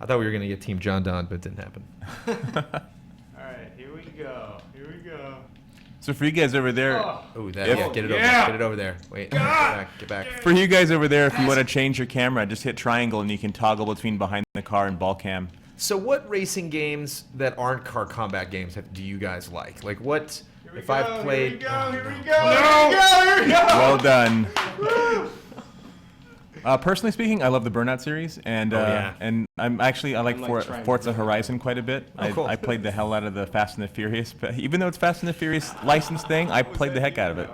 I thought we were gonna get Team John Don, but it didn't happen.
All right, here we go. Here we go.
So for you guys over there,
Oh,
If-
yeah, get it over.
yeah.
Get it over there. Wait, get back. Get back.
for you guys over there, if you want to change your camera, just hit triangle and you can toggle between behind the car and ball cam.
So what racing games that aren't car combat games do you guys like? Like what? If I've played.
Here we go.
Well done. Personally speaking, I love the Burnout series, and and I like Forza Horizon quite a bit.
Cool.
I played the hell out of the Fast and the Furious, but even though it's Fast and the Furious licensed thing, I played the heck out of it.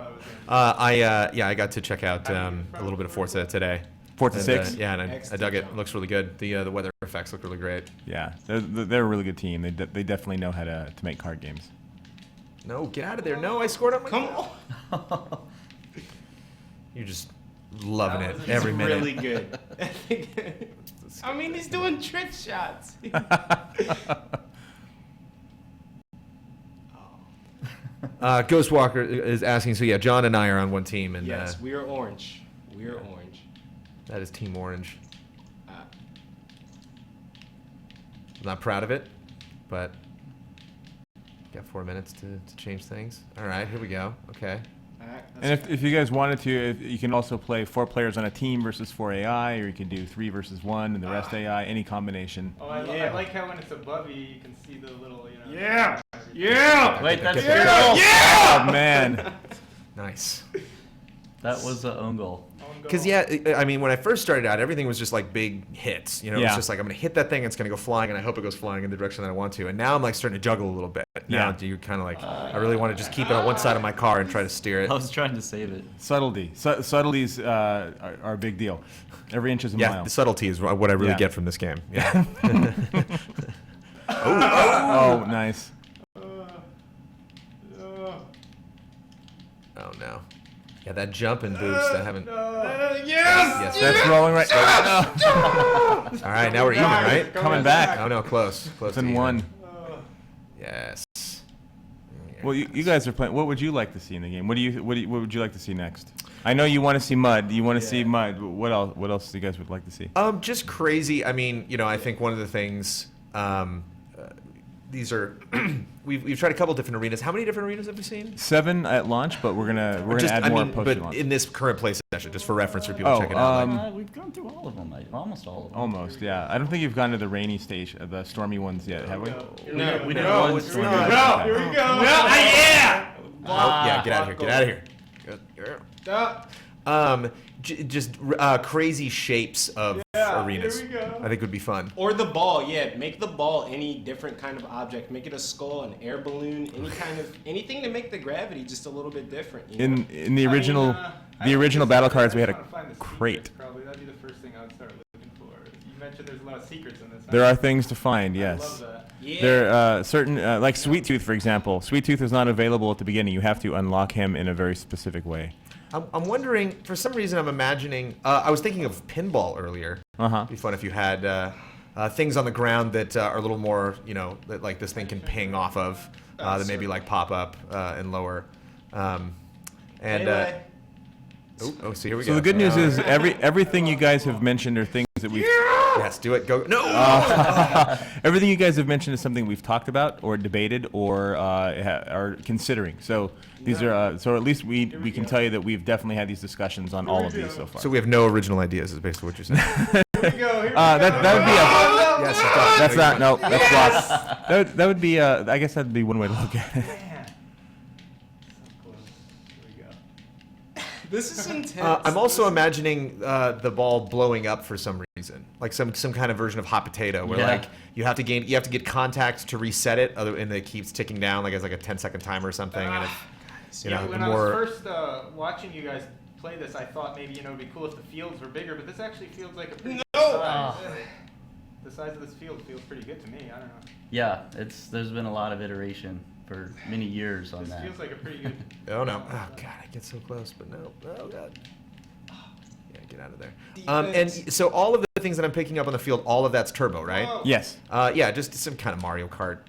I got to check out a little bit of Forza today.
Forza 6.
Yeah, and I dug it. It looks really good. The weather effects look really great.
Yeah, they're a really good team. They definitely know how to make card games.
No, get out of there. No, I scored on my. Come on. You're just loving it every minute.
Really good. I mean, he's doing trick shots.
Ghostwalker is asking. So yeah, John and I are on one team, and
yes, we are orange. We are orange.
That is Team Orange. I'm not proud of it, but got 4 minutes to change things. All right, here we go. Okay.
And if you guys wanted to, you can also play 4 players on a team versus 4 AI, or you can do 3 versus 1 and the rest AI, any combination.
Oh, I like how when it's above you, you can see the little,
Yeah! Yeah!
Wait, that's
Yeah!
Oh, man.
Nice.
That was an own goal.
Because I mean, when I first started out, everything was just like big hits. You know, it's just like I'm gonna hit that thing, it's gonna go flying, and I hope it goes flying in the direction that I want to. And now I'm like starting to juggle a little bit. Now you kind of like, I really want to just keep it on one side of my car and try to steer it.
I was trying to save it.
Subtlety. Subtleties are a big deal. Every inch is a mile.
Yeah, the subtlety is what I really get from this game. Yeah.
Oh, nice.
Oh no. Yeah, that jumping boost. I haven't.
Yes!
That's rolling right.
All right, now we're even, right?
Coming back.
Oh no, close.
It's in 1.
Yes.
Well, you guys are playing. What would you like to see in the game? What would you like to see next? I know you want to see mud. You want to see mud. What else? What else do you guys would like to see?
Just crazy. I mean, I think one of the things. These are we've tried a couple different arenas. How many different arenas have we seen?
7 at launch, but we're gonna add more post launch.
But in this current play session, just for reference for people checking out.
We've gone through all of them, almost all of them.
Almost, yeah. I don't think you've gone to the rainy stage, the stormy ones yet, have we?
No, we did one stormy.
No, here we go. Yeah!
Oh, yeah, get out of here. Get out of here. Just crazy shapes of arenas.
Here we go.
I think would be fun.
Or the ball, make the ball any different kind of object. Make it a skull, an air balloon, anything to make the gravity just a little bit different.
In the original battle cards, we had a crate.
Probably that'd be the first thing I would start looking for. You mentioned there's a lot of secrets in this.
There are things to find, yes.
I love that.
Yeah.
There are certain, like Sweet Tooth, for example. Sweet Tooth is not available at the beginning. You have to unlock him in a very specific way.
I'm wondering, for some reason, I'm imagining. I was thinking of pinball earlier. It'd be fun if you had things on the ground that are a little more, that like this thing can ping off of, that maybe like pop up and lower. So here we go.
So the good news is everything you guys have mentioned are things that we've.
Yes, do it. Go. No.
Everything you guys have mentioned is something we've talked about or debated or are considering. So these are so at least we can tell you that we've definitely had these discussions on all of these so far.
So we have no original ideas, is basically what you're saying.
That would be a.
Yes,
that's not. No, that's blocked. That would be. I guess that'd be one way to look at it.
This is intense.
I'm also imagining the ball blowing up for some reason, like some kind of version of hot potato, where like you have to get contact to reset it, and it keeps ticking down, like it's like a 10-second timer or something. And
when I was first watching you guys play this, I thought maybe it'd be cool if the fields were bigger, but this actually feels like a pretty good size. The size of this field feels pretty good to me. I don't know.
Yeah, there's been a lot of iteration for many years on that.
This feels like a pretty good.
Oh no! Oh god, I get so close, but no! Oh god! Yeah, get out of there. And so all of the things that I'm picking up on the field, all of that's turbo, right?
Whoa.
Yes.
Yeah, just some kind of Mario Kart.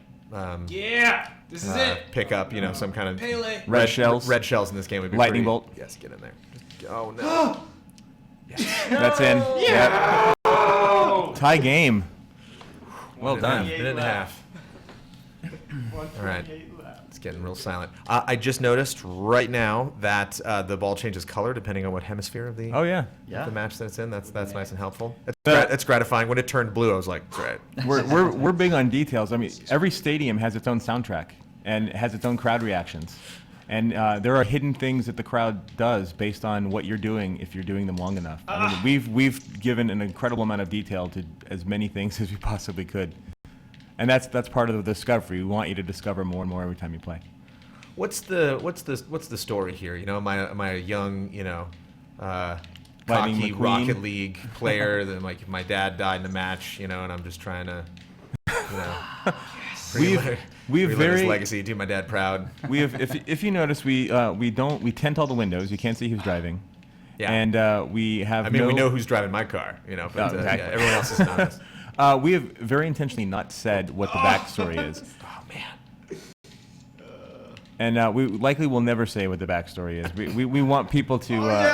This is it.
Pick up, some kind of
Pele.
Red shells.
Red shells in this game would be
Lightning
pretty,
bolt.
Yes, get in there. Oh no!
That's in.
Yeah.
Yep. Tie game.
Well done. Minute and a half. All right. It's getting real silent. I just noticed right now that the ball changes color depending on what hemisphere of the the match that it's in. That's nice and helpful. It's gratifying. When it turned blue, I was like, great.
We're big on details. I mean, every stadium has its own soundtrack and has its own crowd reactions. And there are hidden things that the crowd does based on what you're doing if you're doing them long enough. I mean, we've given an incredible amount of detail to as many things as we possibly could. And that's part of the discovery. We want you to discover more and more every time you play.
What's the story here? You know, am I a young, cocky Rocket League player that my dad died in a match, and I'm just trying to,
we have
his legacy, do my dad proud.
We have, if you notice, we tent all the windows. You can't see who's driving.
Yeah.
And we have.
I mean, we know who's driving my car, but
exactly.
Everyone else is not.
We have very intentionally not said what the backstory is.
Oh man.
And we likely will never say what the backstory is. We want people to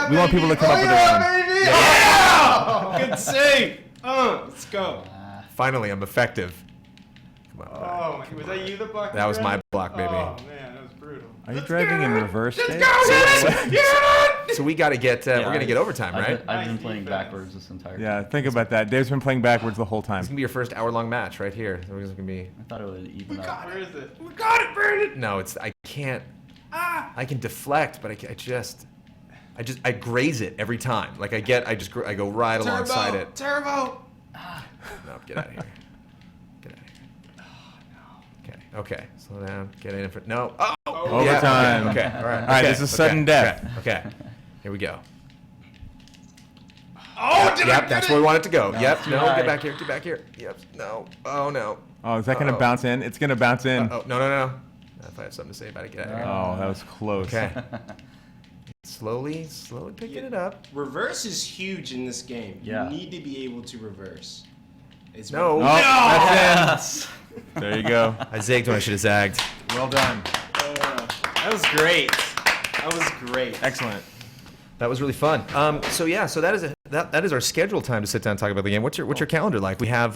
we want people to come up with their own.
Yeah! Good save. Let's go.
Finally, I'm effective. Come on.
Oh, was that you the block?
That was my block, baby.
Oh man, that was brutal.
Are you driving in reverse?
Let's go! So we got to get. We're gonna get overtime, right?
I've been playing backwards this entire time.
Yeah, think about that. Dave's been playing backwards the whole time.
It's gonna be your first hour-long match right here. It's gonna be.
I thought it would even out.
Where is it?
We got it, Brandon. No, I can't. I can deflect, but I graze it every time. Like I go right alongside it.
Turbo.
No, get out of here. Get out of here. Oh no. Okay. Slow down. Get in for no. Oh.
Overtime.
Yeah, okay. All right.
All right. This is sudden death.
Okay. Here we go.
Oh,
yep. That's where we want it to go. Yep. No. Get back here. Get back here. Yep. No. Oh no.
Oh, is that gonna bounce in? It's gonna bounce in.
Oh no. If I have something to say about it, get out of here.
Oh, that was close.
Okay. slowly picking it up.
Reverse is huge in this game.
Yeah.
You need to be able to reverse.
No.
That's in. There you go.
I zagged when I should have zagged.
Well done.
That was great. That was great.
Excellent.
That was really fun. So that is our scheduled time to sit down and talk about the game. What's your calendar like? We have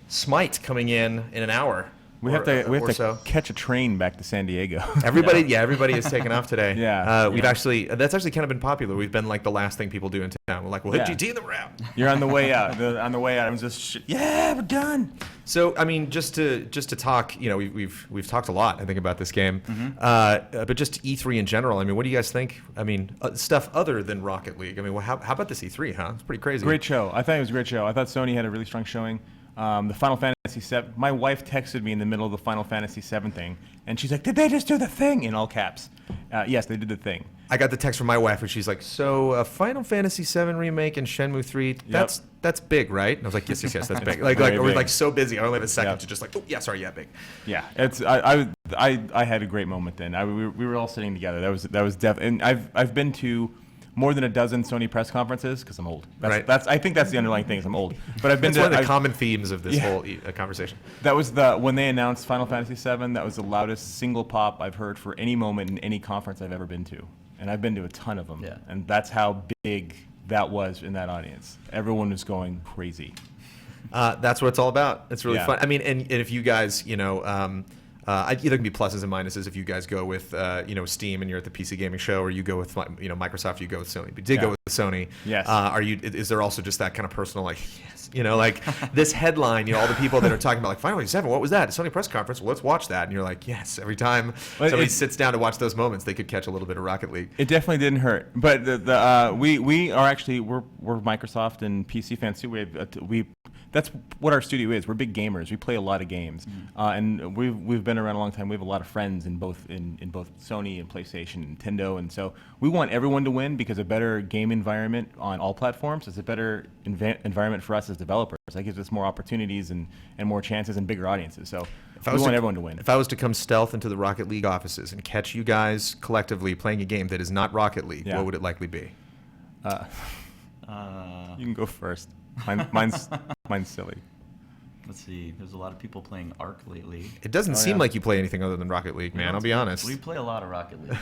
Smite coming in an hour.
We have to catch a train back to San Diego.
Everybody is taking off today.
Yeah.
That's actually kind of been popular. We've been like the last thing people do in town. We're like, we'll hit GT in the round.
You're on the way out. On the way out, I'm just we're done.
So I mean, just to talk, we've talked a lot, I think, about this game, but just E3 in general. I mean, what do you guys think? I mean, stuff other than Rocket League. I mean, how about this E3? Huh? It's pretty crazy.
Great show. I thought it was a great show. I thought Sony had a really strong showing. The Final Fantasy VII. My wife texted me in the middle of the Final Fantasy VII thing, and she's like, "Did they just do the thing?" In all caps. Yes, they did the thing.
I got the text from my wife, and she's like, "So, Final Fantasy VII remake and Shenmue 3. That's big, right?" And I was like, "Yes, that's big." We're like so busy. I only have a second to just like, "Oh, yeah, sorry, yeah, big."
Yeah, it's I had a great moment then. We were all sitting together. That was and I've been to more than a dozen Sony press conferences because I'm old. I think that's the underlying thing is I'm old. But I've been
one of the common themes of this whole conversation.
That was when they announced Final Fantasy VII. That was the loudest single pop I've heard for any moment in any conference I've ever been to, and I've been to a ton of them.
Yeah.
And that's how big that was in that audience. Everyone was going crazy.
That's what it's all about. It's really fun. I mean, and if you guys, either can be pluses and minuses if you guys go with, Steam and you're at the PC Gaming Show, or you go with, Microsoft, you go with Sony. But you did go with Sony.
Yes.
Is there also just that kind of personal, like, yes, like this headline, all the people that are talking about, like, Final Fantasy VII, what was that? A Sony press conference? Well, let's watch that. And you're like, yes, every time somebody sits down to watch those moments, they could catch a little bit of Rocket League.
It definitely didn't hurt. But we are actually, we're Microsoft and PC fans too. That's what our studio is. We're big gamers. We play a lot of games, and we've been around a long time. We have a lot of friends in both Sony and PlayStation, and Nintendo, and so we want everyone to win because a better game environment on all platforms is a better environment for us as developers. That gives us more opportunities and more chances and bigger audiences. So we want everyone to win.
If I was to come stealth into the Rocket League offices and catch you guys collectively playing a game that is not Rocket League, what would it likely be?
You can go first. Mine's silly.
Let's see. There's a lot of people playing Ark lately.
It doesn't seem like you play anything other than Rocket League, man. I'll be honest.
We play a lot of Rocket League.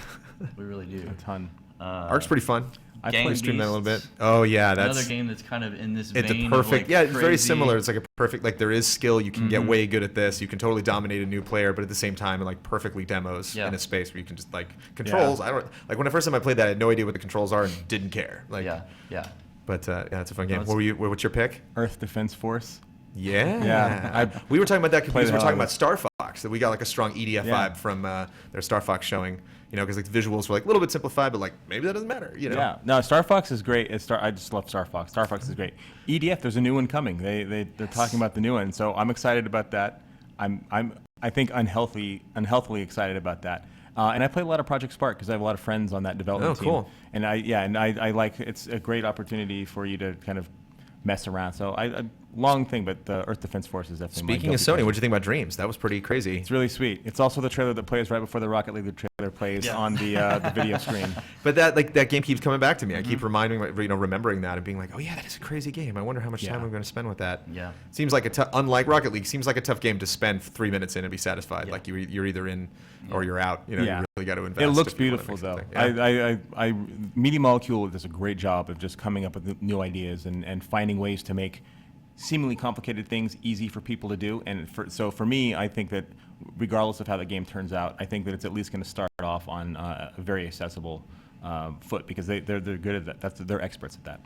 We really do.
A ton.
Ark's pretty fun. I
Gang
streamed that a little bit.
Beasts,
Oh yeah, that's
another game that's kind of in this
it's
vein.
a perfect.
Of like
It's very
crazy.
similar. It's like a perfect. Like there is skill. You can get way good at this. You can totally dominate a new player, but at the same time, it like perfectly demos in a space where you can just like controls. I don't like when the first time I played that, I had no idea what the controls are and didn't care. Like
yeah.
But yeah, it's a fun game. What's your pick?
Earth Defense Force.
Yeah. We were talking about that because we were talking about Star Fox. That we got like a strong EDF
Yeah.
vibe from their Star Fox showing. You know, because like the visuals were like a little bit simplified, but like maybe that doesn't matter. You know.
Yeah. No, Star Fox is great. I just love Star Fox. Star Fox is great. EDF, there's a new one coming. They're talking about the new one, so I'm excited about that. I think unhealthily excited about that. And I play a lot of Project Spark because I have a lot of friends on that development team.
Cool.
And I like it's a great opportunity for you to kind of mess around. So long thing, but the Earth Defense Force is definitely.
Speaking of Sony, what do you think about Dreams? That was pretty crazy.
It's really sweet. It's also the trailer that plays right before the Rocket League trailer plays on the video screen.
But that game keeps coming back to me. I keep remembering that and being like, oh yeah, that is a crazy game. I wonder how much time I'm going to spend with that.
Yeah.
Seems like unlike Rocket League, seems like a tough game to spend 3 minutes in and be satisfied. Yeah. Like you're either in or you're out. You know, you really got to invest.
It looks beautiful though. Yeah. Media Molecule does a great job of just coming up with new ideas and finding ways to make seemingly complicated things easy for people to do. And so for me, I think that regardless of how the game turns out, I think that it's at least going to start off on a very accessible foot because they're good at that. They're experts at that.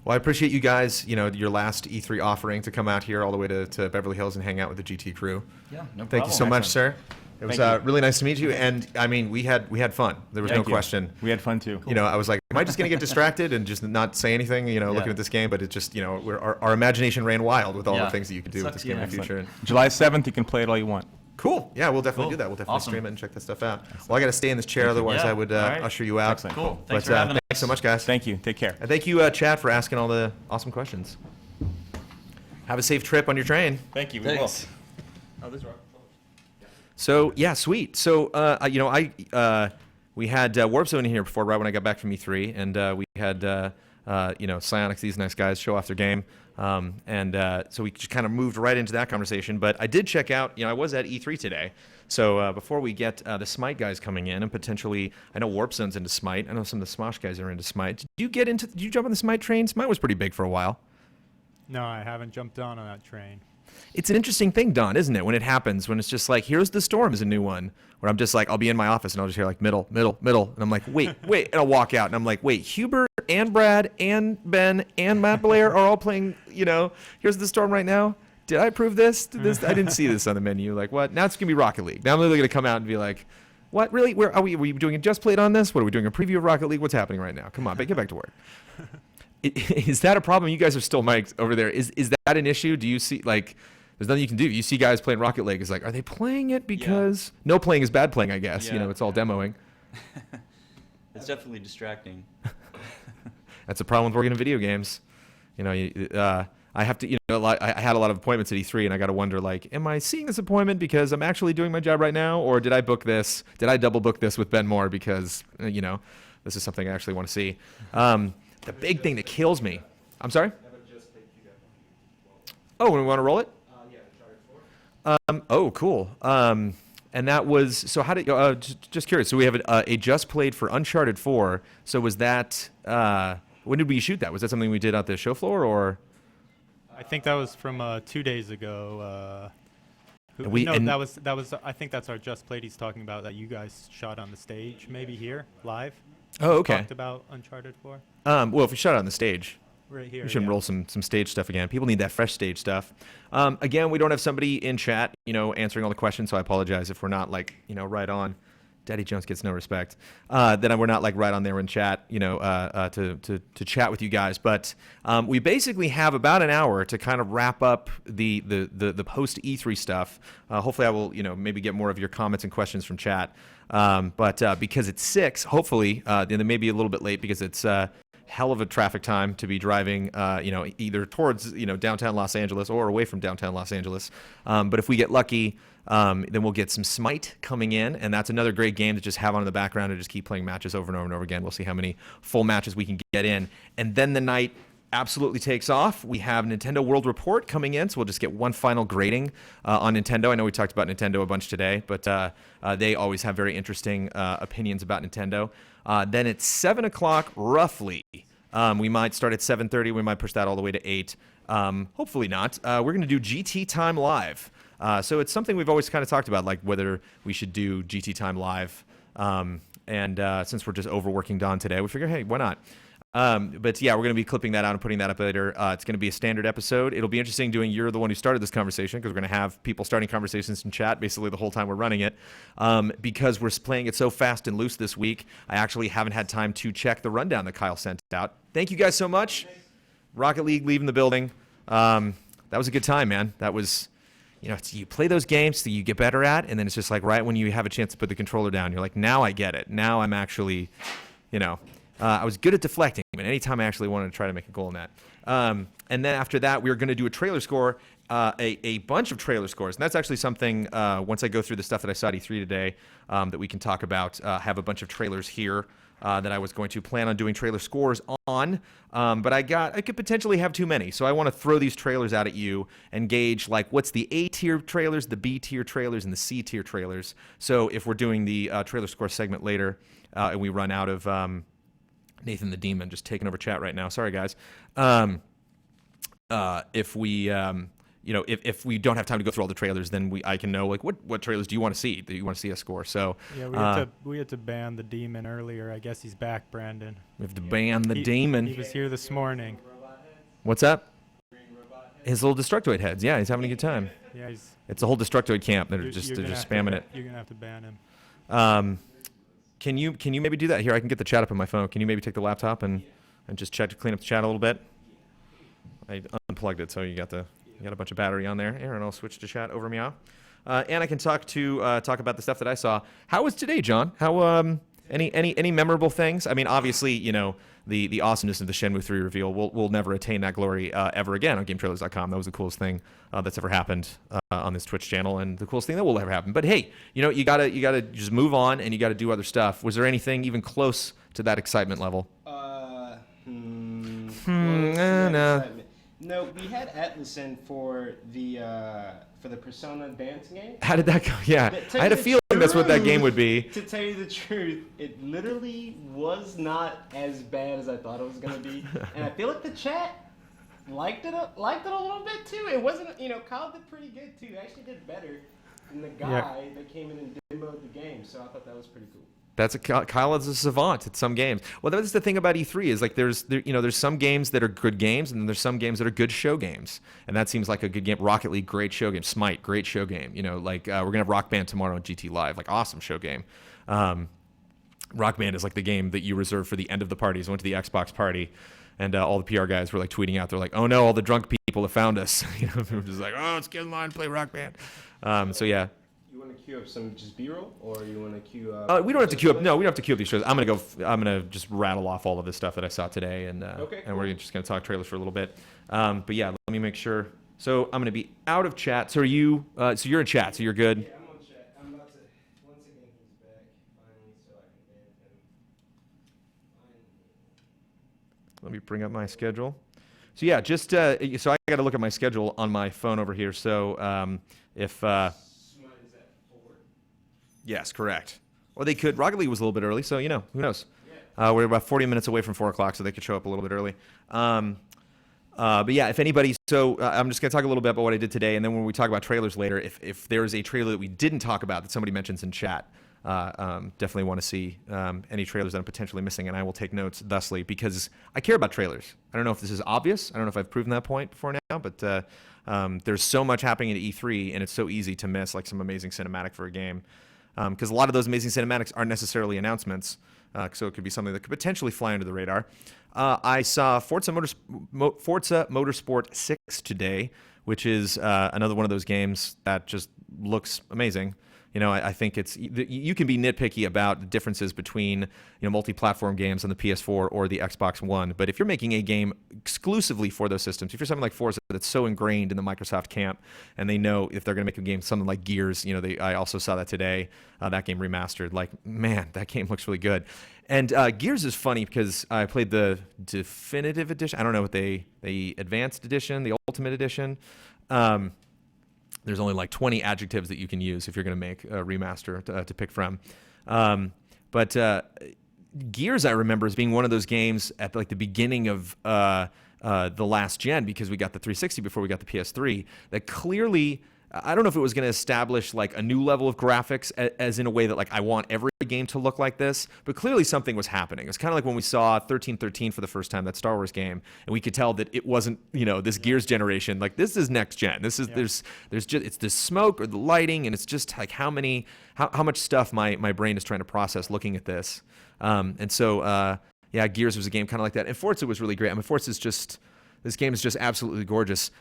Well, I appreciate you guys, your last E3 offering to come out here all the way to Beverly Hills and hang out with the GT crew.
Yeah, no problem.
Thank you so much, sir. It was really nice to meet you, and I mean, we had fun. There was no question.
We had fun too.
I was like, am I just gonna get distracted and just not say anything? Looking at this game, but it just, our imagination ran wild with all the things that you could do with this game in the future.
July 7th, you can play it all you want.
Cool. Yeah, we'll definitely do that. We'll definitely stream it and check that stuff out. Well, I got to stay in this chair, otherwise I would usher you out.
Excellent.
Cool. Thanks for having us.
Thanks so much, guys.
Thank you. Take care.
And thank you, Chad, for asking all the awesome questions. Have a safe trip on your train.
Thank you.
Thanks.
Oh, this is right.
So yeah, sweet. So we had Warp Zone in here before, right when I got back from E3, and we had Psionics, these nice guys, show off their game, so we just kind of moved right into that conversation. But I did check out. I was at E3 today, so before we get the Smite guys coming in, and potentially, I know Warp Zone's into Smite. I know some of the Smosh guys are into Smite. Did you jump on the Smite train? Smite was pretty big for a while.
No, I haven't jumped on that train.
It's an interesting thing, Don, isn't it? When it happens, when it's just like, Here's the Storm is a new one, where I'm just like, I'll be in my office and I'll just hear like middle, and I'm like, wait, and I'll walk out and I'm like, wait, Hubert and Brad and Ben and Matt Blair are all playing, Here's the Storm right now. Did I approve this? I didn't see this on the menu. Like, what? Now it's gonna be Rocket League. Now I'm literally gonna come out and be like, what? Really? Where are we? Are we doing a Just Played on this? What are we doing? A preview of Rocket League? What's happening right now? Come on, get back to work. Is that a problem? You guys are still mic'd over there. Is that an issue? Do you see like? There's nothing you can do. You see guys playing Rocket League. It's like, are they playing it because no playing is bad playing? I guess it's all demoing.
It's definitely distracting.
That's a problem with working in video games. I have to. I had a lot of appointments at E3, and I got to wonder, like, am I seeing this appointment because I'm actually doing my job right now, or did I book this? Did I double book this with Ben Moore because this is something I actually want to see? The big thing that kills me. I'm sorry. Oh, we want to roll it? Oh, cool. And that was, so how did, just curious, so we have a Just Played for Uncharted 4. So was that, when did we shoot that? Was that something we did at the show floor, or?
I think that was from 2 days ago. That was. I think that's our Just Played he's talking about that you guys shot on the stage, maybe here, live.
Oh, okay.
Talked about Uncharted 4.
Well, if we shot it on the stage.
Right here.
We should roll some stage stuff again. People need that fresh stage stuff. Again, we don't have somebody in chat, answering all the questions, so I apologize if we're not right on. Daddy Jones gets no respect. Then we're not right on there in chat, to chat with you guys. But we basically have about an hour to kind of wrap up the post E3 stuff. Hopefully, I will maybe get more of your comments and questions from chat. But because it's 6, hopefully, then it may be a little bit late because it's hell of a traffic time to be driving, either towards, downtown Los Angeles or away from downtown Los Angeles. But if we get lucky, then we'll get some Smite coming in, and that's another great game to just have on in the background and just keep playing matches over and over and over again. We'll see how many full matches we can get in. And then the night absolutely takes off. We have Nintendo World Report coming in, so we'll just get one final grading on Nintendo. I know we talked about Nintendo a bunch today, but they always have very interesting opinions about Nintendo. Then at 7 o'clock, roughly, we might start at 7:30. We might push that all the way to 8. Hopefully not. We're going to do GT Time Live. So it's something we've always kind of talked about, like whether we should do GT Time Live. And since we're just overworking Don today, we figure, hey, why not? But yeah, we're going to be clipping that out and putting that up later. It's going to be a standard episode. It'll be interesting doing You're the One Who Started This Conversation, because we're going to have people starting conversations in chat basically the whole time we're running it. Because we're playing it so fast and loose this week, I actually haven't had time to check the rundown that Kyle sent out. Thank you guys so much. Rocket League leaving the building. That was a good time, man. That was, you play those games that you get better at, and then it's just like right when you have a chance to put the controller down, you're like, now I get it. Now I'm actually, I was good at deflecting, but anytime I actually wanted to try to make a goal in that. And then after that, we were going to do a trailer score, a bunch of trailer scores. And that's actually something, once I go through the stuff that I saw at E3 today, that we can talk about. Have a bunch of trailers here that I was going to plan on doing trailer scores on. But I could potentially have too many. So I want to throw these trailers out at you and gauge, like, what's the A-tier trailers, the B-tier trailers, and the C-tier trailers. So if we're doing the trailer score segment later and we run out of... Nathan the Demon just taking over chat right now. Sorry, guys. If we, if we don't have time to go through all the trailers, then I can know, like, what trailers do you want to see? Do you want to see us score? So
yeah, we had to ban the Demon earlier. I guess he's back, Brandon.
We have to ban the Demon.
He was here this morning.
What's up? His little Destructoid heads. Yeah, he's having a good time.
Yeah,
it's a whole Destructoid camp. They're just spamming it.
You're gonna have to ban him.
Can you maybe do that? Here, I can get the chat up on my phone. Can you maybe take the laptop and just check to clean up the chat a little bit? I unplugged it, so you got a bunch of battery on there. Aaron, I'll switch to chat over meow. And I can talk about the stuff that I saw. How was today, John? How any memorable things? I mean, obviously, the awesomeness of the Shenmue 3 reveal. We'll never attain that glory ever again on GameTrailers.com. That was the coolest thing that's ever happened on this Twitch channel, and the coolest thing that will ever happen. But hey, you gotta just move on, and you gotta do other stuff. Was there anything even close to that excitement level?
No, we had Atlas in for the Persona dance game.
How did that go? Yeah, I had a feeling that's what that game would be.
To tell you the truth, it literally was not as bad as I thought it was gonna be, and I feel like the chat liked it a little bit too. It wasn't, Kyle did pretty good too. He actually did better than the guy that came in and demoed the game. So I thought that was pretty cool.
Kyle is a savant at some games. Well, that's the thing about E3 is like there's some games that are good games, and then there's some games that are good show games, and that seems like a good game. Rocket League, great show game. Smite, great show game. We're gonna have Rock Band tomorrow on GT Live, like awesome show game. Rock Band is like the game that you reserve for the end of the parties. I went to the Xbox party, and all the PR guys were like tweeting out. They're like, "Oh no, all the drunk people have found us." We're just like, "Oh, let's get in line, play Rock Band." So yeah.
You want to queue up some just B-roll, or you want to queue up?
We don't have to queue up. No, we don't have to queue up these shows. I'm gonna just rattle off all of this stuff that I saw today, and we're just gonna talk trailers for a little bit. But yeah, let me make sure. So I'm gonna be out of chat. So are you? So you're in chat. So you're good.
Yeah, I'm on chat. I'm about to. Once again, he's back finally, so I can ban him.
Let me bring up my schedule. So yeah, just so I got to look at my schedule on my phone over here. So if yes, correct. Or they could. Rocket League was a little bit early, so who knows? We're about 40 minutes away from 4 o'clock, so they could show up a little bit early. But yeah, if anybody, I'm just gonna talk a little bit about what I did today, and then when we talk about trailers later, if there is a trailer that we didn't talk about that somebody mentions in chat, definitely want to see any trailers that I'm potentially missing, and I will take notes thusly because I care about trailers. I don't know if this is obvious. I don't know if I've proven that point before now, but there's so much happening at E3, and it's so easy to miss like some amazing cinematic for a game. Because a lot of those amazing cinematics aren't necessarily announcements, so it could be something that could potentially fly under the radar. I saw Forza Motorsport 6 today, which is another one of those games that just looks amazing. You know, I think you can be nitpicky about the differences between, multi-platform games on the PS4 or the Xbox One. But if you're making a game exclusively for those systems, if you're something like Forza that's so ingrained in the Microsoft camp, and they know if they're going to make a game, something like Gears, I also saw that today, that game remastered. Like, man, that game looks really good. And Gears is funny because I played the definitive edition. I don't know what the advanced edition, the ultimate edition. There's only like 20 adjectives that you can use if you're going to make a remaster to pick from. But Gears, I remember, as being one of those games at like the beginning of the last gen, because we got the 360 before we got the PS3, that clearly, I don't know if it was going to establish like a new level of graphics as in a way that like I want every game to look like this, but clearly something was happening. It's kind of like when we saw 1313 for the first time, that Star Wars game, and we could tell that it wasn't, this Gears generation. Like, this is next gen. This is there's just, it's the smoke or the lighting, and it's just like how much stuff my brain is trying to process looking at this. And so Gears was a game kind of like that, and Forza was really great. I mean, this game is just absolutely gorgeous.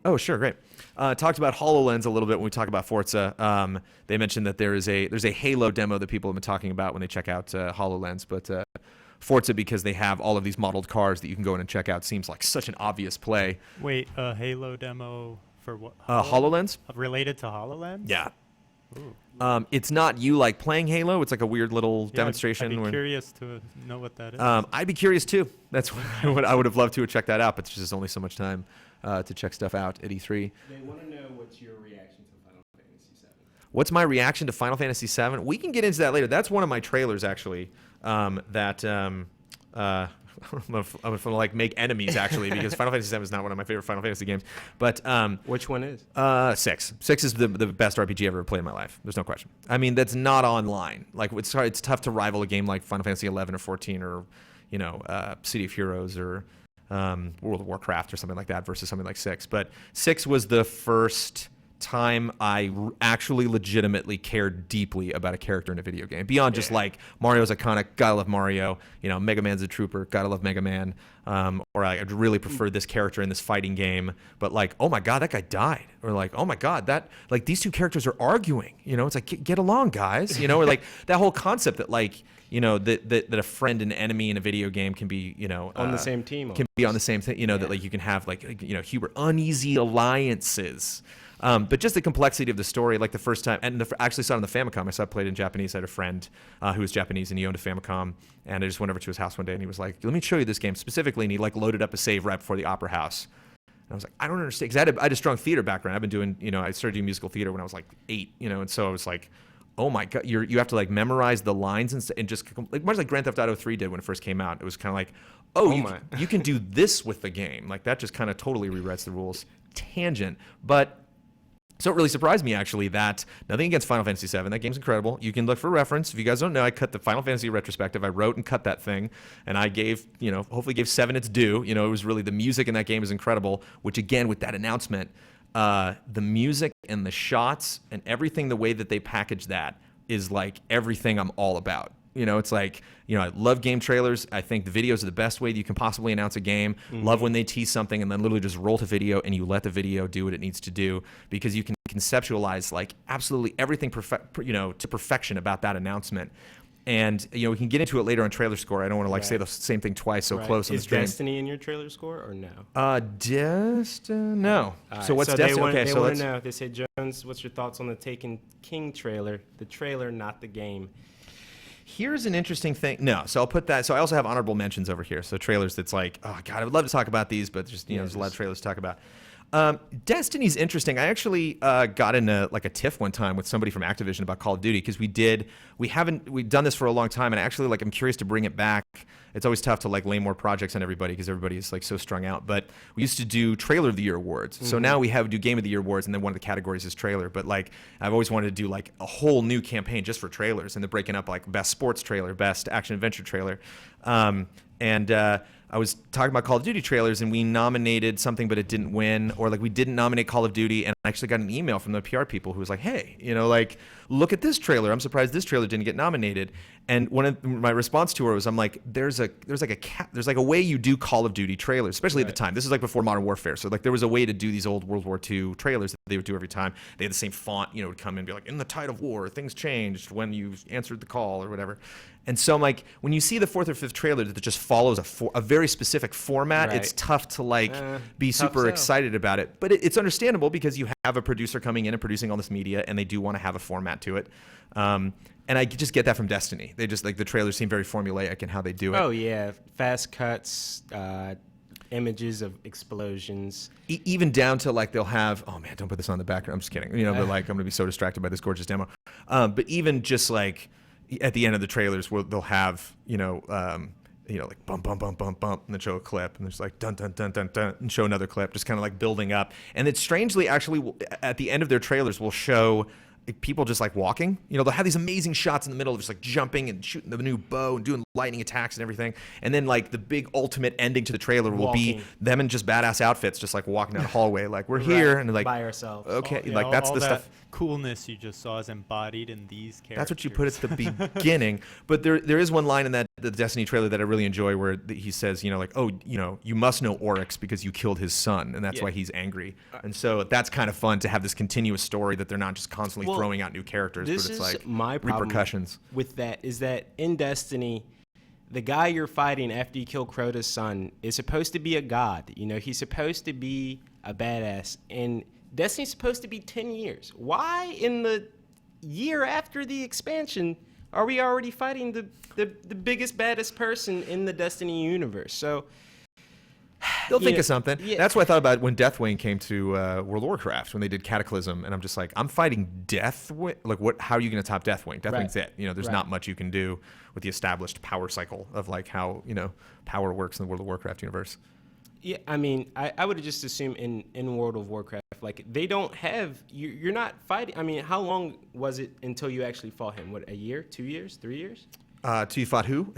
Oh, sure, great. Talked about HoloLens a little bit when we talk about Forza. They mentioned that there's a Halo demo that people have been talking about when they check out HoloLens, but Forza, because they have all of these modeled cars that you can go in and check out, seems like such an obvious play.
Wait, a Halo demo for what?
HoloLens?
Related to HoloLens?
Yeah. Ooh. It's not you like playing Halo. It's like a weird little demonstration.
I'd be curious to know what that is.
I'd be curious too. That's what I would have loved to have checked that out, but there's just only so much time to check stuff out at E3.
They want to know what's your reaction to Final Fantasy VII.
What's my reaction to Final Fantasy VII? We can get into that later. That's one of my trailers, actually. I'm gonna like make enemies actually, because Final Fantasy VII is not one of my favorite Final Fantasy games. But
which one is?
6. 6 is the best RPG I've ever played in my life. There's no question. I mean, that's not online. Like, it's tough to rival a game like Final Fantasy 11 or 14 or City of Heroes or World of Warcraft or something like that versus something like 6. But 6 was the first time I actually legitimately cared deeply about a character in a video game, beyond just like Mario's iconic, gotta love Mario, Mega Man's a trooper, gotta love Mega Man, or I really prefer this character in this fighting game, but like, oh my god, that guy died, or like, oh my god, that, like, these two characters are arguing, it's like, get along, guys, or like that whole concept that like, that a friend and enemy in a video game can be,
on the same team,
can be on the same thing, that like you can have like, Hubert, uneasy alliances. But just the complexity of the story, like the first time, and I actually saw it on the Famicom. I saw it played in Japanese. I had a friend who was Japanese, and he owned a Famicom, and I just went over to his house one day, and he was like, let me show you this game specifically, and he like loaded up a save right before the Opera House. And I was like, I don't understand, because I had a strong theater background. I've been doing, I started doing musical theater when I was like 8, and so I was like, oh my god, you have to like memorize the lines and just like much like Grand Theft Auto 3 did when it first came out. It was kind of like, you can do this with the game. Like, that just kind of totally rewrites the rules. Tangent, but. So it really surprised me, actually, that nothing against Final Fantasy VII. That game's incredible. You can look for reference. If you guys don't know, I cut the Final Fantasy retrospective. I wrote and cut that thing, and I gave, hopefully gave 7 its due. It was really, the music in that game is incredible, which, again, with that announcement, the music and the shots and everything, the way that they package that is like everything I'm all about. It's like, I love game trailers. I think the videos are the best way that you can possibly announce a game. Mm-hmm. Love when they tease something and then literally just roll to video and you let the video do what it needs to do, because you can conceptualize like absolutely everything to perfection about that announcement. And we can get into it later on Trailer Score. I don't want to like say the same thing twice so close on the stream.
Is Destiny in your Trailer Score or no?
No. So what's Destiny?
They want to know. They say, Jones, what's your thoughts on the Taken King trailer? The trailer, not the game.
Here's an interesting thing. No, so I'll put that. So I also have honorable mentions over here. So trailers that's like, oh god, I would love to talk about these, but just there's a lot of trailers to talk about. Destiny's interesting. I actually got in a tiff one time with somebody from Activision about Call of Duty, because we've done this for a long time, and actually I'm curious to bring it back. It's always tough to like lay more projects on everybody because everybody is like so strung out. But we used to do Trailer of the Year awards. Mm-hmm. So now we do Game of the Year awards, and then one of the categories is trailer. But like I've always wanted to do like a whole new campaign just for trailers, and they're breaking up like best sports trailer, best action adventure trailer. I was talking about Call of Duty trailers, and we nominated something, but it didn't win, or like we didn't nominate Call of Duty, and I actually got an email from the PR people who was like, "Hey, like, look at this trailer. I'm surprised this trailer didn't get nominated." And one of my response to her was, "I'm like, there's like a way you do Call of Duty trailers, especially at the time. This is like before Modern Warfare, so like there was a way to do these old World War II trailers that they would do every time. They had the same font, would come in and be like, in the tide of war, things changed when you answered the call or whatever." And so I'm like, when you see the fourth or fifth trailer that just follows a very specific format, it's tough to be super excited about it. But it's understandable because you have a producer coming in and producing all this media, and they do want to have a format to it. And I just get that from Destiny. They just like the trailers seem very formulaic in how they do it.
Oh yeah, fast cuts, images of explosions.
Even down to like they'll have, oh man, don't put this on the background. I'm just kidding. But like I'm gonna be so distracted by this gorgeous demo. But even just like at the end of the trailers, they'll have like bump bump bump bump bump, and then show a clip, and there's like dun dun dun dun dun, and show another clip, just kind of like building up. And it's strangely actually at the end of their trailers will show people just like walking. They'll have these amazing shots in the middle of just like jumping and shooting the new bow and doing lightning attacks and everything. And then like the big ultimate ending to the trailer will be them in just badass outfits, just like walking down the hallway, like we're here and like
by ourselves.
Okay, that's
all
the
that
stuff.
Coolness you just saw is embodied in these characters.
That's what you put at the beginning. But there is one line in the Destiny trailer that I really enjoy where he says, you must know Oryx because you killed his son, and that's why he's angry. And so that's kind of fun to have this continuous story that they're not just constantly throwing out new characters, but it's like
my problem
repercussions.
With that is that in Destiny, the guy you're fighting after you kill Crota's son is supposed to be a god. He's supposed to be a badass. And Destiny's supposed to be 10 years. Why in the year after the expansion are we already fighting the biggest, baddest person in the Destiny universe? So
they'll think of something. Yeah. That's what I thought about when Deathwing came to World of Warcraft, when they did Cataclysm, and I'm just like, I'm fighting Deathwing. Like, how are you going to top Deathwing? Deathwing's it. There's not much you can do with the established power cycle of like how power works in the World of Warcraft universe.
Yeah, I mean, I would just assume in World of Warcraft, like they don't have you're not fighting. I mean, how long was it until you actually fought him? What, a year, 2 years, 3 years?
Till you fought who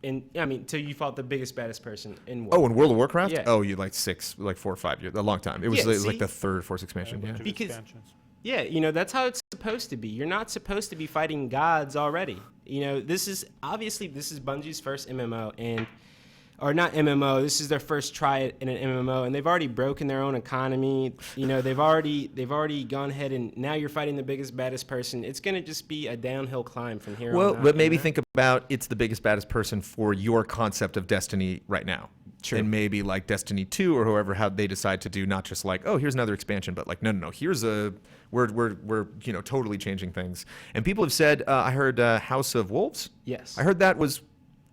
till you fought the biggest, baddest person in
World. Oh, in World of Warcraft?
Yeah.
Oh, you like 4 or 5 years, a long time. It was like the third or fourth expansion. Yeah.
Because that's how it's supposed to be. You're not supposed to be fighting gods already. This is Bungie's first MMO or not MMO. This is their first try in an MMO, and they've already broken their own economy. They've already gone ahead, and now you're fighting the biggest, baddest person. It's gonna just be a downhill climb from here on out.
Well, but maybe think about it's the biggest, baddest person for your concept of Destiny right now. True. And maybe like Destiny 2 or how they decide to do not just like, oh, here's another expansion, but like no, here's we're totally changing things. And people have said, I heard House of Wolves.
Yes.
I heard that was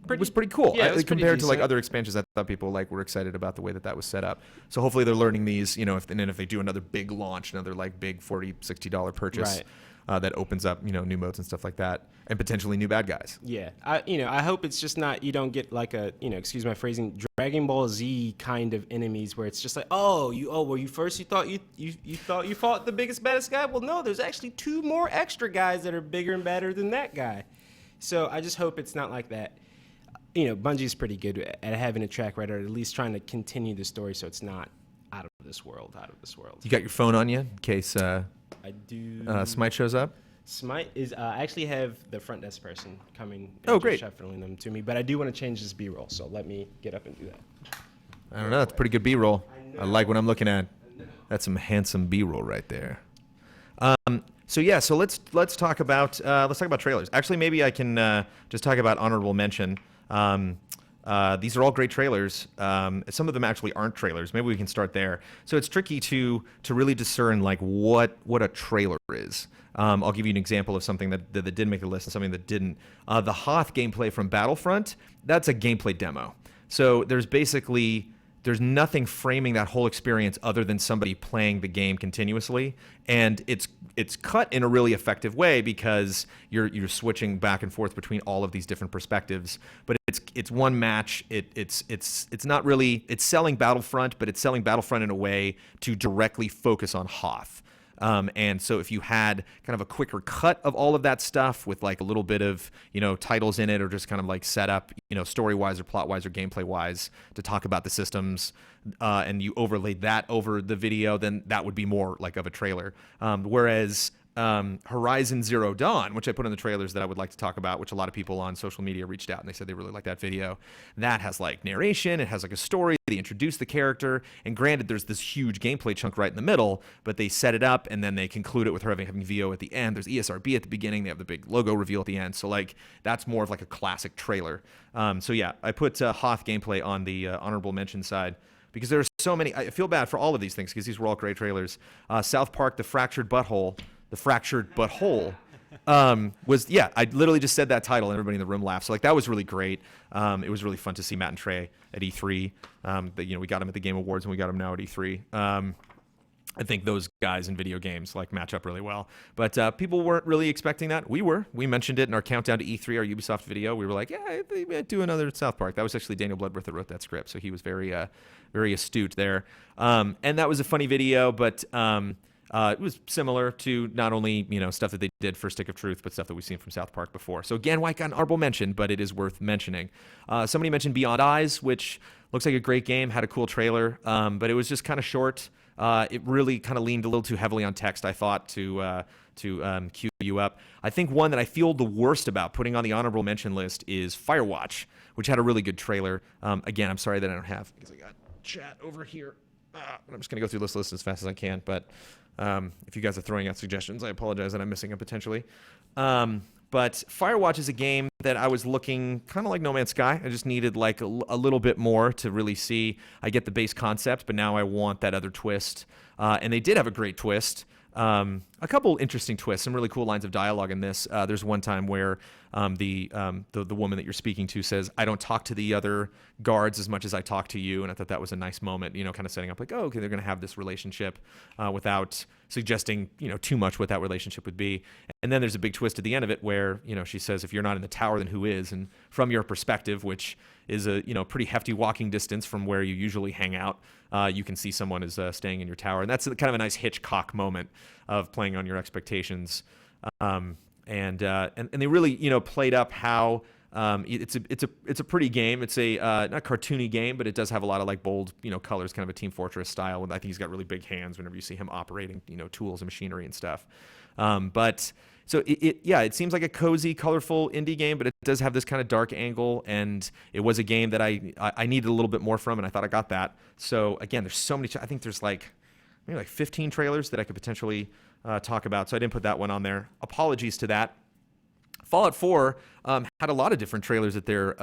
pretty cool.
Yeah, it was
compared to like other expansions. I thought people were excited about the way that was set up. So hopefully they're learning these, if they do another big launch, another like big $40, $60 purchase, that opens up, new modes and stuff like that, and potentially new bad guys.
Yeah, I hope it's just not, you don't get like a, excuse my phrasing, Dragon Ball Z kind of enemies where it's just like, you thought you fought the biggest, baddest guy? Well, no, there's actually 2 more extra guys that are bigger and badder than that guy. So I just hope it's not like that. Bungie's pretty good at having a track record, or at least trying to continue the story so it's not out of this world.
You got your phone on you in case
I do.
Smite shows up?
Smite is I actually have the front desk person coming
and great.
shuffling them to me, but I do want to change this B-roll, so let me get up and do that.
I don't know. That's pretty good B-roll. I like what I'm looking at. That's some handsome B-roll right there. So let's talk about trailers. Actually, maybe I can just talk about honorable mention. These are all great trailers. Some of them actually aren't trailers. Maybe we can start there. So it's tricky to really discern like what a trailer is. I'll give you an example of something that did make the list and something that didn't. The Hoth gameplay from Battlefront, that's a gameplay demo. So there's nothing framing that whole experience other than somebody playing the game continuously, and it's cut in a really effective way because you're switching back and forth between all of these different perspectives. But it's one match. It's not really, it's selling Battlefront, but it's selling Battlefront in a way to directly focus on Hoth. And so if you had kind of a quicker cut of all of that stuff with like a little bit of, titles in it, or just kind of like set up, story-wise or plot-wise or gameplay-wise to talk about the systems, and you overlaid that over the video, then that would be more like of a trailer. Whereas Horizon Zero Dawn, which I put in the trailers that I would like to talk about, which a lot of people on social media reached out and they said they really liked that video. That has like narration, it has like a story, they introduce the character, and granted there's this huge gameplay chunk right in the middle, but they set it up and then they conclude it with her having VO at the end. There's ESRB at the beginning, they have the big logo reveal at the end, so like that's more of like a classic trailer. So yeah, I put Hoth gameplay on the honorable mention side, because there are so many. I feel bad for all of these things because these were all great trailers. South Park, The Fractured Butthole was, yeah, I literally just said that title and everybody in the room laughed. So like that was really great. It was really fun to see Matt and Trey at E3. We got them at the Game Awards and we got them now at E3. I think those guys in video games like match up really well. But people weren't really expecting that. We were. We mentioned it in our countdown to E3, our Ubisoft video. We were like, yeah, they might do another South Park. That was actually Daniel Bloodworth that wrote that script, so he was very astute there. And that was a funny video, but it was similar to not only stuff that they did for Stick of Truth, but stuff that we've seen from South Park before. So again, why got an honorable mention, but it is worth mentioning. Somebody mentioned Beyond Eyes, which looks like a great game, had a cool trailer, but it was just kind of short. It really kind of leaned a little too heavily on text, I thought, to cue you up. I think one that I feel the worst about putting on the honorable mention list is Firewatch, which had a really good trailer. Again, I'm sorry that I don't have, because I got chat over here. I'm just going to go through this list as fast as I can, but if you guys are throwing out suggestions, I apologize that I'm missing them potentially. But Firewatch is a game that I was looking kind of like No Man's Sky. I just needed like a little bit more to really see. I get the base concept, but now I want that other twist. And they did have a great twist. A couple interesting twists, some really cool lines of dialogue in this. There's one time where the woman that you're speaking to says, "I don't talk to the other guards as much as I talk to you," and I thought that was a nice moment, kind of setting up like, oh, okay, they're going to have this relationship without suggesting, too much what that relationship would be. And then there's a big twist at the end of it where, she says, if you're not in the tower, then who is? And from your perspective, which is a pretty hefty walking distance from where you usually hang out, you can see someone is staying in your tower, and that's kind of a nice Hitchcock moment of playing on your expectations. And they really played up how it's a pretty game. It's a not cartoony game, but it does have a lot of like bold colors, kind of a Team Fortress style. And I think he's got really big hands whenever you see him operating tools and machinery and stuff. But so it seems like a cozy, colorful indie game, but it does have this kind of dark angle, and it was a game that I needed a little bit more from, and I thought I got that. So again, there's so many. I think there's maybe like 15 trailers that I could potentially talk about. So I didn't put that one on there. Apologies to that. Fallout 4 had a lot of different trailers at their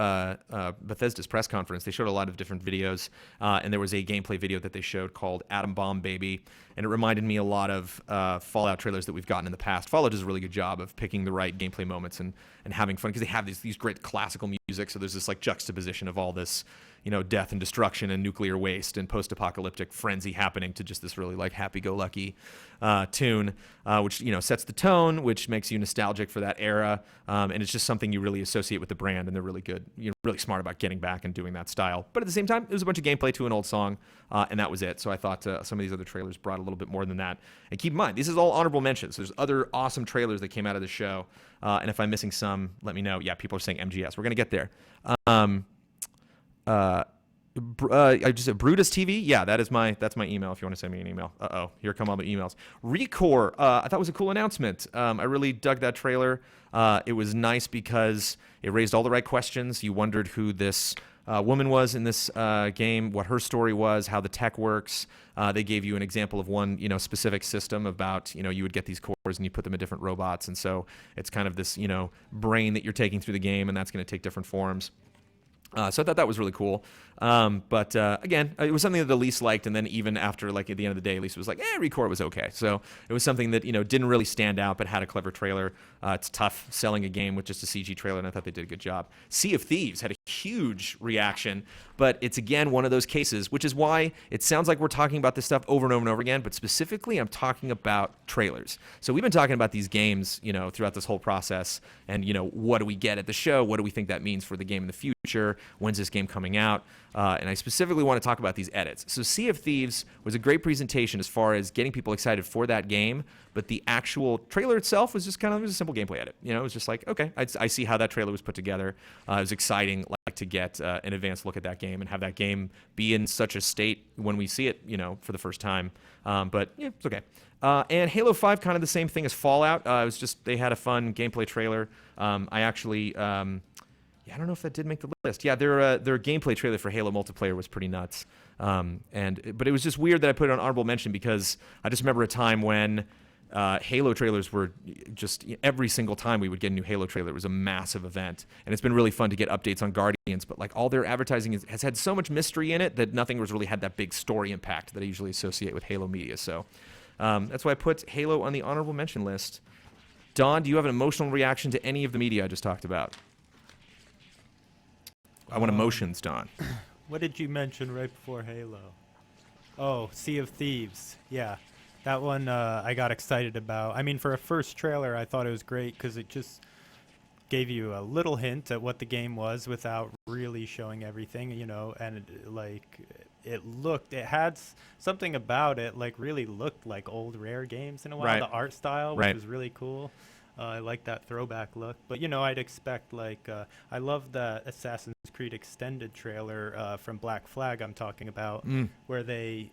Bethesda's press conference. They showed a lot of different videos, and there was a gameplay video that they showed called Atom Bomb Baby, and it reminded me a lot of Fallout trailers that we've gotten in the past. Fallout does a really good job of picking the right gameplay moments and having fun, because they have these great classical music, so there's this like juxtaposition of all this death and destruction and nuclear waste and post-apocalyptic frenzy happening to just this really like happy-go-lucky tune, which sets the tone, which makes you nostalgic for that era, and it's just something you really associate with the brand, and they're really good. You're really smart about getting back and doing that style. But at the same time, it was a bunch of gameplay to an old song, and that was it. So I thought some of these other trailers brought a little bit more than that. And keep in mind, this is all honorable mentions. There's other awesome trailers that came out of the show, and if I'm missing some, let me know. Yeah, people are saying MGS. We're gonna get there. I just said Brutus TV. Yeah, that's my email if you want to send me an email. Here come all the emails. Recore, I thought was a cool announcement. I really dug that trailer. It was nice because it raised all the right questions. You wondered who this woman was in this game, what her story was, how the tech works. They gave you an example of one, specific system about, you would get these cores and you put them in different robots, and so it's kind of this, brain that you're taking through the game, and that's going to take different forms. So I thought that was really cool. But again, it was something that Elise liked, and then even after, like, at the end of the day, Elise was like, Recore was okay. So it was something that, didn't really stand out, but had a clever trailer. It's tough selling a game with just a CG trailer, and I thought they did a good job. Sea of Thieves had a huge reaction, but it's, again, one of those cases, which is why it sounds like we're talking about this stuff over and over and over again, but specifically I'm talking about trailers. So we've been talking about these games, throughout this whole process, and, what do we get at the show? What do we think that means for the game in the future?
trailer? When's this game coming out? And I specifically want to talk about these edits. So Sea of Thieves was a great presentation as far as getting people excited for that game, but the actual trailer itself was just kind of a simple gameplay edit. You know, it was just like, okay, I see how that trailer was put together. It was exciting, like, to get an advanced look at that game and have that game be in such a state when we see it, you know, for the first time. But yeah, it's okay. And Halo 5, kind of the same thing as Fallout. It was just, they had a fun gameplay trailer. I actually, yeah, I don't know if that did make the list. Yeah, their gameplay trailer for Halo multiplayer was pretty nuts. But it was just weird that I put it on honorable mention because I just remember a time when Halo trailers were just, every single time we would get a new Halo trailer, it was a massive event. And it's been really fun to get updates on Guardians, but like all their advertising has had so much mystery in it that nothing was really had that big story impact that I usually associate with Halo media. So that's why I put Halo on the honorable mention list. Don, do you have an emotional reaction to any of the media I just talked about? I want emotions, Don.
What did you mention right before Halo? Oh, Sea of Thieves. Yeah, that one I got excited about. I mean, for a first trailer, I thought it was great because it just gave you a little hint at what the game was without really showing everything, you know, and it had something about it, like really looked like old Rare games in a while. Right. The art style, which was really cool. I like that throwback look. But, you know, I'd expect, like, I love the Assassin's Creed extended trailer from Black Flag I'm talking about, where they,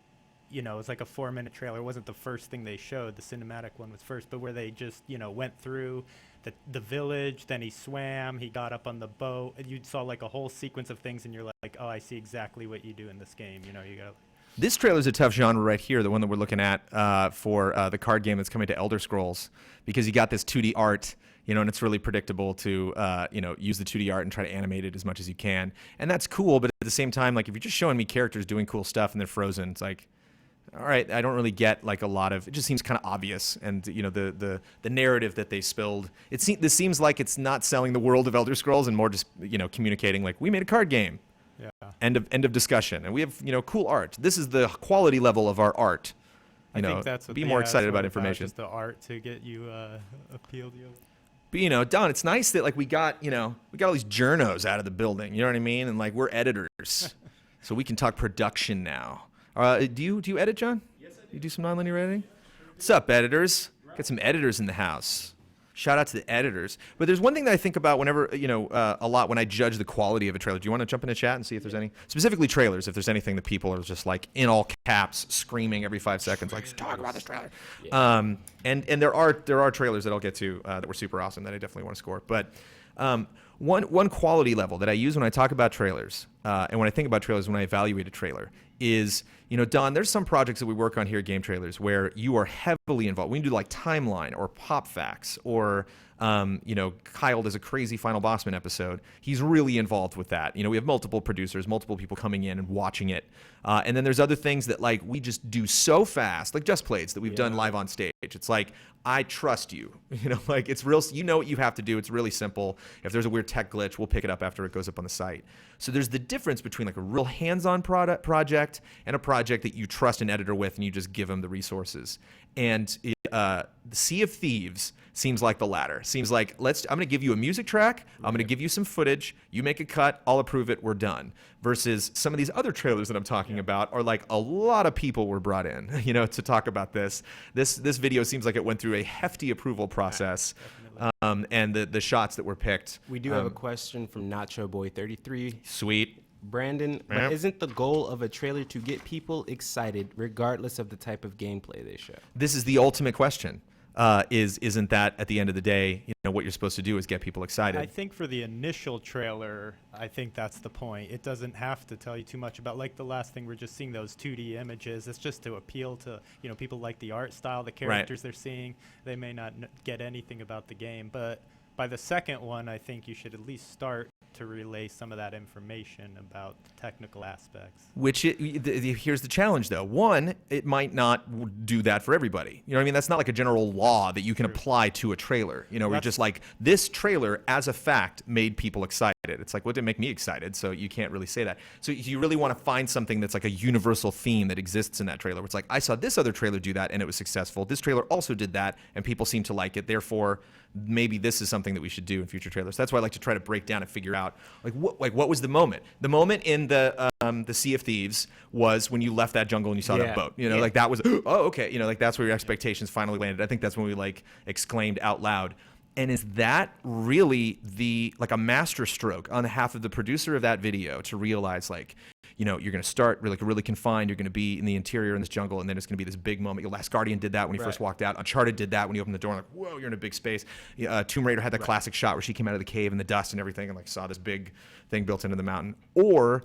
you know, it's like a 4-minute trailer. It wasn't the first thing they showed. The cinematic one was first, but where they just, you know, went through the village, then he swam, he got up on the boat, and you saw, like, a whole sequence of things, and you're like, oh, I see exactly what you do in this game. You know, you got...
This trailer is a tough genre right here, the one that we're looking at for the card game that's coming to Elder Scrolls, because you got this 2D art, you know, and it's really predictable to, you know, use the 2D art and try to animate it as much as you can. And that's cool, but at the same time, like, if you're just showing me characters doing cool stuff and they're frozen, it's like, all right, I don't really get, like, a lot of, it just seems kind of obvious. And, you know, the narrative that they spilled, this seems like it's not selling the world of Elder Scrolls and more just, you know, communicating, like, we made a card game. Yeah. End of discussion. And we have, you know, cool art. This is the quality level of our art. You know,
think that's what
be more excited about information.
Just the art to get you appealed you.
But, you know, Don, it's nice that, like, we got all these journos out of the building. You know what I mean? And, like, we're editors, so we can talk production now. Do you edit, John? Yes, I do. You do some nonlinear editing? What's up, editors? Got some editors in the house. Shout out to the editors. But there's one thing that I think about whenever, you know, a lot when I judge the quality of a trailer. Do you want to jump in the chat and see if there's any, specifically trailers, if there's anything that people are just like in all caps screaming every 5 seconds, like, talk about this trailer. Yeah. And there are trailers that I'll get to that were super awesome that I definitely want to score. But one quality level that I use when I talk about trailers and when I think about trailers when I evaluate a trailer is, you know, Don, there's some projects that we work on here at GameTrailers where you are heavily involved. We can do like Timeline or Pop Facts or, you know, Kyle does a crazy Final Bossman episode. He's really involved with that. You know, we have multiple producers, multiple people coming in and watching it. And then there's other things that like we just do so fast, like Just Plays that we've done live on stage. It's like, I trust you. You know, like it's real, you know what you have to do. It's really simple. If there's a weird tech glitch, we'll pick it up after it goes up on the site. So there's the difference between like a real hands-on project and a project that you trust an editor with and you just give them the resources. And the Sea of Thieves seems like the latter. Seems like, I'm going to give you a music track, I'm going to give you some footage, you make a cut, I'll approve it, we're done. Versus some of these other trailers that I'm talking about are like a lot of people were brought in, you know, to talk about this. This video seems like it went through a hefty approval process. And the shots that were picked.
We do have a question from Nacho Boy 33.
Sweet.
Brandon, but isn't the goal of a trailer to get people excited regardless of the type of gameplay they show?
This is the ultimate question. Isn't that at the end of the day, you know, what you're supposed to do is get people excited?
I think for the initial trailer, I think that's the point. It doesn't have to tell you too much about, like the last thing we're just seeing those 2D images. It's just to appeal to, you know, people like the art style, the characters they're seeing. They may not get anything about the game, but by the second one, I think you should at least start to relay some of that information about the technical aspects.
Here's the challenge, though. One, it might not do that for everybody. You know what I mean? That's not like a general law that you can apply to a trailer. You know, we're just like, this trailer, as a fact, made people excited. It's like, what did make me excited? So you can't really say that. So you really want to find something that's like a universal theme that exists in that trailer. Where it's like, I saw this other trailer do that, and it was successful. This trailer also did that, and people seem to like it. Therefore, maybe this is something that we should do in future trailers. That's why I like to try to break down and figure out about, what was the moment? The moment in the Sea of Thieves was when you left that jungle and you saw that boat. Like that was, oh, okay. Like that's where your expectations finally landed. I think that's when we like exclaimed out loud. And is that really a master stroke on behalf of the producer of that video to realize like, you're going to start really confined. You're going to be in the interior in this jungle, and then it's going to be this big moment. Last Guardian did that when he first walked out. Uncharted did that when he opened the door. Like, whoa, you're in a big space. Tomb Raider had that classic shot where she came out of the cave in the dust and everything, and like saw this big thing built into the mountain. Or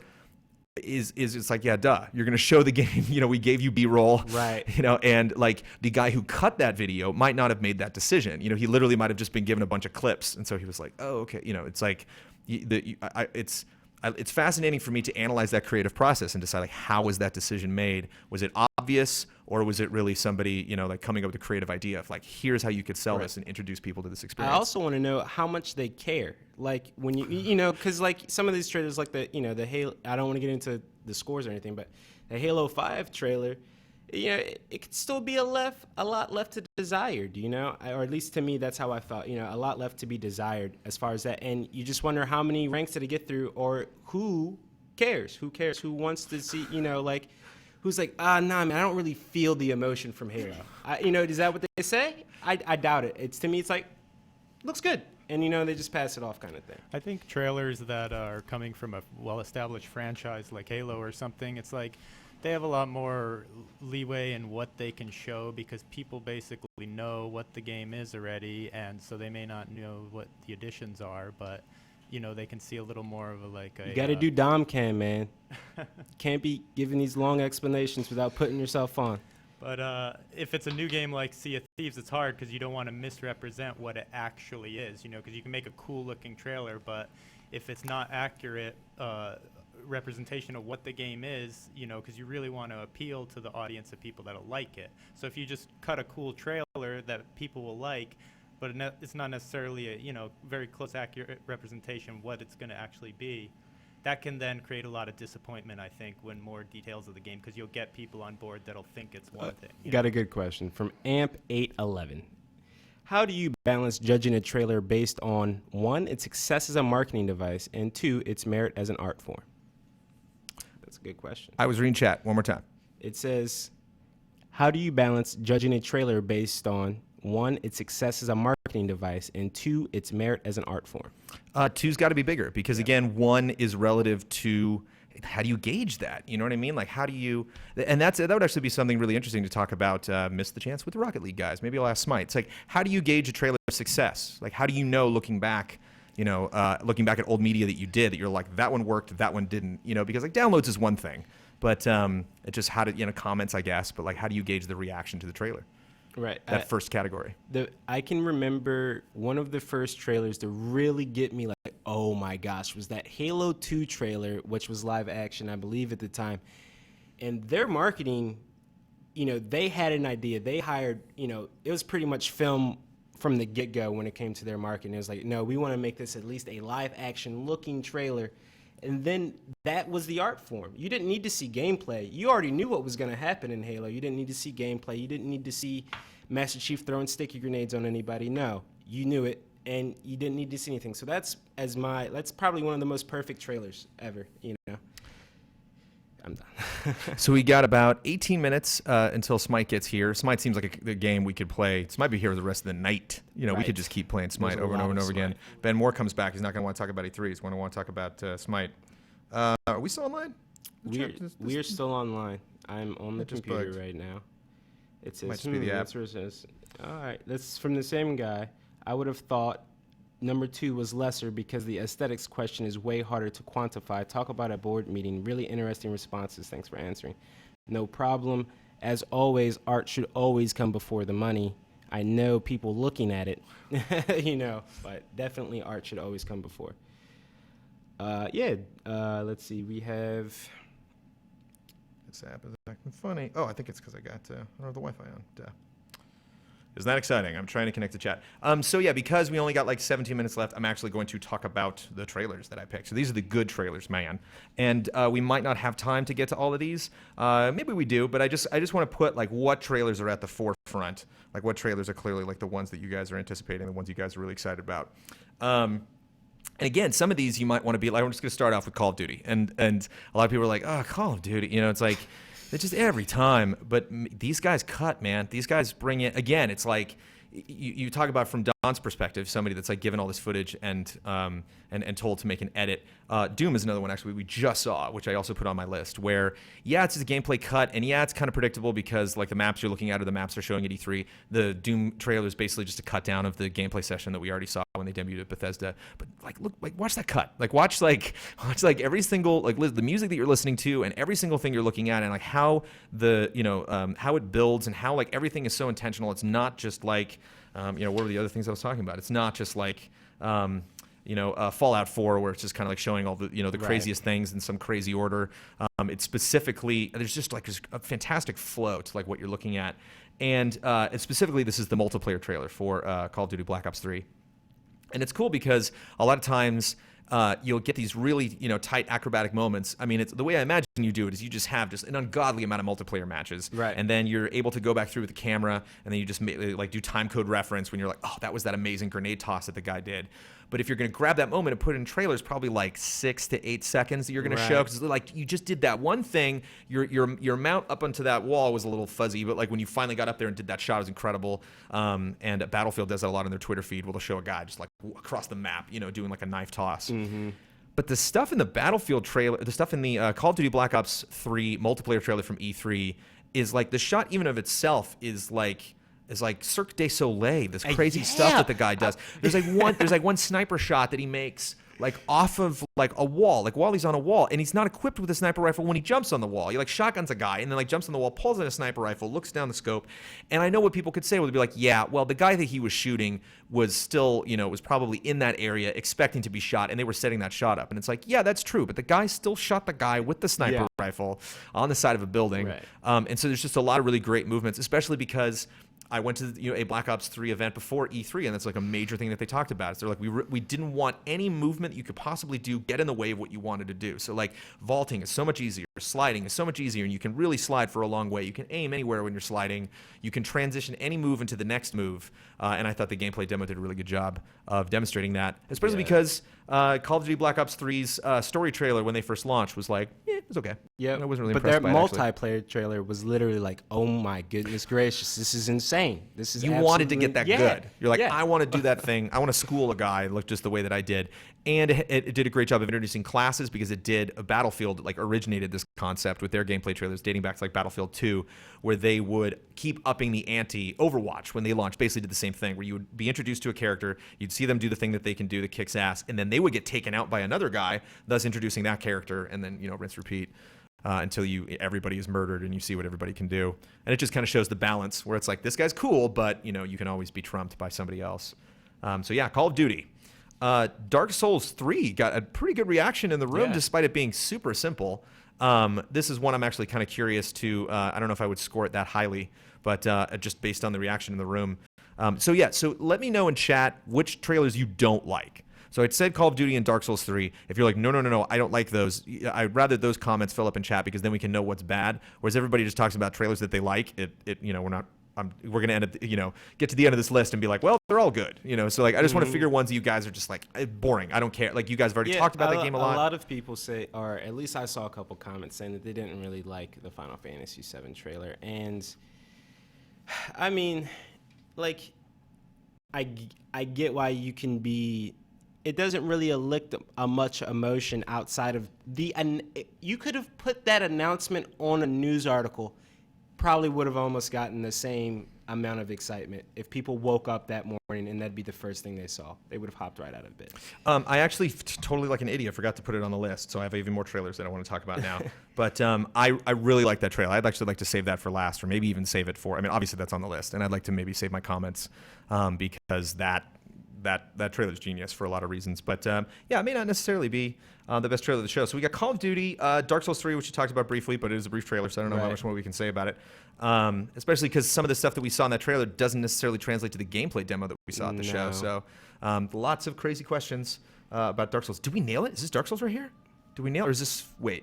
is it's like, yeah, duh. You're going to show the game. We gave you B-roll,
right?
And like the guy who cut that video might not have made that decision. He literally might have just been given a bunch of clips, and so he was like, oh, okay. It's like it's fascinating for me to analyze that creative process and decide like how was that decision made? Was it obvious, or was it really somebody like coming up with a creative idea of like, here's how you could sell this and introduce people to this experience?
I also want to know how much they care. Like when because like some of these trailers, like the Halo. I don't want to get into the scores or anything, but the Halo 5 trailer, it could still be a lot left to desired, or at least to me, that's how I felt, a lot left to be desired as far as that. And you just wonder how many ranks did it get through, or who cares? Who wants to see, like, who's like, nah, man, I don't really feel the emotion from Halo. Is that what they say? I doubt it. To me, it's like, looks good. And, they just pass it off kind of thing.
I think trailers that are coming from a well-established franchise like Halo or something, it's like, they have a lot more leeway in what they can show because people basically know what the game is already, and so they may not know what the additions are, but they can see a little more of
you got to do Dom Cam, man. Can't be giving these long explanations without putting yourself on.
But if it's a new game like Sea of Thieves, it's hard because you don't want to misrepresent what it actually is, because you can make a cool-looking trailer, but if it's not accurate representation of what the game is, because you really want to appeal to the audience of people that'll like it. So if you just cut a cool trailer that people will like, but it's not necessarily a very close, accurate representation of what it's going to actually be, that can then create a lot of disappointment, I think, when more details of the game, because you'll get people on board that'll think it's one thing.
Got a good question from Amp811. How do you balance judging a trailer based on, 1, its success as a marketing device, and 2, its merit as an art form? That's a good question.
I was reading chat one more time.
It says, how do you balance judging a trailer based on, 1, its success as a marketing device, and 2, its merit as an art form?
2's got to be bigger because, again, 1 is relative to how do you gauge that? You know what I mean? Like, how do you – and that would actually be something really interesting to talk about. Missed the chance with the Rocket League guys. Maybe I'll ask Smite. It's like, how do you gauge a trailer's success? Like, how do you know looking back – looking back at old media that you did, that you're like, that one worked, that one didn't, because like downloads is one thing, but it just how to, comments, I guess, but like, how do you gauge the reaction to the trailer?
Right.
That first category.
I can remember one of the first trailers to really get me like, oh my gosh, was that Halo 2 trailer, which was live action, I believe at the time. And their marketing, they had an idea. They hired, it was pretty much film from the get-go when it came to their marketing. It was like, no, we want to make this at least a live-action looking trailer. And then that was the art form. You didn't need to see gameplay. You already knew what was going to happen in Halo. You didn't need to see gameplay. You didn't need to see Master Chief throwing sticky grenades on anybody. No, you knew it, and you didn't need to see anything. So that's probably one of the most perfect trailers ever, I'm done.
So we got about 18 minutes until Smite gets here. Smite seems like a game we could play. Smite be here the rest of the night. We could just keep playing Smite over and over and over again. Ben Moore comes back. He's not going to want to talk about E3. He's going to want to talk about Smite. Are we still online?
We are still online. I'm on the computer right now. It says,
might just be the app.
That's where it says. All right, that's from the same guy. I would have thought number 2 was lesser because the aesthetics question is way harder to quantify. Talk about a board meeting. Really interesting responses. Thanks for answering. No problem. As always, art should always come before the money. I know people looking at it, but definitely art should always come before. Let's see. We have.
This app is acting funny. Oh, I think it's because I got the Wi-Fi on. Duh. Isn't that exciting? I'm trying to connect to chat. Because we only got like 17 minutes left, I'm actually going to talk about the trailers that I picked. So these are the good trailers, man. And we might not have time to get to all of these. Maybe we do, but I just want to put like what trailers are at the forefront. Like what trailers are clearly like the ones that you guys are anticipating, the ones you guys are really excited about. And again, some of these you might want to be like, I'm just going to start off with Call of Duty. And a lot of people are like, oh, Call of Duty. You know, it's like, it's just every time. But these guys cut, man. These guys bring it. Again, it's like, you talk about from Don's perspective, somebody that's like given all this footage and told to make an edit. Doom is another one actually we just saw, which I also put on my list, where yeah, it's a gameplay cut, and yeah, it's kind of predictable because like the maps you're looking at or the maps they're showing at E3. The Doom trailer is basically just a cut down of the gameplay session that we already saw when they debuted at Bethesda. But like, look, like watch that cut, like watch every single the music that you're listening to and every single thing you're looking at, and like how the how it builds and how like everything is so intentional. It's not just like what were the other things I was talking about? It's not just like Fallout 4 where it's just kind of like showing all the the craziest things in some crazy order. It's specifically, there's just like a fantastic flow to like what you're looking at, and specifically this is the multiplayer trailer for Call of Duty Black Ops 3, and it's cool because a lot of times you'll get these really tight acrobatic moments. I mean, it's the way I imagine you do it is you just have just an ungodly amount of multiplayer matches,
right?
And then you're able to go back through with the camera, and then you just like do time code reference when you're like, oh, that was that amazing grenade toss that the guy did. But if you're going to grab that moment and put it in trailers, probably like 6 to 8 seconds that you're going to show, because like you just did that one thing. Your mount up onto that wall was a little fuzzy, but like when you finally got up there and did that shot, it was incredible. And Battlefield does that a lot on their Twitter feed, where they'll show a guy just like across the map, doing like a knife toss.
Mm-hmm.
But the stuff in the Battlefield trailer, the stuff in the Call of Duty Black Ops 3 multiplayer trailer from E3 is like the shot even of itself is like Cirque du Soleil, this crazy stuff that the guy does. There's like one sniper shot that he makes like off of like a wall, like while he's on a wall, and he's not equipped with a sniper rifle when he jumps on the wall. He like shotguns a guy and then like jumps on the wall, pulls out a sniper rifle, looks down the scope. And I know what people could say would be like, yeah, well, the guy that he was shooting was still, was probably in that area expecting to be shot, and they were setting that shot up. And it's like, yeah, that's true, but the guy still shot the guy with the sniper rifle on the side of a building.
Right.
And so there's just a lot of really great movements, especially because I went to a Black Ops 3 event before E3, and that's like a major thing that they talked about. So they're like, we didn't want any movement that you could possibly do get in the way of what you wanted to do. So like vaulting is so much easier, sliding is so much easier, and you can really slide for a long way. You can aim anywhere when you're sliding. You can transition any move into the next move. And I thought the gameplay demo did a really good job of demonstrating that, especially because Call of Duty Black Ops 3's story trailer when they first launched was like, it was okay.
Yeah,
I wasn't really
but
impressed
their
by it,
multiplayer trailer was literally like, oh my goodness gracious, this is insane. This is
you wanted to get that
yeah.
good. You're like, I want to do that thing. I want to school a guy look just the way that I did. And it did a great job of introducing classes, because it did a Battlefield like originated this concept with their gameplay trailers dating back to like Battlefield 2, where they would keep upping the ante. Overwatch, when they launched, basically did the same thing, where you would be introduced to a character, you'd see them do the thing that they can do that kicks ass, and then they would get taken out by another guy, thus introducing that character, and then rinse repeat. Until everybody is murdered and you see what everybody can do. And it just kind of shows the balance where it's like, this guy's cool, but you can always be trumped by somebody else. So yeah, Call of Duty. Dark Souls 3 got a pretty good reaction in the room, despite it being super simple. This is one I'm actually kind of curious to, I don't know if I would score it that highly, but just based on the reaction in the room. So let me know in chat which trailers you don't like. So it said Call of Duty and Dark Souls 3. If you're like, no, I don't like those, I'd rather those comments fill up in chat, because then we can know what's bad. Whereas everybody just talks about trailers that they like. We're going to end up, get to the end of this list and be like, well, they're all good. So like, I just want to figure ones that you guys are just like, boring. I don't care. Like, you guys have already talked about that game a lot.
A lot of people say, or at least I saw a couple comments saying that they didn't really like the Final Fantasy VII trailer. And I mean, like, I get why you can be. It doesn't really elicit much emotion outside of you could have put that announcement on a news article, probably would have almost gotten the same amount of excitement if people woke up that morning and that'd be the first thing they saw. They would have hopped right out of bed.
I actually totally like an idiot forgot to put it on the list, so I have even more trailers that I want to talk about now. But I really like that trailer. I'd actually like to save that for last, or maybe even save it for. I mean, obviously that's on the list, and I'd like to maybe save my comments because that trailer's genius for a lot of reasons. But it may not necessarily be the best trailer of the show. So we got Call of Duty, Dark Souls 3, which you talked about briefly, but it is a brief trailer, so I don't know how much more we can say about it. Especially because some of the stuff that we saw in that trailer doesn't necessarily translate to the gameplay demo that we saw at the show. So lots of crazy questions about Dark Souls. Did we nail it? Is this Dark Souls right here? Did we nail it? Or is this... Wait.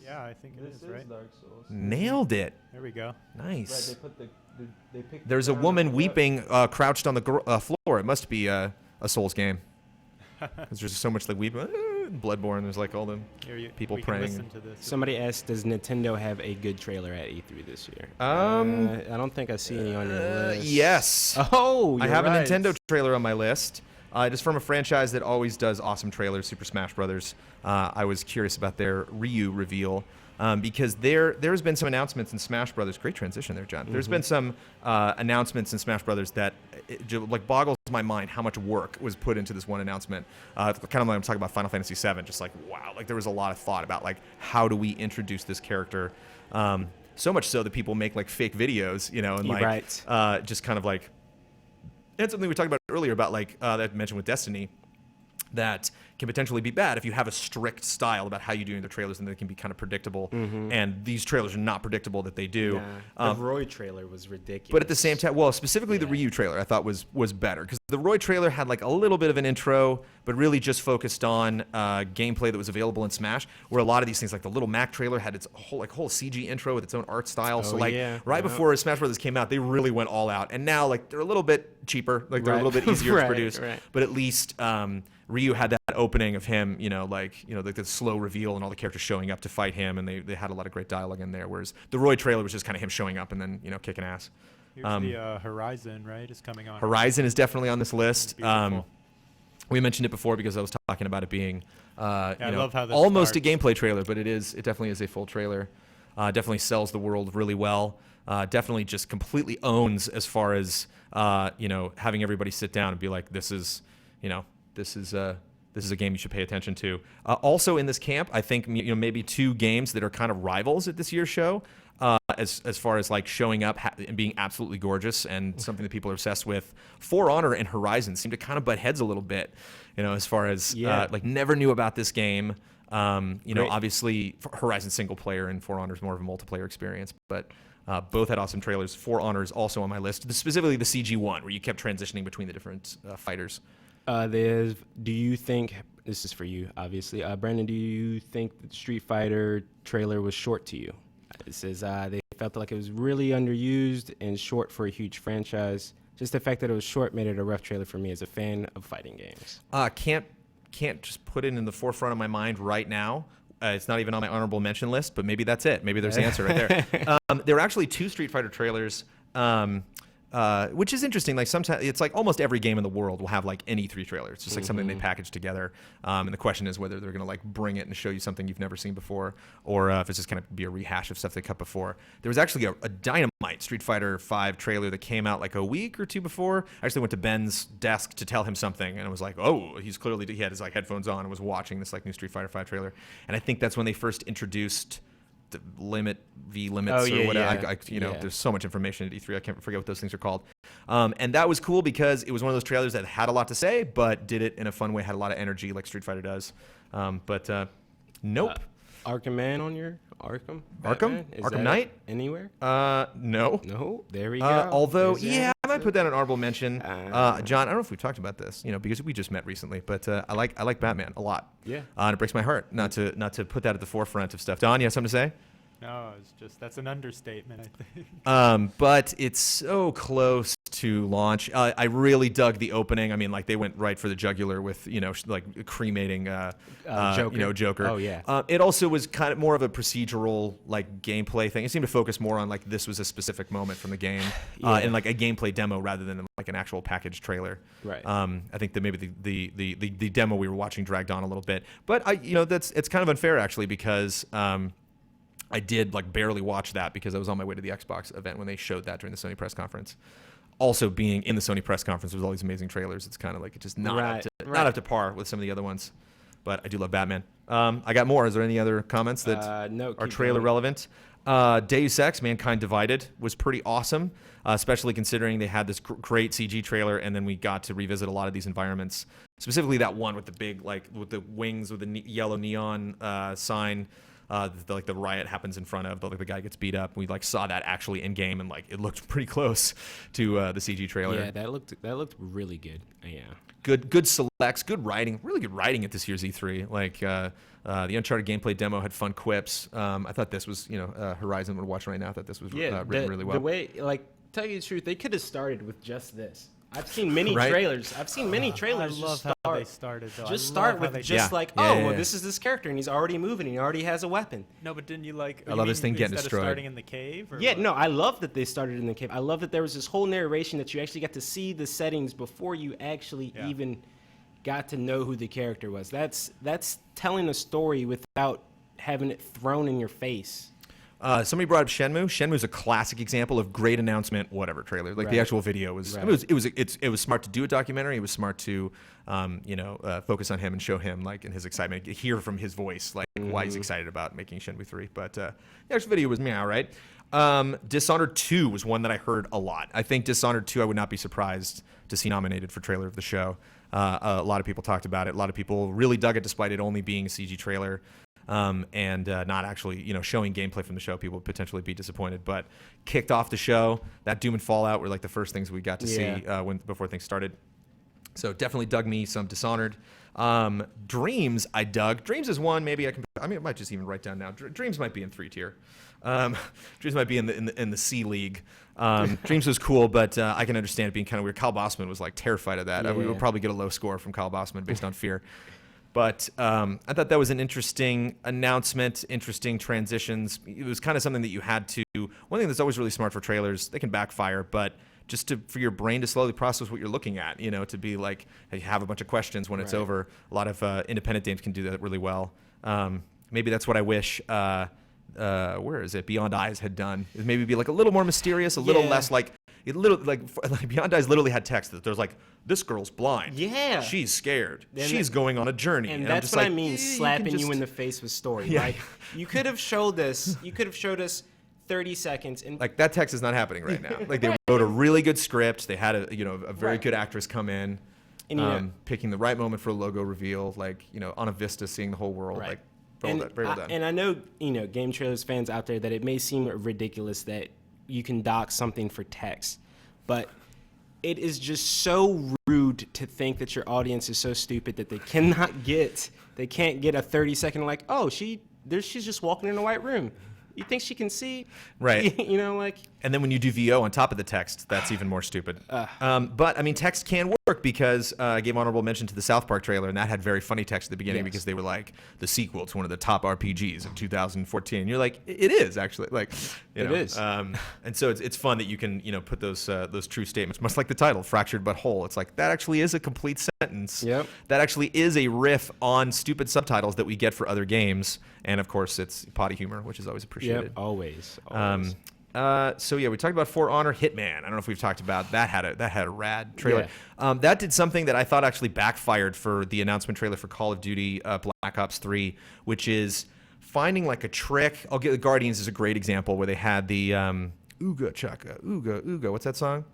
Yeah, I think it is, right?
Dark Souls.
Nailed it.
There we go.
Nice.
Right, they
There's a woman weeping crouched on the floor. It must be a Souls game. Because there's so much like Bloodborne. There's like all the people praying.
Somebody asked, does Nintendo have a good trailer at E3 this year? I don't think I see any on your list.
Yes.
Oh,
I have
right.
a Nintendo trailer on my list. It is from a franchise that always does awesome trailers, Super Smash Brothers. I was curious about their Ryu reveal. Because there's been some announcements in Smash Brothers. Great transition there, John. There's been some announcements in Smash Brothers that like boggles my mind how much work was put into this one announcement. Kind of like I'm talking about Final Fantasy VII. Just like wow, like there was a lot of thought about like how do we introduce this character. So much so that people make like fake videos, and like just kind of like. And something we talked about earlier about like that I mentioned with Destiny. That can potentially be bad if you have a strict style about how you do the trailers, and they can be kind of predictable. And these trailers are not predictable that they do.
The Roy trailer was ridiculous.
But at the same time, well, specifically the Ryu trailer I thought was better because the Roy trailer had like a little bit of an intro, but really just focused on gameplay that was available in Smash. Where a lot of these things, like the Little Mac trailer, had its whole CG intro with its own art style. So right before Smash Brothers came out, they really went all out. And now like they're a little bit cheaper, like they're a little bit easier to produce. But at least Ryu had that opening of him, like the slow reveal and all the characters showing up to fight him, and they had a lot of great dialogue in there. Whereas the Roy trailer was just kind of him showing up and then kicking ass.
Here's the Horizon, right? Is coming on.
Horizon is definitely on this list. We mentioned it before because I was talking about it being
I love how this
almost
starts.
a gameplay trailer, but it definitely is a full trailer. Definitely sells the world really well. Definitely just completely owns as far as having everybody sit down and be like, this is a game you should pay attention to. Also in this camp, I think maybe two games that are kind of rivals at this year's show, as far as like showing up and being absolutely gorgeous and something that people are obsessed with. For Honor and Horizon seem to kind of butt heads a little bit, as far as like never knew about this game. Obviously Horizon single player and For Honor is more of a multiplayer experience, but. Both had awesome trailers. For Honor is also on my list, specifically the CG one, where you kept transitioning between the different fighters.
Do you think, this is for you, obviously, Brandon, do you think the Street Fighter trailer was short to you? It says they felt like it was really underused and short for a huge franchise. Just the fact that it was short made it a rough trailer for me as a fan of fighting games.
Can't just put it in the forefront of my mind right now. It's not even on my honorable mention list, but maybe that's it. Maybe there's the answer right there. There are actually two Street Fighter trailers, which is interesting. Like sometimes it's like almost every game in the world will have like an E3 trailer. It's just like something they package together. And the question is whether they're going to like bring it and show you something you've never seen before, or if it's just going to be a rehash of stuff they cut before. There was actually a Dynamite Street Fighter 5 trailer that came out like a week or two before. I actually went to Ben's desk to tell him something, and I was like, oh, he had his like headphones on and was watching this like new Street Fighter 5 trailer. And I think that's when they first introduced the limits or whatever. There's so much information at E3. I can't forget what those things are called. And that was cool because it was one of those trailers that had a lot to say, but did it in a fun way, had a lot of energy like Street Fighter does. Nope.
Arkham Man on your Arkham?
Arkham? Arkham Knight?
Anywhere?
No.
No. There we go.
Although, I might put that in honorable mention. John, I don't know if we've talked about this, because we just met recently, but I like Batman a lot.
Yeah.
And it breaks my heart not to put that at the forefront of stuff. Don, you have something to say?
No, that's an understatement, I think.
But it's so close to launch. I really dug the opening. I mean, like they went right for the jugular with, like cremating Joker.
Oh yeah.
It also was kind of more of a procedural like gameplay thing. It seemed to focus more on like this was a specific moment from the game and like a gameplay demo rather than like an actual packaged trailer.
Right.
I think that maybe the demo we were watching dragged on a little bit, but it's kind of unfair actually because. I did like barely watch that because I was on my way to the Xbox event when they showed that during the Sony press conference. Also being in the Sony press conference with all these amazing trailers, it's kind of like it's just not up to par with some of the other ones. But I do love Batman. I got more. Is there any other comments that are trailer relevant? Deus Ex: Mankind Divided was pretty awesome, especially considering they had this great CG trailer, and then we got to revisit a lot of these environments. Specifically that one with the big with the wings with the yellow neon sign. The riot happens in front of, the guy gets beat up. We saw that actually in game, and it looked pretty close to the CG trailer.
Yeah, that looked really good. Yeah.
Good selects, good writing, really good writing at this year's E3. The Uncharted gameplay demo had fun quips. I thought this was, Horizon we're watching right now. I thought this was written really well.
The way, tell you the truth, they could have started with just this. I've seen many
Right?
trailers. I've seen many trailers.
I love
just
how they started, though.
Just
I
start
love how
with
they
just
did.
like,
Yeah,
oh,
yeah,
well,
yeah.
this is this character, and he's already moving, and he already has a weapon.
No, but didn't you like?
I love this thing getting
instead
destroyed.
Of starting in the cave. Or
Yeah,
what?
no, I love that they started in the cave. I love that there was this whole narration that you actually got to see the settings before you actually even got to know who the character was. That's telling a story without having it thrown in your face.
Somebody brought up Shenmue. Shenmue's a classic example of great announcement, whatever trailer. Like the actual video was,
Right.
it was smart to do a documentary. It was smart to, focus on him and show him like in his excitement, hear from his voice like why he's excited about making Shenmue 3. But the actual video was meow, right? Dishonored 2 was one that I heard a lot. I think Dishonored 2, I would not be surprised to see nominated for trailer of the show. A lot of people talked about it. A lot of people really dug it, despite it only being a CG trailer. And not actually, showing gameplay from the show. People would potentially be disappointed, but kicked off the show. That Doom and Fallout were like the first things we got to see before things started. So definitely dug me some Dishonored. Dreams, I dug. Dreams is one. Maybe I might just even write down now. Dreams might be in 3 tier. Dreams might be in the C League. Dreams was cool, but I can understand it being kind of weird. Kyle Bossman was like terrified of that. We would probably get a low score from Kyle Bossman based on fear. But I thought that was an interesting announcement, interesting transitions. It was kind of something that you had to. One thing that's always really smart for trailers, they can backfire, but just for your brain to slowly process what you're looking at, to be like, you have a bunch of questions when it's over. A lot of independent games can do that really well. Maybe that's what I wish. Where is it? Beyond Eyes had done. Is maybe be like a little more mysterious, a little less like. It literally like Beyond Eyes literally had text that there's like, this girl's blind.
Yeah.
She's scared.
And
She's going on a journey.
And
I'm
that's
just
what
like,
I mean, slapping you in the face with story.
Yeah.
Like, you could have showed us 30 seconds. And
like that text is not happening right now. Like they wrote a really good script. They had a very good actress come in, and picking the right moment for a logo reveal. Like on a vista, seeing the whole world.
Right.
Like very well done.
And I know Game Trailers fans out there that it may seem ridiculous that you can dock something for text, but it is just so rude to think that your audience is so stupid that they can't get a 30-second like, oh, she's just walking in a white room. You think she can see?
Right.
And
then when you do VO on top of the text, that's even more stupid. But I mean, text can work because I gave honorable mention to the South Park trailer, and that had very funny text at the beginning because they were like the sequel to one of the top RPGs of 2014. You're like, it is actually it is. And so it's fun that you can put those true statements, much like the title, Fractured But Whole. It's like that actually is a complete sentence.
Yep.
That actually is a riff on stupid subtitles that we get for other games, and of course it's potty humor, which is always appreciated.
Yep, always.
So we talked about For Honor Hitman. I don't know if we've talked about that. Had a rad trailer. Yeah. That did something that I thought actually backfired for the announcement trailer for Call of Duty Black Ops 3, which is finding like a trick. I'll get the Guardians is a great example where they had the Ooga Chaka Ooga Ooga. What's that song?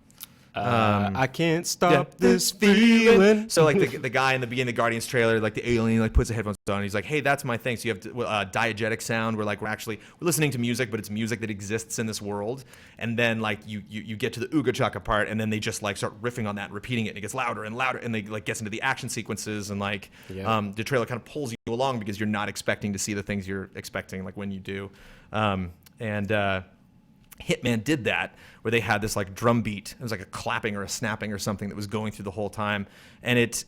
I can't stop this feeling.
So like the guy in the beginning of the Guardians trailer, like the alien, like puts the headphones on. And he's like, "Hey, that's my thing." So you have diegetic sound, where like we're listening to music, but it's music that exists in this world. And then like you get to the Ooga Chaka part, and then they just like start riffing on that, and repeating it, and it gets louder and louder, and they like gets into the action sequences, and like the trailer kind of pulls you along because you're not expecting to see the things you're expecting like when you do. Hitman did that, where they had this like drum beat. It was like a clapping or a snapping or something that was going through the whole time. And it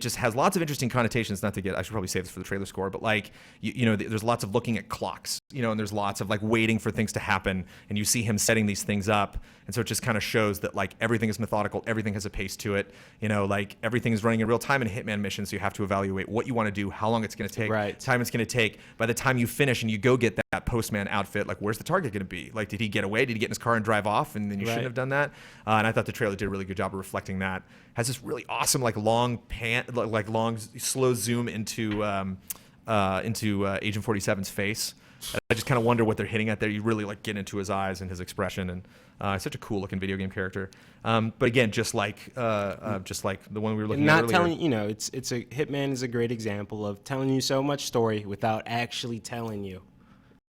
just has lots of interesting connotations. I should probably save this for the trailer score, but like, there's lots of looking at clocks, and there's lots of like waiting for things to happen. And you see him setting these things up. And so it just kind of shows that like everything is methodical. Everything has a pace to it. Like everything is running in real time in a Hitman mission. So you have to evaluate what you want to do, how long it's going to take, time it's going to take. By the time you finish and you go get that postman outfit, like where's the target going to be? Like, did he get away? Did he get in his car and drive off? And then you shouldn't have done that. And I thought the trailer did a really good job of reflecting that. Has this really awesome like long long slow zoom into Agent 47's face. I just kind of wonder what they're hitting at there. You really like get into his eyes and his expression, and such a cool looking video game character. But again, just like the one we were looking at earlier.
Telling Hitman is a great example of telling you so much story without actually telling you.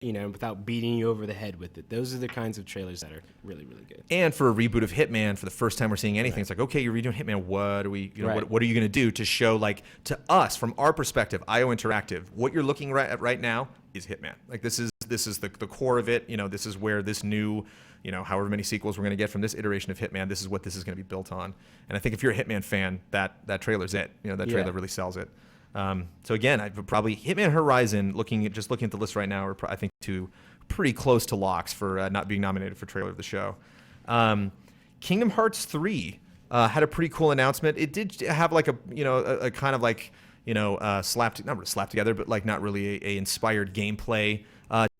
Without beating you over the head with it. Those are the kinds of trailers that are really, really good.
And for a reboot of Hitman, for the first time we're seeing anything, it's like, okay, you're redoing Hitman. What are we? What are you going to do to show, like, to us from our perspective, IO Interactive, what you're looking at right now?
is Hitman. Like this is the core of it. You know, this is where this new, you know, however many sequels we're going to get from this iteration of Hitman, this is what this is going to be built on. And I think if you're a Hitman fan, that trailer's it. You know, that trailer really sells it. So again, I would probably Hitman Horizon. Looking at the list right now, are I think two pretty close to locks for not being nominated for trailer of the show. Kingdom Hearts 3 had a pretty cool announcement. It did have like a kind of like not really slapped together, but like not really a inspired gameplay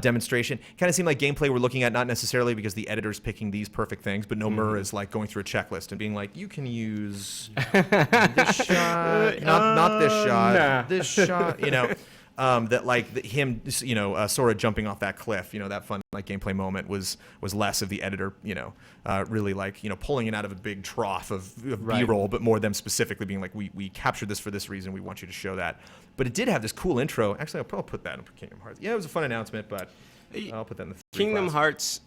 demonstration. Kind of seemed like gameplay we're looking at, not necessarily because the editor's picking these perfect things, but Nomura is like going through a checklist and being like, you can use this shot, not this shot, this shot, you know. That like him, Sora jumping off that cliff, that fun like gameplay moment was less of the editor, really like pulling it out of a big trough of B-roll, but more them specifically being like, we captured this for this reason, we want you to show that. But it did have this cool intro. Actually, I'll probably put that in Kingdom Hearts. Yeah, it was a fun announcement, but I'll put that in the
Kingdom Hearts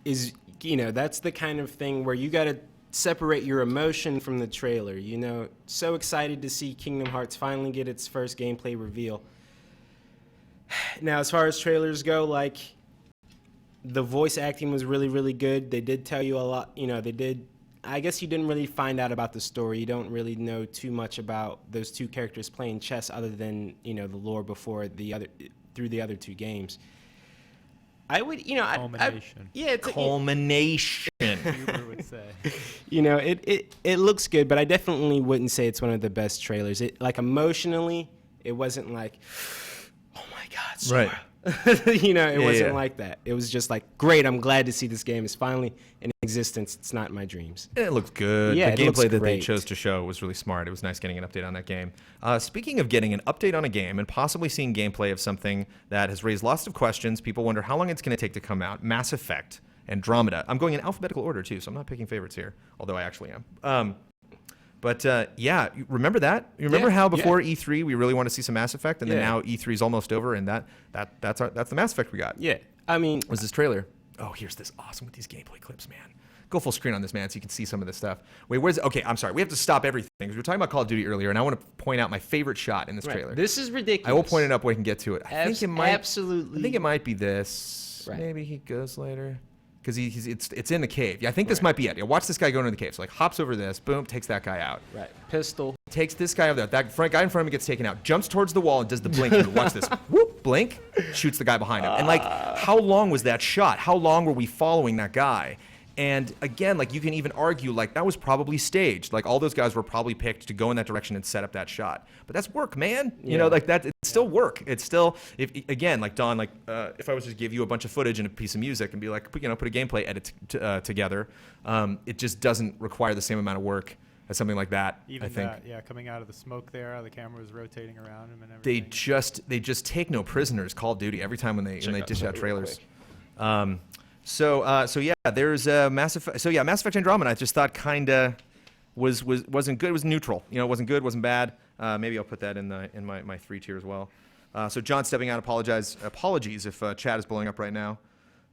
is that's the kind of thing where you got to separate your emotion from the trailer. So excited to see Kingdom Hearts finally get its first gameplay reveal. Now, as far as trailers go, like, the voice acting was really, really good. They did tell you a lot. I guess you didn't really find out about the story. You don't really know too much about those two characters playing chess other than, the lore through the other two games. I would,
culmination.
It's
culmination.
Huber would say.
It looks good, but I definitely wouldn't say it's one of the best trailers. It like emotionally, it wasn't like, oh my God, Sora.
Right.
It wasn't like that. It was just like, great, I'm glad to see this game is finally in existence. It's not in my dreams.
And it looked good.
Yeah,
the gameplay that they chose to show was really smart. It was nice getting an update on that game. Speaking of getting an update on a game and possibly seeing gameplay of something that has raised lots of questions, people wonder how long it's going to take to come out. Mass Effect, Andromeda. I'm going in alphabetical order too, so I'm not picking favorites here, although I actually am. But you remember that? You remember how before E3 we really want to see some Mass Effect, and then now E3 is almost over, and that's the Mass Effect we got.
Yeah, I mean,
was this trailer? Oh, here's this awesome with these gameplay clips, man. Go full screen on this, man, so you can see some of this stuff. Wait, where's? Okay, I'm sorry. We have to stop everything because we were talking about Call of Duty earlier, and I want to point out my favorite shot in this trailer.
This is ridiculous.
I will point it up when we can get to it. I think it might.
Absolutely.
I think it might be this.
Right.
Maybe he goes later. Because it's in the cave. Yeah, I think this might be it. Yeah, watch this guy go into the cave. So like hops over this, boom, takes that guy out.
Right. Pistol.
Takes this guy over there. That guy in front of him gets taken out. Jumps towards the wall and does the blink. Watch this. Whoop, blink. Shoots the guy behind him. And like, how long was that shot? How long were we following that guy? And again, like you can even argue like that was probably staged. Like all those guys were probably picked to go in that direction and set up that shot. But that's work, man. Like that. It's still work. It's still like Don, like if I was to give you a bunch of footage and a piece of music and be like, put a gameplay edit together, it just doesn't require the same amount of work as something like that.
Even
I think.
Coming out of the smoke there, the camera was rotating around him and everything.
They just take no prisoners. Call of Duty every time when they dish out trailers. There's Mass Effect. So yeah, Mass Effect Andromeda. I just thought kinda wasn't good. It was neutral. It wasn't good, wasn't bad. Maybe I'll put that in my 3 tier as well. So John stepping out. Apologies if chat is blowing up right now.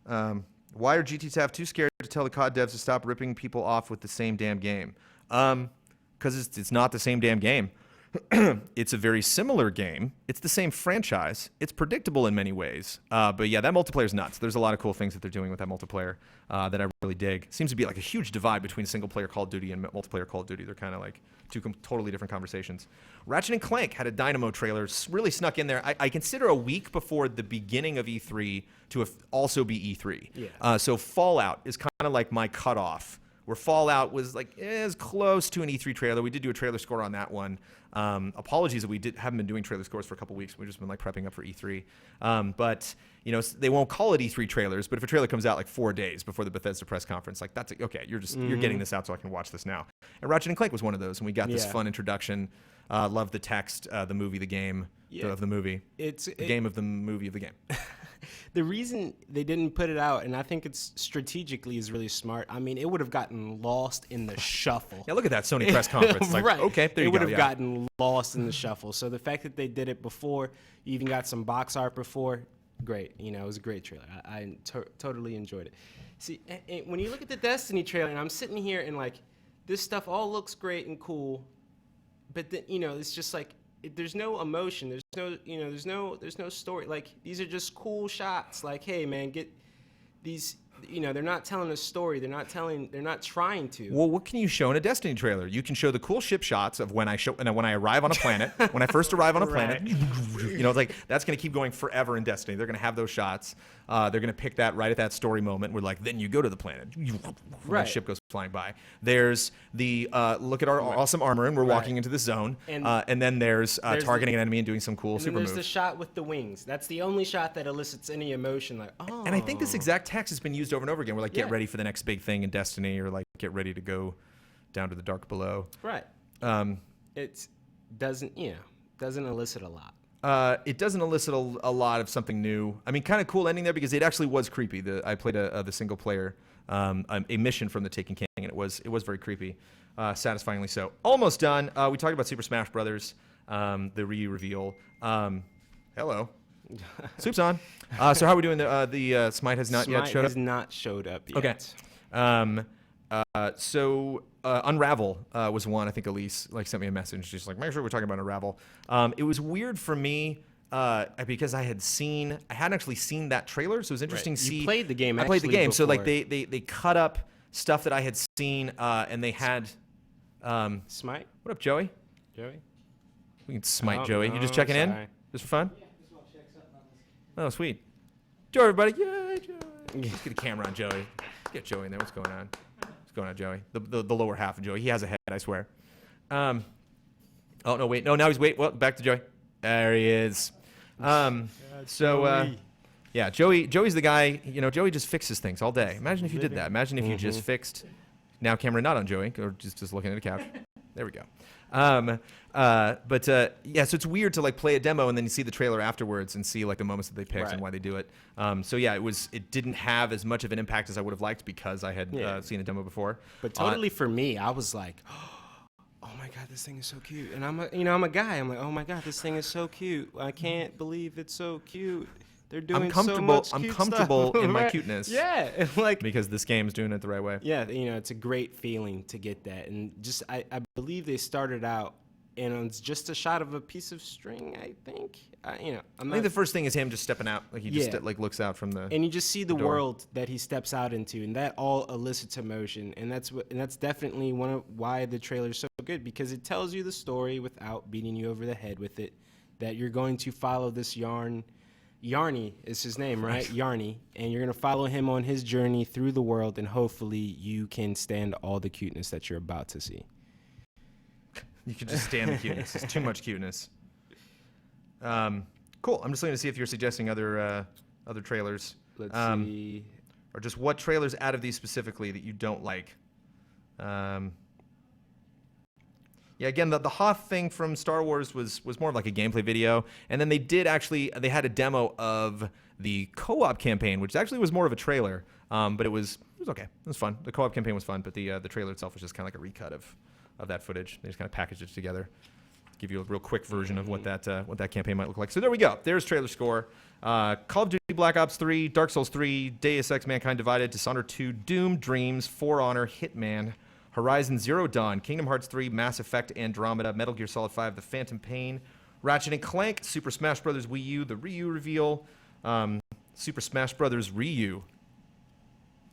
Why are GT staff too scared to tell the COD devs to stop ripping people off with the same damn game? Because it's not the same damn game. It's a very similar game. It's the same franchise. It's predictable in many ways. But yeah, that multiplayer's nuts. There's a lot of cool things that they're doing with that multiplayer that I really dig. Seems to be like a huge divide between single-player Call of Duty and multiplayer Call of Duty. They're kind of like two totally different conversations. Ratchet & Clank had a Dynamo trailer, really snuck in there. I consider a week before the beginning of E3 to also be E3.
Yeah.
So Fallout is kind of like my cutoff, where Fallout was like as close to an E3 trailer. We did do a trailer score on that one. Apologies that we haven't been doing trailer scores for a couple weeks. We've just been like prepping up for E3. But they won't call it E3 trailers. But if a trailer comes out like 4 days before the Bethesda press conference, like that's okay. You're getting this out so I can watch this now. And Ratchet & Clank was one of those, and we got this fun introduction. Love the text, the movie, the game of the movie. The game of the movie of the game.
The reason they didn't put it out, and I think it's strategically is really smart. I mean, it would have gotten lost in the shuffle.
Yeah, look at that Sony press conference. Like,
right.
Okay, there you
go. It would have gotten lost in the shuffle. So the fact that they did it before, you even got some box art before, great. It was a great trailer. I totally enjoyed it. See, and when you look at the Destiny trailer, and I'm sitting here and like, this stuff all looks great and cool, but then, it's just like, there's no emotion. There's no, there's no story. Like, these are just cool shots. Like, hey man, get these. They're not telling a story. They're not trying to.
Well, what can you show in a Destiny trailer? You can show the cool ship shots of when I arrive on a planet, when I first arrive on a planet. It's like, that's going to keep going forever in Destiny. They're going to have those shots. They're going to pick that right at that story moment where, like, then you go to the planet. The ship goes flying by. There's the look at our awesome armor, and we're walking into this zone. And then there's targeting an enemy and doing some cool super moves.
There's the shot with the wings. That's the only shot that elicits any emotion. Like, oh.
And I think this exact text has been used over and over again. We're like, get ready for the next big thing in Destiny, or like, get ready to go down to the dark below.
Right. It doesn't elicit a lot.
It doesn't elicit a lot of something new. I mean, kind of cool ending there because it actually was creepy. I played the single player, a mission from the Taken King, and it was very creepy, satisfyingly so. Almost done. We talked about Super Smash Brothers, the Ryu reveal. Hello. Soup's on. So how are we doing? The Smite has not yet showed up?
Smite has not showed up yet.
Okay. So Unravel was one. I think Elise sent me a message. She's like, make sure we're talking about Unravel. It was weird for me because I hadn't actually seen that trailer, so it was interesting to see.
You played the game.
I played the game.
Before.
So they cut up stuff that I had seen, and they had
Smite.
What up, Joey?
Joey.
We can smite Joey. You just checking in? Just for fun? Oh, sweet. Joey, everybody. Yay, Joey. Let's get a camera on Joey. Get Joey in there. What's going on? What's going on, Joey? The lower half of Joey. He has a head, I swear. Oh, no, wait. No, now he's, well, back to Joey. There he is. Yeah, Joey's the guy, Joey just fixes things all day. Imagine if you did that. Imagine if you just fixed, now camera not on Joey, or just looking at the couch. There we go. So it's weird to play a demo and then you see the trailer afterwards and see the moments that they picked and why they do it. It didn't have as much of an impact as I would have liked because I had seen a demo before.
But totally for me, I was like, oh my God, this thing is so cute. And I'm a guy. I'm like, oh my God, this thing is so cute. I can't believe it's so cute. They're doing so much cute
comfortable
stuff.
in my cuteness.
Yeah,
because this game's doing it the right way.
Yeah, it's a great feeling to get that, and just I believe they started out, and it's just a shot of a piece of string. I think, I think
the first thing is him just stepping out, he just looks out from the.
And you just see the world that he steps out into, and that all elicits emotion, and that's definitely one of why the trailer's so good, because it tells you the story without beating you over the head with it, that you're going to follow this Yarny is his name, right? Yarny. And you're going to follow him on his journey through the world, and hopefully you can stand all the cuteness that you're about to see.
You can just stand the cuteness. It's too much cuteness. Cool. I'm just looking to see if you're suggesting other trailers.
Let's see.
Or just what trailers out of these specifically that you don't like. Yeah, again, the Hoth thing from Star Wars was more of a gameplay video. And then they had a demo of the co-op campaign, which actually was more of a trailer. But it was okay. It was fun. The co-op campaign was fun, but the trailer itself was just kind of a recut of that footage. They just kind of packaged it together. Give you a real quick version of what that campaign might look like. So there we go. There's trailer score. Call of Duty Black Ops 3, Dark Souls 3, Deus Ex Mankind Divided, Dishonored 2, Doom, Dreams, For Honor, Hitman, Horizon Zero Dawn, Kingdom Hearts 3, Mass Effect Andromeda, Metal Gear Solid 5, The Phantom Pain, Ratchet & Clank, Super Smash Bros. Wii U, the Ryu reveal, Super Smash Bros. Ryu.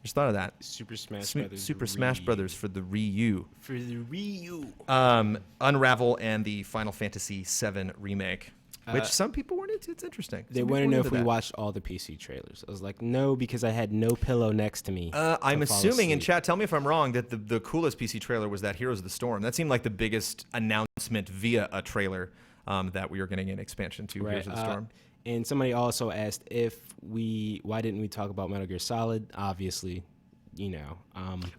Just thought of that.
Super Smash
Brothers for the Ryu.
For the Ryu.
Unravel and the Final Fantasy VII Remake. Which some people weren't into. It's interesting.
They want to know if we watched all the PC trailers. I was like, no, because I had no pillow next to me.
I'm assuming in chat, tell me if I'm wrong, that the coolest PC trailer was that Heroes of the Storm. That seemed like the biggest announcement via a trailer that we were getting an expansion to Heroes of the Storm.
And somebody also asked why didn't we talk about Metal Gear Solid? Obviously,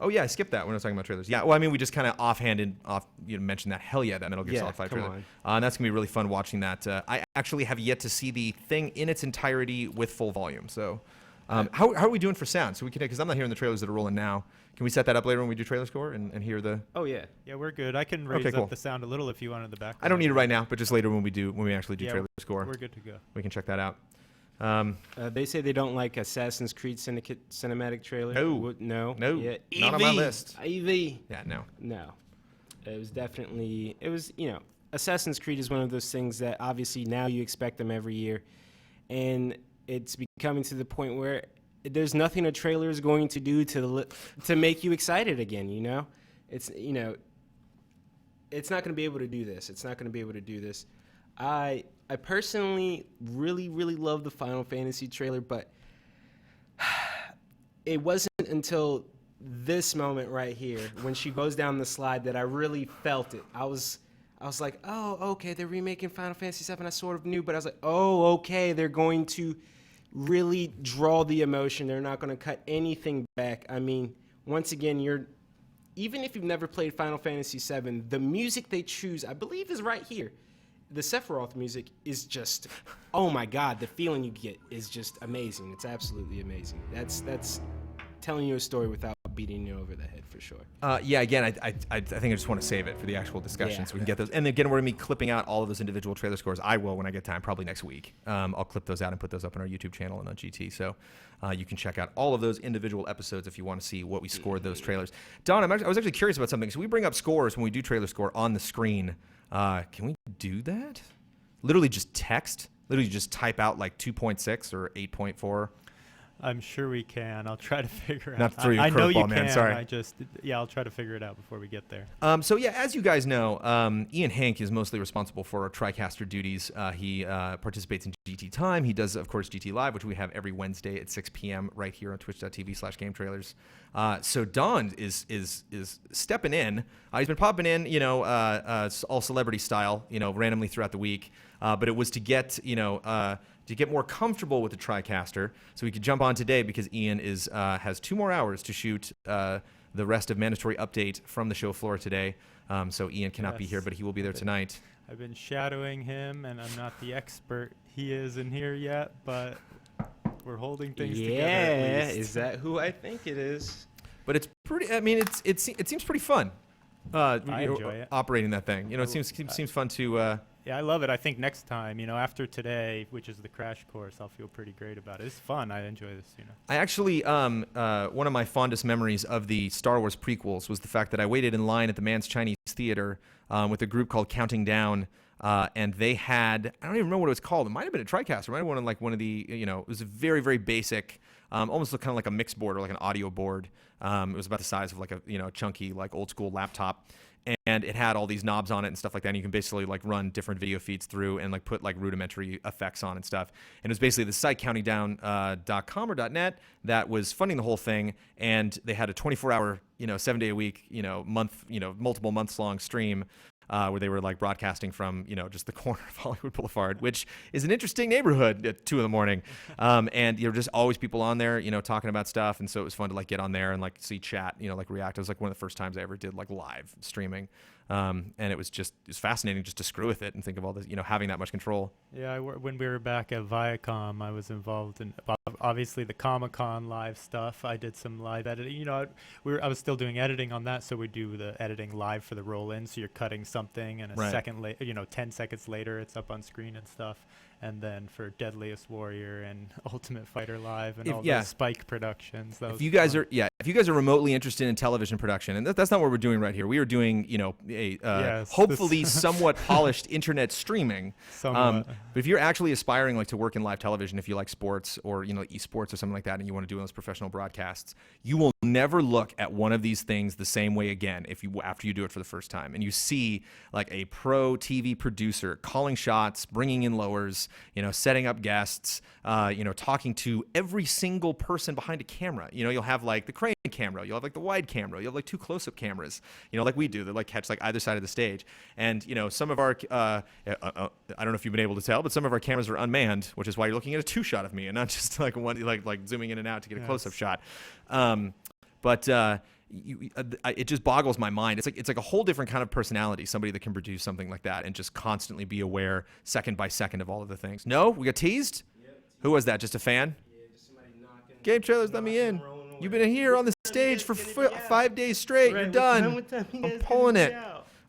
oh yeah, I skipped that when I was talking about trailers. Yeah, well, I mean, we just kind of mentioned that. Hell yeah, that Metal Gear Solid 5 trailer. And that's gonna be really fun watching that. I actually have yet to see the thing in its entirety with full volume. So, how are we doing for sound? So we can, because I'm not hearing the trailers that are rolling now. Can we set that up later when we do trailer score and hear the?
Oh yeah.
Yeah, we're good. I can raise up the sound a little if you want in the background.
I don't need it right now, but just later when we actually do trailer score.
We're good to go.
We can check that out.
They say they don't like Assassin's Creed Syndicate cinematic trailer.
No.
Yeah.
Not on my list.
EV.
Yeah, no.
It was definitely. It was Assassin's Creed is one of those things that obviously now you expect them every year, and it's becoming to the point where there's nothing a trailer is going to do to make you excited again. You know, it's it's not going to be able to do this. It's not going to be able to do this. I personally really love the Final Fantasy trailer, but it wasn't until this moment right here when she goes down the slide that I really felt it. I was like, oh, okay, they're remaking Final Fantasy VII. I sort of knew, but I was like, oh, okay, they're going to really draw the emotion. They're not going to cut anything back. I mean, once again, even if you've never played Final Fantasy VII, the music they choose, I believe, is right here. The Sephiroth music is just, oh my God, the feeling you get is just amazing. It's absolutely amazing. That's telling you a story without beating you over the head for sure.
Yeah, again, I think I just want to save it for the actual discussion so we can get those. And again, we're going to be clipping out all of those individual trailer scores. I will when I get time, probably next week. I'll clip those out and put those up on our YouTube channel and on GT. So you can check out all of those individual episodes if you want to see what we scored those trailers. Don, I was actually curious about something. So we bring up scores when we do trailer score on the screen. Can we do that? Literally just text? Literally just type out like 2.6 or 8.4?
I'm sure we can. I'll try to figure it
Not
out.
to throw you a curveball, man. Sorry.
I'll try to figure it out before we get there.
So yeah, as you guys know, Ian Hank is mostly responsible for our TriCaster duties. He participates in GT Time. He does, of course, GT Live, which we have every Wednesday at 6 p.m. right here on twitch.tv/GameTrailers. So Don is stepping in. He's been popping in, all celebrity style, randomly throughout the week. But it was to get, to get more comfortable with the TriCaster, so we could jump on today because Ian has 2 more hours to shoot the rest of Mandatory Update from the show floor today. So Ian cannot be here, but he will be there tonight.
I've been shadowing him, and I'm not the expert he is in here yet, but we're holding things together at least.
Is that who I think it is?
But it's pretty. I mean, it seems pretty fun.
I enjoy it.
Operating that thing. It seems fun to.
Yeah, I love it. I think next time, after today, which is the crash course, I'll feel pretty great about it. It's fun. I enjoy this,
I actually, one of my fondest memories of the Star Wars prequels was the fact that I waited in line at the Mann's Chinese Theater with a group called Counting Down, and they had, I don't even remember what it was called. It might have been a TriCaster. It might have been like one of the, it was a very, very basic, almost kind of like a mix board or like an audio board. It was about the size of like a, chunky, like old school laptop. And it had all these knobs on it and stuff like that. And you can basically like run different video feeds through and like put like rudimentary effects on and stuff. And it was basically the site countingdown.com or .net that was funding the whole thing. And they had a 24-hour, 7-day-a-week, month, multiple months long stream where they were like broadcasting from, just the corner of Hollywood Boulevard, which is an interesting neighborhood at 2 a.m. And just always people on there, talking about stuff. And so it was fun to like get on there and like see chat, like react. It was like one of the first times I ever did like live streaming. And it was fascinating just to screw with it and think of all this, having that much control.
Yeah, when we were back at Viacom, I was involved in obviously the Comic-Con live stuff. I did some live editing. I was still doing editing on that, so we do the editing live for the roll-in. So you're cutting something, and a second later, 10 seconds later, it's up on screen and stuff. And then for Deadliest Warrior and Ultimate Fighter Live and all those Spike productions. If you guys
are remotely interested in television production, and that's not what we're doing right here. We are doing, hopefully somewhat polished internet streaming. But if you're actually aspiring like to work in live television, if you like sports or esports or something like that, and you want to do those professional broadcasts, you will never look at one of these things the same way again after you do it for the first time, and you see like a pro TV producer calling shots, bringing in lowers, setting up guests, talking to every single person behind a camera. You'll have like the crane camera, you'll have like the wide camera, you'll have like 2 close-up cameras, like we do, that like catch like either side of the stage. And some of our I don't know if you've been able to tell, but some of our cameras are unmanned, which is why you're looking at a 2-shot of me and not just like one like zooming in and out to get a close-up shot. It just boggles my mind. It's like a whole different kind of personality, somebody that can produce something like that and just constantly be aware second by second of all of the things. No, we got teased? Yep. Who was that? Just a fan?
Yeah, just somebody knocking.
GameTrailers, let me in. You've been here on the stage for 5 days straight. You're done. I'm pulling it.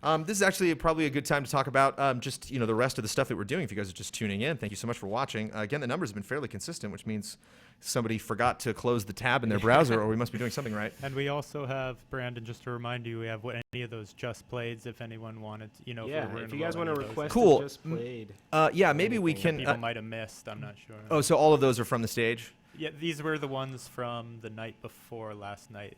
This is actually probably a good time to talk about just the rest of the stuff that we're doing. If you guys are just tuning in, thank you so much for watching. Again, the numbers have been fairly consistent, which means somebody forgot to close the tab in their browser, or we must be doing something right.
And we also have, Brandon, just to remind you, we have any of those Just Playeds if anyone wanted,
if you guys want to request
cool.
Just Played.
Yeah, maybe we can.
People might have missed. I'm not sure.
Oh, so all of those are from the stage?
Yeah, these were the ones from the night before last night.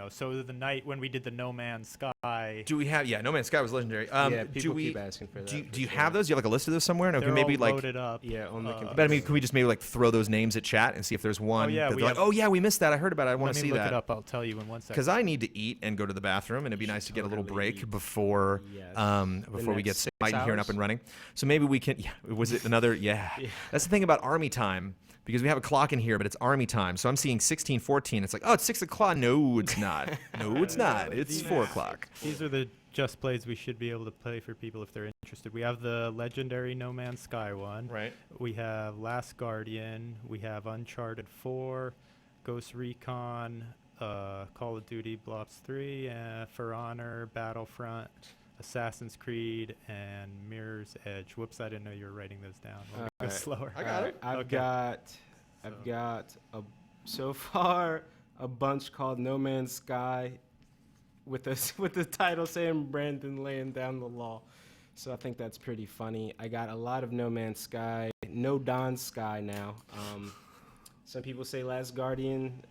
So the night when we did the No Man's Sky.
Do we have? Yeah, No Man's Sky was legendary.
People keep asking for that.
Do you have those? Do you have like a list of those somewhere? And
They're
maybe
all
like
loaded up.
Yeah, on the computer.
But I mean, can we just maybe like throw those names at chat and see if there's one? Oh yeah, we missed that. I heard about it. I want to see that.
Let me look it up. I'll tell you in 1 second.
Because I need to eat and go to the bathroom, and it'd be nice to get a little break before we get Smite here and up and running. So maybe we can. Yeah, was it another? Yeah. That's the thing about army time. Because we have a clock in here, but it's army time. So I'm seeing 16:14. It's like, oh, it's 6 o'clock. No, it's not. No, it's not. It's 4 o'clock.
These are the Just Plays we should be able to play for people if they're interested. We have the legendary No Man's Sky one.
Right.
We have Last Guardian. We have Uncharted 4, Ghost Recon, Call of Duty Black Ops 3, For Honor, Battlefront, Assassin's Creed, and Mirror's Edge. Whoops, I didn't know you were writing those down. Let me go slower.
I got it.
I've got so far a bunch called No Man's Sky with the title saying Brandon laying down the law. So I think that's pretty funny. I got a lot of No Man's Sky, No Dawn Sky now. Some people say Last Guardian.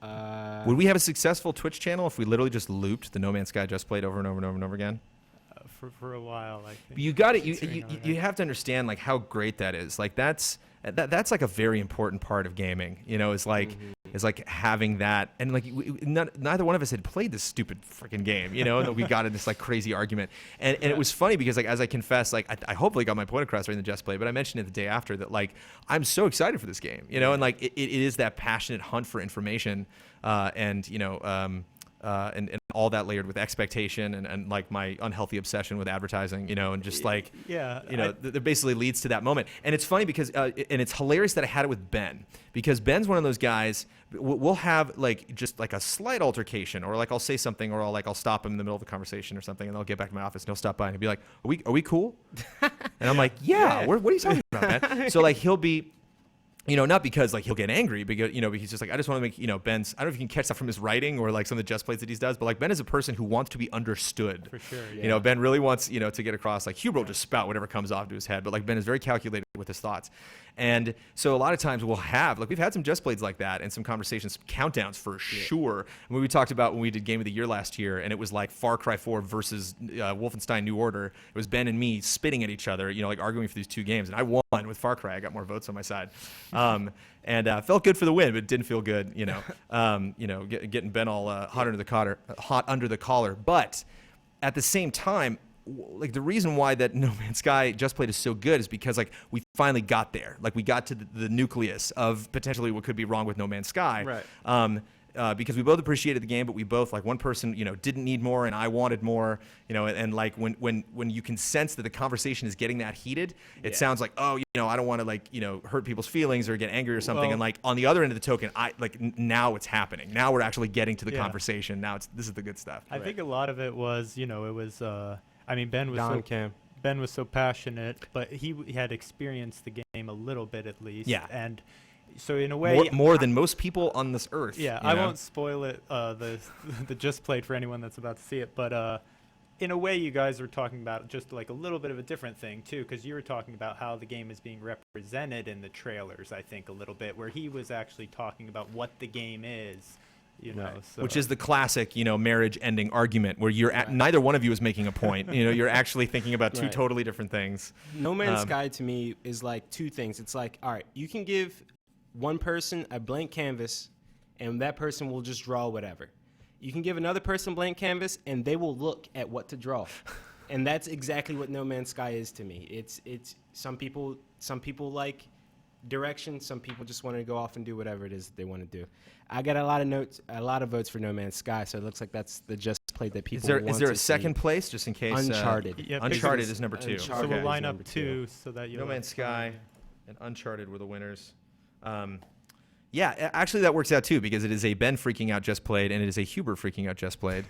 Would we have a successful Twitch channel if we literally just looped the No Man's Sky Just Played over and over and over and over again?
For a while, I think.
You got it. You have to understand like how great that is. Like that's like a very important part of gaming. Is like having that, and like neither one of us had played this stupid freaking game. And we got in this like crazy argument, and it was funny because like as I confess, like I hopefully got my point across during the Just Play, but I mentioned it the day after that like I'm so excited for this game. And like it is that passionate hunt for information, and all that layered with expectation and like my unhealthy obsession with advertising, and just like, that basically leads to that moment. And it's funny because, and it's hilarious that I had it with Ben, because Ben's one of those guys, we'll have like just like a slight altercation, or like I'll say something, or I'll stop him in the middle of a conversation or something, and I'll get back to my office and he'll stop by and he'll be like, are we cool? And I'm like, yeah. What are you talking about, man? So like he'll be, not because like he'll get angry, because he's just like, I just want to make, Ben's, I don't know if you can catch that from his writing or like some of the Just Plays that he does, but like Ben is a person who wants to be understood.
For sure.
Ben really wants, to get across, like Huber will just spout whatever comes off to his head, but like Ben is very calculated with his thoughts. And so a lot of times we'll have, like we've had some Just Plays like that and some conversations, countdowns for sure. When we talked about when we did Game of the Year last year, and it was like Far Cry 4 versus Wolfenstein New Order. It was Ben and me spitting at each other, like arguing for these two games. And I won with Far Cry. I got more votes on my side. And felt good for the win, but it didn't feel good, getting Ben all hot under the collar. But at the same time, like the reason why that No Man's Sky Just Played is so good is because like we finally got there. Like we got to the nucleus of potentially what could be wrong with No Man's Sky.
Right.
Because we both appreciated the game, but we both, like, one person, didn't need more and I wanted more, and like when you can sense that the conversation is getting that heated, it sounds like, oh, I don't want to like, hurt people's feelings or get angry or something.
Well,
and like on the other end of the token, now it's happening. Now we're actually getting to the conversation. Now this is the good stuff.
I think a lot of it was, Ben was Ben was so passionate, but he had experienced the game a little bit at least.
Yeah.
And so in a way,
more than most people on this earth.
Yeah, I won't spoil it. The Just Played for anyone that's about to see it, but in a way, you guys were talking about just like a little bit of a different thing too, because you were talking about how the game is being represented in the trailers. I think a little bit where he was actually talking about what the game is. So.
Which is the classic, marriage-ending argument where neither one of you is making a point. You're actually thinking about two totally different things.
No Man's Sky to me is like two things. It's like, all right, you can give one person a blank canvas, and that person will just draw whatever. You can give another person blank canvas, and they will look at what to draw. And that's exactly what No Man's Sky is to me. It's some people like direction. Some people just want to go off and do whatever it is that they want to do. I got a lot of votes for No Man's Sky, so it looks like that's the Just Played that people want to see.
Is there a second place, just in case?
Uncharted.
Uncharted is number 2.
So we'll line up 2 so that
No Man's Sky and Uncharted were the winners. Yeah, actually that works out too because it is a Ben freaking out just played and it is a Huber freaking out just played.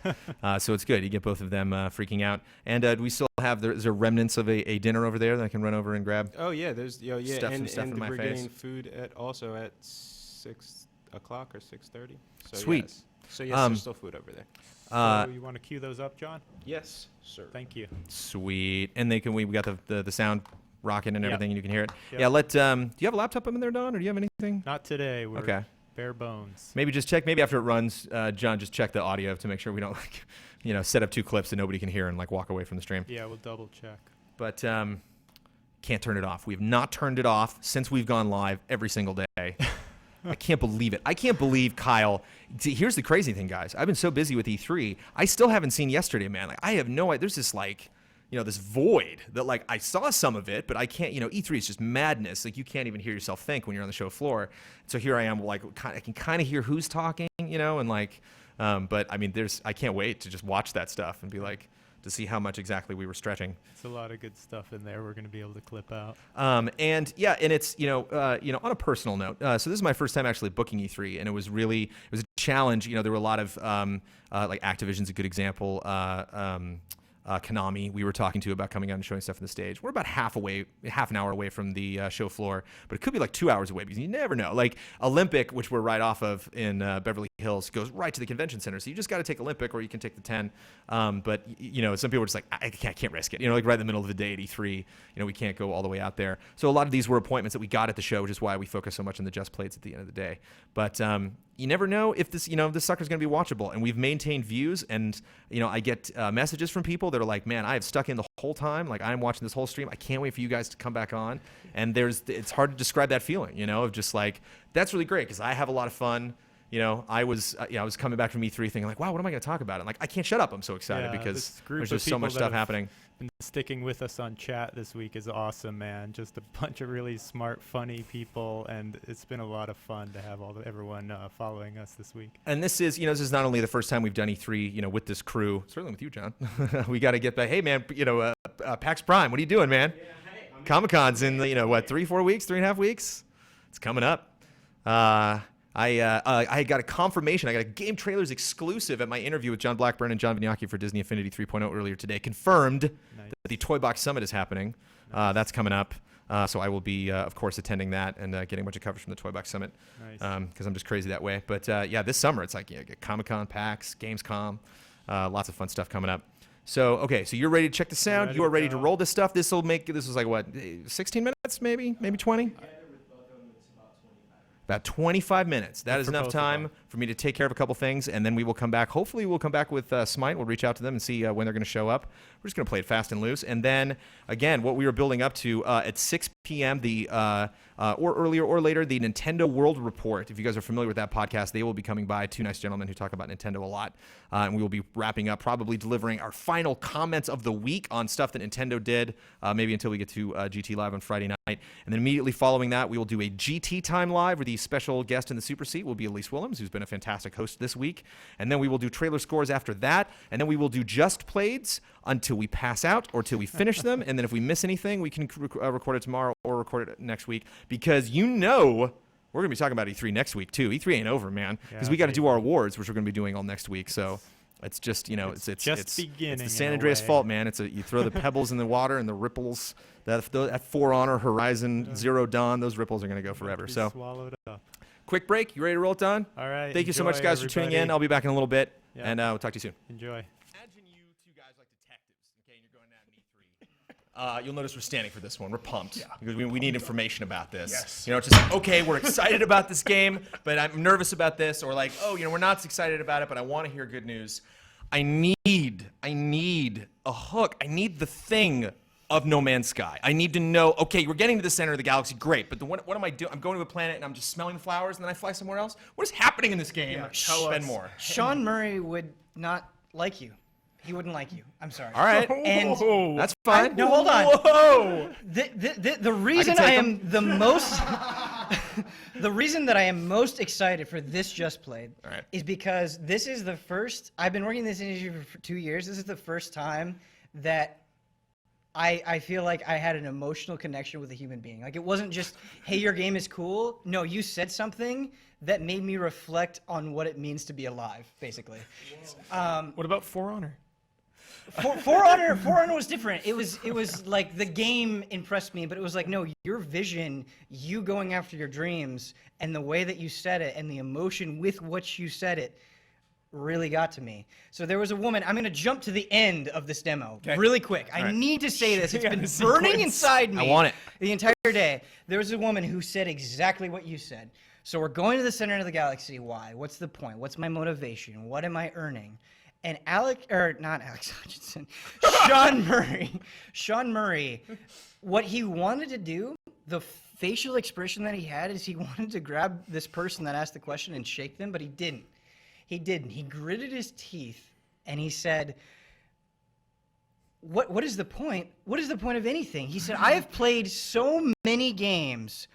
So it's good. You get both of them freaking out. And we still have there's remnants of a dinner over there that I can run over and grab.
Oh yeah, there's
stuff
and
in my
we're
face.
getting food also at 6 o'clock or 6:30. So
Sweet.
Yes. So yes, there's still food over there.
So you want to cue those up, John?
Yes, sir.
Thank you.
Sweet. And we got the sound rocking and everything, and you can hear it.
Yep.
Yeah. Do you have a laptop up in there, Don, or do you have anything?
Not today. We're
okay.
Bare bones.
Maybe just check. Maybe after it runs, John, just check the audio to make sure we don't set up 2 clips that nobody can hear and walk away from the stream.
Yeah, we'll double check.
But can't turn it off. We have not turned it off since we've gone live every single day. I can't believe it. I can't believe Kyle. See, here's the crazy thing, guys. I've been so busy with E3. I still haven't seen yesterday, man. I have no idea. There's this this void that I saw some of it, but I can't, E3 is just madness. You can't even hear yourself think when you're on the show floor. So here I am, I can kind of hear who's talking, but I mean, I can't wait to just watch that stuff and be to see how much exactly we were stretching.
It's a lot of good stuff in there we're going to be able to clip out.
And it's, on a personal note, so this is my first time actually booking E3, and it was a challenge. There were a lot of, Activision's a good example. Konami, we were talking to about coming out and showing stuff on the stage. We're about half an hour away from the show floor, but it could be 2 hours away because you never know. Olympic, which we're right off of in Beverly Hills, goes right to the convention center. So you just got to take Olympic or you can take the 10. But some people are just I can't risk it. Right in the middle of the day at E3, we can't go all the way out there. So a lot of these were appointments that we got at the show, which is why we focus so much on the just plays at the end of the day. But you never know if this sucker's going to be watchable. And we've maintained views, and I get messages from people that are like, man, I have stuck in the whole time. I'm watching this whole stream. I can't wait for you guys to come back on. And it's hard to describe that feeling, of just that's really great because I have a lot of fun. I was coming back from E3 thinking wow, what am I going to talk about? And I can't shut up. I'm so excited because there's just so much stuff happening.
And sticking with us on chat this week is awesome, man. Just a bunch of really smart, funny people, and it's been a lot of fun to have everyone following us this week.
And this is not only the first time we've done E3, with this crew. Certainly with you, John. We got to get back. Hey, man, PAX Prime, what are you doing, man? Yeah, hey, Comic-Con's in 3-4 weeks, 3.5 weeks. It's coming up. I got a confirmation. I got a Game Trailers exclusive at my interview with John Blackburn and John Vignacchi for Disney Infinity 3.0 earlier today. Confirmed that the Toy Box Summit is happening. Nice. That's coming up. So I will be, of course, attending that and getting a bunch of coverage from the Toy Box Summit because I'm just crazy that way. But this summer it's Comic-Con, PAX, Gamescom, lots of fun stuff coming up. So, okay, so you're ready to check the sound. You are ready to roll this stuff. This was 16 minutes, maybe 20? About 25 minutes. That is enough time for me to take care of a couple things, and then we will come back. Hopefully, we'll come back with Smite. We'll reach out to them and see when they're going to show up. We're just going to play it fast and loose. And then, again, what we were building up to at 6 p.m., or earlier or later, the Nintendo World Report. If you guys are familiar with that podcast, they will be coming by. 2 nice gentlemen who talk about Nintendo a lot. And we will be wrapping up, probably delivering our final comments of the week on stuff that Nintendo did, maybe until we get to GT Live on Friday night. And then immediately following that, we will do a GT Time Live where the special guest in the Super Seat will be Elise Willems, who's been a fantastic host this week. And then we will do trailer scores after that. And then we will do Just Plays until we pass out or till we finish them. And then if we miss anything, we can record it tomorrow or record it next week. Because we're going to be talking about E3 next week, too. E3 ain't over, man. Because we got to do our awards, which we're going to be doing all next week. So it's just, it's
beginning.
It's the San Andreas fault, man. You throw the pebbles in the water and the ripples, that For Honor, Horizon, Zero Dawn, those ripples are going to go forever. So
swallowed up.
Quick break. You ready to roll it, Don?
All right.
Thank you so much, guys, for tuning in. I'll be back in a little bit, and we'll talk to you soon.
Enjoy.
Imagine you two guys like detectives, okay, and you're going out in E3. You'll notice we're standing for this one. We're pumped because we need information about this.
Yes.
It's just okay, we're excited about this game, but I'm nervous about this, or we're not excited about it, but I want to hear good news. I need a hook. I need the thing of No Man's Sky. I need to know, okay, we're getting to the center of the galaxy, great, but what am I doing? I'm going to a planet and I'm just smelling the flowers and then I fly somewhere else? What is happening in this game? Spend more.
Sean Murray would not like you. He wouldn't like you. I'm sorry.
All right.
And
that's fine.
No, hold on.
Whoa.
The reason I am the most the reason that I am most excited for this Just Played is because this is the first. I've been working in this industry for 2 years. This is the first time that I feel like I had an emotional connection with a human being. Like, it wasn't just, hey, your game is cool. No, you said something that made me reflect on what it means to be alive, basically.
What about For Honor?
For Honor was different. It was like the game impressed me, but it was like, no, your vision, you going after your dreams, and the way that you said it, and the emotion with which you said it, really got to me. So there was a woman. I'm going to jump to the end of this demo really quick. I need to say this. It's been burning inside me.
I want it.
The entire day. There was a woman who said exactly what you said. So we're going to the center of the galaxy. Why? What's the point? What's my motivation? What am I earning? And not Alex Hutchinson, Sean Murray, what he wanted to do, the facial expression that he had is he wanted to grab this person that asked the question and shake them, but he didn't. He didn't. He gritted his teeth and he said, what is the point? What is the point of anything? He said, I have played so many games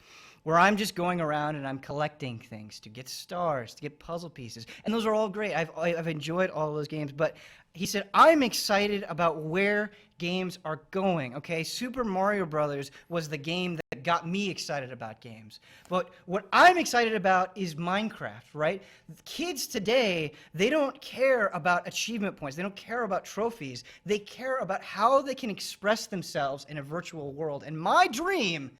where I'm just going around and I'm collecting things to get stars, to get puzzle pieces. And those are all great. I've enjoyed all those games. But he said, I'm excited about where games are going, okay? Super Mario Brothers was the game that got me excited about games. But what I'm excited about is Minecraft, right? Kids today, they don't care about achievement points. They don't care about trophies. They care about how they can express themselves in a virtual world. And my dream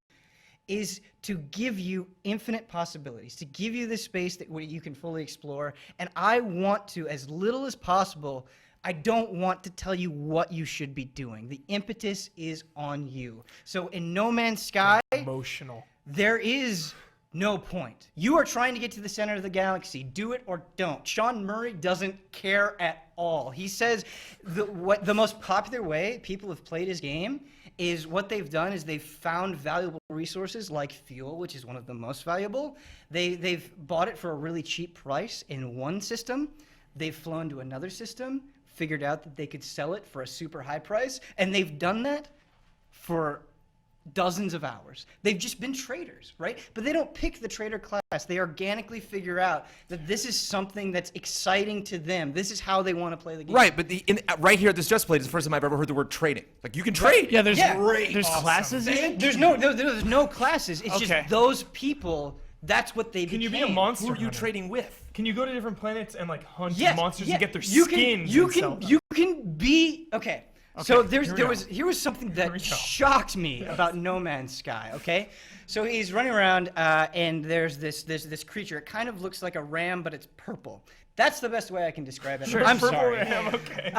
is to give you infinite possibilities, to give you this space that you can fully explore. And I want to, as little as possible, I don't want to tell you what you should be doing. The impetus is on you. So in No Man's Sky,
Emotional.
There is no point. You are trying to get to the center of the galaxy. Do it or don't. Sean Murray doesn't care at all. He says the most popular way people have played his game is what they've done is they've found valuable resources like fuel, which is one of the most valuable. They've bought it for a really cheap price in one system. They've flown to another system, figured out that they could sell it for a super high price, and they've done that for dozens of hours. They've just been traders, right? But they don't pick the trader class. They organically figure out that this is something that's exciting to them. This is how they want to play the game.
Right, but right here at this Just Played is the first time I've ever heard the word trading. Like, you can trade.
Yeah, there's
awesome.
classes even?
There's no classes. It's just those people, that's what they became.
Can you be a monster
Who are you
hunter?
trading with?
Can you go to different planets and like hunt monsters and get their
you
skins?
You can be okay. So here was something that shocked me about No Man's Sky. Okay, so he's running around and there's this creature. It kind of looks like a ram, but it's purple. That's the best way I can describe it.
Sure,
I'm
purple
sorry.
ram, okay.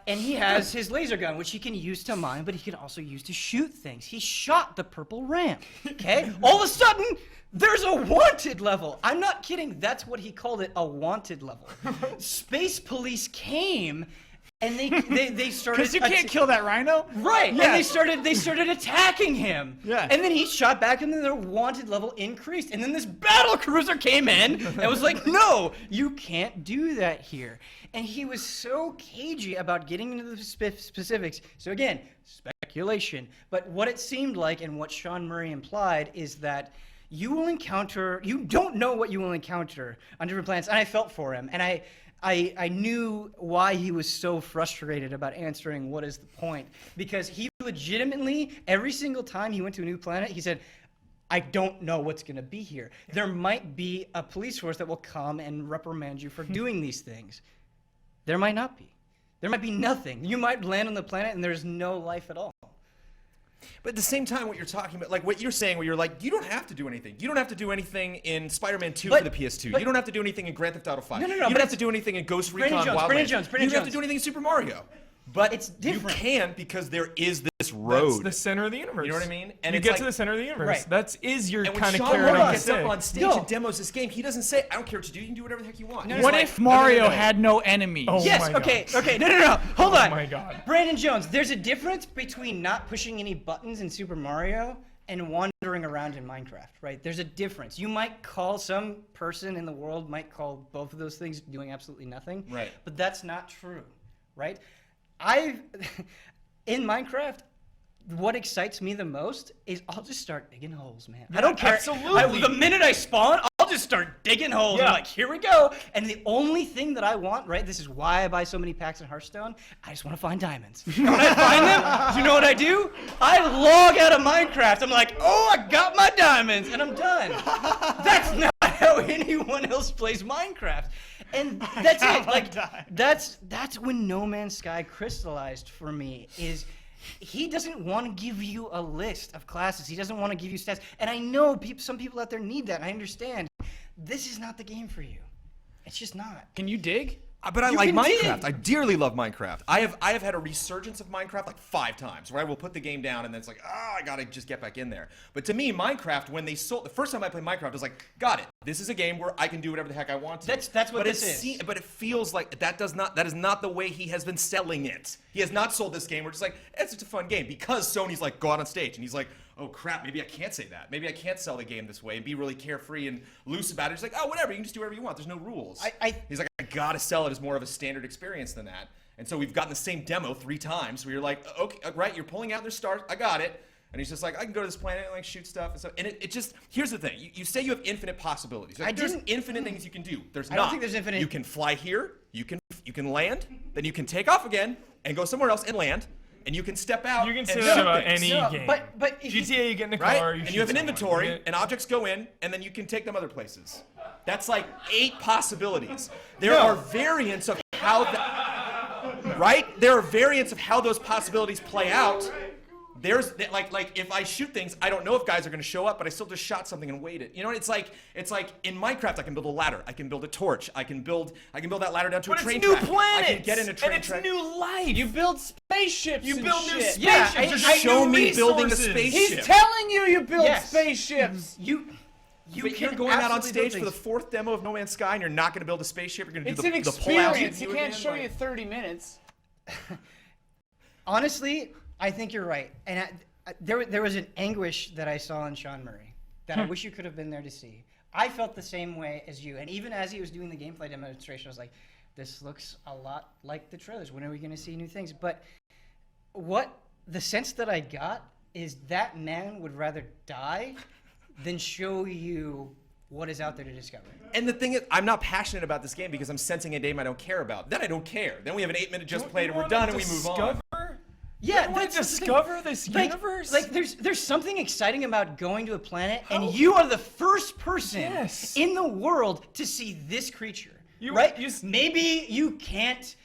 And he has his laser gun, which he can use to mine, but he can also use to shoot things. He shot the purple ram. Okay, all of a sudden, there's a wanted level. I'm not kidding. That's what he called it, a wanted level. Space police came. And they started
because you can't kill that rhino,
right?
Yeah.
And they started attacking him.
Yeah.
And then he shot back, and then their wanted level increased. And then this battle cruiser came in and was like, "No, you can't do that here." And he was so cagey about getting into the specifics. So again, speculation. But what it seemed like, and what Sean Murray implied, is that you don't know what you will encounter on different planets. And I felt for him, and I knew why he was so frustrated about answering what is the point, because he legitimately, every single time he went to a new planet, he said, I don't know what's going to be here. There might be a police force that will come and reprimand you for doing these things. There might not be. There might be nothing. You might land on the planet and there's no life at all.
But at the same time, what you're talking about, like what you're saying, where you're like, you don't have to do anything. You don't have to do anything in Spider-Man 2 for the PS2. You don't have to do anything in Grand Theft Auto 5.
No,
you don't have to do anything in Ghost Recon Wildlands. You don't have to do anything in Super Mario. But
it's different.
You can, because there is this road.
That's the center of the universe.
You know what I mean?
And you get to the center of the universe.
Right.
That is your
and
kind of
carrot.
carrot
When
on
gets
the
up on stage and demos this game, he doesn't say, I don't care what you do. You can do whatever the heck you want.
What if Mario had no enemies?
Oh
yes,
my
okay,
God.
okay, no. Hold on.
Oh my God.
Brandon Jones, there's a difference between not pushing any buttons in Super Mario and wandering around in Minecraft, right? There's a difference. You might call, some person in the world might call both of those things doing absolutely nothing.
Right.
But that's not true, right? In Minecraft, what excites me the most is I'll just start digging holes, man. I don't care.
Absolutely.
The minute I spawn, I'll just start digging holes. I'm like, here we go. And the only thing that I want, right? This is why I buy so many packs in Hearthstone. I just want to find diamonds. And when I find them, you know what I do? I log out of Minecraft. I'm like, oh, I got my diamonds, and I'm done. That's not how anyone else plays Minecraft. And that's it. Like that's when No Man's Sky crystallized for me. Is he doesn't want to give you a list of classes. He doesn't want to give you stats. And I know some people out there need that. And I understand. This is not the game for you. It's just not.
Can you dig?
But I like Minecraft.
dig.
I dearly love Minecraft. I have had a resurgence of Minecraft like 5 times, where I will put the game down and then it's like, I gotta just get back in there. But to me, Minecraft, when they sold the first time I played Minecraft, I was like, got it. This is a game where I can do whatever the heck I want to.
That's what this is.
But it feels like that is not the way he has been selling it. He has not sold this game. We're just like, it's just a fun game, because Sony's like, go out on stage, and he's like, oh crap, maybe I can't say that. Maybe I can't sell the game this way and be really carefree and loose about it. He's like, oh, whatever, you can just do whatever you want. There's no rules. He's like, I gotta sell it as more of a standard experience than that. And so we've gotten the same demo 3 times where you're like, okay, right, you're pulling out their stars, I got it. And he's just like, I can go to this planet and like shoot stuff and stuff. And it just, here's the thing, you say you have infinite possibilities. Like, there's infinite things you can do. There's not.
I don't think there's infinite.
You can fly here, you can land, then you can take off again and go somewhere else and land. And you can step out.
You can
and
say
shoot
that about
things.
any game.
But
GTA, you get in a
Right?
car, you
and
shoot
you have an
someone.
inventory, and objects go in, and then you can take them other places. That's like 8 possibilities. There are variants of how right? There are variants of how those possibilities play out. There's like if I shoot things, I don't know if guys are going to show up, but I still just shot something and waited. You know, it's like in Minecraft, I can build a ladder, I can build a torch, I can build that ladder down to a train track.
But it's new planets.
I can get in a train
and it's
track.
new life.
You build spaceships.
You
and
build new
shit.
spaceships.
Just show me building a spaceship.
He's telling you build spaceships.
But you're going out on stage for the 4th demo of No Man's Sky, and you're not going to build a spaceship. You're going to do
It's
the
an
pull-out.
experience. He can't show you 30 minutes.
Honestly, I think you're right. And there was an anguish that I saw in Sean Murray that I wish you could have been there to see. I felt the same way as you. And even as he was doing the gameplay demonstration, I was like, this looks a lot like the trailers. When are we going to see new things? But the sense that I got is that man would rather die than show you what is out there to discover.
And the thing is, I'm not passionate about this game because I'm sensing a game I don't care about. Then I don't care. Then we have an 8-minute just played and we're done and we move on.
Yeah,
you want to discover this universe?
Like there's something exciting about going to a planet and you are the first person in the world to see this creature. Right? Maybe you can't,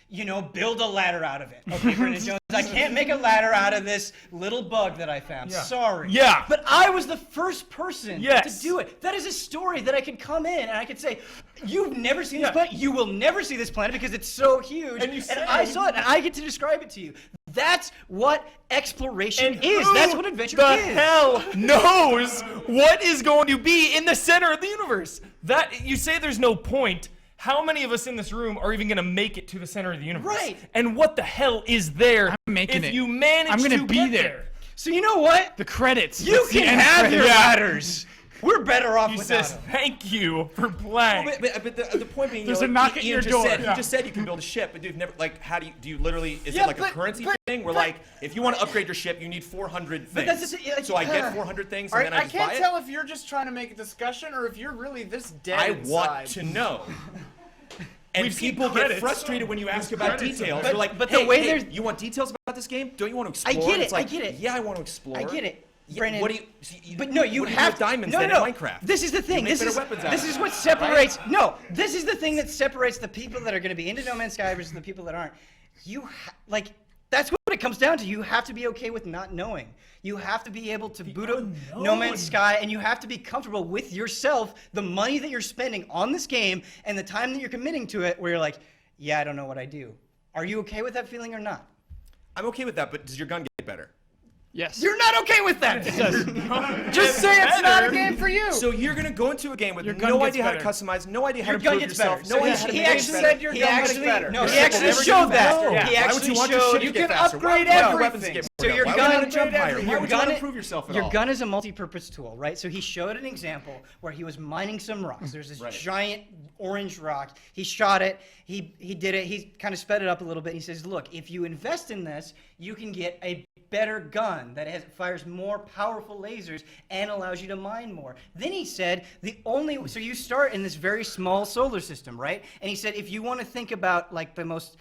build a ladder out of it. Okay, Brendan Jones, I can't make a ladder out of this little bug that I found.
Yeah.
Sorry.
Yeah.
But I was the first person to do it. That is a story that I could come in and I could say, you've never seen this planet. You will never see this planet because it's so huge. And I saw it and I get to describe it to you. That's what exploration is. That's what adventure is.
The hell knows what is going to be in the center of the universe? That you say there's no point. How many of us in this room are even going to make it to the center of the universe?
Right.
And what the hell is there if you manage
I'm
to
gonna be
get
there.
So you know what?
The credits.
You can have your ladders. We're better off
He
without
says,
them.
thank you for playing.
But the point being,
There's a knock at your door.
He just said you can build a ship, but dude, never how do you literally? Is it like a currency thing where like if you want to upgrade your ship, you need 400 things?
That's
so I get 400 things, and then I just buy it.
can't tell if you're just trying to make a discussion or if you're really this dead
I
inside.
want to know. And people get frustrated when you ask about details. They're like,
but
hey,
the way
you want details about this game? Don't you want to explore?
I get it.
It's like,
I get it.
Yeah, I want to explore.
I get it.
Yeah,
Brennan,
what do you?
But no, you
what do
have
with diamonds
no,
then
no.
in Minecraft.
This is the thing.
You make
This is
better weapons out
this
of
is
it,
what separates.
right?
No, this is the thing that separates the people that are going to be into No Man's Sky versus the people that aren't. That's what it comes down to. You have to be okay with not knowing. You have to be able to boot up No Man's Sky, and you have to be comfortable with yourself, the money that you're spending on this game, and the time that you're committing to it. Where you're like, yeah, I don't know what I do. Are you okay with that feeling or not?
I'm okay with that, but does your gun get better?
Yes.
You're not okay with that.
Just say it's not a game for you.
So you're gonna go into a game with
Your gun
no
gets
idea how to
better.
customize, no idea how
Your
to
gun
prove
gets
yourself,
better.
no
So
idea how to
he
make it
actually
better.
said your gun gets better.
No,
Your
he
ship will
actually
never
showed
get
that.
faster.
He
Why would
actually
you want your
showed
ship to
you
get
can
faster?
upgrade
Why would your weapons
everything.
get
So
more?
your
Why
gun,
would you jump higher? Why would you want to prove yourself at all?
Your gun is a multi-purpose tool, right? So he showed an example where he was mining some rocks. There's this giant orange rock. He shot it. He did it. He kind of sped it up a little bit. He says, look, if you invest in this, you can get a better gun that fires more powerful lasers and allows you to mine more. Then he said so you start in this very small solar system, right? And he said if you want to think about like the most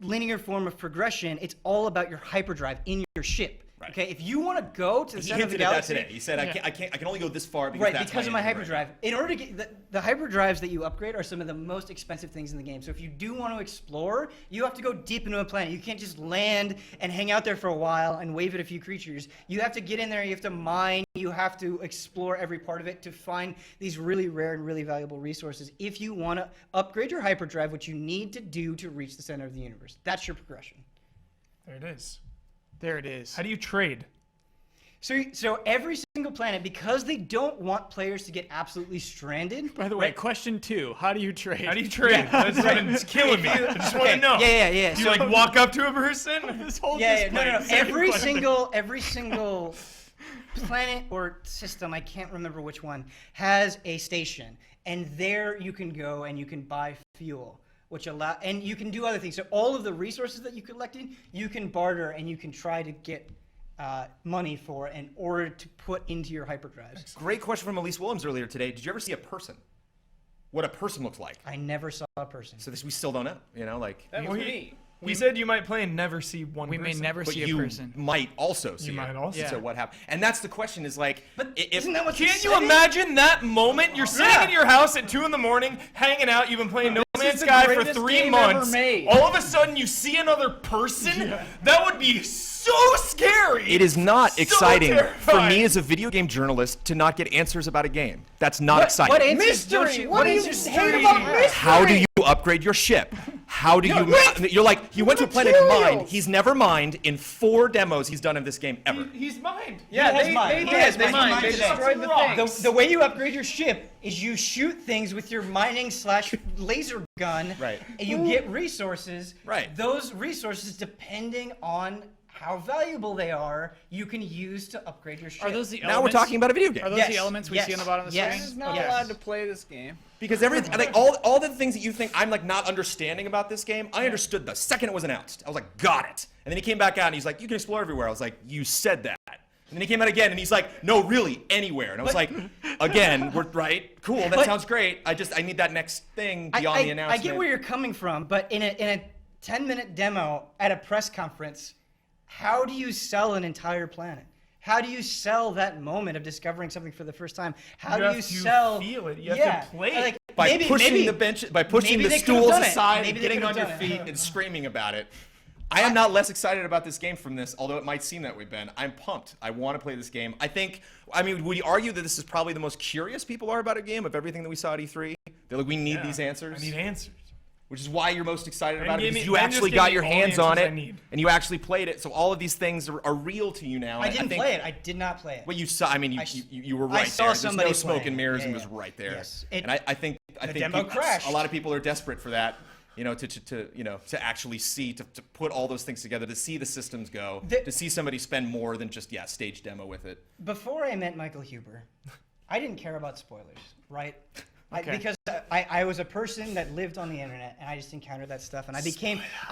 linear form of progression, it's all about your hyperdrive in your ship. Right. Okay, if you want to go to the center of the galaxy,
that today. He said, I can only go this far because
right,
that's
because of my hyperdrive. In order to get the hyperdrives that you upgrade are some of the most expensive things in the game. So if you do want to explore, you have to go deep into a planet. You can't just land and hang out there for a while and wave at a few creatures. You have to get in there. You have to mine. You have to explore every part of it to find these really rare and really valuable resources. If you want to upgrade your hyperdrive, what you need to do to reach the center of the universe, that's your progression.
There it is.
There it is.
How do you trade?
So every single planet, because they don't want players to get absolutely stranded.
By the way, question 2: how do you trade?
How do you trade? That's what's killing me. I just want to know.
Yeah.
Do you like walk up to a person?
This whole
No. Every single planet or system, I can't remember which one, has a station, and there you can go and you can buy fuel. And you can do other things. So all of the resources that you collected, you can barter and you can try to get money for in order to put into your hyperdrives.
Great question from Elise Williams earlier today. Did you ever see a person? What a person looks like?
I never saw a person.
So this we still don't know. You know, like.
That was me. We said you might play and never see one person.
We may never see a person.
You might also see
You might
it.
also.
So what happened? And that's the question is like,
but isn't that what's
Can't you imagine that moment? You're sitting in your house at 2 a.m, hanging out. You've been playing No Man's Sky for 3 months. All of a sudden, you see another person. That would be so scary.
It is not exciting for
terrifying.
me as a video game journalist to not get answers about a game. That's not exciting.
What mystery? What do you hate about mystery?
How do you upgrade your ship? How do you? You're like, you went to a planet and mined. He's never mined in 4 demos he's done in this game ever.
He's mined.
Yeah, they did. They
mined. They destroyed the thing.
The way you upgrade your ship is you shoot things with your mining / laser gun.
Right.
And you get resources.
Right.
Those resources, depending on how valuable they are, you can use to upgrade your ship.
Are those the
Now we're talking about a video game.
Are those the elements we see on the bottom of the screen?
He's not allowed to play this game.
Because like all the things that you think I'm like not understanding about this game, I understood the second it was announced. I was like, got it. And then he came back out and he's like, you can explore everywhere. I was like, you said that. And then he came out again and he's like, no, really, anywhere. And I was like, again, we're right, cool, that sounds great. I need that next thing beyond the announcement.
I get where you're coming from, but in a 10-minute demo at a press conference, how do you sell an entire planet? How do you sell that moment of discovering something for the first time? How do you sell?
Feel it. You have to play it.
Like,
by pushing the bench, by pushing the stools aside and
Maybe
getting on your feet and screaming about it. I am not less excited about this game from this, although it might seem that way, Ben. I'm pumped. I want to play this game. Would you argue that this is probably the most curious people are about a game of everything that we saw at E3? They're like, we need these answers.
I need answers.
Which is why you're most excited about it, because you
Ben
actually
just
got
gave
your
me all the
hands on
answers
it,
I need.
and you actually played it. So all of these things are real to you now.
I didn't play it. I did not play it.
Well, you saw. I mean, you were right
I saw
there. There's
somebody
no smoke
play.
and mirrors,
Yeah,
and it
yeah.
was right there.
Yes.
And I think
demo crashed.
a lot of people are desperate for that. You know, to actually see, to put all those things together, to see the systems go, to see somebody spend more than just stage demo with it.
Before I met Michael Huber, I didn't care about spoilers, right?
Okay.
Because I was a person that lived on the internet and I just encountered that stuff and I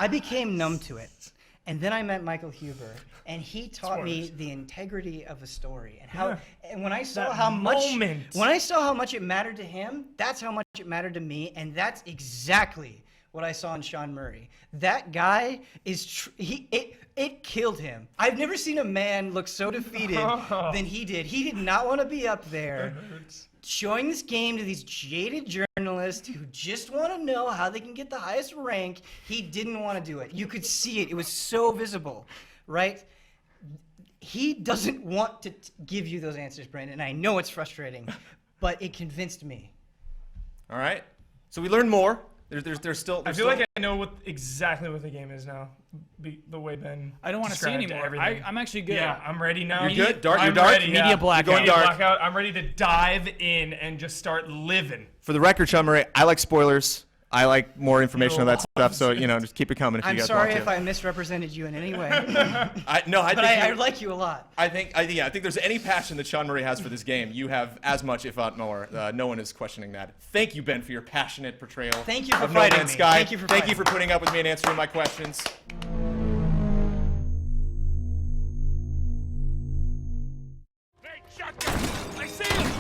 became numb to it. And then I met Michael Huber and he taught me the integrity of a story and and when I saw how much it mattered to him, that's how much it mattered to me, and that's exactly what I saw in Sean Murray. That guy is it killed him. I've never seen a man look so defeated than he did. He did not want to be up there showing this game to these jaded journalists who just want to know how they can get the highest rank. He didn't want to do it. You could see it. It was so visible, right? He doesn't want to give you those answers, Brandon. I know it's frustrating, but it convinced me.
All right. So we learned more. There's still.
I feel like I know exactly what the game is now. The way Ben.
I don't want to see anymore. I'm actually good.
Yeah, I'm ready now.
You're good. Dark.
I'm
You're dark.
ready,
Media blackout.
You're going dark.
Blackout. I'm ready to dive in and just start living.
For the record, Sean Murray, I like spoilers. I like more information on that stuff. So just keep it coming if you
I'm
guys
sorry
want to.
if I misrepresented you in any way.
I
like you a lot.
I think there's any passion that Sean Murray has for this game, you have as much, if not more. No one is questioning that. Thank you, Ben, for your passionate portrayal.
Thank you for
of
fighting
No Man's
me.
Sky.
Thank you for
putting up with me and answering my questions.
Shotgun! I see him!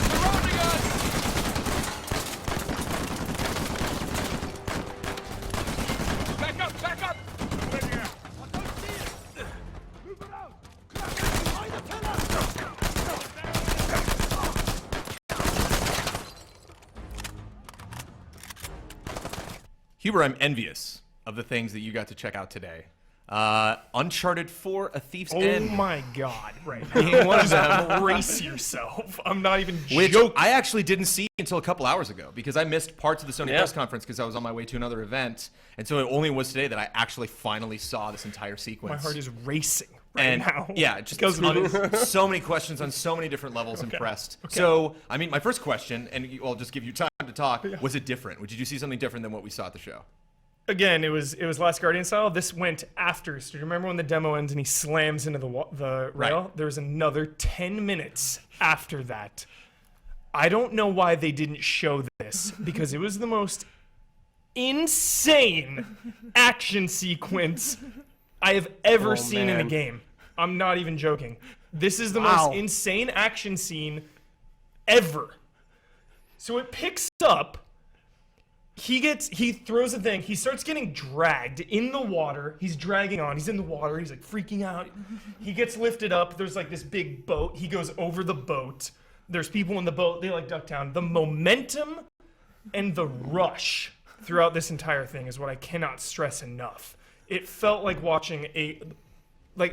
Surrounding us! Back up! Back up! Over here! I don't see it! Move around! Behind the pillar!
Huber, I'm envious of the things that you got to check out today. Uncharted 4, A Thief's End.
Oh my God! Right now, just brace yourself. I'm not even
Which
joking.
I actually didn't see until a couple hours ago because I missed parts of the Sony
Yeah.
press conference because I was on my way to another event, and so it only was today that I actually finally saw this entire sequence.
My heart is racing right
And
now.
yeah, just
because of this.
so many questions on so many different levels.
Okay.
Impressed.
Okay.
So, I mean, my first question, and I'll just give you time to talk. Was it different? Did you see something different than what we saw at the show?
Again, it was Last Guardian style. This went after. So do you remember when the demo ends and he slams into the rail?
Right.
There was another 10 minutes after that. I don't know why they didn't show this because it was the most insane action sequence I have ever seen in a game. I'm not even joking. This is the most insane action scene ever. So it picks up. He throws a thing. He starts getting dragged in the water. He's dragging on. He's in the water. He's like freaking out. He gets lifted up. There's like this big boat. He goes over the boat. There's people in the boat. They like duck down. The momentum and the rush throughout this entire thing is what I cannot stress enough. It felt like watching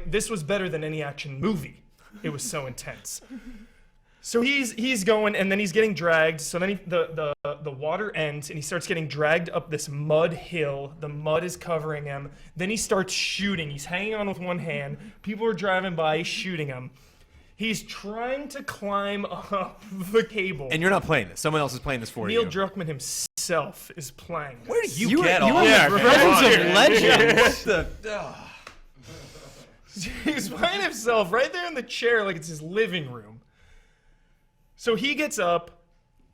this was better than any action movie. It was so intense. So he's going, and then he's getting dragged. So then the water ends, and he starts getting dragged up this mud hill. The mud is covering him. Then he starts shooting. He's hanging on with one hand. People are driving by. He's shooting him. He's trying to climb up the cable.
And you're not playing this. Someone else is playing this for
Neil
you.
Druckmann himself is playing this.
Where did you get all
that? Friends of Legends.
What the?
He's playing himself right there in the chair like it's his living room. So he gets up,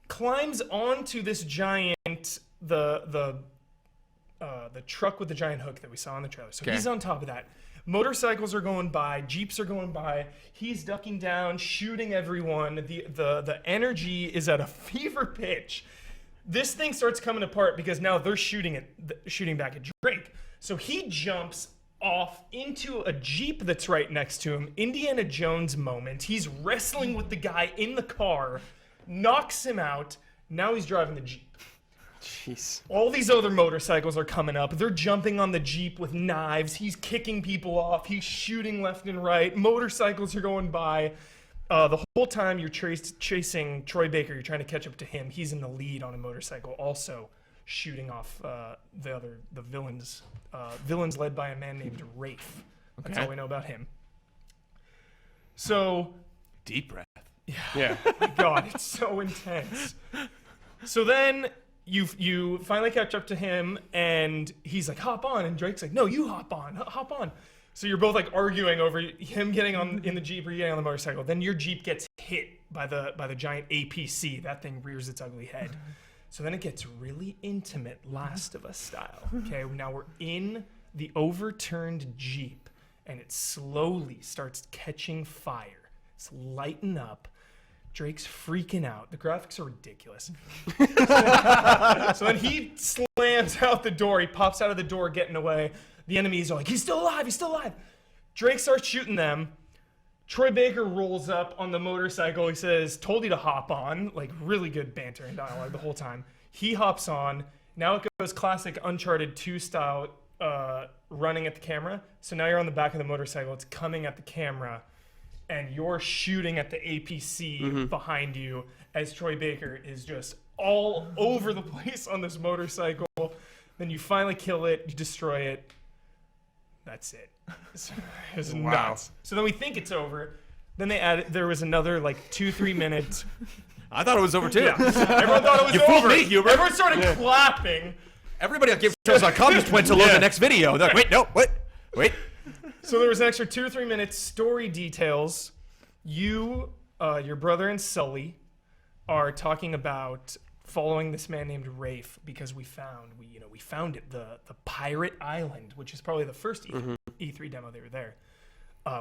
climbs onto this giant the truck with the giant hook that we saw in the trailer. So he's on top of that. Motorcycles are going by, Jeeps are going by. He's ducking down, shooting everyone. The energy is at a fever pitch. This thing starts coming apart because now they're shooting back at Drake. So he jumps off into a Jeep that's right next to him. Indiana Jones moment. He's wrestling with the guy in the car, knocks him out. Now he's driving the Jeep.
Jeez.
All these other motorcycles are coming up. They're jumping on the Jeep with knives. He's kicking people off. He's shooting left and right. Motorcycles are going by. The whole time you're chasing Troy Baker, you're trying to catch up to him. He's in the lead on a motorcycle, also shooting off the villains. Villains led by a man named Rafe. That's all we know about him. So,
deep breath.
Yeah. Oh my God, it's so intense. So then you finally catch up to him, and he's like, "Hop on," and Drake's like, "No, you hop on, hop on." So you're both like arguing over him getting on in the Jeep or you getting on the motorcycle. Then your Jeep gets hit by the giant APC. That thing rears its ugly head. So then it gets really intimate, Last of Us style. Okay, now we're in the overturned Jeep, and it slowly starts catching fire. It's lighting up. Drake's freaking out. The graphics are ridiculous. So then he slams out the door. He pops out of the door, getting away. The enemies are like, he's still alive, he's still alive. Drake starts shooting them. Troy Baker rolls up on the motorcycle. He says, "Told you to hop on." Like, really good banter and dialogue the whole time. He hops on. Now it goes classic Uncharted 2 style running at the camera. So now you're on the back of the motorcycle. It's coming at the camera. And you're shooting at the APC behind you as Troy Baker is just all over the place on this motorcycle. Then you finally kill it. You destroy it. That's it. It's nuts. So then we think it's over. Then they added, there was another like 2-3 minutes.
I thought it was over too.
Yeah. Everyone thought it was
You
over.
fooled me, Huber.
Everyone started clapping.
Everybody on GameTrailers.com just went to load the next video. They're like, wait, no, wait.
So there was an extra 2 or 3 minutes story details. You, your brother and Sully are talking about following this man named Rafe because we found it, the Pirate Island, which is probably the first E3 demo they were there.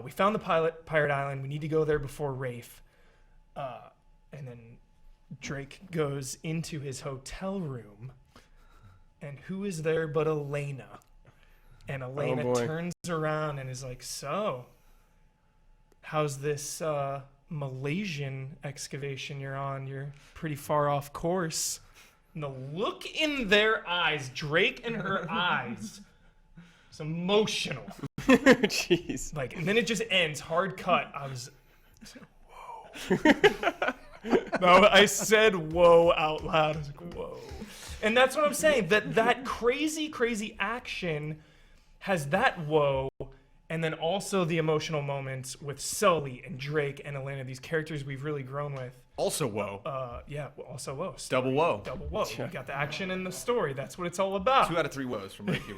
we found the pirate island. We need to go there before Rafe. And then Drake goes into his hotel room, and who is there but Elena? And Elena turns around and is like, so, how's this Malaysian excavation you're on? You're pretty far off course. And the look in their eyes, Drake and her eyes, it's emotional.
Jeez.
Like, and then it just ends, hard cut. I was, whoa. No, I said whoa out loud. I was like, whoa. And that's what I'm saying. That crazy, crazy action has that whoa, and then also the emotional moments with Sully and Drake and Elena, these characters we've really grown with.
Also whoa.
Yeah, also whoa.
Double whoa.
Double whoa. We got the action and the story. That's what it's all about.
2 out of 3 woes from Ricky.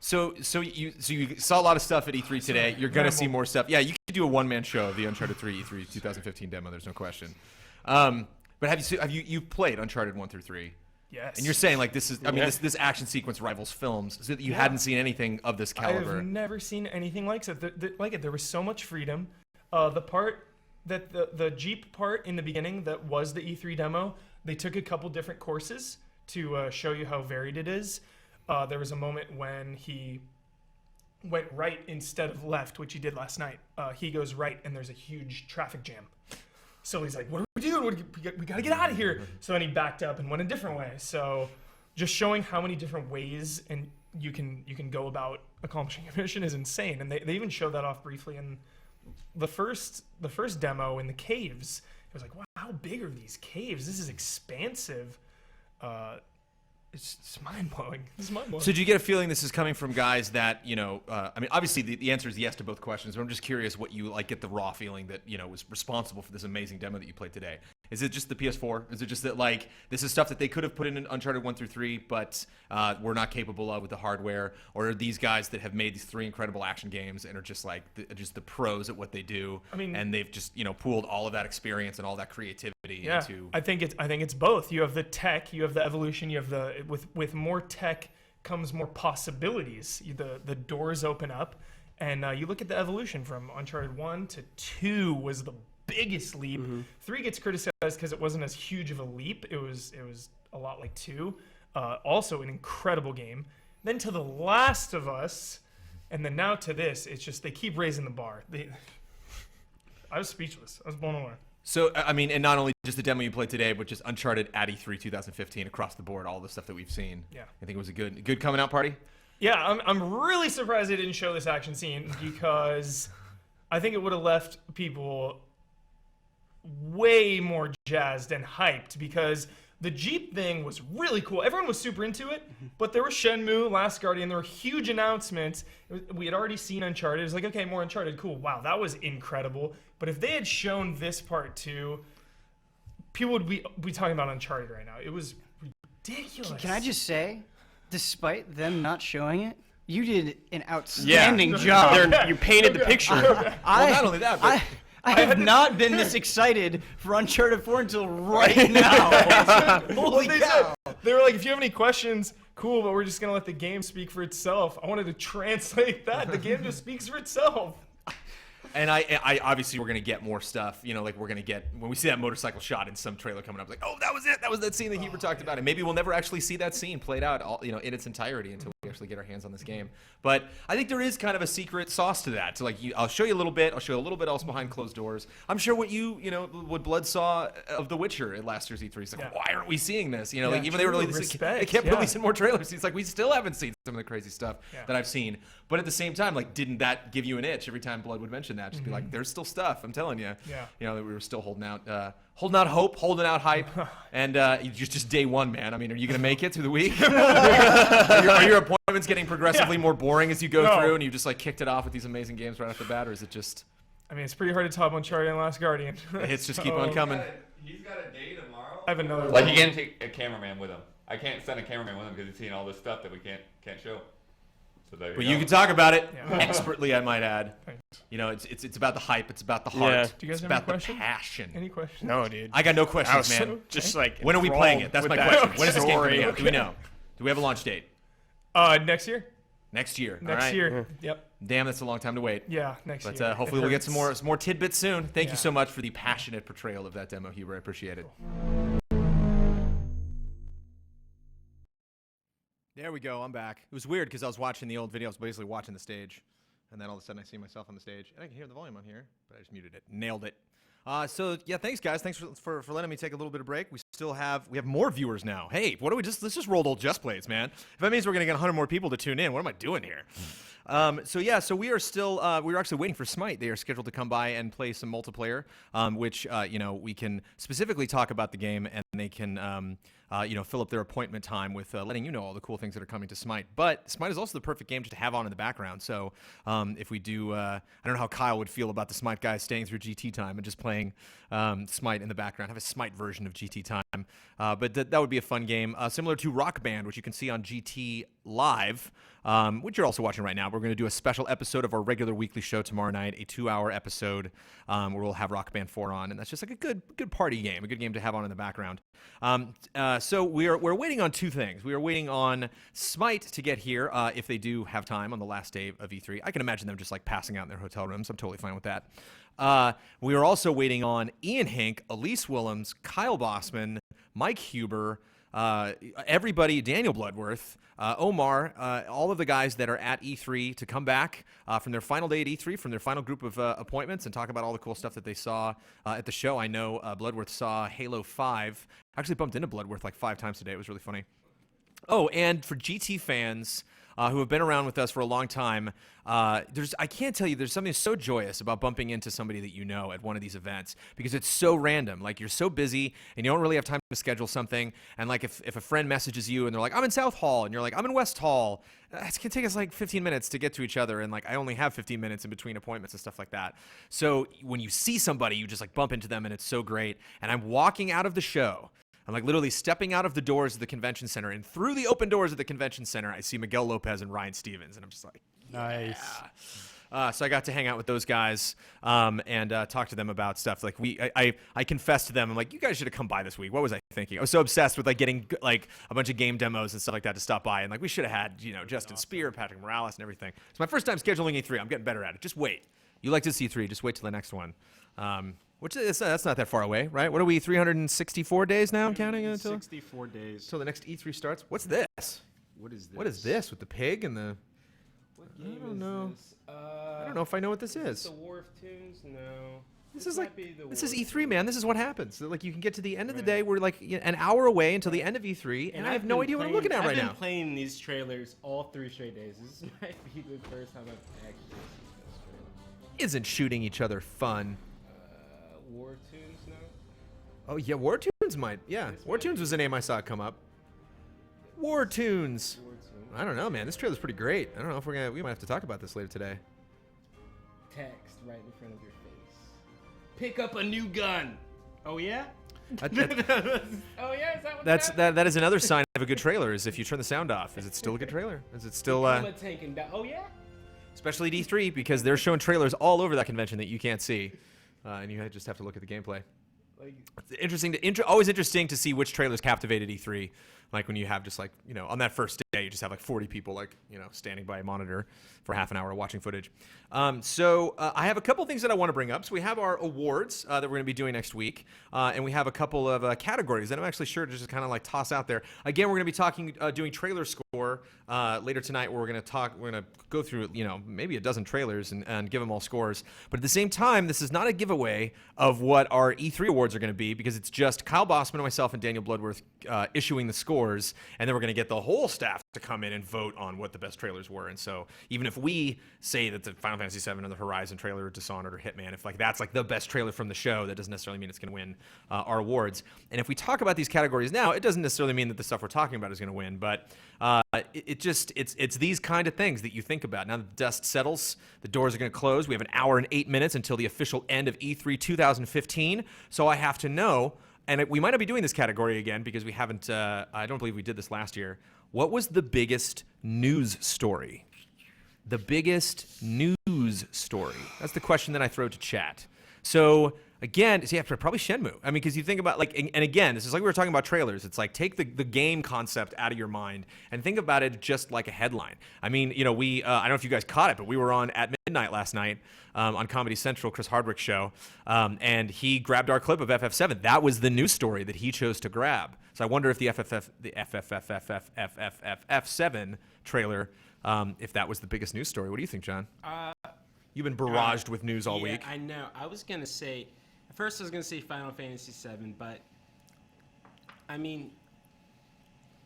So you saw a lot of stuff at E3 today. You're gonna see more stuff. Yeah, you could do a one-man show of the Uncharted 3 E3 2015 demo. There's no question. But have you've played Uncharted 1 through 3?
Yes.
And you're saying like this is, I mean, this action sequence rivals films, so that you hadn't seen anything of this caliber.
I've never seen anything like it. Like it. There was so much freedom. The part that the Jeep part in the beginning that was the E3 demo, they took a couple different courses to show you how varied it is. There was a moment when he went right instead of left, which he did last night. He goes right, and there's a huge traffic jam. So he's like, what are we doing? We got to get out of here. So then he backed up and went a different way. So just showing how many different ways and you can go about accomplishing a mission is insane. And they even showed that off briefly in the first demo in the caves. It was like, wow, how big are these caves? This is expansive. It's mind-blowing. It's mind-blowing.
So do you get a feeling this is coming from guys that, you know, I mean, obviously the answer is yes to both questions, but I'm just curious what you, like, get the raw feeling that, you know, was responsible for this amazing demo that you played today. Is it just the PS4? Is it just that, like, this is stuff that they could have put in Uncharted 1 through 3, but we're not capable of with the hardware? Or are these guys that have made these 3 incredible action games and are just, like, just the pros at what they do,
I mean,
and they've just, you know, pooled all of that experience and all that creativity into...
I think it's both. You have the tech, you have the evolution, you have the... With more tech comes more possibilities. The doors open up, and you look at the evolution from Uncharted 1 to 2 was the biggest leap. 3 gets criticized because it wasn't as huge of a leap. It was a lot like 2. Also an incredible game. Then to The Last of Us, and then now to this. It's just they keep raising the bar. I was speechless. I was blown away.
So, I mean, and not only just the demo you played today, but just Uncharted at E3 2015 across the board, all the stuff that we've seen.
Yeah.
I think it was a good coming out party.
Yeah, I'm really surprised they didn't show this action scene because I think it would have left people way more jazzed and hyped because the Jeep thing was really cool. Everyone was super into it, but there was Shenmue, Last Guardian, there were huge announcements. We had already seen Uncharted. It was like, okay, more Uncharted, cool. Wow, that was incredible. But if they had shown this part too, people would be talking about Uncharted right now. It was ridiculous.
Can I just say, despite them not showing it, you did an outstanding job.
You painted the picture.
Well, not only that, but...
I have not been this excited for Uncharted 4 until right now. Holy cow.
They were like, if you have any questions, cool, but we're just going to let the game speak for itself. I wanted to translate that. The game just speaks for itself.
And I obviously we're gonna get more stuff. You know, like we're gonna get when we see that motorcycle shot in some trailer coming up. Like, oh, that was it. That was that scene that Heber talked about. And maybe we'll never actually see that scene played out, all, you know, in its entirety until we actually get our hands on this game. But I think there is kind of a secret sauce to that. So like, I'll show you a little bit. I'll show you a little bit else behind closed doors. I'm sure what Blood saw of The Witcher at last year's E3. He's like, why aren't we seeing this? You know, like even they were releasing, they kept releasing more trailers. He's like, we still haven't seen some of the crazy stuff that I've seen. But at the same time, like, didn't that give you an itch every time Blood would mention that? Just be like, there's still stuff. I'm telling you.
Yeah.
You know, we were still holding out hope, holding out hype, and just day one, man. I mean, are you gonna make it through the week? are your appointments getting progressively more boring as you go through, and you just like kicked it off with these amazing games right off the bat, or is it just?
I mean, it's pretty hard to top Uncharted and Last Guardian.
The hits just keep on coming.
He's got a day tomorrow.
I have another.
Like he can't take a cameraman with him. I can't send a cameraman with him because he's seeing all this stuff that we can't show. So there
But you can talk about it expertly, I might add. You know, it's about the hype, it's about the heart,
Yeah.
Do you guys
it's
have
about
any
the
questions?
passion.
Any questions?
No, dude.
I got no
I
questions,
was
man.
just like,
When are we playing it? That's my question. When is this game coming out?
story.
Do we know? Do we have a launch date?
Next year.
Next year.
Next
All right.
year. Yep.
Damn, that's a long time to wait.
Yeah, next
but,
year.
But hopefully we'll get some more tidbits soon. Thank you so much for the passionate portrayal of that demo, Huber. I appreciate it. There we go. I'm back. It was weird because I was watching the old video. I was basically watching the stage. And then all of a sudden I see myself on the stage. And I can hear the volume on here, but I just muted it. Nailed it. So yeah, thanks guys. Thanks for letting me take a little bit of break. We have more viewers now. Hey, let's just roll old Just Plays, man. If that means we're gonna get 100 more people to tune in, what am I doing here? So we are still we're actually waiting for Smite. They are scheduled to come by and play some multiplayer, which we can specifically talk about the game, and they can fill up their appointment time with letting you know all the cool things that are coming to Smite. But Smite is also the perfect game just to have on in the background. So if we do, I don't know how Kyle would feel about the Smite guys staying through GT time and just playing Smite in the background. Have a Smite version of GT time. But that would be a fun game, similar to Rock Band, which you can see on GT Live, which you're also watching right now. We're going to do a special episode of our regular weekly show tomorrow night, a 2-hour episode where we'll have Rock Band 4 on, and that's just like a good party game, a good game to have on in the background. So we're waiting on two things. We are waiting on Smite to get here if they do have time on the last day of E3. I can imagine them just like passing out in their hotel rooms. I'm totally fine with that. We are also waiting on Ian Hink, Elise Willems, Kyle Bossman, Mike Huber, everybody, Daniel Bloodworth, Omar, all of the guys that are at E3 to come back from their final day at E3, from their final group of appointments, and talk about all the cool stuff that they saw at the show. I know Bloodworth saw Halo 5. I actually bumped into Bloodworth like 5 times today. It was really funny. Oh, and for GT fans who have been around with us for a long time, I can't tell you, there's something so joyous about bumping into somebody that you know at one of these events, because it's so random. Like, you're so busy and you don't really have time to schedule something. And like, if a friend messages you and they're like, I'm in South Hall, and you're like, I'm in West Hall, it can take us like 15 minutes to get to each other. And like, I only have 15 minutes in between appointments and stuff like that. So when you see somebody, you just like bump into them, and it's so great. And I'm walking out of the show. I'm like literally stepping out of the doors of the convention center, and through the open doors of the convention center, I see Miguel Lopez and Ryan Stevens, and I'm just like,
nice.
Yeah. So I got to hang out with those guys and talk to them about stuff. Like I confessed to them, I'm like, you guys should have come by this week. What was I thinking? I was so obsessed with like getting like a bunch of game demos and stuff like that to stop by, and like we should have had Justin Spear, Patrick Morales, and everything. It's my first time scheduling E3. I'm getting better at it. Just wait. You like to see E3? Just wait till the next one. Which that's not that far away, right? What are we, 364 days now? I'm counting until
64 days.
Till the next E3 starts. What's this?
What is this?
What is this with the pig and the?
What game
I don't know.
This?
I don't know if I know what this is.
The War of Tunes? No.
This is like this is E3, man. This is what happens. Like, you can get to the end of the day. We're like an hour away until the end of E3, and I have no idea what I'm looking at right now.
I've been playing these trailers all 3 straight days. This might be the first time I've actually seen this trailer.
Isn't shooting each other fun?
War Tunes, no?
Oh yeah, War Tunes might. Yeah, War Tunes was a name I saw come up. War Tunes. I don't know, man. This trailer's pretty great. I don't know if we might have to talk about this later today.
Text right in front of your face. Pick up a new gun. Oh yeah?
Oh yeah,
is that what's
that is another sign of a good trailer, is if you turn the sound off. Is it still a good trailer? Is it still
oh yeah?
Especially at E3, because they're showing trailers all over that convention that you can't see. And you just have to look at the gameplay. It's interesting always interesting to see which trailers captivated E3. Like when you have just like, on that first day, you just have like 40 people like, standing by a monitor for half an hour watching footage. So I have a couple things that I want to bring up. So we have our awards that we're going to be doing next week. And we have a couple of categories that I'm actually sure to just kind of like toss out there. Again, we're going to be doing trailer score later tonight, where we're going to go through, maybe a dozen trailers and give them all scores. But at the same time, this is not a giveaway of what our E3 awards are going to be, because it's just Kyle Bossman and myself and Daniel Bloodworth issuing the scores. And then we're going to get the whole staff to come in and vote on what the best trailers were. And so even if we say that the Final Fantasy VII or the Horizon trailer or Dishonored or Hitman, if like that's like the best trailer from the show, that doesn't necessarily mean it's going to win our awards. And if we talk about these categories now, it doesn't necessarily mean that the stuff we're talking about is going to win. But it's these kind of things that you think about. Now the dust settles, the doors are going to close. We have an hour and 8 minutes until the official end of E3 2015. So I have to know. And we might not be doing this category again because we haven't, I don't believe we did this last year. What was the biggest news story? The biggest news story. That's the question that I throw to chat. So Again, yeah, probably Shenmue. I mean, because you think about and again, this is like we were talking about trailers. It's like take the game concept out of your mind and think about it just like a headline. I mean, we I don't know if you guys caught it, but we were on at midnight last night on Comedy Central, Chris Hardwick's show, and he grabbed our clip of FF7. That was the news story that he chose to grab. So I wonder if the FF7 trailer, if that was the biggest news story. What do you think, John? You've been barraged with news all week.
I know. I was gonna say. At first, I was going to say Final Fantasy VII, but, I mean,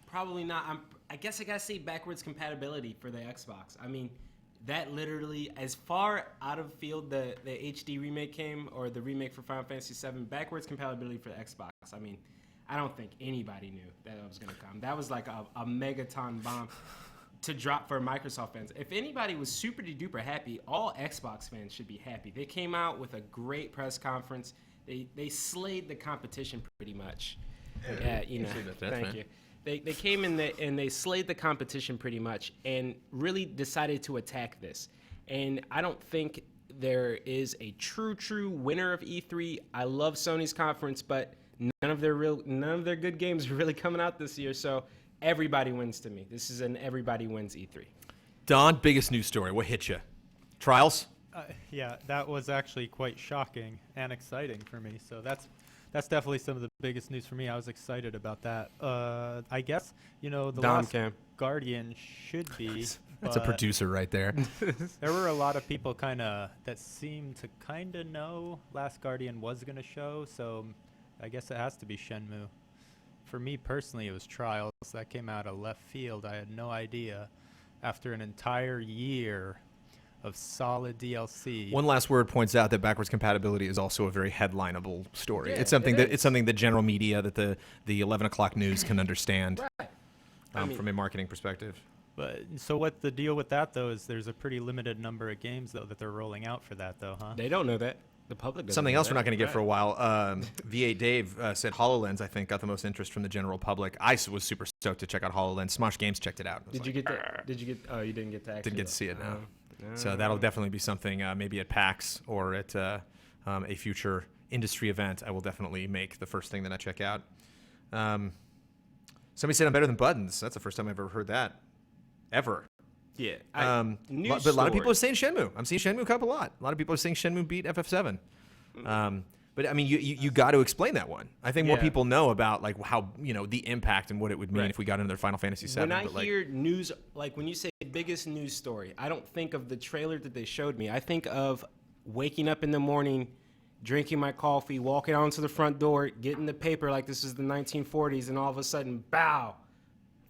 probably not. I guess I got to say backwards compatibility for the Xbox. I mean, that literally, as far out of field the HD remake came, or the remake for Final Fantasy VII, backwards compatibility for the Xbox. I mean, I don't think anybody knew that was going to come. That was like a megaton bomb to drop for Microsoft fans. If anybody was super duper happy, all Xbox fans should be happy. They came out with a great press conference. They slayed the competition pretty much. Thank you. They came in and they slayed the competition pretty much and really decided to attack this. And I don't think there is a true winner of E3. I love Sony's conference, but none of their good games are really coming out this year. So everybody wins to me. This is an everybody wins E3.
Don, biggest news story. What hit you? Trials?
Yeah, that was actually quite shocking and exciting for me. So that's definitely some of the biggest news for me. I was excited about that. I guess, the Last Guardian should be.
That's a producer right there.
There were a lot of people that seemed to kind of know Last Guardian was going to show. So I guess it has to be Shenmue. For me personally, it was Trials. That came out of left field. I had no idea. After an entire year of solid DLC.
One last word points out that backwards compatibility is also a very headlineable story. Yeah, it's something that general media, that the 11 o'clock news can understand from a marketing perspective.
But so what the deal with that though is there's a pretty limited number of games though that they're rolling out for that though, huh?
They don't know that. The public doesn't
Something
know
else
that.
we're not going to get for a while. V8 Dave said HoloLens, I think, got the most interest from the general public. I was super stoked to check out HoloLens. Smosh Games checked it out.
Did you get that? Oh, you didn't get to actually.
Didn't get to see it, no. So that'll definitely be something maybe at PAX or at a future industry event. I will definitely make the first thing that I check out. Somebody said I'm better than Buttons. That's the first time I've ever heard that. Ever.
Yeah.
But a lot of people are saying Shenmue. I'm seeing Shenmue come up a lot. A lot of people are saying Shenmue beat FF7. But I mean, you got to explain that one. I think more people know about like how the impact and what it would mean if we got into their Final Fantasy VII.
When I hear news, like when you say biggest news story, I don't think of the trailer that they showed me. I think of waking up in the morning, drinking my coffee, walking onto the front door, getting the paper like this is the 1940s, and all of a sudden, bow,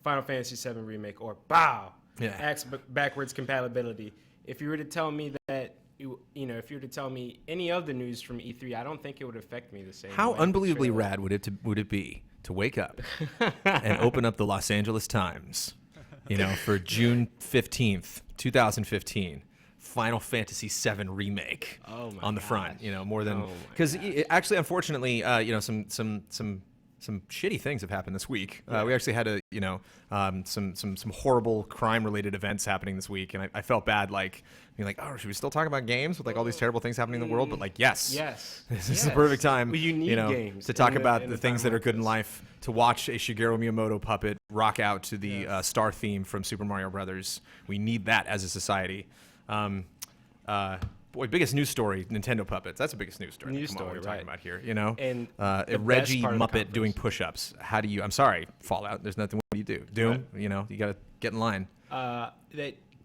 Final Fantasy VII remake, or bow, backwards compatibility. If you were to tell me that. If you were to tell me any of the news from E3, I don't think it would affect me the same way.
How unbelievably rad would it be to wake up and open up the Los Angeles Times, for June 15th, 2015, Final Fantasy VII remake on the front, more than because actually, unfortunately, some shitty things have happened this week. We actually had some horrible crime-related events happening this week, and I felt bad, being like, oh, should we still talk about games with all these terrible things happening in the world? But yes, this is the perfect time,
well, you need games
to talk about the things that are good in life. To watch a Shigeru Miyamoto puppet rock out to the star theme from Super Mario Brothers. We need that as a society. Boy, biggest news story, Nintendo puppets. That's the biggest news story. We're talking about here, And Reggie Muppet doing push-ups. How do you? I'm sorry, Fallout. There's nothing. What do you do? Doom. You got to get in line.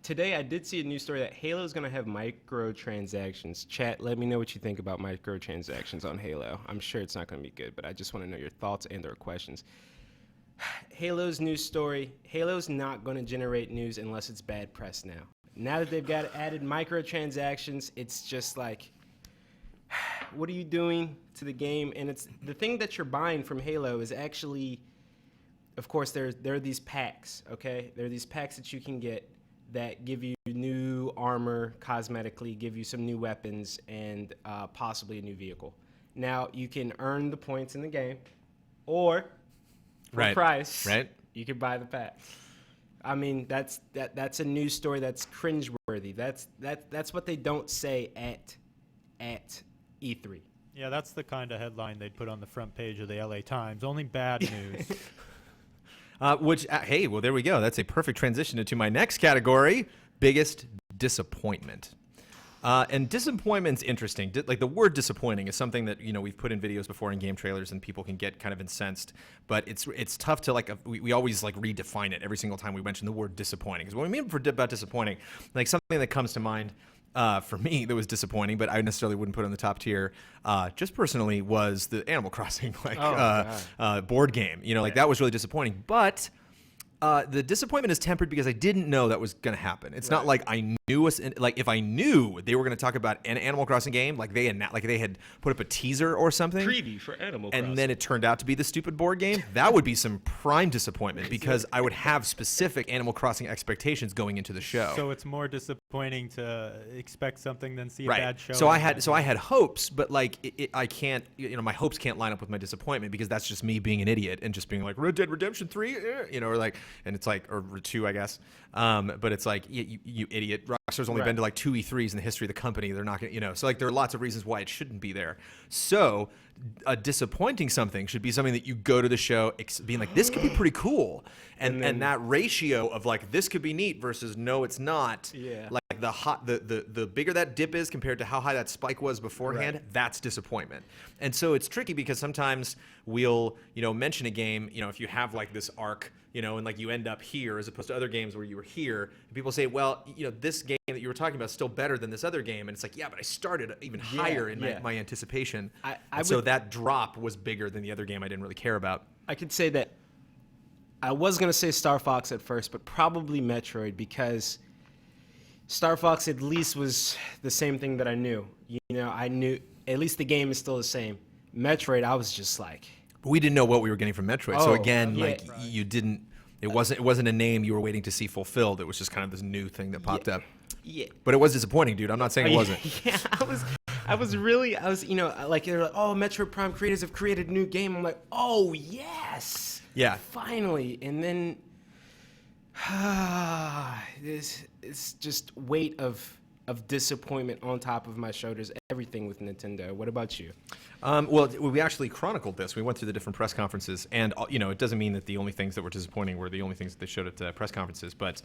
Today I did see a news story that Halo is going to have microtransactions. Chat, let me know what you think about microtransactions on Halo. I'm sure it's not going to be good, but I just want to know your thoughts and their questions. Halo's news story. Halo's not going to generate news unless it's bad press now. Now that they've got added microtransactions, it's just like, what are you doing to the game? And it's the thing that you're buying from Halo is actually, of course, there are these packs, okay? There are these packs that you can get that give you new armor cosmetically, give you some new weapons, and possibly a new vehicle. Now, you can earn the points in the game, or for a price, you can buy the pack. I mean, that's a news story that's cringeworthy. That's what they don't say at E3.
Yeah, that's the kind of headline they'd put on the front page of the LA Times. Only bad news.
Hey, well, there we go. That's a perfect transition into my next category, biggest disappointment. And disappointment's interesting. Like the word disappointing is something that, you know, we've put in videos before in game trailers and people can get kind of incensed, but it's tough to we always like redefine it every single time we mention the word disappointing. Because when we mean about disappointing, like something that comes to mind for me that was disappointing, but I necessarily wouldn't put it on the top tier, just personally, was the Animal Crossing board game. You know, like that was really disappointing, but the disappointment is tempered because I didn't know that was going to happen. It's not like I knew if I knew they were going to talk about an Animal Crossing game, like they had put up a teaser or something,
preview for Animal Crossing,
and then it turned out to be the stupid board game. That would be some prime disappointment because I would have specific Animal Crossing expectations going into the show.
So it's more disappointing to expect something than see a
Right.
bad show.
So I had hopes, but like I can't, you know, my hopes can't line up with my disappointment because that's just me being an idiot and just being like Red Dead Redemption 3, you know, or like. And it's like, or 2, I guess. But it's like, you idiot. Rockstar's only been to like 2 E3s in the history of the company. They're not going to, you know. So like there are lots of reasons why it shouldn't be there. So a disappointing something should be something that you go to the show being like, this could be pretty cool. And that ratio of like, this could be neat versus no, it's not.
Yeah.
Like the bigger that dip is compared to how high that spike was beforehand, that's disappointment. And so it's tricky because sometimes we'll, you know, mention a game, you know, if you have like this arc, you know, and like you end up here as opposed to other games where you were here, and people say, well, you know, this game that you were talking about is still better than this other game, and it's like, yeah, but I started even higher in my anticipation. So that drop was bigger than the other game I didn't really care about.
I could say that I was going to say Star Fox at first, but probably Metroid because Star Fox at least was the same thing that I knew. You know, I knew at least the game is still the same. Metroid, I was just like,
but we didn't know what we were getting from Metroid. So again, you didn't. It wasn't a name you were waiting to see fulfilled. It was just kind of this new thing that popped up.
Yeah.
But it was disappointing, dude. I'm not saying it wasn't.
Yeah, I was, you know, like they're like, oh, Metroid Prime creators have created a new game. I'm like, oh yes.
Yeah.
Finally, and then it's just weight of disappointment on top of my shoulders. Everything with Nintendo. What about you?
Well, we actually chronicled this. We went through the different press conferences, and you know, it doesn't mean that the only things that were disappointing were the only things that they showed at press conferences. But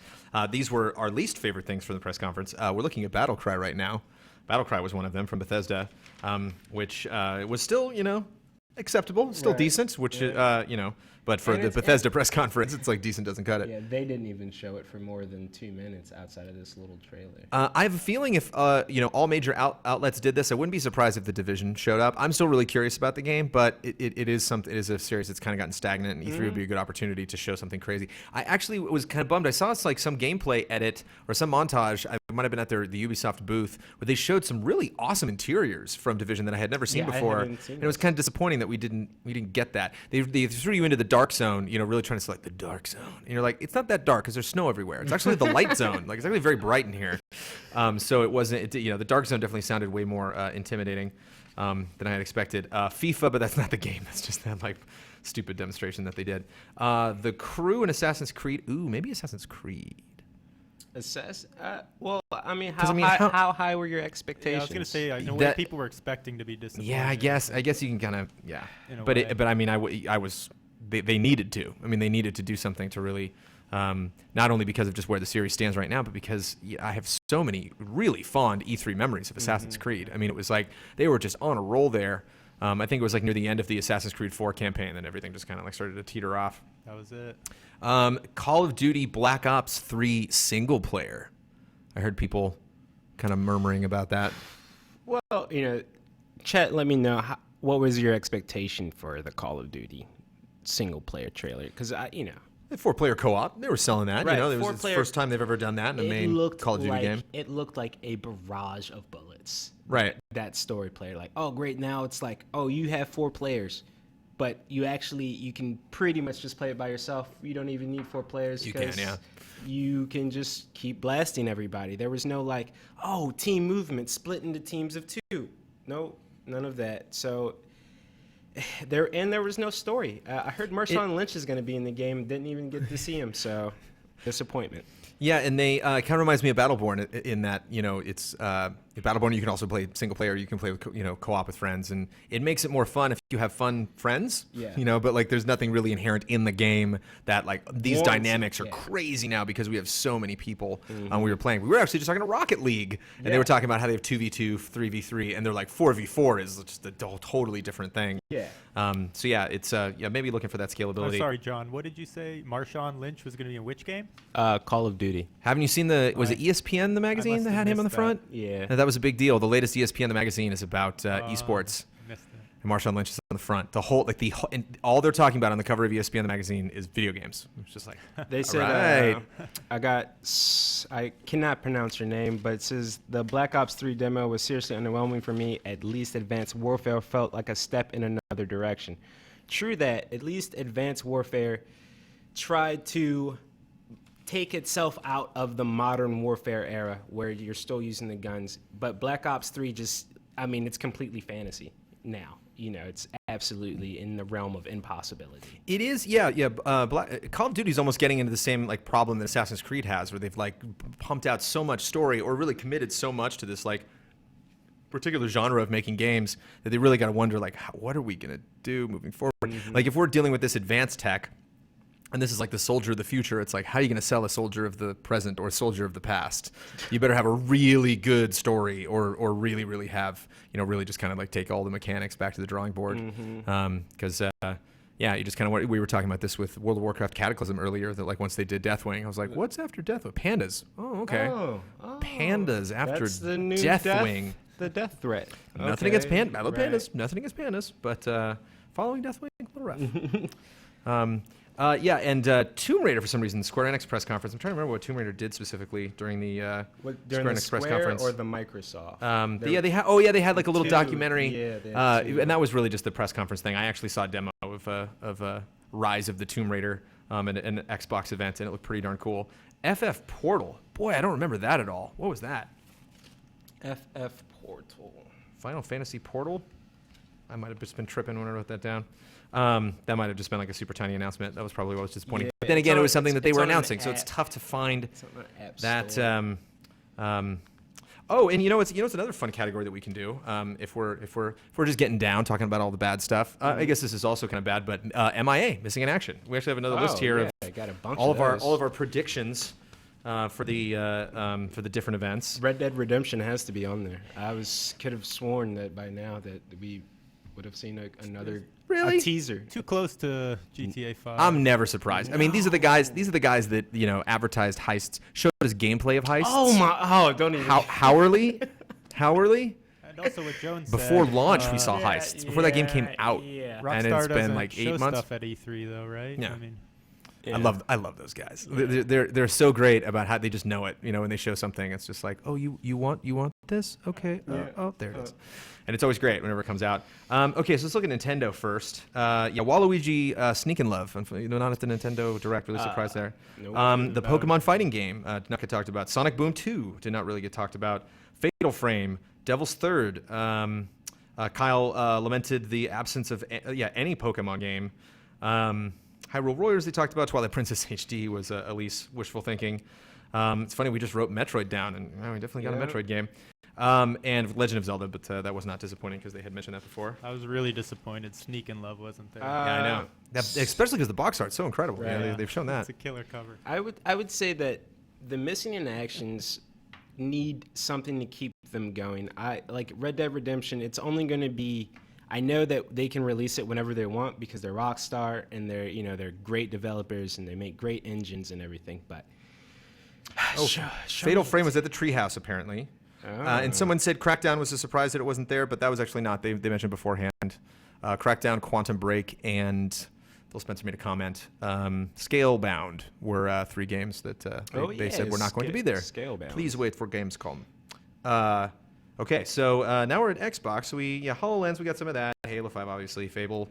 these were our least favorite things from the press conference. We're looking at Battlecry right now. Battlecry was one of them from Bethesda, which was still, you know, acceptable, still decent. Which you know, but for the Bethesda press conference, it's like decent doesn't cut it.
Yeah, they didn't even show it for more than 2 minutes outside of this little trailer.
I have a feeling if you know, all major outlets did this, I wouldn't be surprised if the Division showed up. I'm still really curious about the game, but it is something. It is a series that's kind of gotten stagnant, and E3 would be a good opportunity to show something crazy. I actually was kind of bummed. I saw like some gameplay edit or some montage. I might have been at the Ubisoft booth where they showed some really awesome interiors from Division that I had never seen before, and it was kind of disappointing that we didn't get that. They threw you into the dark zone, you know, really trying to select the dark zone, and you're like, it's not that dark because there's snow everywhere. It's actually the light zone. Like it's actually very bright in here. So it wasn't. You know, the dark zone definitely sounded way more intimidating than I had expected. FIFA, but that's not the game. That's just that like stupid demonstration that they did. The Crew in Assassin's Creed. Ooh, maybe Assassin's Creed.
Well, I mean, how high were your expectations?
Yeah, I was gonna say, I know what people were expecting to be disappointed.
Yeah, I guess you can kind of but I mean, they needed to. I mean, they needed to do something to really, not only because of just where the series stands right now, but because I have so many really fond E3 memories of Assassin's Creed. I mean, it was like they were just on a roll there. I think it was like near the end of the Assassin's Creed 4 campaign, then everything just kind of like started to teeter off.
That was it.
Call of Duty Black Ops 3 single player. I heard people kind of murmuring about that.
Well, you know, Chet, let me know what was your expectation for the Call of Duty single player trailer? Because you know,
the 4-player co-op, they were selling that.
Right.
You know, it was the first time they've ever done that in a main Call of Duty game.
It looked like a barrage of bullets.
Right.
That story player, like, oh great, now it's like, oh, you have 4 players, but you can pretty much just play it by yourself. You don't even need 4 players.
You can, yeah.
You can just keep blasting everybody. There was no like, oh, team movement, split into teams of 2. No, none of that. So there was no story. I heard Marshawn Lynch is going to be in the game. Didn't even get to see him. So disappointment.
Yeah, and they kind of reminds me of Battleborn in that, you know, it's Battleborn, you can also play single player. You can play with co-op with friends, and it makes it more fun if you have fun friends.
Yeah.
But like, there's nothing really inherent in the game that like these dynamics are crazy now because we have so many people we were playing. We were actually just talking to Rocket League, and they were talking about how they have 2v2, 3v3, and they're like 4v4 is just a totally different thing.
Yeah.
So yeah, it's maybe looking for that scalability.
Oh, sorry, John. What did you say? Marshawn Lynch was going to be in which game?
Call of Duty.
Haven't you seen was it ESPN the magazine that had him on the front?
Yeah.
That was a big deal. The latest ESPN the magazine is about esports. And Marshawn Lynch is on the front. And all they're talking about on the cover of ESPN the magazine is video games. It's just like
they said. I cannot pronounce your name, but it says the Black Ops 3 demo was seriously underwhelming for me. At least Advanced Warfare felt like a step in another direction. True that. At least Advanced Warfare tried to take itself out of the modern warfare era where you're still using the guns. But Black Ops 3 it's completely fantasy now. It's absolutely in the realm of impossibility.
It is, yeah. Call of Duty is almost getting into the same like problem that Assassin's Creed has, where they've like pumped out so much story or really committed so much to this like particular genre of making games that they really got to wonder like, what are we gonna do moving forward? Like if we're dealing with this advanced tech, and this is like the soldier of the future, it's like, how are you going to sell a soldier of the present or a soldier of the past? You better have a really good story or really, really have, really just kind of like take all the mechanics back to the drawing board. Because, you just kind of, we were talking about this with World of Warcraft Cataclysm earlier, that like once they did Deathwing, I was like, what's after Deathwing? Pandas. Oh, okay. Pandas after
that's the new
Deathwing.
The death threat.
Nothing against Battle of Pandas. Nothing against Pandas. But following Deathwing, a little rough. Tomb Raider, for some reason, the Square Enix press conference. I'm trying to remember what Tomb Raider did specifically during the Square Enix press conference.
Or the Microsoft?
They had like a little documentary.
Yeah,
and that was really just the press conference thing. I actually saw a demo of Rise of the Tomb Raider at an Xbox event, and it looked pretty darn cool. FF Portal. Boy, I don't remember that at all. What was that?
FF Portal.
Final Fantasy Portal? I might have just been tripping when I wrote that down. That might have just been like a super tiny announcement. That was probably what I was disappointing. But then again, it was something that they were announcing, so it's tough to find that. And it's another fun category that we can do if we're just getting down talking about all the bad stuff. I guess this is also kind of bad, but MIA, missing in action. We actually have another list here of
got a bunch
all
of
our predictions for the different events.
Red Dead Redemption has to be on there. Could have sworn that by now that we would have seen another
Really?
A teaser.
Too close to GTA 5.
I'm never surprised. I mean, these are the guys that advertised heists, showed us gameplay of heists.
Don't even.
Hourly.
And also what Jones said.
Before launch, we saw heists. Before that game came out, and it's been like 8 months.
Stuff at E3 though, right?
Yeah.
I mean,
I love those guys. They're so great about how they just know it. When they show something, it's just like, oh, you want this? Okay. Oh, there it is. And it's always great whenever it comes out. Okay, so let's look at Nintendo first. Waluigi Sneakin' Love. Not at the Nintendo Direct. Really surprised there. The Pokemon fighting game did not get talked about. Sonic Boom 2 did not really get talked about. Fatal Frame. Devil's Third. Kyle lamented the absence of any Pokemon game. Hyrule Warriors they talked about. Twilight Princess HD was Elise wishful thinking. It's funny, we just wrote Metroid down, and we definitely got a Metroid game. And Legend of Zelda, but that was not disappointing because they had mentioned that before.
I was really disappointed Sneakin' Love wasn't there.
Yeah, I know. Especially because the box art's so incredible. Right. They've shown that.
It's a killer cover.
I would say that the missing in actions need something to keep them going. Like Red Dead Redemption, it's only going to be... I know that they can release it whenever they want because they're Rockstar and they're great developers and they make great engines and everything, but...
Fatal Frame was at the Treehouse, apparently. And someone said Crackdown was a surprise that it wasn't there, but that was actually not. They mentioned beforehand. Crackdown, Quantum Break, and Phil Spencer made a comment. Scalebound were 3 games that they said were not going to be there.
Scalebound.
Please wait for Gamescom. Okay, so now we're at Xbox. So HoloLens, we got some of that. Halo 5, obviously. Fable.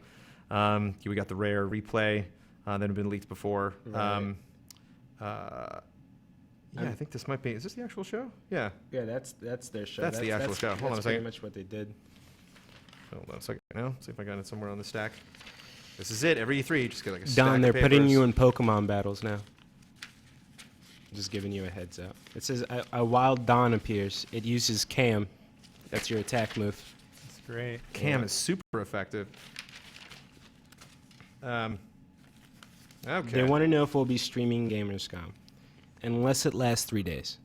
We got the Rare Replay that had been leaked before.
Right.
I think this might be. Is this the actual show? Yeah.
Yeah, that's their show.
That's the actual show. Hold on a second.
Pretty much what they did.
Hold on a second now. See if I got it somewhere on the stack. This is it. Every E3, just get like a stack
Don,
of
they're
papers.
putting you in Pokemon battles now. Just giving you a heads up. It says a wild dawn appears. It uses cam. That's your attack move.
That's great. Cam is super effective. Okay.
They want to know if we'll be streaming Gamescom, unless it lasts 3 days.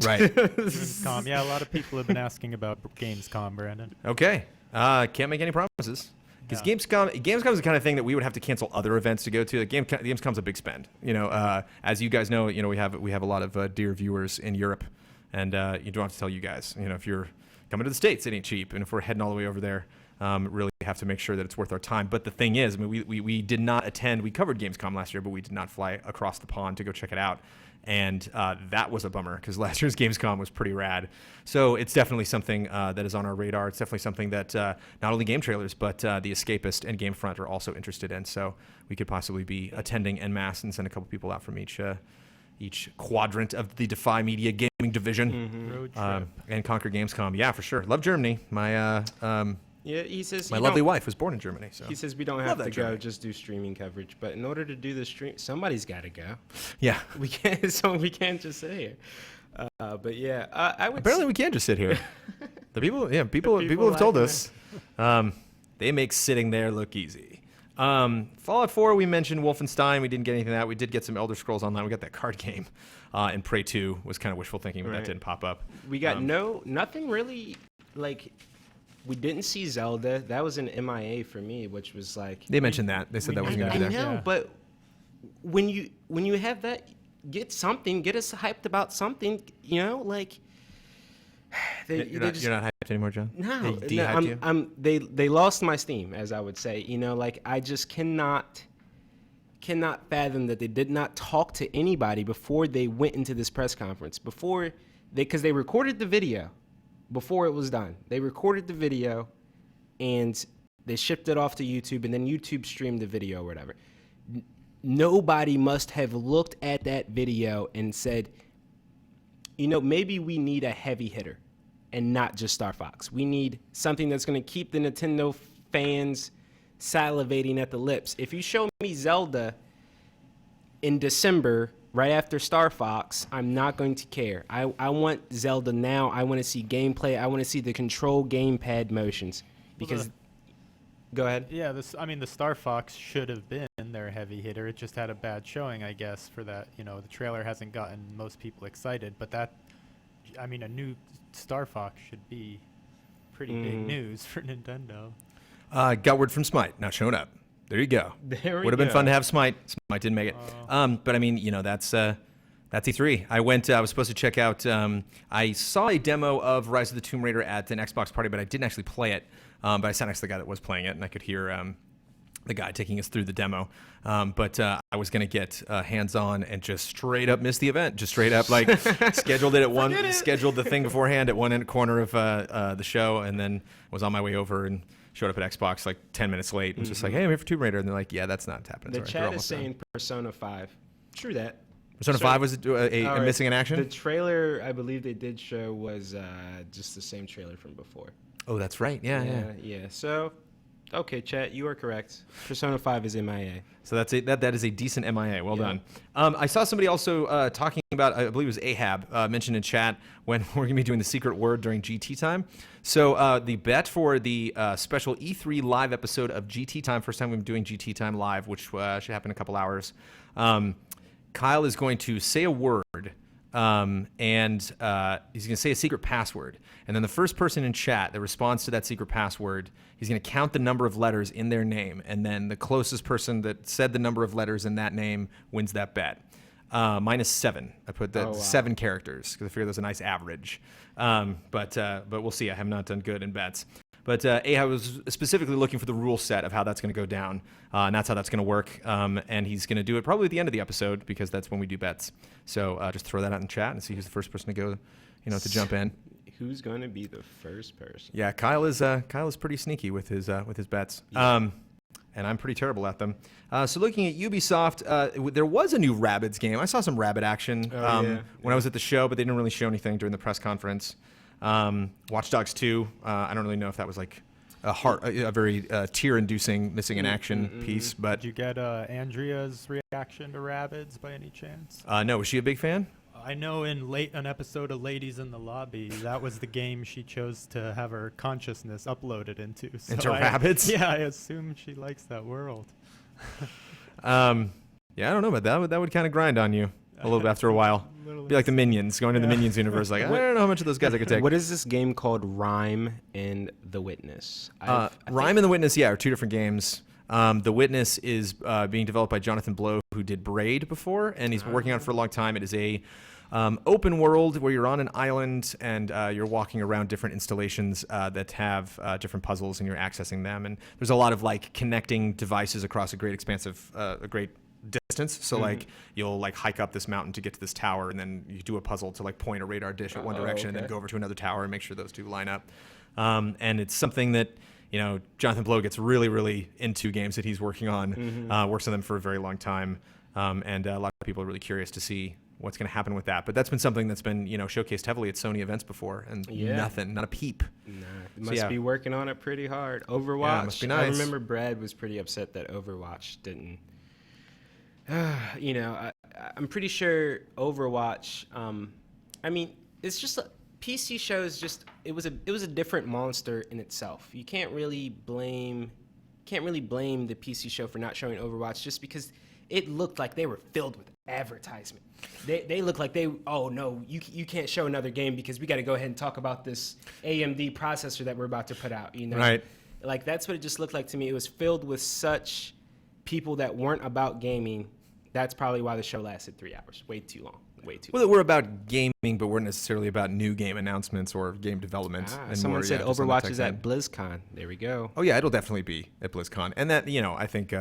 Right.
Gamescom. Yeah, a lot of people have been asking about Gamescom, Brandon.
Okay. Can't make any promises. Because Gamescom is the kind of thing that we would have to cancel other events to go to. Gamescom's a big spend. As you guys know, we have a lot of dear viewers in Europe, and you don't have to tell you guys. If you're coming to the States, it ain't cheap, and if we're heading all the way over there, really have to make sure that it's worth our time. But the thing is, we did not attend. We covered Gamescom last year, but we did not fly across the pond to go check it out. And that was a bummer because last year's Gamescom was pretty rad. So it's definitely something that is on our radar. It's definitely something that not only Game Trailers, but The Escapist and Gamefront are also interested in. So we could possibly be attending en masse and send a couple people out from each quadrant of the Defy Media gaming division.
Road trip.
And conquer Gamescom. Yeah, for sure. Love Germany.
Yeah, he says
my lovely wife was born in Germany. So
he says we don't have to go, just do streaming coverage. But in order to do the stream, somebody's got to go.
Yeah,
we can't. So we can't just sit here. But yeah, I would.
Apparently, we can't just sit here. People have told us they make sitting there look easy. Fallout 4, we mentioned Wolfenstein. We didn't get anything of that. We did get some Elder Scrolls Online. We got that card game. And Prey 2 was kind of wishful thinking, but that didn't pop up.
We got nothing really like. We didn't see Zelda. That was an MIA for me, which was like
they mentioned that. They said that wasn't going to be there.
I know, but when you have that, get something, get us hyped about something.
You're not hyped anymore, John.
No, they lost my steam, as I would say. I just cannot fathom that they did not talk to anybody before they went into this press conference. Because they recorded the video. Before it was done, they recorded the video and they shipped it off to YouTube, and then YouTube streamed the video or whatever. Nobody must have looked at that video and said, maybe we need a heavy hitter and not just Star Fox. We need something that's going to keep the Nintendo fans salivating at the lips. If you show me Zelda in December, right after Star Fox, I'm not going to care. I want Zelda now. I want to see gameplay. I want to see the control gamepad motions. Because, go ahead.
Yeah, the Star Fox should have been their heavy hitter. It just had a bad showing, I guess, for that. The trailer hasn't gotten most people excited. But a new Star Fox should be pretty big news for Nintendo.
Got word from Smite, not showing up. There you go. Would have been fun to have Smite. Smite didn't make it. But that's E3. I was supposed to check out. I saw a demo of Rise of the Tomb Raider at an Xbox party, but I didn't actually play it. But I sat next to the guy that was playing it, and I could hear the guy taking us through the demo. But I was gonna get hands-on and just straight up miss the event. Just straight up scheduled it scheduled the thing beforehand at one corner of the show, and then was on my way over and showed up at Xbox 10 minutes late and just like, hey, I'm here for Tomb Raider. And they're like, yeah, that's not happening.
The chat is saying Persona 5. True that.
Persona 5 was a missing in action?
The trailer, I believe they did show was just the same trailer from before.
Oh, that's right. Yeah.
So, okay, chat, you are correct. Persona 5 is MIA.
So that is a decent MIA. Well done. I saw somebody also talking about, I believe it was Ahab, mentioned in chat when we're going to be doing the secret word during GT time. So the bet for the special E3 live episode of GT time, first time we've been doing GT time live, which should happen in a couple hours. Kyle is going to say a word, and he's going to say a secret password. And then the first person in chat that responds to that secret password, he's going to count the number of letters in their name. And then the closest person that said the number of letters in that name wins that bet. Minus 7. I put 7 characters because I figure there's a nice average. But we'll see. I have not done good in bets. But Ahab was specifically looking for the rule set of how that's going to go down, and that's how that's going to work. And he's going to do it probably at the end of the episode because that's when we do bets. So just throw that out in chat and see who's the first person to go, to jump in.
Who's going to be the first person?
Yeah, Kyle is pretty sneaky with his bets. Yeah. And I'm pretty terrible at them. So looking at Ubisoft, there was a new Rabbids game. I saw some Rabbid action when I was at the show, but they didn't really show anything during the press conference. Watch Dogs 2, I don't really know if that was a very tear-inducing missing in action piece. But
did you get Andrea's reaction to Rabbids by any chance?
No, was she a big fan?
I know in an episode of Ladies in the Lobby, that was the game she chose to have her consciousness uploaded into. So
Into rabbits?
Yeah, I assume she likes that world.
Yeah, I don't know, but that would kind of grind on you a little bit after a while. Be like the Minions, going to the Minions universe. Like, I don't know how much of those guys I could take.
What is this game called? Rhyme and the Witness.
Rhyme and the Witness, are two different games. The Witness is being developed by Jonathan Blow, who did Braid before, and he's been working on it for a long time. It is a open world where you're on an island and you're walking around different installations that have different puzzles, and you're accessing them. And there's a lot of like connecting devices across a great expanse of a great distance. So like you'll like hike up this mountain to get to this tower, and then you do a puzzle to like point a radar dish at one direction and then go over to another tower and make sure those two line up. And it's something that, you know, Jonathan Blow gets really, really into games that he's working on, works on them for a very long time. And a lot of people are really curious to see what's going to happen with that. But that's been something that's been, you know, showcased heavily at Sony events before, and nothing, not a peep.
Nah, must be working on it pretty hard. Overwatch.
Must be nice.
I remember Brad was pretty upset that Overwatch didn't. You know, I'm pretty sure Overwatch. I mean, it's just PC shows. Just it was a different monster in itself. You can't really blame the PC show for not showing Overwatch, just because it looked like they were filled with advertisement. They look like oh no, you can't show another game because we got to go ahead and talk about this AMD processor that we're about to put out, you know?
Right.
Like that's what it just looked like to me. It was filled with such people that weren't about gaming. That's probably why the show lasted 3 hours. Way too long.
Well, we're about gaming, but we're necessarily about new game announcements or game development. And
someone said Overwatch is at BlizzCon. There we go.
Oh yeah, it'll definitely be at BlizzCon, and that, you know, I think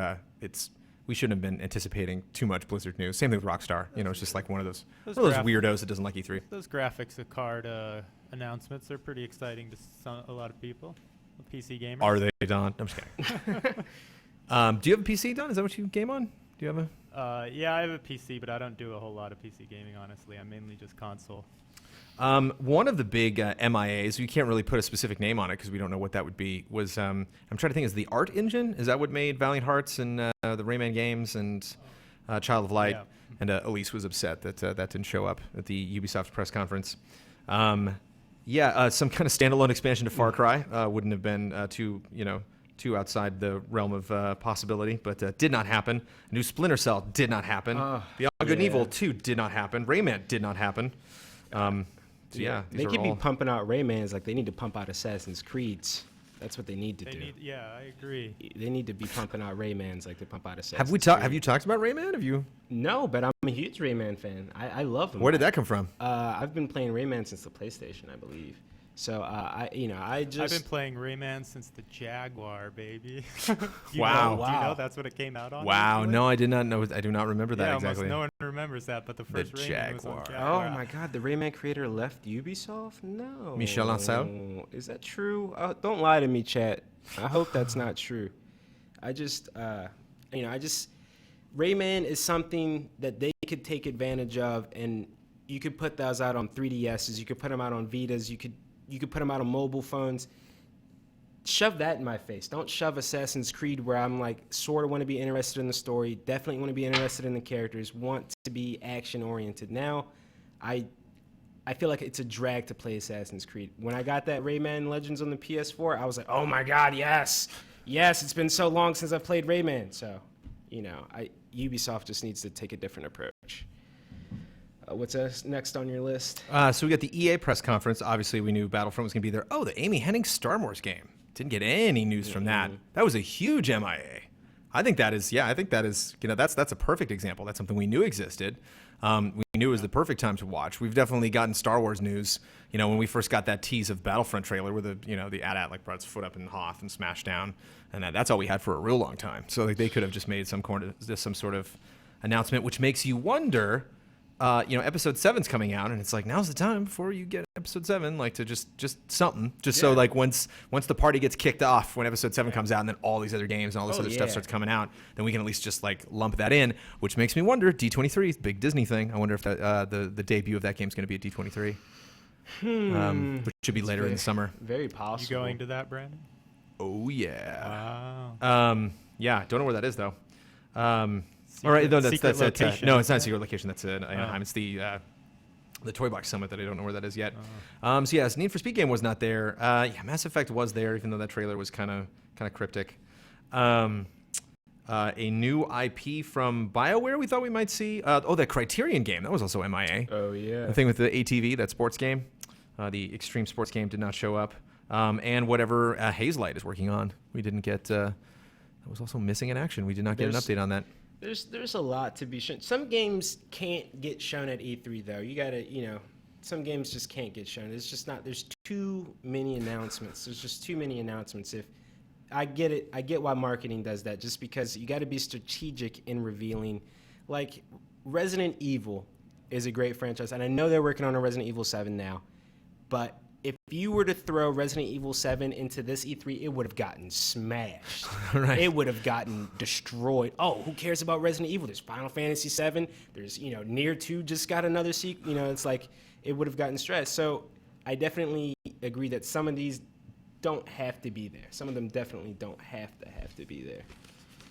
we shouldn't have been anticipating too much Blizzard news. Same thing with Rockstar. You know, it's just like one of those weirdos that doesn't like E3.
Those graphics card announcements are pretty exciting to a lot of people, PC gamers.
Are they, Don? I'm just kidding. Do you have a PC, Don? Is that what you game on? Do you have a?
Yeah, I have a PC, but I don't do a whole lot of PC gaming, honestly. I'm mainly just console.
One of the big MIAs, you can't really put a specific name on it because we don't know what that would be, was, I'm trying to think, is the Art Engine? Is that what made Valiant Hearts and the Rayman games and Child of Light? Yeah. And Elise was upset that that didn't show up at the Ubisoft press conference. Some kind of standalone expansion to Far Cry wouldn't have been too outside the realm of possibility, but did not happen. New Splinter Cell did not happen. Beyond Good and Evil 2 did not happen. Rayman did not happen.
They could be pumping out Raymans like they need to pump out Assassin's Creeds. That's what they need to do.
I agree.
They need to be pumping out Raymans like they pump out Assassin's
Creed. Have you talked about Rayman? Have you?
No, but I'm a huge Rayman fan. I love him.
Where did that come from?
I've been playing Rayman since the PlayStation, I believe. So I've
been playing Rayman since the Jaguar, baby.
Wow.
Do you know that's what it came out on?
Wow. No, I did not know. I do not remember that exactly.
No one remembers that, but the first Rayman was on Jaguar.
Oh my God, the Rayman creator left Ubisoft? No.
Michel Ancel?
Is that true? Don't lie to me, chat. I hope that's not true. Rayman is something that they could take advantage of, and you could put those out on 3DSs. You could put them out on Vitas. You could put them out on mobile phones. Shove that in my face. Don't shove Assassin's Creed where I'm like sort of want to be interested in the story, definitely want to be interested in the characters, want to be action oriented. Now, I feel like it's a drag to play Assassin's Creed. When I got that Rayman Legends on the PS4, I was like, oh my God, yes, it's been so long since I've played Rayman. So, Ubisoft just needs to take a different approach. What's next on your list?
So we got the EA press conference. Obviously, we knew Battlefront was going to be there. Oh, the Amy Hennig Star Wars game. Didn't get any news from that. That was a huge MIA. I think that is, that's a perfect example. That's something we knew existed. We knew it was the perfect time to watch. We've definitely gotten Star Wars news. When we first got that tease of Battlefront trailer where the AT-AT like brought its foot up in Hoth and smashed down, and that's all we had for a real long time. So they could have just made some sort of announcement, which makes you wonder. Episode 7's coming out, and it's like, now's the time before you get episode 7, like to just something, so like once the party gets kicked off, when episode 7 comes out, and then all these other games and all this other stuff starts coming out, then we can at least just like lump that in, which makes me wonder, D23, big Disney thing. I wonder if that the debut of that game is going to be at D23, which should be later in the summer.
Very possible.
You going to that, Brandon?
Oh yeah.
Wow.
Yeah. Don't know where that is though. All right, no, that's
location.
no, it's not a secret location. That's in Anaheim. It's the the Toy Box Summit that I don't know where that is yet. So yes, Need for Speed game was not there. Yeah, Mass Effect was there, even though that trailer was kind of cryptic. A new IP from BioWare we thought we might see. The Criterion game. That was also MIA.
Oh, yeah.
The thing with the ATV, that sports game. The extreme sports game did not show up. And whatever Hazelight is working on. We didn't get... that was also missing in action. We did not get an update on that.
There's a lot to be shown. Some games can't get shown at E3, though. You got to, some games just can't get shown. It's just not... There's too many announcements. There's just too many announcements. I get it. I get why marketing does that, just because you got to be strategic in revealing. Like, Resident Evil is a great franchise, and I know they're working on a Resident Evil 7 now, but if you were to throw Resident Evil 7 into this E3, it would have gotten smashed.
Right.
It would have gotten destroyed. Oh, who cares about Resident Evil? There's Final Fantasy 7. There's, Nier 2 just got another sequel. It's like it would have gotten stressed. So I definitely agree that some of these don't have to be there. Some of them definitely don't have to be there.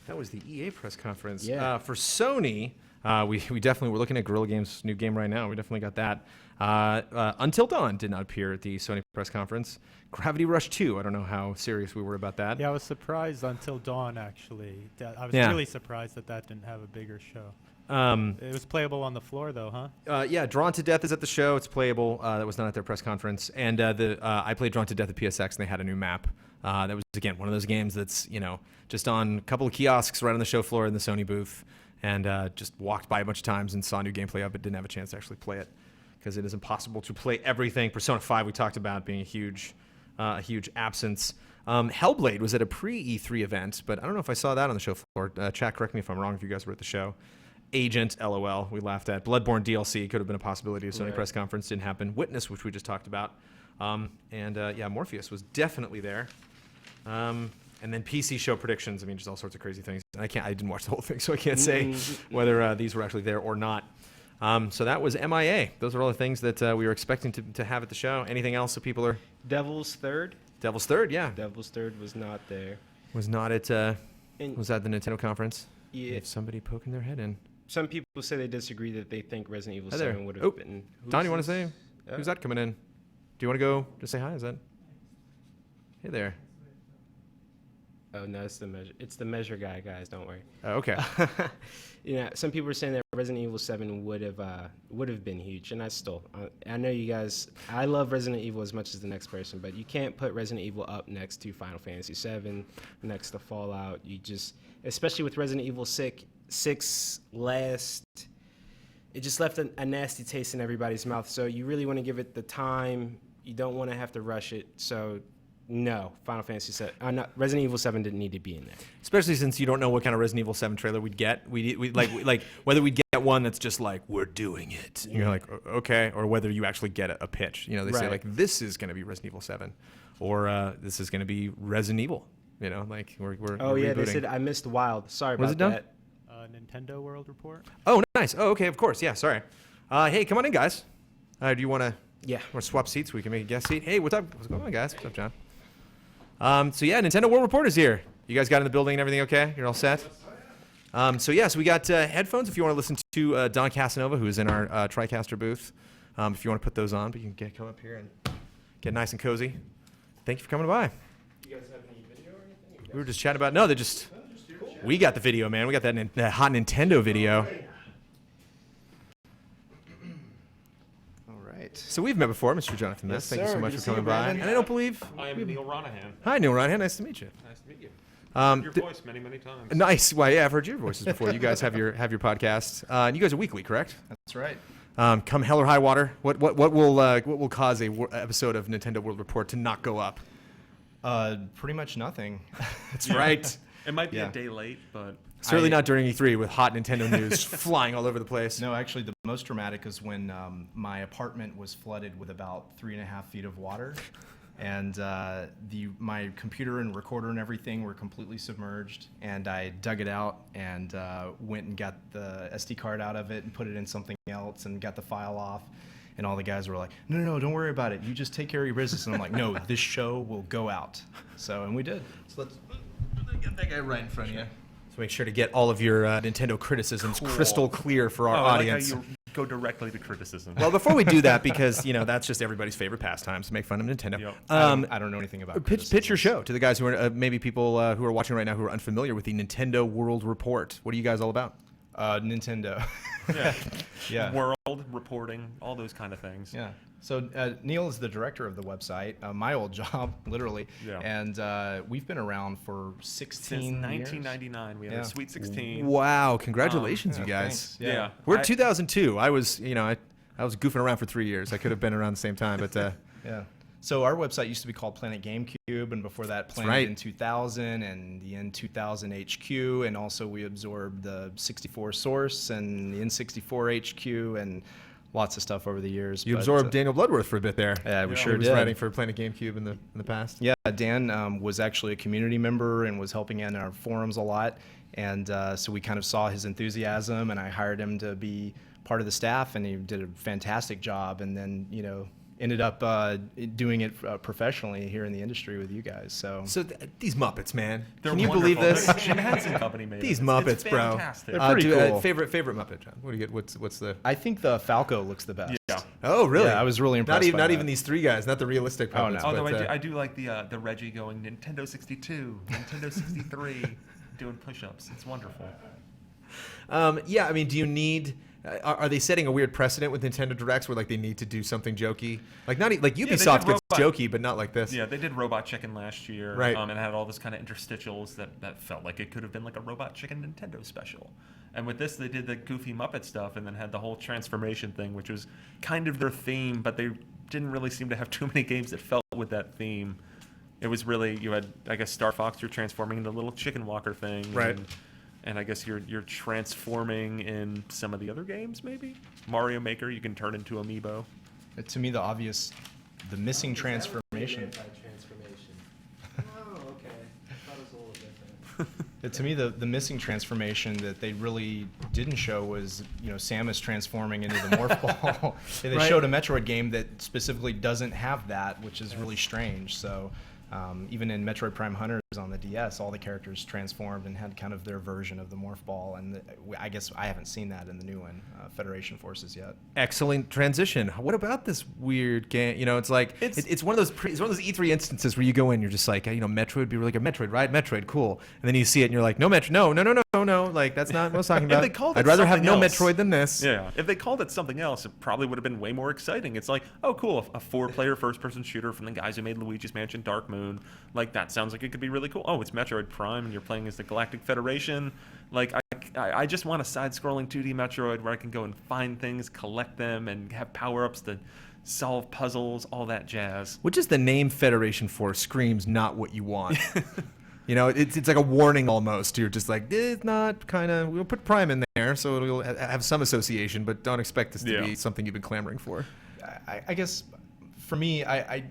That was the EA press conference.
Yeah.
For Sony, we definitely, we're looking at Guerrilla Games' new game right now. We definitely got that. Until Dawn did not appear at the Sony press conference. Gravity Rush 2, I don't know how serious we were about that.
Yeah, I was surprised Until Dawn, actually. I was really surprised that didn't have a bigger show. It was playable on the floor, though, huh?
Yeah, Drawn to Death is at the show. It's playable. That was not at their press conference. And I played Drawn to Death at PSX, and they had a new map. That was, again, one of those games that's, just on a couple of kiosks right on the show floor in the Sony booth, and just walked by a bunch of times and saw new gameplay of it, didn't have a chance to actually play it, because it is impossible to play everything. Persona 5 we talked about being a huge absence. Hellblade was at a pre-E3 event, but I don't know if I saw that on the show floor. Chat, correct me if I'm wrong if you guys were at the show. Agent, LOL, we laughed at. Bloodborne DLC could have been a possibility. A Sony press conference didn't happen. Witness, which we just talked about. Morpheus was definitely there. And then PC show predictions. I mean, just all sorts of crazy things. And I didn't watch the whole thing, so I can't say whether these were actually there or not. So that was MIA. Those are all the things that we were expecting to have at the show. Anything else that people are...
Devil's Third?
Devil's Third, yeah.
Devil's Third was not there.
Was not at... was at the Nintendo conference?
Yeah.
If somebody poking their head in.
Some people say they disagree, that they think Resident Evil 7 would have been...
Don, you want to say? Who's that coming in? Do you want to go just say hi? Is that... Hey there.
Oh, no, it's the measure guy, guys. Don't worry.
Oh, okay.
Some people are saying that Resident Evil 7 would have been huge, and I know you guys. I love Resident Evil as much as the next person, but you can't put Resident Evil up next to Final Fantasy 7, next to Fallout. You just, especially with Resident Evil 6 last, it just left a nasty taste in everybody's mouth. So you really want to give it the time. You don't want to have to rush it. So. No, Final Fantasy 7. Resident Evil 7 didn't need to be in there.
Especially since you don't know what kind of Resident Evil 7 trailer we'd get. We like whether we'd get one that's just like, we're doing it. And you're like, okay, or whether you actually get a pitch. They say like, this is going to be Resident Evil 7, or this is going to be Resident Evil. We're
rebooting. They said I missed Wild. Sorry about that.
Nintendo World Report.
Oh, nice. Oh, okay, of course. Yeah, sorry. Hey, come on in, guys. Do you want to?
Yeah.
Want to swap seats? We can make a guest seat. Hey, what's up? What's going on, guys? What's up, John? Nintendo World Report is here. You guys got in the building and everything okay? You're all set? So we got headphones if you want to listen to Don Casanova, who is in our TriCaster booth. If you want to put those on, but you can come up here and get nice and cozy. Thank you for coming by.
You guys have any video or anything?
We were just chatting about... No, they're just... We got the video, man. We got that hot Nintendo video. So we've met before, Mr. Jonathan Mess. Thank you so much for coming by. And I don't believe...
I am Neil Ronahan.
Hi, Neil Ronahan. Nice to meet you.
Nice to meet you. Your voice many times.
Nice. Well, yeah, I've heard your voices before. You guys have your podcast. And you guys are weekly, correct?
That's right.
Come hell or high water, what will cause a episode of Nintendo World Report to not go up?
Pretty much nothing.
That's right.
It might be a day late, but...
Certainly not during E3 with hot Nintendo news flying all over the place.
No, actually, the most dramatic is when my apartment was flooded with about 3.5 feet of water, and my computer and recorder and everything were completely submerged. And I dug it out and went and got the SD card out of it and put it in something else and got the file off. And all the guys were like, no, don't worry about it. You just take care of your business. And I'm like, no, this show will go out. And we did.
So let's get that guy right in front of you. So make sure to get all of your Nintendo criticisms crystal clear for our audience.
Like how go directly to criticism.
Well, before we do that, because that's just everybody's favorite pastime to make fun of Nintendo.
Yep. I don't know anything about
pitch your show to the guys who are maybe people who are watching right now who are unfamiliar with the Nintendo World Report. What are you guys all about?
Nintendo.
Yeah. World reporting, all those kind of things.
Yeah. So Neil is the director of the website, my old job, literally. Yeah. And we've been around for 16
Since
years.
1999. We had a Sweet 16.
Wow! Congratulations, you guys.
Yeah.
We're 2002. I was, I was goofing around for 3 years. I could have been around the same time, but
yeah. So our website used to be called Planet GameCube, and before that, Planet in 2000 and the N2000 HQ, and also we absorbed the 64 Source and the N64 HQ and lots of stuff over the years.
You absorbed Daniel Bloodworth for a bit there.
Yeah, we sure
did. He was
did.
writing for Planet GameCube in the past.
Yeah, Dan was actually a community member and was helping in our forums a lot, and so we kind of saw his enthusiasm, and I hired him to be part of the staff, and he did a fantastic job, and then ended up doing it professionally here in the industry with you guys. So
these Muppets, man.
They're
Can you
wonderful.
believe this?
Jim Henson Company made
these
them.
Muppets,
It's
bro.
fantastic.
They're pretty cool.
Favorite Muppet, John. What do you get? What's the?
I think the Falco looks the best.
Yeah.
Oh, really?
Yeah, I was really impressed.
Not
by
even
that.
these three guys, not the realistic
Oh, no.
puppets.
Although
but,
I do like the Reggie going Nintendo 62, Nintendo 63, doing push-ups. It's wonderful.
Yeah, I mean, do you need? Are they setting a weird precedent with Nintendo Directs where they need to do something jokey? Like Ubisoft gets jokey, but not like this.
Yeah, they did Robot Chicken last year,
right?
And had all this kind of interstitials that felt like it could have been like a Robot Chicken Nintendo special. And with this, they did the goofy Muppet stuff, and then had the whole transformation thing, which was kind of their theme, but they didn't really seem to have too many games that felt with that theme. It was really, you had, I guess, Star Fox, you're transforming into a little chicken walker thing,
right?
And I guess you're transforming in some of the other games, maybe? Mario Maker, you can turn into Amiibo.
To me, the missing transformation.
Oh, okay. I thought it was a little different.
To me, the missing transformation that they really didn't show was, Samus transforming into the Morph Ball. They showed a Metroid game that specifically doesn't have that, which is really strange. So even in Metroid Prime Hunters on the DS, all the characters transformed and had kind of their version of the Morph Ball. And I guess I haven't seen that in the new one, Federation Forces, yet.
Excellent transition. What about this weird game? It's like it's one of those E3 instances where you go in, you're just like, Metroid would be really good. Metroid, right? Metroid, cool. And then you see it and you're like, no Metroid, no. Like that's not what I was talking about.
If they called
I'd
it
rather have
something
no
else.
Metroid than this.
Yeah. If they called it something else, it probably would have been way more exciting. It's like, oh, cool, a 4-player first-person shooter from the guys who made Luigi's Mansion: Dark Moon. Like that sounds like it could be really cool. Oh, it's Metroid Prime, and you're playing as the Galactic Federation. Like I just want a side-scrolling 2D Metroid where I can go and find things, collect them, and have power-ups to solve puzzles, all that jazz.
Which is the name Federation Force screams not what you want. It's like a warning almost. You're just like, it's not kind of, we'll put Prime in there so it'll have some association, but don't expect this to be something you've been clamoring for.
I guess for me, I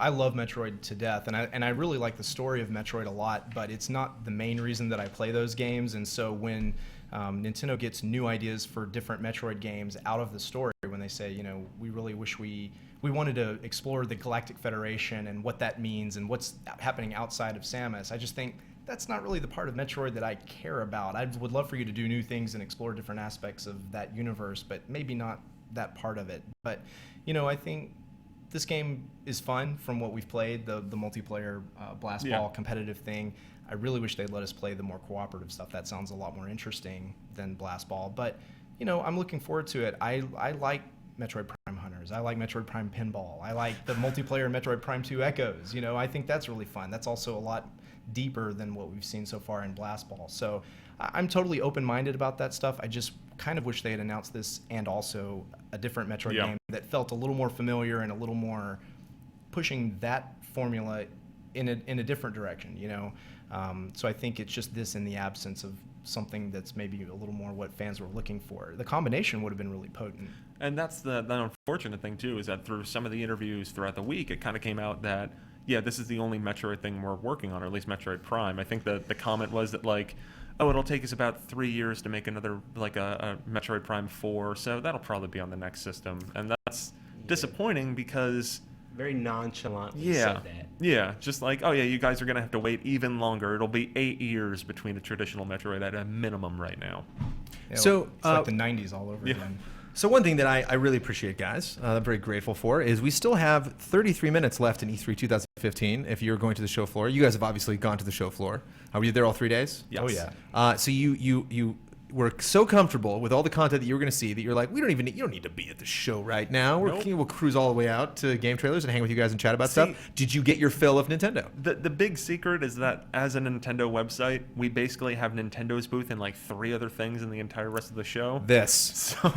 love Metroid to death, and I really like the story of Metroid a lot, but it's not the main reason that I play those games. And so when Nintendo gets new ideas for different Metroid games out of the story, when they say, we really wish we wanted to explore the Galactic Federation and what that means and what's happening outside of Samus, I just think that's not really the part of Metroid that I care about. I would love for you to do new things and explore different aspects of that universe, but maybe not that part of it. But, I think this game is fun from what we've played, the multiplayer blast ball competitive thing. I really wish they'd let us play the more cooperative stuff. That sounds a lot more interesting than blast ball. But, I'm looking forward to it. I like Metroid Prime Hunters. I like Metroid Prime Pinball. I like the multiplayer Metroid Prime 2 Echoes. I think that's really fun. That's also a lot deeper than what we've seen so far in Blast Ball. So I'm totally open-minded about that stuff. I just kind of wish they had announced this and also a different Metroid game that felt a little more familiar and a little more pushing that formula in a different direction, So I think it's just this in the absence of something that's maybe a little more what fans were looking for. The combination would have been really potent.
And that's the unfortunate thing, too, is that through some of the interviews throughout the week, it kind of came out that, this is the only Metroid thing we're working on, or at least Metroid Prime. I think the comment was that, it'll take us about 3 years to make another, a Metroid Prime 4, so that'll probably be on the next system. And that's disappointing because...
Very nonchalantly
said
that.
Yeah, just like, you guys are going to have to wait even longer. It'll be 8 years between the traditional Metroid at a minimum right now.
Yeah, so it's like the 90s all over again.
So one thing that I really appreciate, guys, I'm very grateful for, is we still have 33 minutes left in E3 2015. If you're going to the show floor, you guys have obviously gone to the show floor. Were you there all 3 days?
Yes. Oh yeah.
So you were so comfortable with all the content that you were going to see that you're like, you don't need to be at the show right now. We'll cruise all the way out to Game Trailers and hang with you guys and chat about stuff. Did you get your fill of Nintendo?
The big secret is that as a Nintendo website, we basically have Nintendo's booth and like 3 other things in the entire rest of the show.
So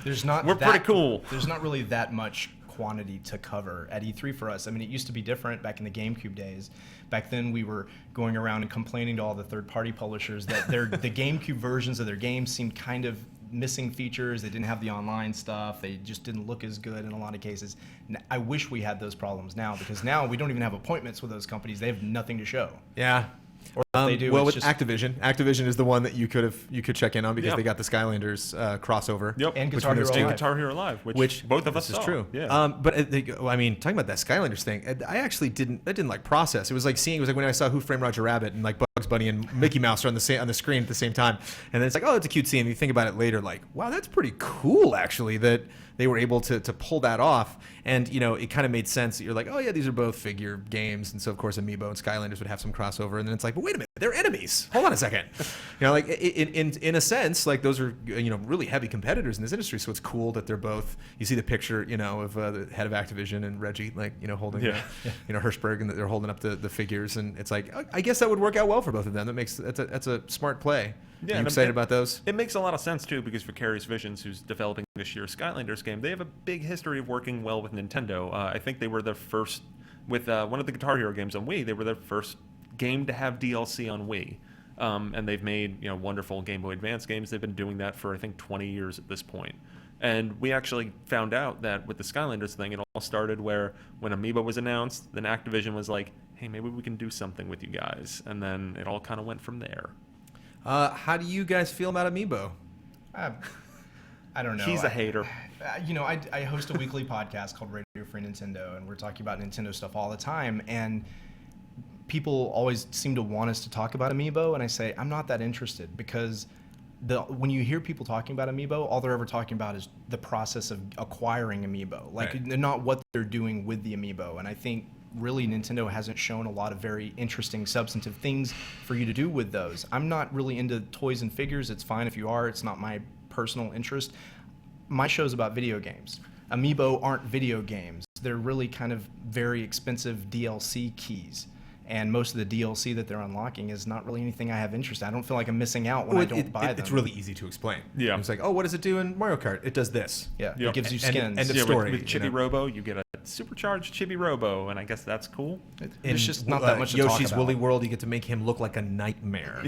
we're
pretty cool.
There's not really that much quantity to cover at E3 for us. I mean, it used to be different back in the GameCube days. Back then, we were going around and complaining to all the third-party publishers that the GameCube versions of their games seemed kind of missing features. They didn't have the online stuff. They just didn't look as good in a lot of cases. I wish we had those problems now, because now we don't even have appointments with those companies. They have nothing to show.
Yeah.
Or if they do,
well,
it's
with
just
Activision is the one that you could check in on because they got the Skylanders crossover.
Yep.
And Guitar Hero
Live, which both of us
is
saw.
true.
Yeah.
But I mean, talking about that Skylanders thing, I actually didn't like process. It was like when I saw Who Framed Roger Rabbit and like Bugs Bunny and Mickey Mouse are on the screen at the same time, and then it's like, oh, it's a cute scene. And you think about it later, like, wow, that's pretty cool actually that they were able to pull that off. And, it kind of made sense that you're like, oh, yeah, these are both figure games. And so, of course, Amiibo and Skylanders would have some crossover. And then it's like, but wait a minute, they're enemies. Hold on a second. Like, in a sense, like, those are, really heavy competitors in this industry. So it's cool that they're both, you see the picture, of the head of Activision and Reggie, like, holding, Hirschberg, and they're holding up the figures. And it's like, I guess that would work out well for both of them. That's a smart play.
Yeah,
Are you excited about those?
It makes a lot of sense, too, because Vicarious Visions, who's developing this year's Skylanders game, they have a big history of working well with Nintendo. I think they were the first, with one of the Guitar Hero games on Wii, they were the first game to have DLC on Wii. And they've made, wonderful Game Boy Advance games. They've been doing that for, I think, 20 years at this point. And we actually found out that with the Skylanders thing, it all started where when Amiibo was announced, then Activision was like, hey, maybe we can do something with you guys. And then it all kind of went from there.
How do you guys feel about Amiibo?
I don't know.
He's a hater.
I host a weekly podcast called Radio Free Nintendo, and we're talking about Nintendo stuff all the time. And people always seem to want us to talk about Amiibo, and I say, I'm not that interested, because when you hear people talking about Amiibo, all they're ever talking about is the process of acquiring Amiibo, not what they're doing with the Amiibo. And I think really Nintendo hasn't shown a lot of very interesting substantive things for you to do with those. I'm not really into toys and figures. It's fine if you are. It's not my personal interest. My show's about video games. Amiibo aren't video games. They're really kind of very expensive DLC keys. And most of the DLC that they're unlocking is not really anything I have interest in. I don't feel like I'm missing out when I don't buy them.
It's really easy to explain.
Yeah.
It's like, oh, what does it do in Mario Kart? It does this.
Yeah. It gives you skins.
End of story.
With Chibi Robo, you get a supercharged Chibi Robo, and I guess that's cool.
It's just not that much to talk
Yoshi's
about.
Woolly World, you get to make him look like a nightmare.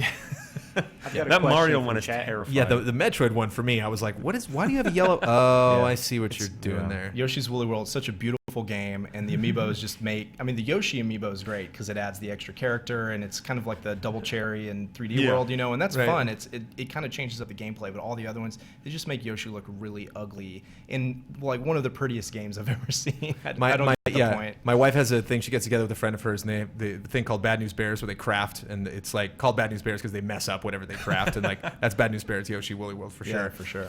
That Mario one is terrifying.
Yeah, the Metroid one for me, I was like, why do you have a yellow? Oh, I see what you're doing there.
Yoshi's Woolly World is such a beautiful game, and the amiibos just make, the Yoshi amiibo is great because it adds the extra character, and it's kind of like the Double Cherry in 3D World, and that's fun. It kind of changes up the gameplay, but all the other ones, they just make Yoshi look really ugly in like one of the prettiest games I've ever seen. I don't get the point.
My wife has a thing, she gets together with a friend of hers, and they have the thing called Bad News Bears where they craft, and it's like called Bad News Bears because they mess up whatever they craft, and like that's Bad News Bears, Yoshi Woolly World for sure.
Yeah, for sure.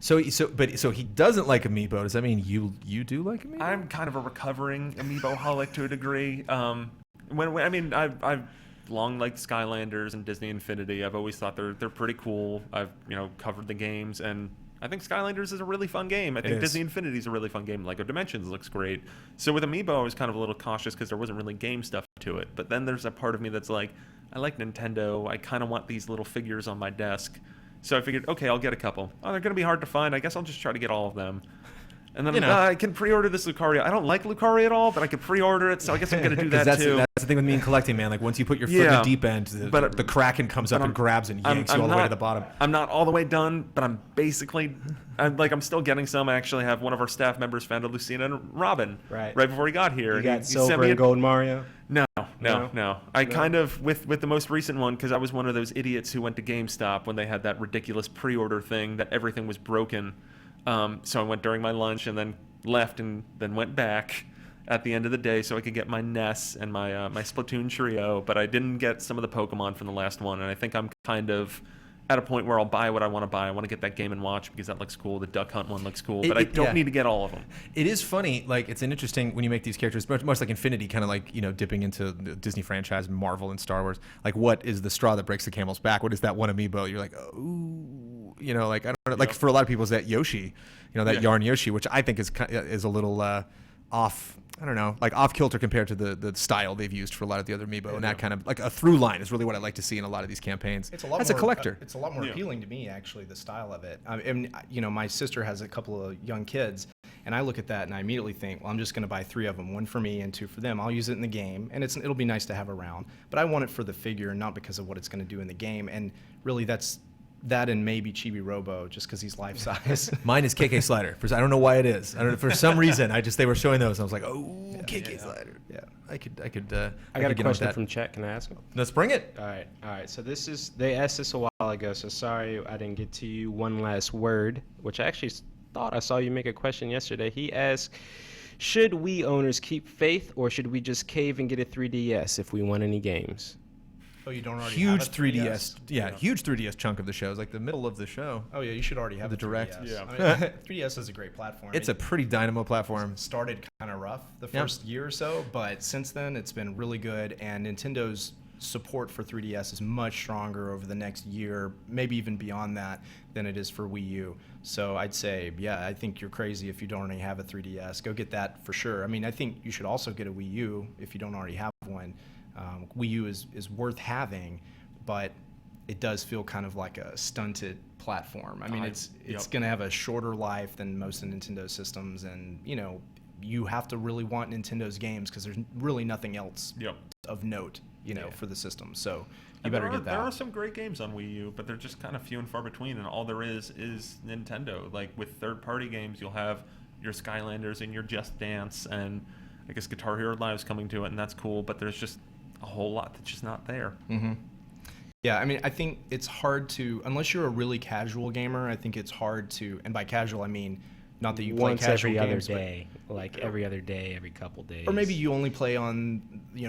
So he doesn't like Amiibo. Does that mean you do like Amiibo?
I'm kind of a recovering Amiibo-holic to a degree. I've long liked Skylanders and Disney Infinity. I've always thought they're pretty cool. I've covered the games, and I think Skylanders is a really fun game. I think Disney Infinity is a really fun game. Lego Dimensions looks great. So with Amiibo, I was kind of a little cautious because there wasn't really game stuff to it. But then there's a part of me that's like, I like Nintendo. I kind of want these little figures on my desk. So I figured, okay, I'll get a couple. Oh, they're going to be hard to find. I guess I'll just try to get all of them. And then I can pre-order this Lucario. I don't like Lucario at all, but I could pre-order it, so I guess I'm going to do that too.
That's the thing with me in collecting, man. Like once you put your foot in the deep end, the Kraken comes up and grabs and yanks you all the way to the bottom.
I'm not all the way done, but I'm basically, I'm still getting some. I actually have one of our staff members found a Lucina and Robin right before he got here.
You got Silver and Gold Mario?
No. I kind of, with the most recent one, because I was one of those idiots who went to GameStop when they had that ridiculous pre-order thing that everything was broken. So I went during my lunch and then left and then went back at the end of the day so I could get my Ness and my Splatoon trio, but I didn't get some of the Pokemon from the last one, and I think I'm kind of at a point where I'll buy what I want to buy. I want to get that Game & Watch because that looks cool. The Duck Hunt one looks cool, but I don't need to get all of them.
It is funny. Like, it's an interesting when you make these characters, much like Infinity, kind of like, dipping into the Disney franchise, Marvel and Star Wars. Like, what is the straw that breaks the camel's back? What is that one amiibo? You're like, ooh, like, I don't know. Like, for a lot of people, is that Yoshi, that Yarn Yoshi, which I think is a little off. I don't know, like off kilter compared to the style they've used for a lot of the other amiibo, and that kind of like a through line is really what I like to see in a lot of these campaigns.
It's a lot
as
more,
a collector.
It's a lot more appealing to me, actually, the style of it. And my sister has a couple of young kids, and I look at that and I immediately think, well, I'm just going to buy 3 of them, 1 for me and 2 for them. I'll use it in the game, and it'll be nice to have around. But I want it for the figure, and not because of what it's going to do in the game. And really, that's that and maybe Chibi Robo, just because he's life size.
Mine is KK Slider. I don't know why it is. I don't know, for some reason, they were showing those. And I was like, oh, KK Slider. Yeah, I could. I
got a question from chat. Can I ask him?
Let's bring it.
All right. So they asked this a while ago. So sorry I didn't get to you. One last word, which I actually thought I saw you make a question yesterday. He asked, should Wii owners keep faith, or should we just cave and get a 3DS if we want any games?
Oh, you don't already
huge
have a
3DS. Yeah, huge 3DS chunk of the show. It's like the middle of the show.
Oh yeah, you should already have
the
a
direct.
3DS. Yeah, I mean, 3DS is a great platform.
It's a pretty dynamo platform.
Started kind of rough the first year or so, but since then it's been really good. And Nintendo's support for 3DS is much stronger over the next year, maybe even beyond that, than it is for Wii U. So I'd say, yeah, I think you're crazy if you don't already have a 3DS. Go get that for sure. I mean, I think you should also get a Wii U if you don't already have one. Wii U is worth having, but it does feel kind of like a stunted platform. I mean, it's going to have a shorter life than most of Nintendo's systems, and you have to really want Nintendo's games because there's really nothing else of note, for the system. So you better get that.
There are some great games on Wii U, but they're just kind of few and far between, and all there is Nintendo. Like with third-party games, you'll have your Skylanders and your Just Dance, and I guess Guitar Hero Live's coming to it, and that's cool, but there's just a whole lot that's just not there.
Mm-hmm. Yeah, I mean, I think it's hard to, unless you're a really casual gamer, I think it's hard to, and by casual I mean not that you play casual games,
every other day, every couple days.
Or maybe you only play on,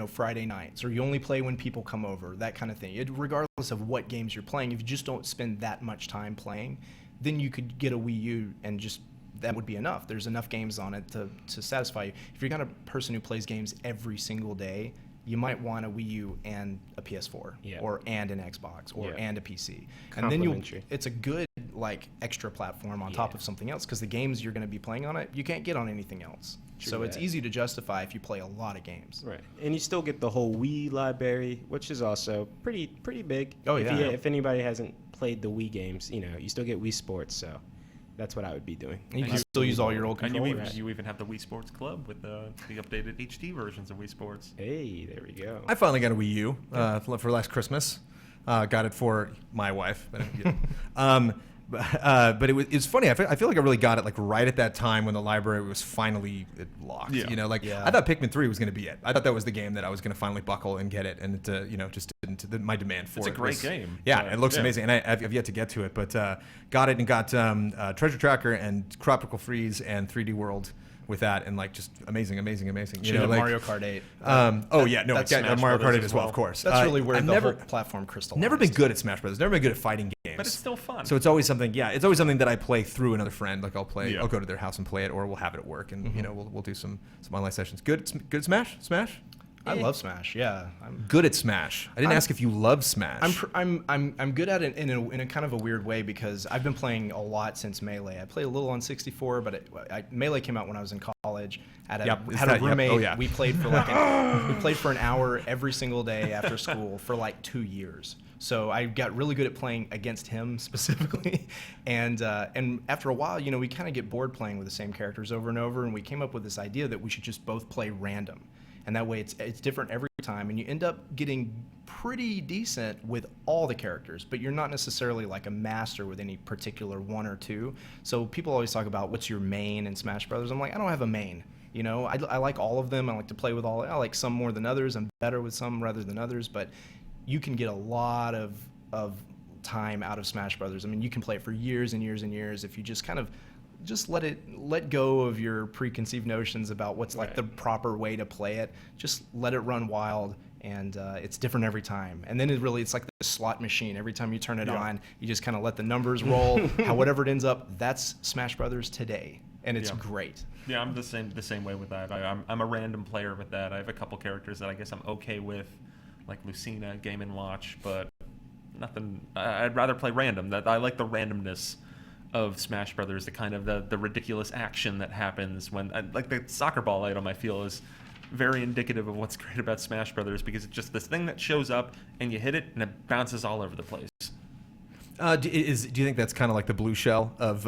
Friday nights, or you only play when people come over, that kind of thing. Regardless of what games you're playing, if you just don't spend that much time playing, then you could get a Wii U and just, that would be enough. There's enough games on it to satisfy you. If you're not a person who plays games every single day, you might want a Wii U and a PS4, and an Xbox, and a PC, and then it's a good extra platform on top of something else, because the games you're going to be playing on it you can't get on anything else. So it's easy to justify if you play a lot of games.
Right, and you still get the whole Wii library, which is also pretty big.
Oh yeah.
If anybody hasn't played the Wii games, you still get Wii Sports. So that's what I would be doing.
And you can still use all your old controllers.
And you even have the Wii Sports Club with the updated HD versions of Wii Sports.
Hey, there we go.
I finally got a Wii U for last Christmas. Got it for my wife. But it's funny. I feel like I really got it right at that time when the library was finally locked.
Yeah.
I thought Pikmin 3 was going to be it. I thought that was the game that I was going to finally buckle and get it, and it just didn't. My demand for
it's
it.
It's a great game.
Yeah, it looks amazing, and I've yet to get to it, but got it and got Treasure Tracker and Tropical Freeze and 3D World with that, and just amazing.
Mario Kart 8.
Mario Kart 8 as well, of course.
That's really where the whole platform crystallized.
Never been good at Smash Brothers. Never been good at fighting games.
But it's still fun.
So it's always something. Yeah, it's always something that I play through another friend. I'll go to their house and play it, or we'll have it at work, and we'll do some online sessions. Good at Smash.
I love Smash. Yeah,
I'm good at Smash. I didn't ask if you love Smash.
I'm good at it in a kind of a weird way, because I've been playing a lot since Melee. I played a little on 64, but Melee came out when I was in college. Had a roommate.
Oh, yeah.
We played for an hour every single day after school for 2 years. So I got really good at playing against him specifically, and after a while, we kind of get bored playing with the same characters over and over, and we came up with this idea that we should just both play random. And that way it's different every time, and you end up getting pretty decent with all the characters, but you're not necessarily a master with any particular one or two. So people always talk about what's your main in Smash Brothers. I'm like, I don't have a main. I like all of them. I like to play with all. I like some more than others. I'm better with some rather than others, but you can get a lot of time out of Smash Brothers. I mean, you can play it for years and years and years if you just kind of let go of your preconceived notions about what's the proper way to play it. Just let it run wild and it's different every time. And then it's like the slot machine. Every time you turn it on, you just kind of let the numbers roll. Whatever it ends up, that's Smash Brothers today, and it's great.
Yeah, I'm the same way with that. I'm a random player with that. I have a couple characters that I guess I'm okay with, like Lucina, Game & Watch, but nothing. I'd rather play random. That I like the randomness of Smash Brothers, the kind of the ridiculous action that happens when, like the soccer ball item, I feel is very indicative of what's great about Smash Brothers, because it's just this thing that shows up and you hit it and it bounces all over the place.
Do you think that's kind of like the blue shell of?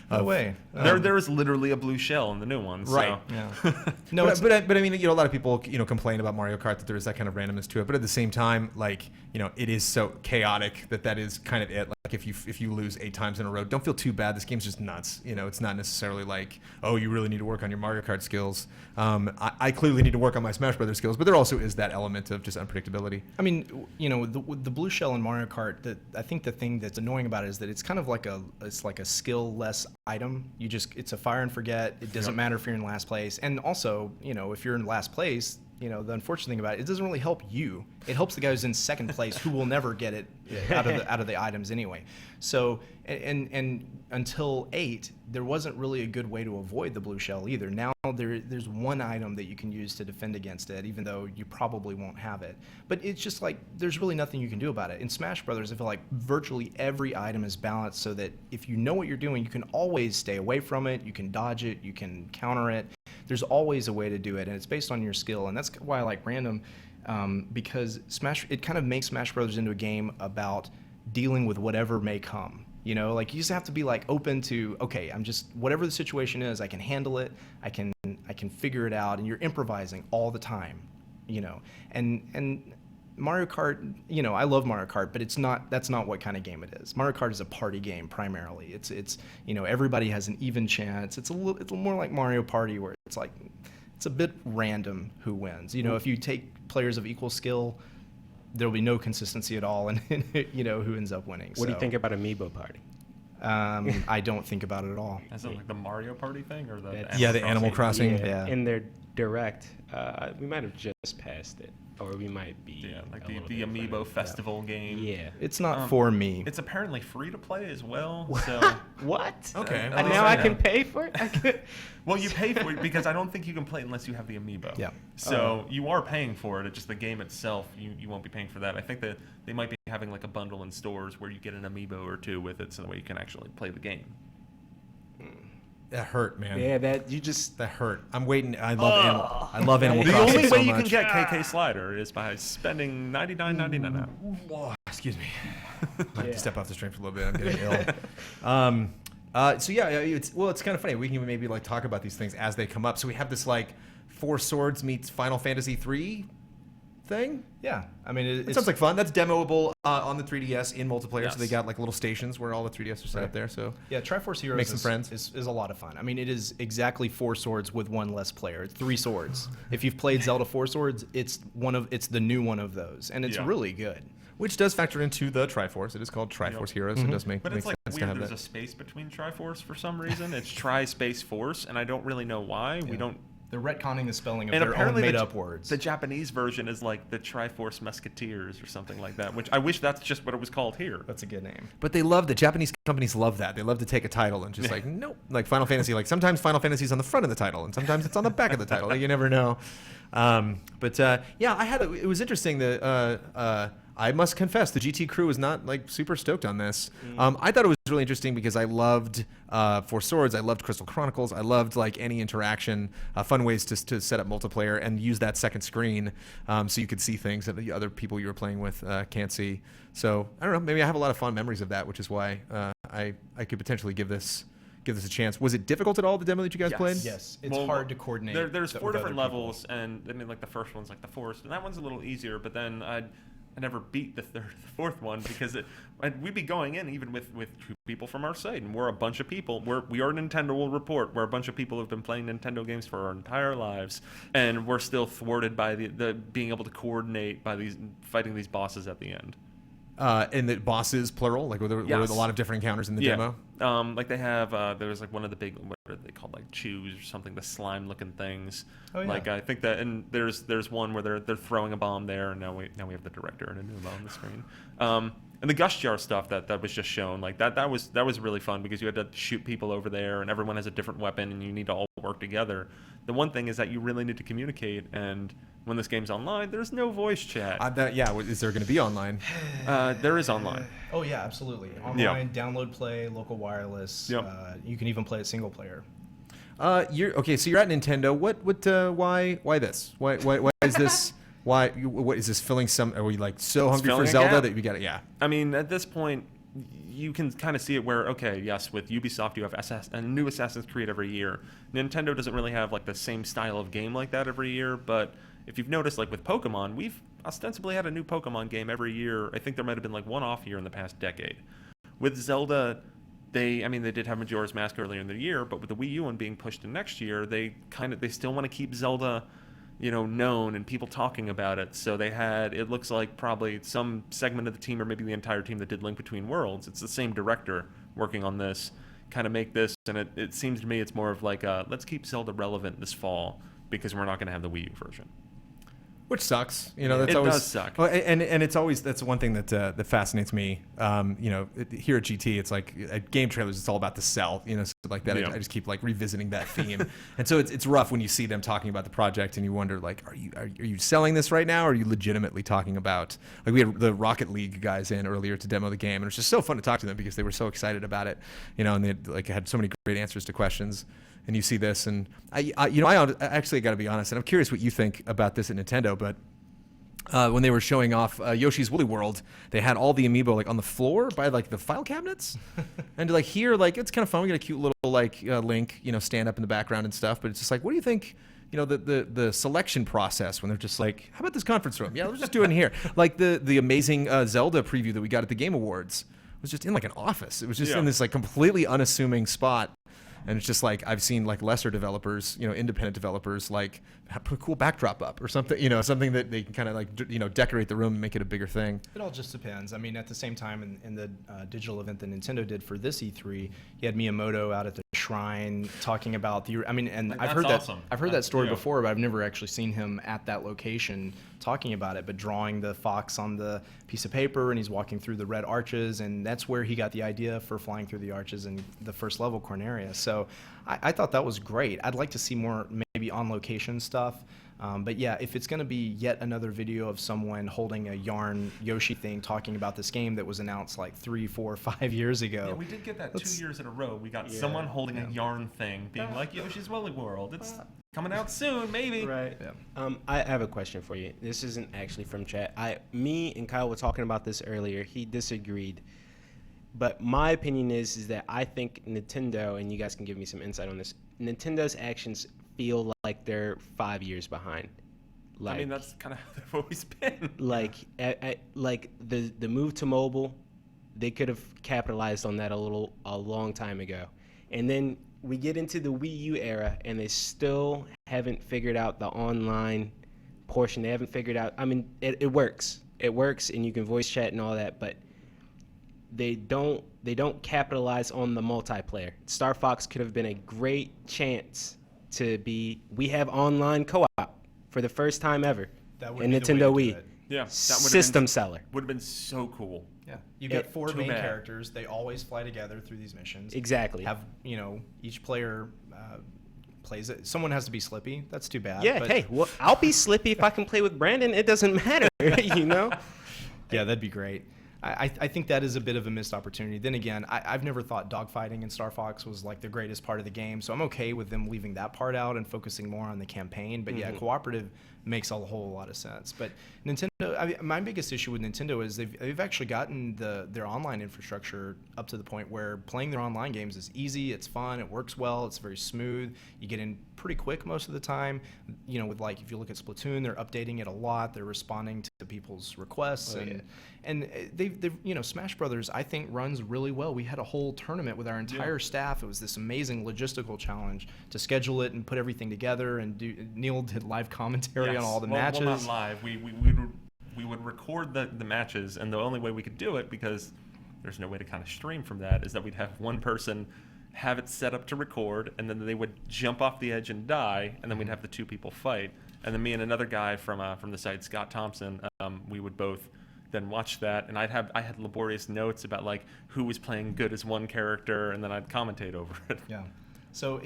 No way.
There is literally a blue shell in the new one.
Right.
So.
Yeah. No, but I mean, a lot of people complain about Mario Kart, that there is that kind of randomness to it. But at the same time, like it is so chaotic that is kind of it. Like if you lose 8 times in a row, don't feel too bad. This game's just nuts. It's not necessarily like, oh, you really need to work on your Mario Kart skills. I clearly need to work on my Smash Brothers skills, but there also is that element of just unpredictability.
I mean, the blue shell in Mario Kart, I think the thing that's annoying about it is that it's kind of like a skill-less item. It's a fire and forget. It doesn't matter if you're in last place. And also, if you're in last place, the unfortunate thing about it doesn't really help you. It helps the guy who's in second place, who will never get it out of the items anyway. So, and until 8, there wasn't really a good way to avoid the blue shell either. Now there's one item that you can use to defend against it, even though you probably won't have it. But it's just like there's really nothing you can do about it. In Smash Brothers, I feel like virtually every item is balanced so that if you know what you're doing, you can always stay away from it. You can dodge it. You can counter it. There's always a way to do it, and it's based on your skill. And that's why I like random, because it kind of makes Smash Brothers into a game about dealing with whatever may come. Like you just have to be like open to, okay, whatever the situation is, I can handle it. I can figure it out, and you're improvising all the time. And Mario Kart, I love Mario Kart, but that's not what kind of game it is. Mario Kart is a party game primarily. It's everybody has an even chance. It's a little more like Mario Party, where it's like it's a bit random who wins. If you take players of equal skill, there'll be no consistency at all in who ends up winning.
What do you think about Amiibo Party?
I don't think about it at all.
Is it like the Mario Party thing, or the
Animal Crossing?
Yeah. In their direct, we might have just passed it, or we might be.
Yeah, like the Amiibo Festival game.
Yeah,
it's not for me.
It's apparently free to play as well. So
what?
Okay.
And now I can pay for it.
Well, you pay for it because I don't think you can play it unless you have the Amiibo.
Yeah.
So you are paying for it. It's just the game itself. You won't be paying for that. I think that they might be having like a bundle in stores where you get an Amiibo or 2 with it, so that way you can actually play the game.
That hurt, man.
Yeah, that
hurt. I'm waiting. I love Animal
The
Crossing
only
so
way you
much.
can get KK Slider is by spending $99.99 now.
Excuse me. I have to step off the stream for a little bit. I'm getting ill. So yeah, it's kind of funny. We can maybe like talk about these things as they come up. So we have this like Four Swords meets Final Fantasy 3 thing.
Yeah, I mean,
it sounds like fun. That's demoable on the 3DS in multiplayer.
Yes.
So they got like little stations where all the 3DS are set up there. So
yeah, Triforce Heroes
make some friends.
Is a lot of fun. I mean, it is exactly 4 swords with one less player. It's 3 swords. If you've played Zelda 4 Swords, it's the new one of those, and it's really good.
Which does factor into the Triforce. It is called Triforce Heroes.
Mm-hmm.
It does make
But
make
it's like
sense
weird.
to have
There's
that.
a space between Triforce for some reason. It's Tri-Space Force, and I don't really know why. We don't.
They're retconning the spelling of
And
their own
apparently
made-up words.
The Japanese version is like the Triforce Musketeers or something like that, which I wish that's just what it was called here.
That's a good name.
But they love, the Japanese companies love that. They love to take a title and just like, nope. Like Final Fantasy, like sometimes Final Fantasy's on the front of the title and sometimes it's on the back of the title. Like, you never know. Yeah, it was interesting that I must confess the GT crew was not like super stoked on this. I thought it was really interesting because I loved Four Swords, I loved Crystal Chronicles, I loved like any interaction, fun ways to set up multiplayer and use that second screen so you could see things that the other people you were playing with can't see. So I don't know, maybe I have a lot of fond memories of that, which is why I could potentially give this a chance. Was it difficult at all, the demo that you guys played?
Yes, it's hard to coordinate.
There's 4 different
with other
levels, and I mean, like the first one's like the forest, and that one's a little easier. But then I never beat the fourth one because we'd be going in even with 2 people from our site, and we're a bunch of people. We are Nintendo Will Report. We're a bunch of people who've been playing Nintendo games for our entire lives, and we're still thwarted by the being able to coordinate by fighting these bosses at the end.
And the bosses, plural, like were there a lot of different encounters in the demo?
Like they have, there was like one of the big are they called, like chews or something, the slime looking things.
Oh, yeah.
Like I think that, and there's one where they're throwing a bomb there, and now we have the director and a Numa on the screen. And the Gush Jar stuff that was just shown, like that was really fun because you had to shoot people over there, and everyone has a different weapon, and you need to all work together. The one thing is that you really need to communicate, and when this game's online, there's no voice chat.
Is there going to be online?
There is online.
Oh yeah, absolutely. Online, download, play, local wireless.
Yep.
You can even play it single player.
Okay, so you're at Nintendo. Why this? Why is this? What is this filling some? Are we like so hungry for Zelda that we got it? Yeah.
I mean, at this point, you can kind of see it where, okay, yes, with Ubisoft, you have a new Assassin's Creed every year. Nintendo doesn't really have like the same style of game like that every year, but if you've noticed, like with Pokemon, we've ostensibly had a new Pokemon game every year. I think there might have been like one off year in the past decade. With Zelda, they did have Majora's Mask earlier in the year, but with the Wii U one being pushed to next year, they still want to keep Zelda, known and people talking about it. So they had, it looks like probably some segment of the team or maybe the entire team that did Link Between Worlds. It's the same director working on this, kind of make this, and it seems to me it's more of like let's keep Zelda relevant this fall because we're not going to have the Wii U version.
Which sucks,
It does suck.
Well, and it's always, that's one thing that fascinates me. Here at GT, it's like at GameTrailers, it's all about the sell, stuff like that.
Yeah.
I just keep like revisiting that theme, and so it's rough when you see them talking about the project and you wonder like, are you selling this right now? Or are you legitimately talking about, like we had the Rocket League guys in earlier to demo the game, and it was just so fun to talk to them because they were so excited about it, and they had so many great answers to questions. And you see this, and I actually got to be honest, and I'm curious what you think about this at Nintendo, but when they were showing off Yoshi's Woolly World, they had all the amiibo like on the floor by like the file cabinets, and like here, like it's kind of fun. We got a cute little like Link, stand up in the background and stuff. But it's just like, what do you think? The selection process when they're just like, how about this conference room? Yeah, let's just do it in here. Like the amazing Zelda preview that we got at the Game Awards was just in like an office. It was just in this like completely unassuming spot. And it's just like, I've seen like lesser developers, independent developers, like put a cool backdrop up or something, something that they can kind of like, decorate the room and make it a bigger thing.
It all just depends. I mean, at the same time, in the digital event that Nintendo did for this E3, you had Miyamoto out at the shrine talking about I've heard
awesome.
I've heard that story before, but I've never actually seen him at that location talking about it, but drawing the fox on the piece of paper, and he's walking through the red arches, and that's where he got the idea for flying through the arches in the first level Corneria. So I thought that was great. I'd like to see more maybe on location stuff. But yeah, if it's going to be yet another video of someone holding a yarn Yoshi thing talking about this game that was announced like 3, 4, 5 years ago.
Yeah, we did get that 2 years in a row. We got someone holding a yarn thing being like Yoshi's Woolly World. It's coming out soon, maybe.
Right. Yeah. I have a question for you. This isn't actually from chat. Me and Kyle were talking about this earlier. He disagreed. But my opinion is that I think Nintendo, and you guys can give me some insight on this, Nintendo's actions feel like they're 5 years behind. Like,
that's kind of how they've always been.
Like the move to mobile, they could have capitalized on that a long time ago. And then we get into the Wii U era, and they still haven't figured out the online portion. They haven't figured out. It works. It works, and you can voice chat and all that, but they don't capitalize on the multiplayer. Star Fox could have been a great chance to be. We have online co-op for the first time ever in Nintendo Wii.
Yeah, that
system seller
would have been so cool.
Yeah, you got 4 main characters. They always fly together through these missions.
Exactly.
Have each player plays it. Someone has to be Slippy. That's too bad.
Yeah. Hey, well, I'll be Slippy if I can play with Brandon. It doesn't matter, Yeah,
that'd be great. I think that is a bit of a missed opportunity. Then again, I've never thought dogfighting in Star Fox was like the greatest part of the game, so I'm okay with them leaving that part out and focusing more on the campaign. But yeah, cooperative makes a whole lot of sense. But Nintendo, my biggest issue with Nintendo is they've actually gotten their online infrastructure up to the point where playing their online games is easy, it's fun, it works well, it's very smooth. You get in pretty quick most of the time. With like if you look at Splatoon, they're updating it a lot. They're responding to people's requests, and they've Smash Brothers I think runs really well. We had a whole tournament with our entire staff. It was this amazing logistical challenge to schedule it and put everything together. And Neil did live commentary on all the matches.
Well, not live. We would record the matches, and the only way we could do it, because there's no way to kind of stream from that, is that we'd have one person have it set up to record, and then they would jump off the edge and die, and then we'd have the two people fight. And then me and another guy from the site, Scott Thompson, we would both then watch that, and I had laborious notes about like who was playing good as one character, and then I'd commentate over it.
Yeah. So,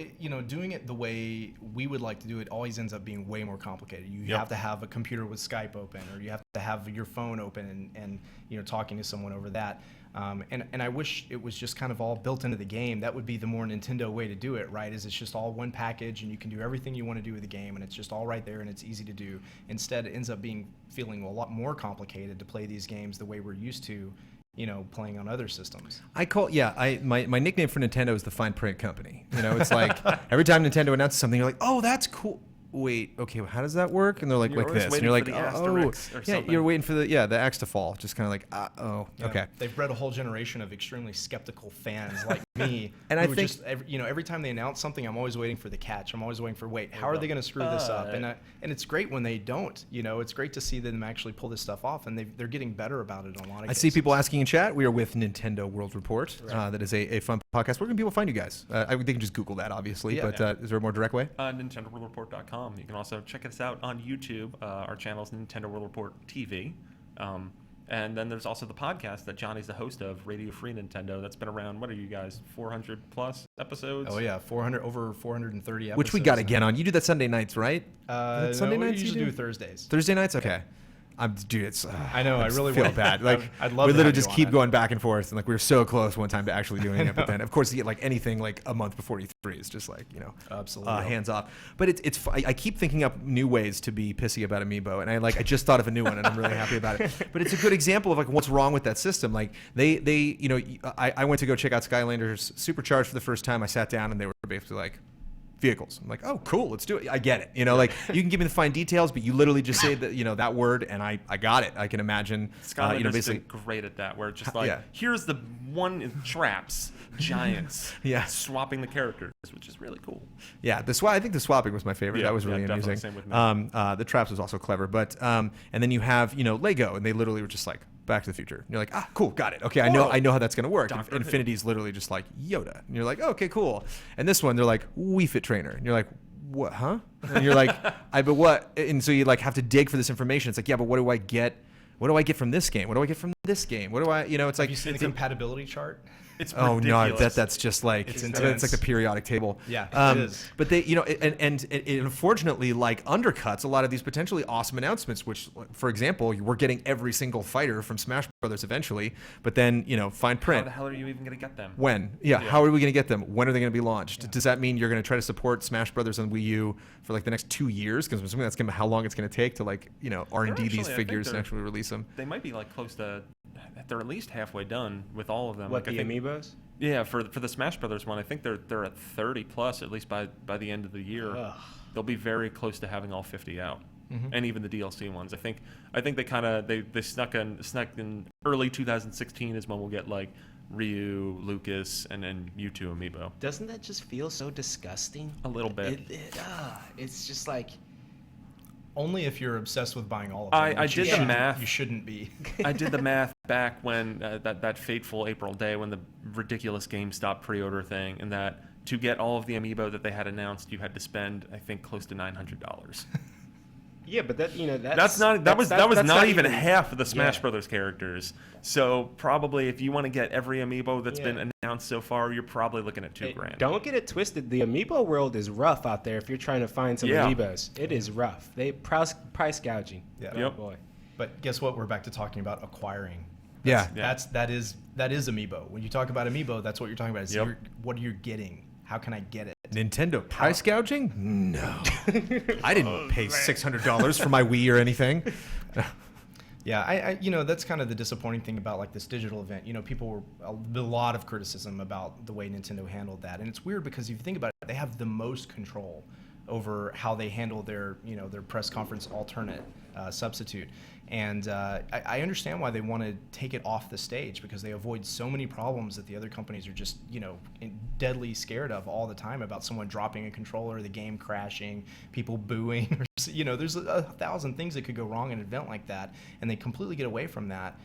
doing it the way we would like to do it always ends up being way more complicated. You have to have a computer with Skype open, or you have to have your phone open and talking to someone over that. And I wish it was just kind of all built into the game. That would be the more Nintendo way to do it, right? Is it's just all one package, and you can do everything you want to do with the game, and it's just all right there, and it's easy to do. Instead, it ends up feeling a lot more complicated to play these games the way we're used to, playing on other systems.
My nickname for Nintendo is the fine print company. It's like every time Nintendo announces something, you're like, oh, that's cool. Wait, okay, how does that work? And they're like this, and you're like, oh, yeah, you're waiting for the axe to fall, just kind of like, okay.
They've bred a whole generation of extremely skeptical fans like me,
and I think
every time they announce something, I'm always waiting for the catch. I'm always waiting for how are they going to screw this up? And it's great when they don't. It's great to see them actually pull this stuff off, and they're getting better about it in a lot of cases.
I see people asking in chat. We are with Nintendo World Report. That is a fun podcast. Where can people find you guys? They can just Google that, obviously. But is there a more direct way?
NintendoWorldReport.com. You can also check us out on YouTube. Our channel is Nintendo World Report TV. And then there's also the podcast that Johnny's the host of, Radio Free Nintendo. That's been around, what are you guys, 400 plus episodes?
Oh yeah, over 430 episodes.
Which we got to get on. You do that Sunday nights, right?
Sunday nights? We usually do Thursdays.
Thursday nights? Okay. Dude, it's.
I know. I really
feel bad. Like
I'd love.
We literally just keep going back and forth, and like we were so close one time to actually doing it, but then of course you get like anything like a month before E3 is just like
absolutely
hands off. But it's I keep thinking up new ways to be pissy about Amiibo, and I just thought of a new one, and I'm really happy about it. But it's a good example of like what's wrong with that system. Like I went to go check out Skylanders Supercharged for the first time. I sat down, and they were basically like, vehicles. I'm like, oh, cool, let's do it. I get it. Like you can give me the fine details, but you literally just say that, that word, and I got it. I can imagine.
Skylanders basically great at that, where it's just like, here's the one in traps, giants, swapping the characters, which is really cool.
Yeah, I think the swapping was my favorite. That was really amusing.
Same with me.
The traps was also clever, but and then you have Lego, and they literally were just like, Back to the Future. And you're like, cool, got it. Okay, I know how that's gonna work. Infinity's literally just like Yoda, and you're like, okay, cool. And this one, they're like, Wii Fit Trainer, and you're like, what, huh? And you're like, but what? And so you like have to dig for this information. It's like, yeah, but what do I get? What do I get from this game? What do I get from this game? What do I? It's like,
have you seen the compatibility chart?
It's
ridiculous. No, I bet that's just like it's like the periodic table.
Yeah, it is.
But they, and it unfortunately like undercuts a lot of these potentially awesome announcements. Which, for example, we're getting every single fighter from Smash Brothers eventually. But then fine print.
How the hell are you even going to get them?
When? Yeah. How are we going to get them? When are they going to be launched? Yeah. Does that mean you're going to try to support Smash Brothers on Wii U for like the next 2 years? Because I'm assuming that's how long it's going to take to like R&D these figures and actually release them.
They might be like close to. They're at least halfway done with all of them.
What,
like,
the Amiibos?
Yeah, for the Smash Brothers one, I think they're at 30 plus at least by the end of the year.
Ugh.
They'll be very close to having all 50 out, and even the DLC ones. I think they kind of they snuck in early 2016 is when we'll get like Ryu, Lucas, and then Mewtwo Amiibo.
Doesn't that just feel so disgusting?
A little bit.
It's just like.
Only if you're obsessed with buying all of them.
I did the math.
You shouldn't be.
I did the math back when that fateful April day when the ridiculous GameStop pre-order thing, and that to get all of the Amiibo that they had announced, you had to spend I think close to $900.
Yeah, but that
that was not even half of the Smash Brothers characters. So probably if you want to get every Amiibo that's been announced so far, you're probably looking at $2,000.
Don't get it twisted. The Amiibo world is rough out there. If you're trying to find some Amiibos, it is rough. They price gouging.
Yeah.
Oh boy.
But guess what? We're back to talking about acquiring.
That
is Amiibo. When you talk about Amiibo, that's what you're talking about. Is what you're getting. How can I get it?
Nintendo price gouging? No. I didn't pay $600 for my Wii or anything.
Yeah, I that's kind of the disappointing thing about like this digital event. People were a lot of criticism about the way Nintendo handled that, and it's weird because if you think about it, they have the most control over how they handle their their press conference alternate substitute. And I understand why they want to take it off the stage because they avoid so many problems that the other companies are just, deadly scared of all the time about someone dropping a controller, the game crashing, people booing. There's 1,000 things that could go wrong in an event like that, and they completely get away from that.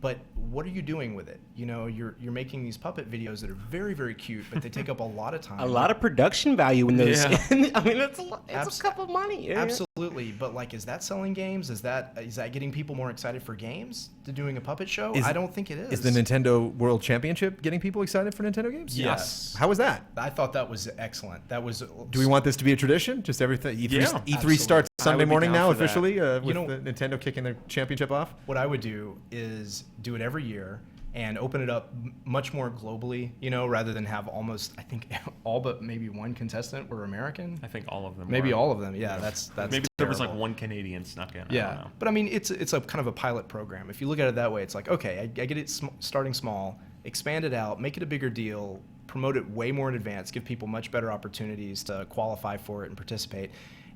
But what are you doing with it? You know, you're making these puppet videos that are very, very cute, but they take up a lot of time.
A lot of production value in those.
Yeah.
I mean, it's a cup of money. Yeah.
Absolutely, but like, is that selling games? Is that getting people more excited for games? To doing a puppet show? I don't think it is.
Is the Nintendo World Championship getting people excited for Nintendo games?
Yes.
How was that?
I thought that was excellent. That was.
Do we want this to be a tradition? Just everything. E3,
Yeah,
E3
absolutely.
starts
I
Sunday
would be
morning
down
now
for that.
officially with
You know,
the Nintendo kicking their championship off.
What I would do is do it every year and open it up much more globally, you know, rather than have almost, I think, all but maybe one contestant were American.
I think all of them.
Maybe
were.
all of them. Yeah, that's
maybe there was like
terrible.
one Canadian snuck in. I
Yeah,
don't know.
but I mean, it's a kind of a pilot program. If you look at it that way, it's like, okay, I get it starting small, expand it out, make it a bigger deal, promote it way more in advance, give people much better opportunities to qualify for it and participate,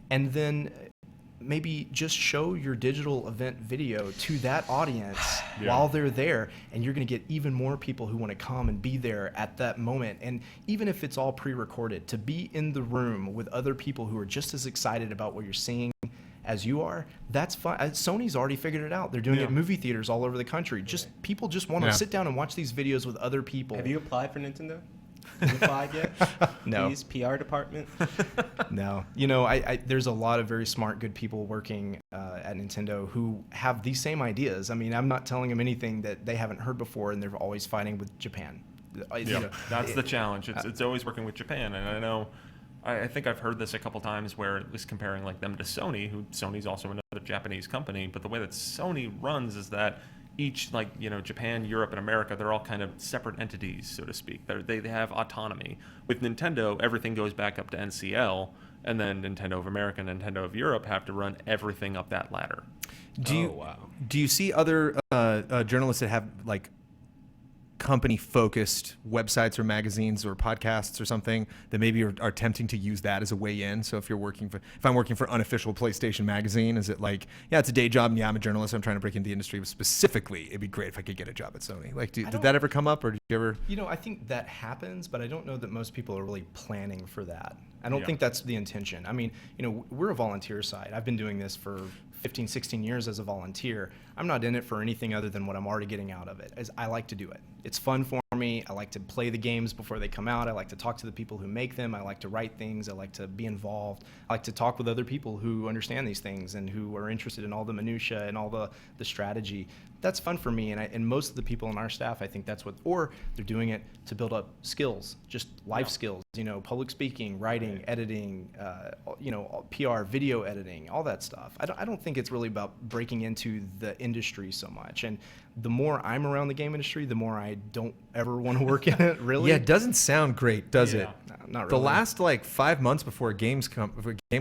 and then maybe just show your digital event video to that audience while they're there, and you're going to get even more people who want to come and be there at that moment. And even if it's all pre-recorded, to be in the room with other people who are just as excited about what you're seeing as you are, that's fun. Sony's already figured it out. They're doing it in movie theaters all over the country. People just want to sit down and watch these videos with other people.
Have you applied for Nintendo? Have you applied yet?
No.
Please, PR department.
No. You know, there's a lot of very smart, good people working at Nintendo who have these same ideas. I mean, I'm not telling them anything that they haven't heard before, and they're always fighting with Japan. You know,
That's the challenge. It's always working with Japan, and I know. I think I've heard this a couple times where it was comparing like them to Sony, who Sony's also another Japanese company, but the way that Sony runs is that each, like, you know, Japan, Europe, and America, they're all kind of separate entities, so to speak. They have autonomy. With Nintendo, everything goes back up to NCL, and then Nintendo of America and Nintendo of Europe have to run everything up that ladder.
Do you see other journalists that have like company-focused websites or magazines or podcasts or something that maybe are attempting to use that as a way in? So if I'm working for unofficial PlayStation magazine, is it like, yeah, it's a day job, and yeah, I'm a journalist, I'm trying to break into the industry, but specifically, it'd be great if I could get a job at Sony. Like, did that ever come up, or did you ever?
You know, I think that happens, but I don't know that most people are really planning for that. I don't think that's the intention. I mean, you know, we're a volunteer site. I've been doing this for 15, 16 years as a volunteer. I'm not in it for anything other than what I'm already getting out of it. As I like to do it. It's fun for me. I like to play the games before they come out. I like to talk to the people who make them. I like to write things. I like to be involved. I like to talk with other people who understand these things and who are interested in all the minutia and all the strategy. That's fun for me, and most of the people on our staff, I think that's what, or they're doing it to build up skills, just life skills, you know, public speaking, writing, editing, you know, PR, video editing, all that stuff. I don't think it's really about breaking into the industry so much. And the more I'm around the game industry, the more I don't ever want to work in it, really.
Yeah, it doesn't sound great, does it?
No, not really.
The last like 5 months before a game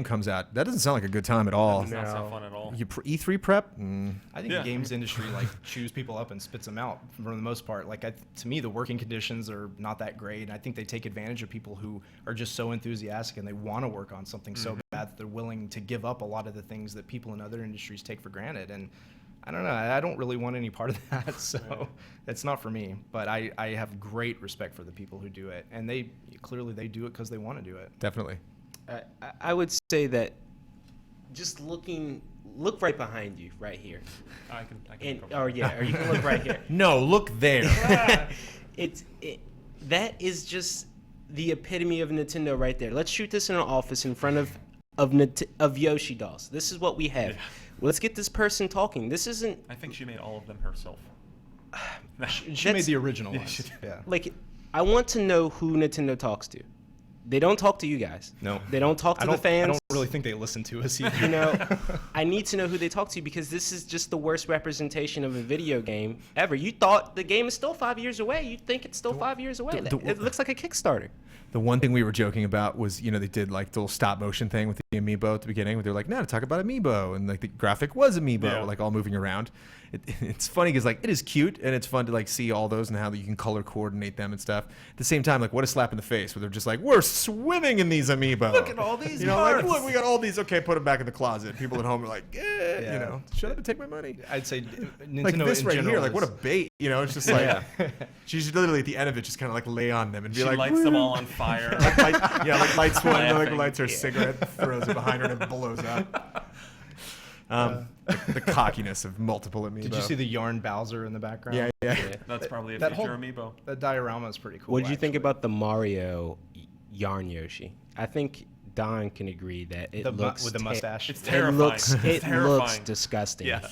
comes out, that doesn't sound like a good time at all.
That does not sound fun at all.
E3 prep?
I think the games industry like chews people up and spits them out for the most part. Like to me, the working conditions are not that great, and I think they take advantage of people who are just so enthusiastic and they want to work on something so bad that they're willing to give up a lot of the things that people in other industries take for granted. And I don't know. I don't really want any part of that, so it's not for me. But I have great respect for the people who do it, and they clearly do it because they want to do it.
Definitely.
I would say that just look right behind you, right here.
I can
or you can look right here.
No, look there.
That is just the epitome of Nintendo right there. Let's shoot this in an office in front of Yoshi dolls. This is what we have. Let's get this person talking. This isn't.
I think she made all of them herself.
She made the original ones. Yeah.
Like, I want to know who Nintendo talks to. They don't talk to you guys.
No.
They don't talk to the fans.
I don't really think they listen to us either.
You know, I need to know who they talk to because this is just the worst representation of a video game ever. You thought the game is still 5 years away. You think it's still 5 years away. It looks like a Kickstarter.
The one thing we were joking about was, you know, they did like the little stop motion thing with the amiibo at the beginning where they're like, now to talk about amiibo. And like the graphic was amiibo, like all moving around. It's funny because like it is cute and it's fun to like see all those and how you can color coordinate them and stuff. At the same time, like what a slap in the face where they're just like, we're swimming in these amiibo.
Look at all these
You know, like,
parts.
look, we got all these. Okay, put them back in the closet. People at home are like, you know, shut up and take my money.
I'd say Nintendo
like this
in
right
general
here, like what a bait. You know, it's just like, she should literally at the end of it just kind of like lay on them and be
She
like,
lights them all on fire.
like lights one, like
Laughing.
lights her cigarette, throws it behind her, and it blows up. The cockiness of multiple amiibo.
Did you see the yarn Bowser in the background?
Yeah.
That's probably a
that
future
whole,
amiibo.
That diorama is pretty cool.
What did you think about the Mario yarn Yoshi? I think Don can agree that it looks
with the mustache.
It's terrifying.
It looks disgusting.
Yeah.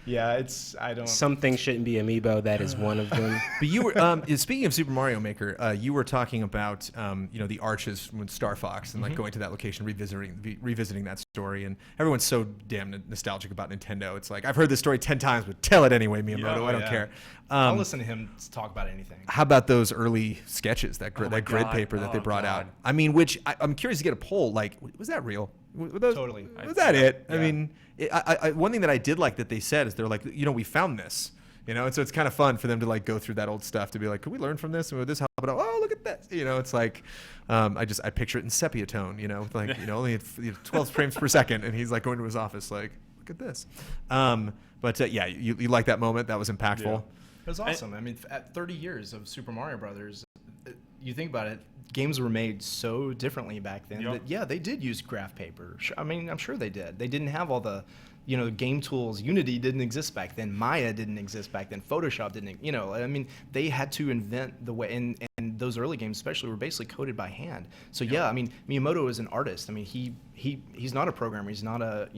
Yeah, I don't.
Some things shouldn't be amiibo. That is one of them.
But you were speaking of Super Mario Maker. You were talking about the arches with Star Fox and like going to that location, revisiting that story. And everyone's so damn nostalgic about Nintendo. It's like I've heard this story 10 times, but tell it anyway, Miyamoto. I don't care.
I'll listen to him talk about anything.
How about those early sketches, that grid paper that they brought out? I mean, which I'm curious to get a poll. Like, was that real?
Totally.
Was that it?
Yeah.
I mean, one thing that I did like that they said is they're like, we found this. And so it's kind of fun for them to like go through that old stuff to be like, could we learn from this? And would this help it out? Oh, look at that. It's like, I picture it in sepia tone, like, only at 12 frames per second. And he's like going to his office, like, look at this. Yeah, you like that moment. That was impactful.
Yeah. It was awesome. I mean, at 30 years of Super Mario Brothers, you think about it, games were made so differently back then that, yeah, they did use graph paper. I mean, I'm sure they did. They didn't have all the, game tools. Unity didn't exist back then. Maya didn't exist back then. Photoshop didn't, I mean, they had to invent the way, and those early games especially were basically coded by hand. So yeah, I mean, Miyamoto is an artist. I mean, he's not a programmer. He's not a,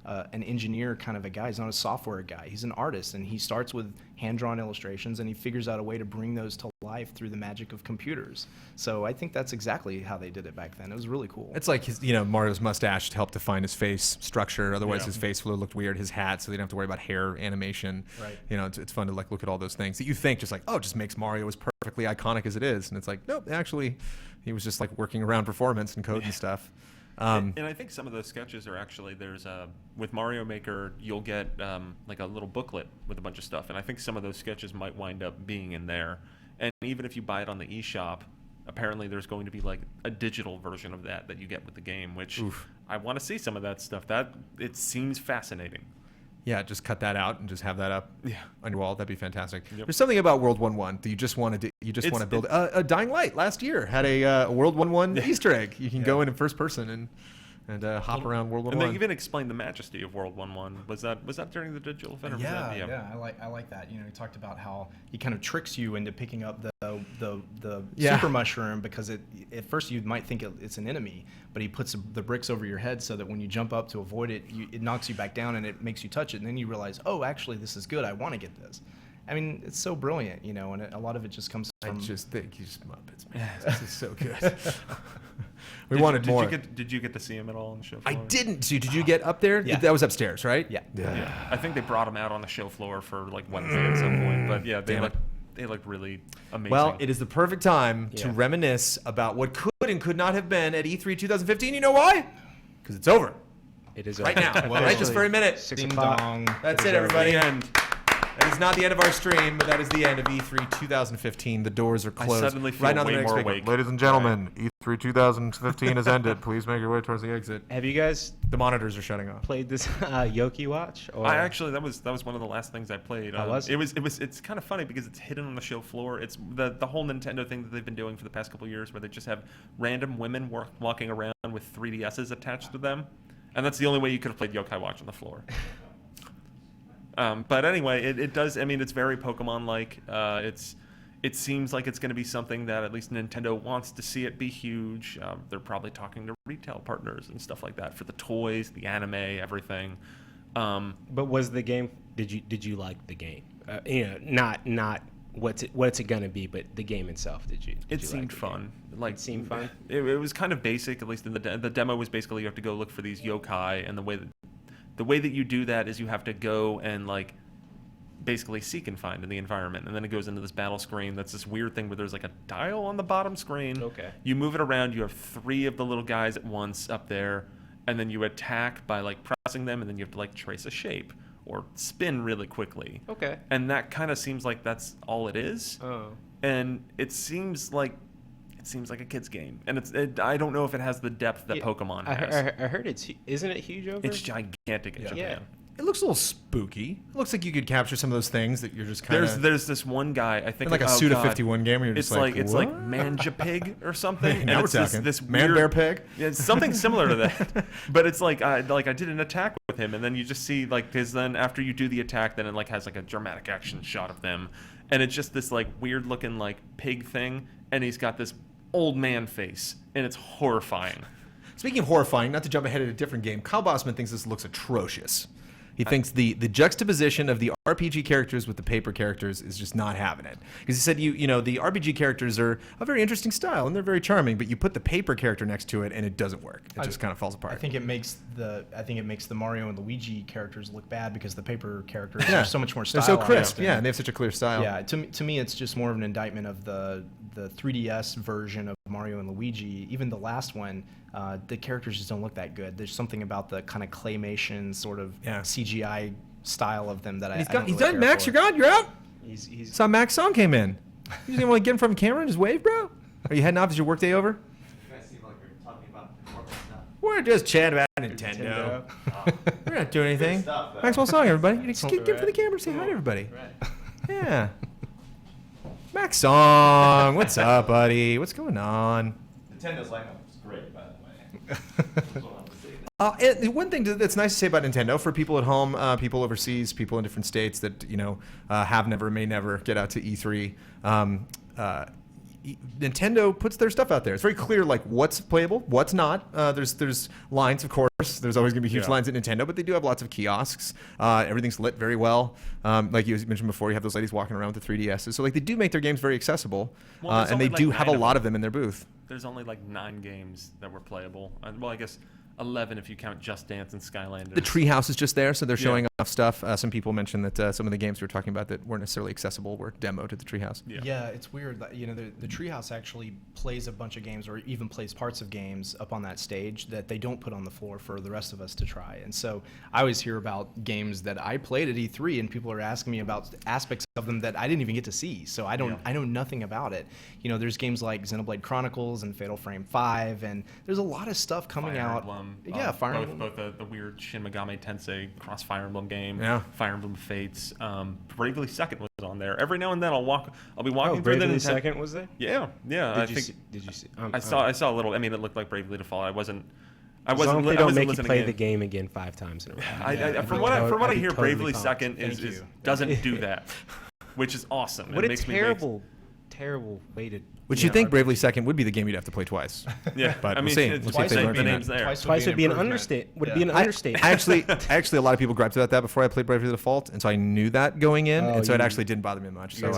an engineer kind of a guy. He's not a software guy. He's an artist, and he starts with hand-drawn illustrations, and he figures out a way to bring those to life through the magic of computers. So I think that's exactly how they did it back then. It was really cool.
It's like Mario's mustache helped define his face structure. Otherwise, his face would have looked weird. His hat, so they didn't have to worry about hair animation.
Right.
It's fun to like look at all those things that you think just like, it just makes Mario as perfectly iconic as it is, and it's like, nope, actually, he was just like working around performance and code and stuff.
And I think some of those sketches are actually with Mario Maker, you'll get like a little booklet with a bunch of stuff, and I think some of those sketches might wind up being in there. And even if you buy it on the eShop, apparently there's going to be like a digital version of that you get with the game, which I want to see some of that stuff. It seems fascinating.
Yeah, just cut that out and just have that up on your wall. That'd be fantastic. Yep. There's something about World 1-1 that you just want to build. A Dying Light last year had a World 1-1 Easter egg. You can go in first person and hop around World 1-1.
And they even explained the majesty of World 1-1. Was that during the digital event? Or
I like that. He talked about how he kind of tricks you into picking up the super mushroom because at first you might think it's an enemy, but he puts the bricks over your head so that when you jump up to avoid it, it knocks you back down and it makes you touch it, and then you realize, oh, actually this is good. I want to get this. I mean, it's so brilliant, and a lot of it just comes from.
I just think he's Muppets, man. This is so good. We wanted more.
Did you get to see him at all on the show floor?
I didn't. Did you get up there?
Yeah.
That was upstairs, right?
Yeah.
I think they brought him out on the show floor for like Wednesday at some point. But yeah, they looked really amazing.
Well, it is the perfect time to reminisce about what could and could not have been at E3 2015. You know why? Because it's over.
It is
right
over.
now. Right this very minute.
6 o'clock.
That's it, everybody. That is not the end of our stream, but that is the end of E3 2015. The doors are closed.
I suddenly feel way more awake.
Ladies and gentlemen, E3 2015 has ended. Please make your way towards the exit.
Have you guys?
The monitors are shutting off.
Played this Yoki Watch? Or?
That was one of the last things I played.
Was
it's kind of funny because it's hidden on the show floor. It's the whole Nintendo thing that they've been doing for the past couple of years, where they just have random women walking around with 3DSs attached to them, and that's the only way you could have played Yokai Watch on the floor. But anyway, it does. I mean, it's very Pokemon-like. It seems like it's going to be something that at least Nintendo wants to see it be huge. They're probably talking to retail partners and stuff like that for the toys, the anime, everything.
But was the game? Did you like the game? Not what's it going to be, but the game itself.
It seemed fun. Like
it seemed fun.
It was kind of basic, at least in the demo was basically you have to go look for these yokai, and the way that you do that is you have to go and like basically seek and find in the environment, and then it goes into this battle screen that's this weird thing where there's like a dial on the bottom screen.
Okay.
You move it around, you have 3 of the little guys at once up there, and then you attack by like pressing them, and then you have to like trace a shape or spin really quickly.
Okay.
And that kind of seems like that's all it is.
Oh.
And it seems like a kid's game, and I don't know if it has the depth that Pokemon has.
I heard isn't it huge over?
It's gigantic in Japan.
It looks a little spooky. It looks like you could capture some of those things that you're just kind of.
There's this one guy, I think
like a Suda-51 game where you're just like,
it's like Manja Pig or something.
Now
and
we're
it's
talking.
this
Man,
weird,
bear, pig.
Yeah, it's something similar to that. But it's like I did an attack with him, and then you just see like, because then after you do the attack, then it like has like a dramatic action shot of them, and it's just this like weird looking like pig thing, and he's got this old man face, and it's horrifying.
Speaking of horrifying, not to jump ahead of a different game, Kyle Bossman thinks this looks atrocious. He thinks the juxtaposition of the RPG characters with the paper characters is just not having it. Because he said, you know, the RPG characters are a very interesting style and they're very charming, but you put the paper character next to it and it doesn't work. It just kind of falls apart.
I think it makes the Mario and Luigi characters look bad because the paper characters are so much more stylized.
They're so crisp, and they have such a clear style.
Yeah, to me, it's just more of an indictment of the 3DS version of Mario and Luigi. Even the last one, the characters just don't look that good. There's something about the kind of claymation sort of CGI style of them that I don't
He's
really
done.
care
Max,
for.
you're gone. You're out.
He's
Saw Max's song came in. You didn't want to get in front of the camera and just wave, bro? Are you heading off? Is your workday over?
You guys seem like you're talking about corporate stuff.
We're just chatting about Nintendo. We're not doing anything. Maxwell song, everybody. You just get in for the camera and say hi to everybody. Yeah. Max Song, what's up, buddy? What's going on?
Nintendo's lineup is great, by the way.
And one thing that's nice to say about Nintendo for people at home, people overseas, people in different states that have never, may never get out to E3. Nintendo puts their stuff out there. It's very clear, like what's playable, what's not. There's lines, of course. There's always going to be huge lines at Nintendo, but they do have lots of kiosks. Everything's lit very well. Like you mentioned before, you have those ladies walking around with the 3DSs. So like they do make their games very accessible, and they do have a lot of them in their booth.
There's only like 9 games that were playable. Well, I guess 11 if you count Just Dance and Skylanders.
The Treehouse is just there, so they're showing off stuff. Some people mentioned that some of the games we were talking about that weren't necessarily accessible were demoed at the Treehouse.
Yeah, it's weird that the Treehouse actually plays a bunch of games, or even plays parts of games up on that stage that they don't put on the floor for the rest of us to try. And so I always hear about games that I played at E3, and people are asking me about aspects of them that I didn't even get to see. So I know nothing about it. There's games like Xenoblade Chronicles and Fatal Frame 5, and there's a lot of stuff coming out. Yeah, Fire Emblem.
Both the weird Shin Megami Tensei cross Fire Emblem game, Fire Emblem Fates, Bravely Second was on there. Every now and then I'll be walking through the
Bravely Second was there?
Yeah.
Did you see?
I saw a little. I mean, it looked like Bravely Default. I wasn't
As long as they don't make you play the game again 5 times in a row.
From what I hear, Bravely Second doesn't do that, which is awesome.
What a terrible way to.
Which you'd think Bravely Second would be the game you'd have to play twice.
Yeah,
but
I mean,
we'll see if they learn from that.
Twice would be an understatement. Would be an understatement.
Actually, a lot of people griped about that before I played Bravely Default, and so I knew that going in, and so it actually didn't bother me much. So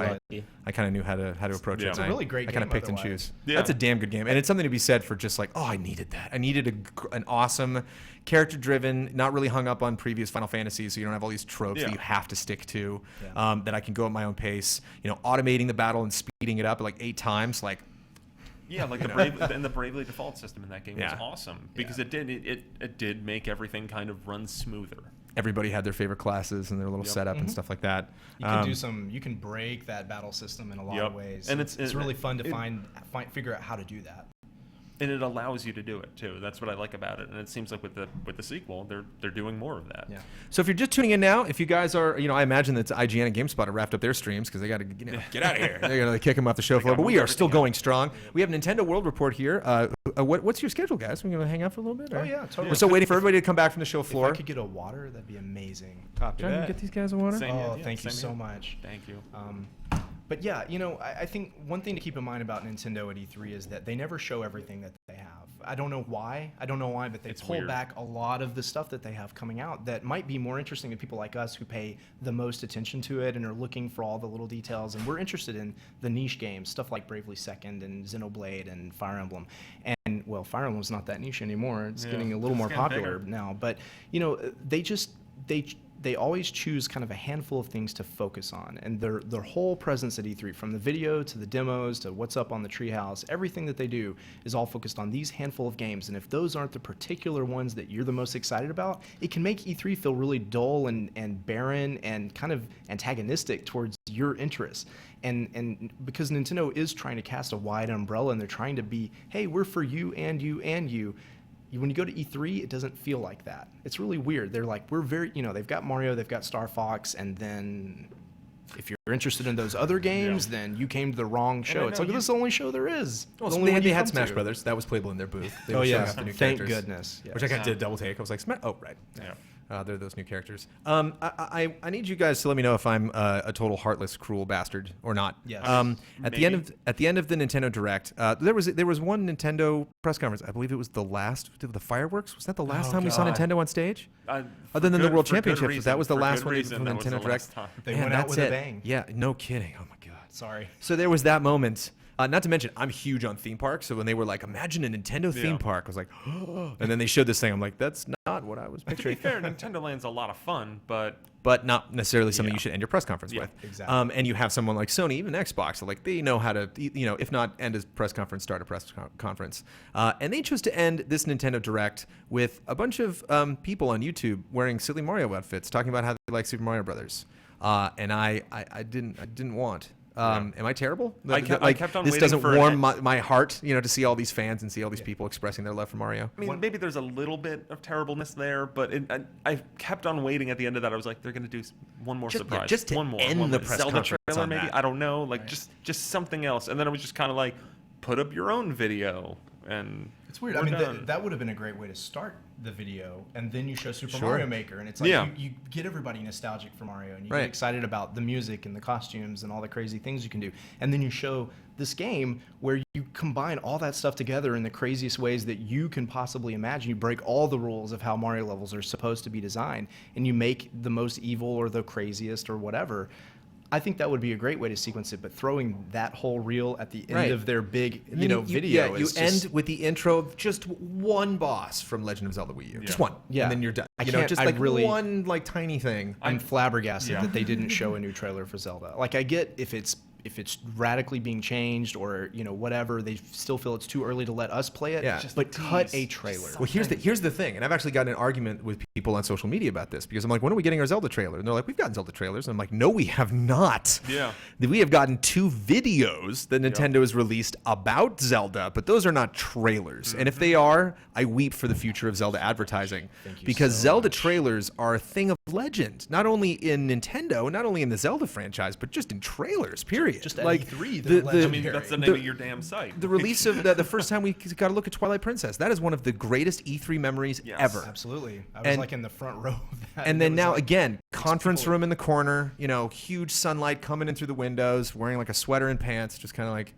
I kind of knew how to approach it.
It's a really great game.
I kind of picked and choose. That's a damn good game, and it's something to be said for just like, I needed that. I needed an awesome, character-driven, not really hung up on previous Final Fantasies, so you don't have all these tropes that you have to stick to. That I can go at my own pace. Automating the battle and speeding it up like 8 times, like.
Yeah, like the Bravely Default system in that game was awesome because it did make everything kind of run smoother.
Everybody had their favorite classes and their little setup and stuff like that.
You can break that battle system in a lot of ways, and it's really fun to figure out how to do that.
And it allows you to do it too. That's what I like about it. And it seems like with the sequel, they're doing more of that.
Yeah.
So if you're just tuning in now, if you guys are, I imagine that IGN and GameSpot have wrapped up their streams because they got to get out of here. They're gonna kick them off the show floor. But we are still going strong. We have Nintendo World Report here. What's your schedule, guys? We're gonna hang out for a little bit?
Oh yeah, totally.
We're still waiting for everybody to come back from the show floor.
If I could get a water, that'd be amazing.
Copy that. Get these guys a water.
Thank you so much.
Thank you.
But yeah, I think one thing to keep in mind about Nintendo at E3 is that they never show everything that they have. I don't know why, but they pull back a lot of the stuff that they have coming out that might be more interesting to people like us who pay the most attention to it and are looking for all the little details. And we're interested in the niche games, stuff like Bravely Second and Xenoblade and Fire Emblem. And, well, Fire Emblem's not that niche anymore. It's getting a little more popular now. But, they always choose kind of a handful of things to focus on, and their whole presence at E3, from the video to the demos to what's up on the Treehouse, everything that they do is all focused on these handful of games. And if those aren't the particular ones that you're the most excited about, it can make E3 feel really dull and barren and kind of antagonistic towards your interests. And because Nintendo is trying to cast a wide umbrella and they're trying to be, hey, we're for you and you and you. When you go to E3, it doesn't feel like that. It's really weird. They're like, we're very, they've got Mario, they've got Star Fox, and then if you're interested in those other games, then you came to the wrong show. It's like, this is the only show there is.
Well,
The
so
only one
they
you
had
come
Smash
to.
Brothers. That was playable in their booth. They
Oh,
were showing
yeah.
off the new
Thank
characters.
goodness.
Which I
Yes.
got to double take. I was like, oh, right.
Yeah.
They're those new characters. I need you guys to let me know if I'm a total heartless, cruel bastard or not.
Yes.
At the end of the Nintendo Direct, there was one Nintendo press conference. I believe it was the fireworks. Was that the last time we saw Nintendo on stage? Other than the World Championship, that was the last one from the Nintendo Direct.
They
Man,
went out
that's
with a
it.
bang.
Yeah, no kidding. Oh my god.
Sorry.
So there was that moment. Not to mention, I'm huge on theme parks. So when they were like, imagine a Nintendo theme park, I was like, oh. And then they showed this thing. I'm like, that's not what I was
To be
picturing.
fair, Nintendo Land's a lot of fun, but
not necessarily something you should end your press conference with.
Exactly.
And you have someone like Sony, even Xbox, so like they know how to, if not end a press conference, start a press conference. And they chose to end this Nintendo Direct with a bunch of people on YouTube wearing silly Mario outfits, talking about how they like Super Mario Brothers. And I didn't want. Am I terrible?
I kept on
this
waiting
doesn't
for
warm my heart, to see all these fans and see all these people expressing their love for Mario.
I mean, maybe there's a little bit of terribleness there, but I kept on waiting at the end of that. I was like, they're going to do one more surprise.
Just to
one more.
end
one
the
more.
press
Zelda
conference
trailer,
on
maybe?
that.
I don't know. Like, just something else. And then it was just kind of like, put up your own video. And
It's weird. I mean, that would have been a great way to start the video, and then you show Super
Sure.
Mario Maker, and it's like
Yeah.
you get everybody nostalgic for Mario, and you
Right.
get excited about the music and the costumes and all the crazy things you can do, and then you show this game where you combine all that stuff together in the craziest ways that you can possibly imagine. You break all the rules of how Mario levels are supposed to be designed, and you make the most evil or the craziest or whatever. I think that would be a great way to sequence it, but throwing that whole reel at the end
Right.
of their big,
And then
video
you
is
end
just,
with the intro of just one boss from Legend of Zelda Wii U. Just one.
Yeah.
And then you're done.
I
Just
can't- I
like
really-
one like tiny thing.
I'm flabbergasted
Yeah.
that they didn't show a new trailer for Zelda. Like, I get if it's radically being changed or whatever, they still feel it's too early to let us play it.
Yeah.
But cut a trailer.
Well, here's the thing, and I've actually gotten an argument with people on social media about this because I'm like, when are we getting our Zelda trailer? And they're like, we've gotten Zelda trailers. And I'm like, no, we have not.
Yeah.
We have gotten 2 videos that Nintendo has released about Zelda, but those are not trailers. And if they are, I weep for the future of Zelda advertising because Zelda trailers are a thing of legend, not only in Nintendo, not only in the Zelda franchise, but just in trailers, period.
Just at
like
E3, they're
I mean, that's the name of your damn site.
The release of the first time we got to look at Twilight Princess, that is one of the greatest E3 memories ever.
Absolutely. I was
And-
like in the front row of that.
And then
it was
now
like,
again, conference room in the corner, huge sunlight coming in through the windows, wearing like a sweater and pants, just kind of like,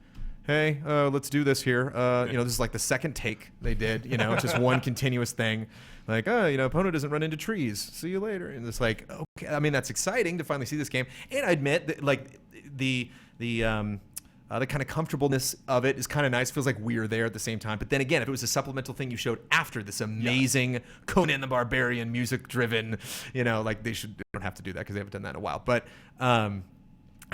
hey, let's do this here. This is like the second take they did, just one continuous thing. Like, opponent doesn't run into trees. See you later. And it's like, okay, I mean, that's exciting to finally see this game. And I admit that like the kind of comfortableness of it is kind of nice. Feels like we're there at the same time. But then again, if it was a supplemental thing you showed after this amazing Conan the Barbarian music-driven, like they don't have to do that because they haven't done that in a while. But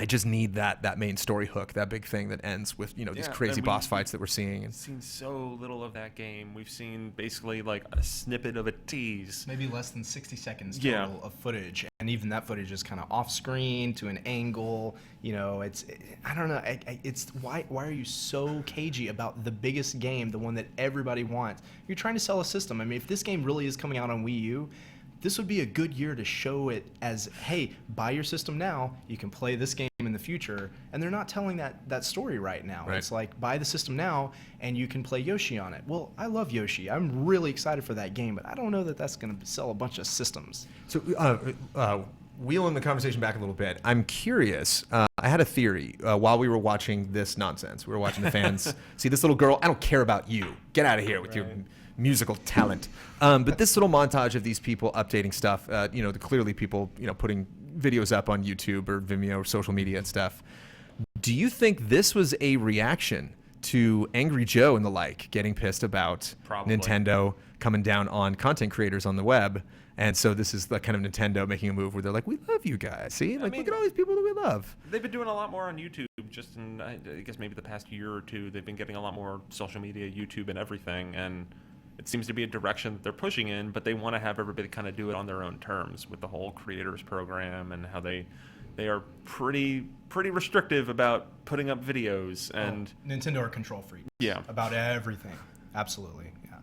I just need that main story hook, that big thing that ends with these crazy boss fights that we're seeing.
We've seen so little of that game. We've seen basically like a snippet of a tease.
maybe less than 60 seconds total of footage, and even that footage is kind of off screen to an angle. I don't know. It's why are you so cagey about the biggest game, the one that everybody wants? You're trying to sell a system. I mean, if this game really is coming out on Wii U, this would be a good year to show it as, hey, buy your system now, you can play this game in the future. And they're not telling that story right now.
Right.
It's like, buy the system now and you can play Yoshi on it. Well, I love Yoshi. I'm really excited for that game, but I don't know that that's going to sell a bunch of systems.
So, wheeling the conversation back a little bit, I'm curious. I had a theory while we were watching this nonsense. We were watching the fans see this little girl. I don't care about you. Get out of here with your musical talent. But this little montage of these people updating stuff, the clearly people, putting videos up on YouTube or Vimeo or social media and stuff. Do you think this was a reaction to Angry Joe and the like getting pissed about Nintendo coming down on content creators on the web? And so this is the kind of Nintendo making a move where they're like, we love you guys. See, look at all these people that we love.
They've been doing a lot more on YouTube. Just in, I guess maybe the past year or two, they've been getting a lot more social media, YouTube, and everything. And it seems to be a direction that they're pushing in, but they want to have everybody kind of do it on their own terms with the whole creators program and how they are pretty restrictive about putting up videos. And
Nintendo are control freaks.
Yeah.
About everything. Absolutely. Yeah.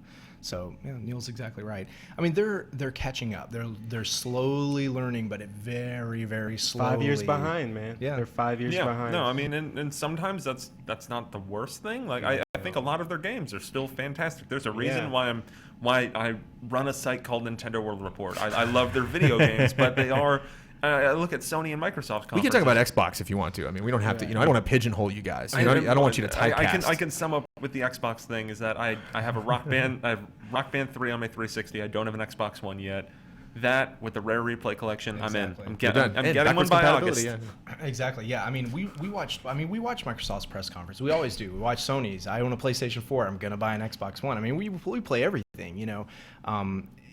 So yeah, Neil's exactly right. I mean, they're catching up. They're slowly learning, but very, very slowly.
5 years behind, man.
Yeah,
they're 5 years behind.
No, I mean, and sometimes that's not the worst thing. Like I think a lot of their games are still fantastic. There's a reason why I run a site called Nintendo World Report. I love their video games, but they are. I look at Sony and Microsoft.
We can talk about Xbox if you want to. I mean, we don't have to. I don't want to pigeonhole you guys. I don't want you to typecast.
I can sum up with the Xbox thing is that I have a Rock Band. I have Rock Band 3 on my 360. I don't have an Xbox One yet. That with the Rare Replay collection,
exactly.
I'm getting one by August.
Yeah. Exactly. Yeah. I mean, we watch Microsoft's press conference. We always do. We watch Sony's. I own a PlayStation 4. I'm gonna buy an Xbox One. I mean, we play everything, you know.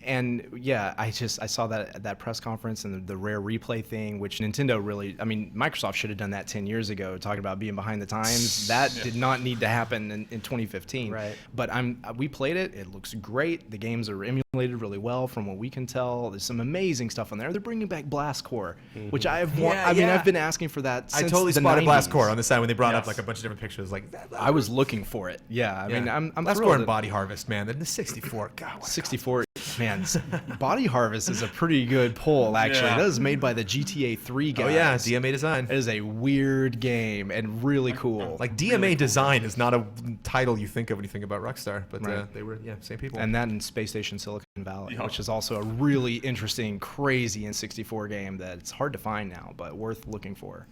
And yeah, I saw that press conference and the Rare Replay thing, which Nintendo really, I mean, Microsoft should have done that 10 years ago, talking about being behind the times. That did not need to happen in 2015.
Right.
But we played it. It looks great. The games are emulated really well from what we can tell. There's some amazing stuff on there. They're bringing back Blast Core, which I've been asking for that since
I totally
the
spotted
90s.
Blast Core on the side when they brought up like a bunch of different pictures. Like
I was looking for it. Yeah. I mean, I'm
Blast
thrilled
Core and
that-
Body Harvest, man. They're the 64. God,
64. Man, Body Harvest is a pretty good pull, actually.
Yeah.
That is made by the GTA 3 guys.
Oh yeah, DMA Design.
It is a weird game and really cool.
Like DMA Design is not a title you think of when you think about Rockstar, but they were same people.
And that in Space Station Silicon Valley, which is also a really interesting, crazy N64 game that it's hard to find now, but worth looking for.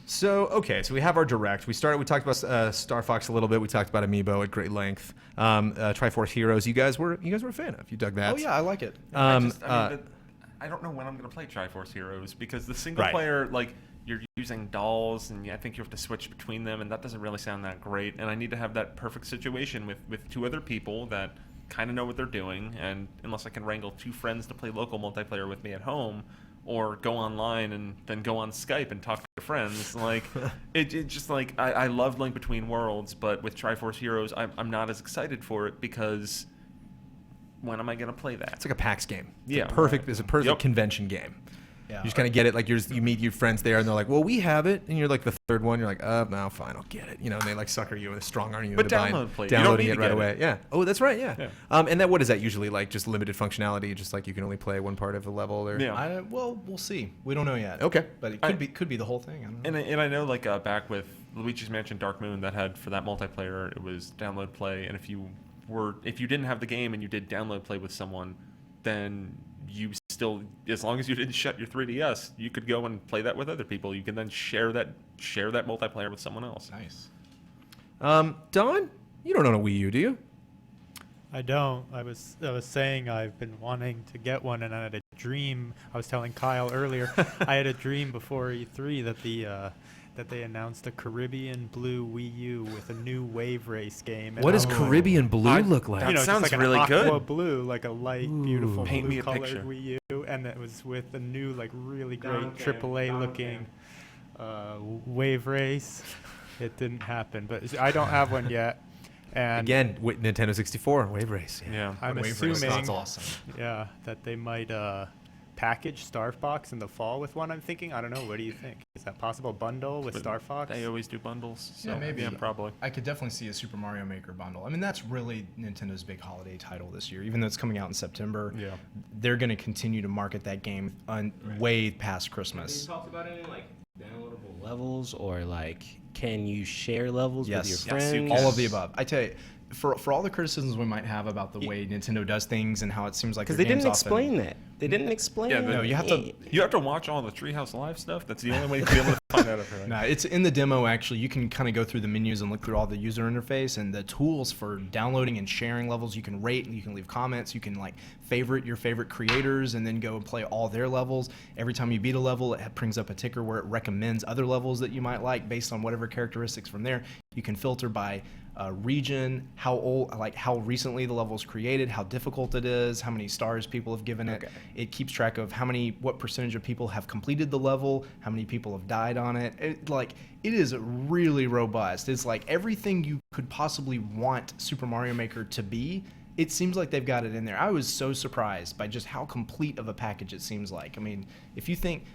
So so we have our direct. We talked about Star Fox a little bit. We talked about Amiibo at great length. Triforce Heroes. You guys were a fan of. You dug that.
Oh yeah, I like it.
I don't know when I'm going to play Triforce Heroes because the single player, like, you're using dolls, and I think you have to switch between them, and that doesn't really sound that great. And I need to have that perfect situation with two other people that kind of know what they're doing, and unless I can wrangle two friends to play local multiplayer with me at home, or go online and then go on Skype and talk to friends. Like, it just like, I love Link Between Worlds, but with Triforce Heroes, I'm not as excited for it because when am I going to play that?
It's like a PAX game. It's
Yeah.
a perfect convention game.
Yeah.
You just kind of get it. Like you meet your friends there, and they're like, "Well, we have it," and you're like the third one. You're like, "No, fine, I'll get it." You know, and they like sucker you and strong arm you
But
into
download
downloading
it
it right away. Yeah. Oh, that's right. Yeah.
Yeah.
And then what is that usually like? Just limited functionality, just like you can only play one part of the level, or
Well, we'll see. We don't know yet.
Okay.
But it could be the whole thing. I don't know.
And I know, like, back with Luigi's Mansion Dark Moon, that had, for that multiplayer, it was download play, and if you didn't have the game and you did download play with someone, then you still, as long as you didn't shut your 3DS, you could go and play that with other people. You can then share that multiplayer with someone else.
Nice.
Don, you don't own a Wii U, do you?
I don't. I was saying I've been wanting to get one, and I had a dream. I was telling Kyle earlier, I had a dream before E3 that they announced a Caribbean Blue Wii U with a new Wave Race game.
What does Caribbean Blue look like?
That
sounds
just like
really
an aqua
good.
blue, like a light, beautiful
Paint me a
blue-colored
picture.
Wii U, and it was with a new, like, really great AAA-looking Wave Race. It didn't happen, but I don't have one yet. And
Again, with Nintendo 64 Wave Race.
Yeah.
I'm
Wave
assuming,
Race, that's awesome.
yeah, that they might package Star Fox in the fall with one. I'm thinking. I don't know. What do you think? Is that possible? Bundle with Star Fox?
They always do bundles. So
Yeah, maybe.
Yeah, probably.
I could definitely see a Super Mario Maker bundle. I mean, that's really Nintendo's big holiday title this year. Even though it's coming out in September, they're going to continue to market that game way past Christmas.
You talked about any, like, downloadable levels, or, like, can you share levels with your friends?
All of the above. I tell you, for all the criticisms we might have about the way Nintendo does things and how it seems like
Because
their
they didn't
games often-
explain that. They didn't explain
Yeah,
that.
No, you have to
watch all the Treehouse Live stuff. That's the only way you'll be able to find out about it.
No, it's in the demo, actually. You can kind of go through the menus and look through all the user interface and the tools for downloading and sharing levels. You can rate and you can leave comments. You can, like, favorite your favorite creators and then go and play all their levels. Every time you beat a level, it brings up a ticker where it recommends other levels that you might like based on whatever characteristics from there. You can filter by region, how old, like how recently the level was created, how difficult it is, how many stars people have given it. It keeps track of what percentage of people have completed the level, how many people have died on it. It is really robust. It's like everything you could possibly want Super Mario Maker to be. It seems like they've got it in there. I was so surprised by just how complete of a package it seems like. I mean, if you think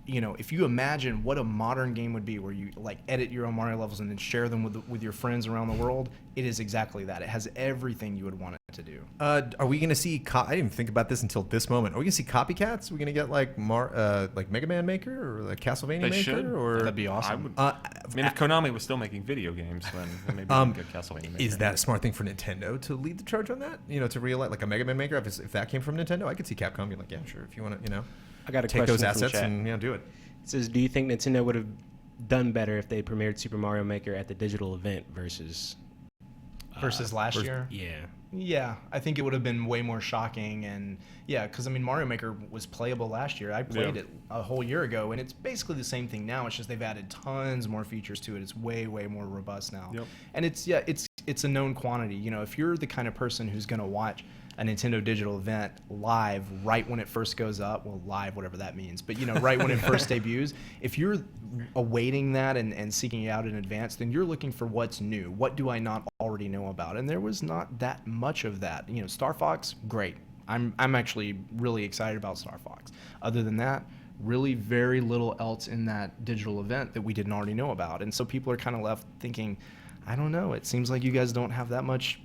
if you imagine what a modern game would be where you like edit your own Mario levels and then share them with your friends around the world, it is exactly that. It has everything you would want it to do.
Are we going to see? I didn't even think about this until this moment. Are we going to see copycats? Are we going to get like Mega Man Maker or like Castlevania Maker?
Should.
Or
that'd be awesome.
I mean, if Konami was still making video games, then maybe we could get Castlevania Maker.
Is that a smart thing for Nintendo to lead the charge on that? To realize like a Mega Man Maker, if that came from Nintendo, I could see Capcom being like, yeah, sure, if you want to,
I got a
take
question
those
from
assets
chat.
and do it.
It says, do you think Nintendo would have done better if they premiered Super Mario Maker at the digital event versus
last year? Yeah, I think it would have been way more shocking, and because Mario Maker was playable last year. I played it a whole year ago, and it's basically the same thing now. It's just they've added tons more features to it. It's way more robust now, and it's a known quantity. If you're the kind of person who's going to watch a Nintendo digital event live right when it first goes up, well, live, whatever that means, but right when it first debuts, if you're awaiting that and seeking it out in advance, then you're looking for what's new. What do I not already know about? And there was not that much of that. Star Fox, great. I'm actually really excited about Star Fox. Other than that, really very little else in that digital event that we didn't already know about. And so people are kind of left thinking, I don't know, it seems like you guys don't have that much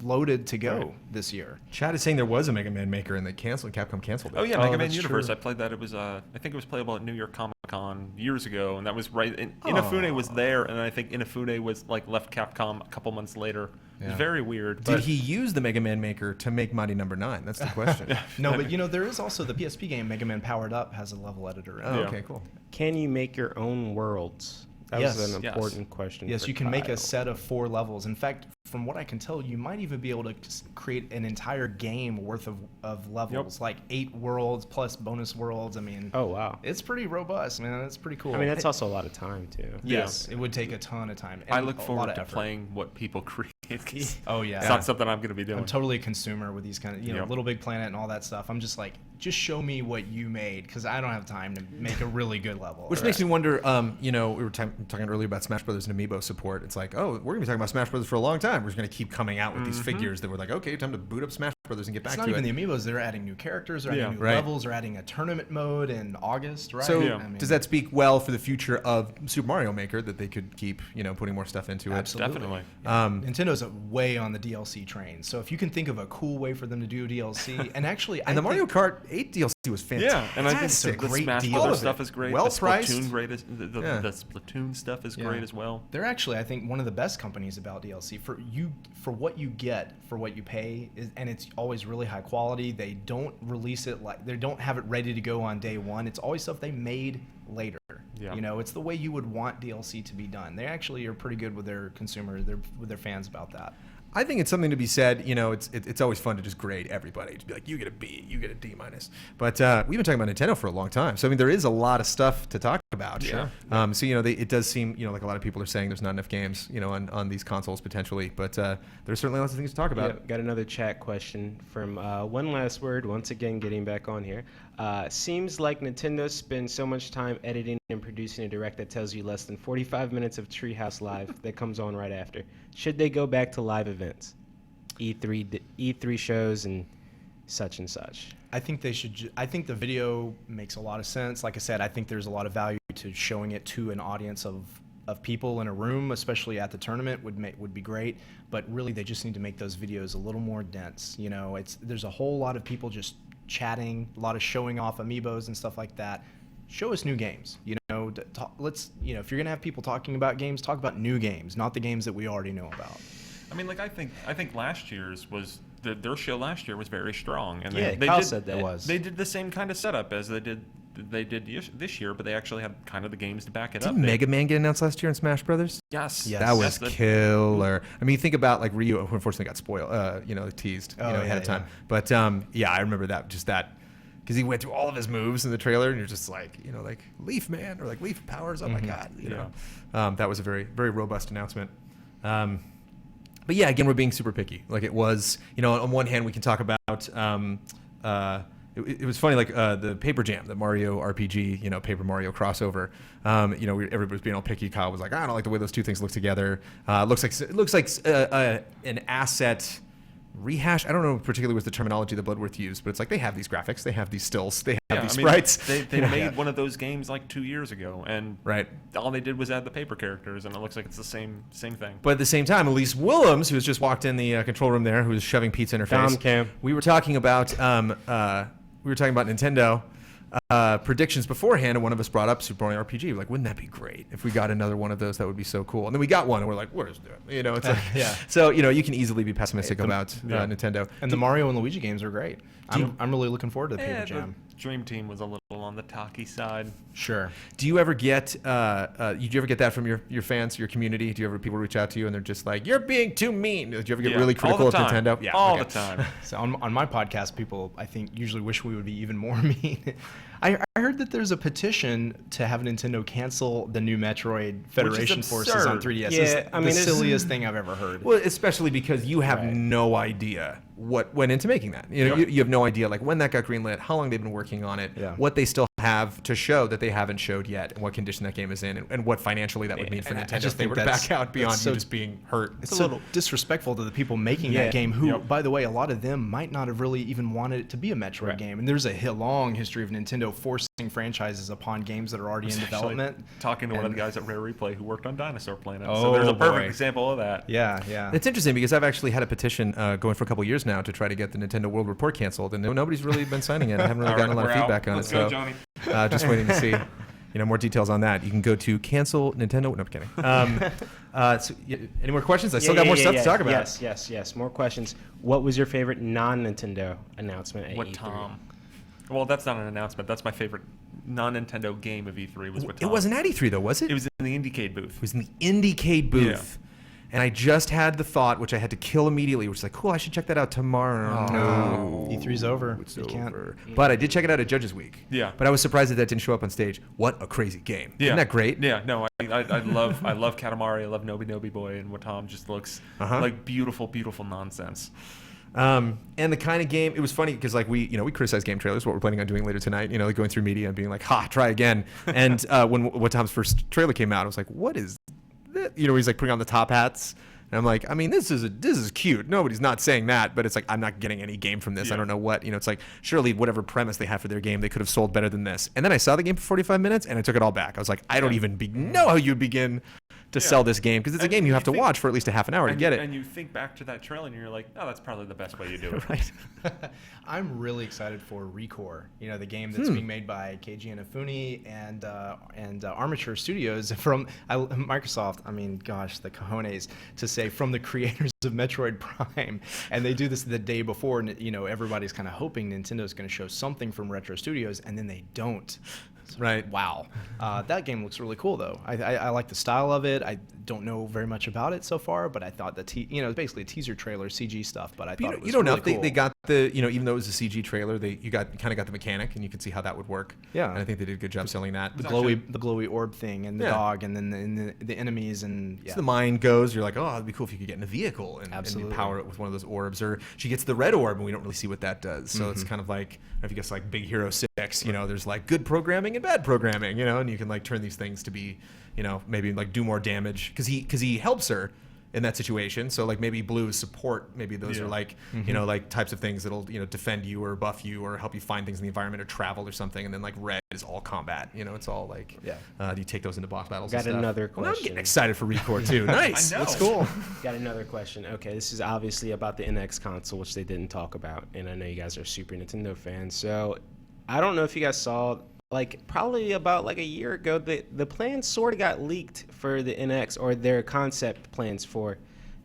loaded to go this year.
Chad is saying there was a Mega Man Maker and Capcom canceled it.
Oh yeah, Mega Man Universe. True. I played that. It was I think it was playable at New York Comic Con years ago, and that was right. Inafune was there, and I think Inafune was left Capcom a couple months later. It was very weird.
Did he use the Mega Man Maker to make Mighty Number 9? That's the question.
No, but there is also the PSP game Mega Man Powered Up has a level editor in it.
Okay, cool.
Can you make your own worlds? That was an important question.
Yes, you can
Kyle.
make a set of 4 levels. In fact, from what I can tell, you might even be able to create an entire game worth of levels, like 8 worlds plus bonus worlds.
Oh wow,
it's pretty robust, man. It's pretty cool.
That's also a lot of time too.
Yes, it would take a ton of time.
I look forward to playing what people create.
Oh yeah,
it's not something I'm going to be doing.
I'm totally a consumer with these kind of Little Big Planet and all that stuff. I'm just like, just show me what you made, because I don't have time to make a really good level.
Which makes me wonder. We were talking earlier about Smash Brothers and Amiibo support. It's like, oh, we're going to be talking about Smash Brothers for a long time. We're just going to keep coming out with these figures that we're like, okay, time to boot up Smash Brothers and get back to it.
It's not even the Amiibos. They're adding new characters, they're adding new levels, they're adding a tournament mode in August, right?
So does that speak well for the future of Super Mario Maker, that they could keep, putting more stuff into it?
Absolutely.
Definitely.
Nintendo way on the DLC train. So if you can think of a cool way for them to do DLC, and actually,
the Mario Kart 8 DLC was fantastic.
Yeah, and I think the Smash Brothers stuff is great.
Well
the
priced.
The Splatoon stuff is great as well.
They're actually, I think, one of the best companies about DLC. For what you get, for what you pay, and it's always really high quality. They don't release it they don't have it ready to go on day one. It's always stuff they made later. Yeah. It's the way you would want DLC to be done. They actually are pretty good with their consumers, with their fans about that.
I think it's something to be said. It's always fun to just grade everybody, to be like, you get a B, you get a D minus. But we've been talking about Nintendo for a long time, so there is a lot of stuff to talk about.
Sure.
So it does seem like a lot of people are saying there's not enough games on these consoles potentially, but there's certainly lots of things to talk about.
Yeah, got another chat question from One Last Word. Once again, getting back on here. Seems like Nintendo spends so much time editing and producing a direct that tells you less than 45 minutes of Treehouse Live that comes on right after. Should they go back to live events, E3 shows, and such and such?
I think they should. I think the video makes a lot of sense. Like I said, I think there's a lot of value to showing it to an audience of people in a room, especially at the tournament, would be great. But really, they just need to make those videos a little more dense. There's a whole lot of people just chatting, a lot of showing off amiibos and stuff like that. Show us new games. Let's if you're gonna have people talking about games, talk about new games, not the games that we already know about.
I think last year's was their show last year was very strong, and
Kyle said that was.
They did the same kind of setup as they did this year, but they actually had kind of the games to back it up.
Did Mega Man get announced last year in Smash Brothers?
Yes.
That was killer. think about like Ryu, who unfortunately got spoiled, teased, ahead of time. But I remember that, because he went through all of his moves in the trailer, and you're just like, like Leaf Man or like Leaf Powers. Oh my God, that was a very, very robust announcement. But yeah, again, we're being super picky. Like it was, on one hand, we can talk about. It was funny, like the Paper Jam, the Mario RPG, Paper Mario crossover. Everybody's being all picky. Kyle was like, I don't like the way those two things look together. It looks like an asset rehash. I don't know particularly what's the terminology that Bloodworth used, but it's like they have these graphics, they have these stills, they have these sprites.
They made one of those games like 2 years ago, and all they did was add the paper characters, and it looks like it's the same thing.
But at the same time, Elise Willems, who's just walked in the control room there, who's shoving pizza in her face.
Cam.
We were talking about Nintendo. Predictions beforehand, and one of us brought up Super Mario RPG. We're like, wouldn't that be great if we got another one of those? That would be so cool. And then we got one, and we're like, where's that? You know, it's like, So you can easily be pessimistic about Nintendo.
And the Mario and Luigi games are great. I'm really looking forward to the Paper Jam.
Dream Team was a little on the talky side.
Sure.
Do you ever get that from your fans, your community? Do you ever people reach out to you and they're just like, you're being too mean? Do you ever get really critical of Nintendo?
Yeah, all the time.
So on my podcast, people I think usually wish we would be even more mean. I heard that there's a petition to have Nintendo cancel the new Metroid Federation Forces on 3DS.
Yeah,
I mean, the silliest thing I've ever heard.
Well, especially because you have no idea what went into making that. You have no idea like when that got greenlit, how long they've been working on it, what they still have to show that they haven't showed yet, and what condition that game is in, and what financially that would mean for Nintendo if they were to back out beyond you just being hurt.
It's so disrespectful to the people making that game, who, by the way, a lot of them might not have really even wanted it to be a Metroid game. And there's a long history of Nintendo forcing franchises upon games that are already in development.
Talking to one of the guys at Rare Replay who worked on Dinosaur Planet. So there's a perfect example of that.
Yeah.
It's interesting because I've actually had a petition going for a couple years now to try to get the Nintendo World Report canceled, and nobody's really been signing it. I haven't really gotten a lot of feedback on it.
Go, Johnny.
Just waiting to see more details on that. You can go to cancel Nintendo. No, I'm kidding. So, any more questions? I still got more stuff to talk about.
Yes. More questions. What was your favorite non-Nintendo announcement at E3?
Tom? Well, that's not an announcement. That's my favorite non-Nintendo game of E3 was what Tom.
It wasn't at E3 though, was it?
It was in the Indiecade booth.
It was in the Indiecade booth. Yeah. And I just had the thought, which I had to kill immediately, which is like, cool, I should check that out tomorrow.
No. E3's over.
It's over. But I did check it out at Judges Week.
Yeah.
But I was surprised that didn't show up on stage. What a crazy game.
Yeah.
Isn't that great?
Yeah, no, I love Katamari, I love Nobi Nobi Boy, and Watam just looks like beautiful, beautiful nonsense.
And the kind of game, it was funny because like we criticize GameTrailers, what we're planning on doing later tonight, like going through media and being like, try again. And when Watam's first trailer came out, I was like, what is that? He's like putting on the top hats. And I'm like, I mean, this is cute. Nobody's not saying that, but it's like, I'm not getting any game from this. I don't know what, it's like, surely whatever premise they had for their game, they could have sold better than this. And then I saw the game for 45 minutes and I took it all back. I was like, I don't even know how you begin to sell this game, because it's a game you have to watch for at least a half an hour to get it.
And you think back to that trailer and you're like, oh, that's probably the best way you do it.
Right.
I'm really excited for Recore, the game that's being made by Keiji Inafune and Armature Studios from Microsoft. I mean, gosh, the cojones to say from the creators of Metroid Prime. And they do this the day before, and everybody's kind of hoping Nintendo's going to show something from Retro Studios, and then they don't.
Right.
Wow. That game looks really cool, though. I like the style of it. I don't know very much about it so far, but I thought it's basically a teaser trailer, CG stuff. But I thought it was really cool.
They got the even though it was a CG trailer, you kind of got the mechanic, and you can see how that would work.
Yeah.
And I think they did a good job selling that.
The glowy orb thing, and the dog, and then the enemies, and
so the mind goes. You're like, oh, it'd be cool if you could get in a vehicle and power it with one of those orbs. Or she gets the red orb, and we don't really see what that does. So it's kind of like, if you guess like Big Hero 6, there's like good programming and bad programming, and you can like turn these things to be, maybe like do more damage because he helps her in that situation. So like maybe blue is support. Maybe those are like, like types of things that'll, defend you or buff you or help you find things in the environment or travel or something. And then like red is all combat. It's all like, you take those into boss battles.
Got another question.
Well, I'm getting excited for Recore too. Nice. That's cool.
Got another question. Okay, this is obviously about the NX console, which they didn't talk about. And I know you guys are Super Nintendo fans. So I don't know if you guys saw, like probably about like a year ago, the plans sort of got leaked for the NX, or their concept plans for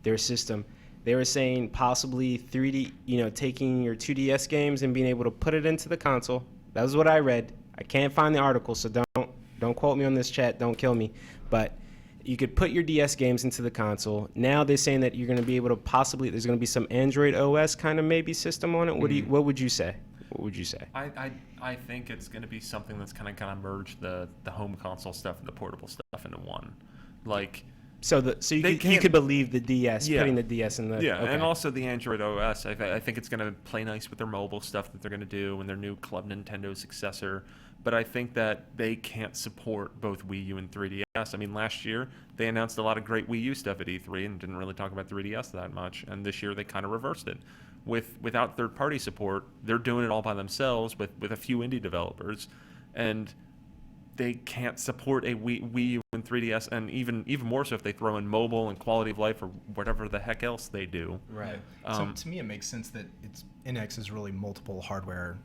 their system. They were saying possibly 3D, taking your 2DS games and being able to put it into the console. That was what I read. I can't find the article, so don't quote me on this, chat. Don't kill me. But you could put your DS games into the console. Now they're saying that you're going to be able to there's going to be some Android OS kind of maybe system on it. What would you say? What would you say?
I think it's going to be something that's kind of merge the home console stuff and the portable stuff into one. Like,
So you could believe the DS, putting the DS in the...
Yeah,
okay.
and also the Android OS. I think it's going to play nice with their mobile stuff that they're going to do and their new Club Nintendo successor. But I think that they can't support both Wii U and 3DS. I mean, last year, they announced a lot of great Wii U stuff at E3 and didn't really talk about 3DS that much. And this year, they kind of reversed it. Without third-party support, they're doing it all by themselves with a few indie developers. And they can't support a Wii U and 3DS, and even more so if they throw in mobile and quality of life or whatever the heck else they do.
Right. So to me, it makes sense that NX is really multiple hardware.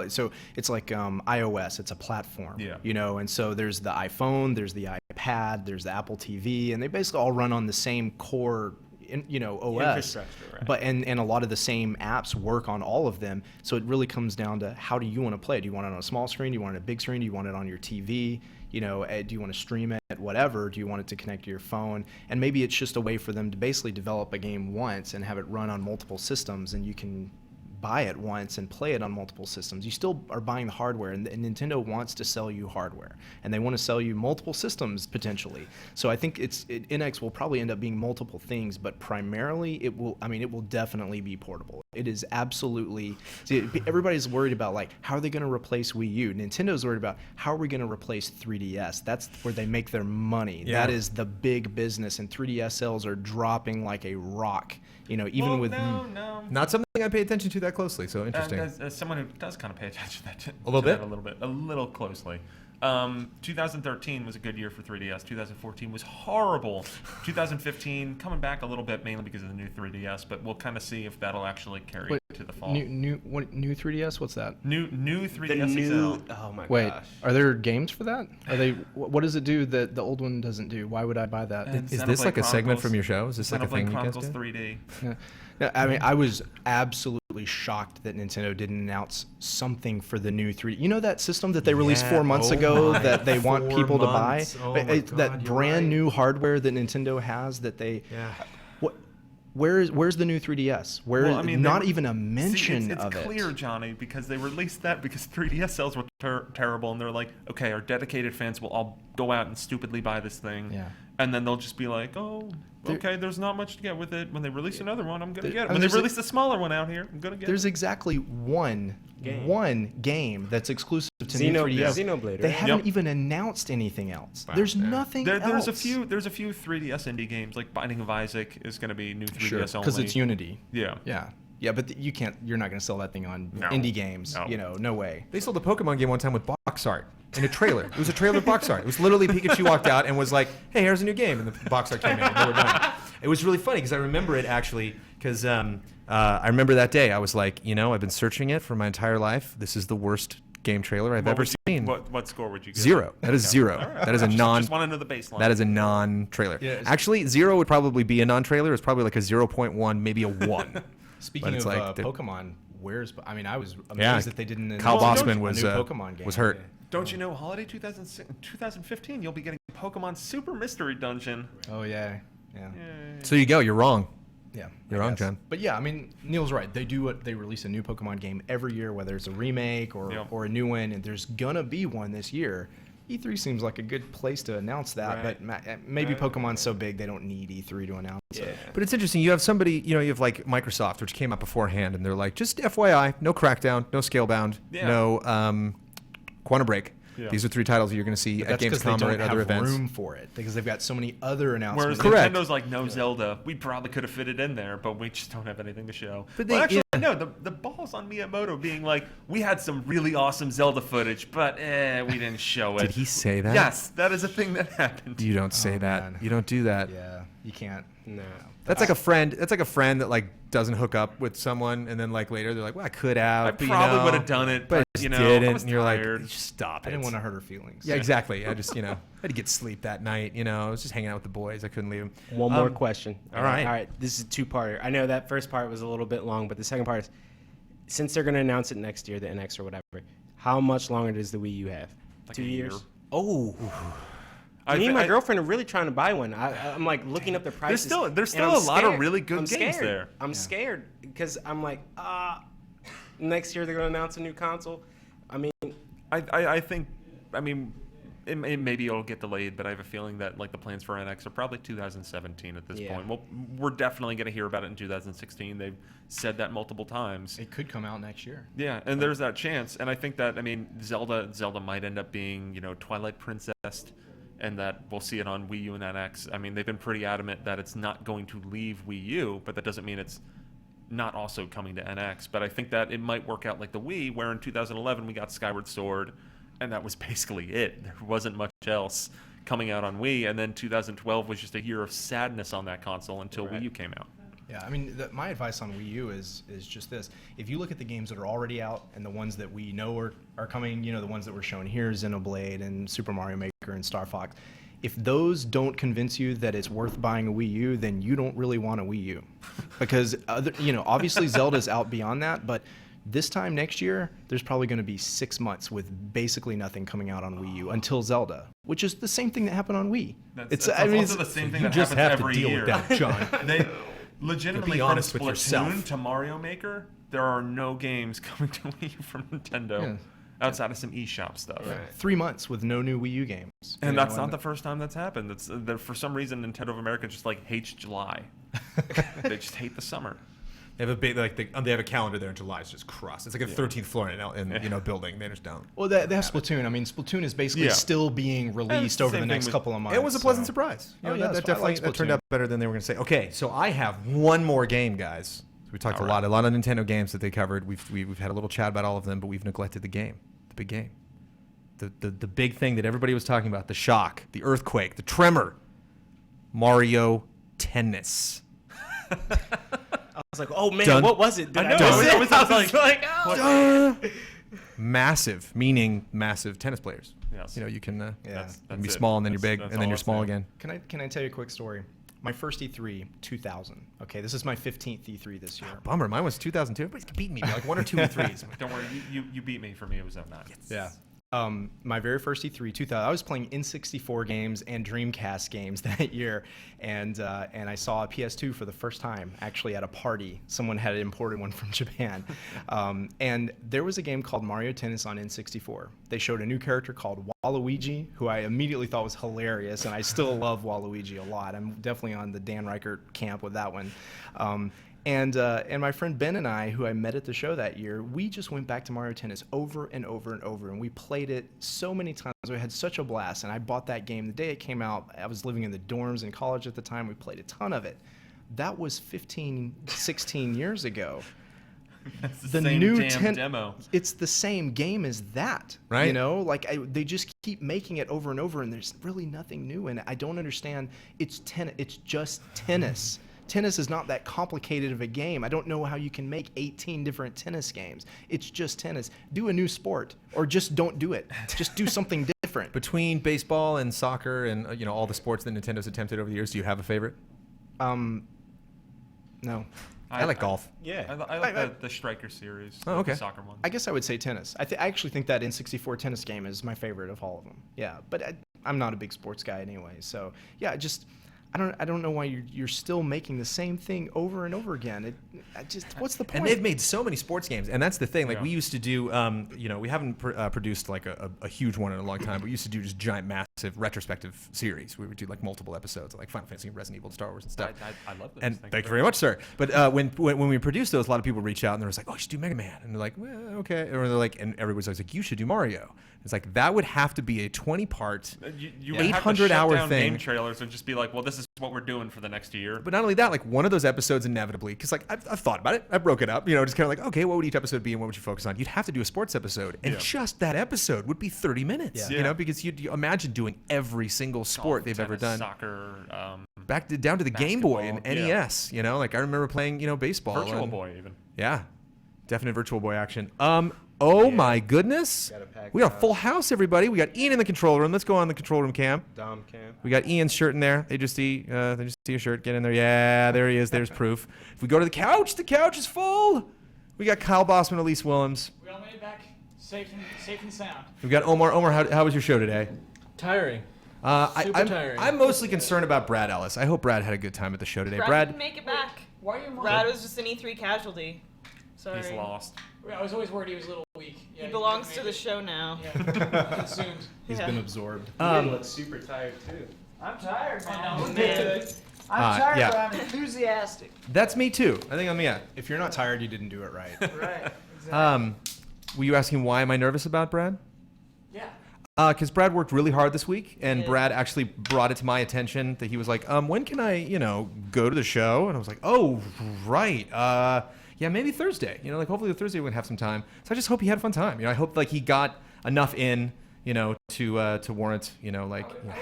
So it's like iOS. It's a platform.
Yeah.
And so there's the iPhone, there's the iPad, there's the Apple TV, and they basically all run on the same core OS,
right.
but and a lot of the same apps work on all of them. So it really comes down to how do you want to play? Do you want it on a small screen? Do you want it on a big screen? Do you want it on your TV? Do you want to stream it? Whatever. Do you want it to connect to your phone? And maybe it's just a way for them to basically develop a game once and have it run on multiple systems, and you can buy it once and play it on multiple systems. You still are buying the hardware, and Nintendo wants to sell you hardware, and they want to sell you multiple systems potentially. So I think NX will probably end up being multiple things, but primarily it will definitely be portable. It is absolutely. See, everybody's worried about like how are they going to replace Wii U. Nintendo's worried about how are we going to replace 3DS. That's where they make their money.
Yeah.
That is the big business, and 3DS sales are dropping like a rock. Even with
not something I pay attention to that closely. So interesting.
As someone who does kind of pay attention to that
a
little closely. 2013 was a good year for 3DS. 2014 was horrible. 2015 coming back a little bit, mainly because of the new 3DS, but we'll kind of see if that'll actually carry to the fall.
New 3DS? What's that?
New 3DS XL.
Oh my
Wait,
gosh.
are there games for that? Are they? What does it do that the old one doesn't do? Why would I buy that?
Is this like a segment from your show? Is this like a thing you guys
Chronicles
do?
3D.
Yeah. No, I mean, I was absolutely shocked that Nintendo didn't announce something for the new 3D. You know that system that they released 4 months ago that they want people to buy? That brand new hardware that Nintendo has that they... Where's the new 3DS? Not even a mention of it.
It's clear, Johnny, because they released that because 3DS sales were terrible, and they're like, okay, our dedicated fans will all go out and stupidly buy this thing.
Yeah.
And then they'll just be like, oh, okay, there's not much to get with it. When they release another one, I'm going to get it. When they release the smaller one out here, I'm going to get it.
There's exactly one game that's exclusive to new 3DS.
Xenoblade,
They
right?
haven't even announced anything else. There's nothing else.
There's a few 3DS indie games, like Binding of Isaac is going to be new 3DS only.
Because it's Unity.
Yeah.
Yeah, but you're not going to sell that thing on indie games. No way.
They sold a Pokemon game one time with box art in a trailer. It was a trailer box art. It was literally Pikachu walked out and was like, hey, here's a new game. And the box art came in and they were done. It was really funny because I remember it actually because I remember that day. I was like, I've been searching it for my entire life. This is the worst game trailer I've ever seen.
What score would you give?
0. That is 0.
Right.
That is a
Just want to know the baseline.
That is a non-trailer. Yeah, actually, 0 would probably be a non-trailer. It's probably like a 0.1, maybe a 1.
Speaking of Pokemon, I was amazed that they didn't.
Kyle Bossman
was a new Pokemon game.
Was hurt.
Don't you know, holiday 2015, you'll be getting Pokemon Super Mystery Dungeon.
Oh yeah.
So you go. You're wrong.
Yeah,
you're wrong, John.
But yeah, Neil's right. They release a new Pokemon game every year, whether it's a remake or a new one, and there's gonna be one this year. E3 seems like a good place to announce that, but maybe Pokemon's so big they don't need E3 to announce it.
But it's interesting. You have somebody, you have like Microsoft, which came out beforehand, and they're like, just FYI, no Crackdown, no Scalebound, no Quantum Break. Yeah. These are 3 titles that you're going to see at Gamescom or at other events.
They don't have room for it because they've got so many other announcements.
Whereas Nintendo's like, no Zelda. We probably could have fit it in there, but we just don't have anything to show. But no, the balls on Miyamoto being like, we had some really awesome Zelda footage, but we didn't show it.
Did he say that?
Yes, that is a thing that happened.
You don't say that. Man. You don't do that.
Yeah, you can't.
No.
That's like a friend. That's like a friend that like doesn't hook up with someone, and then like later they're like, "Well, I could have.
I probably would have done it, but
didn't."
I was
and you're
tired.
like, "Stop it."
I didn't want to hurt her feelings.
Yeah, exactly. I just, I had to get sleep that night. I was just hanging out with the boys. I couldn't leave them.
One more question.
All right.
All right. This is a 2-parter. I know that first part was a little bit long, but the second part is, since they're going to announce it next year, the NX or whatever, how much longer does the Wii U have?
Like
2 years?
Year.
Oh. Me and my girlfriend are really trying to buy one. I'm like looking up the prices.
There's still a lot of really good games there.
I'm scared because I'm like, next year they're going to announce a new console.
I think, maybe it'll get delayed, but I have a feeling that like the plans for NX are probably 2017 at this point. Well, we're definitely going to hear about it in 2016. They've said that multiple times.
It could come out next year.
Yeah, and there's that chance. And I think that, I mean, Zelda might end up being, Twilight Princess, and that we'll see it on Wii U and NX. I mean, they've been pretty adamant that it's not going to leave Wii U, but that doesn't mean it's not also coming to NX. But I think that it might work out like the Wii, where in 2011 we got Skyward Sword, and that was basically it. There wasn't much else coming out on Wii, and then 2012 was just a year of sadness on that console until Wii U came out.
Yeah, I mean, my advice on Wii U is just this. If you look at the games that are already out and the ones that we know are coming, the ones that were shown here, Xenoblade and Super Mario Maker and Star Fox, if those don't convince you that it's worth buying a Wii U, then you don't really want a Wii U. Because, obviously Zelda's out beyond that, but this time next year, there's probably going to be 6 months with basically nothing coming out on Wii U until Zelda, which is the same thing that happened on Wii.
It's also the same thing that happens every year.
You just have to deal with that, John.
They legitimately,
be
from
honest with yourself.
Splatoon to Mario Maker, there are no games coming to Wii U from Nintendo outside of some eShop stuff.
Right. 3 months with no new Wii U games.
And that's not the first time that's happened. It's for some reason Nintendo of America just like hates July. They just hate the summer.
They have a big they have a calendar there in July. It's just crossed. It's like a 13th floor in building. They just don't.
Well, they have Splatoon. I mean, Splatoon is basically still being released over the next couple of months.
It was a pleasant surprise. That definitely turned out better than they were going to say. Okay, so I have one more game, guys. So we talked a lot of Nintendo games that they covered. We've had a little chat about all of them, but we've neglected the game, the big game, the big thing that everybody was talking about, the shock, the earthquake, the tremor, Mario Tennis.
I was like, oh man, what was it?
Massive, meaning massive tennis players.
Yes.
You can
that's
be
it.
small and then you're big
That's
and then
all
you're
I'll
small
say.
again.
Can I tell you a quick story? My first E3, 2000. Okay, this is my 15th E3 this year.
Bummer, mine was 2002. Everybody's beating me by like 1 or 2 E3s.
Don't worry, you beat me. For me, it was 09.
Yeah. My very first E3, 2000. I was playing N64 games and Dreamcast games that year, and I saw a PS2 for the first time, actually at a party. Someone had imported one from Japan, and there was a game called Mario Tennis on N64. They showed a new character called Waluigi, who I immediately thought was hilarious, and I still love Waluigi a lot. I'm definitely on the Dan Reichert camp with that one. And my friend Ben and I, who I met at the show that year, we just went back to Mario Tennis over and over and over, and we played it so many times. We had such a blast, and I bought that game the day it came out. I was living in the dorms in college at the time. We played a ton of it. That was 15, 16 years ago.
That's the same
new
damn demo.
It's the same game as that,
right?
They just keep making it over and over, and there's really nothing new in it. I don't understand. It's just tennis. Tennis is not that complicated of a game. I don't know how you can make 18 different tennis games. It's just tennis. Do a new sport, or just don't do it. Just do something different.
Between baseball and soccer and all the sports that Nintendo's attempted over the years, do you have a favorite?
No.
I like golf.
Yeah, I like the Striker series.
Oh, okay.
The soccer one.
I guess I would say tennis. I actually think that N64 tennis game is my favorite of all of them. Yeah, but I'm not a big sports guy anyway. So yeah, I don't know why you're still making the same thing over and over again. What's the point?
And they've made so many sports games, and that's the thing. Like we used to do, we haven't produced like a huge one in a long time. But we used to do just giant, massive retrospective series. We would do like multiple episodes of like Final Fantasy, Resident Evil, Star Wars, and stuff.
I love those.
And thank you very much, sir. But when we produced those, a lot of people reach out and they're just like, "Oh, you should do Mega Man," and they're like, "Well, okay," or they're like, and everybody's always like, "You should do Mario." It's like that would have to be a 20-part, 800-hour thing.
GameTrailers and just be like, well, this is what we're doing for the next year.
But not only that, like one of those episodes inevitably, because like I've thought about it, I broke it up, just kind of like, okay, what would each episode be and what would you focus on? You'd have to do a sports episode, and just that episode would be 30 minutes, because you imagine doing every single sport they've ever done.
Soccer,
down to the Game Boy and NES,
Yeah.
Like I remember playing, baseball.
Virtual Boy even.
Yeah, definite Virtual Boy action. Oh my goodness. We got a full house, everybody. We got Ian in the control room. Let's go on the control room cam.
Dom cam.
We got Ian's shirt in there. They just see your shirt. Get in there. Yeah, there he is. There's proof. If we go to the couch is full. We got Kyle Bossman, Elise Willems.
We all made it back safe and sound.
We've got Omar. Omar, how was your show today?
Tiring.
Tiring. I'm mostly concerned about Brad Ellis. I hope Brad had a good time at the show today.
Brad didn't make it back.
Why are you?
Brad was just an E3 casualty. Sorry.
He's lost.
I was always worried he was a little weak. Yeah,
he belongs to the show now.
Consumed.
He's been absorbed.
You look super tired too.
I'm tired, man.
Oh, no,
Dude. I'm tired,
yeah.
but I'm enthusiastic.
That's me too. I think if you're not tired, you didn't do it right.
Right. Exactly.
Were you asking why am I nervous about Brad?
Yeah.
Because Brad worked really hard this week, and Brad actually brought it to my attention that he was like, when can I, go to the show? And I was like, oh, right. Yeah, maybe Thursday. Like hopefully the Thursday we're gonna have some time. So I just hope he had a fun time. I hope like he got enough in, to warrant,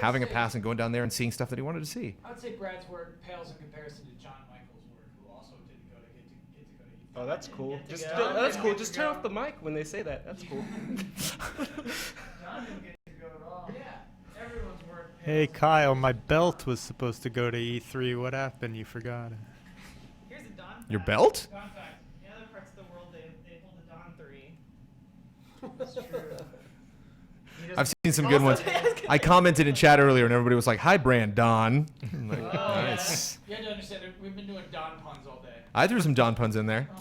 having a pass and going down there and seeing stuff that he wanted to see.
I would say Brad's work pales in comparison to John Michael's work, who also didn't get to go to E3.
Oh, that's cool. That's cool. Just turn off the mic when they say that. That's cool.
John didn't get to go at all. Yeah. Everyone's work.
Hey Kyle, my belt was supposed to go to E3. What happened? You forgot it.
Here's a Don fact.
Your belt?
Don fact. In other parts of the world, they hold a Don 3. That's true.
I've seen some good ones. I commented in chat earlier, and everybody was like, "Hi, Brand Don." I'm like, nice.
You have to understand, we've been doing Don puns all day.
I threw some Don puns in there.
Oh my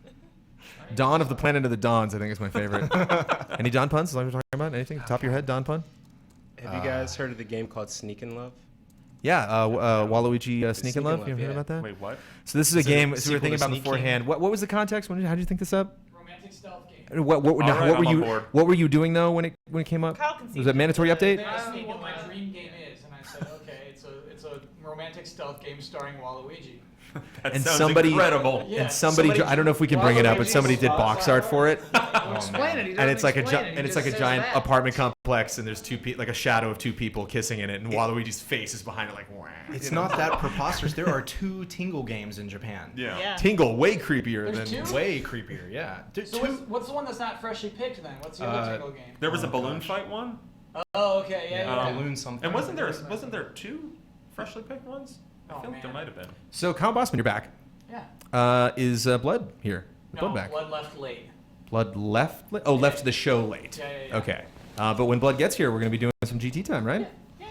god.
Dawn of the Planet of the Dons, I think is my favorite. Any Don puns? Is that what we're talking about? Anything? Top of your head, Don pun?
Have you guys heard of the game called Sneakin' Love?
Yeah, Waluigi Sneakin' Love. You ever heard about that?
Wait, what?
So this is a game. So we were thinking about beforehand. What was the context? How did you think this up?
Romantic stealth game.
What were you doing though when it came up? Was it a mandatory update?
They asked me what my dream game is, and I said, okay, it's a romantic stealth game starring Waluigi.
That
and
sounds
somebody,
incredible.
And somebody, I don't know if we can bring it up, but somebody did box art for it.
Explain it.
And it's like a giant apartment complex, and there's like a shadow of two people kissing in it, and Waluigi's face is behind it, like. Wah,
It's not that preposterous. There are 2 Tingle games in Japan.
Yeah.
Tingle, way creepier
There's
than.
2?
Way creepier. Yeah.
So what's the one that's not freshly picked then? What's the other Tingle game?
There was a balloon fight one.
Oh, okay, yeah.
Balloon something.
And wasn't there 2 freshly picked ones? I feel like there might have been.
So, Kyle Bossman, you're back.
Yeah.
Is Blood here?
No,
Blood back.
Blood left late.
Blood left? Oh, left the show late.
Yeah.
Okay. But when Blood gets here, we're going to be doing some GT time, right?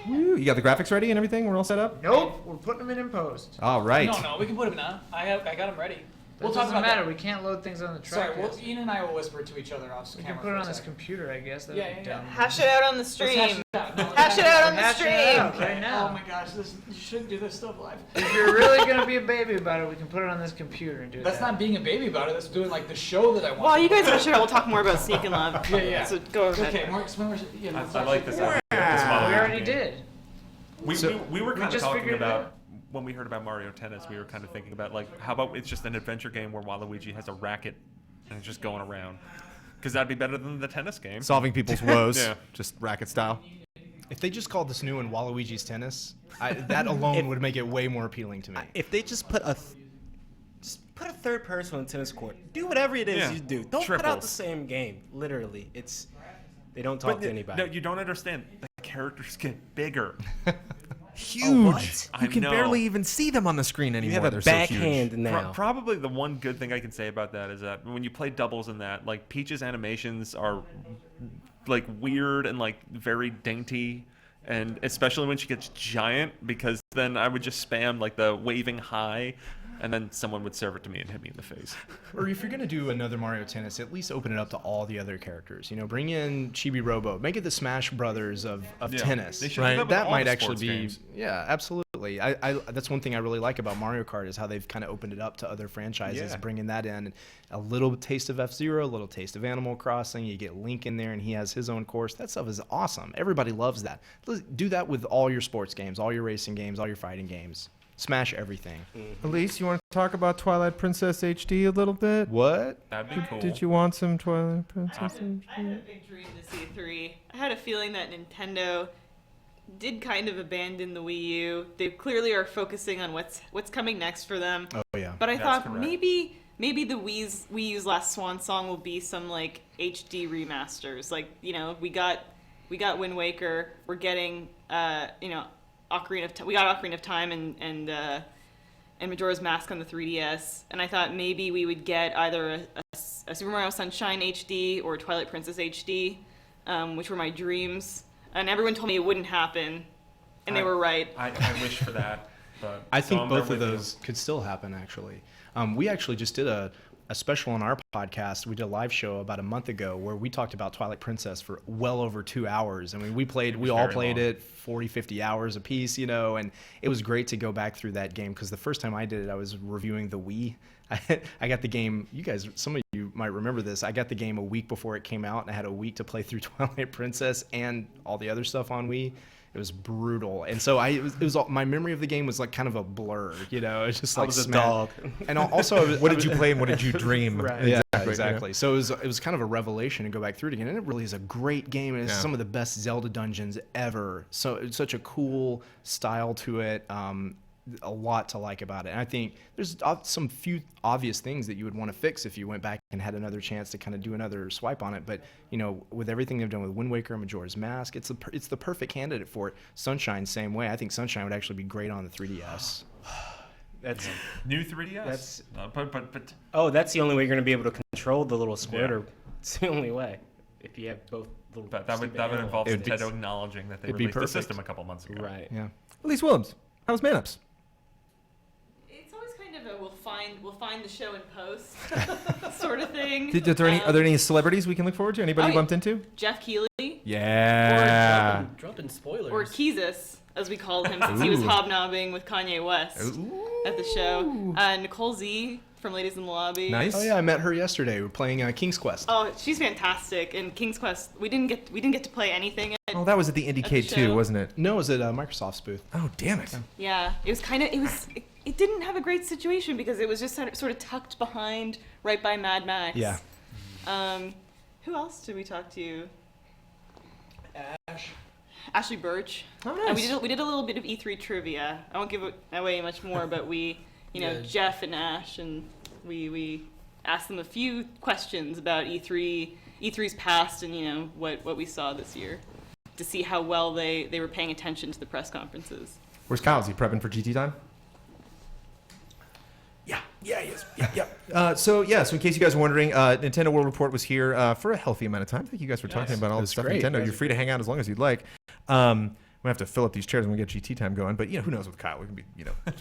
Woo, you got the graphics ready and everything? We're all set up?
Nope. We're putting them in post.
All right.
No, we can put them now. I got them ready.
We'll talk about that. We can't load things on the track.
Sorry, Ian and I will whisper to each other off camera.
We can put it on this computer, I guess.
Yeah.
Hash it out on the stream.
Hash
it out on the stream.
Right now.
Oh my gosh, you shouldn't do this stuff live.
If you're really gonna be a baby about it, we can put it on this computer and do
That's
that.
not being a baby about it. That's doing like the show that I want.
While you guys hash it out, we'll talk more about Sneak and Love.
Yeah.
So go ahead.
Okay, Mark,
I like this idea.
We already did.
We were kind of
just
talking
figured it
about
out.
when we heard about Mario Tennis. We were kind of thinking about like, how about it's just an adventure game where Waluigi has a racket and it's just going around, because that'd be better than the tennis game.
Solving people's woes,
Yeah.
just racket style.
If they just called this new one Waluigi's Tennis, that alone would make it way more appealing to me.
If they just put a third person on the tennis court, do whatever it is you do. Don't put out the same game. Literally, they don't talk to anybody.
No, you don't understand. The characters get bigger.
Huge.
I
You can
know.
barely even see them on the screen anymore.
have a
They're so huge.
backhand now.
Probably the one good thing I can say about that is that when you play doubles in that, like Peach's animations are like weird and like very dainty, and especially when she gets giant, because then I would just spam like the waving high, and then someone would serve it to me and hit me in the face.
Or if you're gonna do another Mario Tennis, at least open it up to all the other characters. Bring in Chibi Robo, make it the Smash Brothers of
Yeah.
tennis.
They should do
Right?
that with
That
all
might
the
actually
sports
be.
games.
Yeah, absolutely. I that's one thing I really like about Mario Kart is how they've kind of opened it up to other franchises,
Yeah.
bringing that in. A little taste of F-Zero, a little taste of Animal Crossing. You get Link in there, and he has his own course. That stuff is awesome. Everybody loves that. Do that with all your sports games, all your racing games, all your fighting games. Smash everything.
Elise, you want to talk about Twilight Princess HD a little bit?
What?
That'd be cool.
Did you want some Twilight Princess HD?
I had a big dream to see 3. I had a feeling that Nintendo did kind of abandon the Wii U. They clearly are focusing on what's coming next for them.
Oh yeah.
But I
That's
thought
correct.
maybe the Wii U's last swan song will be some like HD remasters. Like, we got Wind Waker. We're getting Ocarina of Time and Majora's Mask on the 3DS. And I thought maybe we would get either a Super Mario Sunshine HD or Twilight Princess HD, which were my dreams. And everyone told me it wouldn't happen, and they were right.
I wish for that. But
I think
I'm there
both of
with you.
those could still happen, actually. We actually just did a a special on our podcast. We did a live show about a month ago where we talked about Twilight Princess for well over 2 hours. I mean, we all played it 40, 50 hours a piece, and it was great to go back through that game because the first time I did it, I was reviewing the Wii. I got the game, some of you might remember this, I got the game a week before it came out, and I had a week to play through Twilight Princess and all the other stuff on Wii. It was brutal, and so my memory of the game was like kind of a blur, It's just like
I was a dog.
And also,
what did you play and what did you dream?
Right. Yeah, exactly. So it was kind of a revelation to go back through it again, and it really is a great game. And it's some of the best Zelda dungeons ever. So it's such a cool style to it. A lot to like about it. And I think there's some few obvious things that you would want to fix if you went back and had another chance to kind of do another swipe on it. But with everything they've done with Wind Waker and Majora's Mask, it's the perfect candidate for it. Sunshine, same way. I think Sunshine would actually be great on the 3DS.
That's
new 3DS.
That's
but
that's the only way you're going to be able to control the little squirter. Yeah. It's the only way. If you have both little.
That would involve Nintendo acknowledging that they released the system a couple months ago.
Right.
Yeah.
Elise Williams, how's Man-Ups?
We'll find the show in post sort of thing.
Are there any celebrities we can look forward to? Anybody you bumped into?
Jeff Keighley.
Yeah.
Or dropping spoilers.
Or Keezus, as we called him, since he was hobnobbing with Kanye West at the show. Nicole Z from Ladies in the Lobby.
Nice. Oh yeah, I met her yesterday. We're playing King's Quest.
Oh, she's fantastic. And King's Quest, we didn't get to play anything.
That was at the IndieCade too, wasn't it?
No, it was at Microsoft's booth.
Oh damn it.
Yeah, it was it didn't have a great situation because it was just sort of tucked behind right by Mad Max.
Yeah.
Who else did we talk to?
Ash.
Ashley Birch.
Oh, nice.
And we did a little bit of E3 trivia. I won't give away much more, but we, Jeff and Ash, and we asked them a few questions about E3's past, and what we saw this year, to see how well they were paying attention to the press conferences.
Where's Kyle? Is he prepping for GT time? Yeah, he is. Yeah. So in case you guys are wondering, Nintendo World Report was here for a healthy amount of time. I think you guys were talking about all the stuff
great.
Nintendo. You're free to hang out as long as you'd like. We have to fill up these chairs when we get GT time going. But who knows with Kyle? We can be,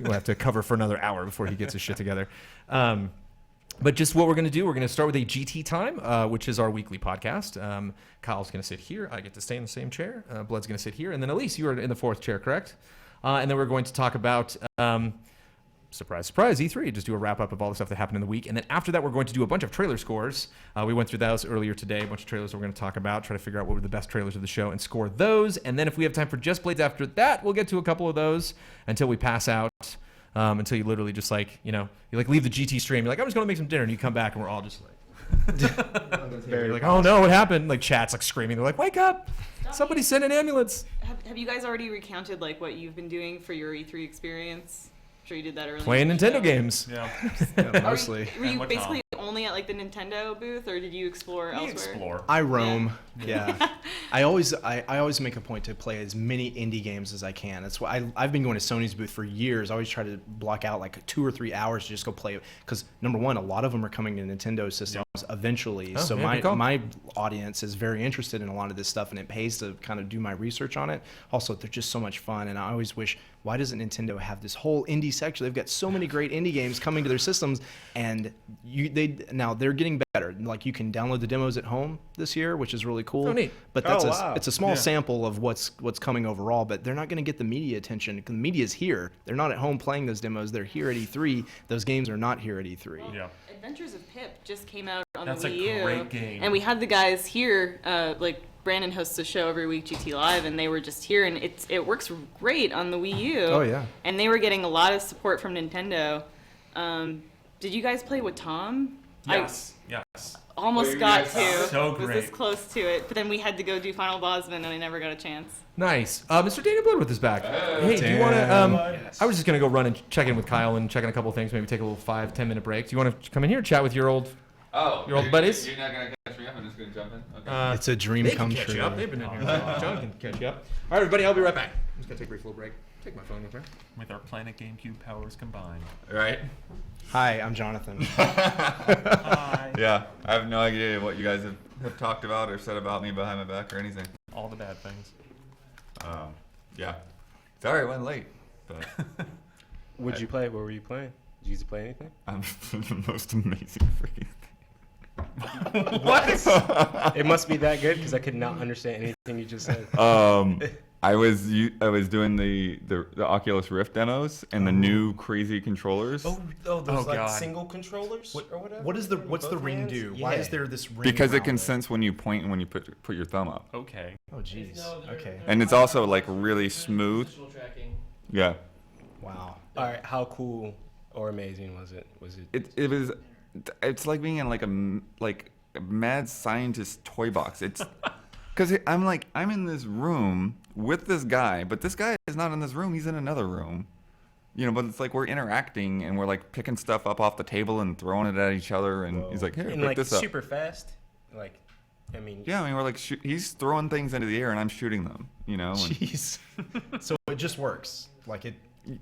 we'll have to cover for another hour before he gets his shit together. But just what we're going to do, we're going to start with a GT time, which is our weekly podcast. Kyle's going to sit here. I get to stay in the same chair. Blood's going to sit here. And then Elise, you are in the fourth chair, correct? And then we're going to talk about... surprise, surprise, E3. Just do a wrap-up of all the stuff that happened in the week. And then after that, we're going to do a bunch of trailer scores. We went through those earlier today, a bunch of trailers we're going to talk about, try to figure out what were the best trailers of the show and score those. And then if we have time for Just Blades after that, we'll get to a couple of those until we pass out, until you literally just you leave the GT stream. You're like, I'm just going to make some dinner. And you come back and we're all just you're like, oh no, what happened? Like chat's screaming. They're like, wake up. Somebody send an ambulance.
Have you guys already recounted what you've been doing for your E3 experience? Sure you did that earlier.
Playing Nintendo games.
Yeah, mostly.
Were you basically only at the Nintendo booth, or did you explore elsewhere?
I roam. Yeah. I always make a point to play as many indie games as I can. That's why I've been going to Sony's booth for years. I always try to block out 2 or 3 hours to just go play it, because number one, a lot of them are coming to Nintendo systems eventually. So my audience is very interested in a lot of this stuff, and it pays to kind of do my research on it. Also, they're just so much fun, and I always wish, why doesn't Nintendo have this whole indie section? They've got so many great indie games coming to their systems, and now they're getting better. You can download the demos at home this year, which is really cool.
Oh, neat.
But it's a small sample of what's coming overall. But they're not going to get the media attention. The media's here. They're not at home playing those demos. They're here at E3. Those games are not here at E3.
Well,
yeah.
Adventures of Pip just came out on
That's
the Wii U.
That's a great game.
And we had the guys here, Brandon hosts a show every week, GT Live, and they were just here, and it works great on the Wii U.
Oh, yeah.
And they were getting a lot of support from Nintendo. Did you guys play with Tom?
Yes.
Almost got to.
So great.
Was this close to it, but then we had to go do Final Bosman, and I never got a chance.
Nice. Mr. Daniel Bloodworth is back. Hey, do you want to... I was just going to go run and check in with Kyle and check in a couple of things, maybe take a little 5-10 minute break. Do you want to come in here and chat with your old buddies?
You're not going to catch me up? I'm just going to jump in? Okay.
It's a dream come true.
You up. They've been in here. John can catch you up. All right, everybody, I'll be right back. I'm just going to take a brief little break. Take my phone with me.
With our Planet GameCube powers combined.
Right?
Hi, I'm Jonathan.
Hi. Yeah, I have no idea what you guys have talked about or said about me behind my back or anything.
All the bad things.
Yeah. Sorry I went late. But
What'd you play? What were you playing? Did you play anything?
The most amazing freaking thing.
What? It must be that good because I could not understand anything you just said.
I was doing the Oculus Rift demos and the new crazy controllers.
Those like single controllers or whatever.
What's the ring do?
Yeah.
Why is there this ring?
Because it can
around
sense when you point and when you put your thumb up.
Okay.
Oh jeez. Okay.
And it's also like really smooth. Yeah.
Wow.
All right. How cool or amazing was it?
It was. It's like being in like a mad scientist toy box. It's because I'm in this room with this guy, but this guy is not in this room. He's in another room. But it's like we're interacting and we're like picking stuff up off the table and throwing it at each other. And he's like, "Here,
and
pick
like
this up."
super fast. Like, I mean.
Yeah, I mean we're like he's throwing things into the air and I'm shooting them.
Jeez. So it just works. Like it.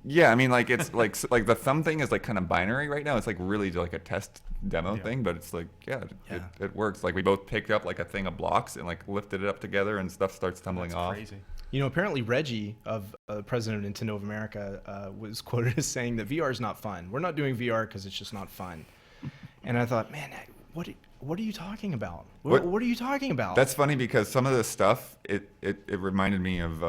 Yeah, I mean, like it's like the thumb thing is like kind of binary right now. It's like really like a test demo thing, but it's like it works. Like we both picked up like a thing of blocks and like lifted it up together, and stuff starts tumbling off.
Crazy.
Apparently Reggie, president of Nintendo of America, was quoted as saying that VR is not fun. We're not doing VR because it's just not fun. And I thought, man, what are you talking about? What are you talking about?
That's funny because some of this stuff it reminded me of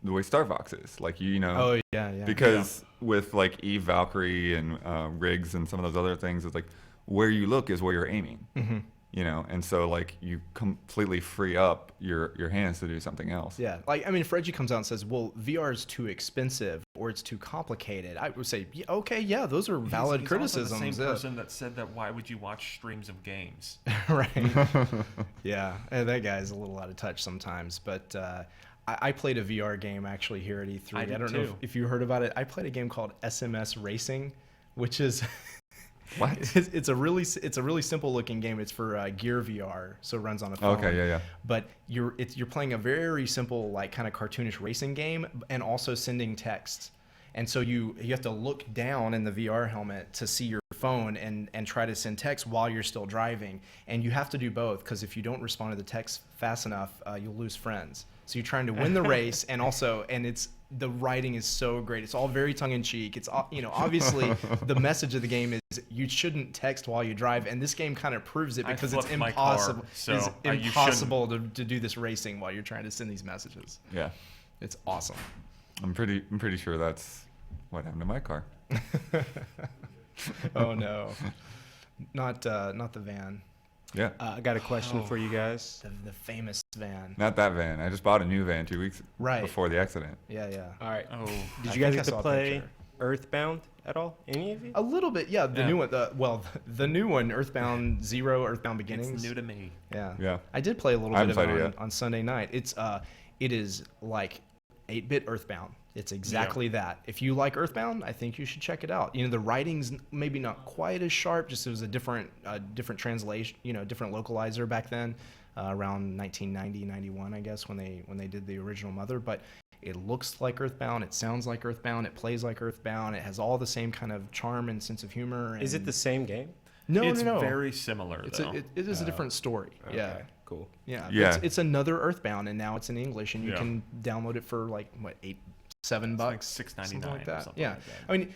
the way Star Fox is, like
Oh yeah.
Because with like Eve Valkyrie and Riggs and some of those other things, it's like where you look is where you're aiming.
Mm-hmm.
And so like you completely free up your hands to do something else.
Yeah, like I mean, if Reggie comes out and says, "Well, VR is too expensive or it's too complicated," I would say, yeah, "Okay, yeah, those are valid criticisms."
He's also the same person that said that. Why would you watch streams of games?
Right. Yeah, that guy's a little out of touch sometimes, but. I played a VR game actually here at E3. I don't know if you heard about it. I played a game called SMS Racing, which is
what?
It's a really simple looking game. It's for Gear VR, so it runs on a phone.
Okay, yeah.
But you're playing a very simple like kind of cartoonish racing game, and also sending text. And so you have to look down in the VR helmet to see your phone and try to send text while you're still driving. And you have to do both because if you don't respond to the text fast enough, you'll lose friends. So you're trying to win the race, and the writing is so great. It's all very tongue in cheek. It's obviously the message of the game is you shouldn't text while you drive, and this game kind of proves it because it's impossible. It's impossible to do this racing while you're trying to send these messages.
Yeah,
it's awesome.
I'm pretty sure that's what happened to my car.
Oh no, not the van.
Yeah.
I got a question for you guys.
The famous van.
Not that van. I just bought a new van 2 weeks before the accident.
Yeah.
All right.
Oh.
Did you guys get to play Earthbound at all? Any of you?
A little bit, yeah. The new one. The new one, Earthbound Zero, Earthbound Beginnings.
It's new to me.
Yeah.
Yeah.
I did play a little bit of it on Sunday night. It is like 8-bit Earthbound. It's exactly that. If you like Earthbound, I think you should check it out. The writing's maybe not quite as sharp. Just it was a different translation, different localizer back then, around 1990, 91, I guess, when they did the original Mother. But it looks like Earthbound. It sounds like Earthbound. It plays like Earthbound. It has all the same kind of charm and sense of humor.
Is it the same game?
No,
it's
no.
very similar, though.
It is a different story.
Okay,
yeah.
Cool.
Yeah. It's another Earthbound, and now it's in English, and you can download it for like what $7,
like $6.99
something like that.
Something like that.
I mean,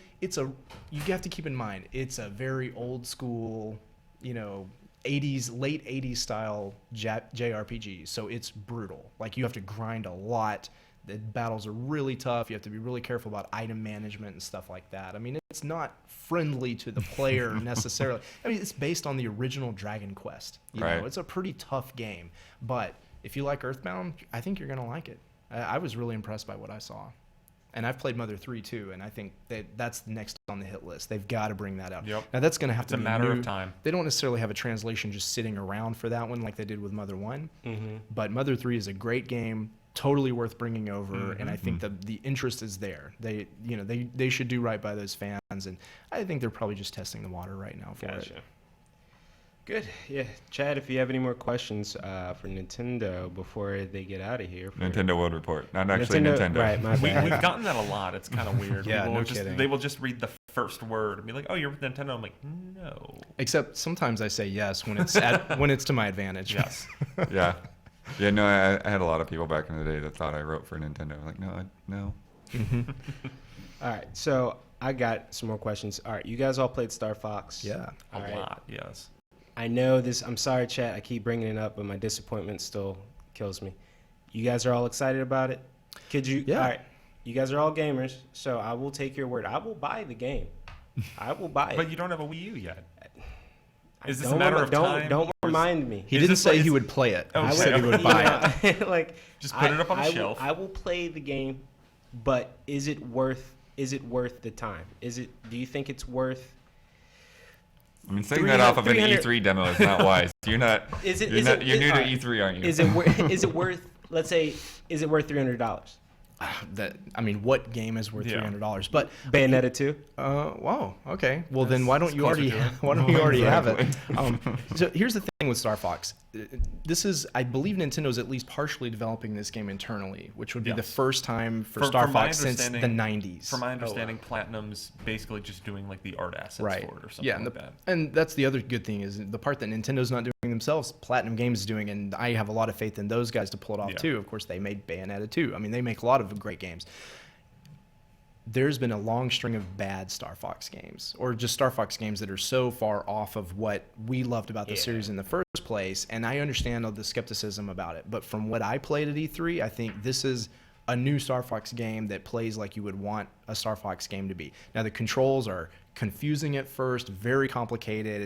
you have to keep in mind it's a very old school, 80s, late 80s style JRPG. So it's brutal. Like you have to grind a lot. The battles are really tough. You have to be really careful about item management and stuff like that. I mean, it's not friendly to the player necessarily. I mean, it's based on the original Dragon Quest. You know, it's a pretty tough game. But if you like Earthbound, I think you're going to like it. I was really impressed by what I saw. And I've played Mother 3 too, and I think that's next on the hit list. They've got to bring that out.
Yep.
Now that's going to have to be
a matter of time.
They don't necessarily have a translation just sitting around for that one like they did with Mother 1.
Mm-hmm.
But Mother 3 is a great game, totally worth bringing over, and I think the interest is there. They should do right by those fans, and I think they're probably just testing the water right now for it.
Good. Yeah. Chad, if you have any more questions for Nintendo before they get out of here.
Nintendo World Report. Not actually Nintendo.
Right, my bad.
We've gotten that a lot. It's kind of weird.
Yeah, no kidding.
They will just read the first word and be like, "Oh, you're with Nintendo." I'm like, "No."
Except sometimes I say yes when it's when it's to my advantage.
Yes.
Yeah. Yeah, no, I had a lot of people back in the day that thought I wrote for Nintendo. Like, no.
All right. So I got some more questions. All right, you guys all played Star Fox?
Yeah.
All
A
right.
lot, yes.
I know this. I'm sorry, chat. I keep bringing it up, but my disappointment still kills me. You guys are all excited about it? Could you?
Yeah.
All right. You guys are all gamers, so I will take your word. I will buy the game. I will buy it.
But you don't have a Wii U yet. Is this
Don't
a matter of
don't,
time?
Don't remind me.
He didn't say he would play it.
Oh,
He said he would buy it.
Like,
just put it up on the shelf.
I will play the game, but is it worth the time? Do you think it's worth?
I mean, saying that off of an E3 demo is not wise. You're not. You're new to E3, aren't you?
Is it worth? Let's say, is it worth $300?
I mean, what game is worth $300? But
Bayonetta 2.
Wow. Okay. Well, then why don't you already have it? So here's the thing with Star Fox. This is, I believe, Nintendo's at least partially developing this game internally, which would be the first time for Star Fox since the 90s.
From my understanding, Platinum's basically just doing like the art assets for it or something like that.
And that's the other good thing is the part that Nintendo's not doing themselves, Platinum Games is doing, and I have a lot of faith in those guys to pull it off too. Of course, they made Bayonetta 2. I mean, they make a lot of great games. There's been a long string of bad Star Fox games, or just Star Fox games that are so far off of what we loved about the series in the first place, and I understand all the skepticism about it. But from what I played at E3, I think this is a new Star Fox game that plays like you would want a Star Fox game to be. Now, the controls are confusing at first, very complicated.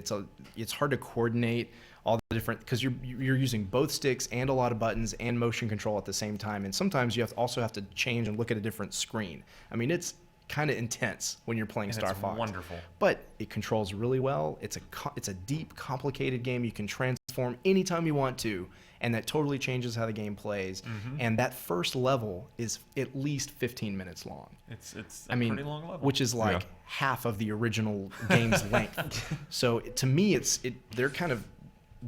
It's hard to coordinate all the different, because you're using both sticks and a lot of buttons and motion control at the same time, and sometimes you also have to change and look at a different screen. I mean, it's kind of intense when you're playing Star Fox.
Wonderful.
But it controls really well. It's a deep, complicated game. You can transform anytime you want to, and that totally changes how the game plays. And that first level is at least 15 minutes long.
It's a pretty long level.
Which is like half of the original game's length. So to me, they're kind of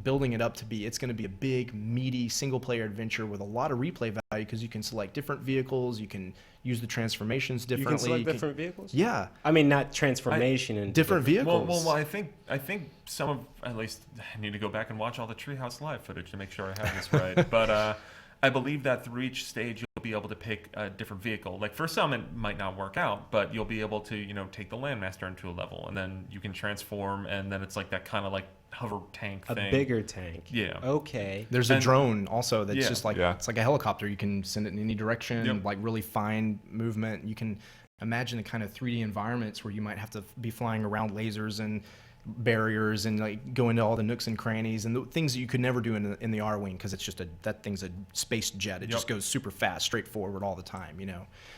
building it up to be, it's going to be a big, meaty, single-player adventure with a lot of replay value because you can select different vehicles, you can use the transformations differently.
You can select different vehicles?
Yeah.
I mean, not transformation in
different vehicles.
Well, I think some of, at least I need to go back and watch all the Treehouse Live footage to make sure I have this right. But I believe that through each stage you'll be able to pick a different vehicle. Like for some it might not work out, but you'll be able to, take the Landmaster into a level, and then you can transform, and then it's like that kind of like hover tank thing.
A bigger tank.
Yeah.
Okay.
There's a drone also that's just like, it's like a helicopter. You can send it in any direction, like really fine movement. You can imagine the kind of 3D environments where you might have to be flying around lasers and barriers and like go into all the nooks and crannies and the things that you could never do in the R-Wing, because it's just that thing's a space jet. It just goes super fast, straight forward all the time,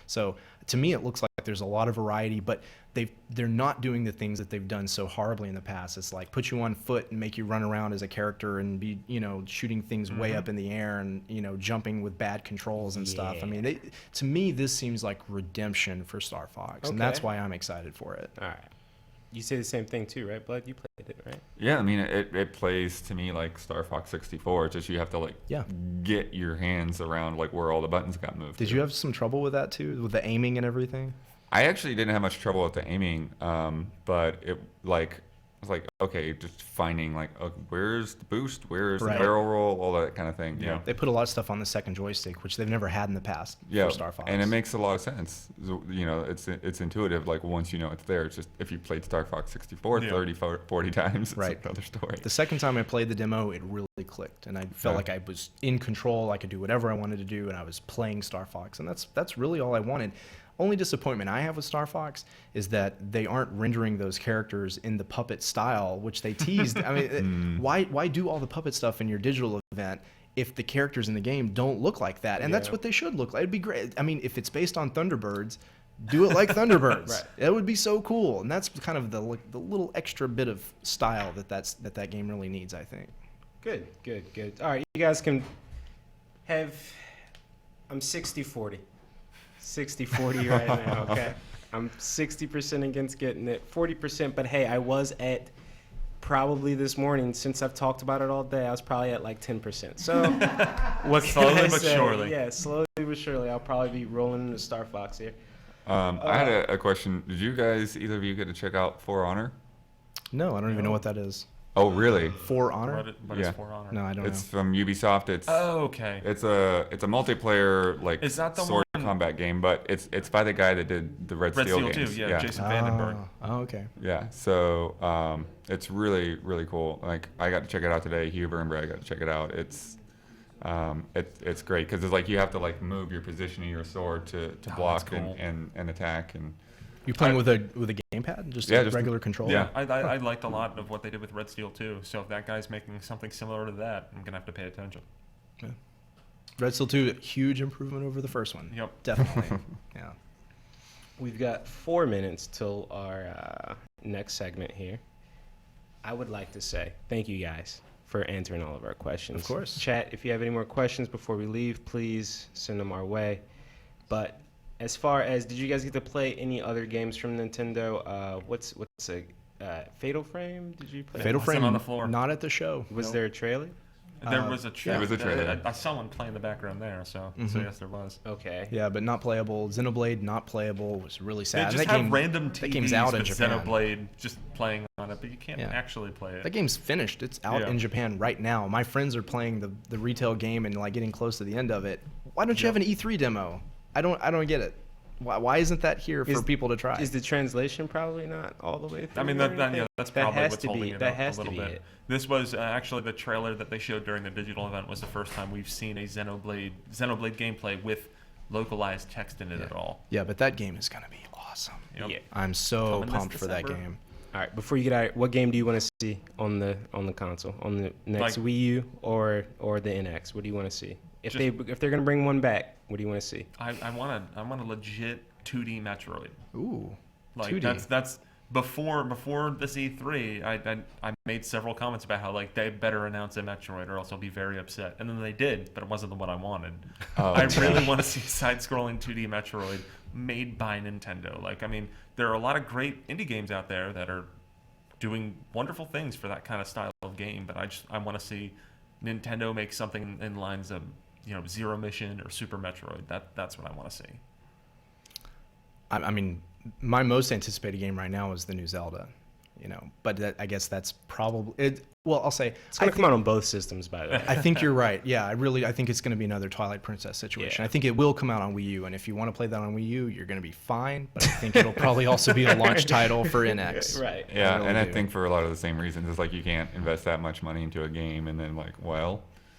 So to me, it looks like there's a lot of variety, but they're not doing the things that they've done so horribly in the past. It's like put you on foot and make you run around as a character and be, shooting things way up in the air and, jumping with bad controls and stuff. I mean, to me, this seems like redemption for Star Fox, and that's why I'm excited for it.
All right. You say the same thing too, right, Blood? You played it, right?
Yeah, I mean, it plays to me like Star Fox 64. It's just you have to get your hands around like where all the buttons got moved.
Did you have some trouble with that too, with the aiming and everything?
I actually didn't have much trouble with the aiming, but it was like, okay, just finding like, where's the boost, where's the barrel roll, all that kind of thing. Yeah.
They put a lot of stuff on the second joystick, which they've never had in the past for Star Fox.
And it makes a lot of sense. It's intuitive. Like once you know it's there, it's just if you played Star Fox 64 30, 40 times, it's another story.
The second time I played the demo, it really clicked, and I felt like I was in control. I could do whatever I wanted to do, and I was playing Star Fox, and that's really all I wanted. Only disappointment I have with Star Fox is that they aren't rendering those characters in the puppet style, which they teased. I mean, why do all the puppet stuff in your digital event if the characters in the game don't look like that? And that's what they should look like. It'd be great. I mean, if it's based on Thunderbirds, do it like Thunderbirds. That would be so cool. And that's kind of the little extra bit of style that game really needs, I think.
Good. All right, you guys can have. I'm 60-40. 60-40 right now, okay? I'm 60% against getting it, 40%, but hey, I was at probably this morning, since I've talked about it all day, I was probably at like 10%. So, what can
slowly
I
but
say?
surely.
Yeah, slowly but surely. I'll probably be rolling into Star Fox here.
I had a question. Did you guys, either of you, get to check out For Honor?
No, I don't even know what that is.
Oh, really?
For Honor?
But it's For Honor.
No, I don't
It's
know.
from Ubisoft. It's
okay.
It's a multiplayer like
Is that the
sword
one-
combat game, but it's by the guy that did the Red Steel games.
2, yeah, Jason Vandenberg.
Oh, okay.
Yeah, so it's really really cool. Like I got to check it out today. Huber and Brad got to check it out. It's great because it's like you have to like move your position of your sword to block
cool.
and attack and.
You playing with a gamepad, just a regular controller?
Yeah,
I liked a lot of what they did with Red Steel 2. So if that guy's making something similar to that, I'm gonna have to pay attention.
Yeah. Red Steel 2, huge improvement over the first one.
Yep,
definitely. Yeah.
We've got 4 minutes till our next segment here. I would like to say thank you guys for answering all of our questions.
Of course.
Chat, if you have any more questions before we leave, please send them our way. But as far as, did you guys get to play any other games from Nintendo? What's a Fatal Frame? Did you play?
Fatal Frame
on the floor.
Not at the show.
Was there a trailer?
There was a trailer.
There was a trailer.
I saw one play in the background there, so yes, there was.
Okay.
Yeah, but not playable. Xenoblade not playable. It was really sad.
They just have random TVs
that game's out in
with
Japan.
Xenoblade just playing on it, but you can't actually play it.
That game's finished. It's out in Japan right now. My friends are playing the retail game and like getting close to the end of it. Why don't you have an E3 demo? I don't get it. Why isn't that here for people to try?
Is the translation probably not all the way through?
I mean, that's probably what's holding it up a little bit.
It.
This was actually the trailer that they showed during the digital event was the first time we've seen a Xenoblade gameplay with localized text in it at all.
Yeah, but that game is going to be awesome.
Yep.
Yeah.
I'm so
Coming
pumped
this
for that
December.
game.
All right, before you get out, what game do you want to see on the console, on the next Wii U or the NX? What do you want to see? If they're gonna bring one back, what do you want to see?
I want a legit 2D Metroid.
Ooh,
like
2D.
That's before this E3. I made several comments about how like they better announce a Metroid or else I'll be very upset. And then they did, but it wasn't the one I wanted. I really want to see a side-scrolling 2D Metroid made by Nintendo. Like, I mean, there are a lot of great indie games out there that are doing wonderful things for that kind of style of game, but I want to see Nintendo make something in lines of, Zero Mission or Super Metroid. That's what I want to see.
I mean, my most anticipated game right now is the new Zelda. But I guess that's probably it. Well, I'll say
it's going to come out on both systems, by the way.
I think you're right. Yeah, I think it's going to be another Twilight Princess situation.
Yeah.
I think it will come out on Wii U, and if you want to play that on Wii U, you're going to be fine. But I think it'll probably also be a launch title for NX.
Right.
Yeah, and I think for a lot of the same reasons, it's like you can't invest that much money into a game and then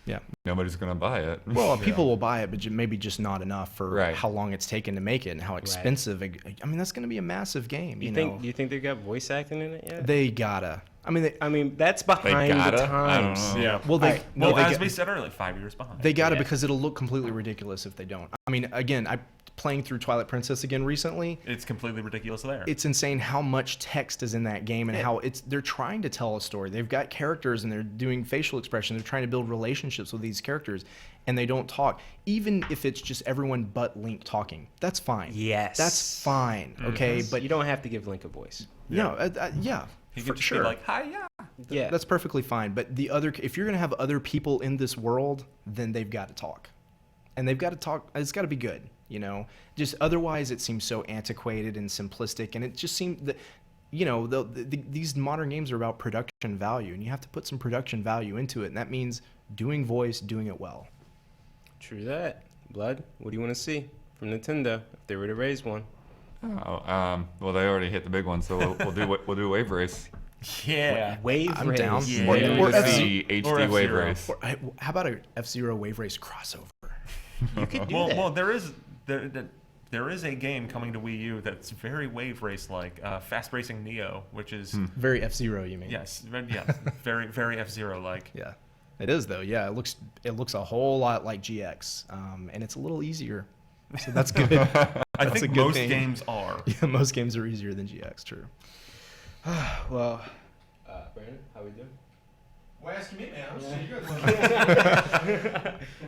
yeah,
nobody's gonna buy it.
Well, people will buy it, but maybe just not enough for how long it's taken to make it and how expensive. I mean, that's going to be a massive game. Do
you think they got voice acting in it yet?
They gotta. I mean,
that's behind the times.
I don't know. Yeah.
Well,
as we said earlier, 5 years behind.
They got it because it'll look completely ridiculous if they don't. I mean, again, playing through Twilight Princess again recently.
It's completely ridiculous there.
It's insane how much text is in that game and how they're trying to tell a story. They've got characters and they're doing facial expressions. They're trying to build relationships with these characters and they don't talk. Even if it's just everyone but Link talking, that's fine.
Yes.
That's fine. Okay. But
you don't have to give Link a voice.
No. Yeah.
He
for
could just
sure.
be like, hi, yeah.
Yeah.
That's perfectly fine. But if you're going to have other people in this world, then they've got to talk. And they've got to talk. It's got to be good. Just otherwise it seems so antiquated and simplistic, and it just seems that these modern games are about production value, and you have to put some production value into it, and that means doing voice, doing it well.
True that. Blood, what do you want to see from Nintendo if they were to raise one?
Well, they already hit the big one, so we'll do Wave Race.
Yeah,
Wave
I'm
Race.
down.
Yeah.
Or
the HD Wave Race.
How about a F-Zero Wave Race crossover?
You could do that.
Well, there is a game coming to Wii U that's very Wave Race like, Fast Racing Neo, which is
very F-Zero. You mean?
Yes, very very F-Zero like.
Yeah, it is though. Yeah, it looks a whole lot like GX, and it's a little easier, so that's good.
I think most games are.
Yeah, most games are easier than GX. True.
Well, Brandon, how we doing?
Why asking me, man? I'm just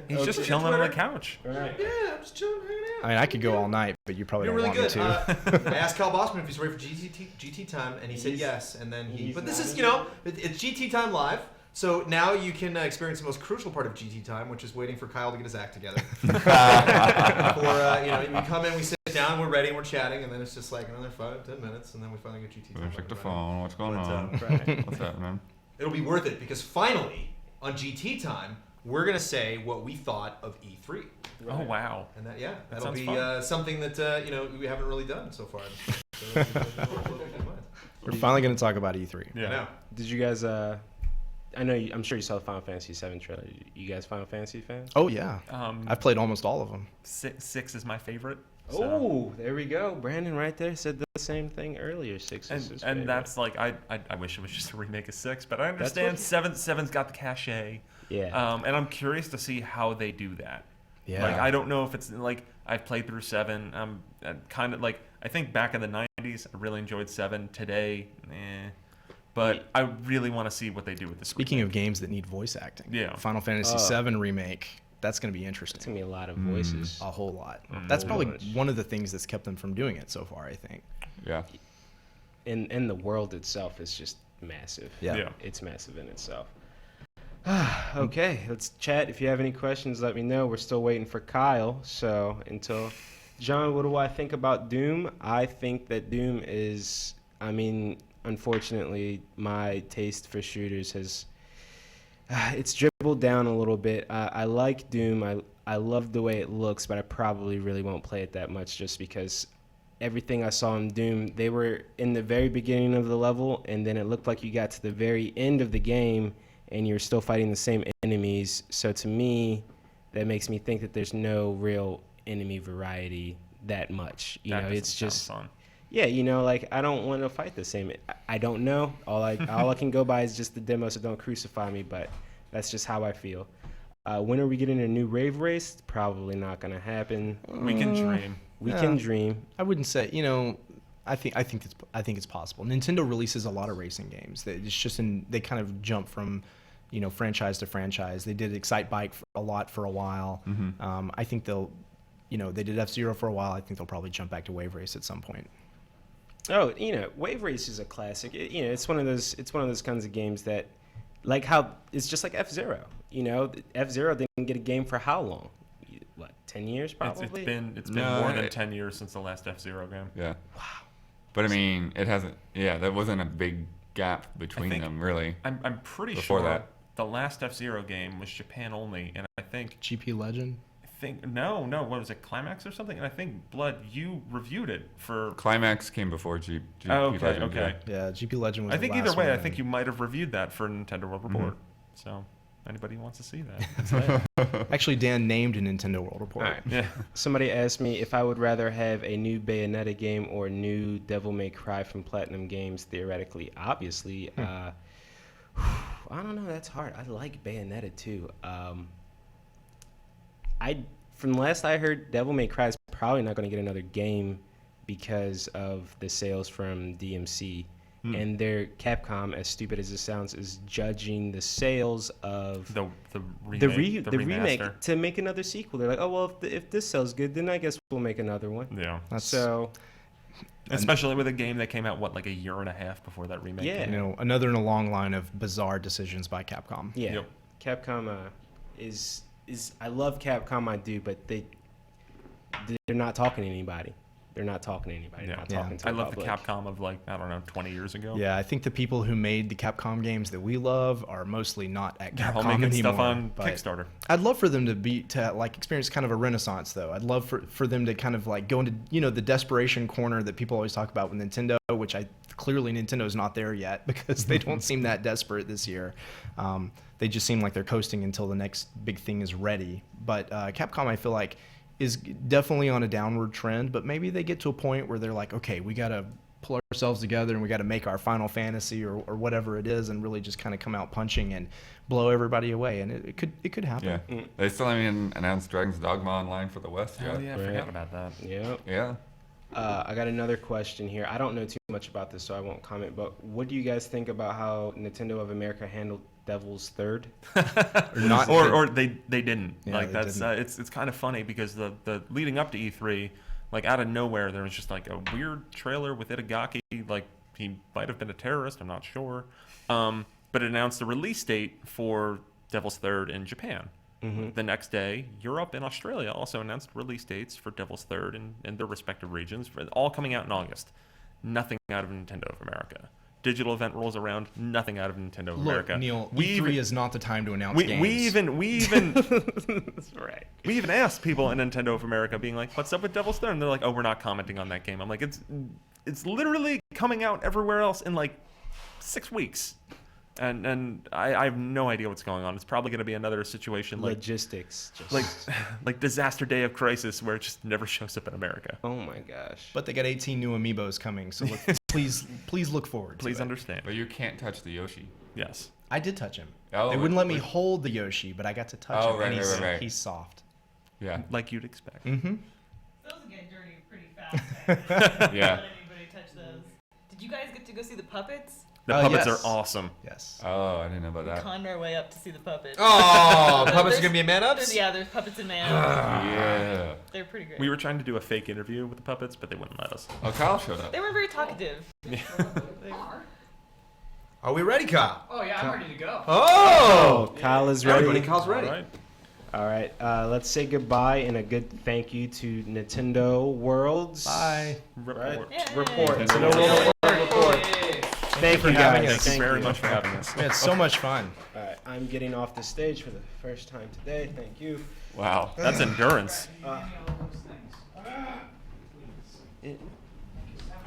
He's just chilling on the couch.
Right.
Yeah, I'm just chilling, hanging out.
I mean, I could go all night, but you probably
You're
don't
really
want
good.
me to.
I asked Cal Bossman if he's ready for GT time, and he said yes. And then but this is, it's GT time live. So now you can experience the most crucial part of GT time, which is waiting for Kyle to get his act together. You come in, we sit down, we're ready, and we're chatting, and then it's just like another 5-10 minutes, and then we finally get GT time.
Check the phone. What's going on?
Right.
What's happening?
it'll be worth it because finally on GT Time we're gonna say what we thought of E3.
Oh wow!
And that'll
sounds
be
fun.
something that we haven't really done so far. So
We're finally going to talk about E3.
Yeah.
Did you guys? I'm sure you saw the Final Fantasy VII trailer. You guys Final Fantasy fans?
Oh yeah. I've played almost all of them.
Six is my favorite.
So. Oh, there we go. Brandon right there said the same thing earlier. 6 is his favorite.
And that's like I wish it was just a remake of 6, but I understand seven's got the cachet.
Yeah.
And I'm curious to see how they do that.
Yeah.
Like I don't know if it's like I've played through 7. Kind of like I think back in the 90s I really enjoyed 7. Today, But I really want to see what they do with this.
Speaking of games that need voice acting, Final Fantasy VII remake. That's going to be interesting.
It's going to be a lot of voices.
A whole lot. That's probably one of the things that's kept them from doing it so far, I think.
Yeah.
And the world itself is just massive.
Yeah.
It's massive in itself. Okay, let's chat. If you have any questions, let me know. We're still waiting for Kyle. So until... John, what do I think about Doom? I think that Doom is... unfortunately, my taste for shooters has... it's dribbled down a little bit. I like Doom. I love the way it looks, but I probably really won't play it that much just because everything I saw in Doom, they were in the very beginning of the level, and then it looked like you got to the very end of the game, and you're still fighting the same enemies. So to me, that makes me think that there's no real enemy variety that much. It's just fun. Yeah, I don't want to fight the same. I don't know. All I can go by is just the demo, so don't crucify me, but that's just how I feel. When are we getting a new Rave Race? Probably not going to happen.
We can dream.
We can dream.
I wouldn't say, I think it's possible. Nintendo releases a lot of racing games. They kind of jump from, franchise to franchise. They did Excite Bike a lot for a while.
Mm-hmm.
I think they did F-Zero for a while. I think they'll probably jump back to Wave Race at some point.
Oh, Wave Race is a classic. It's one of those kinds of games that, like how it's just like F-Zero. F-Zero didn't get a game for how long? What, 10 years probably?
It's been more than 10 years since the last F-Zero game.
Yeah. Wow. But it hasn't. Yeah, that wasn't a big gap between them, really.
I'm pretty sure that the last F-Zero game was Japan only, and I think
GP Legend.
No, what was it, Climax or something? And I think Blood, you reviewed it for
Climax came before GP
okay,
Legend.
Okay.
Yeah, GP Legend was.
I think
the last
either way,
one.
I think you might have reviewed that for Nintendo World Report. So anybody who wants to see that.
Actually, Dan named a Nintendo World Report.
All right. Yeah. Somebody asked me if I would rather have a new Bayonetta game or new Devil May Cry from Platinum Games. Theoretically, obviously, I don't know. That's hard. I like Bayonetta too. From last I heard, Devil May Cry is probably not going to get another game because of the sales from DMC. And their Capcom, as stupid as it sounds, is judging the sales of
the remake
to make another sequel. They're like, oh, well, if this sells good, then I guess we'll make another one.
Yeah.
So...
Especially with a game that came out, like a year and a half before that remake came out.
Another in a long line of bizarre decisions by Capcom.
Yeah. Yep. Capcom is I love Capcom, I do, but they're not talking to anybody. They're not talking to anybody. They're not talking to
I love
public.
the Capcom of 20 years ago.
Yeah, I think the people who made the Capcom games that we love are mostly not at Capcom
all making
anymore.
stuff on Kickstarter.
I'd love for them to experience kind of a renaissance, though. I'd love for them to kind of go into the desperation corner that people always talk about with Nintendo, which clearly Nintendo's not there yet because they don't seem that desperate this year. They just seem like they're coasting until the next big thing is ready. But Capcom, I feel like, is definitely on a downward trend, but maybe they get to a point where they're like, okay, we got to pull ourselves together and we got to make our Final Fantasy or whatever it is and really just kind of come out punching and blow everybody away. And it could happen.
Yeah. They still haven't announced Dragon's Dogma Online for the West yet.
Oh, yeah, I forgot about that.
Yep.
Yeah.
I got another question here. I don't know too much about this, so I won't comment, but what do you guys think about how Nintendo of America handled Devil's Third?
or they didn't.
Yeah,
that's it's kind of funny because the leading up to E3, out of nowhere there was just a weird trailer with Itagaki, he might have been a terrorist, I'm not sure. But it announced the release date for Devil's Third in Japan. Mm-hmm. The next day, Europe and Australia also announced release dates for Devil's Third in their respective regions, all coming out in August. Nothing out of Nintendo of America. digital event rolls around, nothing out of Nintendo of America.
Neil, E3 is not the time to announce games.
We even
That's right.
We even asked people in Nintendo of America, being like, "What's up with Devil's Third?" And they're like, "Oh, we're not commenting on that game." I'm like, "It's literally coming out everywhere else in like 6 weeks." And I have no idea what's going on. It's probably going to be another situation like
logistics,
like Disaster Day of Crisis, where it just never shows up in America.
Oh my gosh!
But they got 18 new amiibos coming, so please look forward to
Please
it.
understand.
But you can't touch the Yoshi.
Yes.
I did touch him.
Oh,
they wouldn't let me hold the Yoshi, but I got to touch him.
Right,
and
right.
He's soft.
Yeah.
Like you'd expect.
Mm-hmm.
Those get dirty pretty fast.
Yeah.
Let anybody touch those. Did you guys get to go see the puppets?
The puppets
yes.
are awesome.
Yes.
Oh, I didn't know about
We
that.
conned our way up to see the puppets.
Oh, puppets are gonna be in man-ups?
Yeah, there's puppets in man.
Yeah.
They're pretty great.
We were trying to do a fake interview with the puppets, but they wouldn't let us.
Oh, Kyle showed up.
They were very talkative.
Are we ready, Kyle?
Oh yeah, I'm ready to go.
Oh!
Kyle is ready.
Everybody, Kyle's ready.
All right. Let's say goodbye and a good thank you to Nintendo Worlds.
Bye.
Right.
Yay.
Report.
Nintendo
World Report. Thank you guys.
Thank you very much for having us.
We had so much fun.
All right. I'm getting off the stage for the first time today. Thank you.
Wow, that's endurance.
Hey,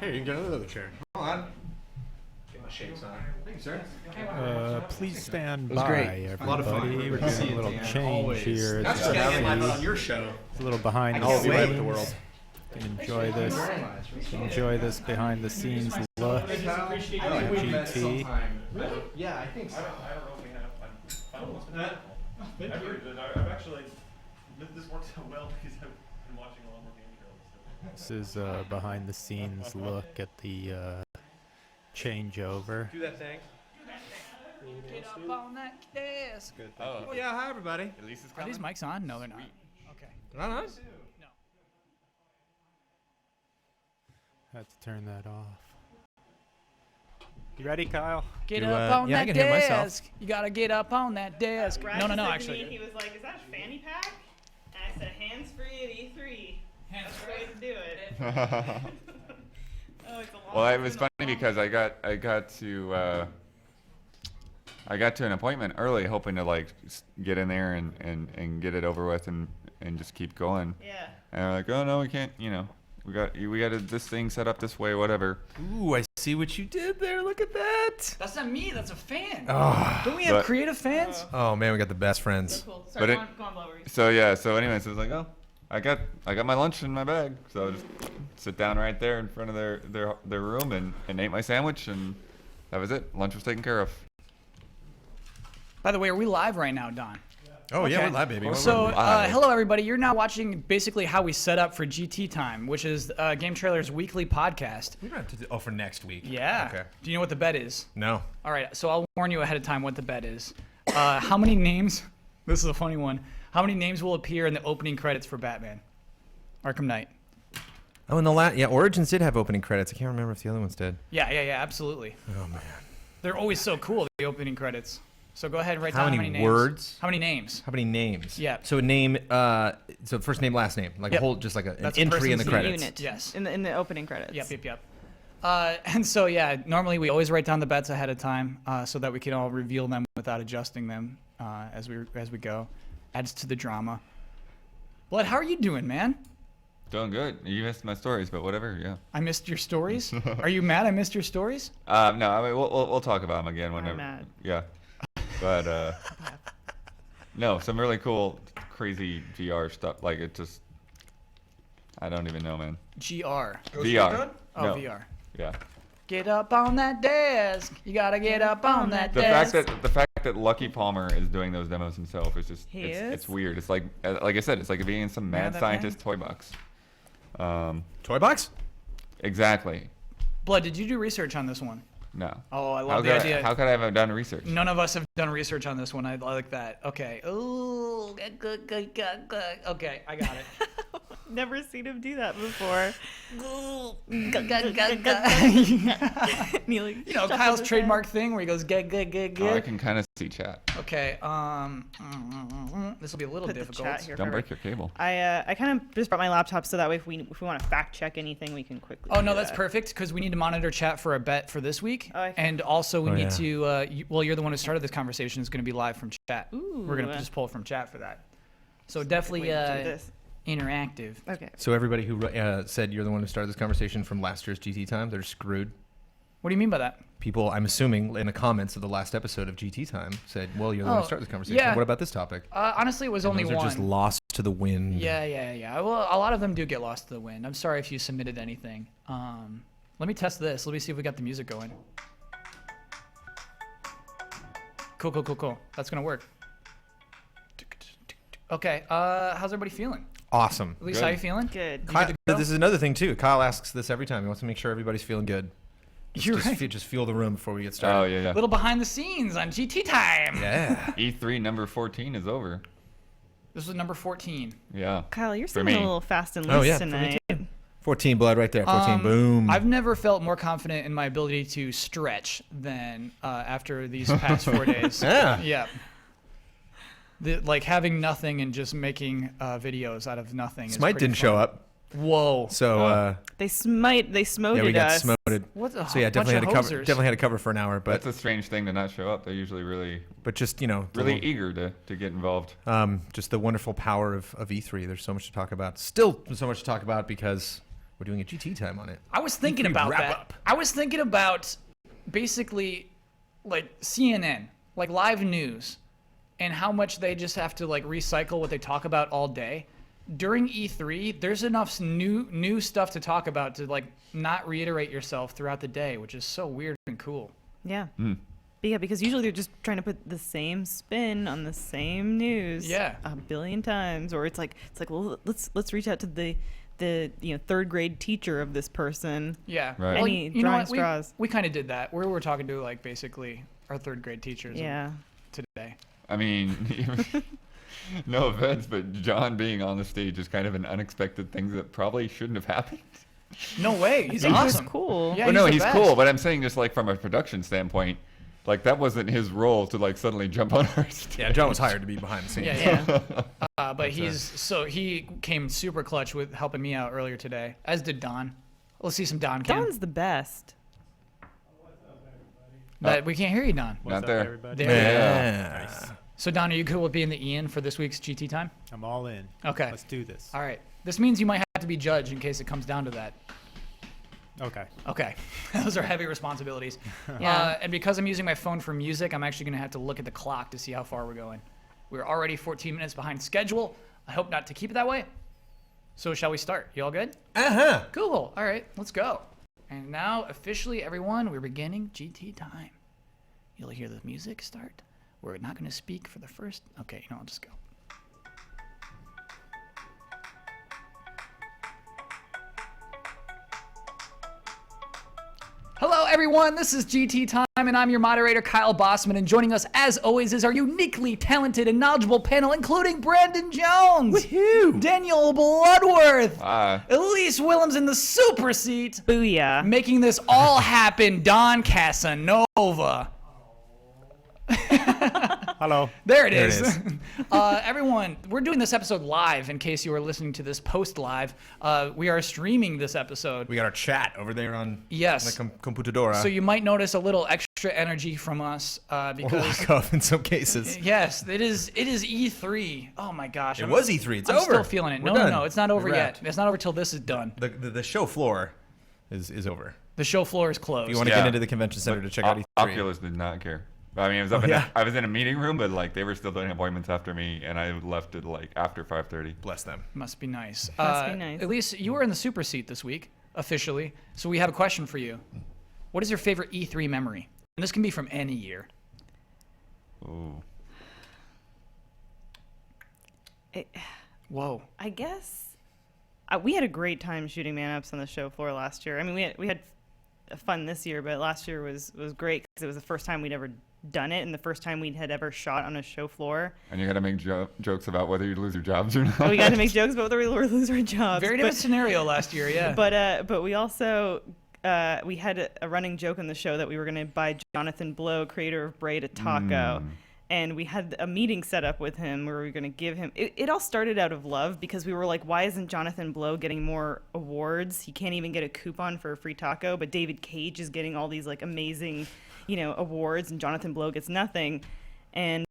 you can get another chair.
Hold on. Get my shakes on. Thank you, sir.
Please stand
was
by,
great.
everybody.
A lot of fun.
We're
Good to see
doing a
you,
little
Dan.
change
Always.
here.
That's
at
what
the
happened
stage.
on your show.
It's a little behind the
can't wait.
scenes.
The world.
You can enjoy this. Enjoy this behind the snes look. GT.
Yeah, I think so.
I don't know if we have. I've actually. This works out well because I've been watching a lot more GameTrailers.
This is a behind the scenes look at the changeover.
Do that thing.
Get up on that desk.
Oh, yeah, hi, everybody.
At least it's
Are
coming.
these mics on? No, they're not. Okay.
Not on?
No.
Had to turn that off. You ready, Kyle?
Get up on
yeah, I
that
can hear myself.
desk. You gotta get up on that desk.
Brad
No,
said to
actually.
me, he was like, "Is that a fanny pack?" And I said, "Hands free at E3." That's the way to do it. Oh, it's a long
Well, it was funny because I got to an appointment early, hoping to like get in there and get it over with and just keep going.
Yeah.
And they're like, "Oh no, we can't. You know, we got this thing set up this way, whatever."
Ooh, I see what you did there. Look at that.
That's not me. That's a fan.
Oh,
Don't we have
But-
creative fans?
oh man, we got the best friends.
So cool.
But
Sorry,
it-
go on, Blower.
So yeah, so anyways, it was like, oh, I got my lunch in my bag, so I just sit down right there in front of their room and ate my sandwich, and that was it. Lunch was taken care of.
By the way, are we live right now, Don?
Oh yeah,
Okay.
we're live, baby.
So,
We're live.
hello everybody. You're now watching basically how we set up for GT Time, which is Game Trailers weekly podcast.
we don't have to do, for next week.
Yeah.
Okay.
Do you know what the bet is?
No.
All right. So I'll warn you ahead of time what the bet is. How many names? This is a funny one. How many names will appear in the opening credits for Batman Arkham Knight?
Oh, and Origins did have opening credits. I can't remember if the other ones did.
Yeah, absolutely.
Oh man.
They're always so cool, the opening credits. So go ahead and write
How
down
many
names.
words?
How many names?
How many names?
Yeah.
So a name. So first name, last name, like
Yep.
a whole, just like an
That's a
entry in the
person's
credits.
Unit.
Yes.
In the opening credits.
Yep. And so yeah, normally we always write down the bets ahead of time so that we can all reveal them without adjusting them as we go. Adds to the drama. Blood, how are you doing, man?
Doing good. You missed my stories, but whatever. Yeah.
I missed your stories. Are you mad I missed your stories?
No, I mean we'll talk about them again whenever.
mad.
Yeah. But no, some really cool, crazy VR stuff. Like it just, I don't even know, man.
GR.
VR.
Oh,
No.
VR.
Yeah.
Get up on that desk. You gotta get up on that
The
desk.
fact that Lucky Palmer is doing those demos himself is just
He
it's
is?
weird. It's like I said, it's like being in some mad
that
scientist toy box.
Toy box?
Exactly.
Blood, did you do research on this one?
No.
Oh, I
How
love the
could
idea.
how could I have done research?
None of us have done research on this one. I like that. Okay. Ooh, good. Okay, I got it.
never seen him do that before.
You know, Kyle's trademark thing where he goes, get.
Oh, I can kind of see chat.
Okay, this will be a little
Put the
difficult.
chat here
Don't
for
break
me.
your cable.
I kind of just brought my laptop so that way if we want to fact check anything, we can quickly.
Oh, no,
do
that's
that.
perfect because we need to monitor chat for a bet for this week.
Okay.
And also we
Oh,
need
yeah.
to, well, you're the one who started this conversation. It's going to be live from chat. We're going to
Ooh.
just pull from chat for that. So definitely
way to do this.
interactive.
Okay.
So everybody who said you're the one who started this conversation from last year's GT Time, they're screwed.
What do you mean by that?
People, I'm assuming, in the comments of the last episode of GT Time said, well, you're the one who started this conversation.
yeah.
What about this topic?
Honestly, it was
And
only
those
one.
are just lost to the wind.
Yeah. Well, a lot of them do get lost to the wind. I'm sorry if you submitted anything. Let me test this. Let me see if we got the music going. Cool. That's going to work. Okay, how's everybody feeling?
Awesome.
At least how you feeling?
Good.
Kyle, this is another thing, too. Kyle asks this every time. He wants to make sure everybody's feeling good.
You're right.
Just feel the room before we get started.
Oh, yeah.
A little behind the scenes on GT Time.
Yeah.
E3 number 14 is over.
This was number 14.
Yeah.
Kyle, you're
For
seeming a
me.
little fast and loose tonight.
14 blood right there. 14, boom.
I've never felt more confident in my ability to stretch than after these past 4 days.
Yeah.
Like having nothing and just making videos out of nothing.
Smite didn't show up.
Whoa.
So
They smoted
yeah, we got
us.
smoted.
What a
so yeah,
bunch
definitely
of
had to cover for an hour. But
That's a strange thing to not show up. They're usually really,
but just
really eager to get involved.
Just the wonderful power of E3. There's so much to talk about. Still so much to talk about because we're doing a GT Time on it.
I was thinking
E3
about
wrap
that.
up.
I was thinking about basically like CNN, like live news, and how much they just have to like recycle what they talk about all day. During E3, there's enough new stuff to talk about to like not reiterate yourself throughout the day, which is so weird and cool.
Yeah. But yeah, because usually they're just trying to put the same spin on the same news.
Yeah.
A billion times, or it's like well, let's reach out to the third grade teacher of this person.
Yeah.
Right.
Well,
Any
you know
drawing
what?
straws.
We kind of did that. We were talking to like basically our third grade teachers.
Yeah.
Today.
I mean, no offense, but John being on the stage is kind of an unexpected thing that probably shouldn't have happened.
No way. He's
I think
awesome.
He's cool.
Yeah,
Well, no,
the
he's
best.
cool, but I'm saying just like from a production standpoint, like that wasn't his role to like suddenly jump on our stage.
Yeah, John was hired to be behind the scenes.
Yeah. But he came super clutch with helping me out earlier today, as did Don. Let's see some Don cam.
Don's the best.
But we can't hear you, Don.
Not there.
There. Nice. So Don, are you cool with being the Ian for this week's GT Time?
I'm all in.
Okay.
Let's do this.
All right. This means you might have to be judged in case it comes down to that.
Okay.
Those are heavy responsibilities.
Yeah.
And because I'm using my phone for music, I'm actually going to have to look at the clock to see how far we're going. We're already 14 minutes behind schedule. I hope not to keep it that way. So shall we start? You all good?
Uh-huh.
Cool. All right, let's go. And now, officially, everyone, we're beginning GT Time. You'll hear the music start. We're not going to speak for the first... Okay, I'll just go. Hello, everyone. This is GT Time, and I'm your moderator, Kyle Bossman. And joining us, as always, is our uniquely talented and knowledgeable panel, including Brandon Jones, Daniel Bloodworth, Elise Willems in the super seat,
booyah,
making this all happen, Don Casanova.
Hello.
There it is. Everyone, we're doing this episode live in case you are listening to this post live. We are streaming this episode.
We got our chat over there on the computadora.
So you might notice a little extra energy from us because
or lack of in some cases.
Yes, it is E3. Oh my gosh.
It was E3. It's
I'm
over.
still feeling it.
We're
No,
done.
it's not over
We're
yet.
wrapped.
It's not over till this is done.
The show floor is over.
The show floor is closed.
If you want to get into the convention center to check out E3.
Oculus did not care. I mean, I was in a meeting room, but like they were still doing appointments after me, and I left it like after 5:30.
Bless them.
Must be nice.
Must be nice.
Elise, you were in the super seat this week, officially. So we have a question for you. What is your favorite E3 memory? And this can be from any year.
Ooh.
Whoa.
I guess we had a great time shooting man-ups on the show floor last year. I mean, we had fun this year, but last year was great because it was the first time we'd ever
done it, and the first time we had ever shot on a show floor.
And you got to make jokes about whether you'd lose your jobs or not.
We got to make jokes about whether we lose our jobs.
Very different scenario last year, yeah.
But we also we had a running joke on the show that we were going to buy Jonathan Blow, creator of Braid, a taco. And we had a meeting set up with him where we were going to give him... It all started out of love because we were like, why isn't Jonathan Blow getting more awards? He can't even get a coupon for a free taco, but David Cage is getting all these like amazing, awards, and Jonathan Blow gets nothing. And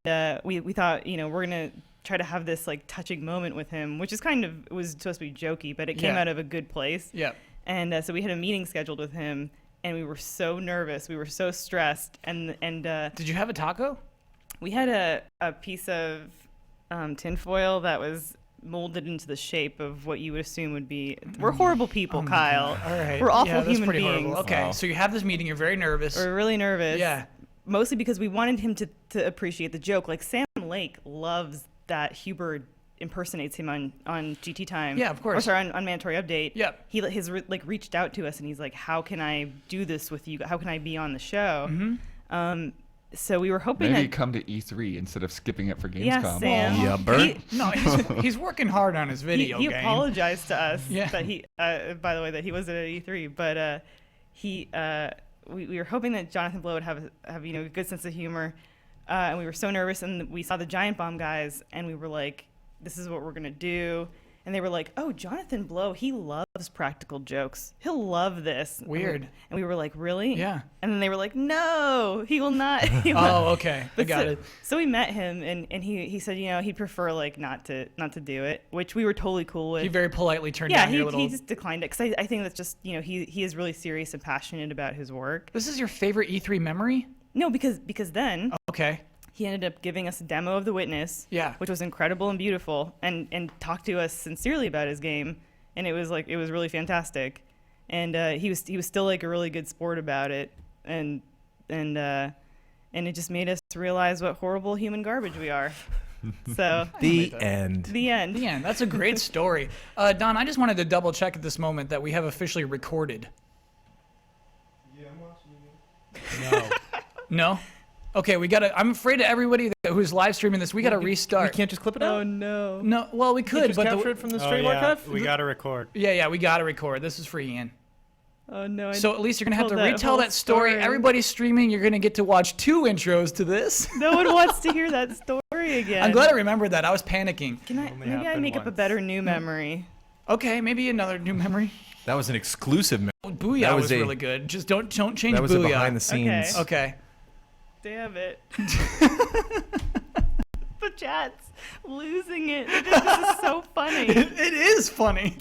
we thought, we're going to try to have this like touching moment with him, which is it was supposed to be jokey, but it came out of a good place.
Yeah.
And so we had a meeting scheduled with him, and we were so nervous. We were so stressed. And
did you have a taco?
We had a piece of tinfoil that was molded into the shape of what you would assume would be. We're horrible people, Kyle.
All right.
We're awful
that's
human
pretty
beings.
Horrible. Okay, so you have this meeting. You're very nervous.
We're really nervous.
Yeah.
Mostly because we wanted him to appreciate the joke. Like Sam Lake loves that Huber impersonates him on GT Time.
Yeah, of course.
Or sorry, on Mandatory Update.
Yep.
He has reached out to us, and he's like, how can I do this with you? How can I be on the show?
Mm-hmm.
So we were hoping
Maybe
that
come to E3 instead of skipping it for Gamescom.
Yeah, Sam.
Yeah,
Bert.
He's working hard on his video
he
game.
apologized to us
Yeah.
that he, by the way, that he wasn't at E3, but we were hoping that Jonathan Blow would have a good sense of humor, and we were so nervous, and we saw the Giant Bomb guys, and we were like, this is what we're gonna do. And they were like, oh, Jonathan Blow, he loves practical jokes. He'll love this.
Weird.
And we were like, really?
Yeah.
And then they were like, no, he will not.
Oh, okay. I got it.
So we met him, and he said, he'd prefer like not to do it, which we were totally cool with.
He very politely turned down your little...
he just declined it because I think that's just, he is really serious and passionate about his work.
This is your favorite E3 memory?
No, because then...
Okay.
He ended up giving us a demo of The Witness, which was incredible and beautiful, and talked to us sincerely about his game, and it was really fantastic, and he was still like a really good sport about it, and it just made us realize what horrible human garbage we are. So
The end.
The end.
That's a great story. Don, I just wanted to double check at this moment that we have officially recorded.
Yeah, I'm watching you.
No? Okay, we gotta. I'm afraid of everybody who's live streaming this. We gotta restart.
We can't just clip it out.
Oh no.
No, well we could,
just
but
capture it from the stream archive.
We gotta record.
Yeah, we gotta record. This is for Ian.
Oh no.
So at least you're gonna have to retell that story. Everybody's streaming. You're gonna get to watch 2 intros to this.
No one wants to hear that story again.
I'm glad I remembered that. I was panicking.
Maybe I make up a better new memory.
Okay, maybe another new memory.
That was an exclusive.
Booyah
that
was really good. Just don't change
that was
Booyah.
A behind the scenes.
Okay.
Damn it. The chat's losing it. This is so funny.
It is funny.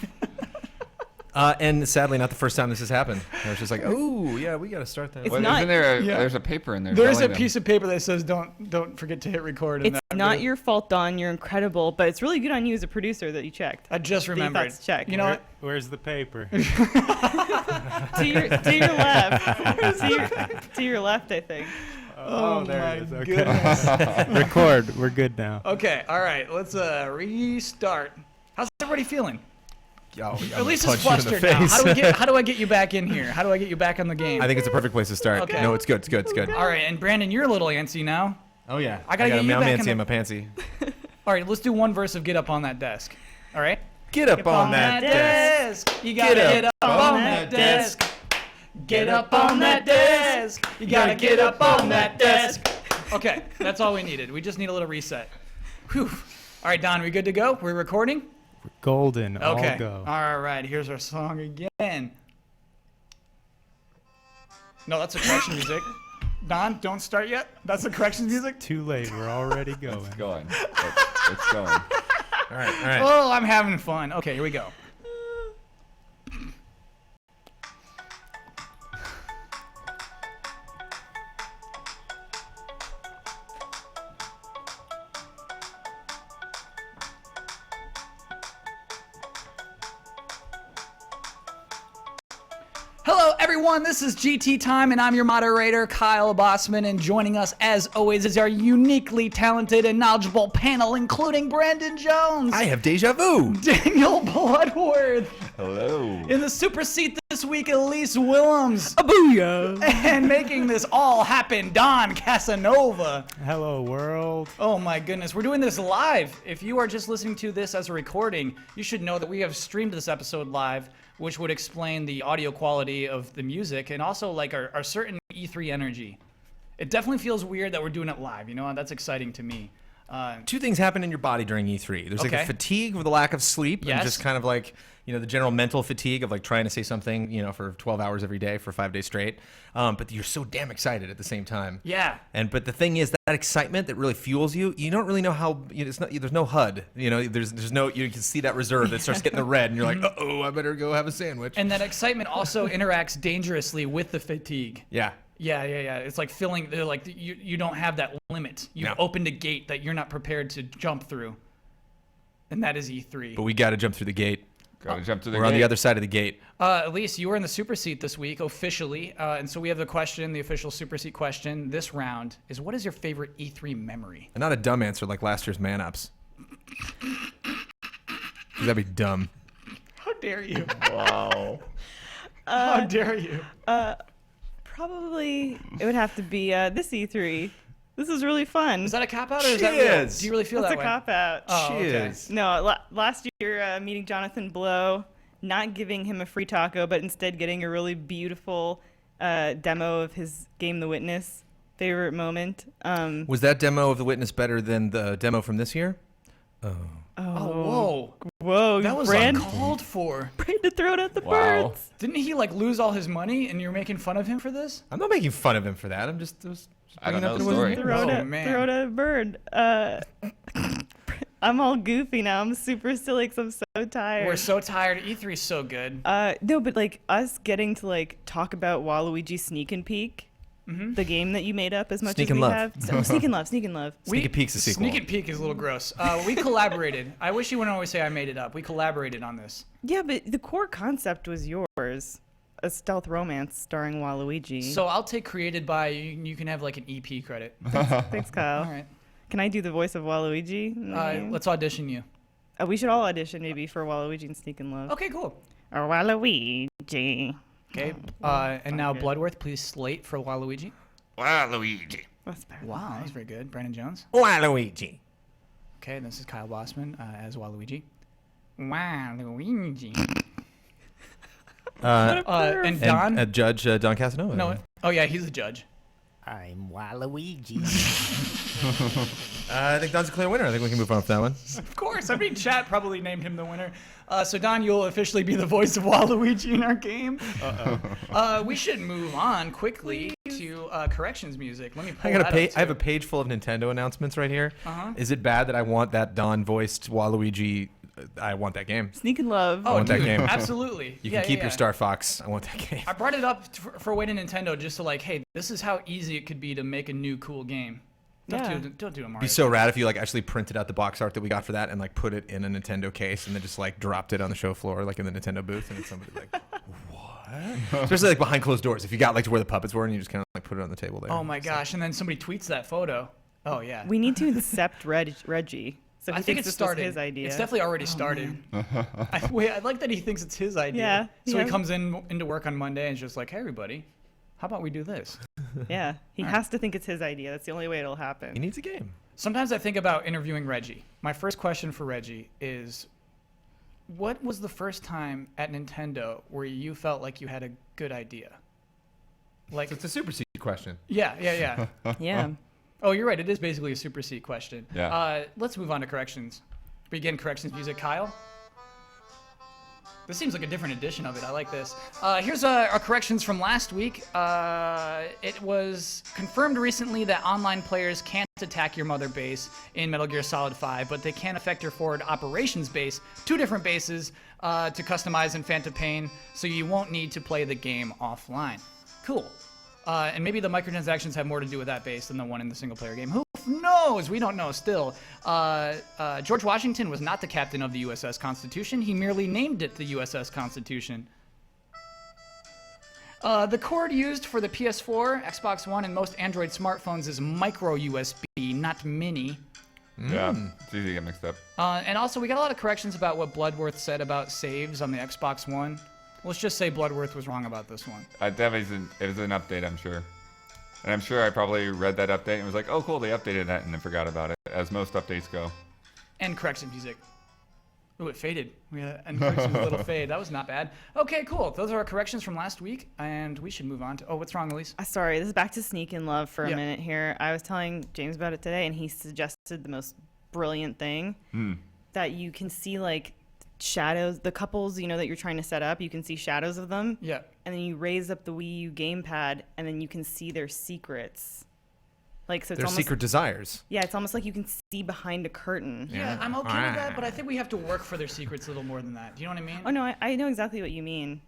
And sadly, not the first time this has happened. I was just like, oh, yeah, we got to start that.
Isn't there there's a paper in there.
There's a piece of paper that says don't forget to hit record.
It's not your fault, Don. You're incredible, but it's really good on you as a producer that you checked.
I just remembered.
That's checked.
You know what?
Where's the paper?
to your left. to your left, I think.
Oh, there it is. Okay. Record. We're good now.
Okay. All right. Let's restart. How's everybody feeling? At least it's flustered now. How do I get you back in here? How do I get you back on the game?
I think it's a perfect place to start.
Okay.
No, it's good. It's good. It's good.
All right. And Brandon, you're a little antsy now.
Oh yeah.
I gotta get you back in
I'm a pantsy.
All right. Let's do one verse of "Get Up on That Desk." All right.
Get up on that desk.
You gotta get up on that desk. Get up on that desk. You gotta get up on that desk. Okay, that's all we needed. We just need a little reset. Whew. All right, Don, we good to go? We're recording?
Golden.
Okay.
All go.
All right, here's our song again. No, that's a correction music. Don, don't start yet. That's the correction music.
Too late. We're already going.
It's going. It's going.
All right.
Oh, I'm having fun. Okay, here we go. Hello, everyone. This is GT Time, and I'm your moderator, Kyle Bossman. And joining us, as always, is our uniquely talented and knowledgeable panel, including Brandon Jones.
I have deja vu.
Daniel Bloodworth.
Hello.
In the Super Seat the this week, Elise Willems.
Booyah.
And making this all happen, Don Casanova.
Hello, world.
Oh my goodness, we're doing this live. If you are just listening to this as a recording, you should know that we have streamed this episode live, which would explain the audio quality of the music and also like our certain E3 energy. It definitely feels weird that we're doing it live, you know, and that's exciting to me.
Two things happen in your body during E3. There's like a fatigue with the lack of sleep, and just kind of like, you know, the general mental fatigue of like trying to say something, you know, for 12 hours every day for 5 days straight. But you're so damn excited at the same time.
Yeah.
But the thing is, that excitement that really fuels you, you don't really know how. You know, it's not. There's no HUD. You know, there's no. You can see that reserve that starts getting the red, and you're like, uh-oh, I better go have a sandwich.
And that excitement also interacts dangerously with the fatigue.
Yeah.
Yeah. It's like filling. They're like you don't have that limit. You've opened a gate that you're not prepared to jump through, and that is E3.
But we got to jump through the gate.
Gotta jump through the
We're on the other side of the gate.
Elise, you were in the Super Seat this week officially, and so we have the question, the official Super Seat question this round is: what is your favorite E3 memory?
And not a dumb answer like last year's Man Ups. 'Cause that'd be dumb.
How dare you?
Wow.
How dare you?
Probably it would have to be this E3. This is really fun.
Is that a cop out or is that real? Do you really feel
That's
that way?
That's a cop out.
Oh, okay.
No, last year meeting Jonathan Blow, not giving him a free taco, but instead getting a really beautiful demo of his game, The Witness. Favorite moment.
Was that demo of The Witness better than the demo from this year?
Whoa!
That was uncalled for.
To throw it at the birds.
Didn't he like lose all his money and you're making fun of him for this?
I'm not making fun of him for that. I'm just
I don't know the
bringing
story.
up
Throw it at a bird. I'm all goofy now. I'm super silly because I'm so tired.
We're so tired. E3's so good.
No, but like us getting to like talk about Waluigi Sneak and Peek. The game that you made up as much
Sneak
as
and
we
Love.
have. Sneak and Love. Sneak and Love.
Sneak and Peek's a sequel.
Sneak and Peek is a little gross. We collaborated. I wish you wouldn't always say I made it up. We collaborated on this.
Yeah, but the core concept was yours. A stealth romance starring Waluigi.
So I'll take created by, you can have like an EP credit.
Thanks, Kyle.
All right.
Can I do the voice of Waluigi?
Let's audition you.
We should all audition maybe for Waluigi and Sneak and Love.
Okay, cool.
Or Waluigi.
Okay. And now Bloodworth, please slate for Waluigi.
Waluigi.
That's better.
Wow, that was very good. Brandon Jones.
Waluigi.
Okay, this is Kyle Bossman as Waluigi. Waluigi. And Don?
And Judge Don Casanova.
No. Oh, yeah, he's the judge.
I'm Waluigi.
I think Don's a clear winner. I think we can move on from that one.
Of course. I mean, chat probably named him the winner. So, Don, you'll officially be the voice of Waluigi in our game. We should move on quickly to corrections music. Let me pull that up,
I have a page full of Nintendo announcements right here. Is it bad that I want that Don-voiced Waluigi? I want that game.
Sneak and Love.
I want that game.
Absolutely.
You can keep your Star Fox. I want that game.
I brought it up for Way to Nintendo just to like, hey, this is how easy it could be to make a new cool game. Don't do a Mario.
It'd be so rad if you like actually printed out the box art that we got for that and like put it in a Nintendo case and then just like dropped it on the show floor like in the Nintendo booth and then somebody like, what? Especially like behind closed doors. If you got like to where the puppets were and you just kind of like put it on the table there.
Oh my gosh! And then somebody tweets that photo. Oh yeah.
We need to accept Reggie. So
I think it's started.
His idea.
It's definitely already started. I like that he thinks it's his idea.
Yeah.
So he comes into work on Monday and is just like, hey everybody, how about we do this?
Yeah. He has to think it's his idea. That's the only way it'll happen.
He needs a game.
Sometimes I think about interviewing Reggie. My first question for Reggie is, what was the first time at Nintendo where you felt like you had a good idea? Like
it's a Super Seat question.
Yeah.
Yeah.
Oh, you're right. It is basically a Super Seat question.
Yeah.
Let's move on to corrections. Begin corrections music, Kyle. This seems like a different edition of it. I like this. Here's our corrections from last week. It was confirmed recently that online players can't attack your mother base in Metal Gear Solid 5, but they can affect your forward operations base, 2 different bases to customize in Phantom Pain, so you won't need to play the game offline. Cool. And maybe the microtransactions have more to do with that base than the one in the single-player game. Who knows? We don't know still. George Washington was not the captain of the USS Constitution. He merely named it the USS Constitution. The cord used for the PS4, Xbox One, and most Android smartphones is micro USB, not mini.
Yeah, it's easy to get mixed up.
And also, we got a lot of corrections about what Bloodworth said about saves on the Xbox One. Let's just say Bloodworth was wrong about this one.
It was an update, I'm sure. And I'm sure I probably read that update and was like, oh, cool, they updated that, and then forgot about it, as most updates go.
And correction music. Oh, it faded. And correction was a little fade. That was not bad. Okay, cool. Those are our corrections from last week, and we should move on to... Oh, what's wrong, Elise?
Sorry, this is back to Sneak in Love for a minute here. I was telling James about it today, and he suggested the most brilliant thing, that you can see, like, shadows, the couples, that you're trying to set up, you can see shadows of them.
Yeah.
And then you raise up the Wii U gamepad, and then you can see their secrets. Like, so it's
their
almost,
secret desires.
Yeah, it's almost like you can see behind a curtain.
Yeah, I'm okay with that, but I think we have to work for their secrets a little more than that. Do you know what I mean?
Oh, no, I know exactly what you mean.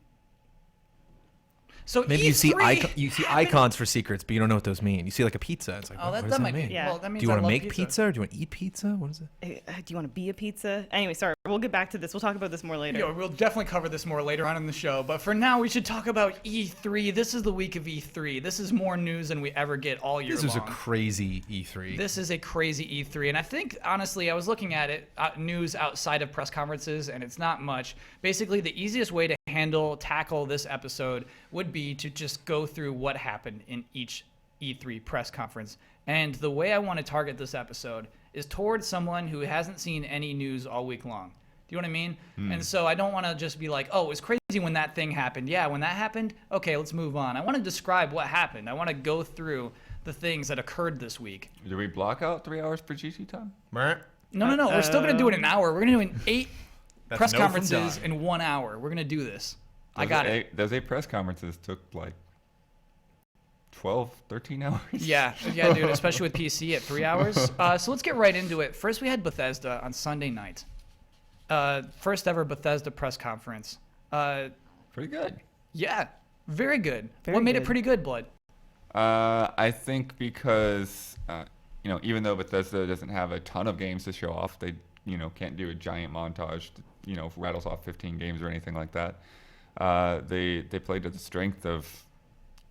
So
maybe
E3
you see icons for secrets, but you don't know what those mean. You see like a pizza. It's like, what does that mean?
Yeah.
Well, that means
do you want to make
pizza.
pizza or do you want to eat pizza? What is it?
Do you want to be a pizza? Anyway, sorry. We'll get back to this. We'll talk about this more later.
Yeah, we'll definitely cover this more later on in the show. But for now, we should talk about E3. This is the week of E3. This is more news than we ever get all year long.
This is a crazy E3.
This is a crazy E3. And I think, honestly, I was looking at it, news outside of press conferences, and it's not much. Basically, the easiest way to tackle this episode would be to just go through what happened in each E3 press conference. And the way I want to target this episode is towards someone who hasn't seen any news all week long. Do you know what I mean? And so I don't want to just be like, oh, it was crazy when that thing happened. Yeah, when that happened, okay, let's move on. I want to describe what happened. I want to go through the things that occurred this week.
Do we block out 3 hours for GC time?
No. We're still going to do it in an hour. We're going to do 8 press conferences in 1 hour. We're going to do this. I got it.
Those 8 press conferences took like 12, 13 hours.
Yeah, dude, especially with PC at 3 hours. So let's get right into it. First, we had Bethesda on Sunday night. First ever Bethesda press conference.
Pretty good.
Yeah, very good. What made it pretty good, Blood?
I think because, even though Bethesda doesn't have a ton of games to show off, they, can't do a giant montage that, rattles off 15 games or anything like that. They played to the strength of,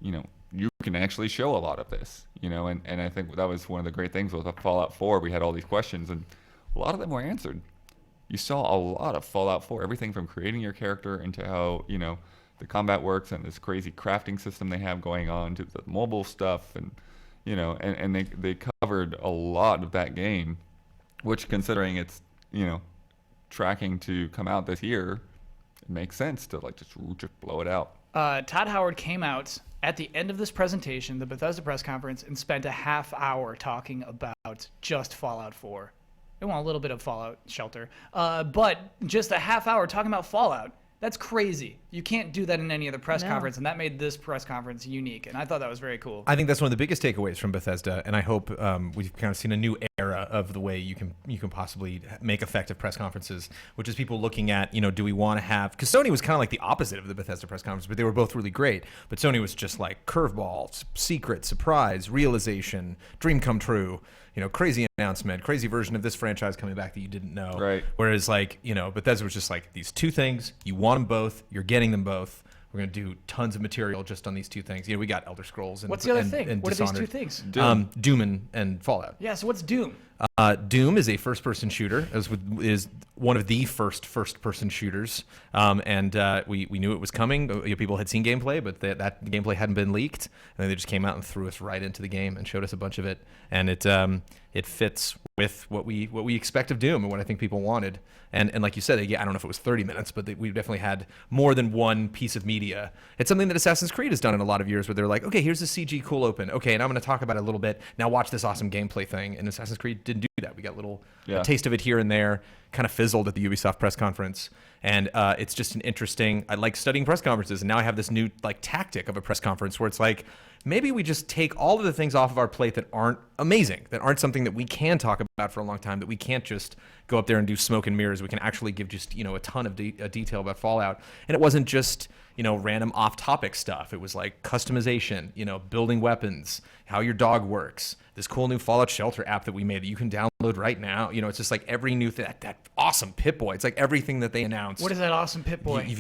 you can actually show a lot of this, and I think that was one of the great things with Fallout 4. We had all these questions, and a lot of them were answered. You saw a lot of Fallout 4, everything from creating your character into how, the combat works and this crazy crafting system they have going on to the mobile stuff, and, and they covered a lot of that game, which, considering it's, tracking to come out this year, it makes sense to just blow it out.
Todd Howard came out at the end of this presentation, the Bethesda press conference, and spent a half hour talking about just Fallout 4. They want a little bit of Fallout Shelter, but just a half hour talking about Fallout. That's crazy. You can't do that in any other press conference, and that made this press conference unique, and I thought that was very cool.
I think that's one of the biggest takeaways from Bethesda, and I hope we've kind of seen a new era of the way you can possibly make effective press conferences, which is people looking at, do we want to have, because Sony was kind of like the opposite of the Bethesda press conference, but they were both really great, but Sony was just like curveballs, secret, surprise, realization, dream come true, crazy announcement, crazy version of this franchise coming back that you didn't know.
Right.
Whereas Bethesda was just like, these two things, you want them both, you're getting them both. We're going to do tons of material just on these two things. We got Elder Scrolls and
what's the other thing?
And
what
Dishonored.
are these two things?
Doom and Fallout.
Yeah, so what's Doom?
Doom is a first-person shooter. Is one of the first-person shooters, and we knew it was coming. People had seen gameplay, but that gameplay hadn't been leaked, and they just came out and threw us right into the game and showed us a bunch of it. And it fits with what we expect of Doom and what I think people wanted. And like you said, I don't know if it was 30 minutes, but we definitely had more than one piece of media. It's something that Assassin's Creed has done in a lot of years, where they're like, okay, here's the CG cool open. Okay, and I'm going to talk about it a little bit. Now watch this awesome gameplay thing. And Assassin's Creed didn't do that. We got a taste of it here and there, kind of fizzled at the Ubisoft press conference. And it's just an interesting, I like studying press conferences, and now I have this new tactic of a press conference where it's like, maybe we just take all of the things off of our plate that aren't amazing, that aren't something that we can talk about for a long time, that we can't just go up there and do smoke and mirrors. We can actually give just, a ton of detail about Fallout. And it wasn't just, random off-topic stuff. It was like customization, building weapons, how your dog works, this cool new Fallout Shelter app that we made that you can download right now. It's just like every new thing, that awesome Pip-Boy. It's like everything that they announced.
What is that awesome Pip-Boy?
If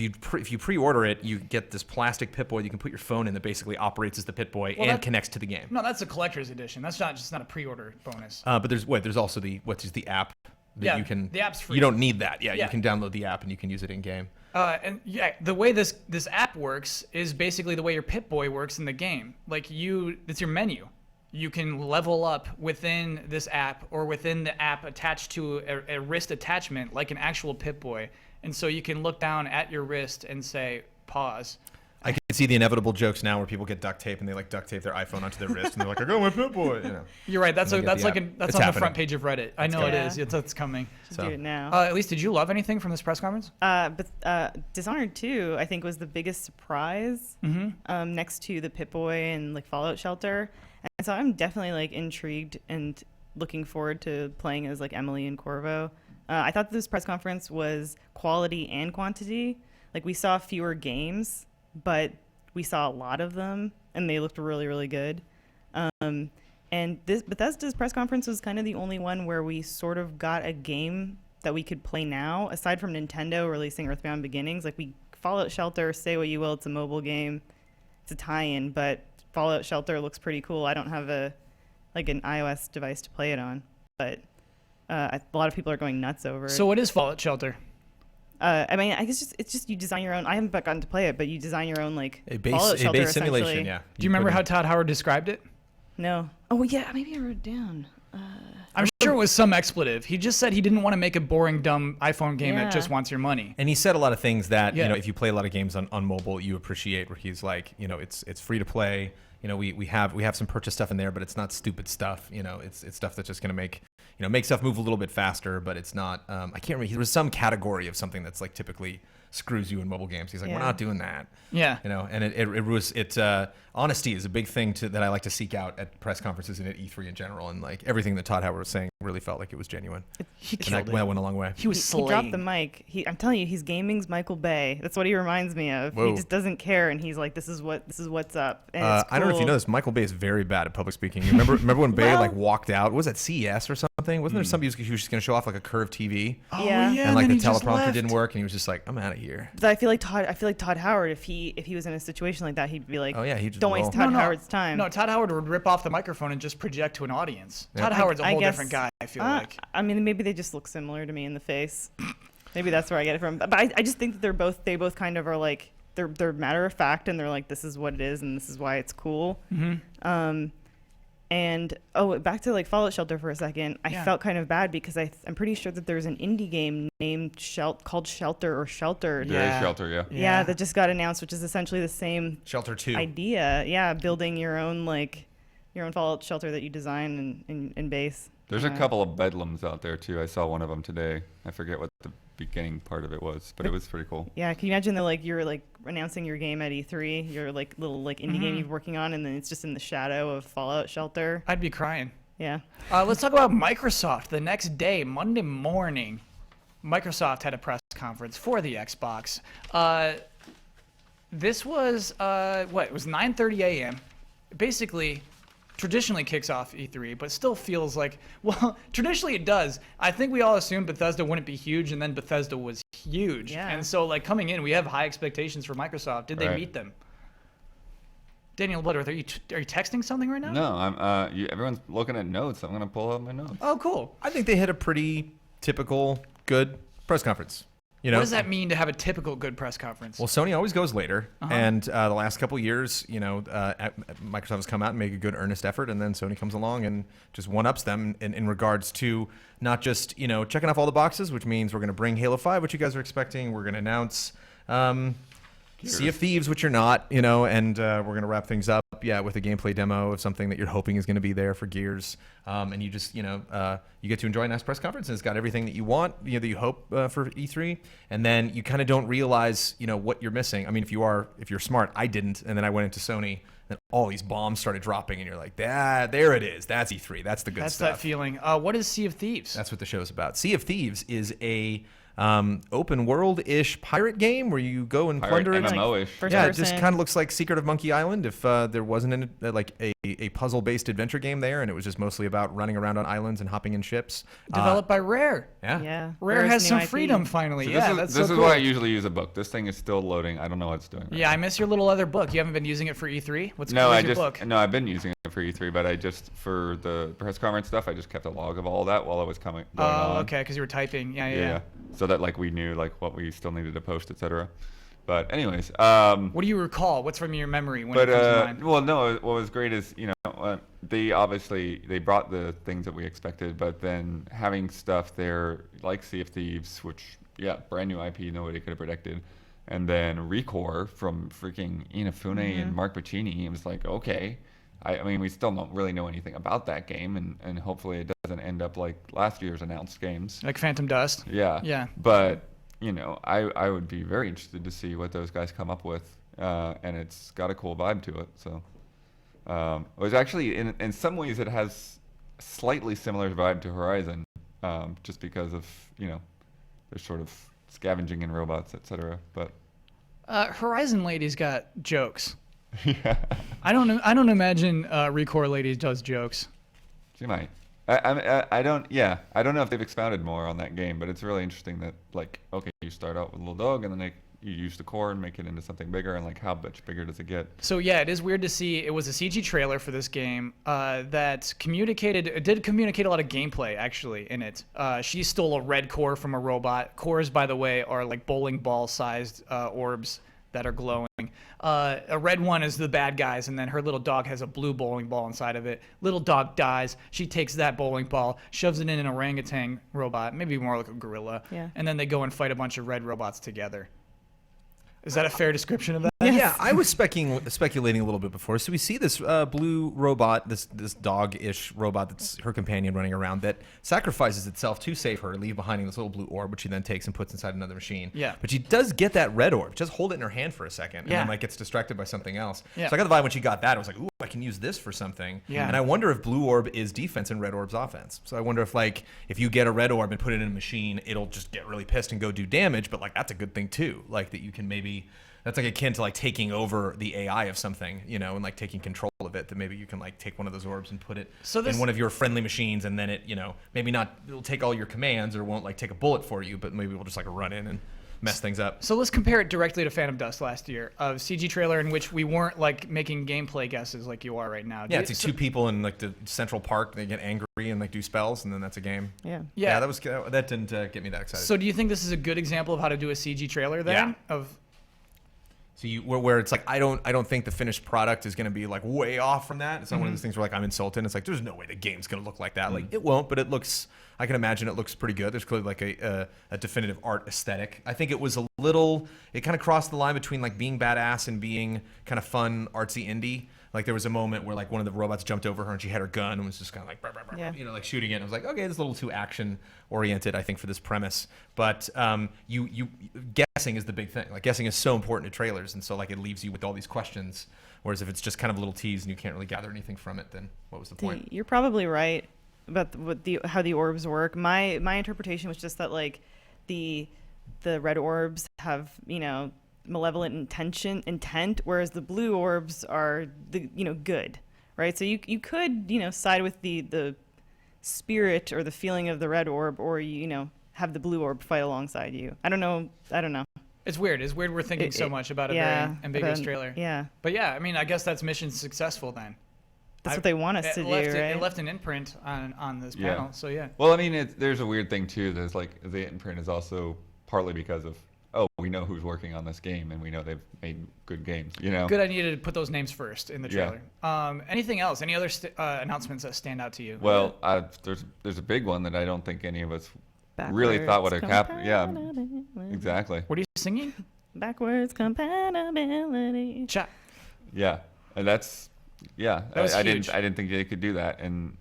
you pre-order it, you get this plastic Pip-Boy you can put your phone in that basically operates as the Pip-Boy and connects to the game.
No, that's a collector's edition. That's not a pre-order bonus.
But there's also the app that you can.
The app's free.
You don't need that. Yeah, you can download the app and you can use it in game.
And yeah, the way this app works is basically the way your Pip-Boy works in the game. Like it's your menu. You can level up within this app or within the app attached to a wrist attachment like an actual Pip-Boy. And so you can look down at your wrist and say, pause.
I can see the inevitable jokes now where people get duct tape and they like duct tape their iPhone onto their wrist and they're like, I got my Pip-Boy. You know.
You're right. That's
And
that's
they
like
get the
that's
app.
on
It's
the front
happening.
page of Reddit. I know it is. It's coming.
Should do it now.
Elise, did you love anything from this press conference?
But Dishonored 2, I think, was the biggest surprise. Next to the Pip-Boy and like Fallout Shelter, and so I'm definitely like intrigued and looking forward to playing as like Emily and Corvo. I thought this press conference was quality and quantity. Like we saw fewer games, but we saw a lot of them, and they looked really, really good. And this Bethesda's press conference was kind of the only one where we sort of got a game that we could play now, aside from Nintendo releasing Earthbound Beginnings. Like Fallout Shelter, say what you will, it's a mobile game, it's a tie-in, but Fallout Shelter looks pretty cool. I don't have an iOS device to play it on, but a lot of people are going nuts over it.
So what is Fallout Shelter?
I mean, I guess it's just you design your own. I haven't gotten to play it, but you design your own like
A base
Fallout Shelter,
simulation,
essentially.
yeah.
Do you remember how Todd Howard described it?
No. Oh well, yeah, maybe I wrote it down.
I'm sure it was some expletive. He just said he didn't want to make a boring, dumb iPhone game that just wants your money.
And he said a lot of things that,
Yeah.
if you play a lot of games on mobile, you appreciate, where he's like, it's free to play. We have some purchase stuff in there, but it's not stupid stuff. It's stuff that's just going to make stuff move a little bit faster, but it's not, I can't remember. There was some category of something that's like typically screws you in mobile games. He's like, we're not doing that.
Yeah.
And honesty is a big thing that I like to seek out at press conferences and at E3 in general. And like everything that Todd Howard was saying really felt like it was genuine.
He
And
killed
that
it.
went a long way.
He was
He
slaying.
dropped the mic. I'm telling you, he's gaming's Michael Bay. That's what he reminds me of.
Whoa.
He just doesn't care, and he's like, this is what's up. And it's
I don't know if you
cool.
know this. Michael Bay is very bad at public speaking. You remember when Bay like walked out? Was that CES or something? Wasn't there somebody who was just going to show off like a curved TV?
Oh, yeah.
And like
then
the
he just
teleprompter
left.
didn't work, and he was just like, I'm out of here.
But I feel like Todd Howard, if he was in a situation like that, he'd be like,
Oh, yeah, he'd just
don't waste
roll.
Todd Howard's time.
No, Todd Howard would rip off the microphone and just project to an audience.
Yeah.
Todd Howard's a
I
whole
guess-
different guy, I feel like.
I mean, maybe they just look similar to me in the face. Maybe that's where I get it from. But I just think that they both kind of are like, they're matter of fact, and they're like, this is what it is, and this is why it's cool. And back to like Fallout Shelter for a second. I felt kind of bad because I'm pretty sure that there's an indie game named called Shelter or Sheltered.
Yeah, Shelter, yeah.
Yeah, that just got announced, which is essentially the same
Shelter 2
idea. Yeah, building your own Fallout Shelter that you design and base.
There's a couple of bedlams out there too. I saw one of them today. I forget what the beginning part of it was, but it was pretty cool.
Yeah, can you imagine that you're announcing your game at E3, your little indie game you're working on, and then it's just in the shadow of Fallout Shelter?
I'd be crying.
Yeah.
Let's talk about Microsoft. The next day, Monday morning, Microsoft had a press conference for the Xbox. This was it was 9:30 a.m. Basically, traditionally kicks off E3, but still feels like, well, traditionally it does. I think we all assumed Bethesda wouldn't be huge, and then Bethesda was huge.
Yeah.
And so, coming in, we have high expectations for Microsoft. Did they
Right.
meet them? Daniel Bloodworth, are you texting something right now?
No, I'm. Everyone's looking at notes. I'm gonna pull up my notes.
Oh, cool.
I think they had a pretty typical good press press.
What does that mean to have a typical good press conference?
Well, Sony always goes later,
Uh-huh.
and the last couple of years, Microsoft has come out and make a good earnest effort, and then Sony comes along and just one-ups them in regards to not just checking off all the boxes, which means we're going to bring Halo 5, which you guys are expecting. We're going to announce Sea of Thieves, which you're not, and we're going to wrap things up, with a gameplay demo of something that you're hoping is going to be there for Gears, and you just, you get to enjoy a nice press conference, and it's got everything that you want, that you hope for E3, and then you kind of don't realize, what you're missing. I mean, if you're smart, I didn't, and then I went into Sony, and all these bombs started dropping, and you're like, there it is, that's E3, that's the good
That's
stuff.
that feeling. What is Sea of Thieves?
That's what the show's about. Sea of Thieves is a open world-ish pirate game where you go and
Pirate
plunder.
MMO-ish.
Yeah, it just kind of looks like Secret of Monkey Island if there wasn't a puzzle-based adventure game there, and it was just mostly about running around on islands and hopping in ships.
Developed by Rare.
Yeah.
Yeah.
Rare has some freedom finally.
So
Yeah,
this
that's
is
so
why I
cool.
usually use a book. This thing is still loading. I don't know what it's doing.
Yeah, I miss your little other book. You haven't been using it for E3? What's your book?
No, I've been using it for E3, but I just for the press conference stuff, I just kept a log of all that while I was going on.
Okay, because you were typing. Yeah.
so that like we knew like what we still needed to post, etc. But anyways,
what do you recall? What's from your memory when it comes to mind?
well, no, what was great is, they brought the things that we expected, but then having stuff there like Sea of Thieves, which, brand new IP nobody could have predicted, and then Recore from freaking Inafune and Mark Pacini, it was like, okay. I mean, we still don't really know anything about that game, and hopefully it doesn't end up like last year's announced games.
Like Phantom Dust?
Yeah. But, I would be very interested to see what those guys come up with, and it's got a cool vibe to it. So it was actually, in some ways, it has a slightly similar vibe to Horizon, just because of, there's sort of scavenging in robots, etc. But
Horizon Lady's got jokes.
Yeah.
I don't imagine Recore Ladies does jokes.
She might. I don't know if they've expounded more on that game, but it's really interesting that like, okay, you start out with a little dog and then you use the core and make it into something bigger, and like how much bigger does it get? So
yeah, it is weird to see. It was a CG trailer for this game that did communicate a lot of gameplay actually in it. She stole a red core from a robot. Cores, by the way, are like bowling ball sized orbs that are glowing. A red one is the bad guys, and then her little dog has a blue bowling ball inside of it. Little dog dies. She takes that bowling ball, shoves it in an orangutan robot, maybe more like a gorilla, and then they go and fight a bunch of red robots together. Is that a fair description of that?
Yeah, I was speculating a little bit before. So we see this blue robot, this dog-ish robot that's her companion running around that sacrifices itself to save her, leave behind this little blue orb, which she then takes and puts inside another machine.
Yeah.
But she does get that red orb. Just hold it in her hand for a second, and then like gets distracted by something else. Yeah. So I got the vibe when she got that, I was like, ooh, I can use this for something.
Yeah.
And I wonder if blue orb is defense and red orb's offense. So I wonder if you get a red orb and put it in a machine, it'll just get really pissed and go do damage. But like that's a good thing too. Like that you can maybe. That's like akin to like taking over the AI of something, and like taking control of it. That maybe you can like take one of those orbs and put it in one of your friendly machines, and then it, maybe not, it'll take all your commands or won't like take a bullet for you, but maybe we'll just like run in and mess things up.
So let's compare it directly to Phantom Dust last year, a CG trailer in which we weren't like making gameplay guesses like you are right now.
Yeah, it's like two people in like the Central Park. They get angry and like do spells, and then that's a game.
Yeah.
That didn't get me that excited.
So do you think this is a good example of how to do a CG trailer then?
Yeah. So where it's like I don't think the finished product is going to be like way off from that. It's not one of those things where like I'm insulted. It's like there's no way the game's going to look like that. Like it won't, but it looks. I can imagine it looks pretty good. There's clearly like a definitive art aesthetic. I think it was a little. It kind of crossed the line between like being badass and being kind of fun, artsy indie. Like there was a moment where like one of the robots jumped over her and she had her gun and was just kind of like, like shooting it. And I was like, okay, this is a little too action oriented, I think, for this premise. But you guessing is the big thing. Like guessing is so important to trailers, and so like it leaves you with all these questions. Whereas if it's just kind of a little tease and you can't really gather anything from it, then what was the point?
You're probably right about how the orbs work. My interpretation was just that like the red orbs have malevolent intent, whereas the blue orbs are good, right? So you could side with the spirit or the feeling of the red orb, or have the blue orb fight alongside you. I don't know.
It's weird. It's weird we're thinking so much about a very ambiguous trailer.
Yeah.
But yeah, I mean, I guess that's mission successful then.
That's what they want us to do, right?
It left an imprint on this panel, so yeah.
Well, I mean, there's a weird thing too. There's like the imprint is also partly because of we know who's working on this game, and we know they've made good games. Good
idea to put those names first in the trailer. Yeah. Anything else? Any other announcements that stand out to you?
Well, there's a big one that I don't think any of us really thought would have happened. Yeah, exactly.
What are you singing?
Backwards compatibility.
Chat.
Yeah, and that's. Yeah,
I
didn't think they could do that, and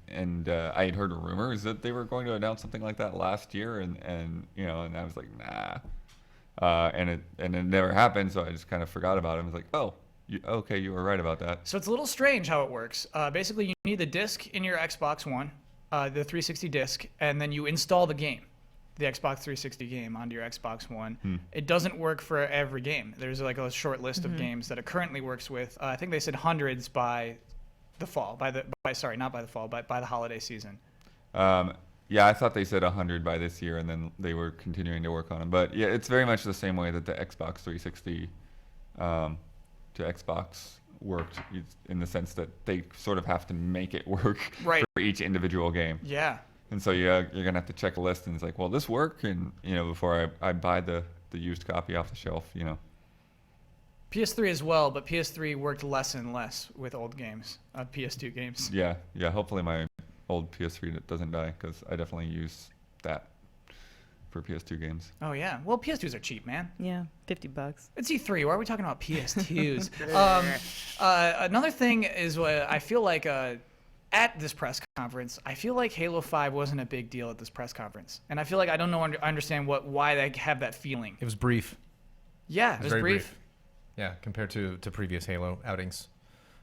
I had heard rumors that they were going to announce something like that last year, and and I was like, nah, and it never happened, so I just kind of forgot about it. I was like, oh, you were right about that.
So it's a little strange how it works. Basically, you need the disc in your Xbox One, the 360 disc, and then you install the game, the Xbox 360 game, onto your Xbox One. It doesn't work for every game. There's like a short list of games that it currently works with. I think they said hundreds by the fall. Not by the fall, but by the holiday season.
Yeah, I thought they said 100 by this year, and then they were continuing to work on them. But yeah, it's very much the same way that the Xbox 360 to Xbox worked, in the sense that they sort of have to make it work for each individual game.
Yeah.
And so you're gonna have to check a list, and it's like, well, this work, and before I buy the used copy off the shelf,
PS3 as well, but PS3 worked less and less with old games, PS2 games.
Yeah. Hopefully my old PS3 doesn't die, because I definitely use that for PS2 games.
Oh yeah, well PS2s are cheap, man.
Yeah, $50.
It's E3. Why are we talking about PS2s? Another thing is what I feel like at this press conference, I feel like Halo 5 wasn't a big deal at this press conference, and I feel like I don't understand why they have that feeling.
It was brief.
Yeah, it was
very
brief.
Yeah, compared to previous Halo outings.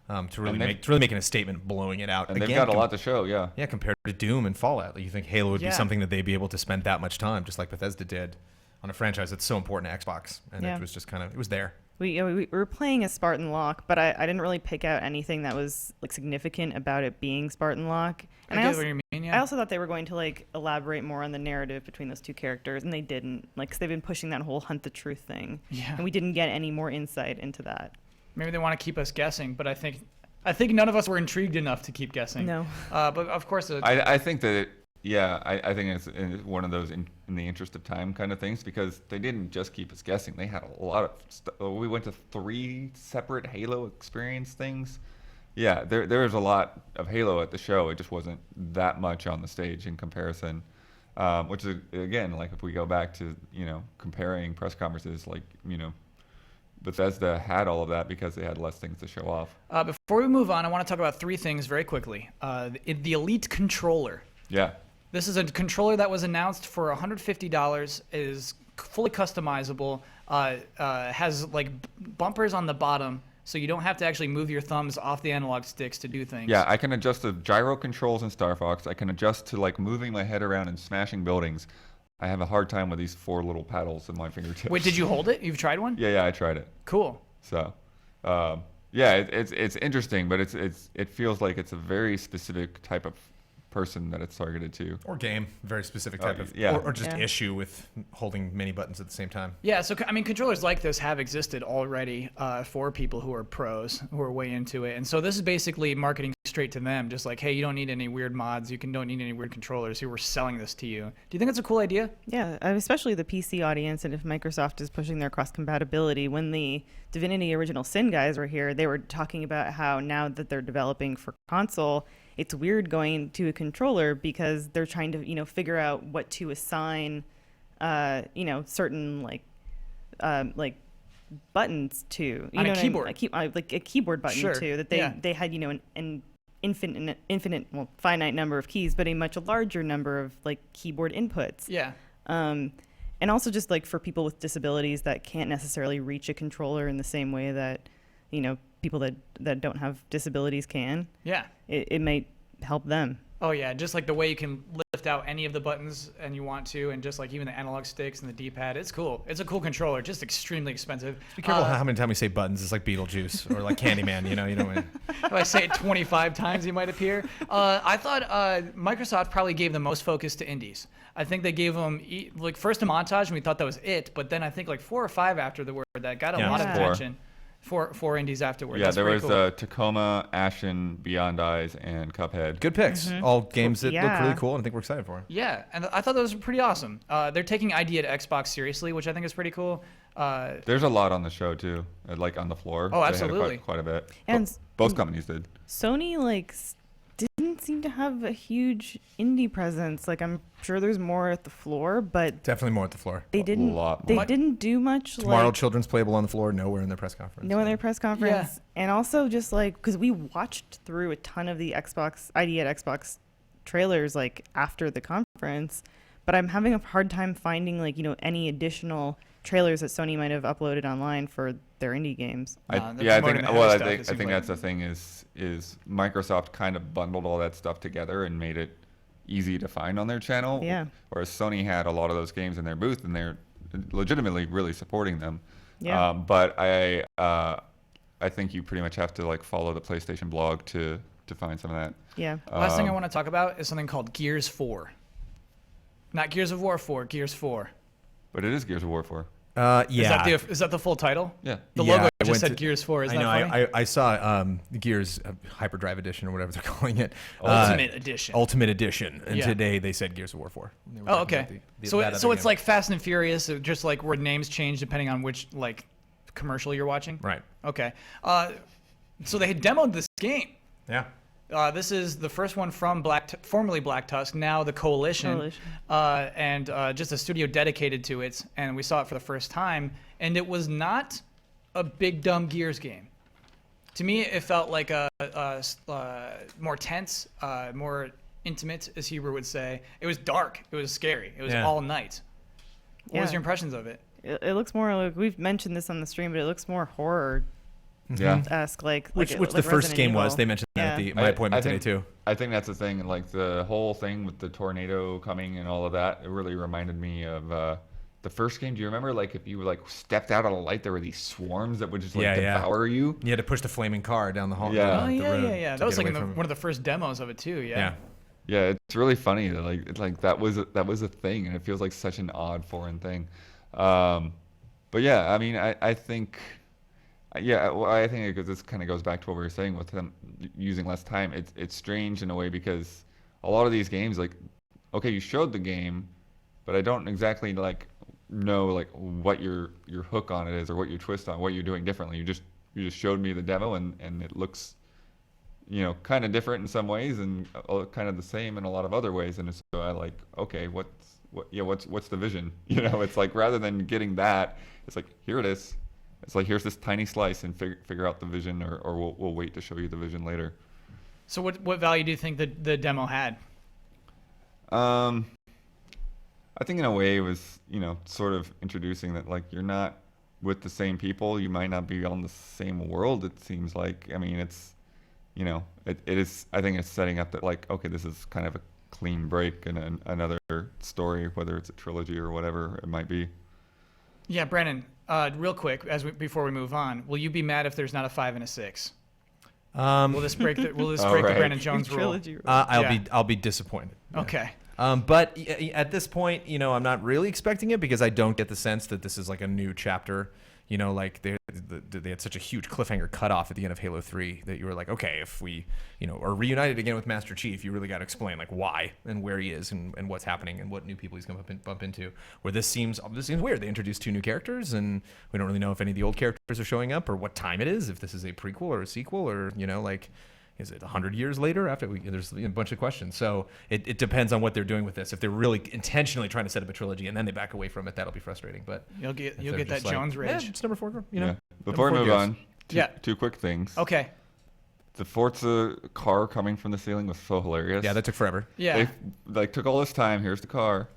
To really making a statement, blowing it out.
And they've got a lot to show, yeah.
Yeah, compared to Doom and Fallout. Like, you think Halo would be something that they'd be able to spend that much time, just like Bethesda did, on a franchise that's so important to Xbox. And it was just it was there.
We were playing as Spartan Locke, but I didn't really pick out anything that was like significant about it being Spartan Locke. And
I get what you mean, yeah.
I also thought they were going to like elaborate more on the narrative between those two characters, and they didn't. Like, 'cause they've been pushing that whole hunt the truth thing, and we didn't get any more insight into that.
Maybe they want to keep us guessing, but I think none of us were intrigued enough to keep guessing.
No.
But of course,
I think that I think it's one of those in the interest of time kind of things, because they didn't just keep us guessing. They had a lot of stuff. We went to 3 separate Halo experience things. Yeah, there was a lot of Halo at the show. It just wasn't that much on the stage in comparison. Which is, again, like if we go back to comparing press conferences, like Bethesda had all of that because they had less things to show off.
Before we move on, I want to talk about 3 things very quickly. The Elite controller.
Yeah.
This is a controller that was announced for $150. Is fully customizable. Has like bumpers on the bottom, so you don't have to actually move your thumbs off the analog sticks to do things.
Yeah, I can adjust the gyro controls in Star Fox. I can adjust to like moving my head around and smashing buildings. I have a hard time with these 4 little paddles in my fingertips.
Wait, did you hold it? You've tried one?
Yeah, I tried it.
Cool.
So, it's interesting, but it feels like it's a very specific type of person that it's targeted to.
Or game, very specific type of, or just issue with holding many buttons at the same time.
Yeah, so I mean, controllers like this have existed already for people who are pros, who are way into it, and so this is basically marketing straight to them, just like, hey, you don't need any weird mods, don't need any weird controllers, who were selling this to you. Do you think that's a cool idea?
Yeah, especially the PC audience, and if Microsoft is pushing their cross-compatibility. When the Divinity Original Sin guys were here, they were talking about how now that they're developing for console, it's weird going to a controller because they're trying to, figure out what to assign, certain like buttons to.
On a keyboard.
Like a keyboard button to. That they had, an infinite, finite number of keys, but a much larger number of like keyboard inputs.
Yeah.
And also just like for people with disabilities that can't necessarily reach a controller in the same way that, people that don't have disabilities can.
Yeah.
It might help them.
Oh yeah, just like the way you can lift out any of the buttons and you want to, and just like even the analog sticks and the D-pad. It's cool. It's a cool controller, just extremely expensive.
Be careful how many times we say buttons. It's like Beetlejuice or like Candyman. You don't.
If I say it 25 times, he might appear. I thought Microsoft probably gave the most focus to indies. I think they gave them first a montage, and we thought that was it. But then I think 4 or 5 after the word that got a lot of attention. 4 indies afterwards.
Yeah,
That's
there was
cool.
Tacoma, Ashen, Beyond Eyes, and Cuphead.
Good picks. All games that look really cool, and I think we're excited for.
Yeah, and I thought those were pretty awesome. They're taking Idea to Xbox seriously, which I think is pretty cool.
There's a lot on the show too, like on the floor.
Oh,
They had
absolutely.
quite a bit.
And
Both companies did.
Sony didn't seem to have a huge indie presence. I'm sure there's more at the floor, but
definitely more at the floor.
They didn't. They didn't do much.
Tomorrow, Children's Playable on the floor. Nowhere in their press conference.
No, in their press conference, and also just because we watched through a ton of the Idea at Xbox trailers after the conference, but I'm having a hard time finding any additional trailers that Sony might have uploaded online for their indie games.
I think that's the thing is Microsoft kind of bundled all that stuff together and made it easy to find on their channel.
Yeah.
Whereas Sony had a lot of those games in their booth, and they're legitimately really supporting them.
Yeah.
But I think you pretty much have to follow the PlayStation blog to find some of that.
Yeah.
Last thing I want to talk about is something called Gears 4. Not Gears of War 4, Gears 4.
But it is Gears of War 4.
Yeah.
Is that the full title?
Yeah.
The
Yeah,
logo
I
just
went
said
to-
Gears 4. Isn't
I know.
that funny?
I saw Gears Hyperdrive Edition or whatever they're calling it.
Ultimate Edition.
Ultimate Edition. And
Yeah.
today they said Gears of War 4. They were
Oh,
talking
okay.
about that
So
other
it's
game.
like Fast and Furious, just like where names change depending on which like commercial you're watching.
Right.
Okay. So they had demoed this game.
Yeah.
This is the first one from formerly Black Tusk, now the Coalition, and just a studio dedicated to it. And we saw it for the first time, and it was not a big dumb Gears game. To me, it felt like a more tense, more intimate, as Huber would say. It was dark. It was scary. It was all night. What was your impressions of it?
It looks more like, we've mentioned this on the stream, but it looks more horror.
Yeah.
Esque,
which
like
the first
Resident
game was.
Evil.
They mentioned that at my appointment today too.
I think that's the thing. Like the whole thing with the tornado coming and all of that, it really reminded me of the first game. Do you remember, like, if you like stepped out of the light, there were these swarms that would just like devour you?
You had to push the flaming car down the hall.
Yeah.
Oh yeah. That was like one of the first demos of it too. Yeah.
Yeah, it's really funny that like that was a thing, and it feels like such an odd foreign thing. But yeah, I mean, I think. Yeah, well, I think this kind of goes back to what we were saying with them using less time. It's strange in a way because a lot of these games, like, okay, you showed the game, but I don't exactly like know like what your hook on it is or what your twist on, what you're doing differently. You just showed me the demo and it looks, kind of different in some ways and kind of the same in a lot of other ways. And so I like, okay, what's the vision? It's like rather than getting that, it's like here it is. It's like here's this tiny slice and figure out the vision, or we'll wait to show you the vision later.
So what value do you think the demo had?
I think in a way it was sort of introducing that like you're not with the same people, you might not be on the same world. It seems like it's it is. I think it's setting up that like okay, this is kind of a clean break and another story, whether it's a trilogy or whatever it might be.
Yeah, Brandon. Real quick, before we move on, will you be mad if there's not a 5 and a 6? Will this break the Brandon Jones rule?
I'll be disappointed.
Okay.
But at this point, I'm not really expecting it because I don't get the sense that this is like a new chapter. Like they had such a huge cliffhanger cutoff at the end of Halo 3 that you were like, okay, if we, are reunited again with Master Chief, you really got to explain like why and where he is and what's happening and what new people he's going to bump into. Where this seems weird. They introduced 2 new characters and we don't really know if any of the old characters are showing up or what time it is, if this is a prequel or a sequel or, like, is it 100 years later after there's a bunch of questions. So it depends on what they're doing with this. If they're really intentionally trying to set up a trilogy and then they back away from it, that'll be frustrating. But
you'll get that Jones rage.
Yeah, it's number 4.
Before we move on,
Yeah.
two quick things.
Okay.
The Forza car coming from the ceiling was so hilarious.
Yeah, that took forever.
Yeah.
They took all this time. Here's the car.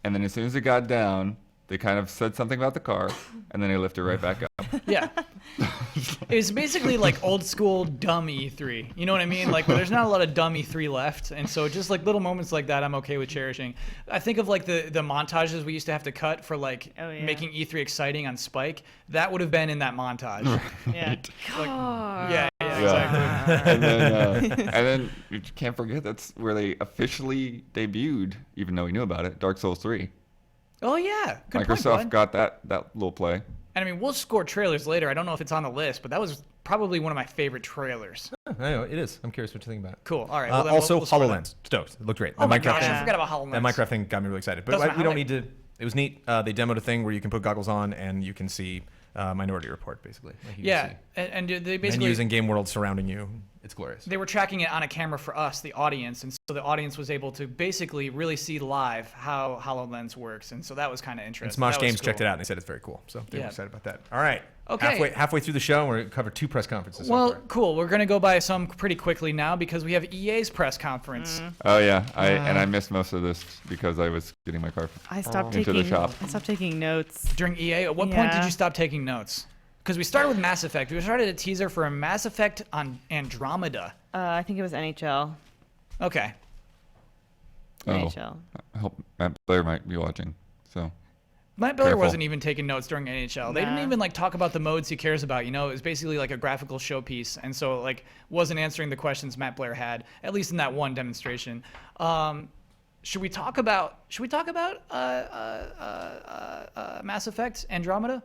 And then as soon as it got down, they kind of said something about the car, and then they lifted right back up.
Yeah. It's basically like old school dumb E3. You know what I mean? Like, where there's not a lot of dumb E3 left. And so just like little moments like that, I'm okay with cherishing. I think of like the montages we used to have to cut for like making E3 exciting on Spike. That would have been in that montage.
Yeah.
Yeah, exactly.
And then you can't forget that's where they officially debuted, even though we knew about it, Dark Souls 3.
Oh, yeah. Good point,
Microsoft
bud.
got that little play.
And I mean, we'll score trailers later. I don't know if it's on the list, but that was probably one of my favorite trailers.
I know, it is. I'm curious what you think about it.
Cool. All right. Well, then
also,
we'll score that.
HoloLens. Stoked. It looked great.
Oh my gosh, I forgot about HoloLens.
That Minecraft thing got me really excited. But we don't need to... It was neat. They demoed a thing where you can put goggles on and you can see Minority Report, basically. Like
yeah, and they basically...
menus and game world surrounding you. It's glorious.
They were tracking it on a camera for us, the audience, and so the audience was able to basically really see live how HoloLens works, and so that was kind of interesting.
And Smosh Games checked it out, and they said it's very cool, so they were excited about that. All right.
Okay.
Halfway through the show, we're going to cover 2 press conferences.
Well,
so far.
cool. We're going to go by some pretty quickly now because we have EA's press conference.
Oh yeah, I missed most of this because I was getting my car into the shop.
I stopped taking notes
during EA. At what point did you stop taking notes? Because we started with Mass Effect. We started a teaser for a Mass Effect on Andromeda.
I think it was NHL.
Okay.
NHL.
I hope Matt Blair might be watching. So.
Matt Blair
Careful.
wasn't even taking notes during NHL. They didn't even like talk about the modes he cares about. It was basically like a graphical showpiece, and so wasn't answering the questions Matt Blair had, at least in that one demonstration. should we talk about Mass Effect Andromeda?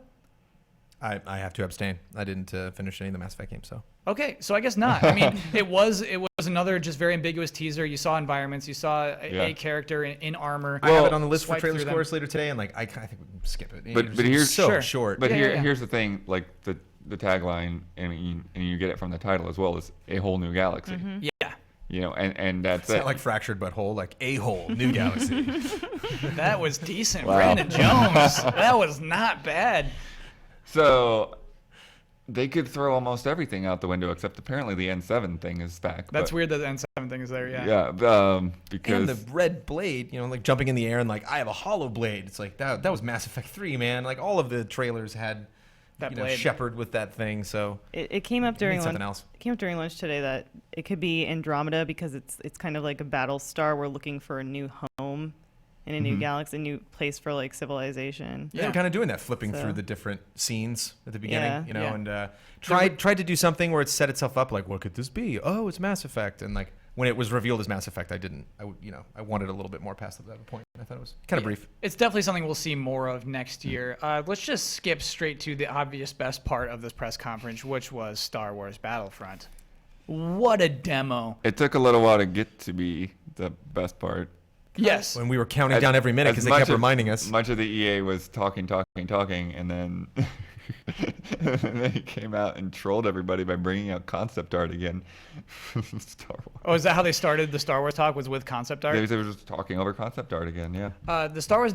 I have to abstain. I didn't finish any of the Mass Effect games, so.
Okay, so I guess not. I mean, it was another just very ambiguous teaser. You saw environments, you saw a character in armor.
I have it on the list for trailer scores later today, and like I think we can skip it.
But here's
so short.
But here's the thing, like the tagline, and you get it from the title as well, is a whole new galaxy.
Mm-hmm. Yeah.
You know, and that's
it's not like fractured but whole, like a whole new galaxy.
That was decent,
wow.
Brandon Jones. That was not bad.
So they could throw almost everything out the window except apparently the N7 thing is back.
That's weird that the N7 thing is there. Yeah.
Yeah. Because
and the red blade, you know, like jumping in the air and like I have a hollow blade. It's like that was Mass Effect 3, man. Like all of the trailers had that blade. Shepard with that thing. So
it came up during
something else.
It came up during lunch today that it could be Andromeda because it's kind of like a battle star. We're looking for a new home in a new galaxy, a new place for like civilization.
Yeah, we're kind of doing that, flipping through the different scenes at the beginning, you know,
Yeah.
and tried to do something where it set itself up like, what could this be? Oh, it's Mass Effect, and like when it was revealed as Mass Effect, I wanted a little bit more past that point. I thought it was kind of brief.
It's definitely something we'll see more of next year. Let's just skip straight to the obvious best part of this press conference, which was Star Wars Battlefront. What a demo!
It took a little while to get to be the best part.
Yes.
When we were counting down every minute because they kept reminding us.
Much of the EA was talking, and then they came out and trolled everybody by bringing out concept art again. Star Wars.
Oh, is that how they started the Star Wars talk? Was with concept art?
They were just talking over concept art again, yeah.
The Star Wars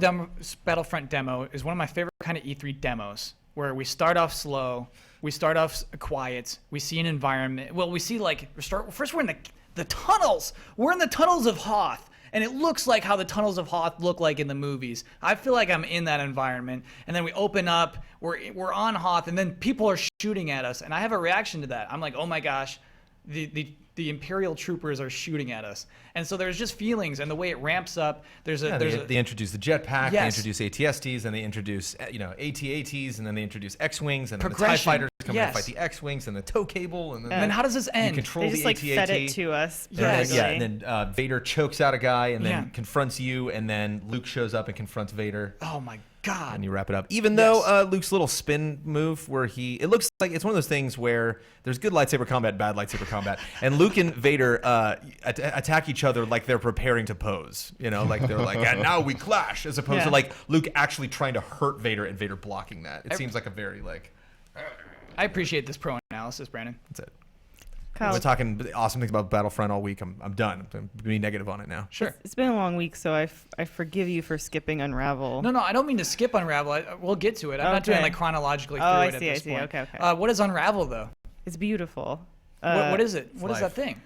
Battlefront demo is one of my favorite kind of E3 demos, where we start off slow, we start off quiet, we see an environment. Well, we see first we're in the tunnels. We're in the tunnels of Hoth. And it looks like how the tunnels of Hoth look like in the movies. I feel like I'm in that environment. And then we open up, we're on Hoth, and then people are shooting at us. And I have a reaction to that. I'm like, oh my gosh, the Imperial troopers are shooting at us. And so there's just feelings, and the way it ramps up.
They introduce the jetpack, they introduce ATSTs, and they introduce AT-ATs, and then they introduce X-wings, and then the TIE fighters come in and fight the X-wings, and the tow cable, and then
how does this end?
You control
they just
the
AT-AT. Fed it to us.
Yes.
Yeah, and then Vader chokes out a guy, and then confronts you, and then Luke shows up and confronts Vader.
Oh my God.
And you wrap it up. Even though Luke's little spin move where it looks like it's one of those things where there's good lightsaber combat, bad lightsaber combat. And Luke and Vader attack each other like they're preparing to pose. You know, like they're like, and now we clash, as opposed to like Luke actually trying to hurt Vader and Vader blocking that. It seems like a very like...
I appreciate this pro analysis, Brandon.
That's it.
Kyle.
We're talking awesome things about Battlefront all week. I'm done. I'm being negative on it now.
Sure.
It's been a long week, so I forgive you for skipping Unravel.
No, I don't mean to skip Unravel. We'll get to it. I'm not doing like chronologically through it at this point.
Okay.
What is Unravel, though?
It's beautiful.
What is it? What is that thing?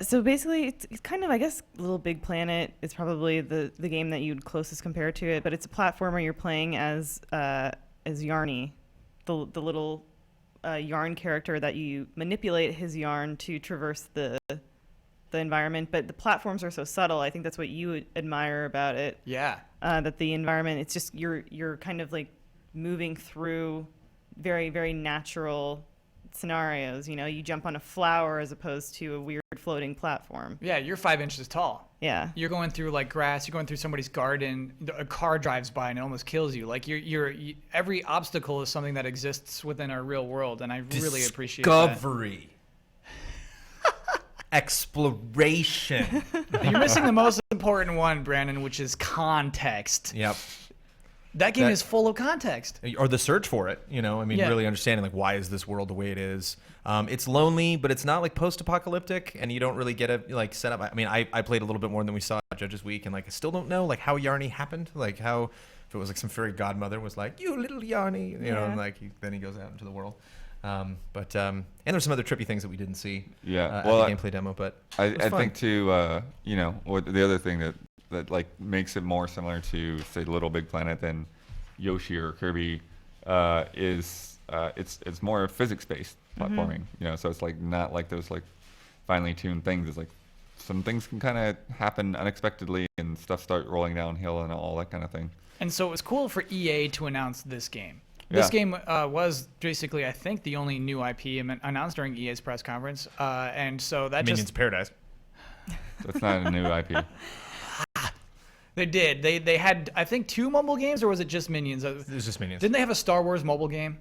So basically, it's kind of, I guess, Little Big Planet is probably the game that you'd closest compare to it, but it's a platformer. You're playing as Yarny, the little yarn character that you manipulate his yarn to traverse the environment. But the platforms are so subtle. I think that's what you admire about it.
Yeah.
That the environment, it's just you're kind of like moving through very, very natural scenarios. You know, you jump on a flower as opposed to a weird floating platform.
Yeah, you're 5 inches tall.
Yeah.
You're going through like grass. You're going through somebody's garden. A car drives by and it almost kills you. Like every obstacle is something that exists within our real world, and I really appreciate that.
Discovery. Exploration.
You're missing the most important one, Brandon, which is context.
Yep.
That game is full of context.
Or the search for it, you know, I mean, really understanding, like, why is this world the way it is? It's lonely, but it's not, like, post-apocalyptic, and you don't really get a, like, setup. I mean, I played a little bit more than we saw at Judges Week, and, like, I still don't know, like, how Yarny happened. Like, how, if it was, like, some fairy godmother was like, you little Yarny, you know, and, like, then he goes out into the world. And there's some other trippy things that we didn't see at the gameplay demo, but
I think, too, you know, the other thing that like makes it more similar to, say, Little Big Planet than Yoshi or Kirby is it's more physics-based platforming. You know, so it's like not like those like finely tuned things. It's like some things can kind of happen unexpectedly and stuff start rolling downhill and all that kind of thing.
And so it was cool for EA to announce this game. This game was basically, I think, the only new IP announced during EA's press conference, and so that
Minions Paradise.
That's not a new IP.
They did. They had, I think, 2 mobile games, or was it just Minions?
It was just Minions.
Didn't they have a Star Wars mobile game?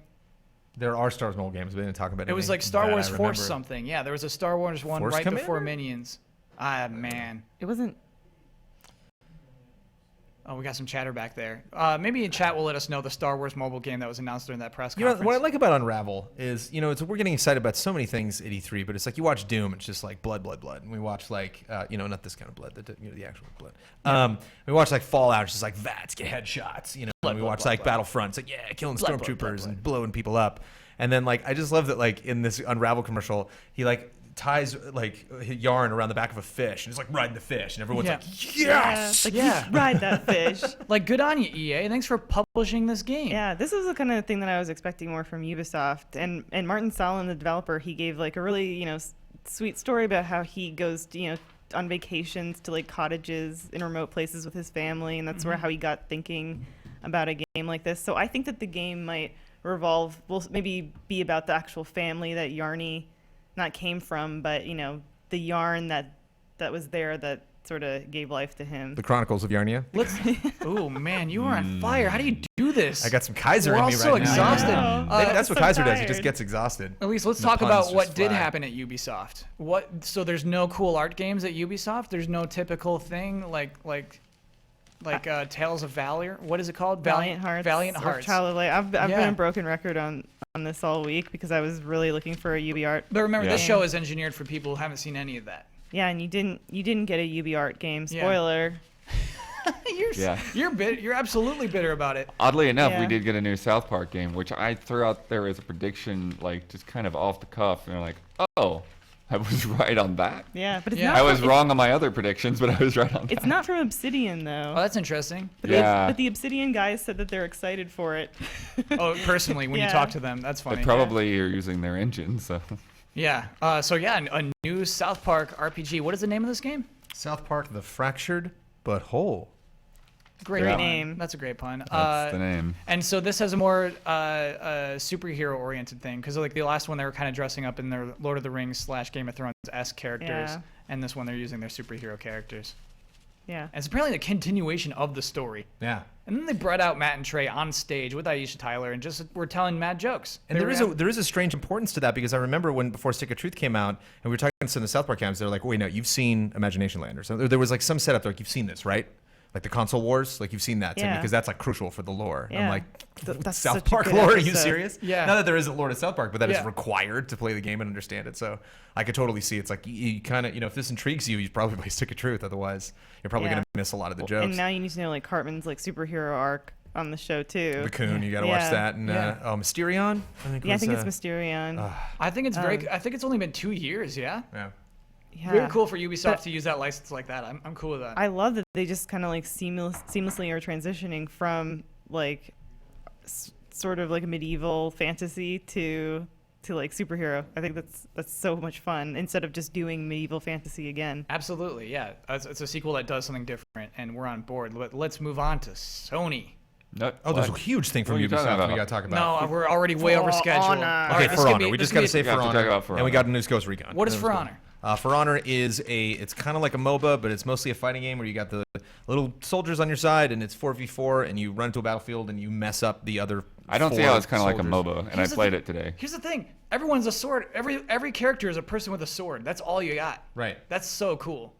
There are Star Wars mobile games. We didn't talk about it.
It was like Star Wars Force something. Yeah, there was a Star Wars one
Force
right
Commander?
before Minions. Ah, man.
It wasn't.
Oh, we got some chatter back there. Maybe in chat will let us know the Star Wars mobile game that was announced during that press
You know,
conference.
what I like about Unravel is, we're getting excited about so many things at E3, but it's like you watch Doom, it's just like blood. And we watch like, not this kind of blood, the actual blood. We watch like Fallout, it's just like VATS, get headshots. And we watch like Battlefront, it's like, yeah, killing stormtroopers and blowing people up. And then like, I just love that like in this Unravel commercial, he like ties like yarn around the back of a fish and it's like riding the fish and everyone's like, yes,
Ride that fish.
Like, good on you, EA. Thanks for publishing this game.
Yeah, this is the kind of thing that I was expecting more from Ubisoft. And Martin Salin, the developer, he gave like a really sweet story about how he goes on vacations to like cottages in remote places with his family, and that's where how he got thinking about a game like this. So I think that the game might will maybe be about the actual family that Yarny not came from, but the yarn that was there that sort of gave life to him.
The Chronicles of Yarnia.
Oh man, you are on fire. How do you do this?
I got some Kaiser
We're
in
all
me
so
right now.
exhausted.
Maybe that's what Kaiser does. He just gets exhausted.
At least let's
And the
talk
puns
about
just
what did
fly.
happen at Ubisoft. So there's no cool art games at Ubisoft. There's no typical thing like Tales of Valor. What is it called?
Valiant Hearts.
Valiant
or
Hearts.
Child of Light. I've been a broken record on this all week because I was really looking for a UB art.
But remember, this show is engineered for people who haven't seen any of that.
Yeah, and you didn't get a UB art game. Spoiler.
You're absolutely bitter about it.
Oddly enough, we did get a new South Park game, which I threw out there as a prediction, like just kind of off the cuff, and like, oh, I was right on that.
Yeah, but it's not.
I was wrong on my other predictions, but I was right on that.
It's not from Obsidian though.
Oh, that's interesting.
But the Obsidian guys said that they're excited for it.
Oh, personally, when you talk to them, that's funny.
They probably are using their engine, so.
Yeah. A new South Park RPG. What is the name of this game?
South Park: The Fractured But Whole.
Great
Great
pun.
name.
That's a great pun.
That's the name.
And so this has a more superhero-oriented thing, because like the last one they were kind of dressing up in their Lord of the Rings / Game of Thrones-esque characters, and this one they're using their superhero characters.
Yeah.
And it's apparently a continuation of the story.
Yeah.
And then they brought out Matt and Trey on stage with Aisha Tyler and just were telling mad jokes.
And there is a strange importance to that, because I remember before Stick of Truth came out and we were talking to some of the South Park games, they're like, wait, no, you've seen Imagination Land or something. There was like some setup, like, you've seen this, right? Like the console wars, like you've seen that, Timmy, because that's like crucial for the lore. And I'm like,
that's
South
such a
Park
good
lore? Are you
episode.
serious?
Yeah.
Not that there isn't lore to South Park, but that is
Yeah.
required to play the game and understand it. So I could totally see it's like you kind of, if this intrigues you, you probably play Stick of Truth. Otherwise, you're probably going to miss a lot of the jokes.
And now you need to know like Cartman's like superhero arc on the show too.
The Coon, you got to watch that. And Mysterion.
I think it's Mysterion.
I think it's I think it's only been 2 years. Yeah.
Yeah.
Yeah.
Very cool for Ubisoft to use that license like that. I'm cool with that.
I love that they just kind of like seamlessly are transitioning from like sort of like a medieval fantasy to like superhero. I think that's so much fun instead of just doing medieval fantasy again.
Absolutely, yeah. It's a sequel that does something different, and we're on board. Let's move on to Sony.
There's a huge thing from Ubisoft we got to talk about.
No, we're already way over schedule.
Okay, For Honor. We just got to say For Honor. And we got a news Ghost Recon.
What is For Honor?
For Honor is it's kind of like a MOBA, but it's mostly a fighting game where you got the little soldiers on your side, and it's 4v4, and you run into a battlefield, and you mess up the other.
I don't see how it's kind of like a MOBA, and I played it today.
Here's the thing: everyone's a sword. Every character is a person with a sword. That's all you got.
Right.
That's so cool.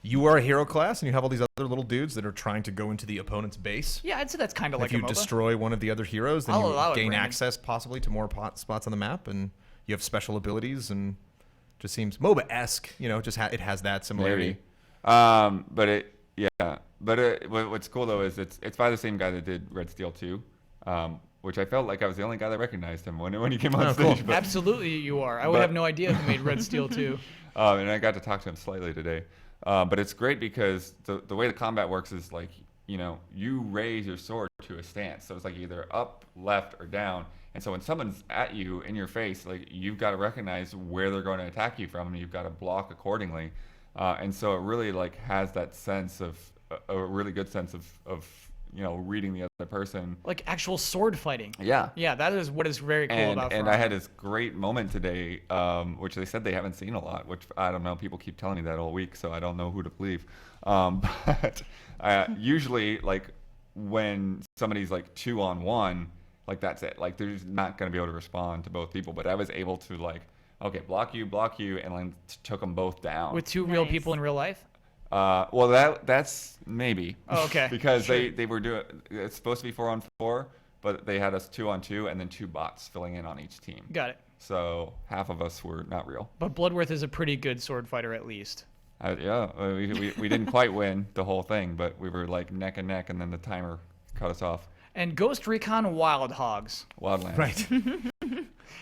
You are a hero class, and you have all these other little dudes that are trying to go into the opponent's base.
Yeah, I'd say that's kind of like
a MOBA. If you destroy one of the other heroes, then you gain access possibly to more spots on the map, and you have special abilities, and just seems MOBA-esque. Just it has that similarity.
Maybe. But what's cool though is it's by the same guy that did Red Steel 2, which I felt like I was the only guy that recognized him when he came on stage.
Cool. Absolutely, you are. I would have no idea who made Red Steel 2.
And I got to talk to him slightly today. But it's great because the way the combat works is like, you raise your sword to a stance. So it's like either up, left, or down. And so when someone's at you in your face, like you've got to recognize where they're going to attack you from, and you've got to block accordingly. And so it really like has that sense of a really good sense of reading the other person.
Like actual sword fighting.
Yeah.
Yeah, that is what is very cool about
And
For
I had
Honor.
this great moment today, which they said they haven't seen a lot, which I don't know. People keep telling me that all week, so I don't know who to believe. But usually, like, when somebody's like 2-on-1, like that's it. Like they're just not going to be able to respond to both people. But I was able to like, okay, block you, and like took them both down.
With two real people in real life?
Well, that's maybe.
Oh, okay.
Because
Sure.
they were doing, it's supposed to be 4-on-4, but they had us 2-on-2 and then 2 bots filling in on each team.
Got it.
So half of us were not real.
But Bloodworth is a pretty good sword fighter at least.
Yeah, we didn't quite win the whole thing, but we were like neck and neck, and then the timer cut us off.
And Ghost Recon Wild Hogs.
Wildlands.
Right.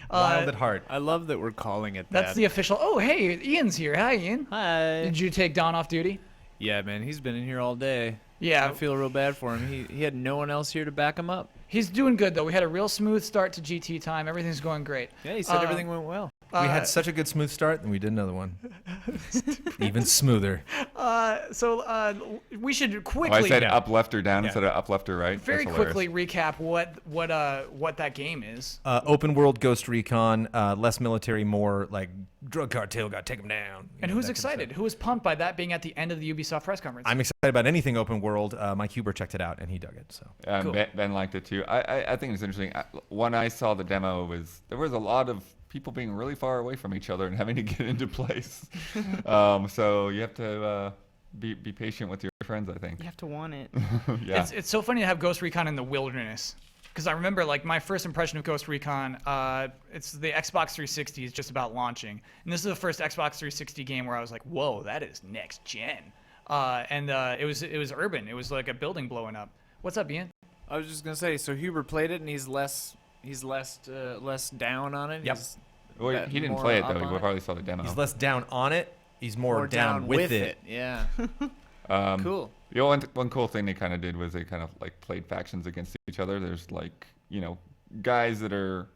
Wild at heart.
I love that we're calling it
That's
that.
the official. Oh, hey, Ian's here. Hi, Ian.
Hi.
Did you take Don off duty?
Yeah, man, he's been in here all day.
Yeah.
I feel real bad for him. He had no one else here to back him up.
He's doing good, though. We had a real smooth start to GT time. Everything's going great.
Yeah, he said everything went well.
We had such a good smooth start, and we did another one. Even smoother.
So we should
Oh,
quickly.
I said up, left, or down instead of up, left, or right.
Very
That's
quickly recap what that game is.
Open world Ghost Recon, less military, more like drug cartel, got to take them down.
And who's excited? Who was pumped by that being at the end of the Ubisoft press conference?
I'm excited about anything open world. Mike Huber checked it out, and he dug it. So
Cool. Ben liked it too. I think it's interesting. When I saw the demo, there was a lot of people being really far away from each other and having to get into place. So you have to be patient with your friends, I think.
You have to want it.
Yeah.
It's so funny to have Ghost Recon in the wilderness. Because I remember, like, my first impression of Ghost Recon, it's the Xbox 360 is just about launching. And this is the first Xbox 360 game where I was like, whoa, that is next gen. And it was urban. It was like a building blowing up. What's up, Ian?
I was just gonna say, so Huber played it, and he's less down on it.
Yep.
Well, he didn't play it, though. He probably saw the demo.
He's less down on it. He's more down with it.
Yeah. Cool.
The one cool thing they kind of did was they kind of like played factions against each other. There's like, guys that are,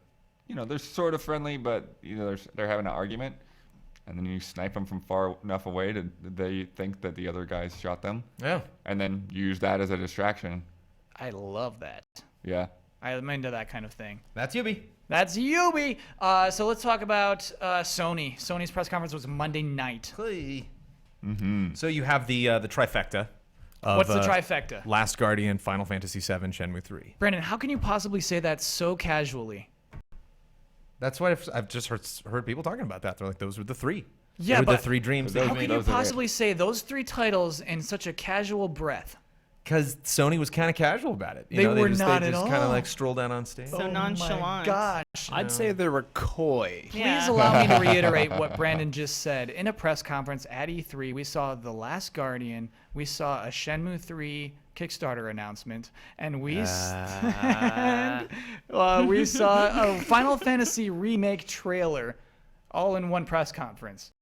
they're sort of friendly, but they're having an argument, and then you snipe them from far enough away to they think that the other guys shot them.
Yeah.
And then use that as a distraction.
I love that.
Yeah.
I'm into that kind of thing.
That's Ubi.
That's Ubi. So let's talk about Sony. Sony's press conference was Monday night.
Mm-hmm. So you have the trifecta. Of,
What's the trifecta?
Last Guardian, Final Fantasy VII, Shenmue 3.
Brandon, how can you possibly say that so casually?
That's why I've just heard people talking about that. They're like, those were the three.
Yeah,
they were
but
the three dreams.
how can you possibly say those 3 titles in such a casual breath?
Because Sony was kind of casual about it.
They were not
they
at
just kind of
all.
like stroll down on stage.
So nonchalant.
My gosh.
I'd say they were coy.
Please allow me to reiterate what Brandon just said. In a press conference at E3, we saw The Last Guardian, we saw a Shenmue 3 Kickstarter announcement, and we saw a Final Fantasy remake trailer all in one press conference.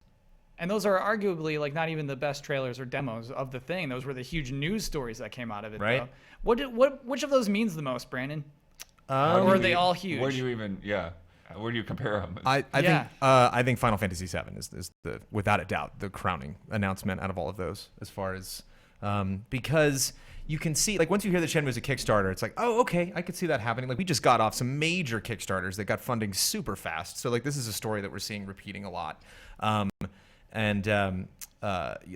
And those are arguably like not even the best trailers or demos of the thing. Those were the huge news stories that came out of it.
Right.
Though. Which of those means the most, Brandon? Or are they all huge?
Where do you even, where do you compare them?
I think Final Fantasy VII is the without a doubt the crowning announcement out of all of those, as far as because you can see, like, once you hear that Shenmue is a Kickstarter, it's like, oh, okay, I could see that happening. Like, we just got off some major Kickstarters that got funding super fast, so like this is a story that we're seeing repeating a lot.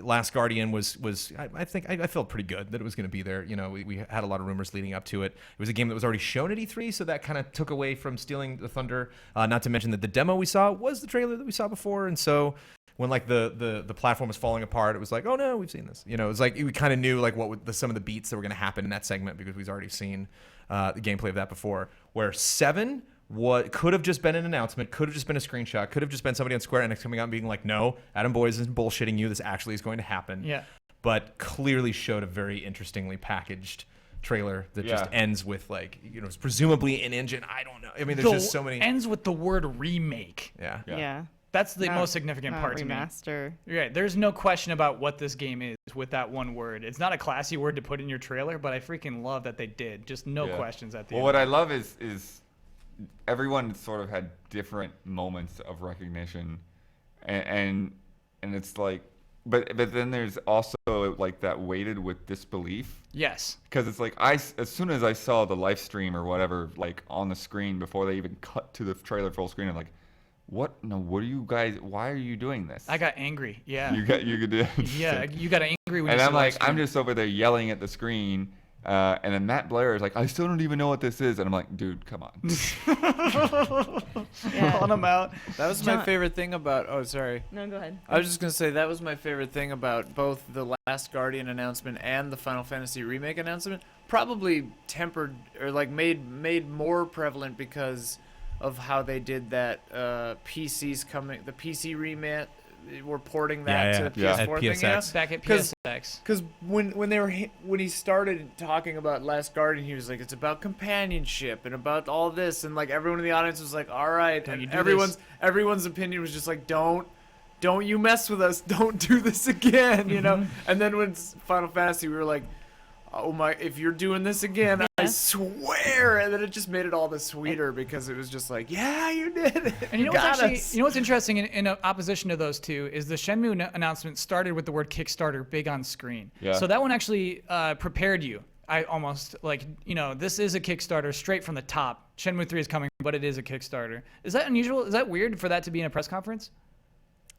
Last Guardian was I think I felt pretty good that it was going to be there. We had a lot of rumors leading up to it. It was a game that was already shown at E3, so that kind of took away from stealing the thunder. Not to mention that the demo we saw was the trailer that we saw before, and so when like the platform was falling apart, it was like, oh no, we've seen this. It was like we kind of knew like what some of the beats that were going to happen in that segment because we've already seen the gameplay of that before. Where 7. What could have just been an announcement, could have just been a screenshot, could have just been somebody on Square Enix coming out and being like, no, Adam Boyes isn't bullshitting you. This actually is going to happen.
Yeah.
But clearly showed a very interestingly packaged trailer that just ends with like, it's presumably an engine. I don't know. I mean, there's just so many.
Ends with the word remake.
Yeah.
That's the most significant part to me.
Remaster.
Right. There's no question about what this game is with that one word. It's not a classy word to put in your trailer, but I freaking love that they did. Just no questions at the end.
Well, what I love is everyone sort of had different moments of recognition, and it's like, but then there's also like that weighted with disbelief.
Yes.
Because it's like as soon as I saw the live stream or whatever like on the screen before they even cut to the trailer full screen, I'm like, what? No, what are you guys? Why are you doing this?
I got angry. Yeah.
You got
Yeah, you got angry when.
And
you
I'm like,
saw
I'm just over there yelling at the screen. And then Matt Blair is like, I still don't even know what this is. And I'm like, dude, come on.
Calling him out.
That was my favorite thing about. Oh, sorry.
No, go ahead.
I was just gonna say that was my favorite thing about both the Last Guardian announcement and the Final Fantasy remake announcement. Probably tempered or like made more prevalent because of how they did that. PCs coming, the PC remake. We're porting that to PS4 thing,
back at PSX.
Because when he started talking about Last Guardian, he was like, it's about companionship and about all this, and like everyone in the audience was like, all right, and everyone's opinion was just like, don't you mess with us, don't do this again, you know. And then when Final Fantasy, we were like, oh my, if you're doing this again, I swear. And then it just made it all the sweeter because it was just like, yeah, you did it.
And you know what's interesting in opposition to those two is the Shenmue announcement started with the word Kickstarter big on screen.
Yeah.
So that one actually prepared you. I almost like, this is a Kickstarter straight from the top. Shenmue 3 is coming, but it is a Kickstarter. Is that unusual? Is that weird for that to be in a press conference?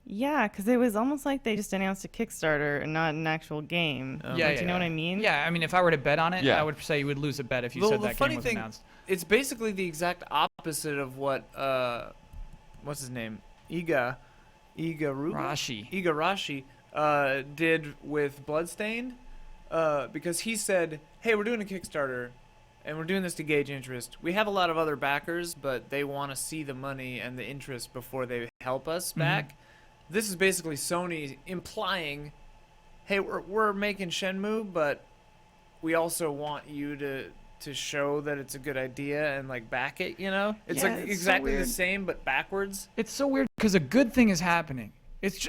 Yeah, because it was almost like they just announced a Kickstarter and not an actual game. Do you know what I mean?
Yeah, I mean, if I were to bet on it, I would say you would lose a bet if you said that game was announced.
It's basically the exact opposite of what, what's his name? Iga Rashi did with Bloodstained, because he said, hey, we're doing a Kickstarter, and we're doing this to gauge interest. We have a lot of other backers, but they want to see the money and the interest before they help us back. This is basically Sony implying, hey, we're making Shenmue, but we also want you to show that it's a good idea and like back it, It's like exactly the same but backwards.
It's so weird because a good thing is happening.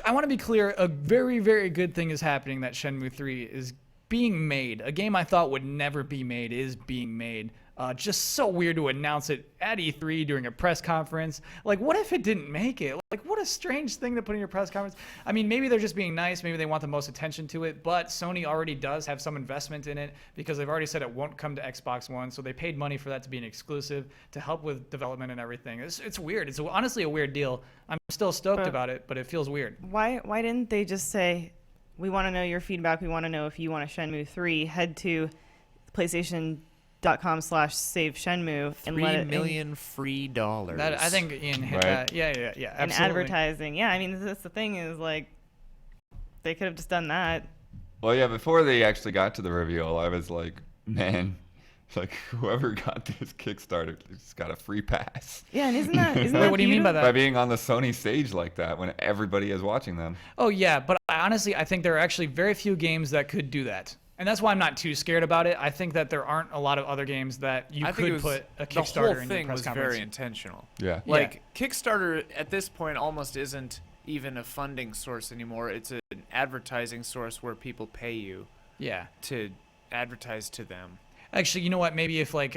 I want to be clear, a very, very good thing is happening, that Shenmue 3 is being made. A game I thought would never be made is being made. Just so weird to announce it at E3 during a press conference. Like, what if it didn't make it? Like, what a strange thing to put in your press conference. I mean, maybe they're just being nice. Maybe they want the most attention to it. But Sony already does have some investment in it because they've already said it won't come to Xbox One. So they paid money for that to be an exclusive to help with development and everything. It's weird. It's honestly a weird deal. I'm still stoked about it, but it feels weird.
Why didn't they just say, we want to know your feedback. We want to know if you want a Shenmue 3. Head to PlayStation.com/save Shenmue and
$3 million free dollars.
I think Ian hit that. Yeah, absolutely.
And advertising. Yeah, I mean, that's the thing is, like, they could have just done that.
Well, yeah, before they actually got to the reveal, I was like, man, like whoever got this Kickstarter just got a free pass.
Yeah, and isn't that
what do you mean by that?
By being on the Sony stage like that when everybody is watching them.
Oh, yeah, but honestly, I think there are actually very few games that could do that. And that's why I'm not too scared about it. I think that there aren't a lot of other games that you could put a Kickstarter in your press conference.
The whole thing was very intentional.
Yeah.
Like, Kickstarter at this point almost isn't even a funding source anymore. It's an advertising source where people pay you to advertise to them.
Actually, you know what? Maybe if like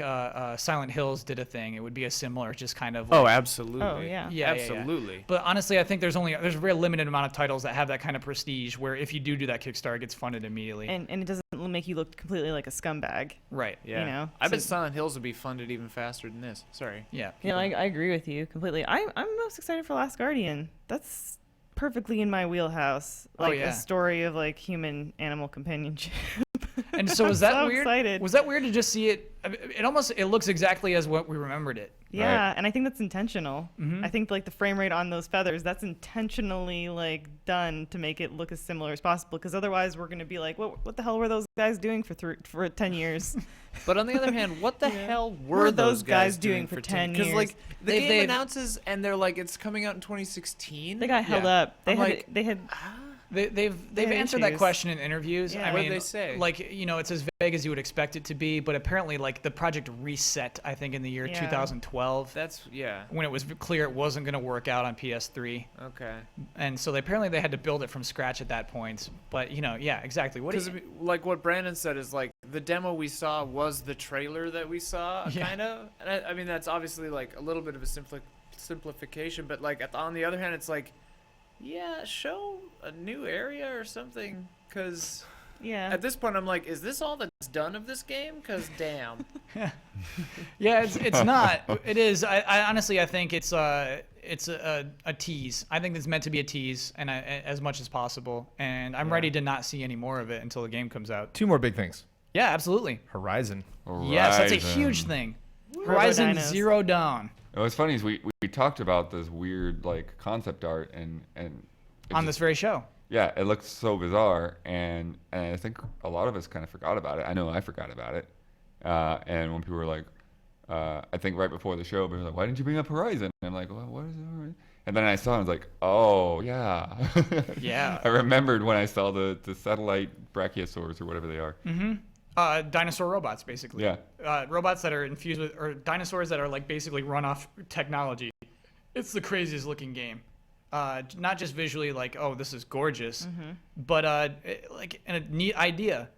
Silent Hills did a thing, it would be a similar, just kind of. Like,
absolutely.
Oh yeah.
Absolutely.
Yeah. But honestly, I think there's a very limited amount of titles that have that kind of prestige, where if you do that Kickstarter, it gets funded immediately.
And it doesn't make you look completely like a scumbag.
Right.
Yeah. I bet Silent Hills would be funded even faster than this. Sorry.
Yeah.
Yeah, I agree with you completely. I'm most excited for Last Guardian. That's perfectly in my wheelhouse. Like a story of like human-animal companionship.
And so was that
so
weird?
Excited.
Was that weird to just see it? It looks exactly as what we remembered it.
Yeah,
right?
And I think that's intentional.
Mm-hmm.
I think like the frame rate on those feathers, that's intentionally like done to make it look as similar as possible. Because otherwise, we're gonna be like, what the hell were those guys doing for 10 years?
But on the other hand, what the hell were those guys doing for 10 years? Because like the game announces and they're like, it's coming out in 2016.
They got held up. They had.
They've answered that question in interviews.
Yeah.
I
What
mean,
did they say?
Like, it's as vague as you would expect it to be, but apparently, like, the project reset, I think, in the year 2012.
That's,
when it was clear it wasn't going to work out on PS3.
Okay.
And so they had to build it from scratch at that point. But, exactly.
Because, like, what Brandon said is, like, the demo we saw was the trailer that we saw, kind of. And I mean, that's obviously, like, a little bit of a simplification, but, like, on the other hand, it's like, yeah, show a new area or something, because
Yeah.
At this point, I'm like, is this all that's done of this game? Because damn.
Yeah, it's not. It is. I honestly, I think it's a tease. I think it's meant to be a tease, and as much as possible. And I'm ready to not see any more of it until the game comes out.
2 more big things.
Yeah, absolutely.
Horizon.
Yes, that's a huge thing. Horizon
Dinos.
Zero Dawn.
What's funny is we talked about this weird like concept art and
On this very show.
Yeah, it looks so bizarre, and I think a lot of us kind of forgot about it. I know I forgot about it. And when people were like, I think right before the show, people were like, why didn't you bring up Horizon? And I'm like, well, what is it? And then I saw it, I was like, oh, yeah.
Yeah.
I remembered when I saw the satellite brachiosaurs or whatever they are.
Mm-hmm. Dinosaur robots, basically.
Yeah.
Robots that are infused with, or dinosaurs that are like basically run off technology. It's the craziest looking game. Not just visually like, oh, this is gorgeous, but like a neat idea.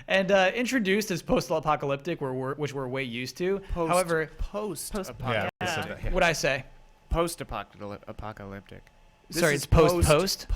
And introduced as post-apocalyptic, which we're way used to. However,
Post-apocalyptic.
Yeah, what'd I say?
Post-apocalyptic.
Sorry, it's post.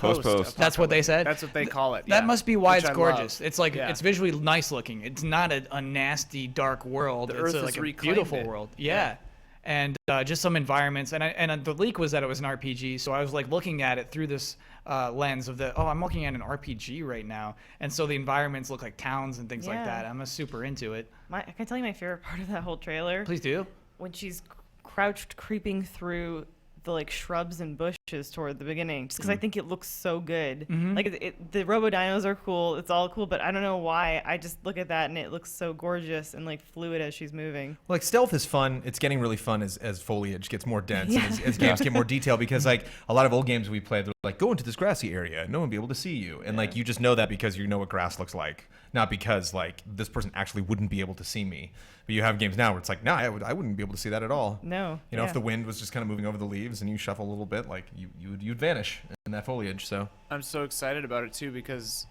That's what they said.
That's what they call it.
That must be why
Which
it's
I
gorgeous.
love.
It's like
Yeah.
it's visually nice looking. It's not a nasty dark world.
The
It's
Earth
like
has
a
reclaimed
beautiful
it.
world. Yeah. And just some environments. And the leak was that it was an RPG. So I was like looking at it through this lens of I'm looking at an RPG right now. And so the environments look like towns and things like
Yeah.
that. I'm super into it.
Can I tell you my favorite part of that whole trailer?
Please do.
When she's crouched, creeping through the like shrubs and bushes toward the beginning, just because I think it looks so good. Like the Robo-Dinos are cool. It's all cool, but I don't know why. I just look at that and it looks so gorgeous and like fluid as she's moving.
Well, like stealth is fun. It's getting really fun as foliage gets more dense and as games get more detailed, because like a lot of old games we played, they're like, go into this grassy area, no one will be able to see you. And like you just know that because you know what grass looks like, not because like this person actually wouldn't be able to see me. But you have games now where it's like, no, I wouldn't be able to see that at all.
No.
You know, if the wind was just kind of moving over the leaves and you shuffle a little bit, like you'd vanish in that foliage. So
I'm so excited about it too, because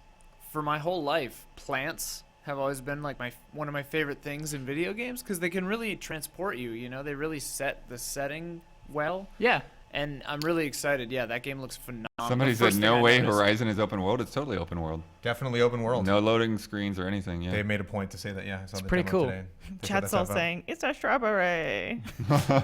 for my whole life, plants have always been like one of my favorite things in video games, because they can really transport you. You know, they really set the setting well.
Yeah.
And I'm really excited. Yeah, that game looks phenomenal.
Somebody said, no way Horizon is open world. It's totally open world.
Definitely open world.
No loading screens or anything. Yeah.
They made a point to say that. Yeah, I saw
It's
the
pretty
demo
cool.
today. They
Chat's
put
all
that stuff
saying, it's a strawberry.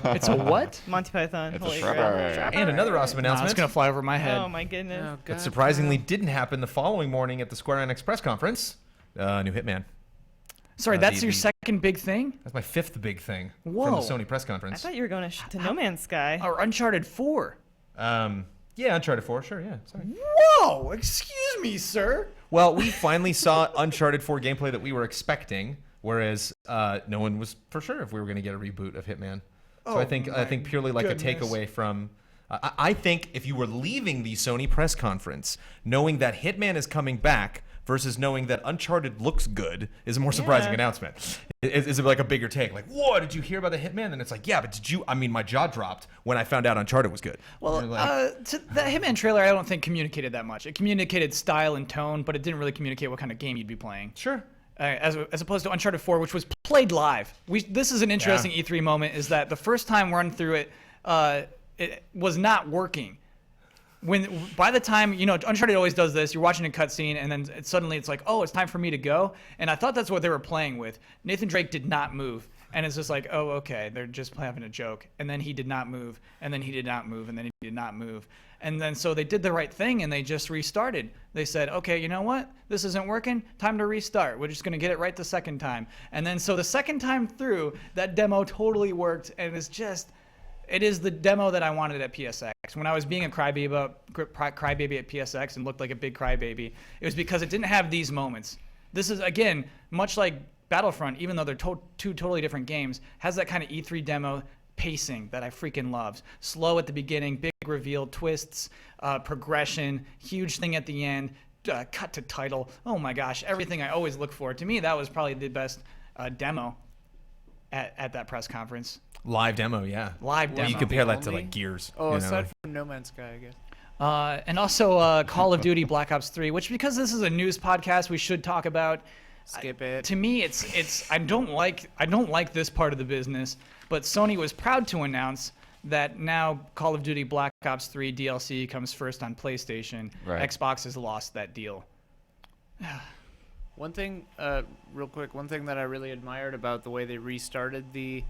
It's a what?
Monty Python.
It's a
Holy
strawberry.
crap.
And another awesome announcement.
It's going to fly over my head.
Oh my goodness.
that surprisingly didn't happen the following morning at the Square Enix press conference. New Hitman.
Sorry, that's your second big thing?
That's my 5th big thing from
Whoa.
the Sony press
I
conference.
thought you were going to No Man's Sky.
Or Uncharted 4.
Yeah, Uncharted 4, sure, yeah. Sorry.
Whoa! Excuse me, sir.
Well, we finally saw Uncharted 4 gameplay that we were expecting, whereas no one was for sure if we were going to get a reboot of Hitman. So I think purely like
goodness.
a takeaway from. I think if you were leaving the Sony press conference knowing that Hitman is coming back versus knowing that Uncharted looks good is a more surprising announcement. Is like a bigger take. Like, whoa, did you hear about the Hitman? And it's like, yeah, but did you? I mean, my jaw dropped when I found out Uncharted was good.
Well, the Hitman trailer, I don't think communicated that much. It communicated style and tone, but it didn't really communicate what kind of game you'd be playing.
Sure.
As opposed to Uncharted 4, which was played live. This is an interesting E3 moment, is that the first time run through it, it was not working. By the time, Uncharted always does this, you're watching a cutscene and then suddenly it's like, oh, it's time for me to go. And I thought that's what they were playing with. Nathan Drake did not move. And it's just like, oh, okay, they're just having a joke. And then he did not move. And then he did not move. And then he did not move. And then so they did the right thing and they just restarted. They said, okay, you know what? This isn't working. Time to restart. We're just going to get it right the second time. And then so the second time through, that demo totally worked. And it is the demo that I wanted at PSX. When I was being a crybaby at PSX and looked like a big crybaby, it was because it didn't have these moments. This is, again, much like Battlefront, even though they're two totally different games, has that kind of E3 demo pacing that I freaking love. Slow at the beginning, big reveal, twists, progression, huge thing at the end, cut to title. Oh my gosh, everything I always look for. To me, that was probably the best demo at that press conference.
Live demo, yeah.
Live demo.
You compare that to like Gears.
Oh, aside from No Man's Sky, I guess.
And also Call of Duty Black Ops 3, which because this is a news podcast, we should talk about.
Skip it.
To me, it's I don't like this part of the business, but Sony was proud to announce that now Call of Duty Black Ops 3 DLC comes first on PlayStation.
Right.
Xbox has lost that deal.
One thing, real quick, one thing that I really admired about the way they restarted the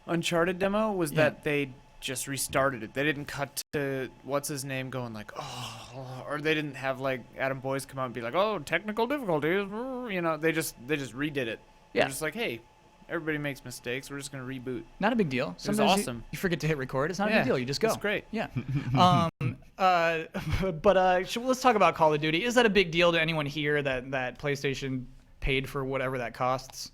Uncharted demo was that they just restarted it. They didn't cut to what's his name going like, oh, or they didn't have like Adam Boyce come out and be like, oh, technical difficulties. You know, they just redid it.
Yeah.
They're just like, hey, everybody makes mistakes. We're just gonna reboot.
Not a big deal.
Sometimes
Sometimes you forget to hit record. It's not a big deal. You just go.
It's great.
Yeah. Let's talk about Call of Duty. Is that a big deal to anyone here that PlayStation paid for whatever that costs?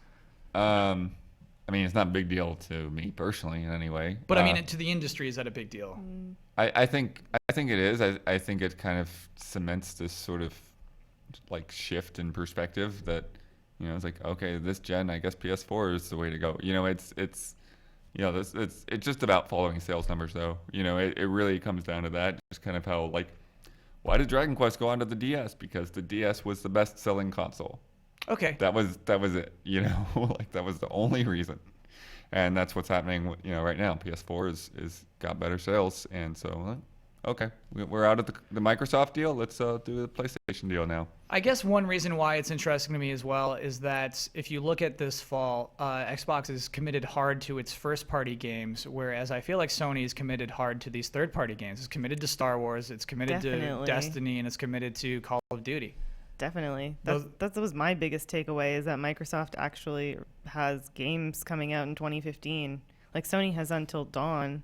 I mean, it's not a big deal to me personally in any way.
But I mean, to the industry, is that a big deal?
I think it is. I think it kind of cements this sort of like shift in perspective that, you know, it's like, okay, this gen, I guess PS4 is the way to go. You know, it's you know, it's just about following sales numbers though. You know, it really comes down to that. Just kind of how, like, why did Dragon Quest go onto the DS? Because the DS was the best selling console.
Okay.
That was it, you know, like that was the only reason. And that's what's happening, you know, right now. PS4 is got better sales, and so okay, we're out of the Microsoft deal. Let's do the PlayStation deal now.
I guess one reason why it's interesting to me as well is that if you look at this fall, Xbox is committed hard to its first-party games, whereas I feel like Sony is committed hard to these third-party games. It's committed to Star Wars, it's committed to Destiny, and it's committed to Call of Duty.
Definitely. That was my biggest takeaway, is that Microsoft actually has games coming out in 2015. Like, Sony has Until Dawn.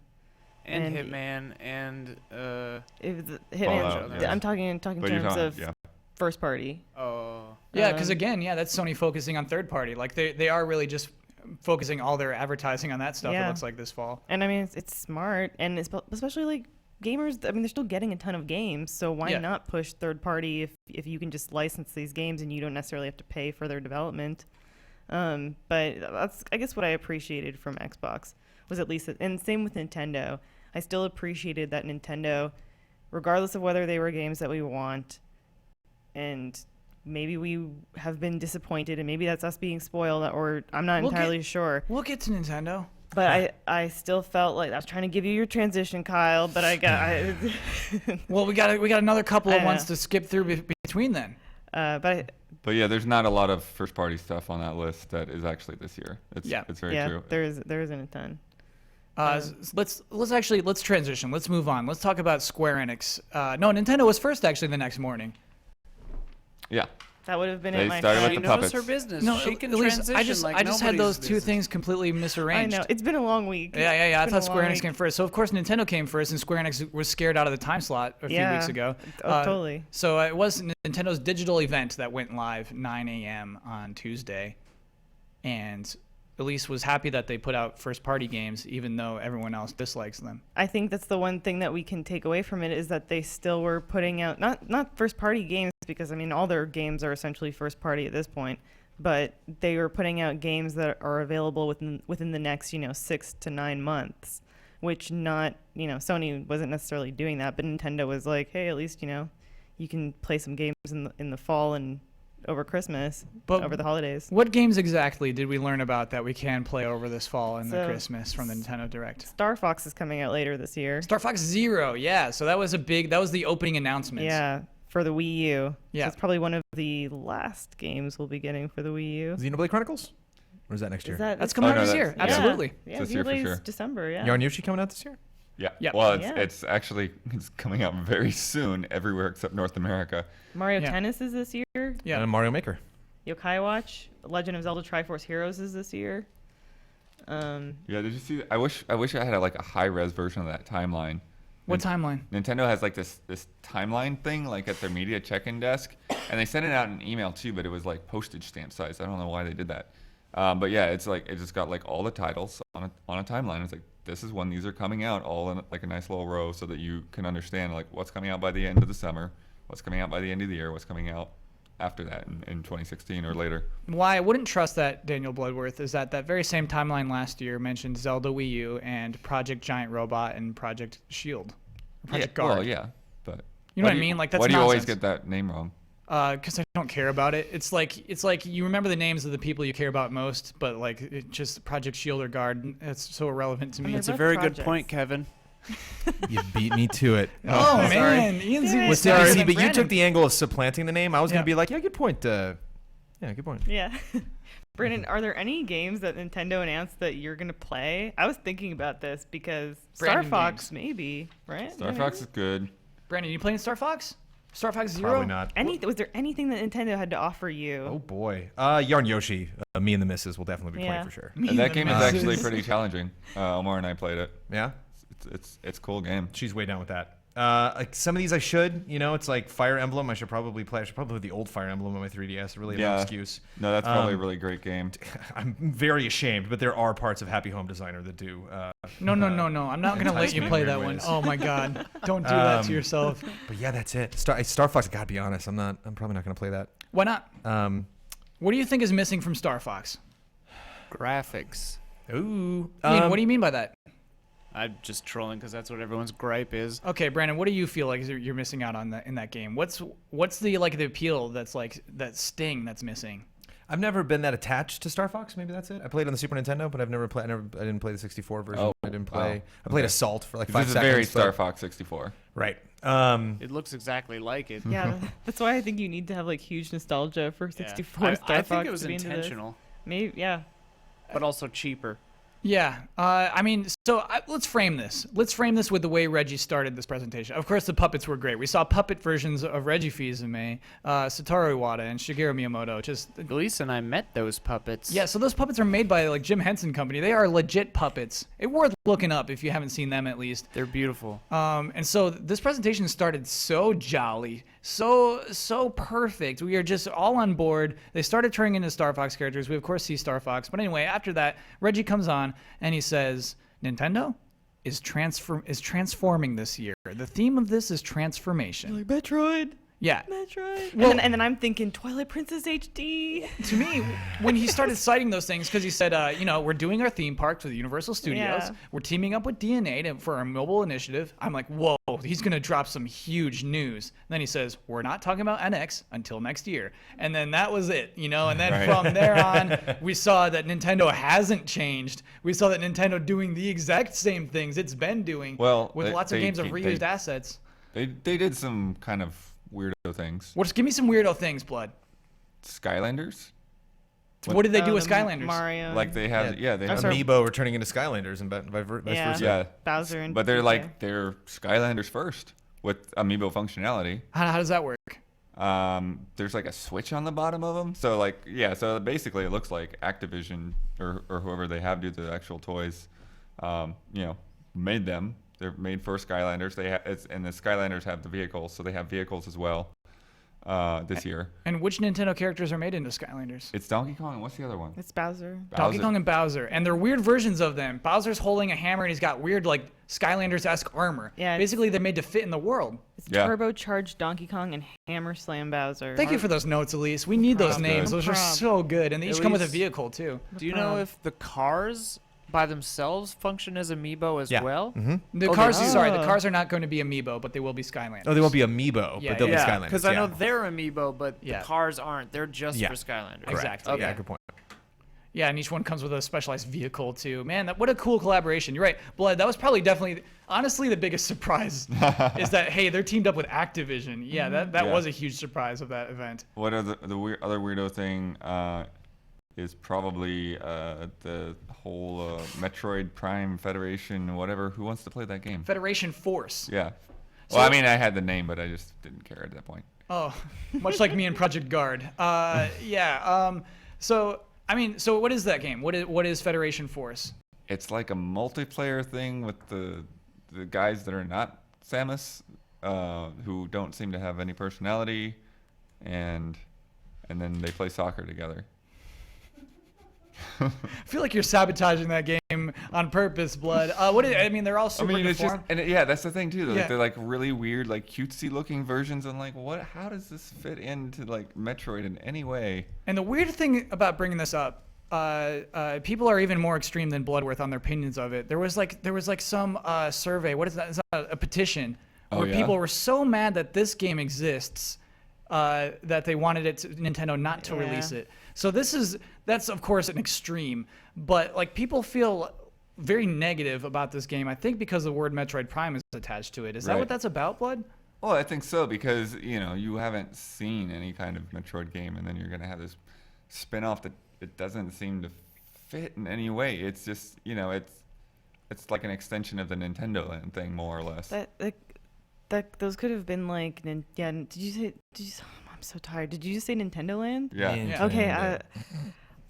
And Hitman and
Hitman. I'm talking in terms of first party.
Oh.
Yeah, because again, that's Sony focusing on third party. Like they are really just focusing all their advertising on that stuff. It looks like this fall.
And I mean, it's smart, and especially like gamers. I mean, they're still getting a ton of games, so why not push third party if you can just license these games and you don't necessarily have to pay for their development. But that's, I guess, what I appreciated from Xbox was at least, and same with Nintendo. I still appreciated that Nintendo, regardless of whether they were games that we want, and maybe we have been disappointed, and maybe that's us being spoiled, or I'm not entirely sure.
We'll get to Nintendo.
But I still felt like I was trying to give you your transition, Kyle, but
well, we got another couple of months to skip through between then.
But
yeah, there's not a lot of first party stuff on that list that is actually this year. It's very true.
There isn't a ton.
Let's transition. Let's move on. Let's talk about Square Enix. No, Nintendo was first actually the next morning.
Yeah.
That would have been
it. They started with
she
the
knows
puppets.
her business.
No,
she can
at least
transition
I just had those two
business.
things completely misarranged.
I know. It's been a long week.
Yeah. I thought Square Enix came first. So, of course, Nintendo came first, and Square Enix was scared out of the time slot a few weeks ago.
Totally.
So it was Nintendo's digital event that went live 9 a.m. on Tuesday. And Elise was happy that they put out first-party games, even though everyone else dislikes them.
I think that's the one thing that we can take away from it, is that they still were putting out not first-party games, because I mean all their games are essentially first-party at this point, but they were putting out games that are available within the next 6 to 9 months, which Sony wasn't necessarily doing that, but Nintendo was like, hey, at least you can play some games in the fall and over Christmas, over the holidays.
What games exactly did we learn about that we can play over this fall and the Christmas from the Nintendo Direct?
Star Fox is coming out later this year.
Star Fox Zero, yeah. So that was the opening announcement.
Yeah, for the Wii U.
Yeah.
So it's probably one of the last games we'll be getting for the Wii U.
Xenoblade Chronicles? Or is that next year?
That's coming out this year. Absolutely.
Yeah,
this year for sure.
December, yeah.
Yarn Yoshi coming out this year?
Yeah. Well, it's actually coming out very soon everywhere except North America.
Mario Tennis is this year.
Yeah.
And Mario Maker.
Yokai Watch, Legend of Zelda Triforce Heroes is this year.
Yeah, did you see? I wish I had a high-res version of that timeline.
What timeline?
Nintendo has this timeline thing at their media check-in desk, and they sent it out in an email too, but it was postage stamp size. I don't know why they did that. But yeah, it's it just got all the titles on a timeline. It's this is when these are coming out, all in a nice little row, so that you can understand what's coming out by the end of the summer, what's coming out by the end of the year, what's coming out after that in 2016 or later.
Why I wouldn't trust that, Daniel Bloodworth, is that very same timeline last year mentioned Zelda Wii U and Project Giant Robot and Project Shield. Project Guard.
Well, yeah, but
you know what I mean? That's
why do you
nonsense.
always get that name wrong?
Because I don't care about it. It's like you remember the names of the people you care about most, but just Project Shield or Guard, it's so irrelevant to me.
It's a very good point, Kevin.
You beat me to it.
Oh, man, Ian's even
Well,
smarter
see,
than
but you
Brandon.
took the angle of supplanting the name. I was
Yeah.
gonna be like, yeah, good point. Yeah, good point.
Yeah. Brandon, are there any games that Nintendo announced that you're gonna play? I was thinking about this because Star
Brandon
Fox,
games.
maybe, right?
Star Fox is good.
Brandon, you playing Star Fox? Star Fox Zero?
Probably not.
Was there anything that Nintendo had to offer you?
Oh boy, Yarn Yoshi, me and the missus will definitely be playing
Yeah.
for sure.
And that game is actually pretty challenging. Omar and I played it.
Yeah,
it's a cool game.
She's way down with that. Like some of these I should, it's like Fire Emblem. I should probably play the old Fire Emblem on my 3DS. Really, no excuse.
No, that's probably a really great game.
I'm very ashamed, but there are parts of Happy Home Designer that do.
No. I'm not going to let you play that one. Oh, my God. Don't do that to yourself.
But yeah, that's it. Star Fox, I gotta be honest. I'm probably not going to play that.
Why not? What do you think is missing from Star Fox?
Graphics.
Ooh.
Ian, what do you mean by that?
I'm just trolling because that's what everyone's gripe is.
Okay, Brandon, what do you feel like you're missing out on in that game? What's the appeal that's like that sting that's missing?
I've never been that attached to Star Fox. Maybe that's it. I played on the Super Nintendo, but I didn't play the 64 version.
Oh,
I didn't play.
wow.
I played
Okay.
Assault for like
This
5
is
seconds.
very Star
but-
Fox 64.
Right.
It looks exactly like it.
Yeah, that's why I think you need to have like huge nostalgia for 64 Star
I
Fox.
think it was
to be into this.
intentional.
Maybe, yeah.
But also cheaper.
Yeah, I mean, so let's frame this. Let's frame this with the way Reggie started this presentation. Of course, the puppets were great. We saw puppet versions of Reggie Fils-Aimé, Satoru Iwata, and Shigeru Miyamoto.
Elise and I met those puppets.
Yeah, so those puppets are made by like Jim Henson Company. They are legit puppets. It's worth looking up if you haven't seen them at least.
They're beautiful.
And so this presentation started so jolly, so perfect. We are just all on board. They started turning into Star Fox characters. We of course see Star Fox, but anyway, after that, Reggie comes on and he says, "Nintendo is transforming this year. The theme of this is transformation."
Like Metroid.
Yeah.
Metroid.
Well-
and then I'm thinking Twilight Princess HD.
To me, when he started citing those things, because he said, we're doing our theme parks with Universal Studios.
Yeah.
We're teaming up with DNA for our mobile initiative. I'm like, whoa, he's going to drop some huge news. And then he says, we're not talking about NX until next year. And then that was it, And then from there on, we saw that Nintendo hasn't changed. We saw that Nintendo doing the exact same things it's been doing with lots of games of reused assets.
They did some kind of weirdo things.
Give me some weirdo things, Blood.
Skylanders?
What did they do with Skylanders?
Mario.
Like they have, they have
Amiibo are turning into Skylanders and vice versa.
Yeah,
Bowser and
but they're
Peach.
they're Skylanders first with Amiibo functionality.
How does that work?
There's like a switch on the bottom of them. So so basically it looks like Activision or whoever they have do the actual toys, made them. They're made for Skylanders. And the Skylanders have the vehicles, so they have vehicles as well this year.
And which Nintendo characters are made into Skylanders?
It's Donkey Kong, and what's the other one?
It's Bowser.
Donkey Kong and Bowser. And they're weird versions of them. Bowser's holding a hammer and he's got weird, Skylanders-esque armor.
Yeah.
Basically, they're made to fit in the world.
It's turbocharged Donkey Kong and Hammer Slam Bowser.
Thank you for those notes, Elise. We need those names. Those are so good. And they each come with a
Elise,
vehicle, too.
Do you know if the cars by themselves function as amiibo as well?
Mm-hmm.
The cars are not going to be amiibo, but they will be Skylanders.
Oh, they won't be Amiibo, but they'll be Skylanders.
Because I know they're amiibo, but the cars aren't. They're just for Skylanders.
Exactly.
Okay.
Yeah, good point.
Yeah, and each one comes with a specialized vehicle, too. Man, what a cool collaboration. You're right. Blood, that was probably honestly, the biggest surprise is that, hey, they're teamed up with Activision. Yeah, that was a huge surprise of that event.
What are the other weirdo thing is probably the whole Metroid Prime Federation, whatever. Who wants to play that game?
Federation Force.
Yeah. Well, I had the name, but I just didn't care at that point.
Oh, much like me and Project Guard. So what is that game? What is Federation Force?
It's like a multiplayer thing with the guys that are not Samus, who don't seem to have any personality, and then they play soccer together.
I feel like you're sabotaging that game on purpose, Blood. They're all super uniform.
That's the thing too.
Yeah.
They're like really weird, like cutesy looking versions. I'm like, what? How does this fit into like Metroid in any way?
And the weird thing about bringing this up, people are even more extreme than Bloodworth on their opinions of it. There was some survey. What is that? It's not a petition where people were so mad that this game exists that they wanted Nintendo not to release it. So that's of course an extreme, but people feel very negative about this game. I think because the word Metroid Prime is attached to it. Is that what that's about, Blood?
Well, I think so because you haven't seen any kind of Metroid game, and then you're gonna have this spin-off that it doesn't seem to fit in any way. It's just it's like an extension of the Nintendo Land thing, more or less.
Those could have been like Did you say? I'm so tired. Did you just say Nintendo Land?
Yeah.
Okay.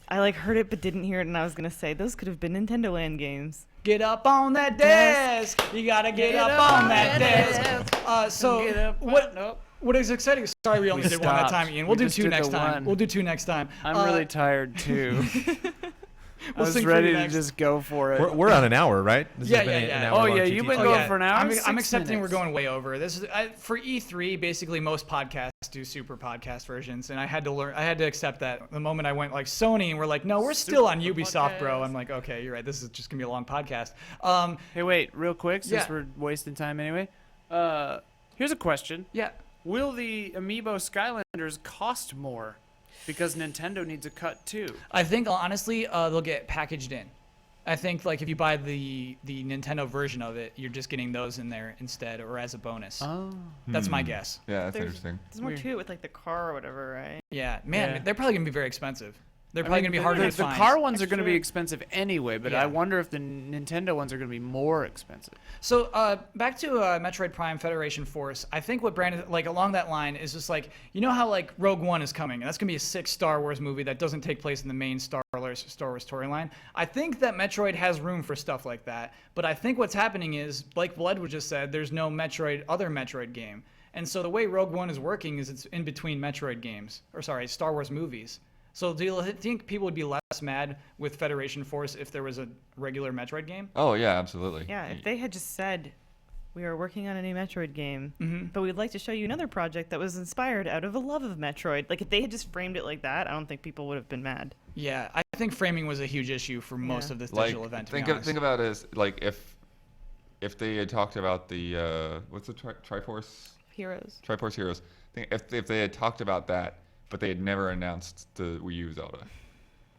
I like heard it but didn't hear it, and I was gonna say those could have been Nintendo Land games.
Get up on that desk. You gotta get up on that desk. What is exciting? Sorry, we only did one that time, Ian. We'll do two next time. We'll do two next time.
I'm really tired too. I was
sing for
ready
you
to
next.
just go for it.
We're on an hour, right? This
Yeah,
has been
yeah.
an hour long
you've been
GT.
going for an hour.
I'm accepting
6 minutes.
we're going way over. This is for E3. Basically, most podcasts do super podcast versions, and I had to accept that. The moment I went like Sony, and we're like, no, we're still on Ubisoft, bro. I'm like, okay, you're right. This is just gonna be a long podcast.
Hey, wait, real quick, since
Yeah.
we're wasting time anyway. Here's a question.
Yeah.
Will the Amiibo Skylanders cost more? Because Nintendo needs a cut too.
I think honestly, they'll get packaged in. I think like if you buy the Nintendo version of it, you're just getting those in there instead or as a bonus.
Oh.
That's my guess.
Yeah, that's interesting.
There's more to it with like the car or whatever, right?
Yeah, man,
Yeah.
they're probably gonna be very expensive. They're probably gonna be harder to
The
find.
car ones are going to be expensive anyway, but
Yeah.
I wonder if the Nintendo ones are going to be more expensive.
So back to Metroid Prime Federation Force. I think what Brandon like along that line is just like how like Rogue One is coming, and that's gonna be a 6 Star Wars movie that doesn't take place in the main Star Wars storyline. I think that Metroid has room for stuff like that, but I think what's happening is, like Blood just said, there's no other Metroid game, and so the way Rogue One is working is it's in between Metroid games, Star Wars movies. So do you think people would be less mad with Federation Force if there was a regular Metroid game?
Oh yeah, absolutely.
Yeah, if they had just said, we are working on a new Metroid game,
Mm-hmm.
but we'd like to show you another project that was inspired out of a love of Metroid. Like if they had just framed it like that, I don't think people would have been mad.
Yeah, I think framing was a huge issue for most of this digital event. To be honest.
Think about it as like if they had talked about the what's the Triforce
Heroes.
Triforce Heroes. If they had talked about that, but they had never announced the Wii U Zelda.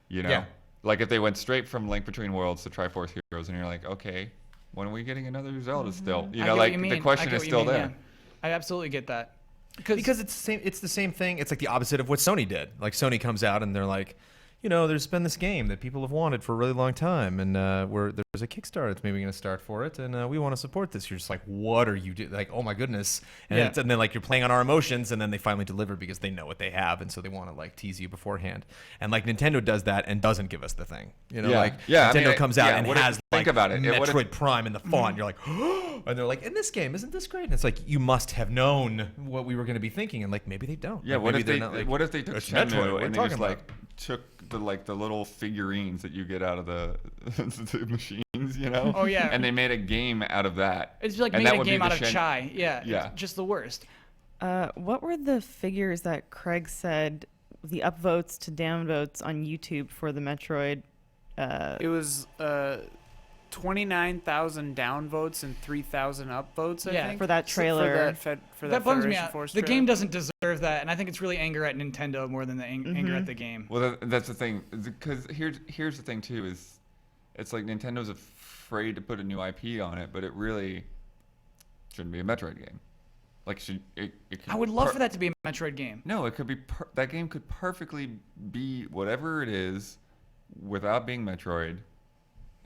Yeah.
Like if they went straight from Link Between Worlds to Triforce Heroes, and you're like, okay, when are we getting another Zelda still?
I get what you mean.
The question
I get
is
what you
still
mean,
there.
yeah. I absolutely get that.
Because it's the same thing. It's like the opposite of what Sony did. Like Sony comes out and they're like, there's been this game that people have wanted for a really long time, and there's a Kickstarter that's maybe going to start for it, and we want to support this. You're just like, what are you doing? Like, oh my goodness. And then like you're playing on our emotions, and then they finally deliver because they know what they have, and so they want to like tease you beforehand. And like Nintendo does that and doesn't give us the thing. Nintendo comes out and has
think about it.
Metroid Prime in the font. You're like, and they're like, in this game, isn't this great? And it's like, you must have known what we were going to be thinking, and like maybe they don't.
Yeah,
Like,
what
maybe
if they
they're not, like,
what if they took
"It's Metroid, what are
Shenmue
you
and they
talking
just
about?"
like took the little figurines that you get out of the machines,
Oh, yeah.
and they made a game out of that.
It's like
And
made
that
a
would be
game
the
out of chai. Yeah,
Yeah.
it's just the worst.
What were the figures that Craig said, the upvotes to downvotes on YouTube for the Metroid?
It was 29,000 downvotes and 3,000 upvotes, I think.
For that trailer.
For that
That bums me
Federation
out.
Force
The
trailer.
game doesn't deserve that, and I think it's really anger at Nintendo more than the anger at the game.
Well, that's the thing. Because here's the thing too is, it's like Nintendo's afraid to put a new IP on it, but it really shouldn't be a Metroid game. Like
I would love for that to be a Metroid game.
No, it could be. That game could perfectly be whatever it is, without being Metroid.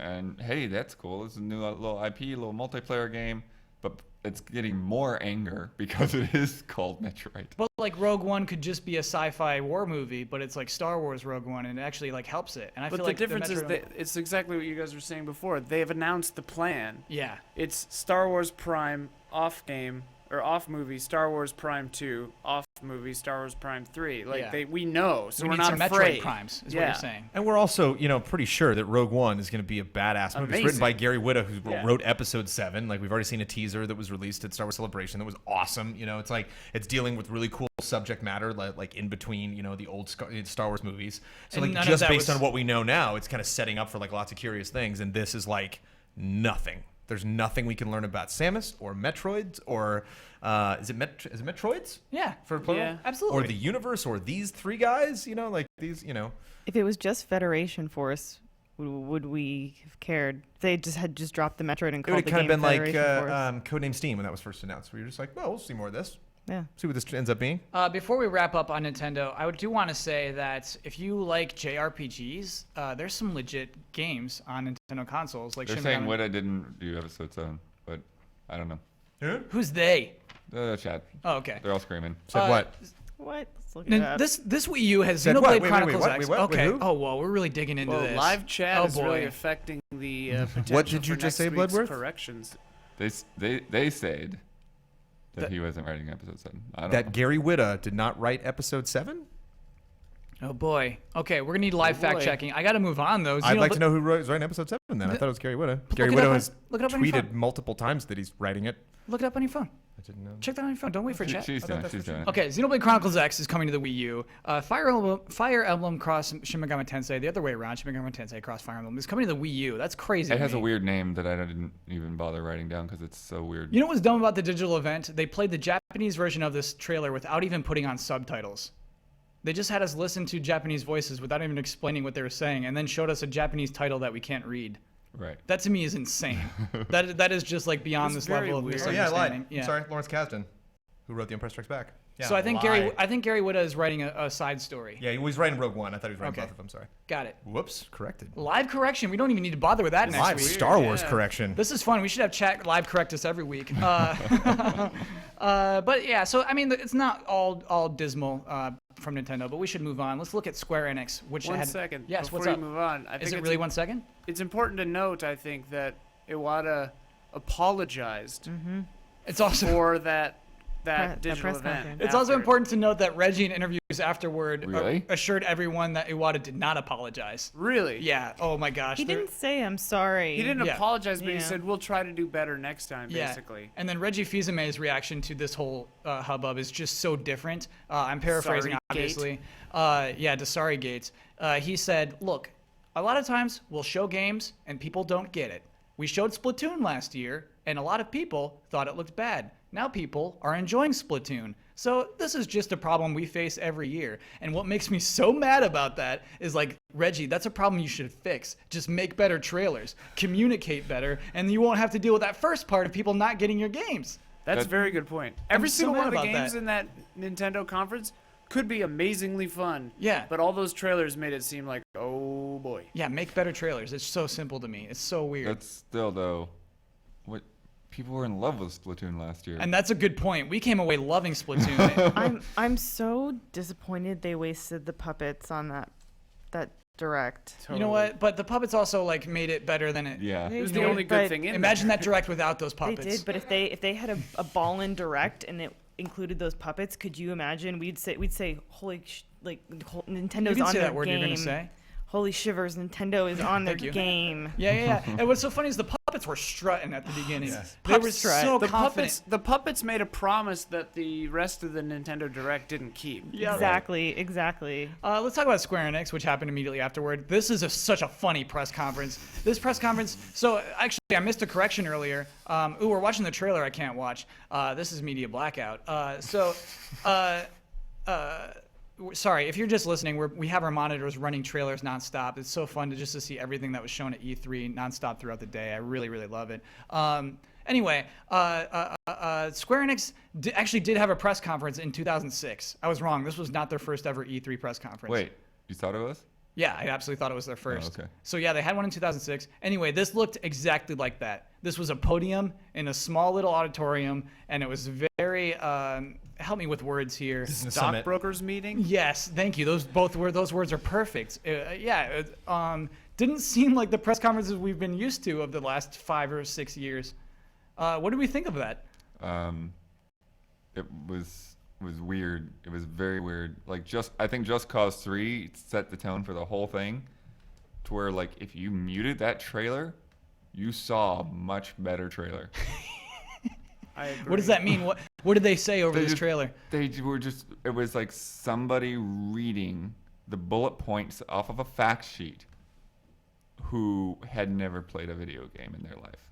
And hey, that's cool. It's a new little IP, a little multiplayer game, but it's getting more anger because it is called Metroid.
But like Rogue One could just be a sci-fi war movie, but it's like Star Wars Rogue One, and it actually like helps it. And I
But
feel
the
like
difference is
Metroid-
that it's exactly what you guys were saying before. They have announced the plan.
Yeah.
It's Star Wars Prime off game or off movie, Star Wars Prime 2, off movie, Star Wars Prime 3. Like
Yeah.
we know, so
We
we're
need
not
some Metroid
afraid.
Primes, is what you're saying.
And we're also, pretty sure that Rogue One is going to be a badass movie. It's written
Amazing.
by Gary Whitta, who
Yeah.
wrote Episode 7. Like, we've already seen a teaser that was released at Star Wars Celebration that was awesome. It's like, it's dealing with really cool subject matter, like in between, the old Star Wars movies. So,
And
like,
none of
just
that
based
was-
on what we know now, it's kind of setting up for, like, lots of curious things. And this is, like, nothing. There's nothing we can learn about Samus or Metroids or is it Metroids?
Yeah.
For plural?
Yeah.
Absolutely.
Or the universe or these three guys, like these,
If it was just Federation Force, would we have cared? If they just dropped the Metroid and
It
called
would
the
have kind
game
of been like
Federation Force.
Codename Steam when that was first announced, where you're just like, well, we'll see more of this.
Yeah.
See what this ends up being.
Before we wrap up on Nintendo, I do want to say that if you like JRPGs, there's some legit games on Nintendo consoles. Like
They're saying what I didn't do episode 7, but I don't know.
Who's they?
The chat.
Oh, okay.
They're all screaming.
Said what?
What? Let's look it up.
This Wii U has
Said
Xenoblade
what? Wait,
Chronicles
what?
X.
Wait,
okay.
who?
Oh, well, we're really digging into
Well,
this.
live chat is
boy.
really affecting the potential
What did you
for
just
next
say,
week's
Bloodworth?
corrections.
They said that he wasn't writing episode 7. I don't know.
That Gary Whitta did not write episode 7?
Oh boy. Okay, we're gonna need live fact checking. I got to move on though.
I'd like to know who was writing episode 7 then. I thought it was Gary Whitta. Gary
it
Whitta
up
has
look it up on your
tweeted
phone.
multiple times that he's writing it.
Look it up on your phone.
I didn't know.
Check that on your phone. Don't wait for chat.
She's doing it. She's doing it.
Okay, Xenoblade Chronicles X is coming to the Wii U. Fire Emblem Cross Shin Megami Tensei, the other way around, Shin Megami Tensei Cross Fire Emblem is coming to the Wii U. That's crazy.
It
to
has a
me.
weird name that I didn't even bother writing down because it's so weird.
You know what's dumb about the digital event? They played the Japanese version of this trailer without even putting on subtitles. They just had us listen to Japanese voices without even explaining what they were saying, and then showed us a Japanese title that we can't read.
Right.
That to me is insane. that is just like beyond
It's
this level of
very weird.
Oh, yeah, I lied.
misunderstanding.
I'm sorry, Lawrence Kasdan, who wrote The Empire Strikes Back. Yeah,
So I think Gary Whitta is writing a side story.
Yeah, he was writing Rogue One. I thought he was writing
Okay.
both of them. Sorry.
Got it.
Whoops, corrected.
Live correction. We don't even need to bother with that next
Live
week.
Star Wars correction.
This is fun. We should have chat live correct us every week. But yeah, so I mean, it's not all dismal from Nintendo, but we should move on. Let's look at Square Enix, which
One
had
second.
Yes,
before
what's
you
up?
move on, I think
Is it
it's
really 1 second?
It's important to note, I think, that Iwata apologized
It's also
for that
That
digital
press
event.
conference.
It's also
after.
important to note that Reggie in interviews afterward
Really?
assured everyone that Iwata did not apologize.
Really?
Yeah. Oh my gosh.
He didn't say I'm sorry.
He didn't
Yeah.
apologize, but he
Yeah.
said we'll try to do better next time.
Yeah.
Basically.
And then Reggie Fils-Aimé's reaction to this whole hubbub is just so different. I'm paraphrasing,
Sorry,
obviously. To Sorry Gates. He said, look, a lot of times we'll show games and people don't get it. We showed Splatoon last year, and a lot of people thought it looked bad. Now people are enjoying Splatoon. So this is just a problem we face every year. And what makes me so mad about that is like, Reggie, that's a problem you should fix. Just make better trailers, communicate better, and you won't have to deal with that first part of people not getting your games.
That's a very good point. Every
so
single
mad
one of the
about
games
that.
in that Nintendo conference could be amazingly fun.
Yeah.
But all those trailers made it seem like, oh boy.
Yeah, make better trailers. It's so simple to me. It's so weird.
That's still though, what people were in love with Splatoon last year.
And that's a good point. We came away loving Splatoon.
I'm so disappointed they wasted the puppets on that direct.
You know what? But the puppets also like made it better than it.
Yeah.
It was the only good thing in
Imagine
there.
that direct without those
They
puppets.
did, but if they had a ball in direct and it included those puppets, could you imagine? We'd say holy Nintendo's
You can
on
say
their
that word
game.
you're gonna say.
Holy shivers, Nintendo is on their
Thank you.
game.
Yeah. And what's so funny is the puppets were strutting at the beginning. They
Pup
were
strut.
so
The
confident.
puppets made a promise that the rest of the Nintendo Direct didn't keep.
Yeah,
Exactly.
Let's talk about Square Enix, which happened immediately afterward. This is such a funny press conference. This press conference. So actually, I missed a correction earlier. We're watching the trailer. I can't watch. This is media blackout. Sorry, if you're just listening, we have our monitors running trailers nonstop. It's so fun to see everything that was shown at E3 nonstop throughout the day. I really, really love it. Anyway, Square Enix actually did have a press conference in 2006. I was wrong. This was not their first ever E3 press conference.
Wait, you thought it was?
Yeah, I absolutely thought it was their first.
okay.
So yeah, they had one in 2006. Anyway, this looked exactly like that. This was a podium in a small little auditorium, and it was very help me with words here.
Stockbrokers meeting?
Yes, thank you. Those words are perfect. Didn't seem like the press conferences we've been used to of the last 5 or 6 years. What do we think of that?
It was weird. It was very weird. Like I think Just Cause 3 set the tone for the whole thing, to where like if you muted that trailer, you saw a much better trailer.
I agree.
What does that mean? What did they say over this trailer?
It was like somebody reading the bullet points off of a fact sheet who had never played a video game in their life.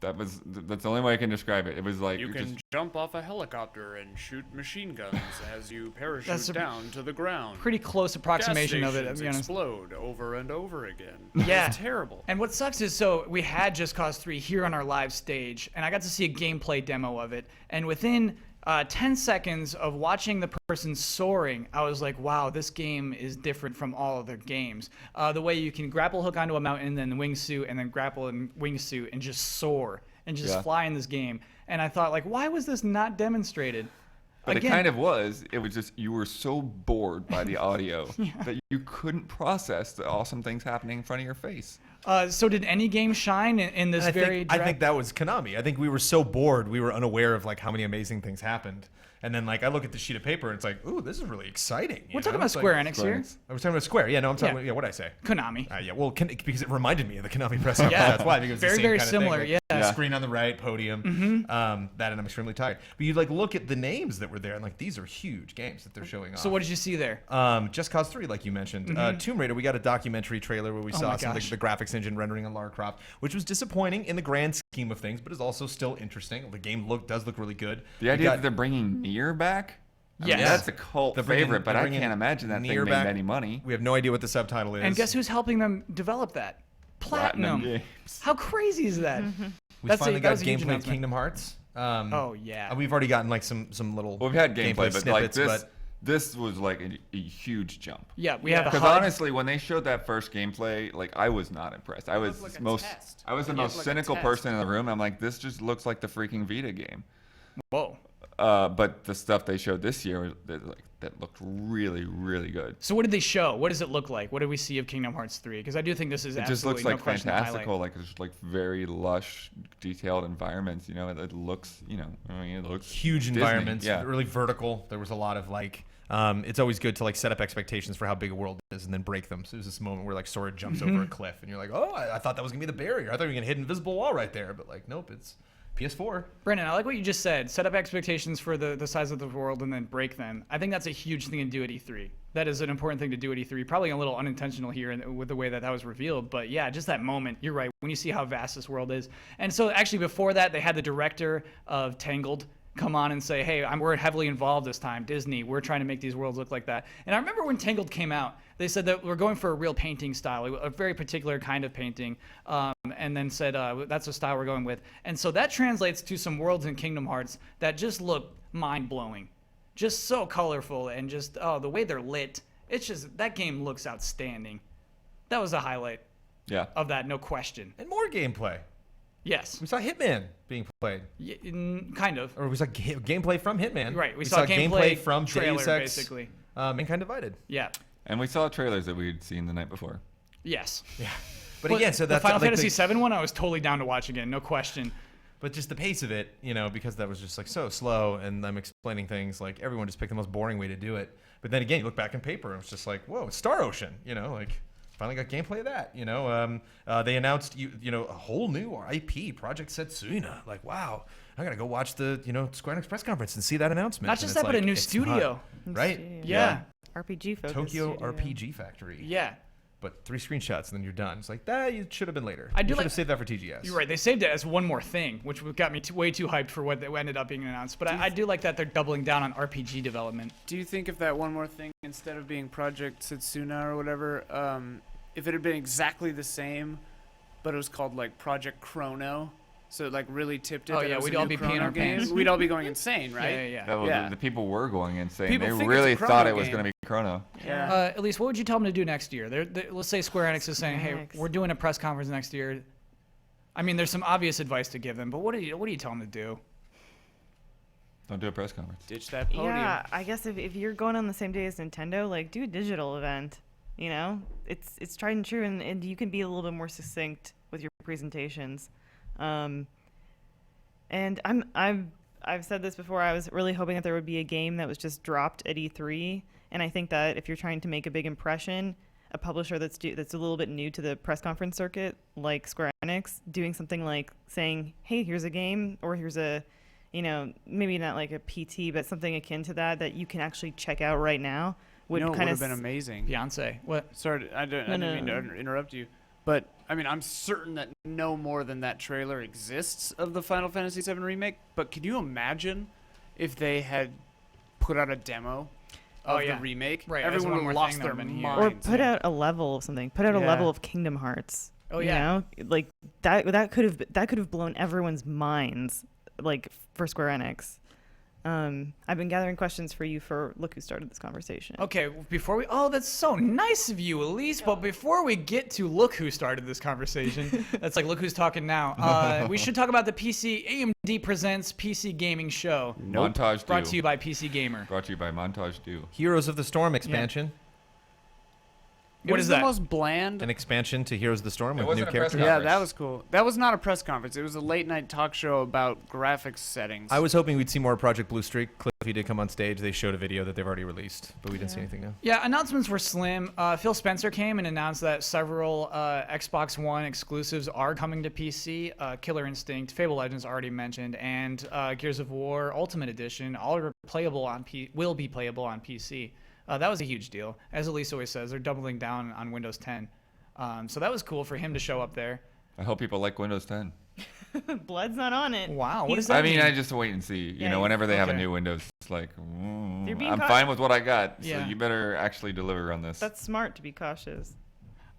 That's the only way I can describe it. It was like
You can jump off a helicopter and shoot machine guns as you parachute down to the ground.
Pretty close approximation of it.
Gas stations explode over and over again.
Yeah.
It's terrible.
And what sucks is, so we had Just Cause 3 here on our live stage, and I got to see a gameplay demo of it. And within 10 seconds of watching the person soaring, I was like, wow, this game is different from all other games. The way you can grapple hook onto a mountain, then wingsuit, and then grapple and wingsuit, and just soar, and just fly in this game. And I thought, like, why was this not demonstrated?
But it kind of was. It was just, you were so bored by the audio that you couldn't process the awesome things happening in front of your face.
So did any game shine in this
I
very
think that was Konami. I think we were so bored, we were unaware of like how many amazing things happened. And then like I look at the sheet of paper and it's like, ooh, this is really exciting.
We're talking about Square Enix here.
I was talking about Square. Yeah, no, I'm talking about, what'd I say?
Konami.
Yeah, well, because it reminded me of the Konami press conference.
Yeah.
That's why. Because
Very,
it's the same
very
kind
similar,
of thing. Like,
yeah.
Screen on the right, podium. That, and I'm extremely tired. But you like look at the names that were there and like these are huge games that they're showing off.
So what did you see there?
Just Cause 3, like you mentioned. Tomb Raider, we got a documentary trailer where we saw some of the graphics engine rendering on Lara Croft, which was disappointing in the grand scheme of things, but is also still interesting. The game does look really good.
The idea that they're bringing Nier back? I mean, that's a cult favorite, but I can't imagine that thing made any money.
We have no idea what the subtitle is.
And guess who's helping them develop that? Platinum
Games.
How crazy is that?
We finally got gameplay of Kingdom Hearts.
Oh yeah.
We've already gotten like some little.
Well, we've had gameplay, but
snippets,
like this was like a huge jump.
Yeah, we have a
because honestly, when they showed that first gameplay, like I was not impressed. I was
like
I was the most cynical person in the room. I'm like, this just looks like the freaking Vita game.
Whoa.
But the stuff they showed this year, that looked really, really good.
So what did they show? What does it look like? What did we see of Kingdom Hearts 3? Because I do think this is
it just looks
no
like
question
fantastical, like it's like very lush, detailed environments. You know, it looks, it looks
huge
Disney.
environments,
yeah.
really vertical. There was a lot of like. It's always good to like set up expectations for how big a world is and then break them. So there's this moment where like Sora jumps over a cliff and you're like, oh, I thought that was gonna be the barrier. I thought we were gonna hit an invisible wall right there, but like, nope, it's PS4.
Brendan, I like what you just said. Set up expectations for the size of the world and then break them. I think that's a huge thing to do at E3. That is an important thing to do at E3. Probably a little unintentional here with the way that was revealed. But yeah, just that moment. You're right. When you see how vast this world is. And so actually before that, they had the director of Tangled come on and say, hey, we're heavily involved this time. Disney, we're trying to make these worlds look like that. And I remember when Tangled came out, they said that we're going for a real painting style, a very particular kind of painting, and then said that's the style we're going with. And so that translates to some worlds in Kingdom Hearts that just look mind-blowing. Just so colorful and just, the way they're lit. It's just, that game looks outstanding. That was a highlight of that, no question.
And more gameplay.
Yes.
We saw Hitman being played.
Yeah, kind of.
Or we saw gameplay from Hitman.
Right. We saw gameplay
from
trailer,
Deus Ex,
basically.
Mankind Divided.
Yeah.
And we saw trailers that we'd seen the night before.
Yes.
Yeah. But again, so that's
the Final
like
Fantasy VII one, I was totally down to watch again, no question.
But just the pace of it, because that was just like so slow, and I'm explaining things like everyone just picked the most boring way to do it. But then again, you look back in paper, and it's just like, whoa, it's Star Ocean, like. Finally got gameplay of that, They announced, a whole new IP, Project Setsuna. Like, wow, I gotta go watch the, Square Enix press conference and see that announcement.
Not just that, but a new studio,
right?
Yeah.
RPG focused.
Tokyo
studio.
RPG Factory.
Yeah.
But 3 screenshots and then you're done. It's like that. You should have been later.
I do
you should
like,
have saved that for TGS.
You're right. They saved it as one more thing, which got me way too hyped for what ended up being announced. But I do like that they're doubling down on RPG development.
Do you think if that one more thing, instead of being Project Setsuna or whatever, if it had been exactly the same, but it was called like Project Chrono, so it like really tipped it?
Oh yeah, we'd all be peeing our pants.
We'd all be going insane, right?
Yeah.
The people were going insane.
People
they
think
really
it's a
thought
Chrono
it was
game.
going to be Chrono.
Yeah.
Elise, what would you tell them to do next year? Let's say Square Enix is saying, hey, we're doing a press conference next year. I mean, there's some obvious advice to give them, but what do you tell them to do?
Don't do a press conference.
Ditch that podium.
Yeah, I guess if you're going on the same day as Nintendo, like do a digital event. It's tried and true, and you can be a little bit more succinct with your presentations. And I've said this before. I was really hoping that there would be a game that was just dropped at E3, and I think that if you're trying to make a big impression, a publisher that's a little bit new to the press conference circuit, like Square Enix, doing something like saying, "Hey, here's a game," or "Here's a," maybe not like a PT, but something akin to that you can actually check out right now. Would
would
kind
have been amazing.
Beyonce. What?
Sorry, I didn't mean to interrupt you.
But I mean, I'm certain that no more than that trailer exists of the Final Fantasy VII remake. But can you imagine if they had put out a demo of the remake?
Right,
everyone would have lost their minds.
Or put out a level of something. Put out a level of Kingdom Hearts.
Oh
you
yeah,
know? Like that could have blown everyone's minds, like for Square Enix. I've been gathering questions for you for Look Who Started This Conversation.
Okay, before we... Oh, that's so nice of you, Elise. But before we get to Look Who Started This Conversation, that's like, look who's talking now. We should talk about the AMD Presents PC Gaming Show.
Montage
Brought
Due.
to you by PC Gamer.
Brought to you by Montage Due.
Heroes of the Storm expansion.
What is that?
The most bland.
An expansion to Heroes of the Storm
It
with new
wasn't a press
characters.
Yeah, that was cool. That was not a press conference. It was a late night talk show about graphics settings.
I was hoping we'd see more Project Blue Streak. Cliffy did come on stage. They showed a video that they've already released, but we didn't see anything new.
Yeah, announcements were slim. Phil Spencer came and announced that several Xbox One exclusives are coming to PC. Killer Instinct, Fable Legends already mentioned, and Gears of War Ultimate Edition all are playable on will be playable on PC. That was a huge deal. As Elise always says, they're doubling down on Windows 10. So that was cool for him to show up there.
I hope people like Windows 10.
Blood's not on it.
Wow, what does that mean?
I just wait and see. You know, whenever they have a new Windows, it's like, I'm fine with what I got. So you better actually deliver on this.
That's smart to be cautious.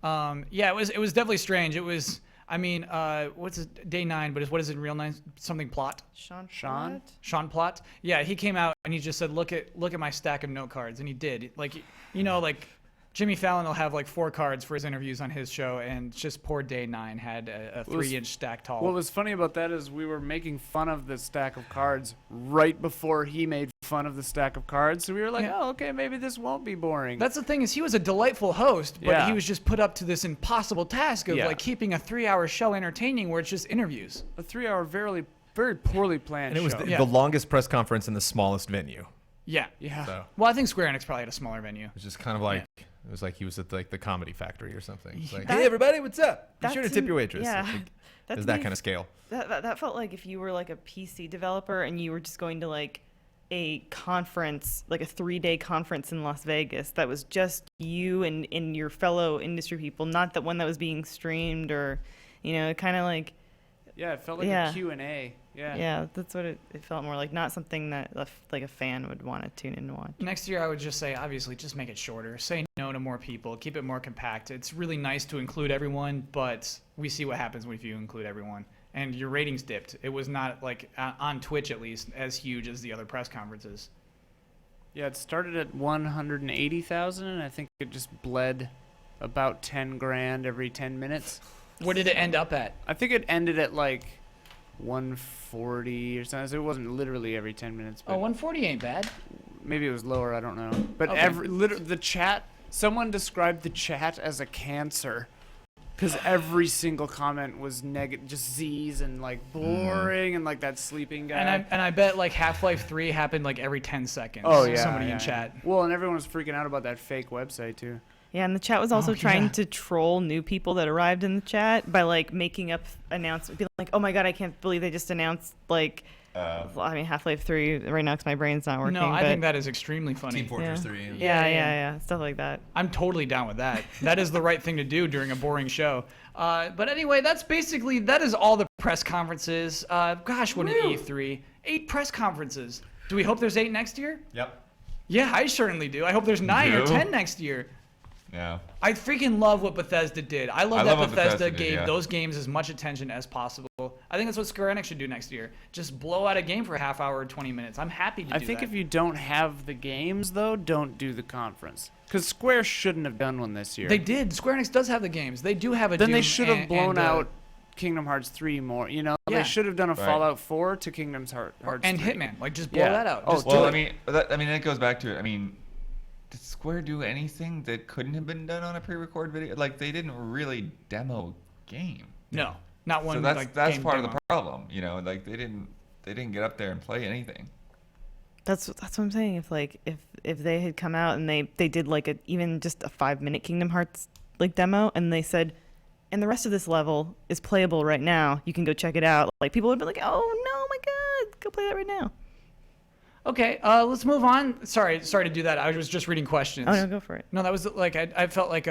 Yeah, it was definitely strange. It was... I mean, what's it, day 9? But what is it in real name? Something Plot. Sean Plot. Yeah, he came out and he just said, "Look at my stack of note cards," and he did. Like, you know, like Jimmy Fallon will have like 4 cards for his interviews on his show, and just poor day 9 had a 3-inch stack tall.
What was funny about that is we were making fun of the stack of cards right before he made fun of the stack of cards. So we were like, oh, okay, maybe this won't be boring.
That's the thing, is he was a delightful host, but he was just put up to this impossible task of like keeping a 3-hour show entertaining where it's just interviews.
A 3-hour very poorly planned
And it was
show.
the longest press conference in the smallest venue.
Yeah.
So
Well, I think Square Enix probably had a smaller venue.
it was just kind of like it was like he was at like the Comedy Factory or something. It's like,
That-
hey everybody, what's up? Be
that
sure to
to
tip
me-
your waitress.
yeah.
It's like,
That
there's
to
that
me
kind of scale.
That felt like if you were like a PC developer and you were just going to like a conference, like a 3-day conference in Las Vegas that was just you and your fellow industry people, not the one that was being streamed or, you know, kind of like...
Yeah, it felt like a Q&A. Yeah.
Yeah, that's what it felt more like. Not something that like a fan would want to tune in and watch.
Next year, I would just say, obviously, just make it shorter. Say no to more people. Keep it more compact. It's really nice to include everyone, but we see what happens if you include everyone. And your ratings dipped. It was not, like, on Twitch at least, as huge as the other press conferences.
Yeah, it started at 180,000, and I think it just bled about 10 grand every 10 minutes.
What did it end up at?
I think it ended at like 140 or something. So it wasn't literally every 10 minutes. But
140 ain't bad.
Maybe it was lower. I don't know. But
Okay.
the chat. Someone described the chat as a cancer, because every single comment was negative, just Z's and like boring and like that sleeping guy.
And I bet like Half-Life 3 happened like every 10 seconds.
Oh yeah,
Somebody
yeah.
in chat.
Well, and everyone was freaking out about that fake website too.
Yeah, and the chat was also
Oh,
trying
yeah.
to troll new people that arrived in the chat by like making up announcements, being like, "Oh my god, I can't believe they just announced like." I mean, Half-Life 3 right now because my brain's not working.
No, I
but
think that is extremely funny.
Team Fortress 3. Yeah, stuff like that.
I'm totally down with that. That is the right thing to do during a boring show. But anyway, that is all the press conferences. Gosh, what an E3. 8 press conferences. Do we hope there's 8 next year?
Yep.
Yeah, I certainly do. I hope there's 9 or
do?
10 next year.
Yeah.
I freaking love what Bethesda did. I love
I
that
love what
Bethesda
Bethesda did,
gave
yeah.
those games as much attention as possible. I think that's what Square Enix should do next year. Just blow out a game for a half hour or 20 minutes. I'm happy to do that.
I think if you don't have the games though, don't do the conference. Because Square shouldn't have done one this year.
They did. Square Enix does have the games. They do have a
Then
Doom
they should have blown
and,
out Kingdom Hearts 3 more. You know,
Yeah.
they should have done a
Right.
Fallout 4 to Kingdom Hearts
and
3.
Hitman. Like, just blow that out.
Oh,
Just
Well,
do
I
it.
mean, that goes back to it. I mean, did Square do anything that couldn't have been done on a pre-record video? Like, they didn't really demo game.
No, not one.
So that's
like,
that's
game
part of
demo.
the problem. You know, like they didn't get up there and play anything.
That's what I'm saying. If they had come out and they did like even just a 5-minute Kingdom Hearts like demo and they said, and the rest of this level is playable right now. You can go check it out. Like people would be like, oh no, my god, go play that right now.
Okay, let's move on. Sorry to do that. I was just reading questions.
Oh no, go for it.
No, that was like I felt like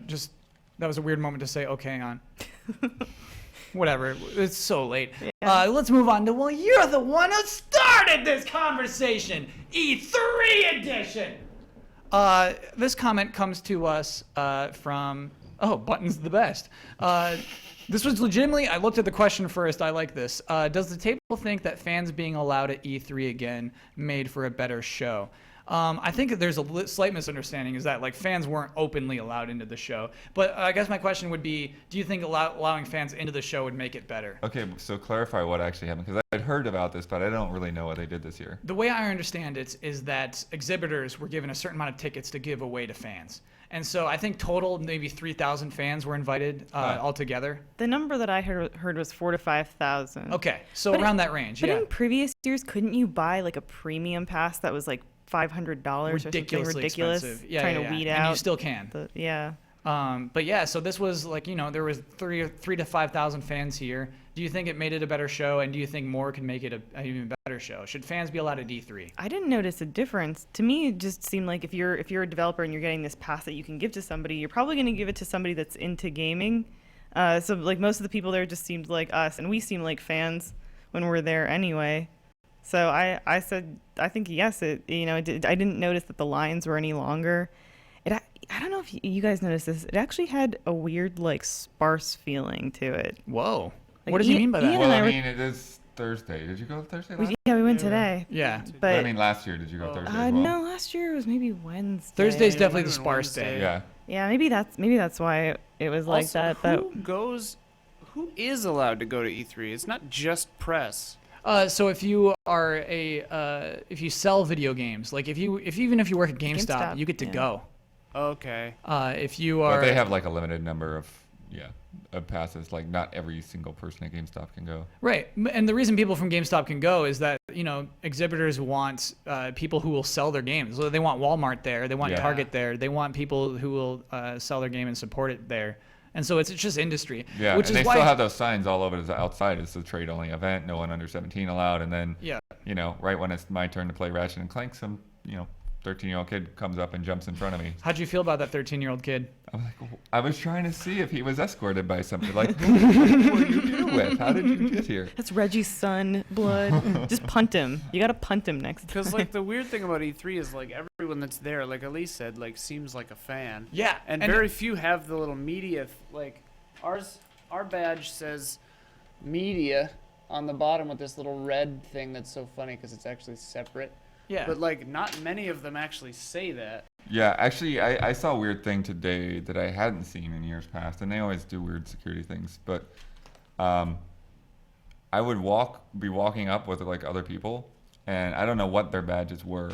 just That was a weird moment to say okay on. Whatever. It's so late. Let's move on to, well, you're the one who started this conversation. E3 edition. This comment comes to us from, Button's the best. This was legitimately, I looked at the question first. I like this. Does the table think that fans being allowed at E3 again made for a better show? I think that there's a slight misunderstanding is that like fans weren't openly allowed into the show. But I guess my question would be, do you think allowing fans into the show would make it better?
Okay, so clarify what actually happened, because I'd heard about this, but I don't really know what they did this year.
The way I understand it is that exhibitors were given a certain amount of tickets to give away to fans. And so I think total maybe 3,000 fans were invited altogether.
The number that I heard was 4,000 to 5,000.
Okay, so around that range,
But in previous years, couldn't you buy like a premium pass that was like $500 or something ridiculous?
Expensive. Yeah, trying
to weed
and
out.
you still can. But yeah, so this was like, there was 3,000 to 5,000 fans here. Do you think it made it a better show, and do you think more can make it an even better show? Should fans be allowed at E3?
I didn't notice a difference. To me, it just seemed like if you're a developer and you're getting this pass that you can give to somebody, you're probably going to give it to somebody that's into gaming. So like most of the people there just seemed like us, and we seemed like fans when we're there anyway. So I said I think yes. I didn't notice that the lines were any longer. I don't know if you guys noticed this. It actually had a weird like sparse feeling to it.
Whoa.
Like,
what does he mean by that?
Well, I mean, it is Thursday. Did you go Thursday?
We went today.
Yeah.
But
I mean, last year, did you go Thursday as well?
No, last year it was maybe Wednesday.
Thursday's definitely the sparse day.
Yeah.
Yeah, maybe that's why it was like
Also,
that. But
who is allowed to go to E3? It's not just press.
So if you are if you sell video games, like even if you work at GameStop, you get to go.
Okay.
If you are,
But they have like a limited number of passes. Like not every single person at GameStop can go.
Right, and the reason people from GameStop can go is that exhibitors want people who will sell their games. So they want Walmart there, they want Target there, they want people who will sell their game and support it there. And so it's just industry.
Yeah,
which
and
is
they
why
still have those signs all over the outside. It's a trade-only event. No one under 17 allowed. And then, right when it's my turn to play Ratchet and Clank, some 13-year-old kid comes up and jumps in front of me.
How'd you feel about that 13-year-old kid?
I was like, I was trying to see if he was escorted by somebody. Like, who were you here with? How did you get here?
That's Reggie's son, blood. Just punt him. You gotta punt him next time.
Because like the weird thing about E3 is like everyone that's there, like Elise said, like seems like a fan.
Yeah,
and very few have the little media like our badge says media on the bottom with this little red thing that's so funny because it's actually separate.
Yeah.
But like not many of them actually say that.
Yeah, actually, I saw a weird thing today that I hadn't seen in years past, and they always do weird security things. But I would be walking up with like other people, and I don't know what their badges were,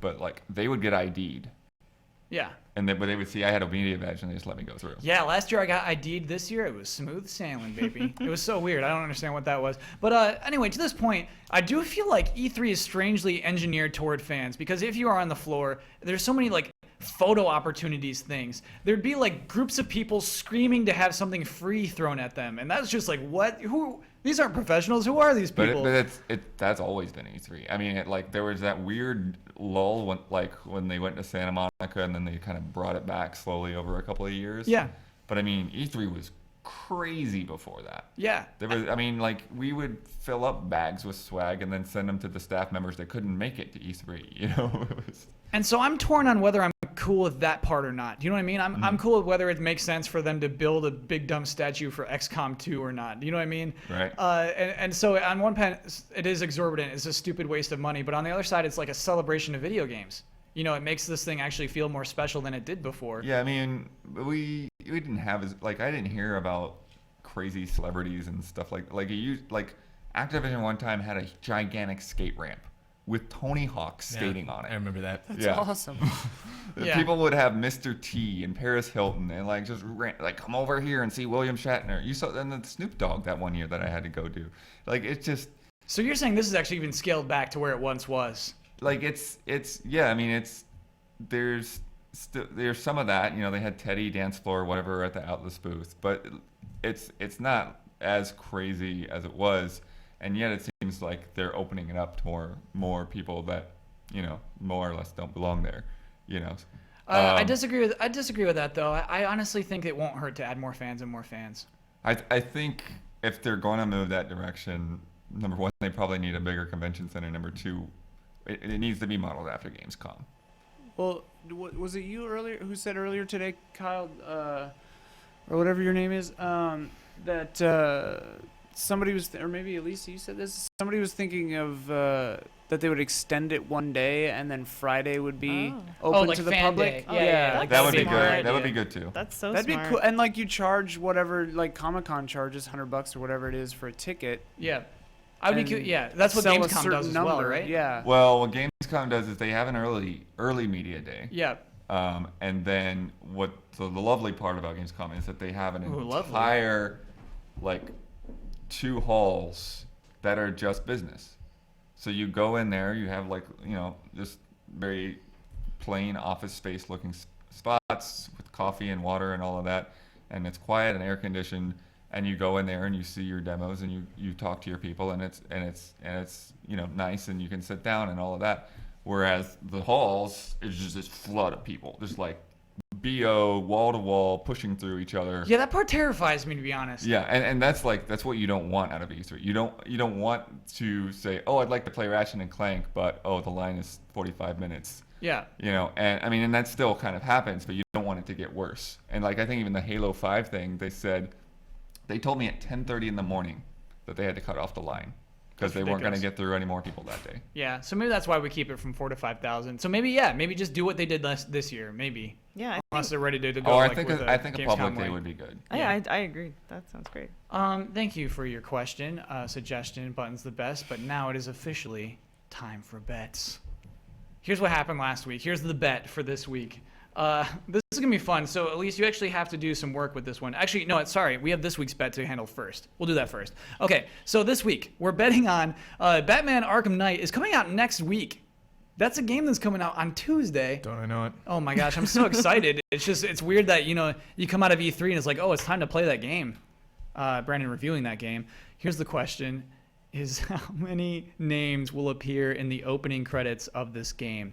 but like they would get ID'd.
Yeah.
And but they would see I had a media badge, and they just let me go through.
Yeah, last year I got ID'd. This year it was smooth sailing, baby. It was so weird. I don't understand what that was. But anyway, to this point, I do feel like E3 is strangely engineered toward fans, because if you are on the floor, there's so many like photo opportunities things. There'd be like groups of people screaming to have something free thrown at them, and that's just like, what? Who? These aren't professionals. Who are these people?
But that's always been E3. I mean, there was that weird lull when they went to Santa Monica, and then they kind of brought it back slowly over a couple of years.
Yeah.
But I mean, E3 was crazy before that.
Yeah.
There was, I mean, like we would fill up bags with swag and then send them to the staff members that couldn't make it to E3. It was.
And so I'm torn on whether I'm cool with that part or not. Do you know what I mean? I'm cool with whether it makes sense for them to build a big dumb statue for XCOM 2 or not. Do you know what I mean?
Right.
And so on one hand, it is exorbitant. It's a stupid waste of money. But on the other side, it's like a celebration of video games. It makes this thing actually feel more special than it did before.
Yeah, I mean, we didn't have I didn't hear about crazy celebrities and stuff like Activision one time had a gigantic skate ramp with Tony Hawk skating on it.
I remember that.
That's awesome.
People would have Mr. T and Paris Hilton and just come over here and see William Shatner. You saw then the Snoop Dogg that one year that I had to go do. It's just.
So you're saying this is actually even scaled back to where it once was? There's
some of that. They had Teddy dance floor whatever at the Atlas booth, but it's not as crazy as it was. And yet it seems like they're opening it up to more people that, more or less don't belong there,
I disagree with that though. I honestly think it won't hurt to add more fans and more fans.
I think if they're going to move that direction, number one, they probably need a bigger convention center. Number two, it needs to be modeled after Gamescom.
Well, was it you earlier who said earlier today, Kyle, or whatever your name is, that somebody was, or maybe Elisa, you said this. Somebody was thinking of that they would extend it one day, and then Friday would be open
like
to the
fan
public.
day. Yeah.
That would be good. That would be good too.
That's so
That'd
smart.
be cool. And like you charge whatever, like Comic-Con charges $100 or whatever it is for a ticket.
Yeah. I'd be cute. Yeah, that's what
sell a
Gamescom
certain
does as well,
number,
right?
Yeah.
Well, what Gamescom does is they have an early media day.
Yeah.
And then the lovely part about Gamescom is that they have an
lovely.
entire, like, 2 halls that are just business. So you go in there, you have like, just very plain office space looking spots with coffee and water and all of that. And it's quiet and air conditioned. And you go in there and you see your demos and you talk to your people and it's nice and you can sit down and all of that. Whereas the halls is just this flood of people, just like BO wall to wall pushing through each other.
Yeah, that part terrifies me, to be honest.
Yeah, and that's what you don't want out of E3. You don't want to say, oh, I'd like to play Ratchet and Clank, but the line is 45 minutes.
Yeah.
And that still kind of happens, but you don't want it to get worse. And like I think even the Halo 5 thing, they told me at 10:30 in the morning that they had to cut off the line because they weren't going to get through any more people that day.
Yeah, so maybe that's why we keep it from 4,000 to 5,000. So maybe just do what they did this year, maybe.
Yeah,
unless they're ready to go.
I think a public day would be good.
Yeah, I agree. That sounds great.
Thank you for your question, suggestion. Button's the best, but now it is officially time for bets. Here's what happened last week. Here's the bet for this week. This is gonna be fun. So Elise, you actually have to do some work with this one. Actually, no, sorry. We have this week's bet to handle first. We'll do that first. Okay. So this week we're betting on Batman: Arkham Knight is coming out next week. That's a game that's coming out on Tuesday.
Don't I know it?
Oh my gosh, I'm so excited. It's weird that you come out of E3 and it's like, oh, it's time to play that game. Brandon reviewing that game. Here's the question: is how many names will appear in the opening credits of this game?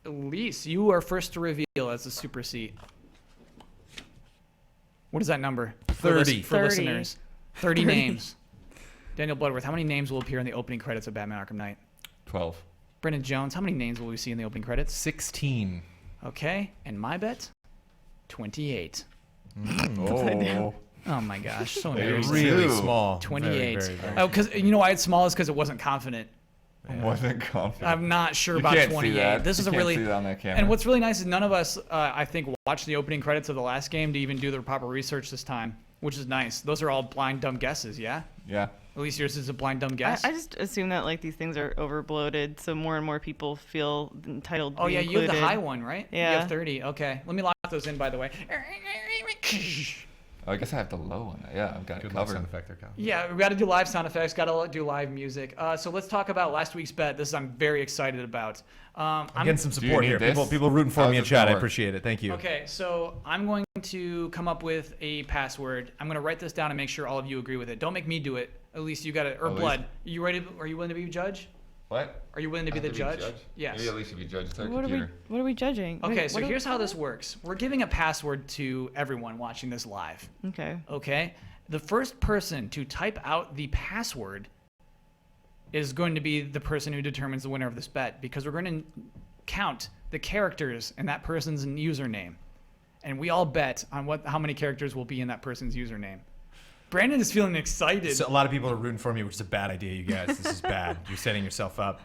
Elise, you are first to reveal as a super seat. What is that number?
30.
For listeners. 30 names. Daniel Bloodworth, how many names will appear in the opening credits of Batman Arkham Knight?
12.
Brendan Jones, how many names will we see in the opening credits?
16.
Okay, and my bet? 28. Oh my gosh, so embarrassing.
Really small.
28.
Very, very
Oh, because you know why it's small is because it wasn't confident.
Wasn't confident.
I'm not sure
You
about
can't
28.
See that.
This is
you
a
can't
really
see that on that camera.
And what's really nice is none of us, I think, watched the opening credits of the last game to even do the proper research this time, which is nice. Those are all blind dumb guesses, yeah.
Yeah.
At least yours is a blind dumb guess.
I just assume that like these things are overbloated, so more and more people feel entitled to
Oh
be
yeah,
included.
you have the high one, right?
Yeah.
You have 30. Okay, let me lock those in. By the way.
I guess I have the low one. Yeah, I've got it
Good
covered.
sound effect there, Kyle.
Yeah, we got to do live sound effects. Got to do live music. So let's talk about last week's bet. This I'm very excited about.
I'm getting some support here.
this?
People rooting for
How's
me in
this
chat.
gonna
I
work?
appreciate it. Thank you.
Okay, so I'm going to come up with a password. I'm going to write this down and make sure all of you agree with it. Don't make me do it. At least you got it. Or
Elise.
Blood. You ready? Are you willing to be a judge?
What?
Are you willing to be
I
the
have
judge? Yes.
Maybe at least if you judge it's our
What
computer.
are we judging?
Okay,
Wait,
so here's how this works. We're giving a password to everyone watching this live.
Okay.
Okay? The first person to type out the password is going to be the person who determines the winner of this bet, because we're going to count the characters in that person's username. And we all bet on how many characters will be in that person's username. Brandon is feeling excited.
So a lot of people are rooting for me, which is a bad idea, you guys. This is bad. You're setting yourself up.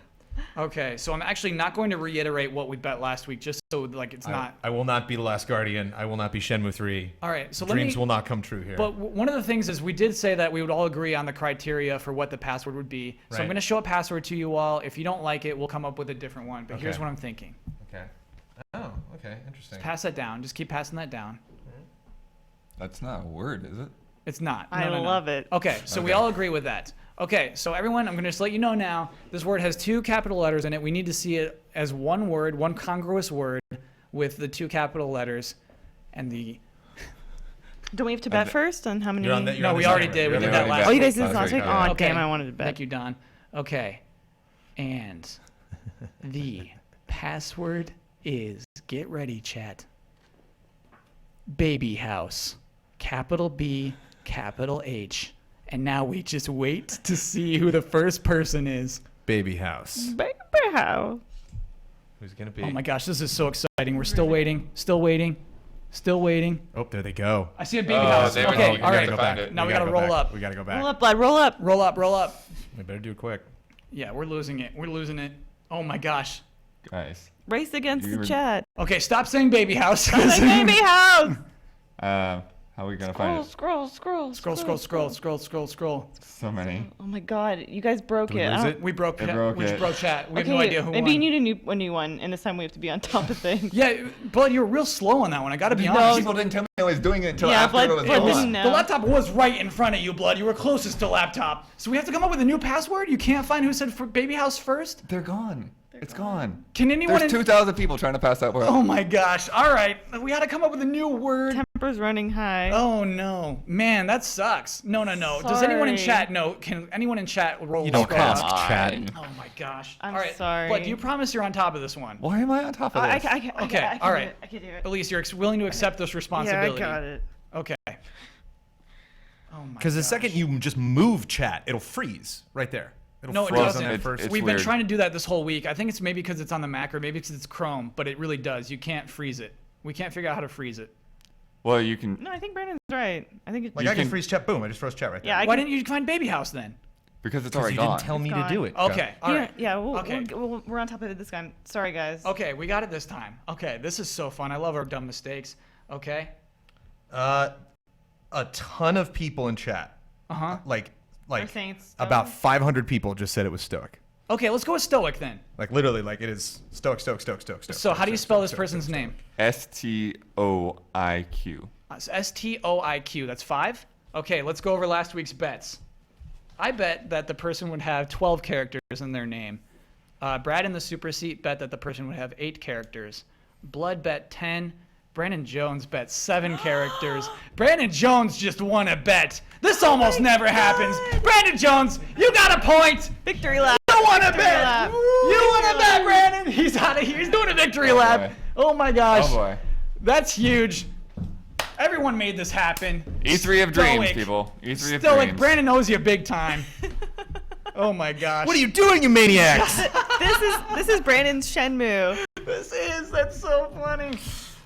Okay, so I'm actually not going to reiterate what we bet last week, just so like it's not.
I will not be The Last Guardian. I will not be Shenmue 3.
All right, so
Dreams will not come true here.
But one of the things is we did say that we would all agree on the criteria for what the password would be. So I'm
Right.
going to show a password to you all. If you don't like it, we'll come up with a different one. But here's
Okay.
what I'm thinking.
Okay. Oh, okay. Interesting.
Pass that down. Just keep passing that down.
That's not a word, is it?
It's not.
I love it.
Okay, so we all agree with that. Okay, so everyone, I'm going to just let you know now, this word has 2 capital letters in it. We need to see it as one word, one congruous word with the 2 capital letters and the...
Don't we have to bet first on how many?
No, we already did. We did that last
Oh, you
week.
guys did this last week? Oh, damn, I wanted to bet.
Thank you, Don. Okay. And the password is, get ready, chat, Baby House. Capital B, capital H. And now we just wait to see who the first person is.
Baby House.
Baby House.
Who's it gonna be?
Oh my gosh, this is so exciting. We're still waiting. Still waiting. Still waiting.
Oh, there they go.
I see a baby house. Okay, all right.
Go back.
Now we gotta roll up.
We gotta go back.
Roll up, blood. Roll up.
Roll up. Roll up.
We better do it quick.
Yeah, we're losing it. We're losing it. Oh my gosh.
Guys.
Race against the chat.
Okay, stop saying baby house.
Stop saying baby house.
How are we gonna find it?
Scroll.
So many.
Oh my god, you guys broke
Did we
it.
lose it? We broke
it.
We just broke chat. We have no
Okay,
idea who
maybe
won.
you need a new one, and this time we have to be on top of things.
Yeah, Blood, you were real slow on that one. I gotta be
No,
honest.
People didn't tell me I was doing it until
Yeah,
after
Blood-
it was
Blood
on.
didn't know.
The laptop was right in front of you, Blood. You were closest to laptop. So we have to come up with a new password? You can't find who said for baby house first?
They're gone. It's gone.
Can anyone...
There's 2,000 people trying to pass that word.
Oh my gosh. All right. We had to come up with a new word.
Temper's running high.
Oh no. Man, that sucks. No. Does anyone in
Sorry.
chat know? Can anyone in chat roll
You
the
don't
scroll
ask
up?
chat.
Oh my gosh.
I'm
All right.
sorry.
But do you promise you're on top of this one?
Why am I on top of
I
this?
can
Okay. All right.
I can do it.
At least you're willing to accept this responsibility.
Yeah, I got it.
Okay. Oh my
Because the second you just move chat, it'll freeze right there. It'll
No, it
freeze
doesn't.
on that first.
We've been trying to do that this whole week. I think it's maybe because it's on the Mac or maybe because it's Chrome, but it really does. You can't freeze it. We can't figure out how to freeze it.
Well, you can.
No, I think Brandon's right. I think it's
Like I can freeze chat. Boom! I just froze chat right there.
Yeah,
Why didn't you find Baby House then?
Because it's
Because
already
you
gone.
didn't tell me
It's
to do
gone.
it.
Okay. All right.
Yeah,
Okay.
we're on top of it this time. Sorry, guys.
Okay, we got it this time. Okay, this is so fun. I love our dumb mistakes. Okay.
A ton of people in chat. Like
We're saying it's
about
Stoic?
500 people just said it was Stoic.
Okay, let's go with Stoic then.
Like literally, like it is Stoic.
So how do you spell this person's name?
STOIQ.
STOIQ. That's 5? Okay, let's go over last week's bets. I bet that the person would have 12 characters in their name. Brad in the super seat bet that the person would have 8 characters. Blood bet 10. Brandon Jones bet 7 characters. Brandon Jones just won a bet. This almost never happens. Brandon Jones, you got a point.
Victory lap.
You won a
Victory
bet.
lap.
You won a bet, Brandon. He's out of here. He's doing a victory lap.
boy.
Oh my gosh.
Oh boy.
That's huge. Everyone made this happen.
E3 of dreams,
Stoic.
people. E3 of
Stoic.
dreams.
Brandon knows you big time. Oh my gosh.
What are you doing, you maniacs?
This is Brandon's Shenmue.
That's so funny.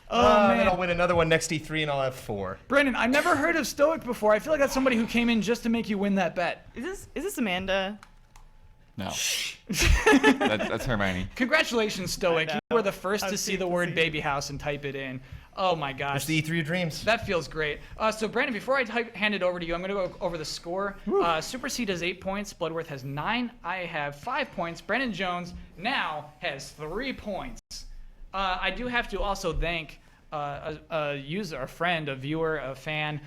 Oh
And
man.
I'll win another one next E3 and I'll have 4.
Brandon, I've never heard of Stoic before. I feel like that's somebody who came in just to make you win that bet.
Is this Amanda?
No. That's Hermione.
Congratulations, Stoic. You were the first to see the word baby house and type it in. Oh my gosh.
It's the E3 of dreams.
That feels great. So Brandon, before I hand it over to you, I'm going to go over the score. Super Seed has 8 points. Bloodworth has 9. I have 5 points. Brandon Jones now has 3 points. I do have to also thank a user, a friend, a viewer, a fan,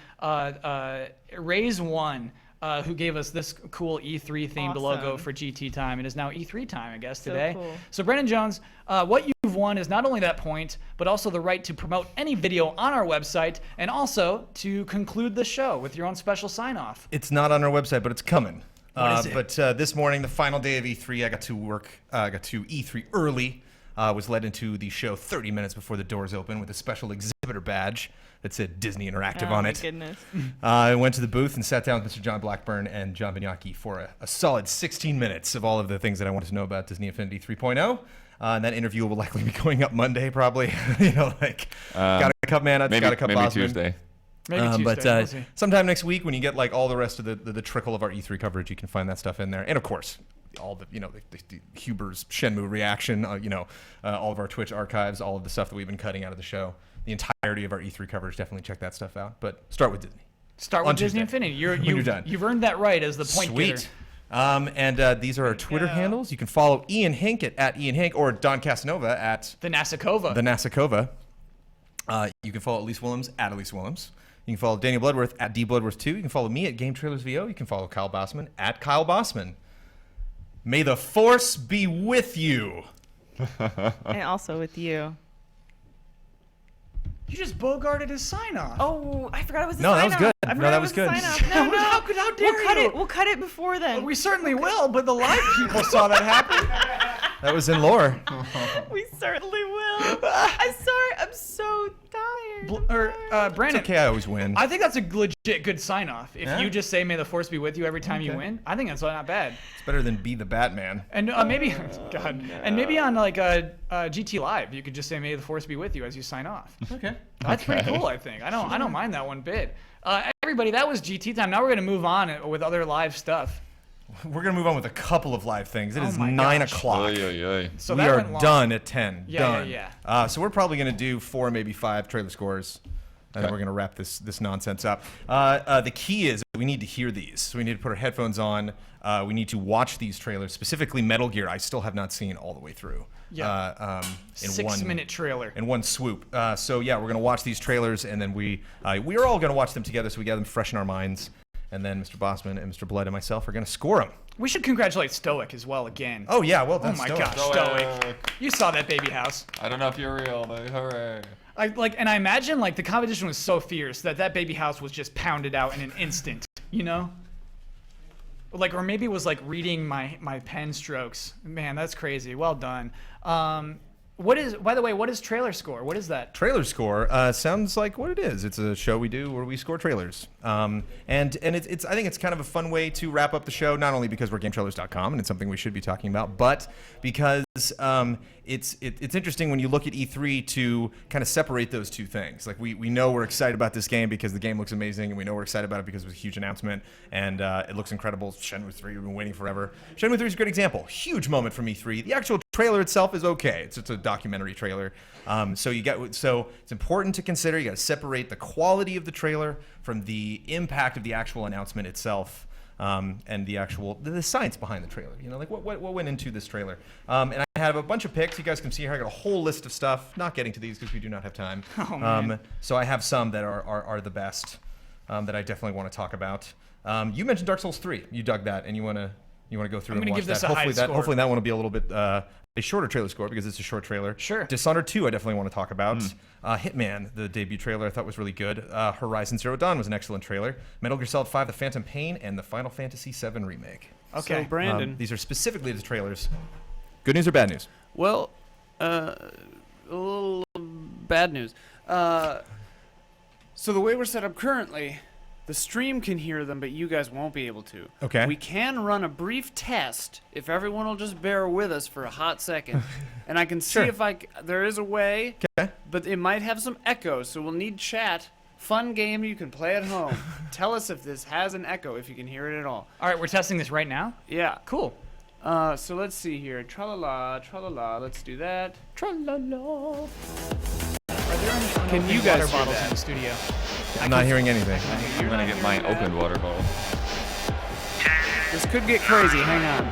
Raise1, who gave us this cool E3 themed logo for GT Time. It is now E3 time, I guess, today.
cool.
So Brandon Jones, what you've won is not only that point, but also the right to promote any video on our website and also to conclude the show with your own special sign-off.
It's not on our website, but it's coming.
What is it?
But this morning, the final day of E3, I got to E3 early. Was led into the show 30 minutes before the doors open with a special exhibitor badge that said Disney Interactive on it.
Oh my goodness.
I went to the booth and sat down with Mr. John Blackburn and John Bignacchi for a solid 16 minutes of all of the things that I wanted to know about Disney Infinity 3.0. And that interview will likely be going up Monday, probably. Got a cup man, got a cup
maybe
Osmond.
Tuesday.
Maybe Tuesday,
But
we'll see.
sometime next week, when you get like all the rest of the trickle of our E3 coverage, you can find that stuff in there. And of course, all the the Huber's Shenmue reaction, all of our Twitch archives, all of the stuff that we've been cutting out of the show, the entirety of our E3 coverage. Definitely check that stuff out. But start with Disney.
Start
On
with Disney
Tuesday,
Infinity.
when you're done.
You've earned that right as the point getter.
Sweet. And these are our Twitter handles. You can follow Ian Hink at Ian Hink or Don Casanova at
The Nasakova.
The Nasakova. You can follow Elise Willems at Elise Willems. You can follow Daniel Bloodworth at DBloodworth2. You can follow me at GameTrailersVO. You can follow Kyle Bossman at Kyle Bossman. May the force be with you.
And also with you.
You just bogarted his sign-off.
Oh, I forgot it was the
No, that was
sign-off.
good.
I
No,
forgot
that
it
was
the
good.
sign-off. No,
How dare
we'll cut
you?
it. We'll cut it before then.
We certainly will, but the live people saw that happen.
That was in lore.
We certainly will. I'm sorry. I'm so tired.
Brandon.
It's okay, I always win.
I think that's a legit good sign off. If
Yeah?
you just say "May the Force be with you" every time you win, I think that's not bad.
It's better than be the Batman.
And maybe, God, and maybe on like GT Live, you could just say "May the Force be with you" as you sign off.
Okay.
That's pretty cool. I think. I don't mind that one bit. Everybody, that was GT time. Now we're gonna move on with other live stuff.
We're going to move on with a couple of live things. It is
my
9
gosh.
o'clock.
So
we
that
are
went long.
done at 10.
Yeah,
done.
yeah.
So we're probably going to do 4, maybe 5 trailer scores. And then we're going to wrap this nonsense up. The key is we need to hear these. So we need to put our headphones on. We need to watch these trailers, specifically Metal Gear. I still have not seen all the way through.
Yeah.
In
6-minute trailer.
In one swoop. So yeah, we're going to watch these trailers, and then we are all going to watch them together so we get them fresh in our minds. And then Mr. Bossman and Mr. Blood and myself are going to score them.
We should congratulate Stoic as well again.
Oh yeah, well done,
Oh my
Stoic.
gosh, Stoic. You saw that baby house.
I don't know if you're real, but hooray.
And I imagine like the competition was so fierce that baby house was just pounded out in an instant, you know? Like, or maybe it was like reading my pen strokes. Man, that's crazy. Well done. By the way, what is trailer score? What is that?
Trailer score sounds like what it is. It's a show we do where we score trailers. And it's I think it's kind of a fun way to wrap up the show, not only because we're GameTrailers.com and it's something we should be talking about, but because it's interesting when you look at E3 to kind of separate those two things. Like we know we're excited about this game because the game looks amazing, and we know we're excited about it because it was a huge announcement and it looks incredible. Shenmue 3, we've been waiting forever. Shenmue 3 is a great example. Huge moment from E3. The actual trailer itself is okay. It's a documentary trailer. So it's important to consider. You got to separate the quality of the trailer from the impact of the actual announcement itself. And the science behind the trailer. You know, like what went into this trailer. And I have a bunch of picks. You guys can see here. I got a whole list of stuff. Not getting to these because we do not have time.
Oh, man.
So I have some that are the best that I definitely want to talk about. You mentioned Dark Souls 3. You dug that, and you want to go through
I'm
and
gonna
watch
give this
that.
a high score.
Hopefully that one will be a little bit a shorter trailer score because it's a short trailer.
Sure.
Dishonored 2 I definitely want to talk about. Hitman, the debut trailer, I thought was really good. Horizon Zero Dawn was an excellent trailer. Metal Gear Solid 5, The Phantom Pain, and the Final Fantasy VII Remake.
Okay. So, Brandon.
These are specifically the trailers. Good news or bad news?
Well, a little bad news. So the way we're set up currently, the stream can hear them, but you guys won't be able to.
Okay.
We can run a brief test if everyone will just bear with us for a hot second, and I can see if there is a way.
Okay.
But it might have some echo, so we'll need chat. Fun game you can play at home. Tell us if this has an echo, if you can hear it at all.
All right, we're testing this right now.
Yeah.
Cool.
So let's see here. Tra-la-la, tra-la-la. Let's do that.
Tra-la-la.
Can you
water
guys hear
bottles
that?
in the studio?
I'm not hearing anything.
I'm gonna get my open water bottle.
This could get crazy. Hang on.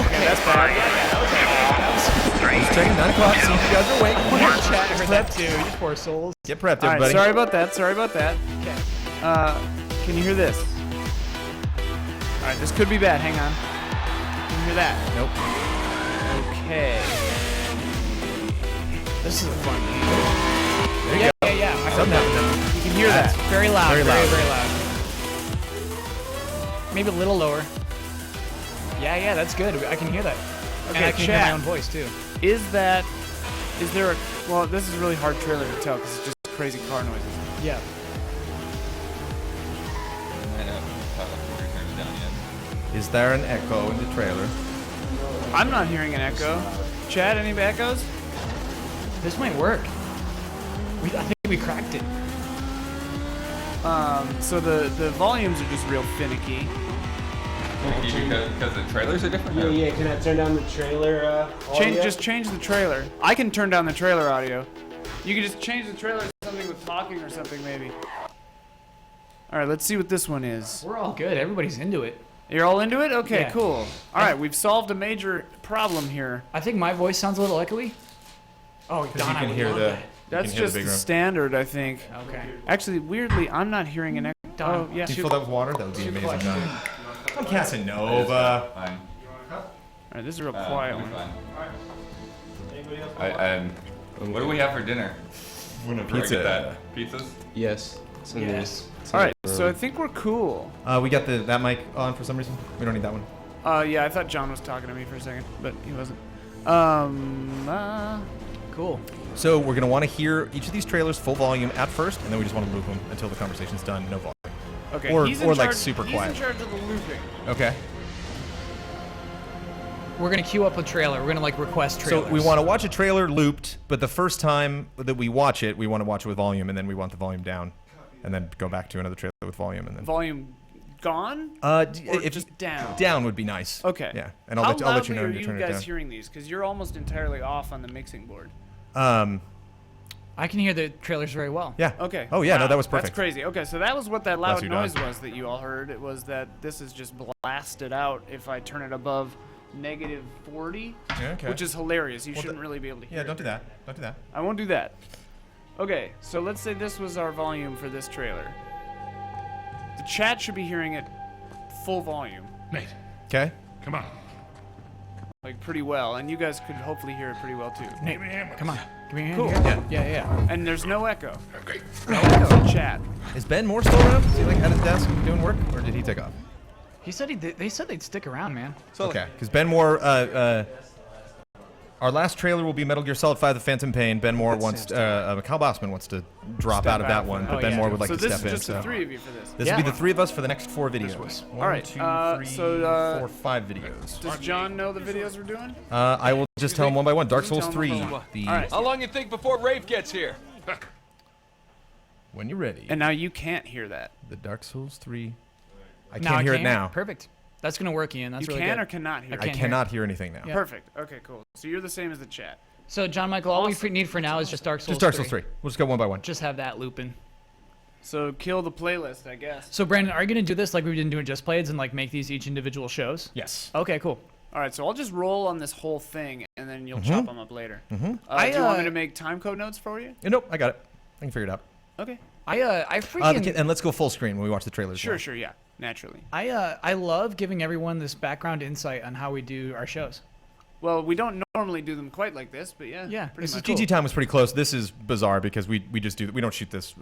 Okay, that's bad.
Just checking 9 o'clock. See if you guys are awake.
Chat, I heard that too. You poor souls.
Get prepped,
All right,
everybody.
sorry about that.
Okay.
Can you hear this? All right, this could be bad. Hang on. Can you hear that?
Nope.
Okay.
This is a fun game.
There you go.
Yeah. I heard
Something
that.
happened.
You can hear that.
Very loud.
Very loud.
Very loud. Maybe a little lower. Yeah, that's good. I can hear that.
Okay,
and I can hear my own voice too.
Is there a, well, this is a really hard trailer to tell because it's just crazy car noises.
Yeah.
Is there an echo in the trailer?
I'm not hearing an echo. Chad, any echoes?
This might work. I think we cracked it.
So the volumes are just real finicky.
Because the trailers are different?
Yeah, can I turn down the trailer audio?
Just change the trailer. I can turn down the trailer audio. You can just change the trailer to something with talking or something maybe. All right, let's see what this one is.
We're all good. Everybody's into it.
You're all into it? Okay,
Yeah.
cool. All right, we've solved a major problem here.
I think my voice sounds a little echoey. Oh, Don,
you
I
can
would
hear
love
the.
that.
That's
you can hear
just
the big
the
room.
standard, I think.
Okay.
Actually, weirdly, I'm not hearing an echo.
Don,
Oh, yeah.
Can you fill that with water? That would be amazing. Don. I'm Casanova.
Fine.
All right, this is a real quiet one.
And what do we have for dinner? Whenever I
Pizza.
get that. Pizzas?
Yes. It's in
Yes.
this.
All right, so I think we're cool.
We got that mic on for some reason. We don't need that one.
Yeah, I thought John was talking to me for a second, but he wasn't.
Cool.
So we're gonna want to hear each of these trailers full volume at first, and then we just want to loop them until the conversation's done, no volume.
Okay.
Or
he's in
like
charge-
super quiet.
He's in charge of the looping.
Okay.
We're gonna queue up a trailer. We're gonna like request trailers.
So we want to watch a trailer looped, but the first time that we watch it, we want to watch it with volume, and then we want the volume down, and then go back to another trailer with volume, and then.
Volume gone?
If
just down.
Down would be nice.
Okay.
Yeah, and I'll let you know
How
when
loudly
you
are
turn
you
it
guys
down.
hearing these? Because you're almost entirely off on the mixing board.
I can hear the trailers very well.
Yeah.
Okay.
Oh yeah, no,
Wow,
that was perfect.
That's crazy. Okay, so that was what that
Bless
loud
you,
noise
Don.
was that you all heard. It was that this is just blasted out if I turn it above -40,
Yeah, okay.
which is hilarious. You
Well,
shouldn't really be able to hear
Yeah,
it.
don't do that. Don't do that.
I won't do that. Okay, so let's say this was our volume for this trailer. The chat should be hearing it full volume.
Nate.
Okay.
Come on.
Like pretty well, and you guys could hopefully hear it pretty well too.
Nate, come on. Give me a hand.
Cool.
here. Yeah.
And there's no echo.
Okay.
No echo in chat.
Is Ben Moore still around? Is he like at his desk doing work, or did he take off?
He said they said they'd stick around, man.
Okay, because Ben Moore, our last trailer will be Metal Gear Solid 5: The Phantom Pain. Ben Moore wants, Kyle Bossman wants to drop out of that one, but Ben Moore would like to step in.
So this is just the three of you for this.
This will be the three of us for the next 4 videos.
All right.
1, 2, 3,
so
4, 5 videos.
Does John know the videos we're doing?
I will just tell him one by one. Dark
Just
Souls
tell
3.
him one by
The
one. All right.
How long you think before Rafe gets here?
When you're ready.
And now you can't hear that.
The Dark Souls 3. I
Now
can't hear it now.
Perfect. That's gonna work, Ian. That's
You
really
can
good.
or cannot hear
I
it?
cannot hear anything now.
Yeah.
Perfect. Okay, cool. So you're the same as the chat.
So John Michael, all we need for now is just Dark Souls.
Just Dark Souls 3. We'll just go one by one.
Just have that looping.
So kill the playlist, I guess.
So Brandon, are you gonna do this like we've been doing Just Plays and like make these each individual shows?
Yes.
Okay, cool.
All right, so I'll just roll on this whole thing, and then you'll
Mhm.
chop them up later.
Mhm.
Do you want me to make time code notes for you?
Nope, I got it. I can figure it out.
Okay.
I freaking
and let's go full screen when we watch the trailers.
Sure, sure, yeah, naturally.
I love giving everyone this background insight on how we do our shows.
Well, we don't normally do them quite like this, but yeah.
Yeah,
pretty much.
GG time was pretty close. This is bizarre because we just do we don't shoot this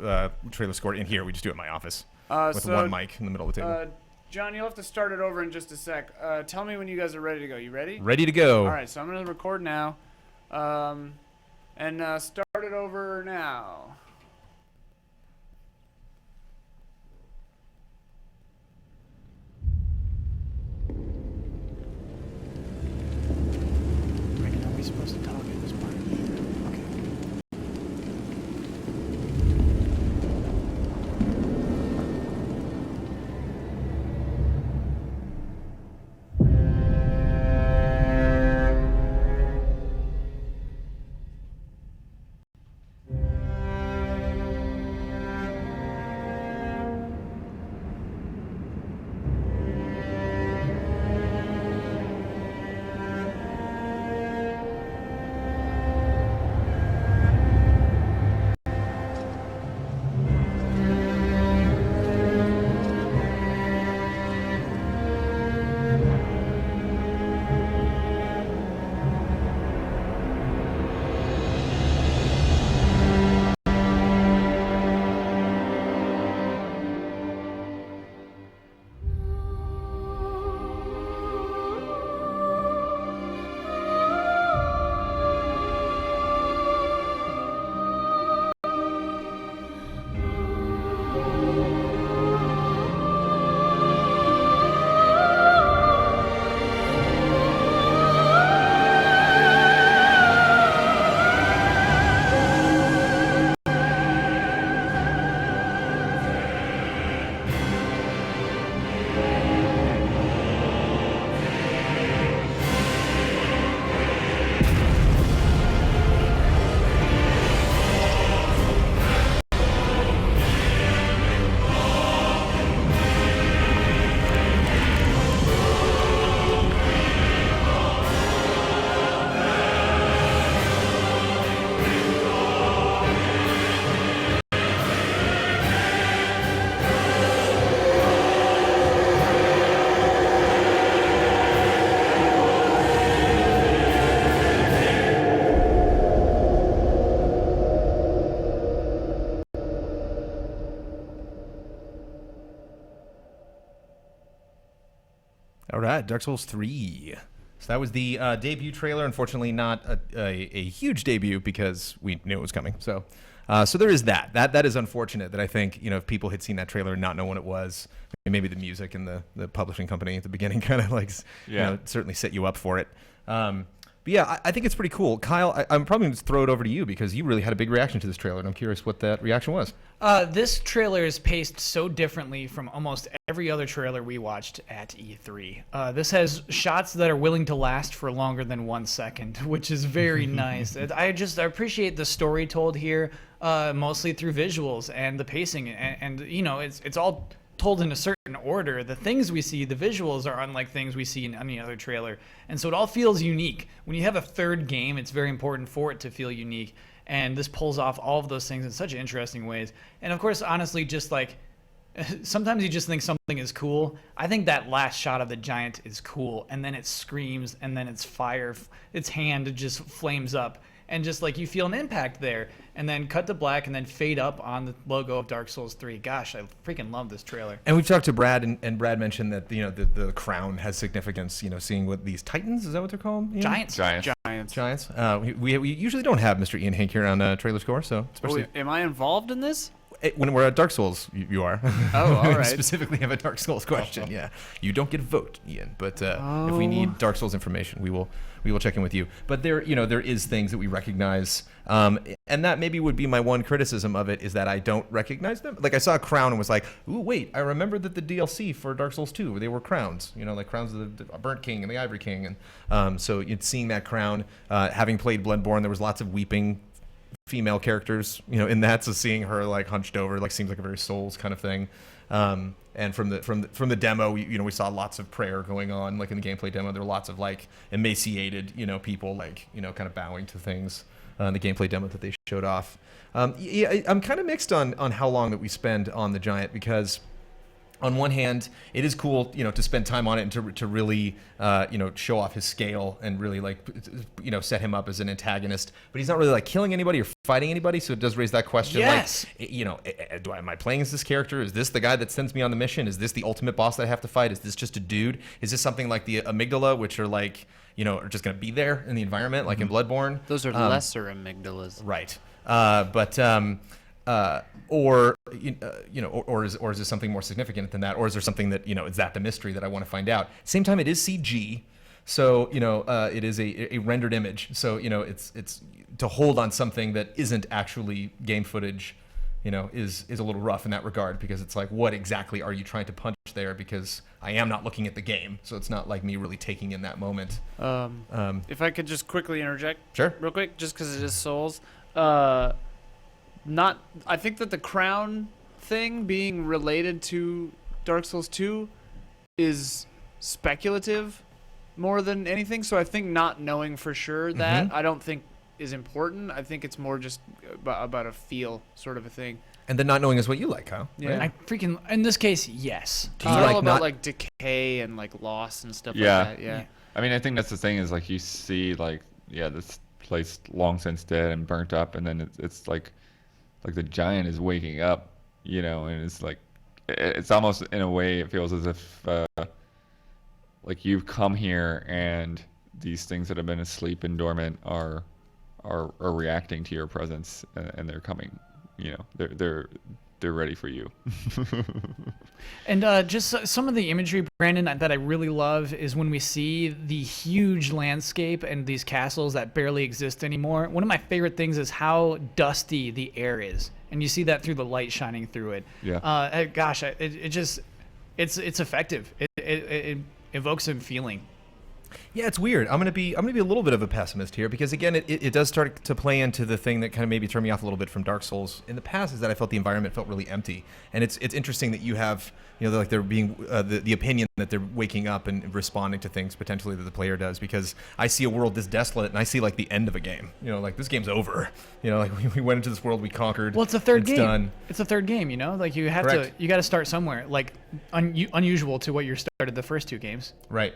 trailer score in here. We just do it in my office with
so,
one mic in the middle of the table.
John, you'll have to start it over in just a sec. Tell me when you guys are ready to go. You ready?
Ready to go.
All right, so I'm going to record now. And start it over now.
Are we supposed to talk at this point?
that, Dark Souls 3. So that was the debut trailer. Unfortunately, not a huge debut because we knew it was coming. So there is that. That is unfortunate. That I think if people had seen that trailer and not know what it was, maybe the music and the publishing company at the beginning kind of like certainly set you up for it. But yeah, I think it's pretty cool. Kyle, I'm probably going to throw it over to you because you really had a big reaction to this trailer, and I'm curious what that reaction was.
This trailer is paced so differently from almost every other trailer we watched at E3. This has shots that are willing to last for longer than 1 second, which is very nice. I appreciate the story told here, mostly through visuals and the pacing, and it's all told in a certain order. The things we see, the visuals are unlike things we see in any other trailer. And so it all feels unique. When you have a third game, it's very important for it to feel unique. And this pulls off all of those things in such interesting ways. And of course, honestly, just like sometimes you just think something is cool. I think that last shot of the giant is cool. And then it screams, and then its fire, its hand just flames up. And just like you feel an impact there, and then cut to black, and then fade up on the logo of Dark Souls 3. Gosh, I freaking love this trailer.
And we've talked to Brad, and Brad mentioned that the crown has significance. Seeing what these titans, is that what they're called?
Giants.
Giants. We usually don't have Mr. Ian Hank here on Trailer Score, so especially.
Am I involved in this?
When we're at Dark Souls, you are.
Oh, all right.
Specifically have a Dark Souls question. Yeah, you don't get a vote, Ian. But if we need Dark Souls information, we will check in with you. But there is things that we recognize, and that maybe would be my one criticism of it is that I don't recognize them. Like I saw a crown and was like, ooh, wait, I remember that the DLC for Dark Souls 2, they were crowns. Like crowns of the Burnt King and the Ivory King, and so seeing that crown, having played Bloodborne, there was lots of weeping female characters, in that. So seeing her like hunched over, like seems like a very Souls kind of thing. And from the demo, we saw lots of prayer going on, like in the gameplay demo. There were lots of like emaciated, people like kind of bowing to things in the gameplay demo that they showed off. I'm kind of mixed on how long that we spend on the giant, because on one hand, it is cool, to spend time on it and to really, show off his scale and really set him up as an antagonist. But he's not really like killing anybody or fighting anybody, so it does raise that question.
Yes.
Am I playing as this character? Is this the guy that sends me on the mission? Is this the ultimate boss that I have to fight? Is this just a dude? Is this something like the amygdala, which are like, are just going to be there in the environment, like in Bloodborne?
Those are lesser amygdalas.
Right. Or is this something more significant than that? Or is there something that, is that the mystery that I want to find out? Same time, it is CG. So, it is a rendered image. So, it's to hold on something that isn't actually game footage, is a little rough in that regard, because it's like, what exactly are you trying to punch there? Because I am not looking at the game. So it's not like me really taking in that moment.
If I could just quickly interject.
Sure.
Real quick, just because it is Souls. I think that the crown thing being related to Dark Souls 2 is speculative more than anything. So I think not knowing for sure that I don't think is important. I think it's more just about a feel sort of a thing.
And then not knowing is what you like, Kyle.
Yeah.
I freaking, in this case, yes.
It's all about like decay and like loss and stuff like that. Yeah.
I mean, I think that's the thing is like you see this place long since dead and burnt up, and then it's like the giant is waking up, and it's like, it's almost in a way it feels as if like you've come here and these things that have been asleep and dormant are reacting to your presence, and they're coming, they're ready for you.
And just some of the imagery, Brandon, that I really love is when we see the huge landscape and these castles that barely exist anymore. One of my favorite things is how dusty the air is, and you see that through the light shining through it.
Yeah.
Gosh, it's effective. It evokes a feeling.
Yeah, it's weird. I'm gonna be a little bit of a pessimist here, because again, it does start to play into the thing that kind of maybe turned me off a little bit from Dark Souls in the past, is that I felt the environment felt really empty. And it's interesting that you have, like they're being the opinion that they're waking up and responding to things potentially that the player does, because I see a world this desolate and I see like the end of a game. Like this game's over. Like we went into this world, we conquered.
Well, it's a third game.
Done.
It's a third game. Like you have
Correct.
you got to start somewhere. Like unusual to what you started the first two games.
Right.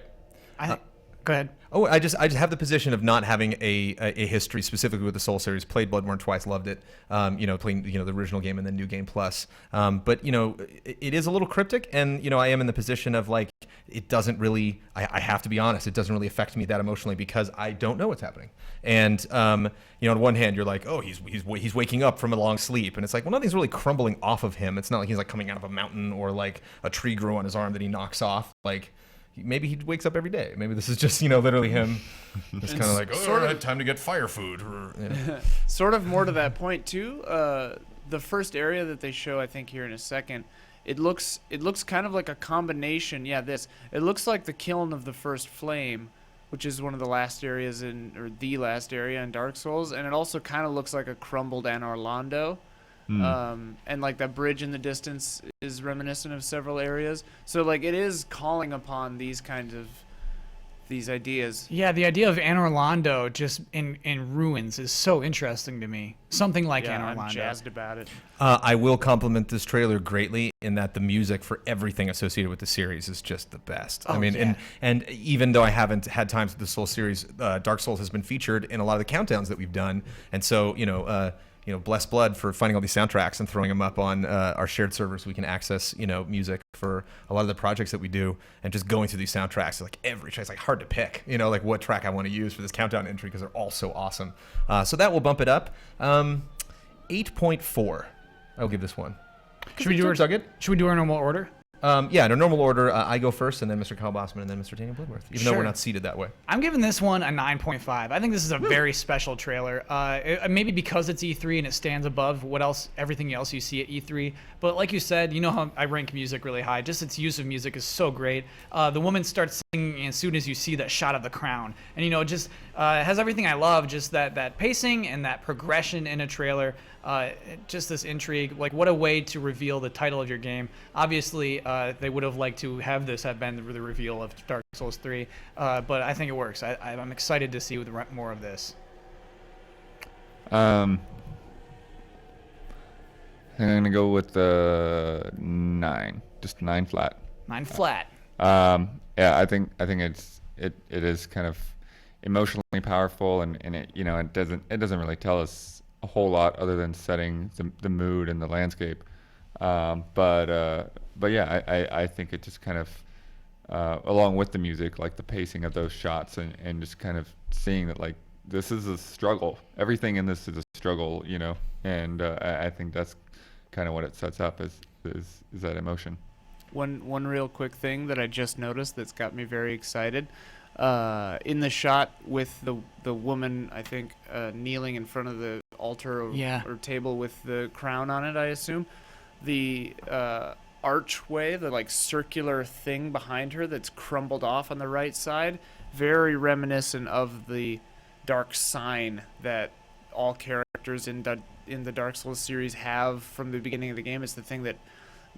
Go ahead.
Oh, I just have the position of not having a history specifically with the Soul series. Played Bloodborne twice, loved it. Playing the original game and then New Game Plus. But it is a little cryptic, and I am in the position of like it doesn't really, I have to be honest, it doesn't really affect me that emotionally because I don't know what's happening. And, you know, on one hand, you're like, oh, he's waking up from a long sleep. And it's like, well, nothing's really crumbling off of him. It's not like he's like coming out of a mountain or like a tree grew on his arm that he knocks off. Like, maybe he wakes up every day. Maybe this is just, you know, literally him just kind of like, oh, all right, time to get fire food. Yeah.
Sort of more to that point, too. The first area that they show, I think, here in a second, it looks kind of like a combination. Yeah, it looks like the kiln of the first flame, which is one of the last areas or the last area in Dark Souls, and it also kind of looks like a crumbled Anor Londo. And like that bridge in the distance is reminiscent of several areas. So like it is calling upon these kinds of these ideas.
Yeah, the idea of Anor Londo just in ruins is so interesting to me. Something like Anor Londo.
I'm jazzed about it.
I will compliment this trailer greatly in that the music for everything associated with the series is just the best.
Oh,
I mean,
yeah.
and even though I haven't had times with the Soul series, Dark Souls has been featured in a lot of the countdowns that we've done, and so you know, bless Blood for finding all these soundtracks and throwing them up on our shared servers so we can access, you know, music for a lot of the projects that we do, and just going through these soundtracks, like every track, it's like hard to pick, you know, like what track I want to use for this countdown entry because they're all so awesome. So that will bump it up. 8.4. I'll give this one.
Should we do our normal order?
Yeah, in a normal order, I go first, and then Mr. Kyle Bossman, and then Mr. Daniel Bloodworth, even though we're not seated that way.
I'm giving this one a 9.5. I think this is a very special trailer. Maybe because it's E3 and it stands above everything else you see at E3. But like you said, you know how I rank music really high. Just its use of music is so great. The woman starts singing as soon as you see that shot of the crown, and you know, it just has everything I love. Just that pacing and that progression in a trailer. Just this intrigue. Like, what a way to reveal the title of your game. Obviously, they would have liked to have this have been the reveal of Dark Souls 3, but I think it works. I'm excited to see more of this.
I'm gonna go with the 9, just 9 flat.
9 flat.
Yeah, I think it is kind of emotionally powerful, and it, you know, it doesn't really tell us a whole lot other than setting the mood and the landscape. But yeah, I think it just kind of, along with the music, like the pacing of those shots and just kind of seeing that, like, this is a struggle. Everything in this is a struggle, you know, and I think that's kind of what it sets up is that emotion.
One real quick thing that I just noticed that's got me very excited. In the shot with the woman, I think, kneeling in front of the altar or table with the crown on it, I assume, the archway, the like circular thing behind her that's crumbled off on the right side, very reminiscent of the dark sign that all characters in the Dark Souls series have from the beginning of the game. It's the thing that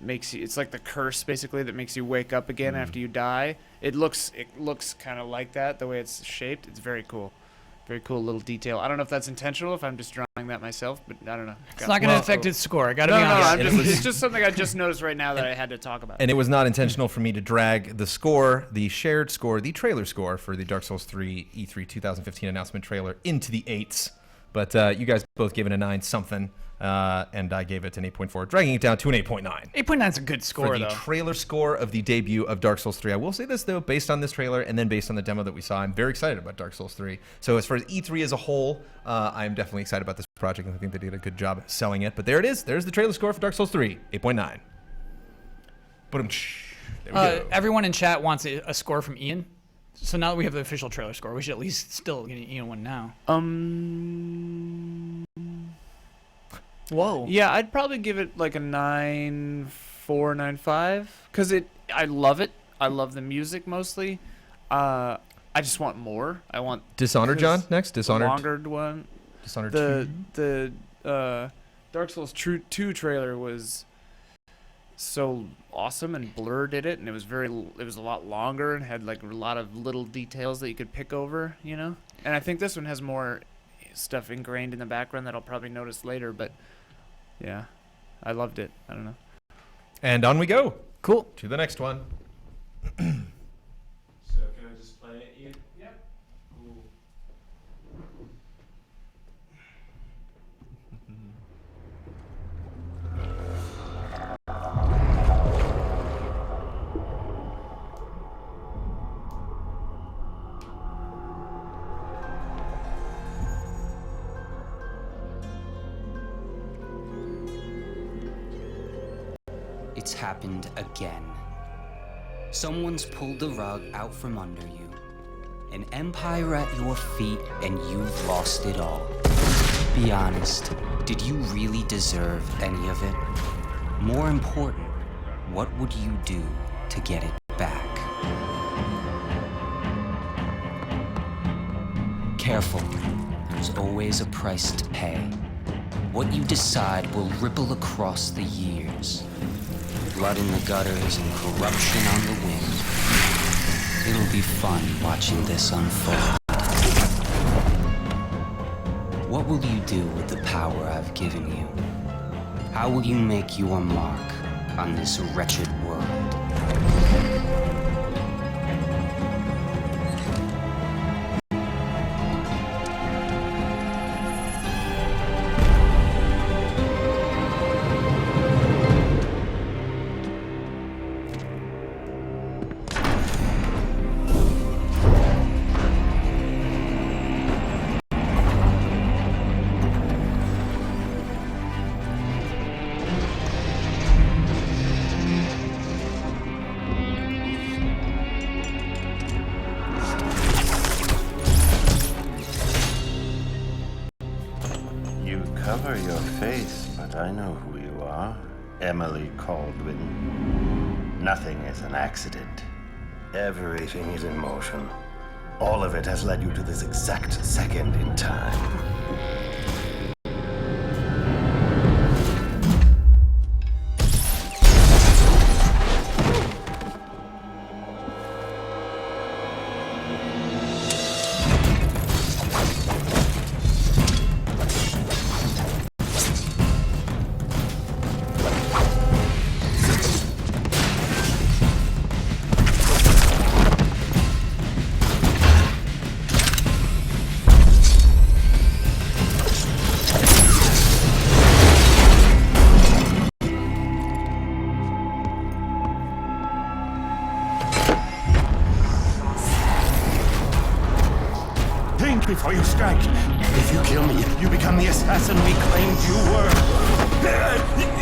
makes you, it's like the curse basically that makes you wake up again after you die. It looks kind of like that, the way it's shaped. It's very cool. Very cool little detail. I don't know if that's intentional, if I'm just drawing that myself, but I don't know.
It's not going to affect its score. I got to be honest.
No, it's just something I just noticed right now that I had to talk about.
And it was not intentional for me to drag the score, the shared score, the trailer score for the Dark Souls 3 E3 2015 announcement trailer into the 8s. But you guys both gave it a 9 something, and I gave it an 8.4, dragging it down to an 8.9.
8.9 is a good score,
for the trailer score of the debut of Dark Souls 3. I will say this, though, based on this trailer and then based on the demo that we saw, I'm very excited about Dark Souls 3. So as far as E3 as a whole, I'm definitely excited about this project, and I think they did a good job selling it. But there it is. There's the trailer score for Dark Souls 3, 8.9. There we go.
Everyone in chat wants a score from Ian. So now that we have the official trailer score, we should at least still get Ian one now. Whoa.
Yeah, I'd probably give it like a 9.4, 9.5, because I love it. I love the music mostly. I just want more. I want
Dishonored, John, next. Dishonored.
The longer one.
Dishonored
2. The Dark Souls 2 trailer was so awesome, and Blur did it, and it was a lot longer and had like a lot of little details that you could pick over, you know. And I think this one has more stuff ingrained in the background that I'll probably notice later, but yeah, I loved it. I don't know.
And on we go.
Cool.
To the next one.
So can I just play it, Ian?
Yep.
Cool.
It's happened again. Someone's pulled the rug out from under you. An empire at your feet, and you've lost it all. Be honest, did you really deserve any of it? More important, what would you do to get it back? Careful, there's always a price to pay. What you decide will ripple across the years. Blood in the gutters and corruption on the wind. It'll be fun watching this unfold. What will you do with the power I've given you? How will you make your mark on this wretched world?
Cover your face, but I know who you are. Emily Caldwin. Nothing is an accident. Everything is in motion. All of it has led you to this exact second in time.
Before you strike. If you kill me, you become the assassin we claimed you were.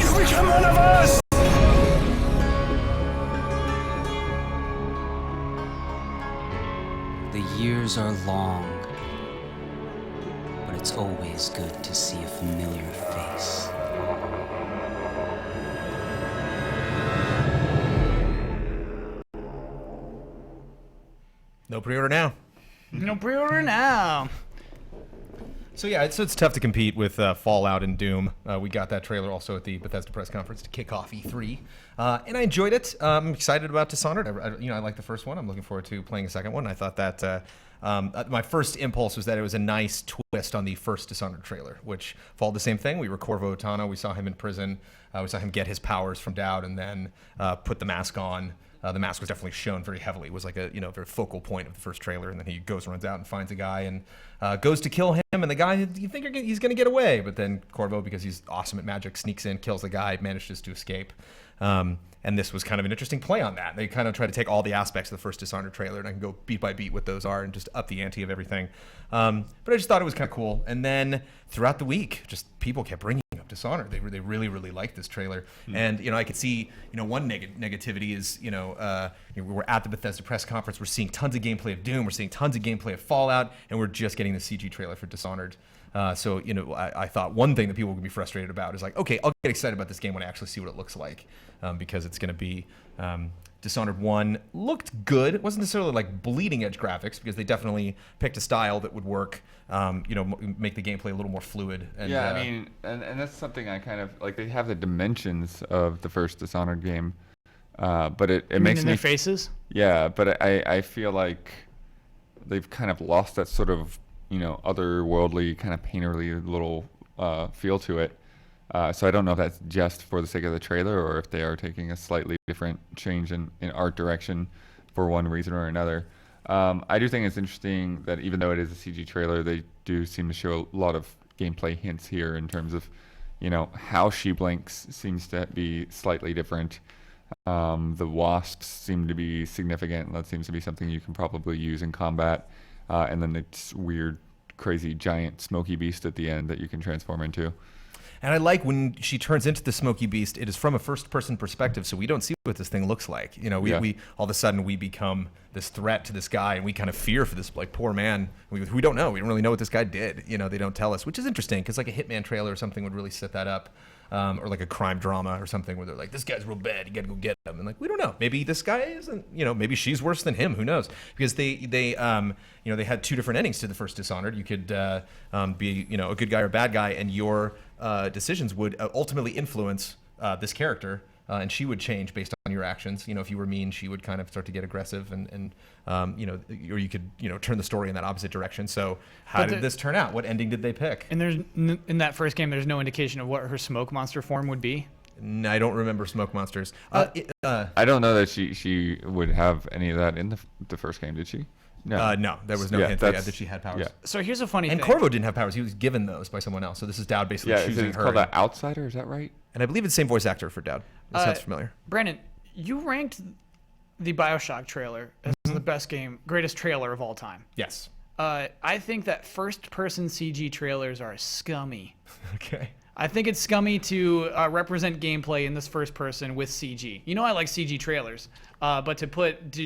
You become one of us!
The years are long, but it's always good to see a familiar face.
No pre-order now.
No pre-order now.
So yeah, so it's tough to compete with Fallout and Doom. We got that trailer also at the Bethesda press conference to kick off E3, and I enjoyed it. I'm excited about Dishonored. I like the first one. I'm looking forward to playing the second one. I thought that my first impulse was that it was a nice twist on the first Dishonored trailer, which followed the same thing. We were Corvo Otano. We saw him in prison. We saw him get his powers from Dowd and then put the mask on. The mask was definitely shown very heavily. It was like a very focal point of the first trailer, and then he runs out and finds a guy and goes to kill him. And the guy, you think he's going to get away, but then Corvo, because he's awesome at magic, sneaks in, kills the guy, manages to escape. And this was kind of an interesting play on that. They kind of try to take all the aspects of the first Dishonored trailer, and I can go beat by beat what those are and just up the ante of everything. But I just thought it was kind of cool. And then throughout the week, just people kept bringing up Dishonored. They really, really liked this trailer. And, I could see, one negativity is, we're at the Bethesda press conference. We're seeing tons of gameplay of Doom. We're seeing tons of gameplay of Fallout. And we're just getting the CG trailer for Dishonored. So, I thought one thing that people would be frustrated about is like, okay, I'll get excited about this game when I actually see what it looks like, because it's going to be Dishonored 1 looked good. It wasn't necessarily like bleeding edge graphics, because they definitely picked a style that would work, make the gameplay a little more fluid. And,
yeah, I mean, and that's something I kind of like. They have the dimensions of the first Dishonored game, but it makes
me their faces.
Yeah, but I feel like they've kind of lost that sort of otherworldly kind of painterly little feel to it. So I don't know if that's just for the sake of the trailer or if they are taking a slightly different change in art direction for one reason or another. I do think it's interesting that even though it is a CG trailer, they do seem to show a lot of gameplay hints here in terms of, how she blinks seems to be slightly different. The wasps seem to be significant. That seems to be something you can probably use in combat. And then this weird, crazy, giant, smoky beast at the end that you can transform into.
And I like when she turns into the smoky beast, it is from a first-person perspective, so we don't see what this thing looks like. You know, we all of a sudden we become this threat to this guy, and we kind of fear for this like poor man. We don't know. We don't really know what this guy did. You know, they don't tell us, which is interesting because like a Hitman trailer or something would really set that up. Or like a crime drama or something where they're like, this guy's real bad, you gotta go get him. And like, we don't know. Maybe this guy isn't, you know, maybe she's worse than him. Who knows? Because they had two different endings to the first Dishonored. You could be, you know, a good guy or a bad guy, and your decisions would ultimately influence this character. And she would change based on your actions. You know, if you were mean, she would kind of start to get aggressive, and you know, or you could, you know, turn the story in that opposite direction. So how did this turn out? What ending did they pick?
And there's in that first game, there's no indication of what her smoke monster form would be.
I don't remember smoke monsters.
I don't know that she would have any of that in the first game. Did she? No,
no, there was no hint that she had powers.
Yeah.
So here's a funny
thing. And Corvo didn't have powers. He was given those by someone else. So this is Dowd basically choosing
it's
her.
called an outsider, is that right?
And I believe it's the same voice actor for Dowd. That sounds familiar.
Brandon, you ranked the BioShock trailer as the best game, greatest trailer of all time.
Yes.
I think that first-person CG trailers are scummy.
Okay.
I think it's scummy to represent gameplay in this first person with CG. You know, I like CG trailers, but to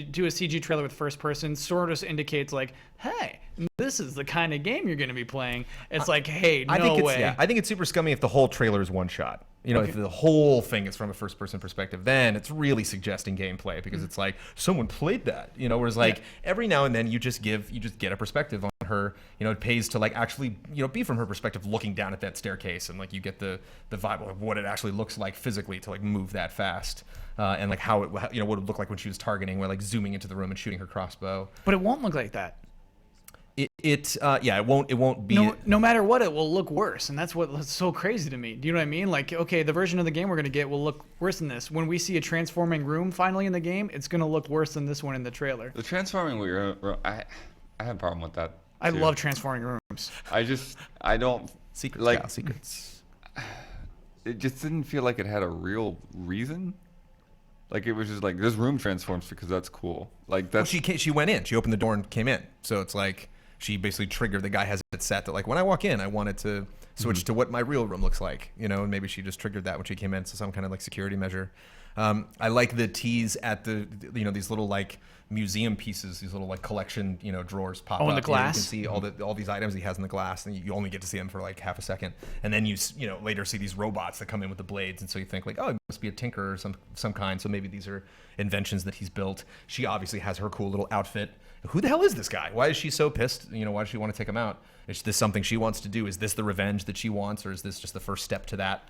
do a CG trailer with first person sort of indicates like, hey, this is the kind of game you're going to be playing. It's like, hey, no way.
Yeah, I think it's super scummy if the whole trailer is one shot. You know, if the whole thing is from a first-person perspective, then it's really suggesting gameplay because it's like someone played that. You know, whereas like every now and then you just get a perspective on her. You know, it pays to like actually, you know, be from her perspective, looking down at that staircase, and like you get the vibe of what it actually looks like physically to like move that fast, and like how it, you know, what it would look like when she was targeting, where like zooming into the room and shooting her crossbow.
But it won't look like that.
It won't be.
No matter what, it will look worse, and that's what's so crazy to me. Do you know what I mean? Like, okay, the version of the game we're gonna get will look worse than this. When we see a transforming room finally in the game, it's gonna look worse than this one in the trailer.
The transforming room, I have a problem with that.
I love transforming rooms.
I don't
secrets.
Like
secrets.
It just didn't feel like it had a real reason. Like it was just like this room transforms because that's cool. Like that's
she went in. She opened the door and came in. So it's like she basically triggered. The guy has it set that like when I walk in, I want it to switch to what my real room looks like. You know, and maybe she just triggered that when she came in. So some kind of like security measure. I like the tease at the you know, these little like museum pieces, these little like collection, you know, drawers pop up.
In the glass.
You can see all these items he has in the glass, and you only get to see them for like half a second, and then you know later see these robots that come in with the blades, and so you think like, oh, it must be a tinker or some kind. So maybe these are inventions that he's built. She obviously has her cool little outfit. Who the hell is this guy? Why is she so pissed? You know, why does she want to take him out? Is this something she wants to do? Is this the revenge that she wants, or is this just the first step to that?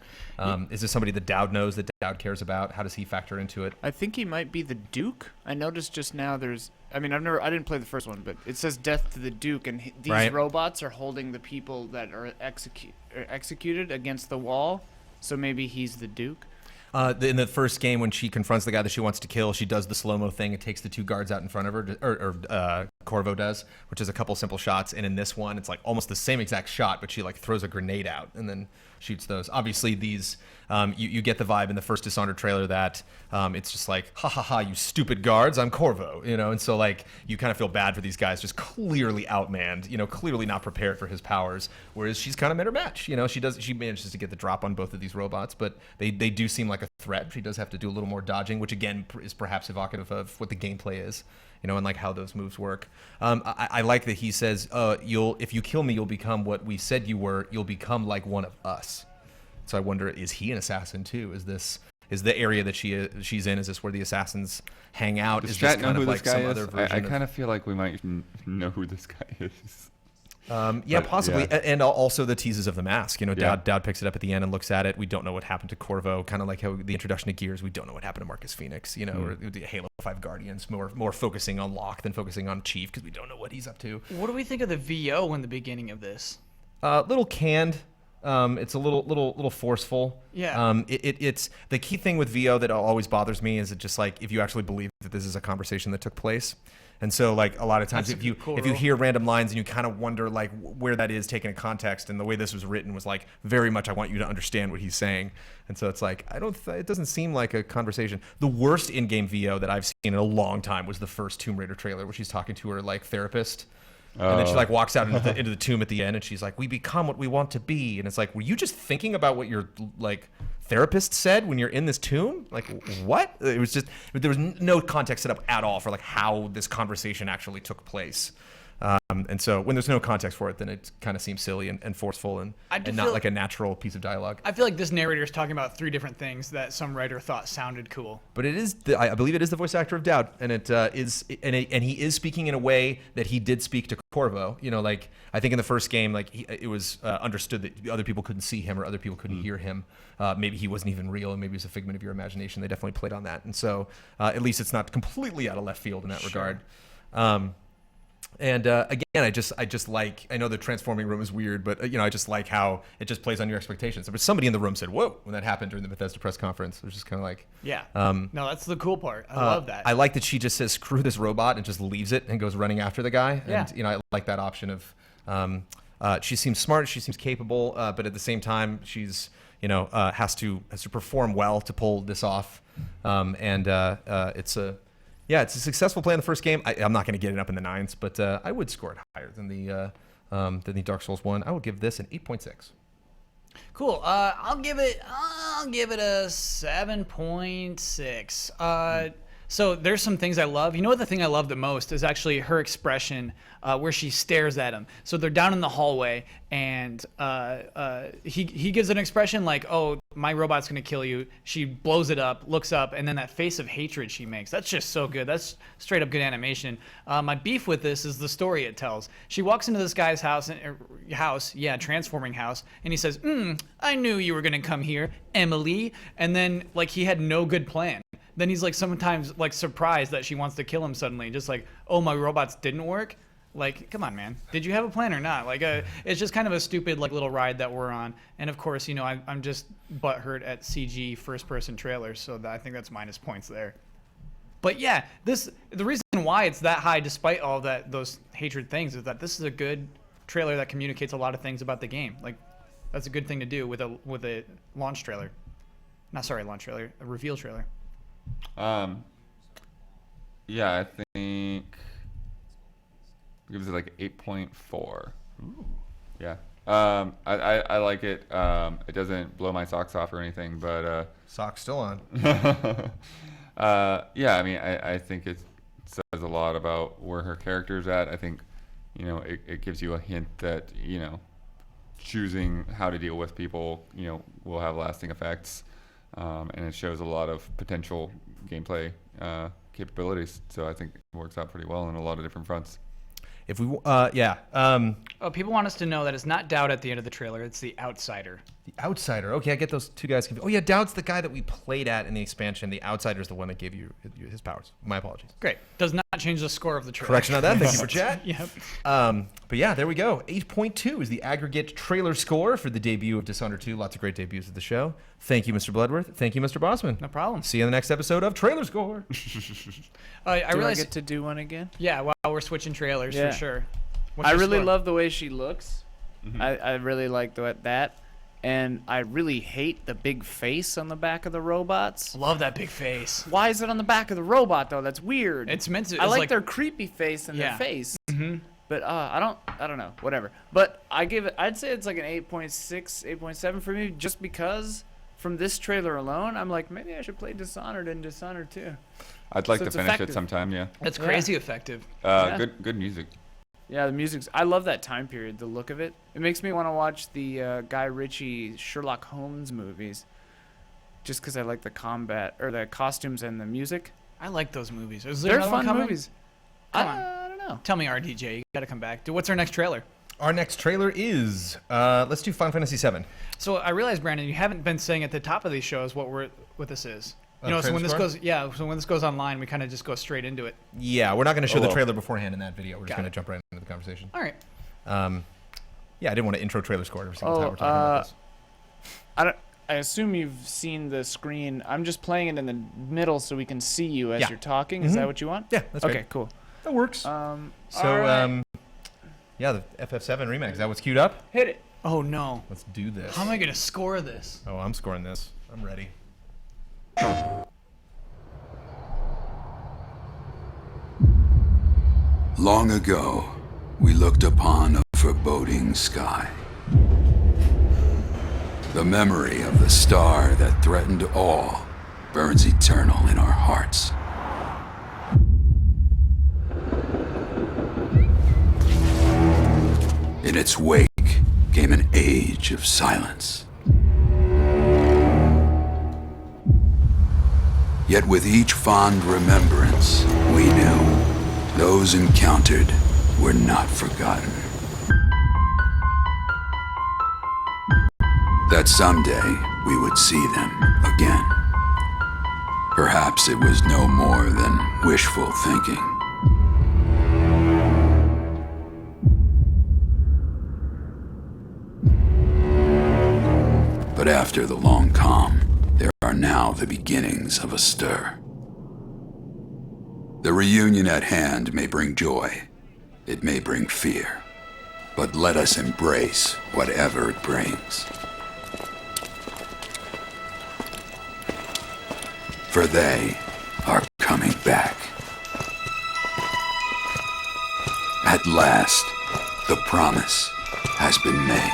Is this somebody that Dowd knows, that Dowd cares about? How does he factor into it?
I think he might be the Duke. I noticed just now I didn't play the first one, but it says death to the Duke, and these robots are holding the people that are executed against the wall, so maybe he's the Duke.
In the first game, when she confronts the guy that she wants to kill, she does the slow-mo thing. It takes the two guards out in front of her, or Corvo does, which is a couple simple shots. And in this one, it's like almost the same exact shot, but she like throws a grenade out and then shoots those. Obviously, these you get the vibe in the first Dishonored trailer that it's just like, ha ha ha, you stupid guards, I'm Corvo, you know. And so like you kind of feel bad for these guys, just clearly outmanned, you know, clearly not prepared for his powers. Whereas she's kind of met her match, you know. She manages to get the drop on both of these robots, but they do seem like a threat. She does have to do a little more dodging, which again is perhaps evocative of what the gameplay is, you know, and like how those moves work. I like that he says, if you kill me, you'll become what we said you were. You'll become like one of us. So I wonder, is he an assassin too? Is the area that she's in? Is this where the assassins hang out?
Does
is this
Chat
kind
know
of
who
like
this guy
some
is?
other version?
I kind of feel like we might know who this guy is.
Yeah, possibly.
Yeah.
And also the teases of the mask. You know,
Yeah.
Dowd picks it up at the end and looks at it. We don't know what happened to Corvo. Kind of like how the introduction to Gears, we don't know what happened to Marcus Phoenix. You know, or the Halo 5 Guardians, more focusing on Locke than focusing on Chief because we don't know what he's up to.
What do we think of the VO in the beginning of this?
Little canned. It's a little forceful.
Yeah.
It's the key thing with VO that always bothers me is it just like if you actually believe that this is a conversation that took place. And so like a lot of times if you hear random lines and you kind of wonder like where that is taken in context, and the way this was written was like very much I want you to understand what he's saying. And so it's like it doesn't seem like a conversation. The worst in-game VO that I've seen in a long time was the first Tomb Raider trailer where she's talking to her like therapist. And then she like walks out into the tomb at the end, and she's like, "We become what we want to be." And it's like, were you just thinking about what your like therapist said when you're in this tomb? Like, what? It was just there was no context set up at all for like how this conversation actually took place. And so when there's no context for it, then it kind of seems silly and forceful and not like a natural piece of dialogue.
I feel like this narrator is talking about 3 different things that some writer thought sounded cool.
But it is, I believe it is the voice actor of Dowd, and it is, and he is speaking in a way that he did speak to Corvo. You know, like I think in the first game, like it was understood that other people couldn't see him or other people couldn't hear him. Maybe he wasn't even real, and maybe it was a figment of your imagination. They definitely played on that, and so at least it's not completely out of left field in that regard. And again, I just like, I know the transforming room is weird, but I just like how it just plays on your expectations. But somebody in the room said, "Whoa," when that happened during the Bethesda press conference. It was just kind of like,
yeah. No, that's the cool part. I love that.
I like that she just says, "Screw this robot," and just leaves it and goes running after the guy.
Yeah.
And I like that option of, she seems smart, she seems capable, but at the same time, she's has to perform well to pull this off. It's a successful play in the first game. I'm not going to get it up in the 9s, but I would score it higher than the Dark Souls 1. I would give this an 8.6.
Cool. I'll give it a 7.6. So there's some things I love. You know what the thing I love the most is actually her expression where she stares at him. So they're down in the hallway, and he gives an expression like, "Oh, my robot's gonna kill you." She blows it up, looks up, and then that face of hatred she makes. That's just so good. That's straight up good animation. My beef with this is the story it tells. She walks into this guy's house, transforming house, and he says, "I knew you were gonna come here, Emily." And then like he had no good plan. Then he's like sometimes like surprised that she wants to kill him suddenly, just like, "Oh, my robots didn't work." Like, come on, man. Did you have a plan or not? Like, it's just kind of a stupid like little ride that we're on. And of course, I'm just butthurt at CG first-person trailers, so I think that's minus points there. But yeah, the reason why it's that high, despite all those hatred things, is that this is a good trailer that communicates a lot of things about the game. Like, that's a good thing to do with a launch trailer. A reveal trailer.
Yeah, I think gives it like 8.4.
Ooh.
Yeah. I like it. It doesn't blow my socks off or anything, but
socks still on.
Yeah, I mean, I think it says a lot about where her character's at. I think, it gives you a hint that, choosing how to deal with people, will have lasting effects. And it shows a lot of potential gameplay capabilities. So I think it works out pretty well on a lot of different fronts.
If we,
people want us to know that it's not Dowd at the end of the trailer. It's the Outsider.
The Outsider. Okay, I get those two guys confused. Oh yeah, Dowd's the guy that we played at in the expansion. The Outsider is the one that gave you his powers. My apologies.
Great. Does not change the score of the trailer.
Correction on that. Thank you for chat.
Yep.
But yeah, there we go. 8.2 is the aggregate trailer score for the debut of Dishonored 2. Lots of great debuts at the show. Thank you, Mr. Bloodworth. Thank you, Mr. Bossman.
No problem.
See you in the next episode of Trailer Score.
I get to do one again?
Yeah, while we're switching trailers for sure.
I really love the way she looks. Mm-hmm. I really like that. And I really hate the big face on the back of the robots.
Love that big face.
Why is it on the back of the robot though? That's weird.
It's meant to.
I like their creepy face and their face.
Mm-hmm.
But I don't know. Whatever. But I'd say it's like an 8.6, 8.7 for me, just because from this trailer alone, I'm like, maybe I should play Dishonored and Dishonored 2.
I'd like to finish it sometime. Yeah.
That's crazy effective.
Good music.
Yeah, the music's. I love that time period. The look of it. It makes me want to watch the Guy Ritchie Sherlock Holmes movies, just because I like the combat or the costumes and the music.
I like those movies.
They're fun movies.
I don't know. Tell me, RDJ, you got to come back. What's our next trailer?
Our next trailer is let's do Final Fantasy VII.
So I realize, Brandon, you haven't been saying at the top of these shows what this is. So when this goes online, we kind of just go straight into it.
Yeah, we're not going to show the trailer beforehand in that video. We're just going to jump right into the conversation.
All right.
Yeah, I didn't want to intro trailer score every single time we're talking about this.
I assume you've seen the screen. I'm just playing it in the middle so we can see you as you're talking. Is that what you want?
Yeah, that's
okay.
Great.
Cool.
That works.
Right.
Yeah, the FF7 remake. Is that what's queued up?
Hit it.
Oh no.
Let's do this.
How am I going to score this?
Oh, I'm scoring this. I'm ready.
Long ago, we looked upon a foreboding sky. The memory of the star that threatened all burns eternal in our hearts. In its wake came an age of silence. Yet with each fond remembrance, we knew those encountered were not forgotten. That someday we would see them again. Perhaps it was no more than wishful thinking. But after the long calm, there are now the beginnings of a stir. The reunion at hand may bring joy, it may bring fear, but let us embrace whatever it brings. For they are coming back. At last, the promise has been made.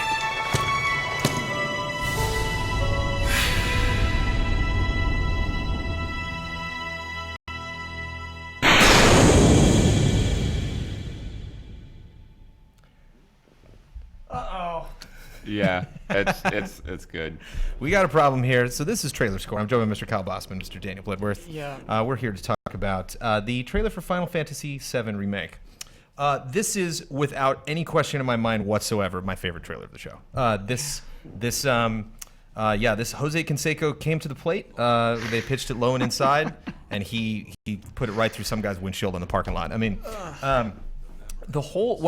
Yeah, it's good.
We got a problem here. So this is Trailer Score. I'm joined with Mr. Kyle Bossman, Mr. Daniel Bloodworth.
Yeah.
We're here to talk about the trailer for Final Fantasy VII Remake. This is, without any question in my mind whatsoever, my favorite trailer of the show. This Jose Canseco came to the plate. They pitched it low and inside, and he put it right through some guy's windshield in the parking lot. I mean, one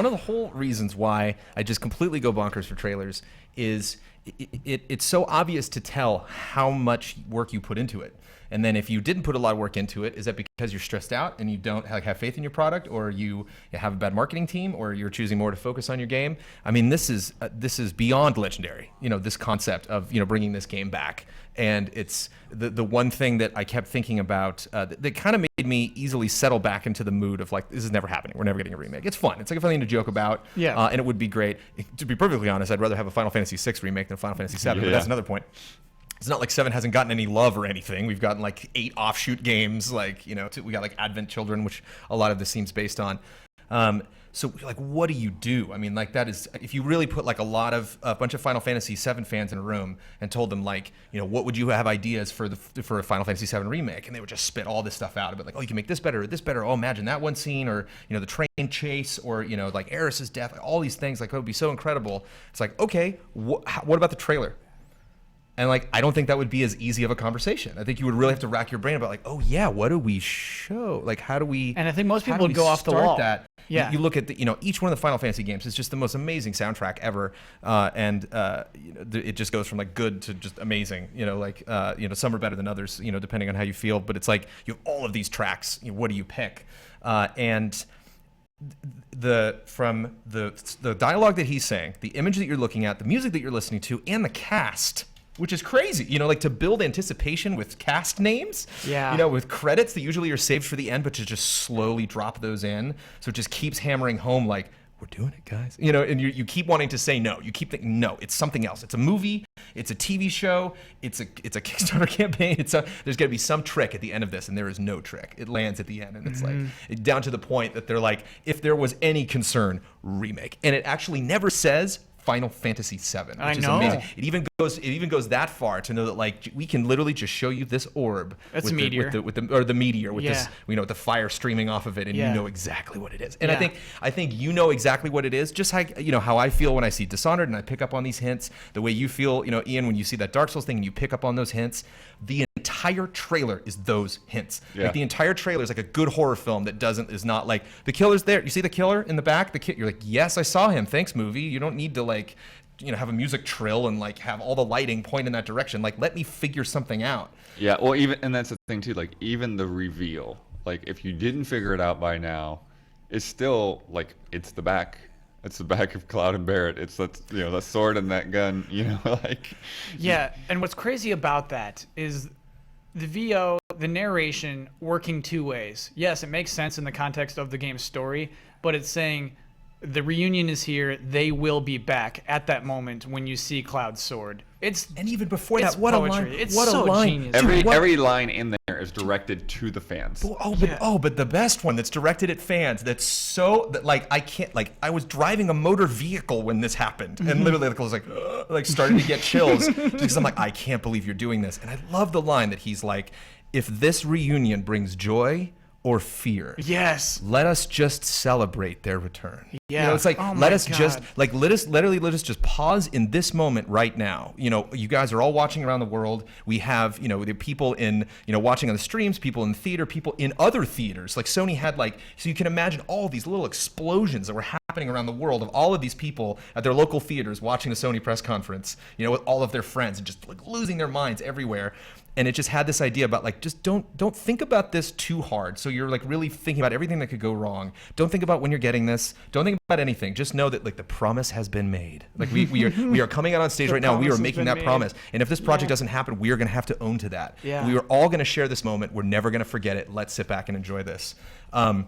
of the whole reasons why I just completely go bonkers for trailers is it's so obvious to tell how much work you put into it. And then if you didn't put a lot of work into it, is that because you're stressed out and you don't have faith in your product, or you have a bad marketing team, or you're choosing more to focus on your game? I mean, this is beyond legendary. This concept of bringing this game back. And it's the one thing that I kept thinking about that kind of made me easily settle back into the mood of like, this is never happening. We're never getting a remake. It's fun. It's like a fun thing to joke about.
Yeah.
And it would be great. To be perfectly honest, I'd rather have a Final Fantasy VI remake than a Final Fantasy VII. But that's another point. It's not like 7 hasn't gotten any love or anything. We've gotten like 8 offshoot games. Like, we got like Advent Children, which a lot of this seems based on. So like, what do you do? I mean, like, that is, if you really put like a bunch of Final Fantasy VII fans in a room and told them like, what would you have ideas for a Final Fantasy VII remake? And they would just spit all this stuff out about like, oh, you can make this better or this better. Oh, imagine that one scene, or, the train chase, or, like Aeris's death, all these things, like, it would be so incredible. It's like, okay, what about the trailer? And like, I don't think that would be as easy of a conversation. I think you would really have to rack your brain about like, oh yeah, what do we show? Like, how do we?
And I think most people would go off the wall.
That?
Yeah.
You look at each one of the Final Fantasy games is just the most amazing soundtrack ever, and it just goes from like good to just amazing. Some are better than others, depending on how you feel. But it's like you have all of these tracks. What do you pick? And from the dialogue that he's saying, the image that you're looking at, the music that you're listening to, and the cast, which is crazy, like to build anticipation with cast names, with credits that usually are saved for the end, but to just slowly drop those in. So it just keeps hammering home like, we're doing it, guys. And you keep wanting to say no. You keep thinking, no, it's something else. It's a movie, it's a TV show, it's a Kickstarter campaign. There's got to be some trick at the end of this, and there is no trick. It lands at the end, and it's like, down to the point that they're like, if there was any concern, remake. And it actually never says Final Fantasy VII, which is amazing. It even goes that far to know that like we can literally just show you this orb.
It's a meteor.
With the meteor with this, with the fire streaming off of it, and you know exactly what it is. And I think you know exactly what it is, just like how I feel when I see Dishonored and I pick up on these hints. The way you feel, Ian, when you see that Dark Souls thing and you pick up on those hints. The entire trailer is those hints.
Yeah.
Like the entire trailer is like a good horror film that is not like the killer's there. You see the killer in the back. You're like, yes, I saw him. Thanks, movie. You don't need to like, have a music trill and like have all the lighting point in that direction. Like, let me figure something out.
Yeah. Well, and that's the thing too. Like, even the reveal. Like, if you didn't figure it out by now, it's still like it's the back. It's the back of Cloud and Barrett. It's that the sword and that gun. Like.
Yeah, and what's crazy about that is the VO, the narration, working two ways. Yes, it makes sense in the context of the game's story, but it's saying the reunion is here. They will be back at that moment when you see Cloud's sword.
And even before
it's
that, what
poetry.
a line!
It's
What
so
a line!
genius.
Every line in there is directed to the fans.
But the best one that's directed at fans. That's so that like I can't like I was driving a motor vehicle when this happened, and literally I was like starting to get chills just because I'm like I can't believe you're doing this. And I love the line that he's like, if this reunion brings joy or fear,
yes,
let us just celebrate their return.
Yeah.
You know, it's like
Oh
let
my
us just
God.
like let us just pause in this moment right now. You know, you guys are all watching around the world. We have, you know, the people in, you know, watching on the streams, people in theater, people in other theaters. Like Sony had like, so you can imagine all these little explosions that were happening around the world of all of these people at their local theaters watching the Sony press conference, you know, with all of their friends and just like losing their minds everywhere. And it just had this idea about like, just don't think about this too hard. So you're like really thinking about everything that could go wrong. Don't think about when you're getting this. Don't think about anything. Just know that like the promise has been made. Like we are coming out on stage right now. We are making that promise. And if this project doesn't happen, we are going to have to own to that.
Yeah.
We are all going to share this moment. We're never going to forget it. Let's sit back and enjoy this. The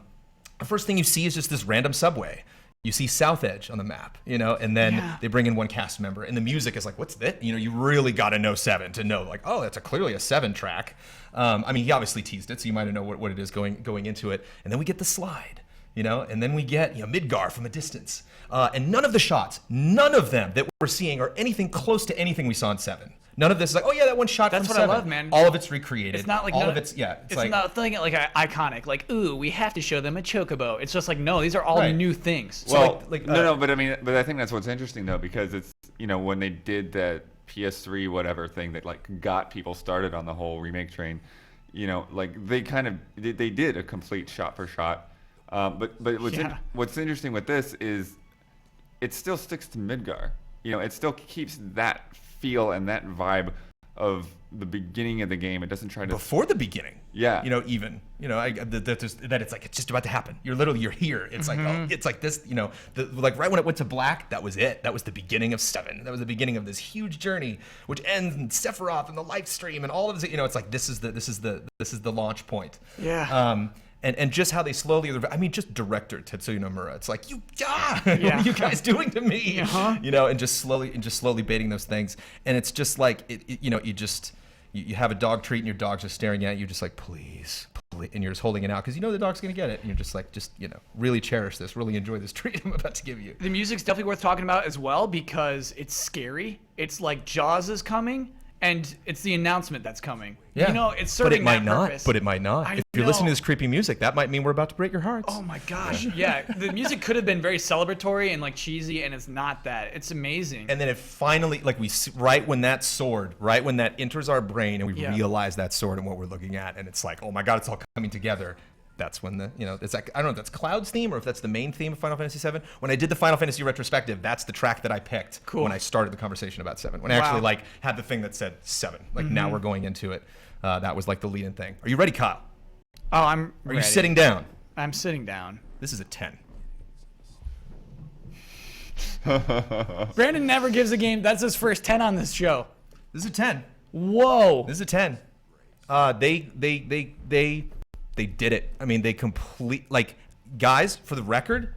first thing you see is just this random subway. You see South Edge on the map, you know, and then they bring in one cast member, and the music is like, what's that? You know, you really got to know Seven to know, like, oh, that's clearly a Seven track. I mean, he obviously teased it, so you might know what it is going into it. And then we get the slide, you know, and then we get, you know, Midgar from a distance. And none of the shots, none of them that we're seeing are anything close to anything we saw in Seven. None of this is like, oh yeah, that one shot
That's
from
what
Seven.
I love, man.
All of it's recreated.
It's not like
all of it's
it's
like
not like iconic. Like, ooh, we have to show them a chocobo. It's just like, no, these are all new things.
Well, no, but I think that's what's interesting though, because it's, you know, when they did that PS3 whatever thing that like got people started on the whole remake train, you know, like they kind of they did a complete shot for shot. But what's interesting with this is it still sticks to Midgar. You know, it still keeps that feel and that vibe of the beginning of the game. It doesn't try to
before the beginning.
Yeah.
You know, even, you know, that it's like, it's just about to happen. You're here. It's like, oh, it's like this, you know, like right when it went to black, that was it. That was the beginning of Seven. That was the beginning of this huge journey, which ends in Sephiroth and the live stream and all of this, you know, it's like, this is the launch point.
Yeah.
And just how they slowly, I mean, just director Tetsuya Nomura. It's like, what are you guys doing to me? You know, and just slowly baiting those things. And it's just like, you know, you have a dog treat and your dog's just staring at you, just like, please, and you're just holding it out because you know the dog's gonna get it. And you're just like, you know, really cherish this, really enjoy this treat I'm about to give you.
The music's definitely worth talking about as well because it's scary. It's like Jaws is coming. And it's the announcement that's coming.
Yeah.
You know, it's serving that purpose.
But it might not. If you're listening to this creepy music, that might mean we're about to break your hearts.
Oh my gosh. Yeah. The music could have been very celebratory and like cheesy, and it's not that. It's amazing.
And then it finally, like right when that enters our brain and we realize that sword and what we're looking at, and it's like, oh my God, it's all coming together. That's when it's like, I don't know if that's Cloud's theme or if that's the main theme of Final Fantasy VII. When I did the Final Fantasy retrospective, that's the track that I picked when I started the conversation about 7. When I actually like had the thing that said 7. Like now we're going into it. That was like the lead-in thing. Are you ready, Kyle?
Oh, I'm
ready. Are you sitting down?
I'm sitting down.
This is a 10.
Brandon never gives a game. That's his first 10 on this show.
This is a 10.
Whoa.
This is a 10. They did it. I mean, like, guys, for the record,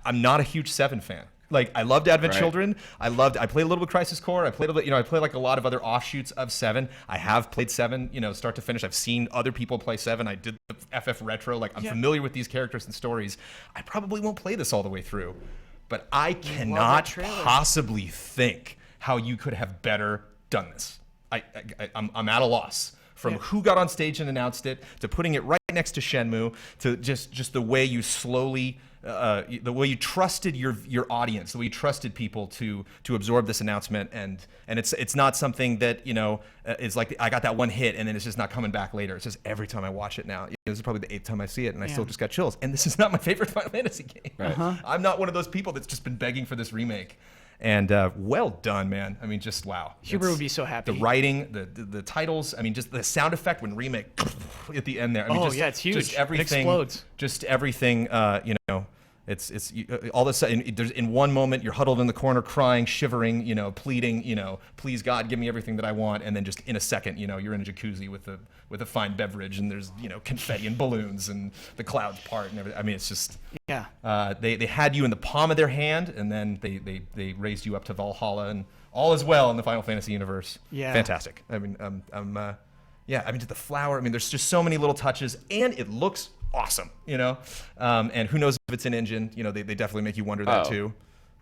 I'm not a huge 7 fan. Like, I loved Advent Children. I played a little bit Crisis Core. I played like a lot of other offshoots of 7. I have played 7, you know, start to finish. I've seen other people play 7. I did the FF Retro. Like, I'm familiar with these characters and stories. I probably won't play this all the way through. But I cannot possibly think how you could have better done this. I'm at a loss. From who got on stage and announced it, to putting it right next to Shenmue, to just the way you slowly, the way you trusted your audience, the way you trusted people to absorb this announcement, and it's not something that, you know, is like I got that one hit and then it's just not coming back later. It's just every time I watch it now. This is probably the 8th time I see it, and I still just got chills. And this is not my favorite Final Fantasy game. Right. I'm not one of those people that's just been begging for this remake. And well done, man. I mean, just wow.
Huber would be so happy.
The writing, the titles. I mean, just the sound effect when remake at the end there. I mean,
it's huge.
Just everything,
it explodes.
Just everything. You know, all of a sudden, there's in one moment you're huddled in the corner, crying, shivering, pleading, please God, give me everything that I want, and then just in a second, you're in a jacuzzi with a fine beverage, and there's confetti and balloons, and the clouds part, and everything. I mean, it's just they had you in the palm of their hand, and then they raised you up to Valhalla, and all is well in the Final Fantasy universe. Yeah, fantastic. I mean, just the flower. I mean, there's just so many little touches, and it looks awesome, and who knows if it's an engine, they definitely make you wonder that too.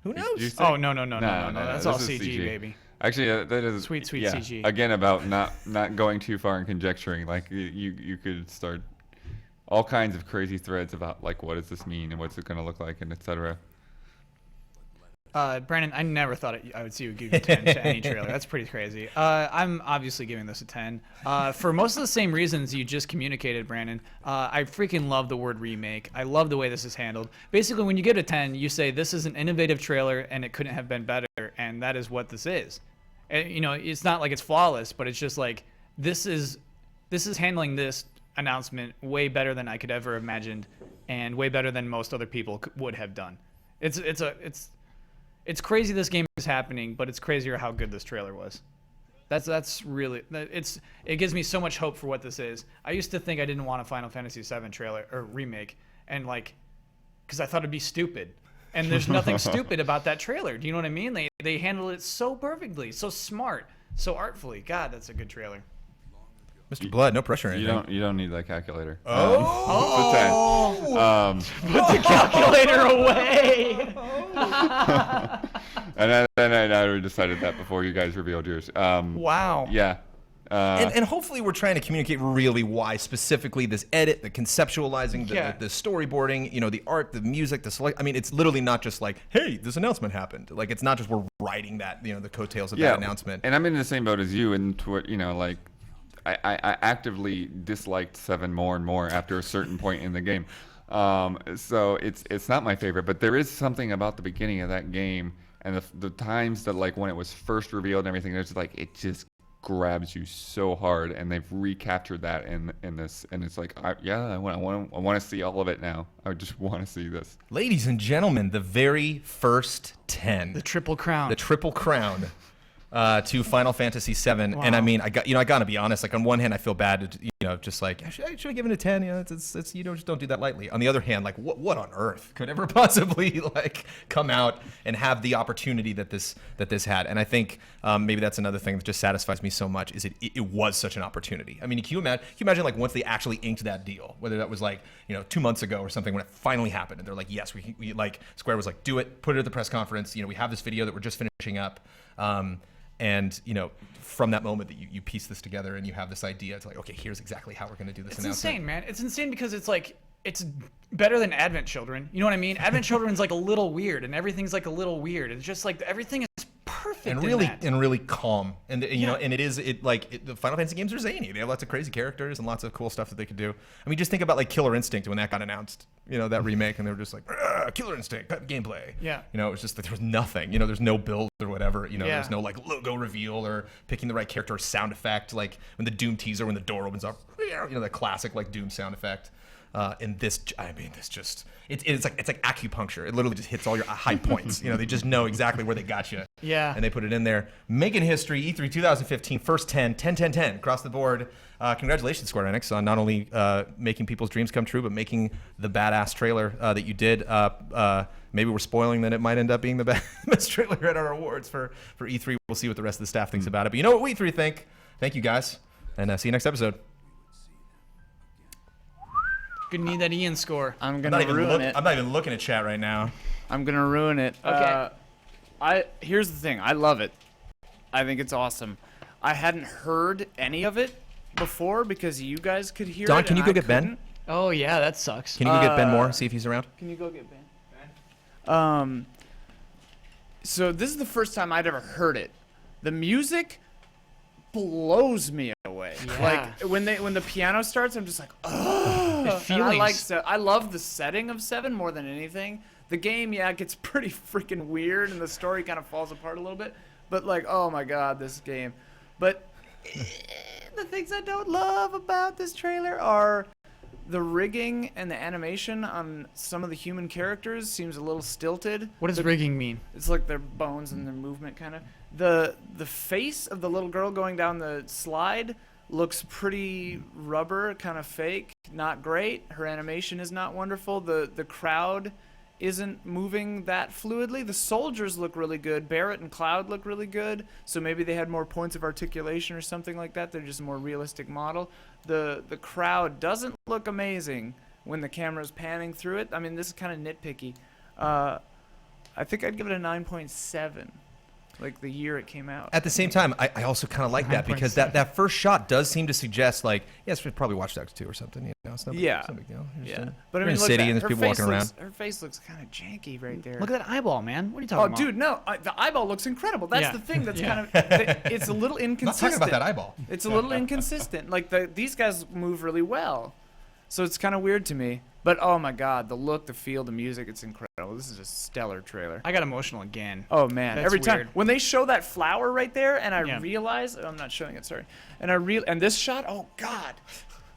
Who knows?
Oh, no. That's all CG, baby.
Actually, that is
sweet CG.
Again, about not going too far and conjecturing. Like you could start all kinds of crazy threads about like what does this mean and what's it going to look like and etc.
Brandon, I never thought I would see you give you 10 to any trailer. That's pretty crazy. I'm obviously giving this a 10. For most of the same reasons you just communicated, Brandon. I freaking love the word remake. I love the way this is handled. Basically, when you get a 10, you say this is an innovative trailer and it couldn't have been better, and that is what this is. And, it's not like it's flawless, but it's just like this is handling this announcement way better than I could ever imagined, and way better than most other people would have done. It's crazy this game is happening, but it's crazier how good this trailer was. That's really it gives me so much hope for what this is. I used to think I didn't want a Final Fantasy VII trailer or remake, and because I thought it'd be stupid. And there's nothing stupid about that trailer. Do you know what I mean? They handled it so perfectly, so smart, so artfully. God, that's a good trailer.
Mr. Blood, no pressure or anything.
You don't need that calculator.
Put the calculator away.
and I decided that before you guys revealed yours.
Wow.
Yeah.
And hopefully we're trying to communicate really why specifically this edit, the conceptualizing, the storyboarding, the art, the music, the select. I mean, it's literally not just like, hey, this announcement happened. Like, it's not just we're writing that, the coattails of that announcement.
And I'm in the same boat as you, and I actively disliked 7 more and more after a certain point in the game. So it's not my favorite, but there is something about the beginning of that game and the times that when it was first revealed and everything, there's it just grabs you so hard, and they've recaptured that in this, and it's I want to see all of it now. I just want to see this.
Ladies and gentlemen, the very first 10.
The Triple Crown.
The Triple Crown. To Final Fantasy VII, wow. And I mean, I gotta be honest. On one hand, I feel bad, just I should have given it a 10. It's just don't do that lightly. On the other hand, what on earth could ever possibly come out and have the opportunity that this had? And I think maybe that's another thing that just satisfies me so much is it was such an opportunity. I mean, can you imagine once they actually inked that deal, whether that was 2 months ago or something when it finally happened, and they're like, yes, we Square was like, do it, put it at the press conference. We have this video that we're just finishing up. And from that moment that you piece this together and you have this idea, it's okay, here's exactly how we're going to do this announcement.
It's insane, man. It's insane because it's better than Advent Children. You know what I mean? Advent Children's a little weird, and everything's a little weird. It's just everything is perfect
and really calm. And and the Final Fantasy games are zany. They have lots of crazy characters and lots of cool stuff that they could do. I mean, just think about Killer Instinct when that got announced. That remake, and they were just Killer Instinct gameplay.
Yeah.
It was just there was nothing. There's no build or whatever. There's no logo reveal or picking the right character or sound effect. When the Doom teaser, when the door opens up, that classic Doom sound effect. And this, it's like acupuncture. It literally just hits all your high points. They just know exactly where they got you.
Yeah.
And they put it in there. Making history, E3 2015, first 10 across the board. Congratulations, Square Enix, on not only making people's dreams come true, but making the badass trailer that you did. Maybe we're spoiling that it might end up being the best trailer at our awards for E3. We'll see what the rest of the staff thinks about it. But you know what we three think. Thank you, guys. And see you next episode.
Gonna need that Ian score.
I'm gonna ruin it.
I'm not even looking at chat right now.
I'm gonna ruin it.
Okay.
Here's the thing. I love it. I think it's awesome. I hadn't heard any of it before because you guys could hear it.
Don, can you go get Ben?
Oh yeah, that sucks.
Can you go get Ben Moore? See if he's around.
Can you go get Ben? So this is the first time I'd ever heard it. The music blows me away.
Yeah.
When the piano starts, I'm just oh.
The feelings.
I love the setting of 7 more than anything. The game, it gets pretty freaking weird, and the story kind of falls apart a little bit. But oh my god, this game. But the things I don't love about this trailer are
the rigging and the animation on some of the human characters seems a little stilted.
What does rigging mean?
It's like their bones and their movement, kind of. The face of the little girl going down the slide looks pretty rubber, kind of fake, not great. Her animation is not wonderful. The crowd isn't moving that fluidly. The soldiers look really good. Barrett and Cloud look really good. So maybe they had more points of articulation or something like that. They're just a more realistic model. The crowd doesn't look amazing when the camera's panning through it. I mean, this is kind of nitpicky. I think I'd give it a 9.7. Like the year it came out.
At the same time, I also kind of like that because that first shot does seem to suggest like, yes, we'd probably Watch Dogs 2 or something. You know, it's no big, it's no big deal.
But I
mean,
mean,
in a city and there's people walking around.
Her face looks kind of janky right there.
Look at that eyeball, man. What are you talking about?
Oh, dude, no. The eyeball looks incredible. That's the thing that's kind of... It's a little inconsistent.
I'm not talking about that eyeball.
It's a little inconsistent. Like, these guys move really well. So it's kind of weird to me. But, oh, my God. The look, the feel, the music, it's incredible. This is a stellar trailer.
I got emotional again.
Oh, man.
That's
Every time.
weird.
When they show that flower right there, and I realize... Oh, I'm not showing it, sorry. And this shot, oh, God.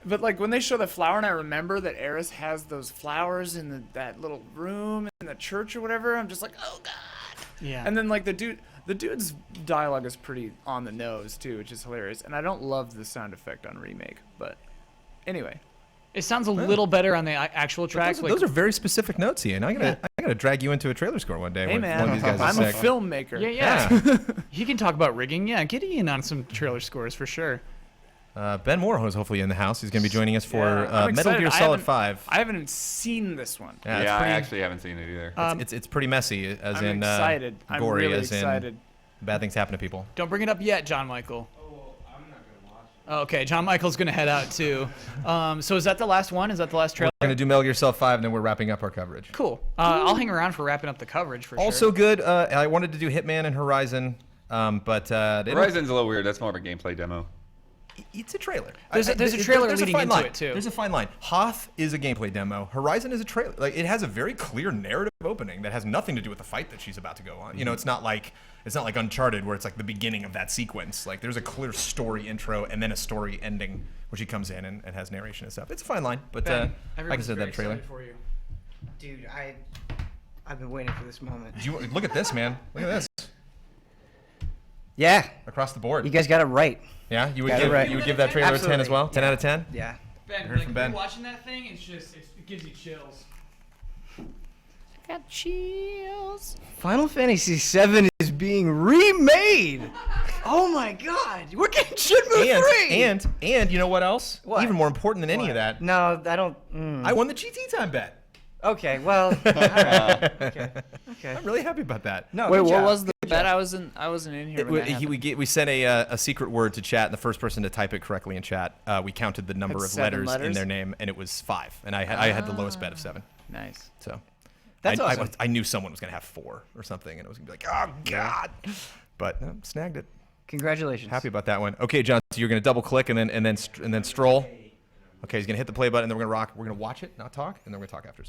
But, like, when they show the flower, and I remember that Eris has those flowers in that little room in the church or whatever, I'm just like, oh, God.
Yeah.
And then, like, the dude's dialogue is pretty on the nose, too, which is hilarious. And I don't love the sound effect on Remake, but anyway.
It sounds a little better on the actual track.
Those are very specific notes, Ian. I gotta drag you into a trailer score one day.
Hey,
when
man.
one of these guys
I'm
is
a
sick.
filmmaker.
Yeah. He can talk about rigging. Yeah, get Ian on some trailer scores for sure.
Ben Moore is hopefully in the house. He's going to be joining us for
I'm
Metal
excited.
Gear Solid 5.
I haven't seen this one.
Yeah, it's
I
pretty-
actually haven't seen it either.
It's pretty messy, as
I'm
in
excited. I'm
gory,
really
as in
excited.
bad things happen to people.
Don't bring it up yet, John Michael. Oh, okay, John Michael's going to head out too. So is that the last one? Is that the last trailer?
We're going to do Metal Gear Solid 5, and then we're wrapping up our coverage.
Cool. I'll hang around for wrapping up the coverage for
Also
sure.
good. I wanted to do Hitman and Horizon, but
Horizon's a little weird. That's more of a gameplay demo.
It's a trailer.
There's a trailer leading
fine
into
line.
it too.
There's a fine line. Hoth is a gameplay demo. Horizon is a trailer. Like, it has a very clear narrative opening that has nothing to do with the fight that she's about to go on. You know, it's not like Uncharted where it's like the beginning of that sequence. Like, there's a clear story intro and then a story ending where she comes in and has narration and stuff. It's a fine line, but like I said, that trailer.
Dude, I've been waiting for this moment.
Look at this, man. Look at this.
Yeah.
Across the board.
You guys got it right.
Yeah, you would give that trailer a 10 as well. 10 out of 10.
Yeah.
Ben,
Heard from Ben.
you're watching that thing, it gives you chills.
Got chills. Final Fantasy VII is being remade. Oh my God, we're getting Shenmue 3.
And you know what else?
What?
Even more important than any of that.
No, I don't.
I won the GT time bet.
Okay, well, all right. Okay.
I'm really happy about that.
No,
Wait,
good
what
job.
was the
Good
bet?
job.
I wasn't in here. When that happened.
We sent a secret word to chat, and the first person to type it correctly in chat, we counted the number
Had
of
7
letters in
letters?
their name, and it was 5. And I had the lowest bet of 7.
Nice.
So
That's
I
awesome.
I knew someone was going to have 4 or something, and I was going to be like, oh, God. But no, snagged it.
Congratulations.
Happy about that one. Okay, John, so you're going to double click and then stroll. Okay, he's going to hit the play button, and then we're going to rock. We're going to watch it, not talk, and then we're going to talk after.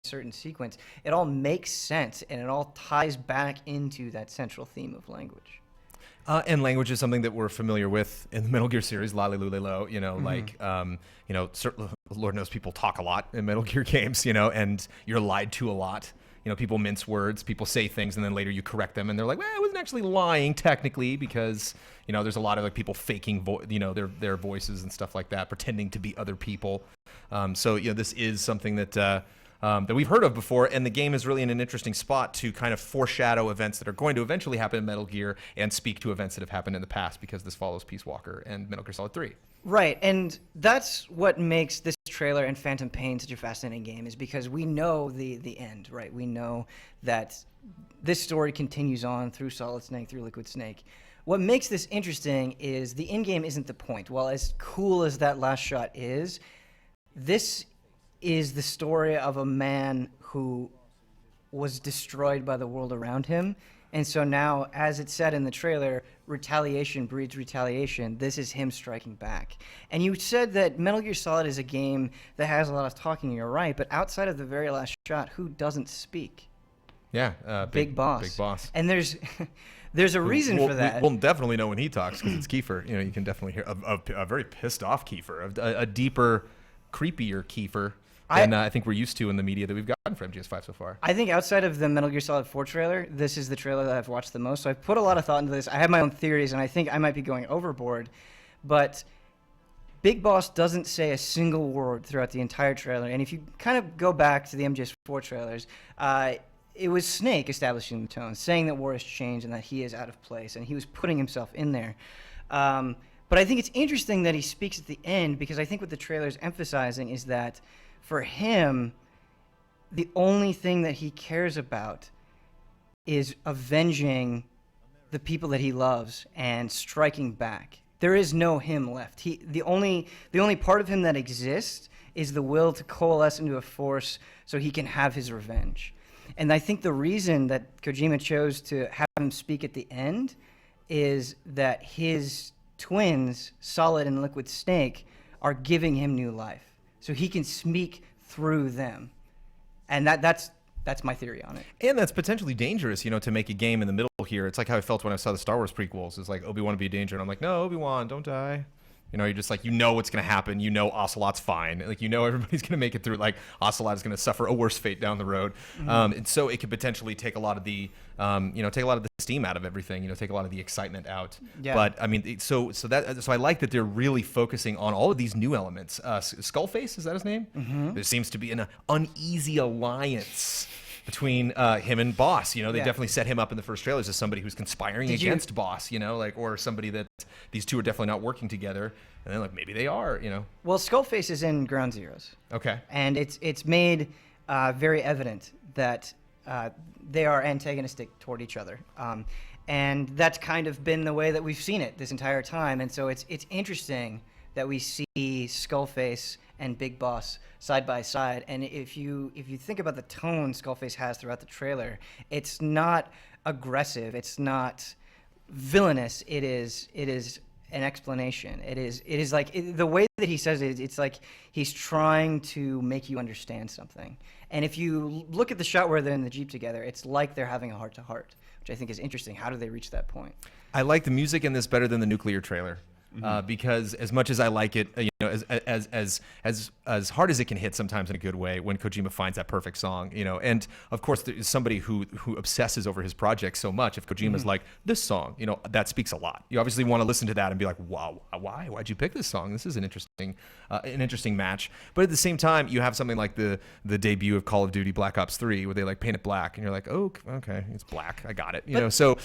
certain sequence, it all makes sense and it all ties back into that central theme of language.
And language is something that we're familiar with in the Metal Gear series, lolly lule lo, Lord knows people talk a lot in Metal Gear games, and you're lied to a lot. People mince words, people say things, and then later you correct them, and they're like, well, I wasn't actually lying technically, because, there's a lot of like people faking, their voices and stuff like that, pretending to be other people. So this is something that we've heard of before, and the game is really in an interesting spot to kind of foreshadow events that are going to eventually happen in Metal Gear and speak to events that have happened in the past, because this follows Peace Walker and Metal Gear Solid 3.
Right, and that's what makes this trailer and Phantom Pain such a fascinating game, is because we know the end, right? We know that this story continues on through Solid Snake, through Liquid Snake. What makes this interesting is the in-game isn't the point. While as cool as that last shot is, this is the story of a man who was destroyed by the world around him. And so now, as it said in the trailer, retaliation breeds retaliation. This is him striking back. And you said that Metal Gear Solid is a game that has a lot of talking, and you're right, but outside of the very last shot, who doesn't speak?
Yeah,
Big Boss.
Big Boss.
And there's a reason for that.
We'll definitely know when he talks, because it's Kiefer. You can definitely hear a very pissed off Kiefer, a deeper, creepier Kiefer than I think we're used to in the media that we've gotten from MGS5 so far.
I think outside of the Metal Gear Solid 4 trailer, this is the trailer that I've watched the most. So I've put a lot of thought into this. I have my own theories, and I think I might be going overboard. But Big Boss doesn't say a single word throughout the entire trailer. And if you kind of go back to the MGS4 trailers, it was Snake establishing the tone, saying that war has changed and that he is out of place, and he was putting himself in there. But I think it's interesting that he speaks at the end, because I think what the trailer is emphasizing is that for him, the only thing that he cares about is avenging the people that he loves and striking back. There is no him left. The only part of him that exists is the will to coalesce into a force so he can have his revenge. And I think the reason that Kojima chose to have him speak at the end is that his twins, Solid and Liquid Snake, are giving him new life. So he can speak through them. And that's my theory on it.
And that's potentially dangerous, to make a game in the middle here. It's like how I felt when I saw the Star Wars prequels. It's like, Obi-Wan would be a danger. And I'm like, no, Obi-Wan, don't die. You're just like, what's going to happen. Ocelot's fine. Like, everybody's going to make it through. Like, Ocelot is going to suffer a worse fate down the road.
Mm-hmm.
And so it could potentially take a lot of the, take a lot of the steam out of everything. Take a lot of the excitement out.
Yeah.
But I mean, so I like that they're really focusing on all of these new elements. Skullface, is that his name?
Mm-hmm.
There seems to be an uneasy alliance between him and Boss. They definitely set him up in the first trailers as somebody who's conspiring against Boss, or somebody that these two are definitely not working together. And then maybe they are,
Well, Skullface is in Ground Zeroes.
Okay.
And it's made very evident that they are antagonistic toward each other. And that's kind of been the way that we've seen it this entire time. And so it's interesting that we see Skullface and Big Boss side by side. And if you think about the tone Skullface has throughout the trailer, it's not aggressive, it's not villainous, it is an explanation. It is like the way that he says it, it's like he's trying to make you understand something. And if you look at the shot where they're in the Jeep together, it's like they're having a heart-to-heart, which I think is interesting. How do they reach that point?
I like the music in this better than the Nuclear trailer. Because as much as I like it, as hard as it can hit sometimes in a good way when Kojima finds that perfect song, and of course there's somebody who obsesses over his project so much. If Kojima's like, this song, that speaks a lot. You obviously want to listen to that and be like, wow, why'd you pick this song? This is an interesting match. But at the same time, you have something like the debut of Call of Duty Black Ops 3 where they paint it black and you're like, oh, okay, it's black, I got it. So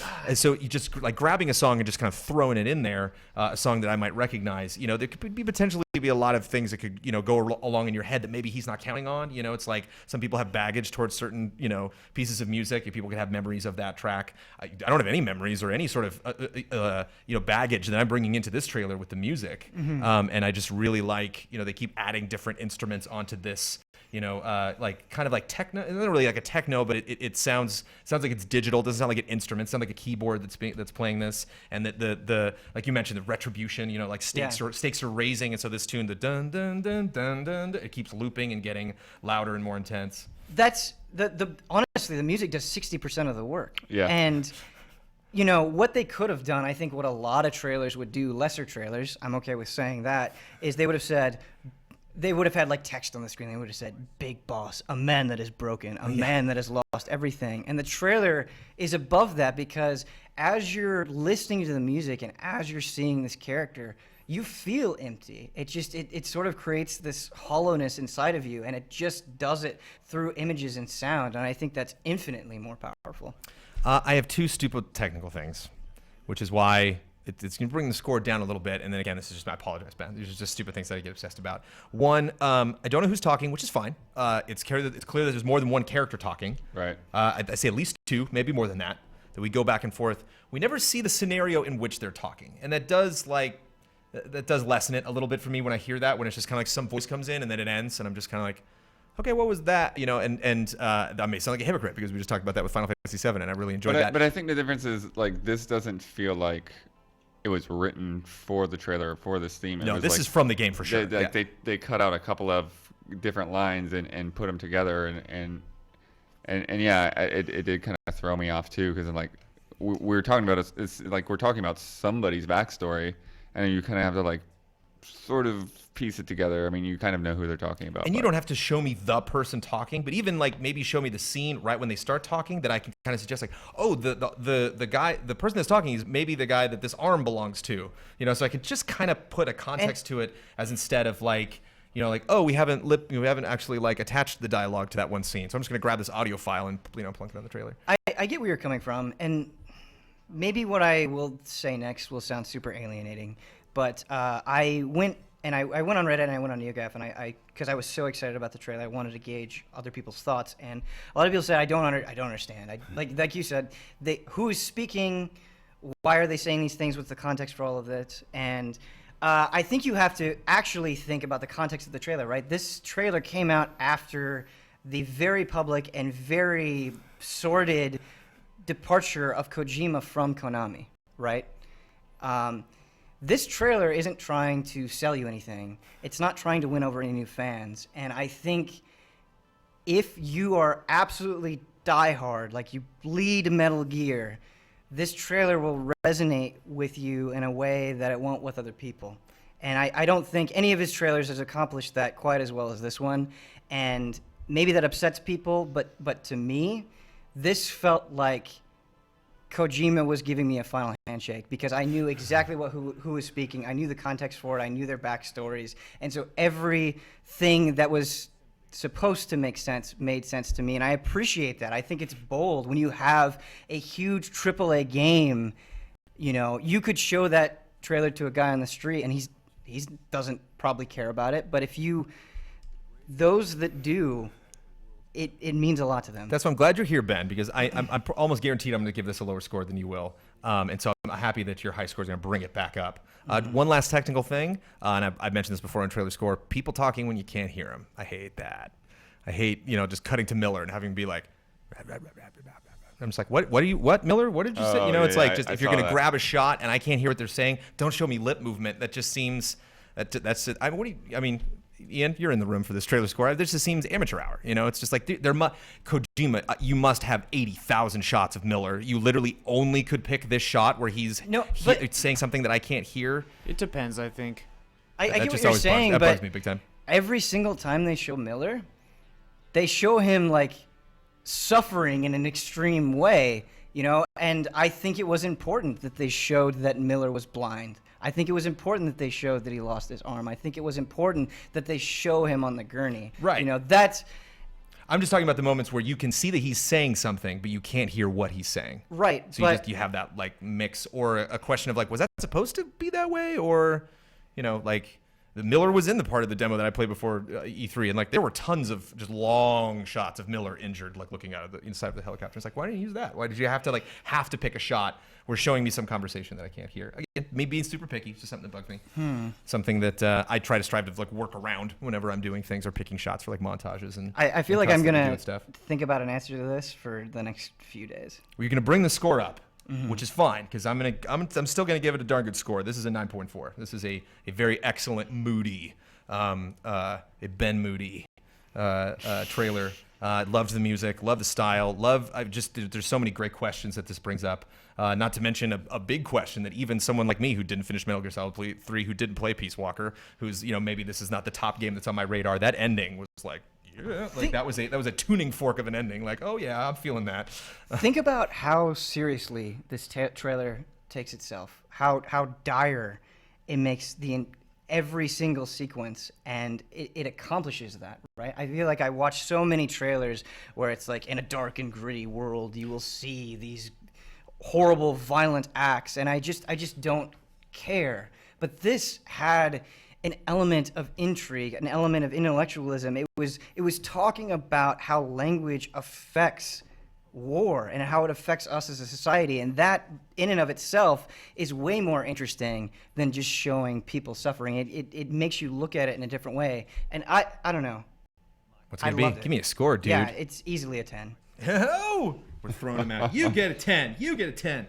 you just grabbing a song and just kind of throwing it in there, a song that I might recognize. There could be potentially be a lot of things that could go along in your head that maybe he's not counting on. It's like some people have baggage towards certain pieces of music, and people can have memories of that track. I don't have any memories or any sort of baggage that I'm bringing into this trailer with the music.
Mm-hmm.
And I just really like they keep adding different instruments onto this like kind of like techno. It's not really like a techno, but it sounds like it's digital. It doesn't sound like an instrument. It sounds like a keyboard that's playing this. And the like you mentioned, the retribution. Like stakes are raising, and so this tune, the dun dun dun dun dun, it keeps looping and getting louder and more intense.
That's honestly, the music does 60% of the work.
Yeah.
And what they could have done, I think what a lot of trailers would do, lesser trailers, I'm okay with saying that, is they would have had like text on the screen. They would have said, "Big Boss, a man that is broken, a man that has lost everything." And the trailer is above that because as you're listening to the music and as you're seeing this character, you feel empty. It sort of creates this hollowness inside of you, and it just does it through images and sound. And I think that's infinitely more powerful.
I have two stupid technical things, which is why it's going to bring the score down a little bit. And then again, this is just my apologize, Ben. These are just stupid things that I get obsessed about. One, I don't know who's talking, which is fine. It's clear that there's more than one character talking.
Right.
I say at least two, maybe more than that we go back and forth. We never see the scenario in which they're talking. And that does lessen it a little bit for me when I hear that, when it's just kind of like some voice comes in and then it ends. And I'm just kind of like, okay, what was that? And I may sound like a hypocrite because we just talked about that with Final Fantasy VII, and I really enjoyed that.
But I think the difference is like this doesn't feel like it was written for the trailer or for this theme.
No, this is from the game for sure.
They cut out a couple of different lines and put them together, and yeah, it did kind of throw me off too because I'm like, we're talking about it's like we're talking about somebody's backstory, and you kind of have to like sort of piece it together. I mean, you kind of know who they're talking about.
And you don't have to show me the person talking, but even like maybe show me the scene right when they start talking that I can kind of suggest like, oh, the guy, the person that's talking is maybe the guy that this arm belongs to, so I can just kind of put a context to it as instead of like, like, oh, we haven't actually like attached the dialogue to that one scene. So I'm just going to grab this audio file and, plunk it on the trailer.
I get where you're coming from. And maybe what I will say next will sound super alienating, but I went on Reddit and I went on NeoGAF and because I was so excited about the trailer, I wanted to gauge other people's thoughts. And a lot of people said, I don't understand. Like you said, who is speaking? Why are they saying these things? What's the context for all of this? And I think you have to actually think about the context of the trailer, right? This trailer came out after the very public and very sordid departure of Kojima from Konami, right? This trailer isn't trying to sell you anything. It's not trying to win over any new fans. And I think if you are absolutely diehard, like you bleed Metal Gear, this trailer will resonate with you in a way that it won't with other people. And I don't think any of his trailers has accomplished that quite as well as this one. And maybe that upsets people, but to me, this felt like Kojima was giving me a final handshake because I knew exactly who was speaking. I knew the context for it. I knew their backstories. And so everything that was supposed to make sense made sense to me. And I appreciate that. I think it's bold when you have a huge AAA game. You could show that trailer to a guy on the street and he doesn't probably care about it. But those that do, it means a lot to them.
That's why I'm glad you're here, Ben, because I'm almost guaranteed I'm going to give this a lower score than you will. And so I'm happy that your high score is going to bring it back up. One last technical thing, and I've mentioned this before on Trailer Score, people talking when you can't hear them. I hate that. I hate, just cutting to Miller and having to be like, I'm just like, what, Miller? What did you say? It's like, just if you're going to grab a shot and I can't hear what they're saying, don't show me lip movement. That just seems, that's it. Ian, you're in the room for this Trailer Score. This just seems amateur hour. It's just like Kojima. You must have 80,000 shots of Miller. You literally only could pick this shot where he's saying something that I can't hear.
It depends, I think.
I get what you're saying,
that bugs me big time.
Every single time they show Miller, they show him like suffering in an extreme way, And I think it was important that they showed that Miller was blind. I think it was important that they showed that he lost his arm. I think it was important that they show him on the gurney.
Right.
That's...
I'm just talking about the moments where you can see that he's saying something, but you can't hear what he's saying.
Right.
So you have that like mix or a question of like, was that supposed to be that way? Or, Miller was in the part of the demo that I played before E3, and like there were tons of just long shots of Miller injured, like looking out of the inside of the helicopter. It's like, why didn't you use that? Why did you have to pick a shot where showing me some conversation that I can't hear? Again, me being super picky, it's just something that bugs me. Something that I try to strive to like work around whenever I'm doing things or picking shots for like montages and.
I feel like I'm gonna think about an answer to this for the next few days.
Well, you're gonna bring the score up. Which is fine because I'm still gonna give it a darn good score. This is a 9.4. This is a very excellent Moody, a Ben Moody trailer. Loved the music, love the style, there's so many great questions that this brings up. Not to mention a big question that even someone like me who didn't finish Metal Gear Solid 3, who didn't play Peace Walker, who's maybe this is not the top game that's on my radar. That ending was like. Yeah, like that was a tuning fork of an ending. Like, oh yeah, I'm feeling that.
Think about how seriously this trailer takes itself. How dire it makes every single sequence, and it accomplishes that, right? I feel like I watch so many trailers where it's like in a dark and gritty world, you will see these horrible, violent acts, and I just don't care. But this had an element of intrigue, an element of intellectualism. It was talking about how language affects war and how it affects us as a society, and that in and of itself is way more interesting than just showing people suffering. It makes you look at it in a different way, and I don't know.
What's it gonna be? Give me a score, dude.
Yeah, it's easily a 10.
Oh, we're throwing them out. You get a 10. You get a 10.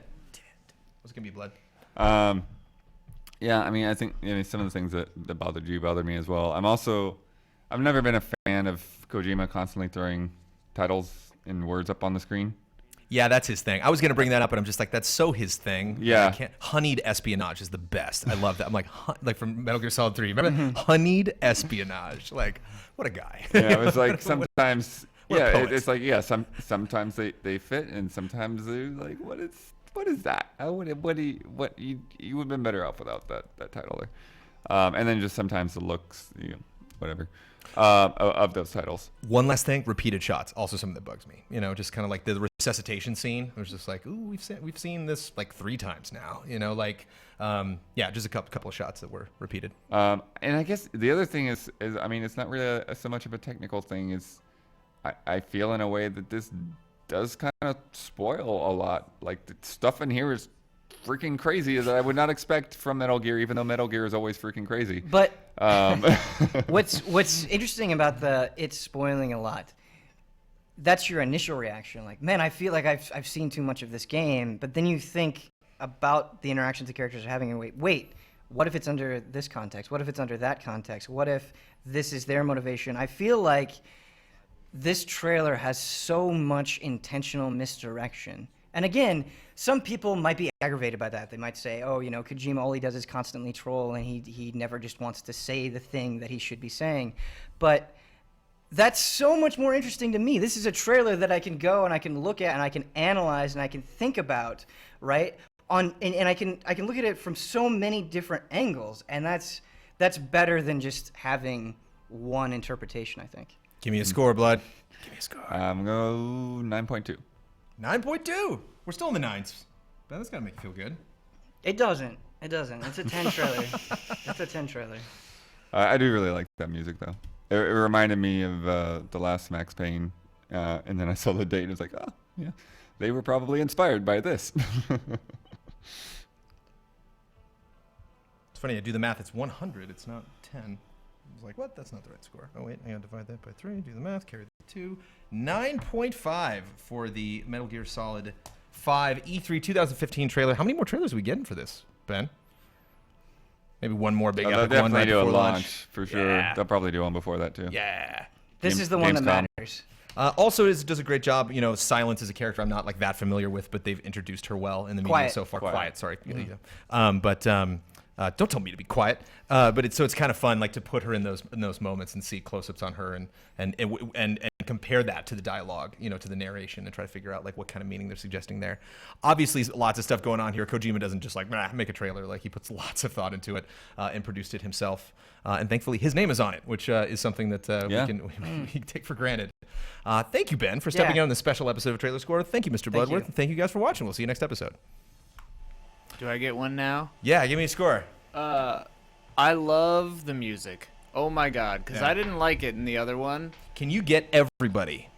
What's it gonna be, Blood?
Yeah, I mean, I think some of the things that bothered you bothered me as well. I've never been a fan of Kojima constantly throwing titles and words up on the screen.
Yeah, that's his thing. I was going to bring that up, but I'm just like, that's so his thing.
Yeah.
Honeyed espionage is the best. I love that. I'm like from Metal Gear Solid 3. Remember honeyed espionage? Like, what a guy.
Yeah, it was like sometimes. It's like sometimes they fit, and sometimes they're like, what is that? You would have been better off without that title there. And then just sometimes the looks, whatever, of those titles.
One last thing, repeated shots, also something that bugs me. Just kind of like the resuscitation scene. It was just like, ooh, we've seen this like 3 times now. Just a couple of shots that were repeated.
And I guess the other thing is I mean, it's not really so much of a technical thing. Is I feel in a way that this does kind of spoil a lot. Like the stuff in here is freaking crazy that I would not expect from Metal Gear, even though Metal Gear is always freaking crazy.
But what's interesting about it's spoiling a lot, that's your initial reaction. Like, man, I feel like I've seen too much of this game. But then you think about the interactions the characters are having and wait, what if it's under this context? What if it's under that context? What if this is their motivation? I feel like this trailer has so much intentional misdirection. And again, some people might be aggravated by that. They might say, oh, Kojima, all he does is constantly troll, and he never just wants to say the thing that he should be saying. But that's so much more interesting to me. This is a trailer that I can go and I can look at and I can analyze and I can think about, right? And I can look at it from so many different angles, and that's better than just having one interpretation, I think.
Give me a score, Blood. Give me a score.
I'm going to go 9.2.
9.2. We're still in the 9s. Ben, that's got to make you feel good.
It doesn't. It's a 10 trailer. It's a 10 trailer.
I do really like that music, though. It reminded me of the last Max Payne, and then I saw the date and it was like, oh, yeah, they were probably inspired by this.
It's funny, I do the math. It's 100. It's not 10. I was like, what? That's not the right score. Oh, wait, I gotta divide that by 3, do the math, carry the 2. 9.5 for the Metal Gear Solid 5 E3 2015 trailer. How many more trailers are we getting for this, Ben? Maybe one more big epic one right before launch.
For sure. Yeah. They'll probably do one before that, too.
Yeah.
This is the one that matters.
Also, it does a great job. Silence is a character I'm not like that familiar with, but they've introduced her well in the media so far. Quiet, sorry. Mm-hmm. Don't tell me to be quiet. But it's kind of fun, like to put her in those moments and see close-ups on her and compare that to the dialogue, to the narration, and try to figure out like what kind of meaning they're suggesting there. Obviously, lots of stuff going on here. Kojima doesn't just like make a trailer. Like he puts lots of thought into it and produced it himself. And thankfully, his name is on it, which is something that we can take for granted. Thank you, Ben, for stepping in on this special episode of Trailer Score. Thank you, Mr. Bloodworth. And thank you guys for watching. We'll see you next episode.
Do I get one now?
Yeah, give me a score.
I love the music. Oh my god, because I didn't like it in the other one.
Can you get everybody?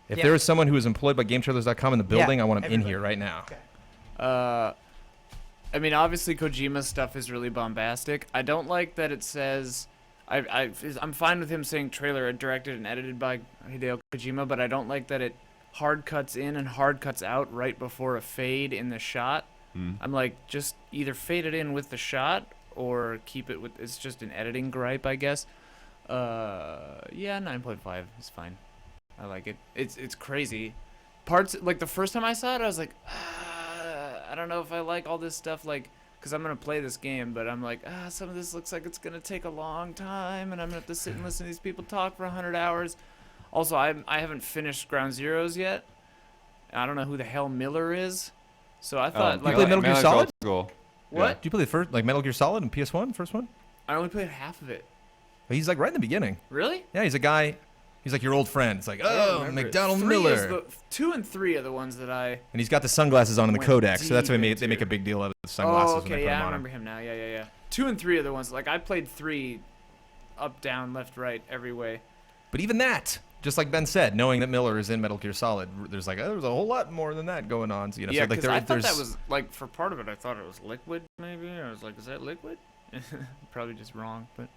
If there is someone who is employed by GameTrailers.com in the building, I want him in here right now.
Okay. I mean, obviously Kojima's stuff is really bombastic. I don't like that it says. I'm fine with him saying trailer directed and edited by Hideo Kojima, but I don't like that it hard cuts in and hard cuts out right before a fade in the shot. I'm like, just either fade it in with the shot or keep it with. It's just an editing gripe, I guess. Yeah, 9.5 is fine. I like it. It's crazy. Parts like the first time I saw it, I was like, I don't know if I like all this stuff, like, because I'm gonna play this game, but I'm like, some of this looks like it's gonna take a long time, and I'm gonna have to sit and listen to these people talk for 100 hours. Also, I haven't finished Ground Zeroes yet. I don't know who the hell Miller is, so I thought
you play Metal Gear Solid?
What?
Do you play the first, like Metal Gear Solid and PS1, first one?
I only played half of it.
He's like right in the beginning.
Really?
Yeah, he's a guy. He's like your old friend. It's like, oh, McDonald Miller.
2 and 3 are the ones that I.
And he's got the sunglasses on in the codex, so that's why they make a big deal of the sunglasses.
Oh,
when they
okay,
put
yeah,
them
I
on
remember him now. Yeah. 2 and 3 are the ones. Like I played 3, up, down, left, right, every way.
But even that, just like Ben said, knowing that Miller is in Metal Gear Solid, there's like there's a whole lot more than that going on. So, you know,
Yeah,
so, like,
because I thought that was like for part of it. I thought it was Liquid, maybe. I was like, is that Liquid? Probably just wrong, but.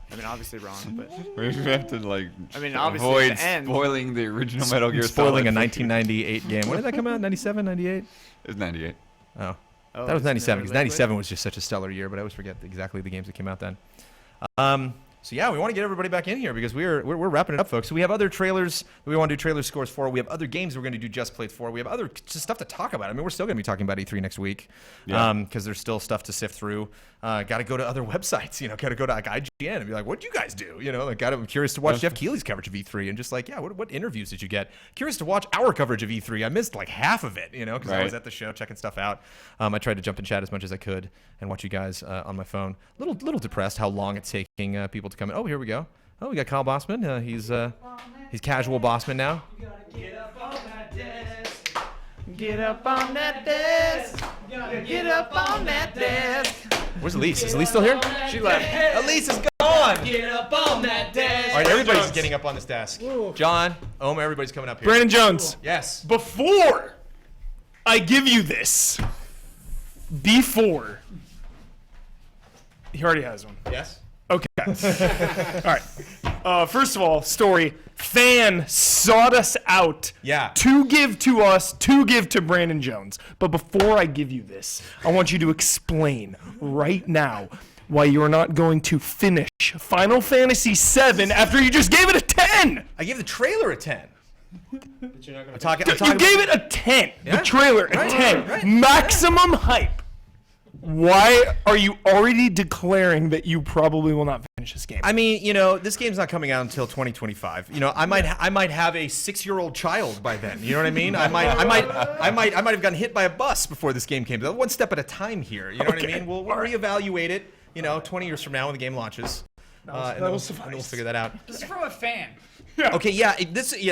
I mean, obviously wrong, but
we have to like.
I mean, obviously
avoid
the end.
spoiling the original Metal Gear Solid.
Spoiling a 1998 game. When did that come out? 97, 98?
It was 98.
Oh, that was 97. Because 97 was just such a stellar year, but I always forget exactly the games that came out then. So yeah, we want to get everybody back in here because we're wrapping it up, folks. So we have other trailers that we want to do trailer scores for. We have other games we're going to do just plays for. We have other just stuff to talk about. I mean, we're still going to be talking about E3 next week because there's still stuff to sift through. Got to go to other websites, you know. Got to go to like IGN and be like, "What do you guys do?" You know, like, I'm curious to watch Jeff Keighley's coverage of E3 and just like, yeah, what interviews did you get? Curious to watch our coverage of E3. I missed like half of it, you know, because I was at the show checking stuff out. I tried to jump in chat as much as I could and watch you guys on my phone. Little depressed how long it's taking people to come in. Oh, here we go. Oh, we got Kyle Bossman. He's casual Bossman now.
Get up on that desk. Get up on that desk. Get up on that desk.
Where's Elise? Is Elise still here?
She left.
Elise is gone.
Get up on that desk.
All right, everybody's getting up on this desk. John, Omer, everybody's coming up here.
Brandon Jones.
Yes.
Before I give you this, he already has one.
Yes.
Okay. All right. First of all, story. Fan sought us out to give to us, to give to Brandon Jones. But before I give you this, I want you to explain right now why you're not going to finish Final Fantasy VII after you just gave it a 10.
I gave the trailer a 10.
You gave it a 10.
Yeah?
The trailer a 10.
Right.
Maximum hype. Why are you already declaring that you probably will not finish this game?
I mean, you know, this game's not coming out until 2025. You know, I might have a 6-year-old child by then. You know what I mean? I might have gotten hit by a bus before this game came. One step at a time here. You know what I mean? We'll reevaluate it. You know, 20 years from now when the game launches, and we'll figure that out.
This is from a fan.
Yeah.
Okay,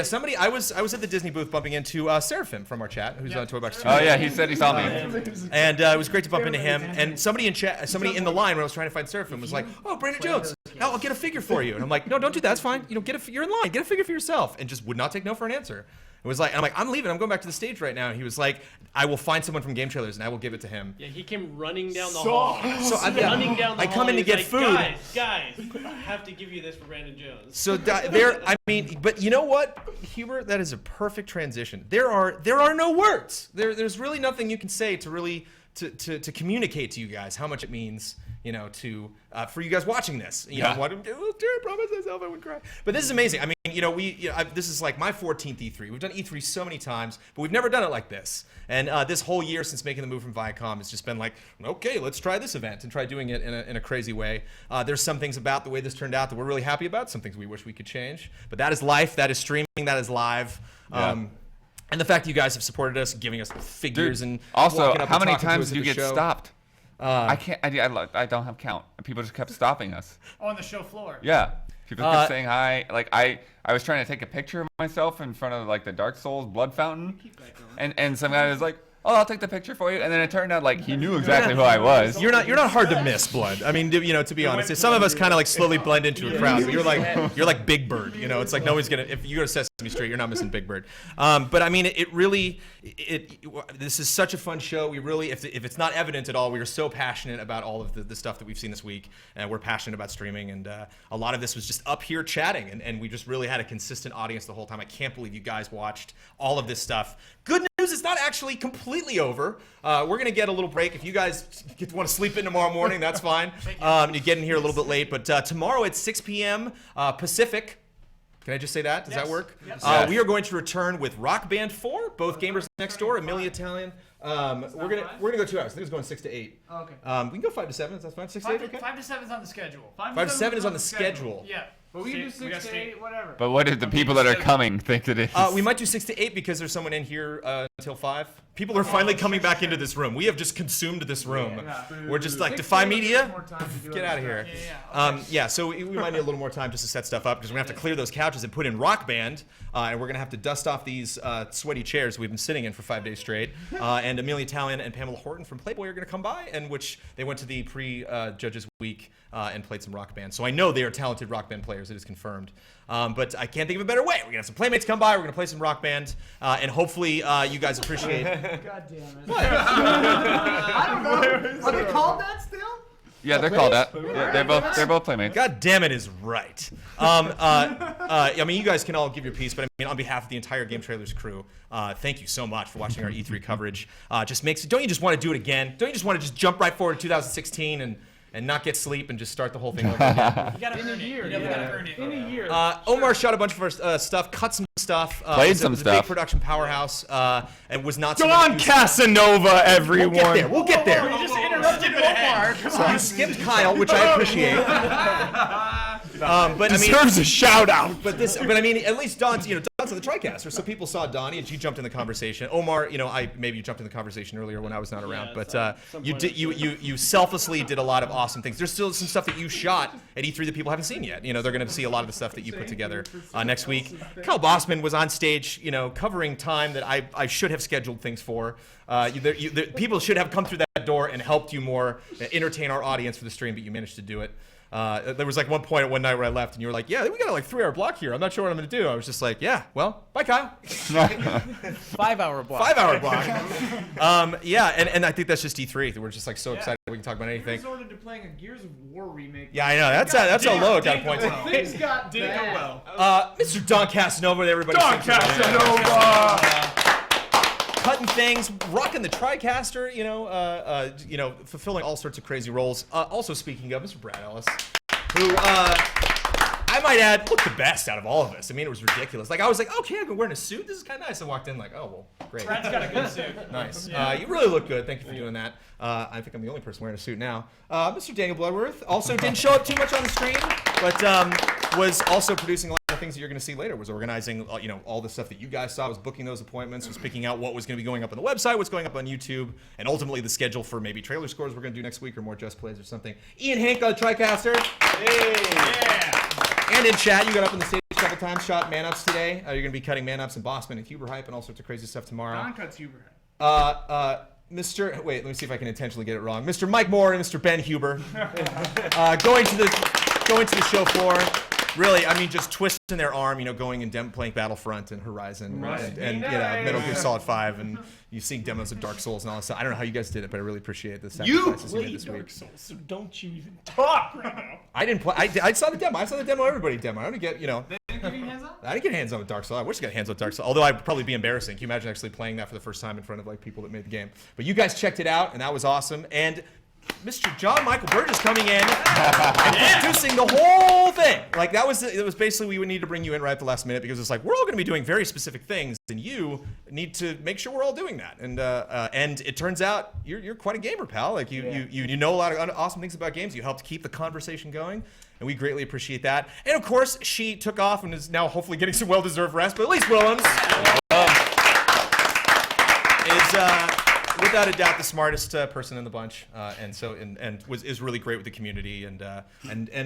somebody, I was at the Disney booth bumping into Seraphim from our chat, who's on Toybox 2.
Oh yeah, he said he saw me.
And it was great to bump into him. And somebody in the line when I was trying to find Seraphim was like, "Oh, Brandon Jones, I'll get a figure for you." And I'm like, "No, don't do that. It's fine. You know, you're in line. Get a figure for yourself." And just would not take no for an answer. It was like, and I'm like, "I'm leaving. I'm going back to the stage right now." And he was like, "I will find someone from GameTrailers and I will give it to him."
Yeah, he came running down the hall.
Running
down the
I
hall.
come in to
He's
get
like,
food.
Guys, I have to give you this for Brandon Jones.
So but you know what, Hubert? That is a perfect transition. There are no words. There's really nothing you can say to really to communicate to you guys how much it means, you know, for you guys watching this. You know, I promised myself I would cry. But this is amazing. I mean, you know, this is like my 14th E3. We've done E3 so many times, but we've never done it like this. And this whole year since making the move from Viacom has just been like, okay, let's try this event and try doing it in a crazy way. There's some things about the way this turned out that we're really happy about. Some things we wish we could change. But that is life. That is streaming. That is live. And the fact that you guys have supported us, giving us figures, and
also,
walking up
how
and
many
talking to
times
us
do you
at the
get
show.
stopped? I can't. I don't have count. People just kept stopping us.
On the show floor.
Yeah. People kept saying hi. Like I was trying to take a picture of myself in front of like the Dark Souls blood fountain, and some guy was like, oh, I'll take the picture for you. And then it turned out like he knew exactly who I was.
You're not hard to miss, Blood. I mean, to be honest, some of us kind of like slowly blend into a crowd. But you're like Big Bird. It's like no one's gonna. If you go to Sesame Street, you're not missing Big Bird. But I mean, it really, this is such a fun show. We really, if it's not evident at all, we are so passionate about all of the stuff that we've seen this week, and we're passionate about streaming. And a lot of this was just up here chatting, and we just really had a consistent audience the whole time. I can't believe you guys watched all of this stuff. Good news, it's not actually completely over. We're going to get a little break. If you guys want to sleep in tomorrow morning, that's fine. You get in here a little bit late. But tomorrow at 6 p.m. Pacific. Can I just say that? Does that work? Yes. We are going to return with Rock Band 4, both Gamers Next Door, Amelia Italian. We're gonna go 2 hours. I think it's going 6 to 8.
Oh, okay.
We can go 5 to 7. That's fine. 6 to 8. Okay.
5 to 7 is on the schedule.
5 to 7 is on the schedule.
Yeah. But we can do 6 to 8, whatever.
But what did the people that are coming think it is?
We might do 6 to 8 because there's someone in here until 5. People are finally coming back into this room. We have just consumed this room. We're just like, Defy Media, get out of here. So we might need a little more time just to set stuff up because we're going to have to clear those couches and put in Rock Band. And we're going to have to dust off these sweaty chairs we've been sitting in for 5 days straight. And Amelia Italian and Pamela Horton from Playboy are going to come by, and which they went to the pre-Judges Week and played some Rock Band. So I know they are talented Rock Band players. It is confirmed. But I can't think of a better way. We're going to have some Playmates come by. We're going to play some Rock Band. And hopefully you guys appreciate...
God damn it.
What?
I don't know. Are they called that still?
Yeah, they're called that. Yeah, they're both Playmates.
God damn it is right. I mean, you guys can all give your piece, but I mean, on behalf of the entire Game Trailers crew, thank you so much for watching our E3 coverage. Don't you just want to do it again? Don't you just want to just jump right forward to 2016 and not get sleep and just start the whole thing over again?
You gotta earn it. You gotta earn it. In a year.
Omar shot a bunch of our stuff, cut some stuff.
Played some
was
stuff.
A big production powerhouse, and was not.
Don Casanova, everyone.
We'll get there.
We just interrupted Omar.
So you skipped Kyle, which I appreciate. But
deserves a shout out.
But I mean, at least Don's on the TriCaster, so people saw Donnie and she jumped in the conversation. Omar, maybe you jumped in the conversation earlier when I was not around, but you selflessly did a lot of awesome things. There's still some stuff that you shot at E3 that people haven't seen yet. They're going to see a lot of the stuff that you put together next week. Kyle Bossman was on stage, covering time that I should have scheduled things for. People should have come through that door and helped you more entertain our audience for the stream, but you managed to do it. There was like one point one night where I left and you were like, yeah, we got a 3-hour block here. I'm not sure what I'm going to do. I was just like, yeah, well, bye, Kyle.
5-hour block.
5-hour block. And I think that's just E3. We're just like so excited we can talk about anything.
We resorted to playing a Gears of War remake.
Yeah, I know. That's a low kind of point.
Things got bad.
Mr. Don Casanova, everybody.
Don Casanova!
Cutting things, rocking the TriCaster, fulfilling all sorts of crazy roles. Also speaking of Mr. Brad Ellis, who I might add looked the best out of all of us. I mean, it was ridiculous. Like I was like, okay, I'm wearing a suit. This is kind of nice. I walked in like, oh well, great.
Brad's got a good suit.
Nice. You really look good. Thank you for doing that. I think I'm the only person wearing a suit now. Mr. Daniel Bloodworth also didn't show up too much on the screen, but was also producing a lot of things that you're going to see later. Was organizing, all the stuff that you guys saw. Was booking those appointments. Was picking out what was going to be going up on the website, what's going up on YouTube, and ultimately the schedule for maybe trailer scores we're going to do next week or more Just Plays or something. Ian Hank on the TriCaster. Hey. Yeah. And in chat, you got up on the stage a couple times. Shot man-ups today. You're going to be cutting man-ups and Bossman and Huber Hype and all sorts of crazy stuff tomorrow.
Don cuts Huber Hype.
Wait, let me see if I can intentionally get it wrong. Mr. Mike Moore and Mr. Ben Huber going to the show floor. Really, I mean, just twisting their arm, going and playing Battlefront and Horizon and Metal Gear Solid 5, and you seeing demos of Dark Souls and all that stuff. I don't know how you guys did it, but I really appreciate the sacrifices you made this week.
Dark Souls, so don't you even talk right now.
I didn't play. I saw the demo. I saw the demo. Everybody demo. I don't get.
They didn't give you hands on?
I didn't get hands on with Dark Souls. I wish I got hands on with Dark Souls. Although I'd probably be embarrassing. Can you imagine actually playing that for the first time in front of people that made the game? But you guys checked it out, and that was awesome. And Mr. John Michael Burgess coming in and introducing the whole thing. Like it was basically we would need to bring you in right at the last minute because it's like we're all going to be doing very specific things, and you need to make sure we're all doing that. And it turns out you're quite a gamer, pal. Like you know a lot of awesome things about games. You helped keep the conversation going, and we greatly appreciate that. And of course, she took off and is now hopefully getting some well-deserved rest. But Elise Willems is. Without a doubt, the smartest person in the bunch, and is really great with the community, and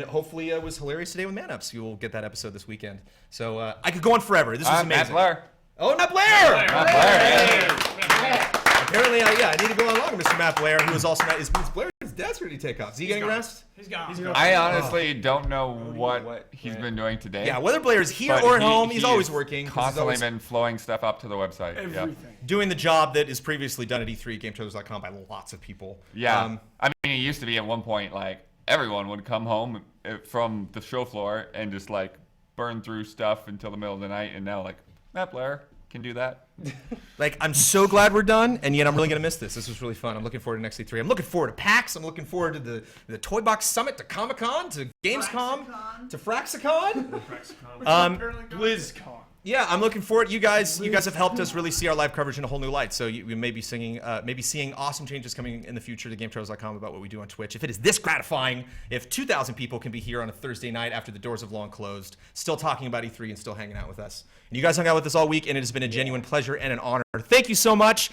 hopefully was hilarious today with Man Ups. You will get that episode this weekend. So I could go on forever. This was amazing.
Matt Blair.
Oh, Matt Blair!
Matt Blair.
Apparently, I need to go on longer, Mr. Matt Blair, who is also not. Is Blair's desk or did he take off? Is he getting rest?
He's gone.
I honestly don't know what he's been doing today.
Yeah, whether Blair is here
but
or at home, he's always working.
Constantly been flowing stuff up to the website.
Everything. Doing the job that is previously done at E3, GameTrailers.com by lots of people.
Yeah. I mean, it used to be at one point, like, everyone would come home from the show floor and just, like, burn through stuff until the middle of the night. And now, like, Matt Blair can do that.
Like, I'm so glad we're done, and yet I'm really going to miss this. This was really fun. I'm looking forward to next E3. I'm looking forward to PAX. I'm looking forward to the Toy Box Summit, to Comic-Con, to Gamescom, to Fraxicon.
BlizzCon.
Yeah, I'm looking forward. You guys have helped us really see our live coverage in a whole new light. So we may be seeing awesome changes coming in the future to GameTrailers.com about what we do on Twitch. If it is this gratifying, if 2,000 people can be here on a Thursday night after the doors have long closed, still talking about E3 and still hanging out with us. And you guys hung out with us all week, and it has been a genuine pleasure and an honor. Thank you so much.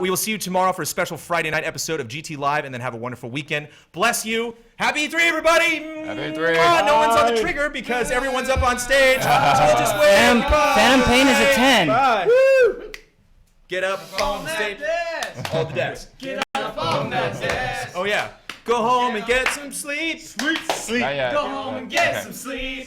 We will see you tomorrow for a special Friday night episode of GT Live, and then have a wonderful weekend. Bless you. Happy E3, everybody.
Happy E3.
No one's on the trigger because everyone's up on stage. So we'll just wait.
Phantom Pain is a 10.
Woo! Get up on the stage. Oh, the desk.
Get up on that desk.
Oh, yeah. Go home and get some sleep.
Sleep.
Not yet.
Go home and get some sleep.